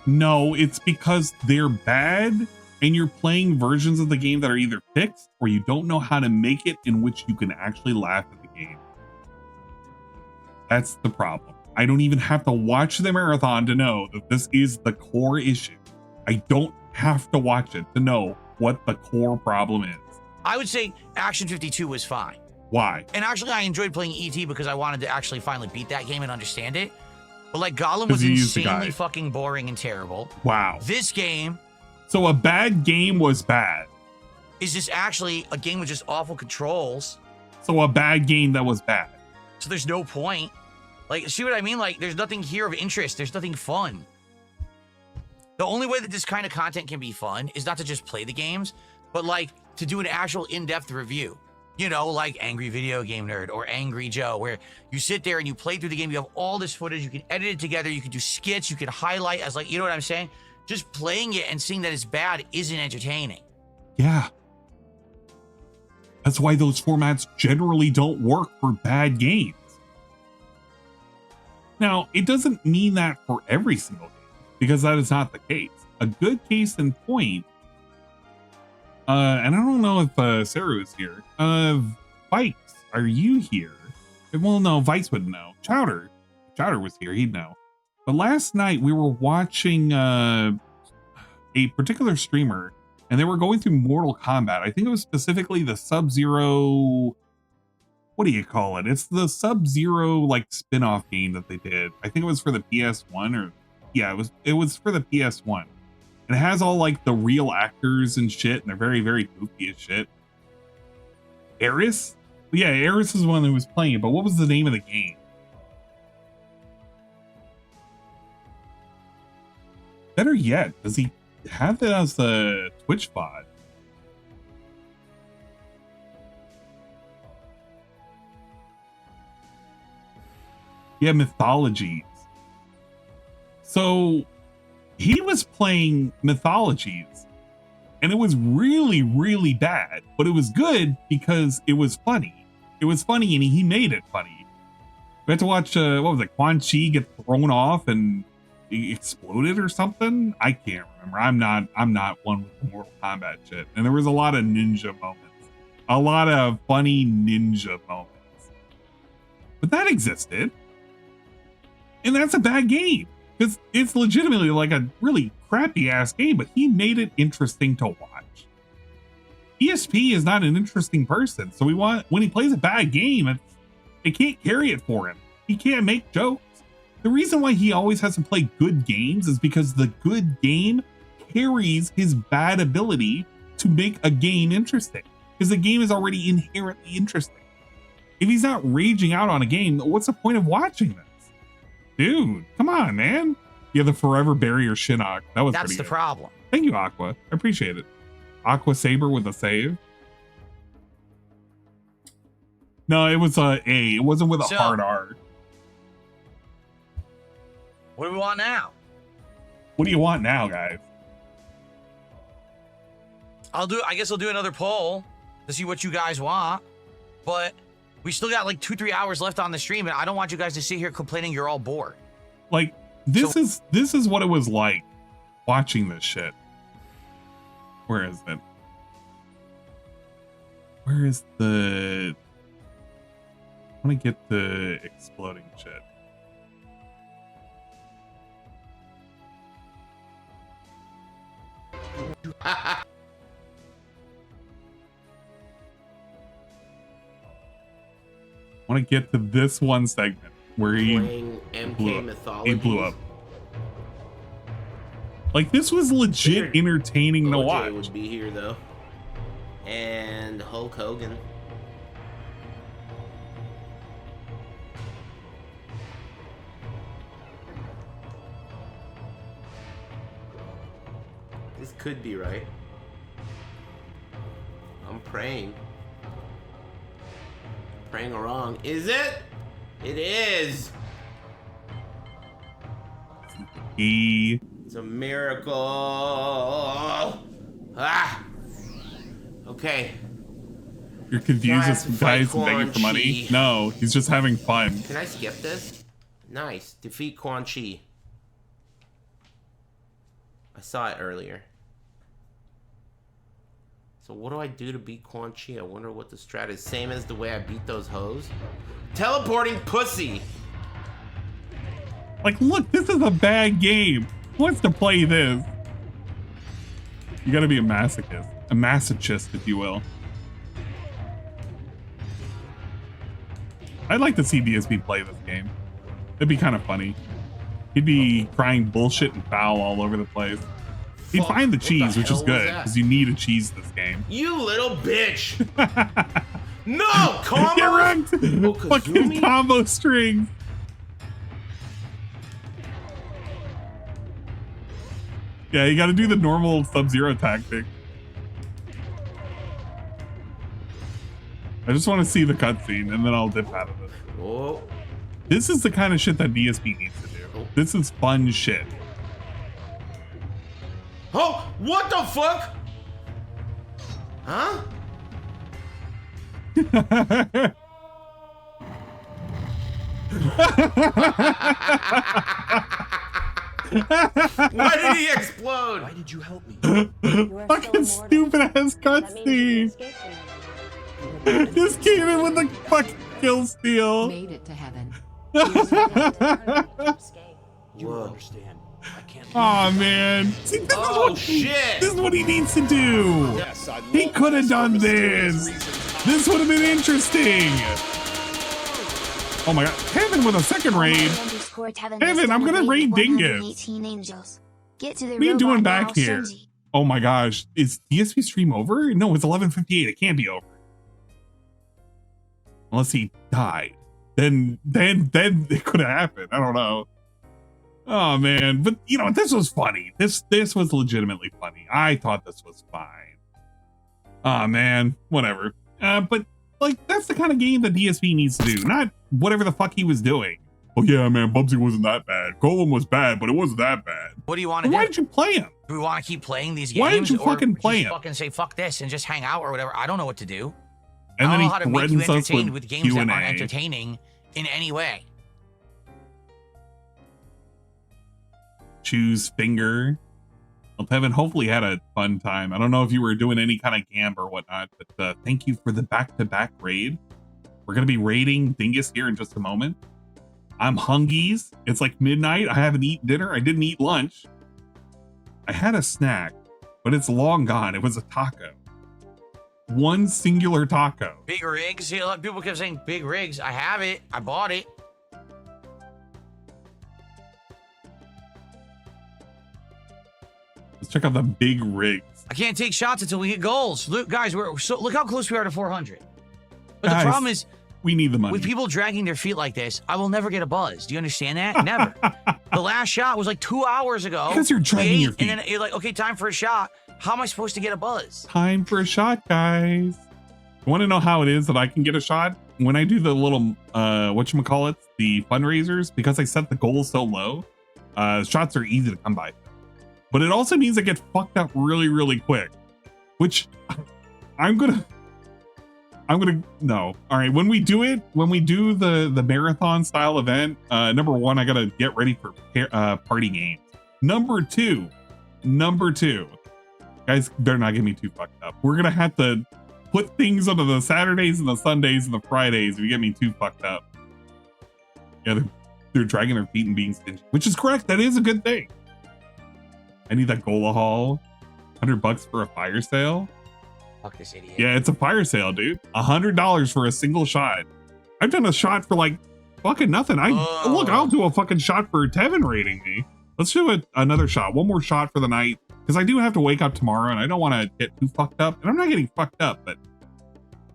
No, it's because they're bad and you're playing versions of the game that are either fixed or you don't know how to make it in which you can actually laugh at the game. That's the problem. I don't even have to watch the marathon to know that this is the core issue. I don't have to watch it to know what the core problem is.
I would say Action 52 was fine.
Why?
And actually, I enjoyed playing ET because I wanted to actually finally beat that game and understand it. But like Gollum was insanely fucking boring and terrible.
Wow.
This game.
So a bad game was bad.
Is just actually a game with just awful controls.
So a bad game that was bad.
So there's no point. Like, see what I mean? Like, there's nothing here of interest. There's nothing fun. The only way that this kind of content can be fun is not to just play the games, but like to do an actual in-depth review. You know, like Angry Video Game Nerd or Angry Joe, where you sit there and you play through the game. You have all this footage. You can edit it together. You can do skits. You can highlight as like, you know what I'm saying? Just playing it and seeing that it's bad isn't entertaining.
Yeah. That's why those formats generally don't work for bad games. Now, it doesn't mean that for every single game, because that is not the case. A good case in point, and I don't know if Sarah is here. Vikes, are you here? Well, no, Vikes would know. Chowder was here, he'd know. But last night we were watching a particular streamer, and they were going through Mortal Kombat. I think it was specifically the Sub-Zero. What do you call it? It's the Sub-Zero like spin-off game that they did. I think it was for the PS1 or yeah, it was for the PS1. And it has all like the real actors and shit, and they're very, very goofy as shit. Eris? Yeah, Eris is one who was playing it, but what was the name of the game? Better yet, does he have that as a Twitch VOD? Yeah, Mythologies. So he was playing Mythologies, and it was really, really bad, but it was good because it was funny. It was funny, and he made it funny. We had to watch, what was it, Quan Chi get thrown off and he exploded or something? I can't remember. I'm not one with the Mortal Kombat shit. And there was a lot of ninja moments. A lot of funny ninja moments. But that existed. And that's a bad game. Because it's legitimately like a really crappy ass game, but he made it interesting to watch. DSP is not an interesting person, so when he plays a bad game, they can't carry it for him. He can't make jokes. The reason why he always has to play good games is because the good game carries his bad ability to make a game interesting. Because the game is already inherently interesting. If he's not raging out on a game, what's the point of watching this? Dude, come on, man. Yeah, the Forever Barrier Shinnok. That's pretty
the
good.
problem.
Thank you, Aqua. I appreciate it. Aqua Saber with a save. No, it was a A. It wasn't with a hard R.
What do we want now?
What do you want now, guys?
I guess I'll do another poll to see what you guys want. But we still got like 2-3 hours left on the stream, and I don't want you guys to sit here complaining you're all bored.
Like, this is what it was like watching this shit. Where is it? Where is the... I want to get the exploding shit. I want to get to this one segment where he blew up. Like, this was legit entertaining to watch.
OJ would be here though, and Hulk Hogan. This could be right. I'm praying. Praying wrong. Is it? It is. It's a miracle. Ah. Okay.
You're confused as some guys begging for money? No, he's just having fun.
Can I skip this? Nice. Defeat Quan Chi. I saw it earlier. So what do I do to beat Quan Chi? I wonder what the strat is. Same as the way I beat those hoes? Teleporting pussy!
Like, look, this is a bad game. Who wants to play this? You gotta be a masochist. A masochist, if you will. I'd like to see DSP play this game. It'd be kind of funny. He'd be crying bullshit and foul all over the place. He'd find the cheese, which is good, because you need a cheese this game.
You little bitch! No! Combo!
Get wrecked! Fucking combo string! Yeah, you gotta do the normal Sub-Zero tactic. I just want to see the cutscene, and then I'll dip out of it.
Whoa.
This is the kind of shit that DSP needs to do. This is fun shit.
Oh, what the fuck? Huh? Why did he explode?
Why did you help me?
Fucking stupid ass cutscene. Just came in with the fucking kill steal.
Made it to heaven.
You don't understand. I can't.
Oh man. See, this is what he needs to do.
Yes,
he could have done this. This would have been interesting. Oh my god. Heaven with a second raid. Heaven, I'm gonna raid Dingus. What are you doing back here? Oh my gosh. Is DSP stream over? No, it's 11:58. It can't be over. Unless he died. Then it could have happened. I don't know. Oh man, but you know, this was funny. This was legitimately funny. I thought this was fine. Oh man, whatever. But like that's the kind of game that DSP needs to do, not whatever the fuck he was doing. Oh yeah, man, Bubsy wasn't that bad. Golem was bad, but it wasn't that bad.
What do you want to do?
Why did you play him?
Do we want to keep playing these games?
Why did you fucking play him?
Fucking say fuck this and just hang out or whatever. I don't know what to do.
And then
I don't
he
know how to make you
threatens us
entertained
with
with games that
Q&A.
aren't entertaining in any way.
Choose finger. Well, Tevin hopefully had a fun time. I don't know if you were doing any kind of gamb or whatnot, but thank you for the back-to-back raid. We're going to be raiding Dingus here in just a moment. I'm hungies. It's like midnight. I haven't eaten dinner. I didn't eat lunch. I had a snack, but it's long gone. It was a taco. One singular taco.
Big rigs. See, a lot of people kept saying big rigs. I have it. I bought it.
Let's check out the big rigs.
I can't take shots until we hit goals. Look, guys, look how close we are to 400. But
Guys,
the problem is,
we need the money.
with people dragging their feet like this, I will never get a buzz. Do you understand that? Never. The last shot was like 2 hours ago.
Because you're dragging your feet.
And then you're like, okay, time for a shot. How am I supposed to get a buzz?
Time for a shot, guys. You want to know how it is that I can get a shot? When I do the little, whatchamacallit, the fundraisers, because I set the goal so low, shots are easy to come by. But it also means I get fucked up really, really quick. Which, no. All right, when we do the marathon style event, number one, I gotta get ready for party games. Number two, guys better not get me too fucked up. We're gonna have to put things onto the Saturdays and the Sundays and the Fridays if you get me too fucked up. Yeah, they're dragging their feet and being stingy, which is correct. That is a good thing. I need that Gola haul. $100 for a fire sale.
Fuck this idiot.
Yeah, it's a fire sale, dude. $100 for a single shot. I've done a shot for like fucking nothing. Look, I'll do a fucking shot for Tevin rating me. Let's do another shot. One more shot for the night. Because I do have to wake up tomorrow and I don't want to get too fucked up. And I'm not getting fucked up, but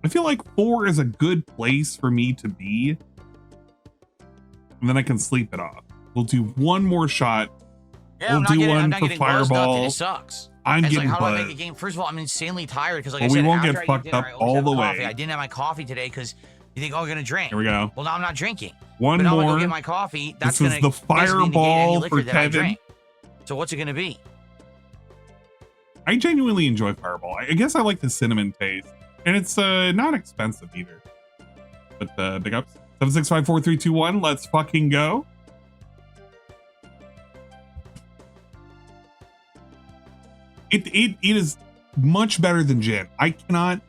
I feel like 4 is a good place for me to be. And then I can sleep it off. We'll do one more shot.
Yeah,
we'll do one
I'm not
for
getting buzzed up,
Fireball.
and it sucks.
I'm
it's
getting
like, how do I
buzzed.
make a game? First of all, I'm insanely tired because, like
Well,
I said,
we won't
after
get
I
fucked
dinner,
up
I always
all
have
the
coffee.
way.
I didn't have my coffee today because you think, oh, we're gonna drink.
Here we go.
Well, now I'm not drinking.
One
but now I'm
more.
gonna go get my coffee. That's
This is
gonna
the
basically negate any
fireball
liquor
for
that I
Kevin.
drank. So what's it gonna be?
I genuinely enjoy Fireball. I guess I like the cinnamon taste, and it's not expensive either. But big ups. 7654321. Let's fucking go. It is much better than gin. I cannot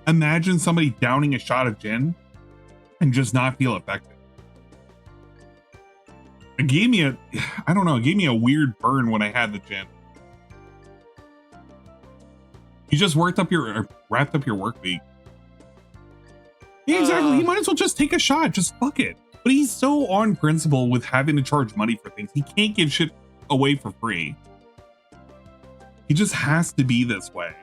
imagine somebody downing a shot of gin and just not feel effective. It gave me a, I don't know, it gave me a weird burn when I had the gin. You just wrapped up your work week. Yeah, exactly. You might as well just take a shot. Just fuck it. But he's so on principle with having to charge money for things. He can't give shit away for free. He just has to be this way.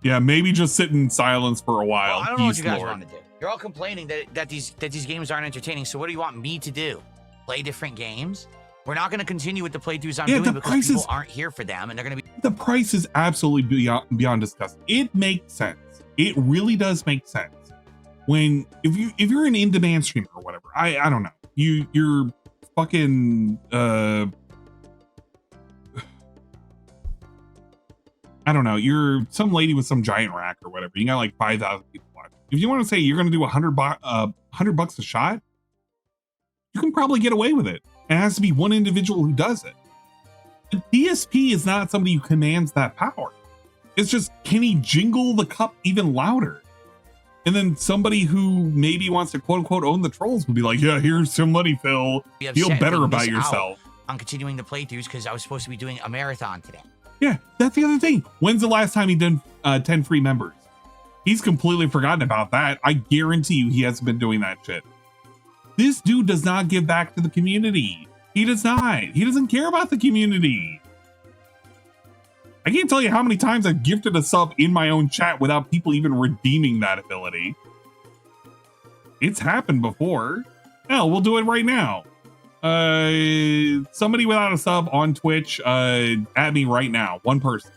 Yeah, maybe just sit in silence for a while.
Well, I don't know what you guys want to do. You're all complaining that these games aren't entertaining. So what do you want me to do? Play different games? We're not going to continue with the playthroughs I'm doing because people aren't here for them, and they're going to be.
The price is absolutely beyond disgusting. It makes sense. It really does make sense. When if you're an in-demand streamer or whatever, I don't know. You're fucking I don't know. You're some lady with some giant rack or whatever. You got like 5,000 people watching. If you want to say you're going to do $100 a shot, you can probably get away with it. It has to be one individual who does it. The DSP is not somebody who commands that power. It's just, can he jingle the cup even louder? And then somebody who maybe wants to quote unquote own the trolls will be like, yeah, here's some money, Phil. Feel better about yourself.
I'm continuing the playthroughs because I was supposed to be doing a marathon today.
Yeah, that's the other thing. When's the last time he did 10 free members? He's completely forgotten about that. I guarantee you he hasn't been doing that shit. This dude does not give back to the community. He does not. He doesn't care about the community. I can't tell you how many times I've gifted a sub in my own chat without people even redeeming that ability. It's happened before. Hell, we'll do it right now. Somebody without a sub on Twitch, at me right now. One person.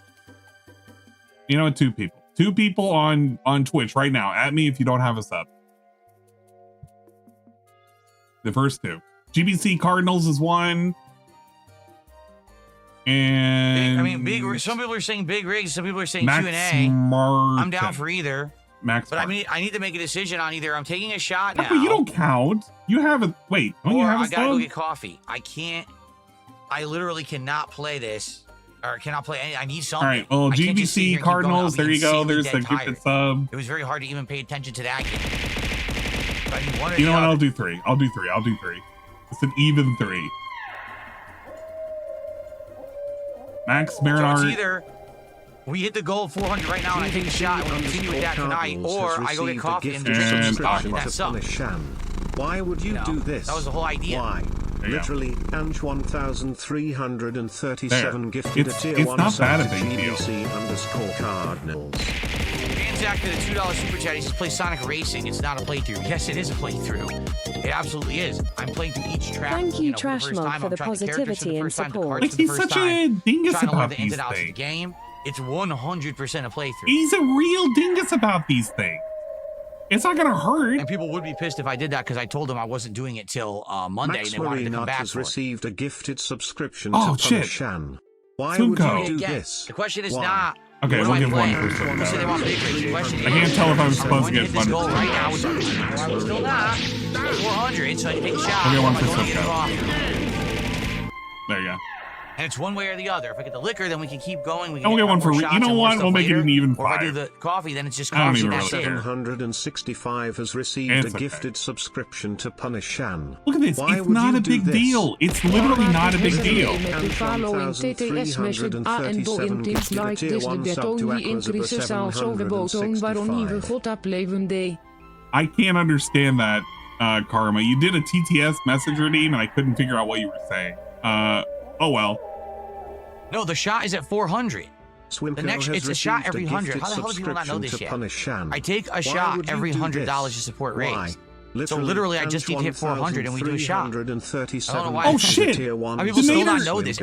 You know what? Two people. Two people on Twitch right now. At me if you don't have a sub. The first two. GBC Cardinals is one. And
Some people are saying big rigs. Some people are saying
Max
Q&A.
Martin.
I'm down for either.
Max,
but I need to make a decision on either I'm taking a shot now.
But you don't count. You have a wait. Don't you have a
I gotta
sub?
go get coffee. I can't. I literally cannot play this, or cannot play any. I need something.
All right. Well,
I can't just sit here
GBC
and keep going.
Cardinals.
I'll be
There you go.
insanely
There's the
dead
gifted sub.
It was very hard to even pay attention to that game. So I need one or
You
the
know what?
other.
I'll do three. I'll do three. It's an even 3. Max
So
Marinard.
it's either we hit the goal of 400 right now and I take a shot and we continue with that tonight, or I go get coffee and drink some stuff. That's up.
Why would you do this?
That was the whole idea.
Why? Literally, Ange 1337 gifted
It's-
a tier
it's
1
not
sub
bad
to
a big deal.
GBC_Cardinals.
Anzac did a $2 super chat. He says play Sonic Racing. It's not a playthrough. Yes, it is a playthrough. It absolutely is. I'm playing through each track.
Thank you,
for the
Trash
first
Mug,
time.
for
I'm
the
trying the characters for
positivity
the
and
first time, the
support.
cards
Like,
for the
he's
first
such a
time,
dingus
trying to learn
about
the ins
these
and outs of the
things.
game. It's 100% a playthrough.
He's a real dingus about these things. It's not gonna hurt.
And people would be pissed if I did that because I told them I wasn't doing it till Monday,
Max
and they wanted to come
Marinat
back
has
for it.
received a gifted subscription
Oh,
to
shit.
Punishan. Why
Sunko.
would you do
Again,
this?
The question is
Why?
not.
Okay,
what
we'll
do
give
I
one
play?
for
People say they want big rigs. The question
I can't tell if I'm
is,
supposed to
I'm
get
going hit this goal
fun.
right now, which I'm still not. 400, so I can take a shot.
We'll get one
I'm
for
going to get a
Sunko.
coffee.
There you go.
And it's one way or the other. If I get the liquor, then we can keep going. We can
I'll get one for
more
you
shots
know
and more
what?
stuff
We'll make it
later.
an even
Or if I do
5.
the coffee, then it's just
I don't
coffee.
even
That's
really
it.
care.
765 has received
It's
a
okay.
gifted subscription to Punishan.
Look at this.
Why
It's
would
not
you
a
do
big
this?
deal. It's literally not a big deal.
Met the following TTS message and in things like this the that only increases also the bottom waarom we God opleven day.
I can't understand that, Karma. You did a TTS message redeem and I couldn't figure out what you were saying. Oh well.
No, the shot is at 400.
Swimco
The next,
has
it's a shot
received
every
a
100.
gifted
How the hell do people not know
subscription
this
to
yet?
Punishan.
I take a
Why
shot
would you
every
do
$100
this?
to support
Why?
Rays. So literally, I just need to hit 400 and we do a shot. I don't know why.
Oh shit!
How people still not know this?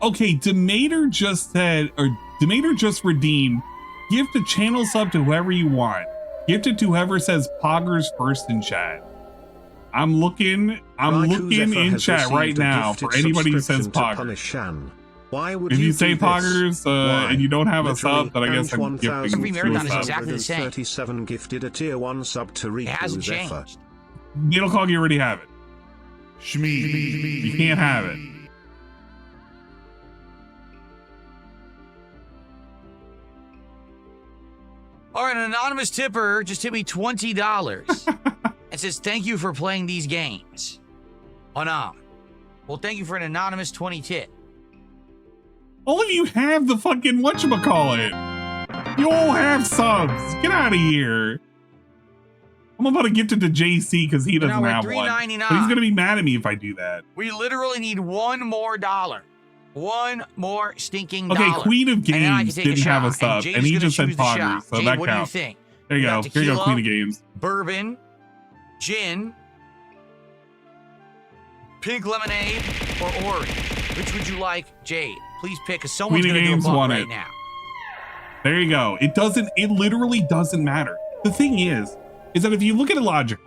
Okay, Denator just said, or Denator just redeemed, gift a channel sub to whoever you want. Gift it to whoever says Poggers first in chat. I'm looking in chat right now for anybody who says Poggers. If you say Poggers and you don't have a sub, then I guess I'm gifting you a sub.
Exactly the same.
37 gifted a tier 1 sub to Riku.
It hasn't changed.
Needle Cog, you already have it. Shmee. You can't have it.
All right, an anonymous tipper just hit me $20 and says, thank you for playing these games. Well, thank you for an anonymous 20 tip.
All of you have the fucking whatchamacallit. You all have subs. Get out of here. I'm about to gift it to JC because he doesn't have one. But he's going to be mad at me if I do that.
We literally need $1 more. One more stinking
dollar. Okay, Queen of
Games
didn't have a sub, and he just said Poggers, so that
what
counts.
Do you think?
There you go. Here you go, Queen of Games.
Bourbon, gin, pink lemonade, or orange. Which would you like, Jade? Please pick, because someone's going to do a bump right now.
There you go. It literally doesn't matter. The thing is that if you look at it logically,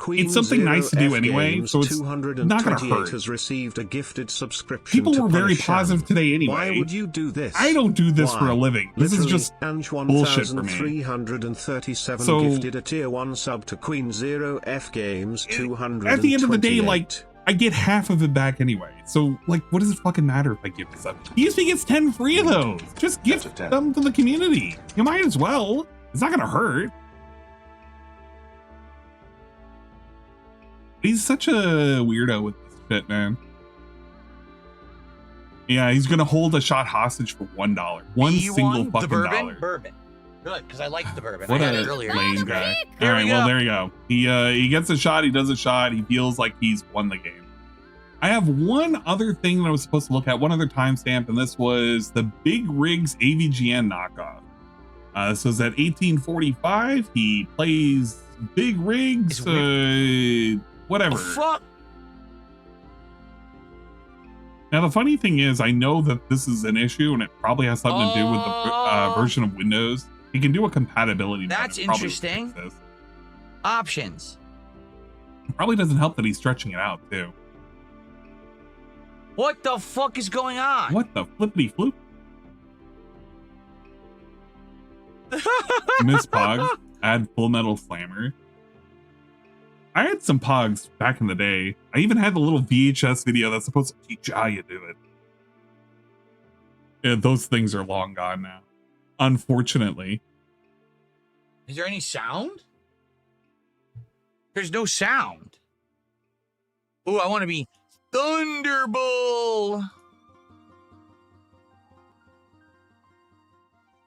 it's something nice to do anyway, so it's not going to hurt.
Has received a gifted subscription.
People were very positive today anyway.
Why would you do this?
I don't do this for a living. This is just bullshit for me.
337 gifted a tier 1 sub to Queen 0 F Games 200.
At the end of the day, like, I get half of it back anyway. So, like, what does it fucking matter if I give this up? DSP gets 10 free of those. Just gift them to the community. You might as well. It's not going to hurt. He's such a weirdo with this shit, man. Yeah, he's gonna hold a shot hostage for $1. One single fucking dollar.
Bourbon. Good, because I liked the bourbon.
What
I had it earlier.
Lame guy. All right, well, there you go. He gets a shot, he does a shot, he feels like he's won the game. I have one other thing that I was supposed to look at, one other timestamp, and this was the Big Rigs AVGN knockoff. This was at 1845. He plays Big Rigs, whatever.
Oh, fuck.
Now, the funny thing is, I know that this is an issue and it probably has something to do with the version of Windows. You can do a compatibility.
That's interesting. Options.
It probably doesn't help that he's stretching it out, too.
What the fuck is going on?
What the flippity floop? Miss Pogs, add Full Metal Slammer. I had some Pogs back in the day. I even had the little VHS video that's supposed to teach you how you do it. Yeah, those things are long gone now, unfortunately.
Is there any sound? There's no sound. Ooh, I want to be Thunderbolt.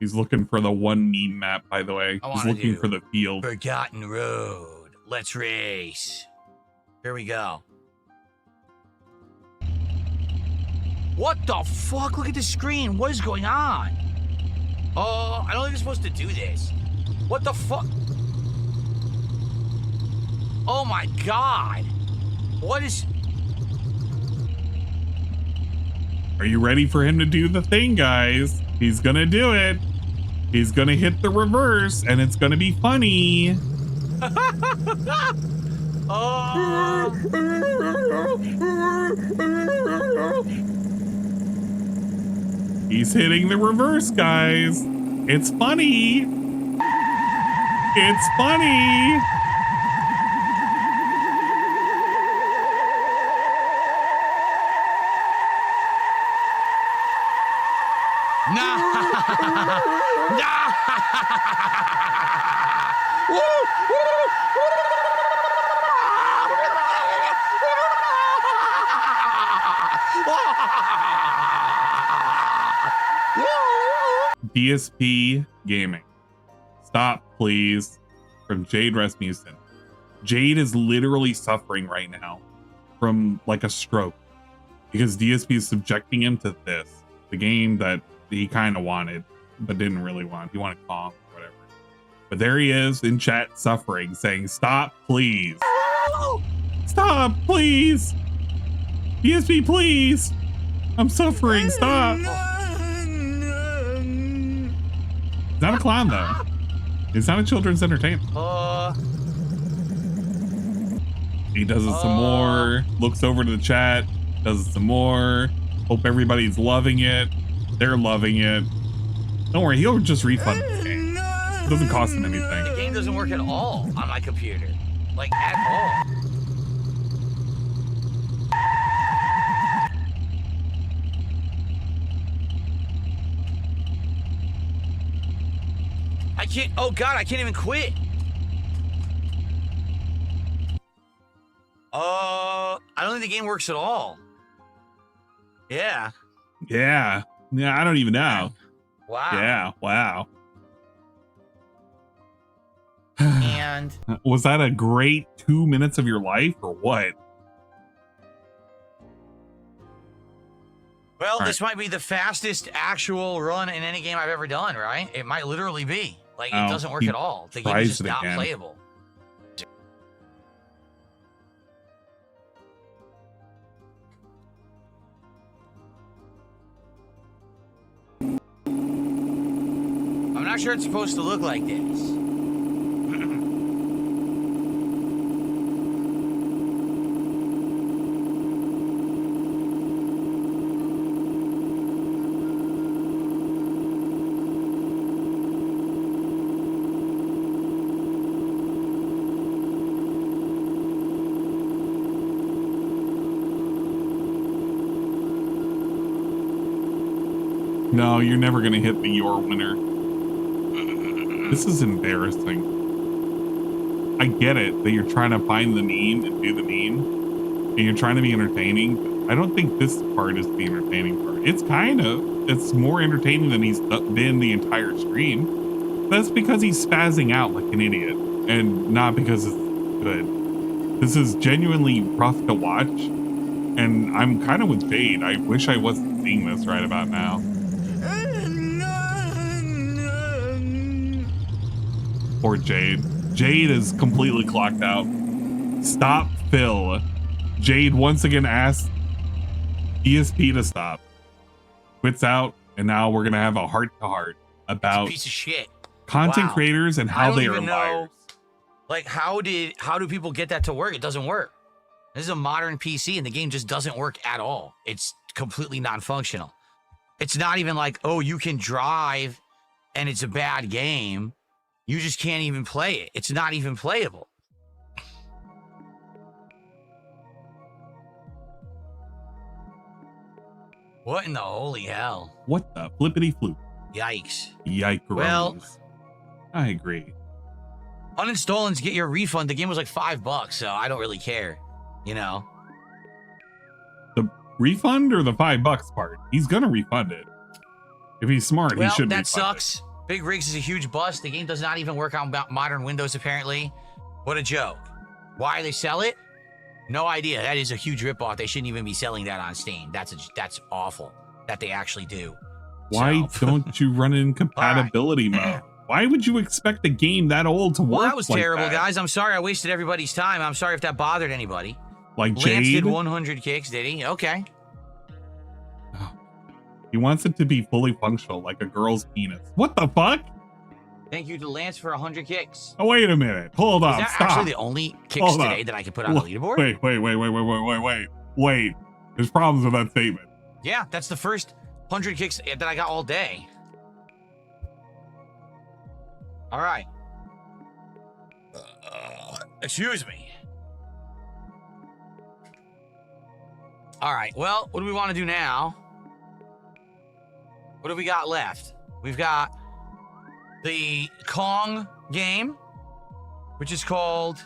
He's looking for the one meme map, by the way. He's looking for the field.
Forgotten Road. Let's race. Here we go. What the fuck? Look at the screen. What is going on? Oh, I don't think I'm supposed to do this. What the fuck? Oh my god. What is...
Are you ready for him to do the thing, guys? He's gonna do it. He's gonna hit the reverse, and it's gonna be funny. He's hitting the reverse, guys. It's funny. It's funny. DSP Gaming. Stop, please. From Jade Rasmussen. Jade is literally suffering right now from like a stroke because DSP is subjecting him to this, the game that he kind of wanted but didn't really want. He wanted Kong or whatever. But there he is in chat suffering, saying, "Stop, please." No! Stop, please. DSP, please. I'm suffering. Stop. It's not a clown, though. It's not a children's entertainment. He does it some more. Looks over to the chat. Does it some more. Hope everybody's loving it. They're loving it. Don't worry, he'll just refund this game. It doesn't cost him anything.
The game doesn't work at all on my computer. Like, at all. I can't, oh God, I can't even quit. I don't think the game works at all. Yeah.
Yeah. Yeah, I don't even know.
Wow.
Yeah, wow.
And
was that a great 2 minutes of your life or what?
Well, this might be the fastest actual run in any game I've ever done, right? It might literally be. Like, it doesn't work at all. The game is just not playable. I'm not sure it's supposed to look like this.
No, you're never going to hit the your winner. This is embarrassing. I get it that you're trying to find the meme and do the meme, and you're trying to be entertaining, but I don't think this part is the entertaining part. It's kind of. It's more entertaining than he's been the entire stream. That's because he's spazzing out like an idiot, and not because it's good. This is genuinely rough to watch, and I'm kind of with Jade. I wish I wasn't seeing this right about now. Poor Jade. Jade is completely clocked out. Stop, Phil. Jade once again asked DSP to stop. Quits out, and now we're gonna have a heart-to-heart about
piece of shit.
Content creators and how they are liars.
Like, how do people get that to work? It doesn't work. This is a modern PC, and the game just doesn't work at all. It's completely non-functional. It's not even like, oh, you can drive, and it's a bad game. You just can't even play it. It's not even playable. What in the holy hell?
What the flippity floop?
Yikes.
Yikes.
Well,
I agree.
Uninstall and get your refund. The game was like $5, so I don't really care. You know?
The refund or the $5 part? He's gonna refund it. If he's smart, he should refund it.
That sucks. Big Rigs is a huge bust. The game does not even work on modern Windows, apparently. What a joke. Why they sell it? No idea. That is a huge ripoff. They shouldn't even be selling that on Steam. That's awful that they actually do.
Why don't you run it in compatibility mode? Why would you expect a game that old to work?
Well, that was
like
terrible,
that?
guys. I'm sorry I wasted everybody's time. I'm sorry if that bothered anybody.
Like
Lance
Jade?
did 100 kicks, did he? Okay.
He wants it to be fully functional, like a girl's penis. What the fuck?
Thank you to Lance for 100 kicks.
Oh, wait a minute. Hold on.
Is that
Stop.
actually the only kicks today that I can put on the leaderboard?
Wait. There's problems with that statement.
Yeah, that's the first 100 kicks that I got all day. All right. Excuse me. All right. Well, what do we want to do now? What do we got left? We've got the Kong game, which is called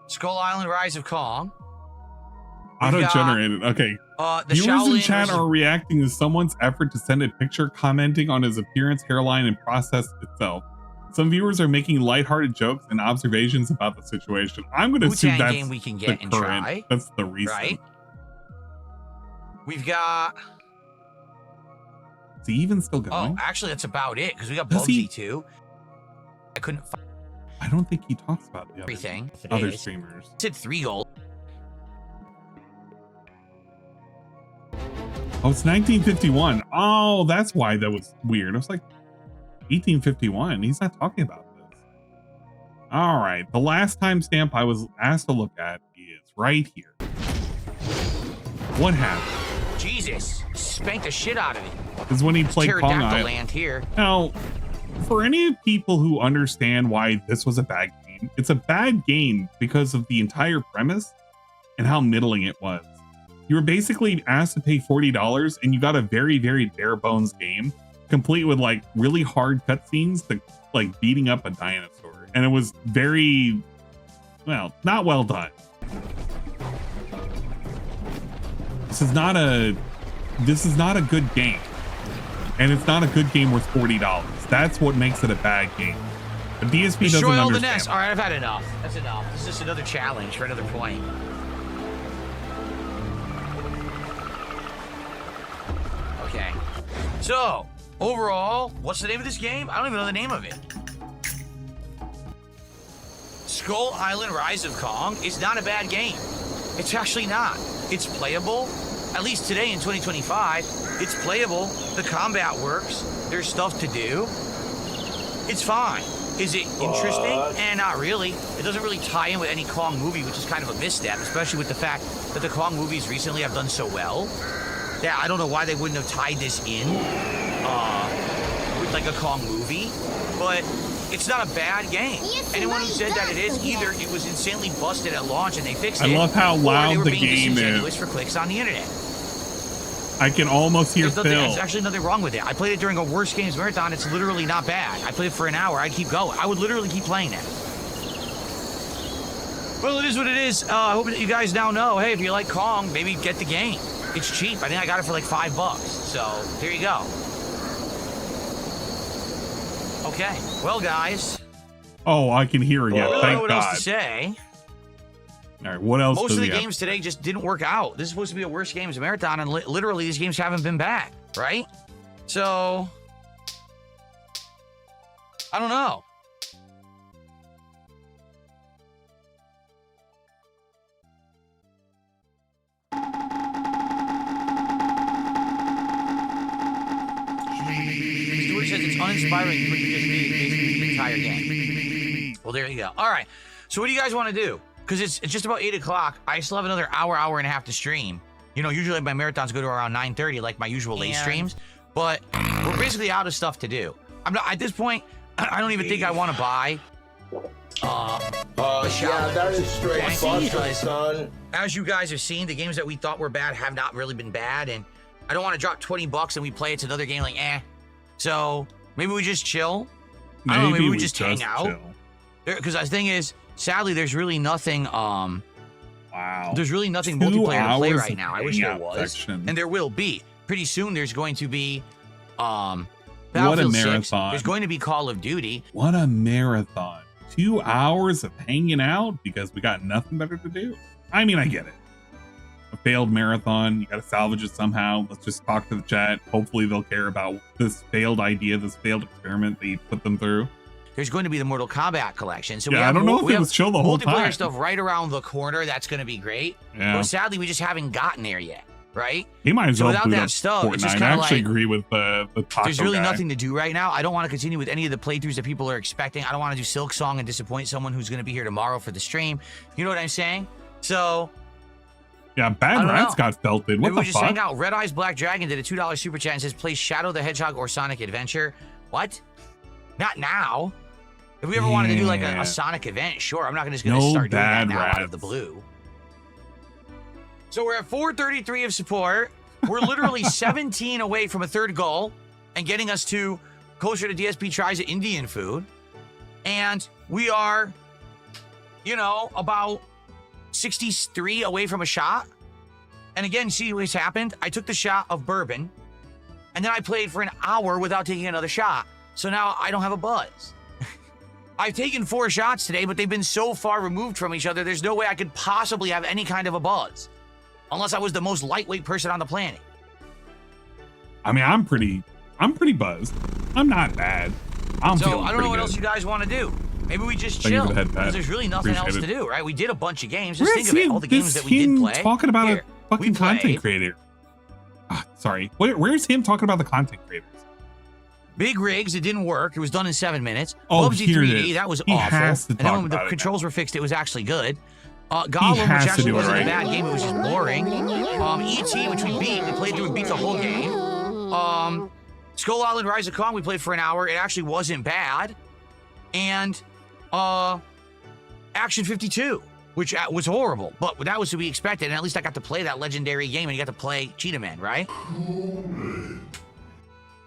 Skull Island Rise of Kong.
Auto-generated. Okay. Viewers in chat are reacting to someone's effort to send a picture commenting on his appearance, hairline, and process itself. Some viewers are making lighthearted jokes and observations about the situation. I'm going to assume that's
game we can get and
current.
try.
That's the reason.
Right? We've got...
Is he even still going?
Oh, actually, that's about it, because we got Bugsy, too. I couldn't find...
I don't think he talks about the
everything.
Other streamers.
It's at 3 gold.
Oh, it's 1951. Oh, that's why that was weird. I was like, 1851. He's not talking about this. All right. The last timestamp I was asked to look at is right here. What happened?
Jesus. Spanked the shit out of it.
Is when he played Pong Island.
Land here.
Now, for any people who understand why this was a bad game, it's a bad game because of the entire premise and how middling it was. You were basically asked to pay $40 and you got a very, very bare bones game, complete with like really hard cutscenes, like beating up a dinosaur. And it was very, well, not well done. This is not a good game. And it's not a good game worth $40. That's what makes it a bad game. The DSP doesn't
Destroy all
understand.
the nests. All right, I've had enough. That's enough. This is just another challenge for another point. Okay. So, overall, what's the name of this game? I don't even know the name of it. Skull Island Rise of Kong is not a bad game. It's actually not. It's playable. At least today in 2025, it's playable. The combat works. There's stuff to do. It's fine. Is it interesting? Not really. It doesn't really tie in with any Kong movie, which is kind of a misstep, especially with the fact that the Kong movies recently have done so well. Yeah, I don't know why they wouldn't have tied this in with like a Kong movie, but it's not a bad game. Anyone who said that it is, either it was insanely busted at launch and they fixed it,
I love how loud the game is.
For clicks on the internet.
I can almost hear Phil.
There's actually nothing wrong with it. I played it during a worst games marathon. It's literally not bad. I played it for an hour. I'd keep going. I would literally keep playing that. Well, it is what it is. I hope that you guys now know, hey, if you like Kong, maybe get the game. It's cheap. I think I got it for like $5. So, here you go. Okay. Well, guys.
Oh, I can hear it. Yeah,
I don't know what
God.
else to say.
All right, what else?
Most of the games today just didn't work out. This is supposed to be a worst games marathon, and literally these games haven't been bad, right? So, I don't know. Stuart says it's uninspiring, but you just beat basically the entire game. Well, there you go. All right. So what do you guys want to do? Because it's just about 8 o'clock. I still have another hour and a half to stream. You know, usually my marathons go to around 9:30, like my usual late streams. But we're basically out of stuff to do. I'm not at this point. I don't even think I want to buy.
Yeah, that is straight busted, son.
As you guys have seen, the games that we thought were bad have not really been bad, and I don't want to drop $20 and we play it's another game like So maybe we just chill. I don't know. Maybe we just hang out. Because the thing is, sadly, there's really nothing. Wow. There's really nothing multiplayer to play right now. I wish there was, and there will be pretty soon. There's going to be Battlefield 6. There's going to be Call of Duty.
What a marathon! 2 hours of hanging out because we got nothing better to do. I mean, I get it. A failed marathon, you got to salvage it somehow. Let's just talk to the chat. Hopefully, they'll care about this failed idea, this failed experiment that you put them through.
There's going to be the Mortal Kombat collection. So
yeah, I don't know if it was chill the whole time.
Multiplayer stuff right around the corner. That's going to be great.
Yeah.
But sadly, we just haven't gotten there yet, right?
He might as well
without
boot
that
up
stuff,
Fortnite.
it's just
I
kind of
actually
like,
agree with the Taco
there's really
guy.
nothing to do right now. I don't want to continue with any of the playthroughs that people are expecting. I don't want to do Silk Song and disappoint someone who's going to be here tomorrow for the stream. You know what I'm saying? So...
yeah, Bad Rats got felted. What
Maybe
the
we just
fuck?
hang out. Red Eyes Black Dragon did a $2 super chat and says, play Shadow the Hedgehog or Sonic Adventure. What? Not now. If we ever wanted to do like a Sonic event, sure. I'm not just going to start doing that now out of the blue. So we're at 433 of support. We're literally 17 away from a third goal and getting us to closer to DSP Tries Indian food. And we are, you know, about 63 away from a shot. And again, see what's happened? I took the shot of bourbon and then I played for an hour without taking another shot. So now I don't have a buzz. I've taken 4 shots today, but they've been so far removed from each other, there's no way I could possibly have any kind of a buzz. Unless I was the most lightweight person on the planet.
I mean, I'm pretty buzzed. I'm not bad.
So I don't know what else you guys want to do. Maybe we just chill, because there's really nothing else to do, right? We did a bunch of games. Just think of it, all the games that we did play.
Talking about a fucking content creator. Sorry. Where's him talking about the content creators?
Big rigs, it didn't work. It was done in 7 minutes.
Oh,
Bubsy 3D, that was awful. And then when the controls were fixed, it was actually good. Gollum, which actually wasn't a bad game, it was just boring. E.T., which we beat, we played through and beat the whole game. Skull Island Rise of Kong, we played for an hour. It actually wasn't bad. And Action 52, which was horrible, but that was to be expected. And at least I got to play that legendary game, and you got to play Cheetah Man, right?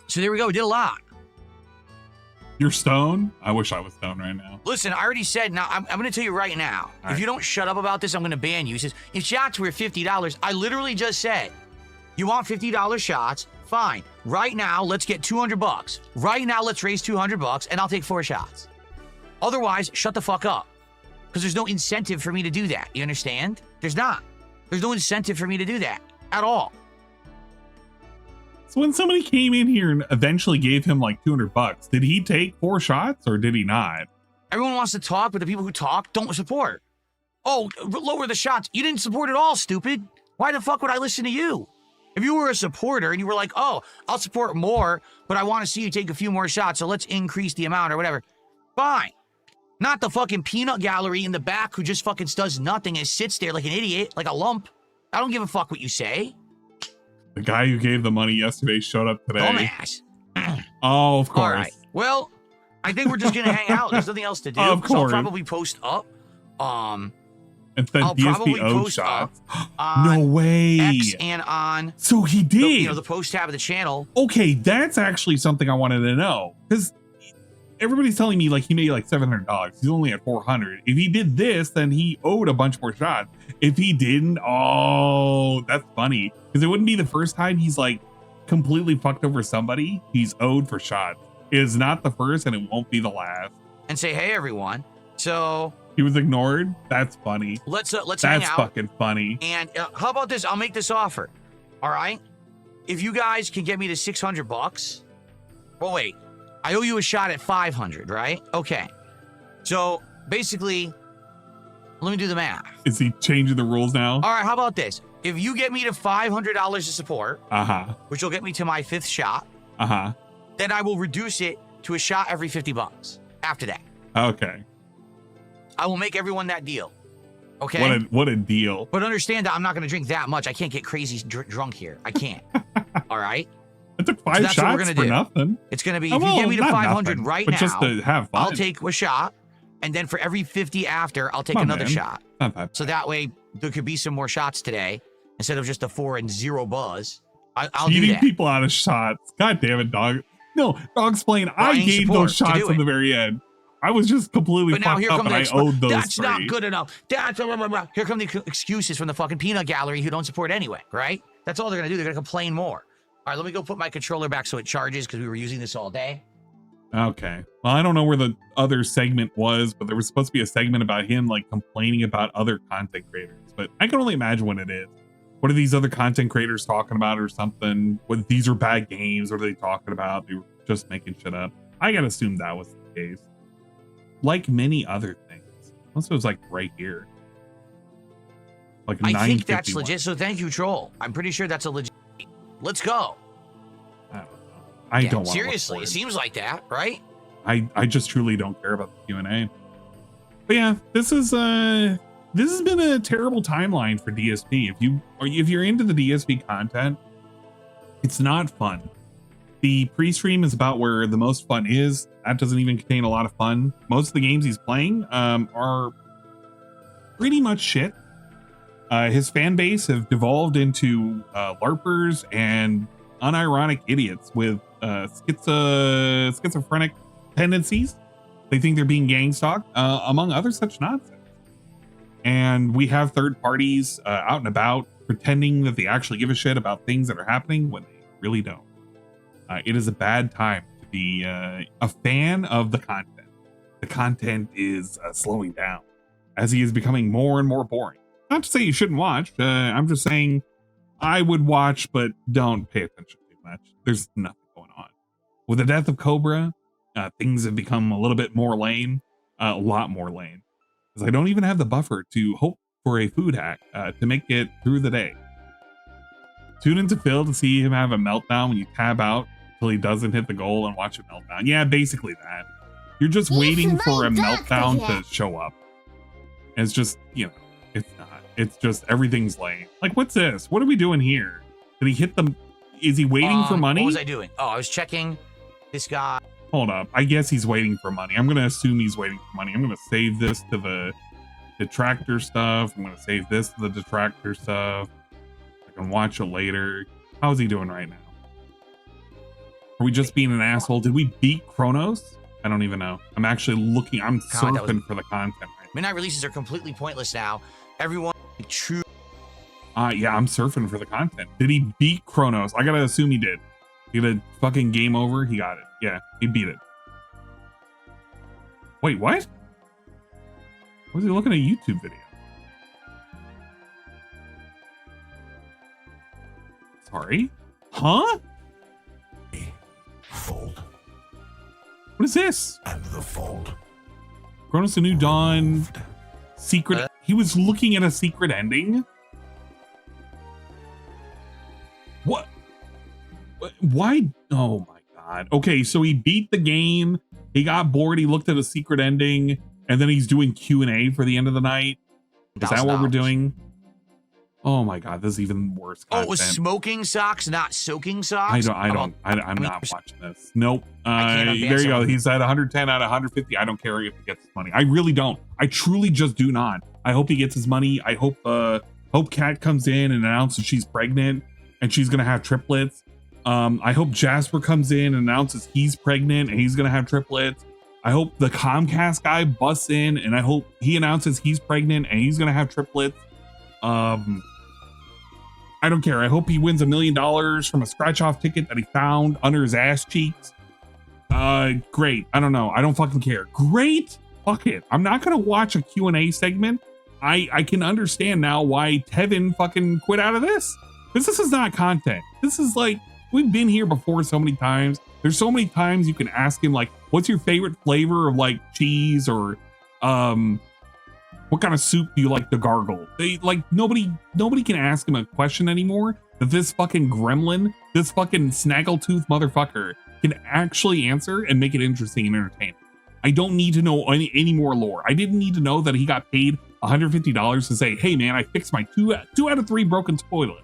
So there we go. We did a lot.
You're stoned? I wish I was stoned right now.
Listen, I already said, now, I'm going to tell you right now. All if you don't shut up about this, I'm going to ban you. He says, if shots were $50, I literally just said, you want $50 shots? Fine. Right now, let's get $200. Right now, let's raise $200, and I'll take 4 shots. Otherwise, shut the fuck up. Because there's no incentive for me to do that. You understand? There's not. There's no incentive for me to do that at all.
So when somebody came in here and eventually gave him like $200, did he take 4 shots or did he not?
Everyone wants to talk, but the people who talk don't support. Oh, lower the shots. You didn't support at all, stupid. Why the fuck would I listen to you? If you were a supporter and you were like, oh, I'll support more, but I want to see you take a few more shots, so let's increase the amount or whatever. Fine. Not the fucking peanut gallery in the back who just fucking does nothing and sits there like an idiot, like a lump. I don't give a fuck what you say.
The guy who gave the money yesterday showed up today.
Dumbass.
Oh, of course.
All right. Well, I think we're just going to hang out. There's nothing else to do.
Of course.
So I'll probably post up.
And then
I'll probably post
shots.
on
No way.
X and on.
So he did.
The post tab of the channel.
Okay, that's actually something I wanted to know. Because everybody's telling me like he made like $700. He's only at 400. If he did this, then he owed a bunch more shots. If he didn't, oh, that's funny. Because it wouldn't be the first time he's like completely fucked over somebody. He's owed for shots. It is not the first, and it won't be the last.
And say, hey everyone. So
he was ignored. That's funny.
Let's hang out.
That's fucking funny.
And how about this? I'll make this offer. All right. If you guys can get me to $600. Well, wait. I owe you a shot at 500, right? Okay. So basically, let me do the math.
Is he changing the rules now?
All right, how about this? If you get me to $500 to support, which will get me to my 5th shot, then I will reduce it to a shot every $50 after that.
Okay.
I will make everyone that deal. Okay?
What a deal.
But understand that I'm not going to drink that much. I can't get crazy drunk here. I can't. All right?
I took 5 shots what we're gonna for do. Nothing.
It's going to be, if you get me to 500 right now,
just to have fun.
I'll take a shot. And then for every 50 after, I'll take another shot. So that way, there could be some more shots today instead of just a 4 and 0 buzz. I'll do that.
People out of shots. God damn it, dog. No, Dog's playing. I gave those shots in the very end. I was just completely fucked up and I owed those.
That's not good enough. Here come the excuses from the fucking peanut gallery who don't support anyway, right? That's all they're going to do. They're going to complain more. All right, let me go put my controller back so it charges because we were using this all day.
Okay. Well, I don't know where the other segment was, but there was supposed to be a segment about him like complaining about other content creators. But I can only imagine what it is. What are these other content creators talking about or something? What these are bad games? What are they talking about? They were just making shit up. I gotta assume that was the case. Like many other things. Unless it was like right here. Like
I think that's legit. So thank you, Troll. I'm pretty sure that's a legit. Let's go.
I don't want
seriously, it seems like that, right?
I just truly don't care about the Q&A. But yeah, this has been a terrible timeline for DSP. If you're into the DSP content, it's not fun. The pre-stream is about where the most fun is. That doesn't even contain a lot of fun. Most of the games he's playing are pretty much shit. His fan base have devolved into LARPers and unironic idiots with schizophrenic tendencies. They think they're being gang stalked, among other such nonsense. And we have third parties out and about pretending that they actually give a shit about things that are happening when they really don't. It is a bad time to be a fan of the content. The content is slowing down as he is becoming more and more boring. Not to say you shouldn't watch. I'm just saying I would watch, but don't pay attention too much. There's nothing going on. With the death of Cobra, things have become a little bit more lame. A lot more lame. Because I don't even have the buffer to hope for a food hack to make it through the day. Tune into Phil to see him have a meltdown when you tab out until he doesn't hit the goal and watch a meltdown. Yeah, basically that. You're just waiting for a meltdown to show up. And it's just, you know, it's not. It's just everything's lame. Like, what's this? What are we doing here? Did he hit them? Is he waiting for money?
What was I doing? Oh, I was checking this guy.
Hold up. I guess he's waiting for money. I'm going to assume he's waiting for money. I'm going to save this to the detractor stuff. I'm going to save this to the detractor stuff. I can watch it later. How's he doing right now? Are we just being an asshole? Did we beat Kronos? I don't even know. I'm actually looking. I'm surfing for the content right
Midnight releases are completely pointless now. Everyone true.
Yeah, I'm surfing for the content. Did he beat Kronos? I gotta assume he did. He did a fucking game over. He got it. Yeah, he beat it. Wait, what? Was he looking at a YouTube video? Sorry? Huh?
Fold.
What is this?
And the fold.
Kronos A New Dawn. Secret. He was looking at a secret ending? What? Why? Oh my god. Okay, so he beat the game. He got bored. He looked at a secret ending. And then he's doing Q&A for the end of the night. Is that what we're doing? Oh my god, this is even worse content.
Oh, it was smoking socks, not soaking socks?
I'm not watching this. Nope. There you go. He's at 110 out of 150. I don't care if he gets his money. I really don't. I truly just do not. I hope he gets his money. I hope Kat comes in and announces she's pregnant and she's gonna have triplets. I hope Jasper comes in and announces he's pregnant and he's gonna have triplets. I hope the Comcast guy busts in and I hope he announces he's pregnant and he's gonna have triplets. I don't care. I hope he wins $1 million from a scratch-off ticket that he found under his ass cheeks. Great. I don't know. I don't fucking care. Great. Fuck it. I'm not gonna watch a Q&A segment. I can understand now why Tevin fucking quit out of this. Because this is not content. This is like, we've been here before so many times. There's so many times you can ask him, like, what's your favorite flavor of, like, cheese or, what kind of soup do you like to gargle? Nobody can ask him a question anymore that this fucking gremlin, this fucking snaggletooth motherfucker can actually answer and make it interesting and entertaining. I don't need to know any more lore. I didn't need to know that he got paid $150 to say, hey man, I fixed my two out of 3 broken toilets.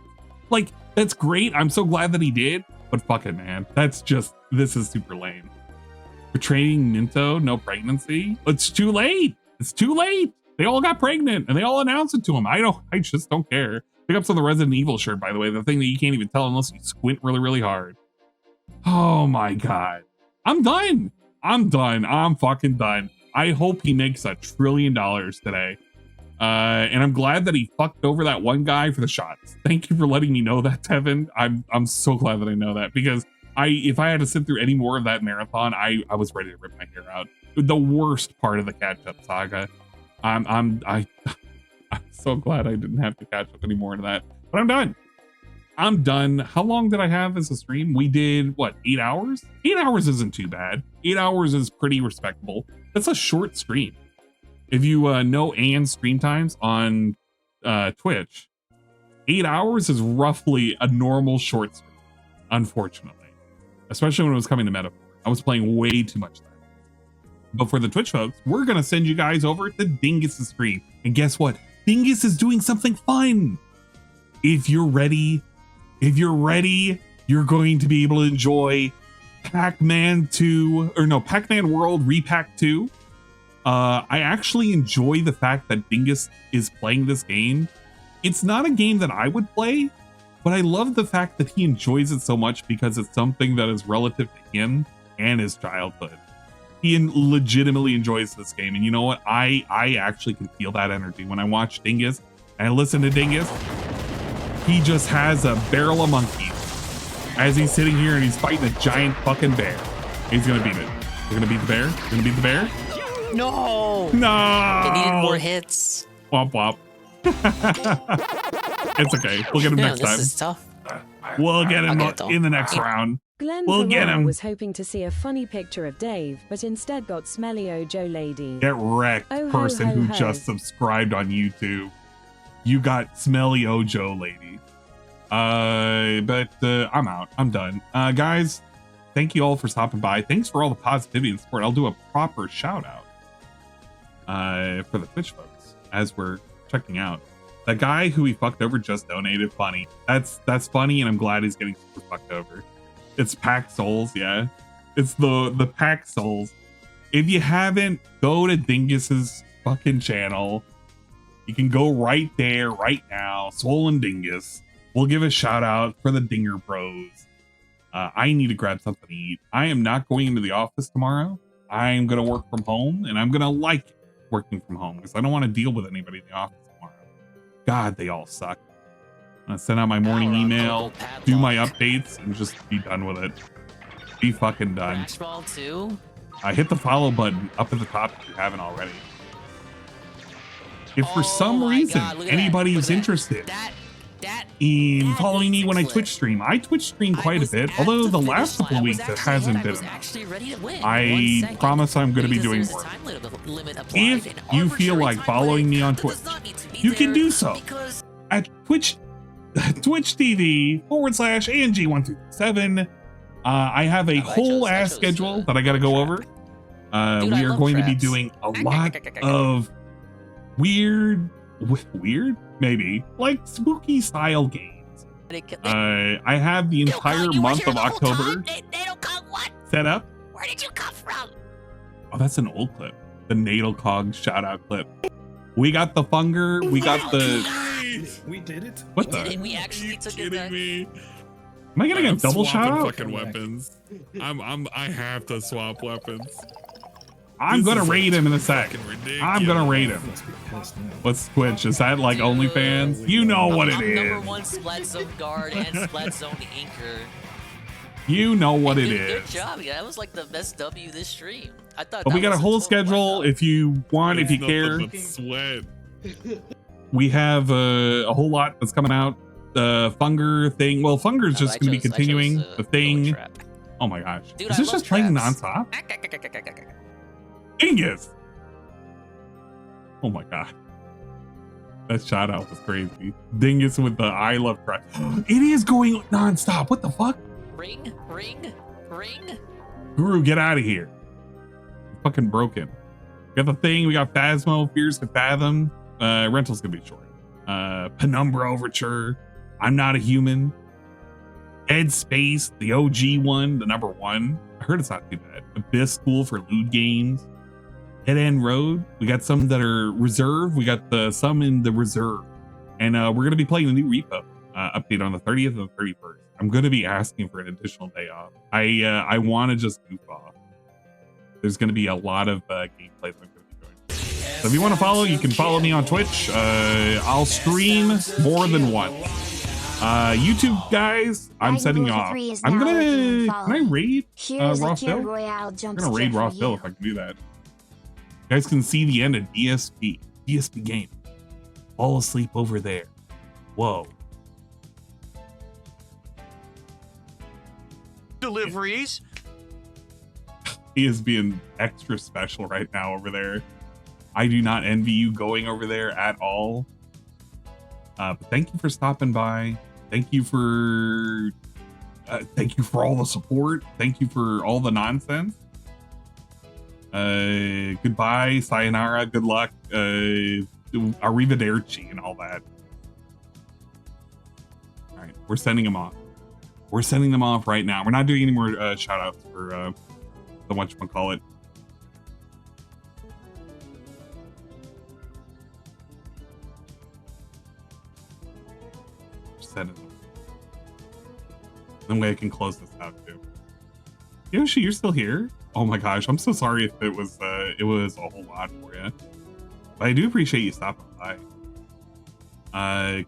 Like, that's great. I'm so glad that he did, but fuck it, man. This is super lame. Portraying Minto, no pregnancy. It's too late. It's too late. They all got pregnant and they all announced it to him. I just don't care. Pick up some of the Resident Evil shirt, by the way, the thing that you can't even tell unless you squint really, really hard. Oh my God. I'm done. I'm fucking done. I hope he makes $1 trillion today. And I'm glad that he fucked over that one guy for the shots. Thank you for letting me know that, Tevin. I'm so glad that I know that, because if I had to sit through any more of that marathon, I was ready to rip my hair out. The worst part of the catch-up saga. I'm so glad I didn't have to catch up any more into that. But I'm done. How long did I have as a stream? We did, what, 8 hours? 8 hours isn't too bad. 8 hours is pretty respectable. That's a short stream. If you know Anne's stream times on Twitch, 8 hours is roughly a normal short stream, unfortunately. Especially when it was coming to Metaphor. I was playing way too much time. But for the Twitch folks, we're going to send you guys over to Dingus's stream. And guess what? Dingus is doing something fun. If you're ready, you're going to be able to enjoy Pac-Man World Repack 2. I actually enjoy the fact that Dingus is playing this game. It's not a game that I would play, but I love the fact that he enjoys it so much because it's something that is relative to him and his childhood. He legitimately enjoys this game. And you know what? I actually can feel that energy when I watch Dingus and I listen to Dingus. He just has a barrel of monkeys as he's sitting here and he's fighting a giant fucking bear. He's gonna beat it. We're gonna beat the bear. We're gonna beat the bear.
No.
No.
It needed more hits.
Womp womp. It's okay. We'll get him next time.
This is tough.
We'll get him in the next round.
Glenn
We'll get him.
was hoping to see a funny picture of Dave, but instead got Smelly Ojo Lady.
Get wrecked,
Oh, ho,
person
ho,
who
ho.
just subscribed on YouTube. You got Smelly Ojo Lady. But I'm out. I'm done. Guys, thank you all for stopping by. Thanks for all the positivity and support. I'll do a proper shout out for the Twitch folks as we're checking out. The guy who he fucked over just donated. Funny. That's funny, and I'm glad he's getting super fucked over. It's Pack Souls, yeah. It's the Pack Souls. If you haven't, go to Dingus's fucking channel. You can go right there, right now. Swollen Dingus. We'll give a shout out for the Dinger Bros. I need to grab something to eat. I am not going into the office tomorrow. I'm gonna work from home, and I'm gonna like working from home because I don't want to deal with anybody in the office tomorrow. God, they all suck. I'm gonna send out my morning email, do my updates, and just be done with it. Be fucking done.
Too?
Hit the follow button up at the top if you haven't already. If for some reason anybody is interested in following me when I Twitch stream, I Twitch stream quite a bit, although the last couple of weeks it hasn't been enough. I promise I'm going to be doing more. If you feel like following me on Twitch, you can do so at twitch.tv/ANG1337. I have a whole ass schedule that I got to go over. We are going to be doing a lot of weird, maybe, like spooky style games. I have the entire month of October set up.
Where did you come from?
Oh, that's an old clip. The Natal Cog shout out clip. We got the Funger. We got the.
We did it.
What the?
We actually took it.
Am I gonna get double shout out?
Fucking weapons. I have to swap weapons.
I'm gonna raid him in a sec. I'm gonna raid him. What's Twitch? Is that like OnlyFans? You know what it is.
Number one Splat Zone guard and Splat Zone inker.
You know what it
Good
is.
job, yeah. That was like the best W this stream. I thought.
But we
that
got a
was
whole schedule. If you want, if you care,
Sweat.
we have a whole lot that's coming out. The Funger thing. Well, Funger is just going to be continuing the thing. Oh my gosh.
Dude,
Is this just playing nonstop? Dingus. Oh my god. That shout out was crazy. Dingus with the I love track. It is going nonstop. What the fuck?
Ring.
Guru, get out of here. Fucking broken. We got the thing. We got Phasmo, Fears to Fathom. Rental's gonna be short. Penumbra Overture. I'm Not a Human. Dead Space, the OG one, the number one. I heard it's not too bad. Abyss School for Lewd Games. Dead End Road. We got some that are reserved. We got some in the reserve. And we're going to be playing the new repo update on the 30th and the 31st. I'm going to be asking for an additional day off. I want to just goof off. There's going to be a lot of gameplay that I'm going to be doing. So if you want to follow, you can follow me on Twitch. I'll stream more than once. YouTube guys, I'm setting you off. I'm gonna. Can I raid Ross Hill? I'm gonna raid Ross Hill if I can do that. You guys can see the end of DSP game. Fall asleep over there. Whoa.
Deliveries.
He is being extra special right now over there. I do not envy you going over there at all. But thank you for stopping by. Thank you for all the support. Thank you for all the nonsense. Goodbye, sayonara, good luck, arrivederci, and all that. All right, we're sending them off. We're sending them off right now. We're not doing any more shout outs for the whatchamacallit. Sending them. Then way I can close this out too. Yoshi, you're still here? Oh my gosh, I'm so sorry if it was a whole lot for you. But I do appreciate you stopping by.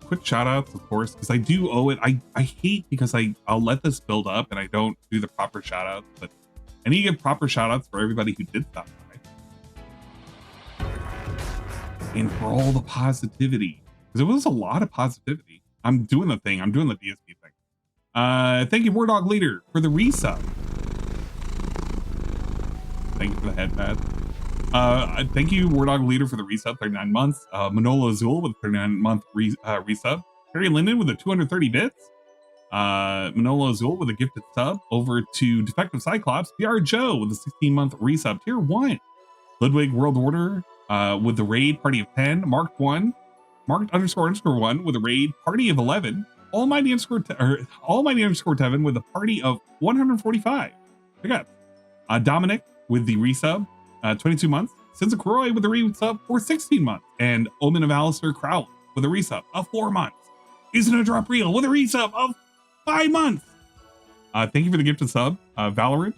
Quick shout outs, of course, because I do owe it. I hate because I'll let this build up and I don't do the proper shout outs, but I need to give proper shout outs for everybody who did stop by. And for all the positivity. Because it was a lot of positivity. I'm doing the thing. I'm doing the DSP thing. Thank you, War Dog Leader, for the resub. Thank you for the head pad. Thank you, War Dog Leader, for the resub, 39 months. Manolo Azul with a 39-month resub. Harry Linden with a 230 bits. Manolo Azul with a gifted sub. Over to Defective Cyclops. PR Joe with a 16-month resub. Tier 1. Ludwig World Order with the raid party of 10. Marked 1. Marked __ 1 with a raid party of 11. Almighty _ Tevin with a party of 145. Pick up. Dominic with the resub, 22 months. Sinza Croy with a resub for 16 months. And Omen of Alistair Crowell with a resub of 4 months. Isn't a drop real with a resub of 5 months. Thank you for the gifted sub, Valorant.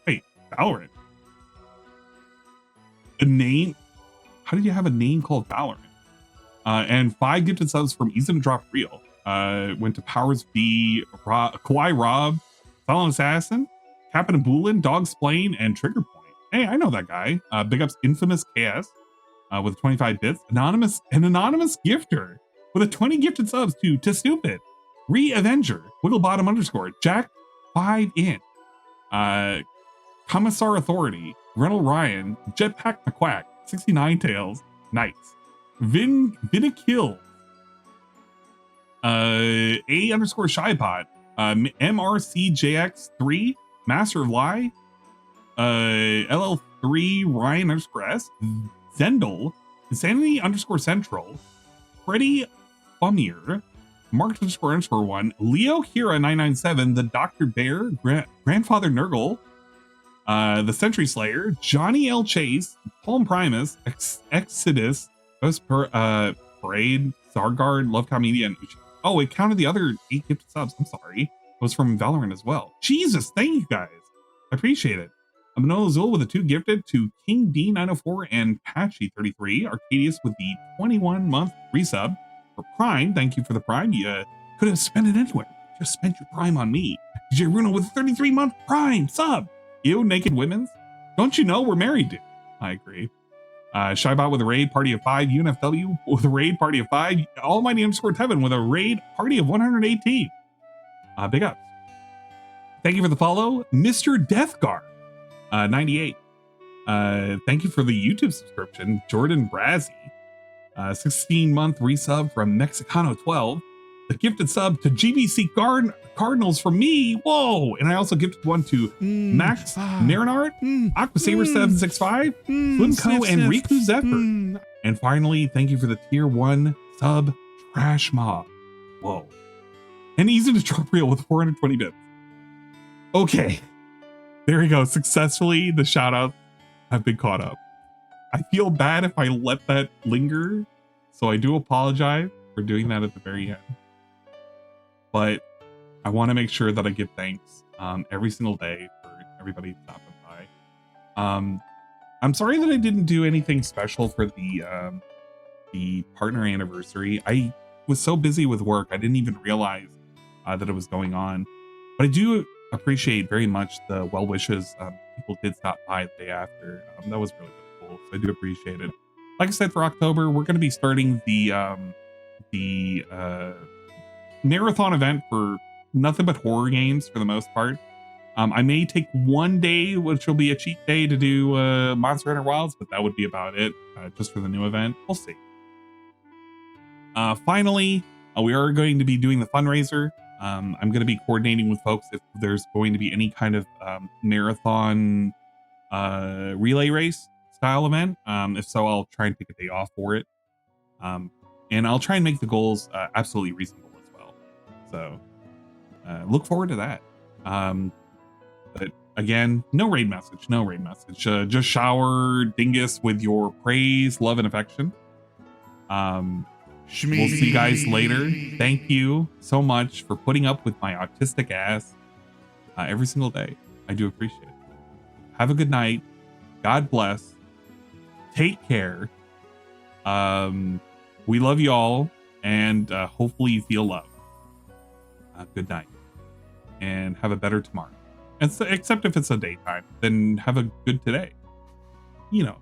Wait, Valorant. A name? How did you have a name called Valorant? And 5 gifted subs from Isn't a Drop Real. Went to Powers B, Kawhi Rob, Fallen Assassin, Captain Boolin, Dog Splain, and Trigger Point. Hey, I know that guy. Big ups Infamous KS with 25 bits. Anonymous gifter with a 20 gifted subs to Stupid. Re-Avenger, Wigglebottom _ Jack 5 in. Commissar Authority, Reynolds Ryan, Jetpack McQuack, 69 Tails, Knights. Vinikil, A _ Shypot, MRCJX3, Master of Lie, LL3 Ryan _ Zendel, Insanity _ Central, Freddy Fumier, Mark _ 1, Leo Kira 997, the Dr. Bear, Grandfather Nurgle, the Century Slayer, Johnny L. Chase, Palm Primus, Exodus, Parade, Zargard, Love Commedia, and oh, it counted the other 8 gifted subs. I'm sorry. It was from Valorant as well. Jesus, thank you guys. I appreciate it. Manolo Zul with a 2 gifted to King D904 and Patchy 33. Arcadius with the 21-month resub. For Prime, thank you for the Prime. You could have spent it anywhere. Just spent your Prime on me. DJ Runo with a 33-month Prime sub. You Naked Women's. Don't you know we're married, dude? I agree. Shybot with a raid party of 5. UNFW with a raid party of 5. Almighty _ Tevin with a raid party of 118. Big ups. Thank you for the follow. Mr. Deathguard 98. Thank you for the YouTube subscription. Jordan Brazzy. 16-month resub from Mexicano 12. The gifted sub to GBC Cardinals from me. Whoa! And I also gifted one to Max Marinard, Aquasaber 765, Slimco, and Riku Zephyr. And finally, thank you for the tier 1 sub Trash Mob. Whoa. And Easy to Drop Real with 420 bits. Okay. There we go. Successfully, the shoutouts have been caught up. I feel bad if I let that linger, so I do apologize for doing that at the very end. But I want to make sure that I give thanks every single day for everybody stopping by. I'm sorry that I didn't do anything special for the partner anniversary. I was so busy with work, I didn't even realize that it was going on. But I do appreciate very much the well wishes. People did stop by the day after. That was really cool. So I do appreciate it. Like I said, for October, we're going to be starting the marathon event for nothing but horror games for the most part. I may take one day, which will be a cheat day, to do Monster Hunter Wilds, but that would be about it, just for the new event. We'll see. Finally, we are going to be doing the fundraiser. I'm going to be coordinating with folks if there's going to be any kind of marathon relay race style event. If so, I'll try and pick a day off for it. And I'll try and make the goals absolutely reasonable as well. So look forward to that. But again, no raid message. Just shower Dingus with your praise, love, and affection. We'll see you guys later. Thank you so much for putting up with my autistic ass every single day. I do appreciate it. Have a good night. God bless. Take care. We love you all, and hopefully you feel love. Good night, and have a better tomorrow. And so, except if it's a daytime, then have a good today. You know.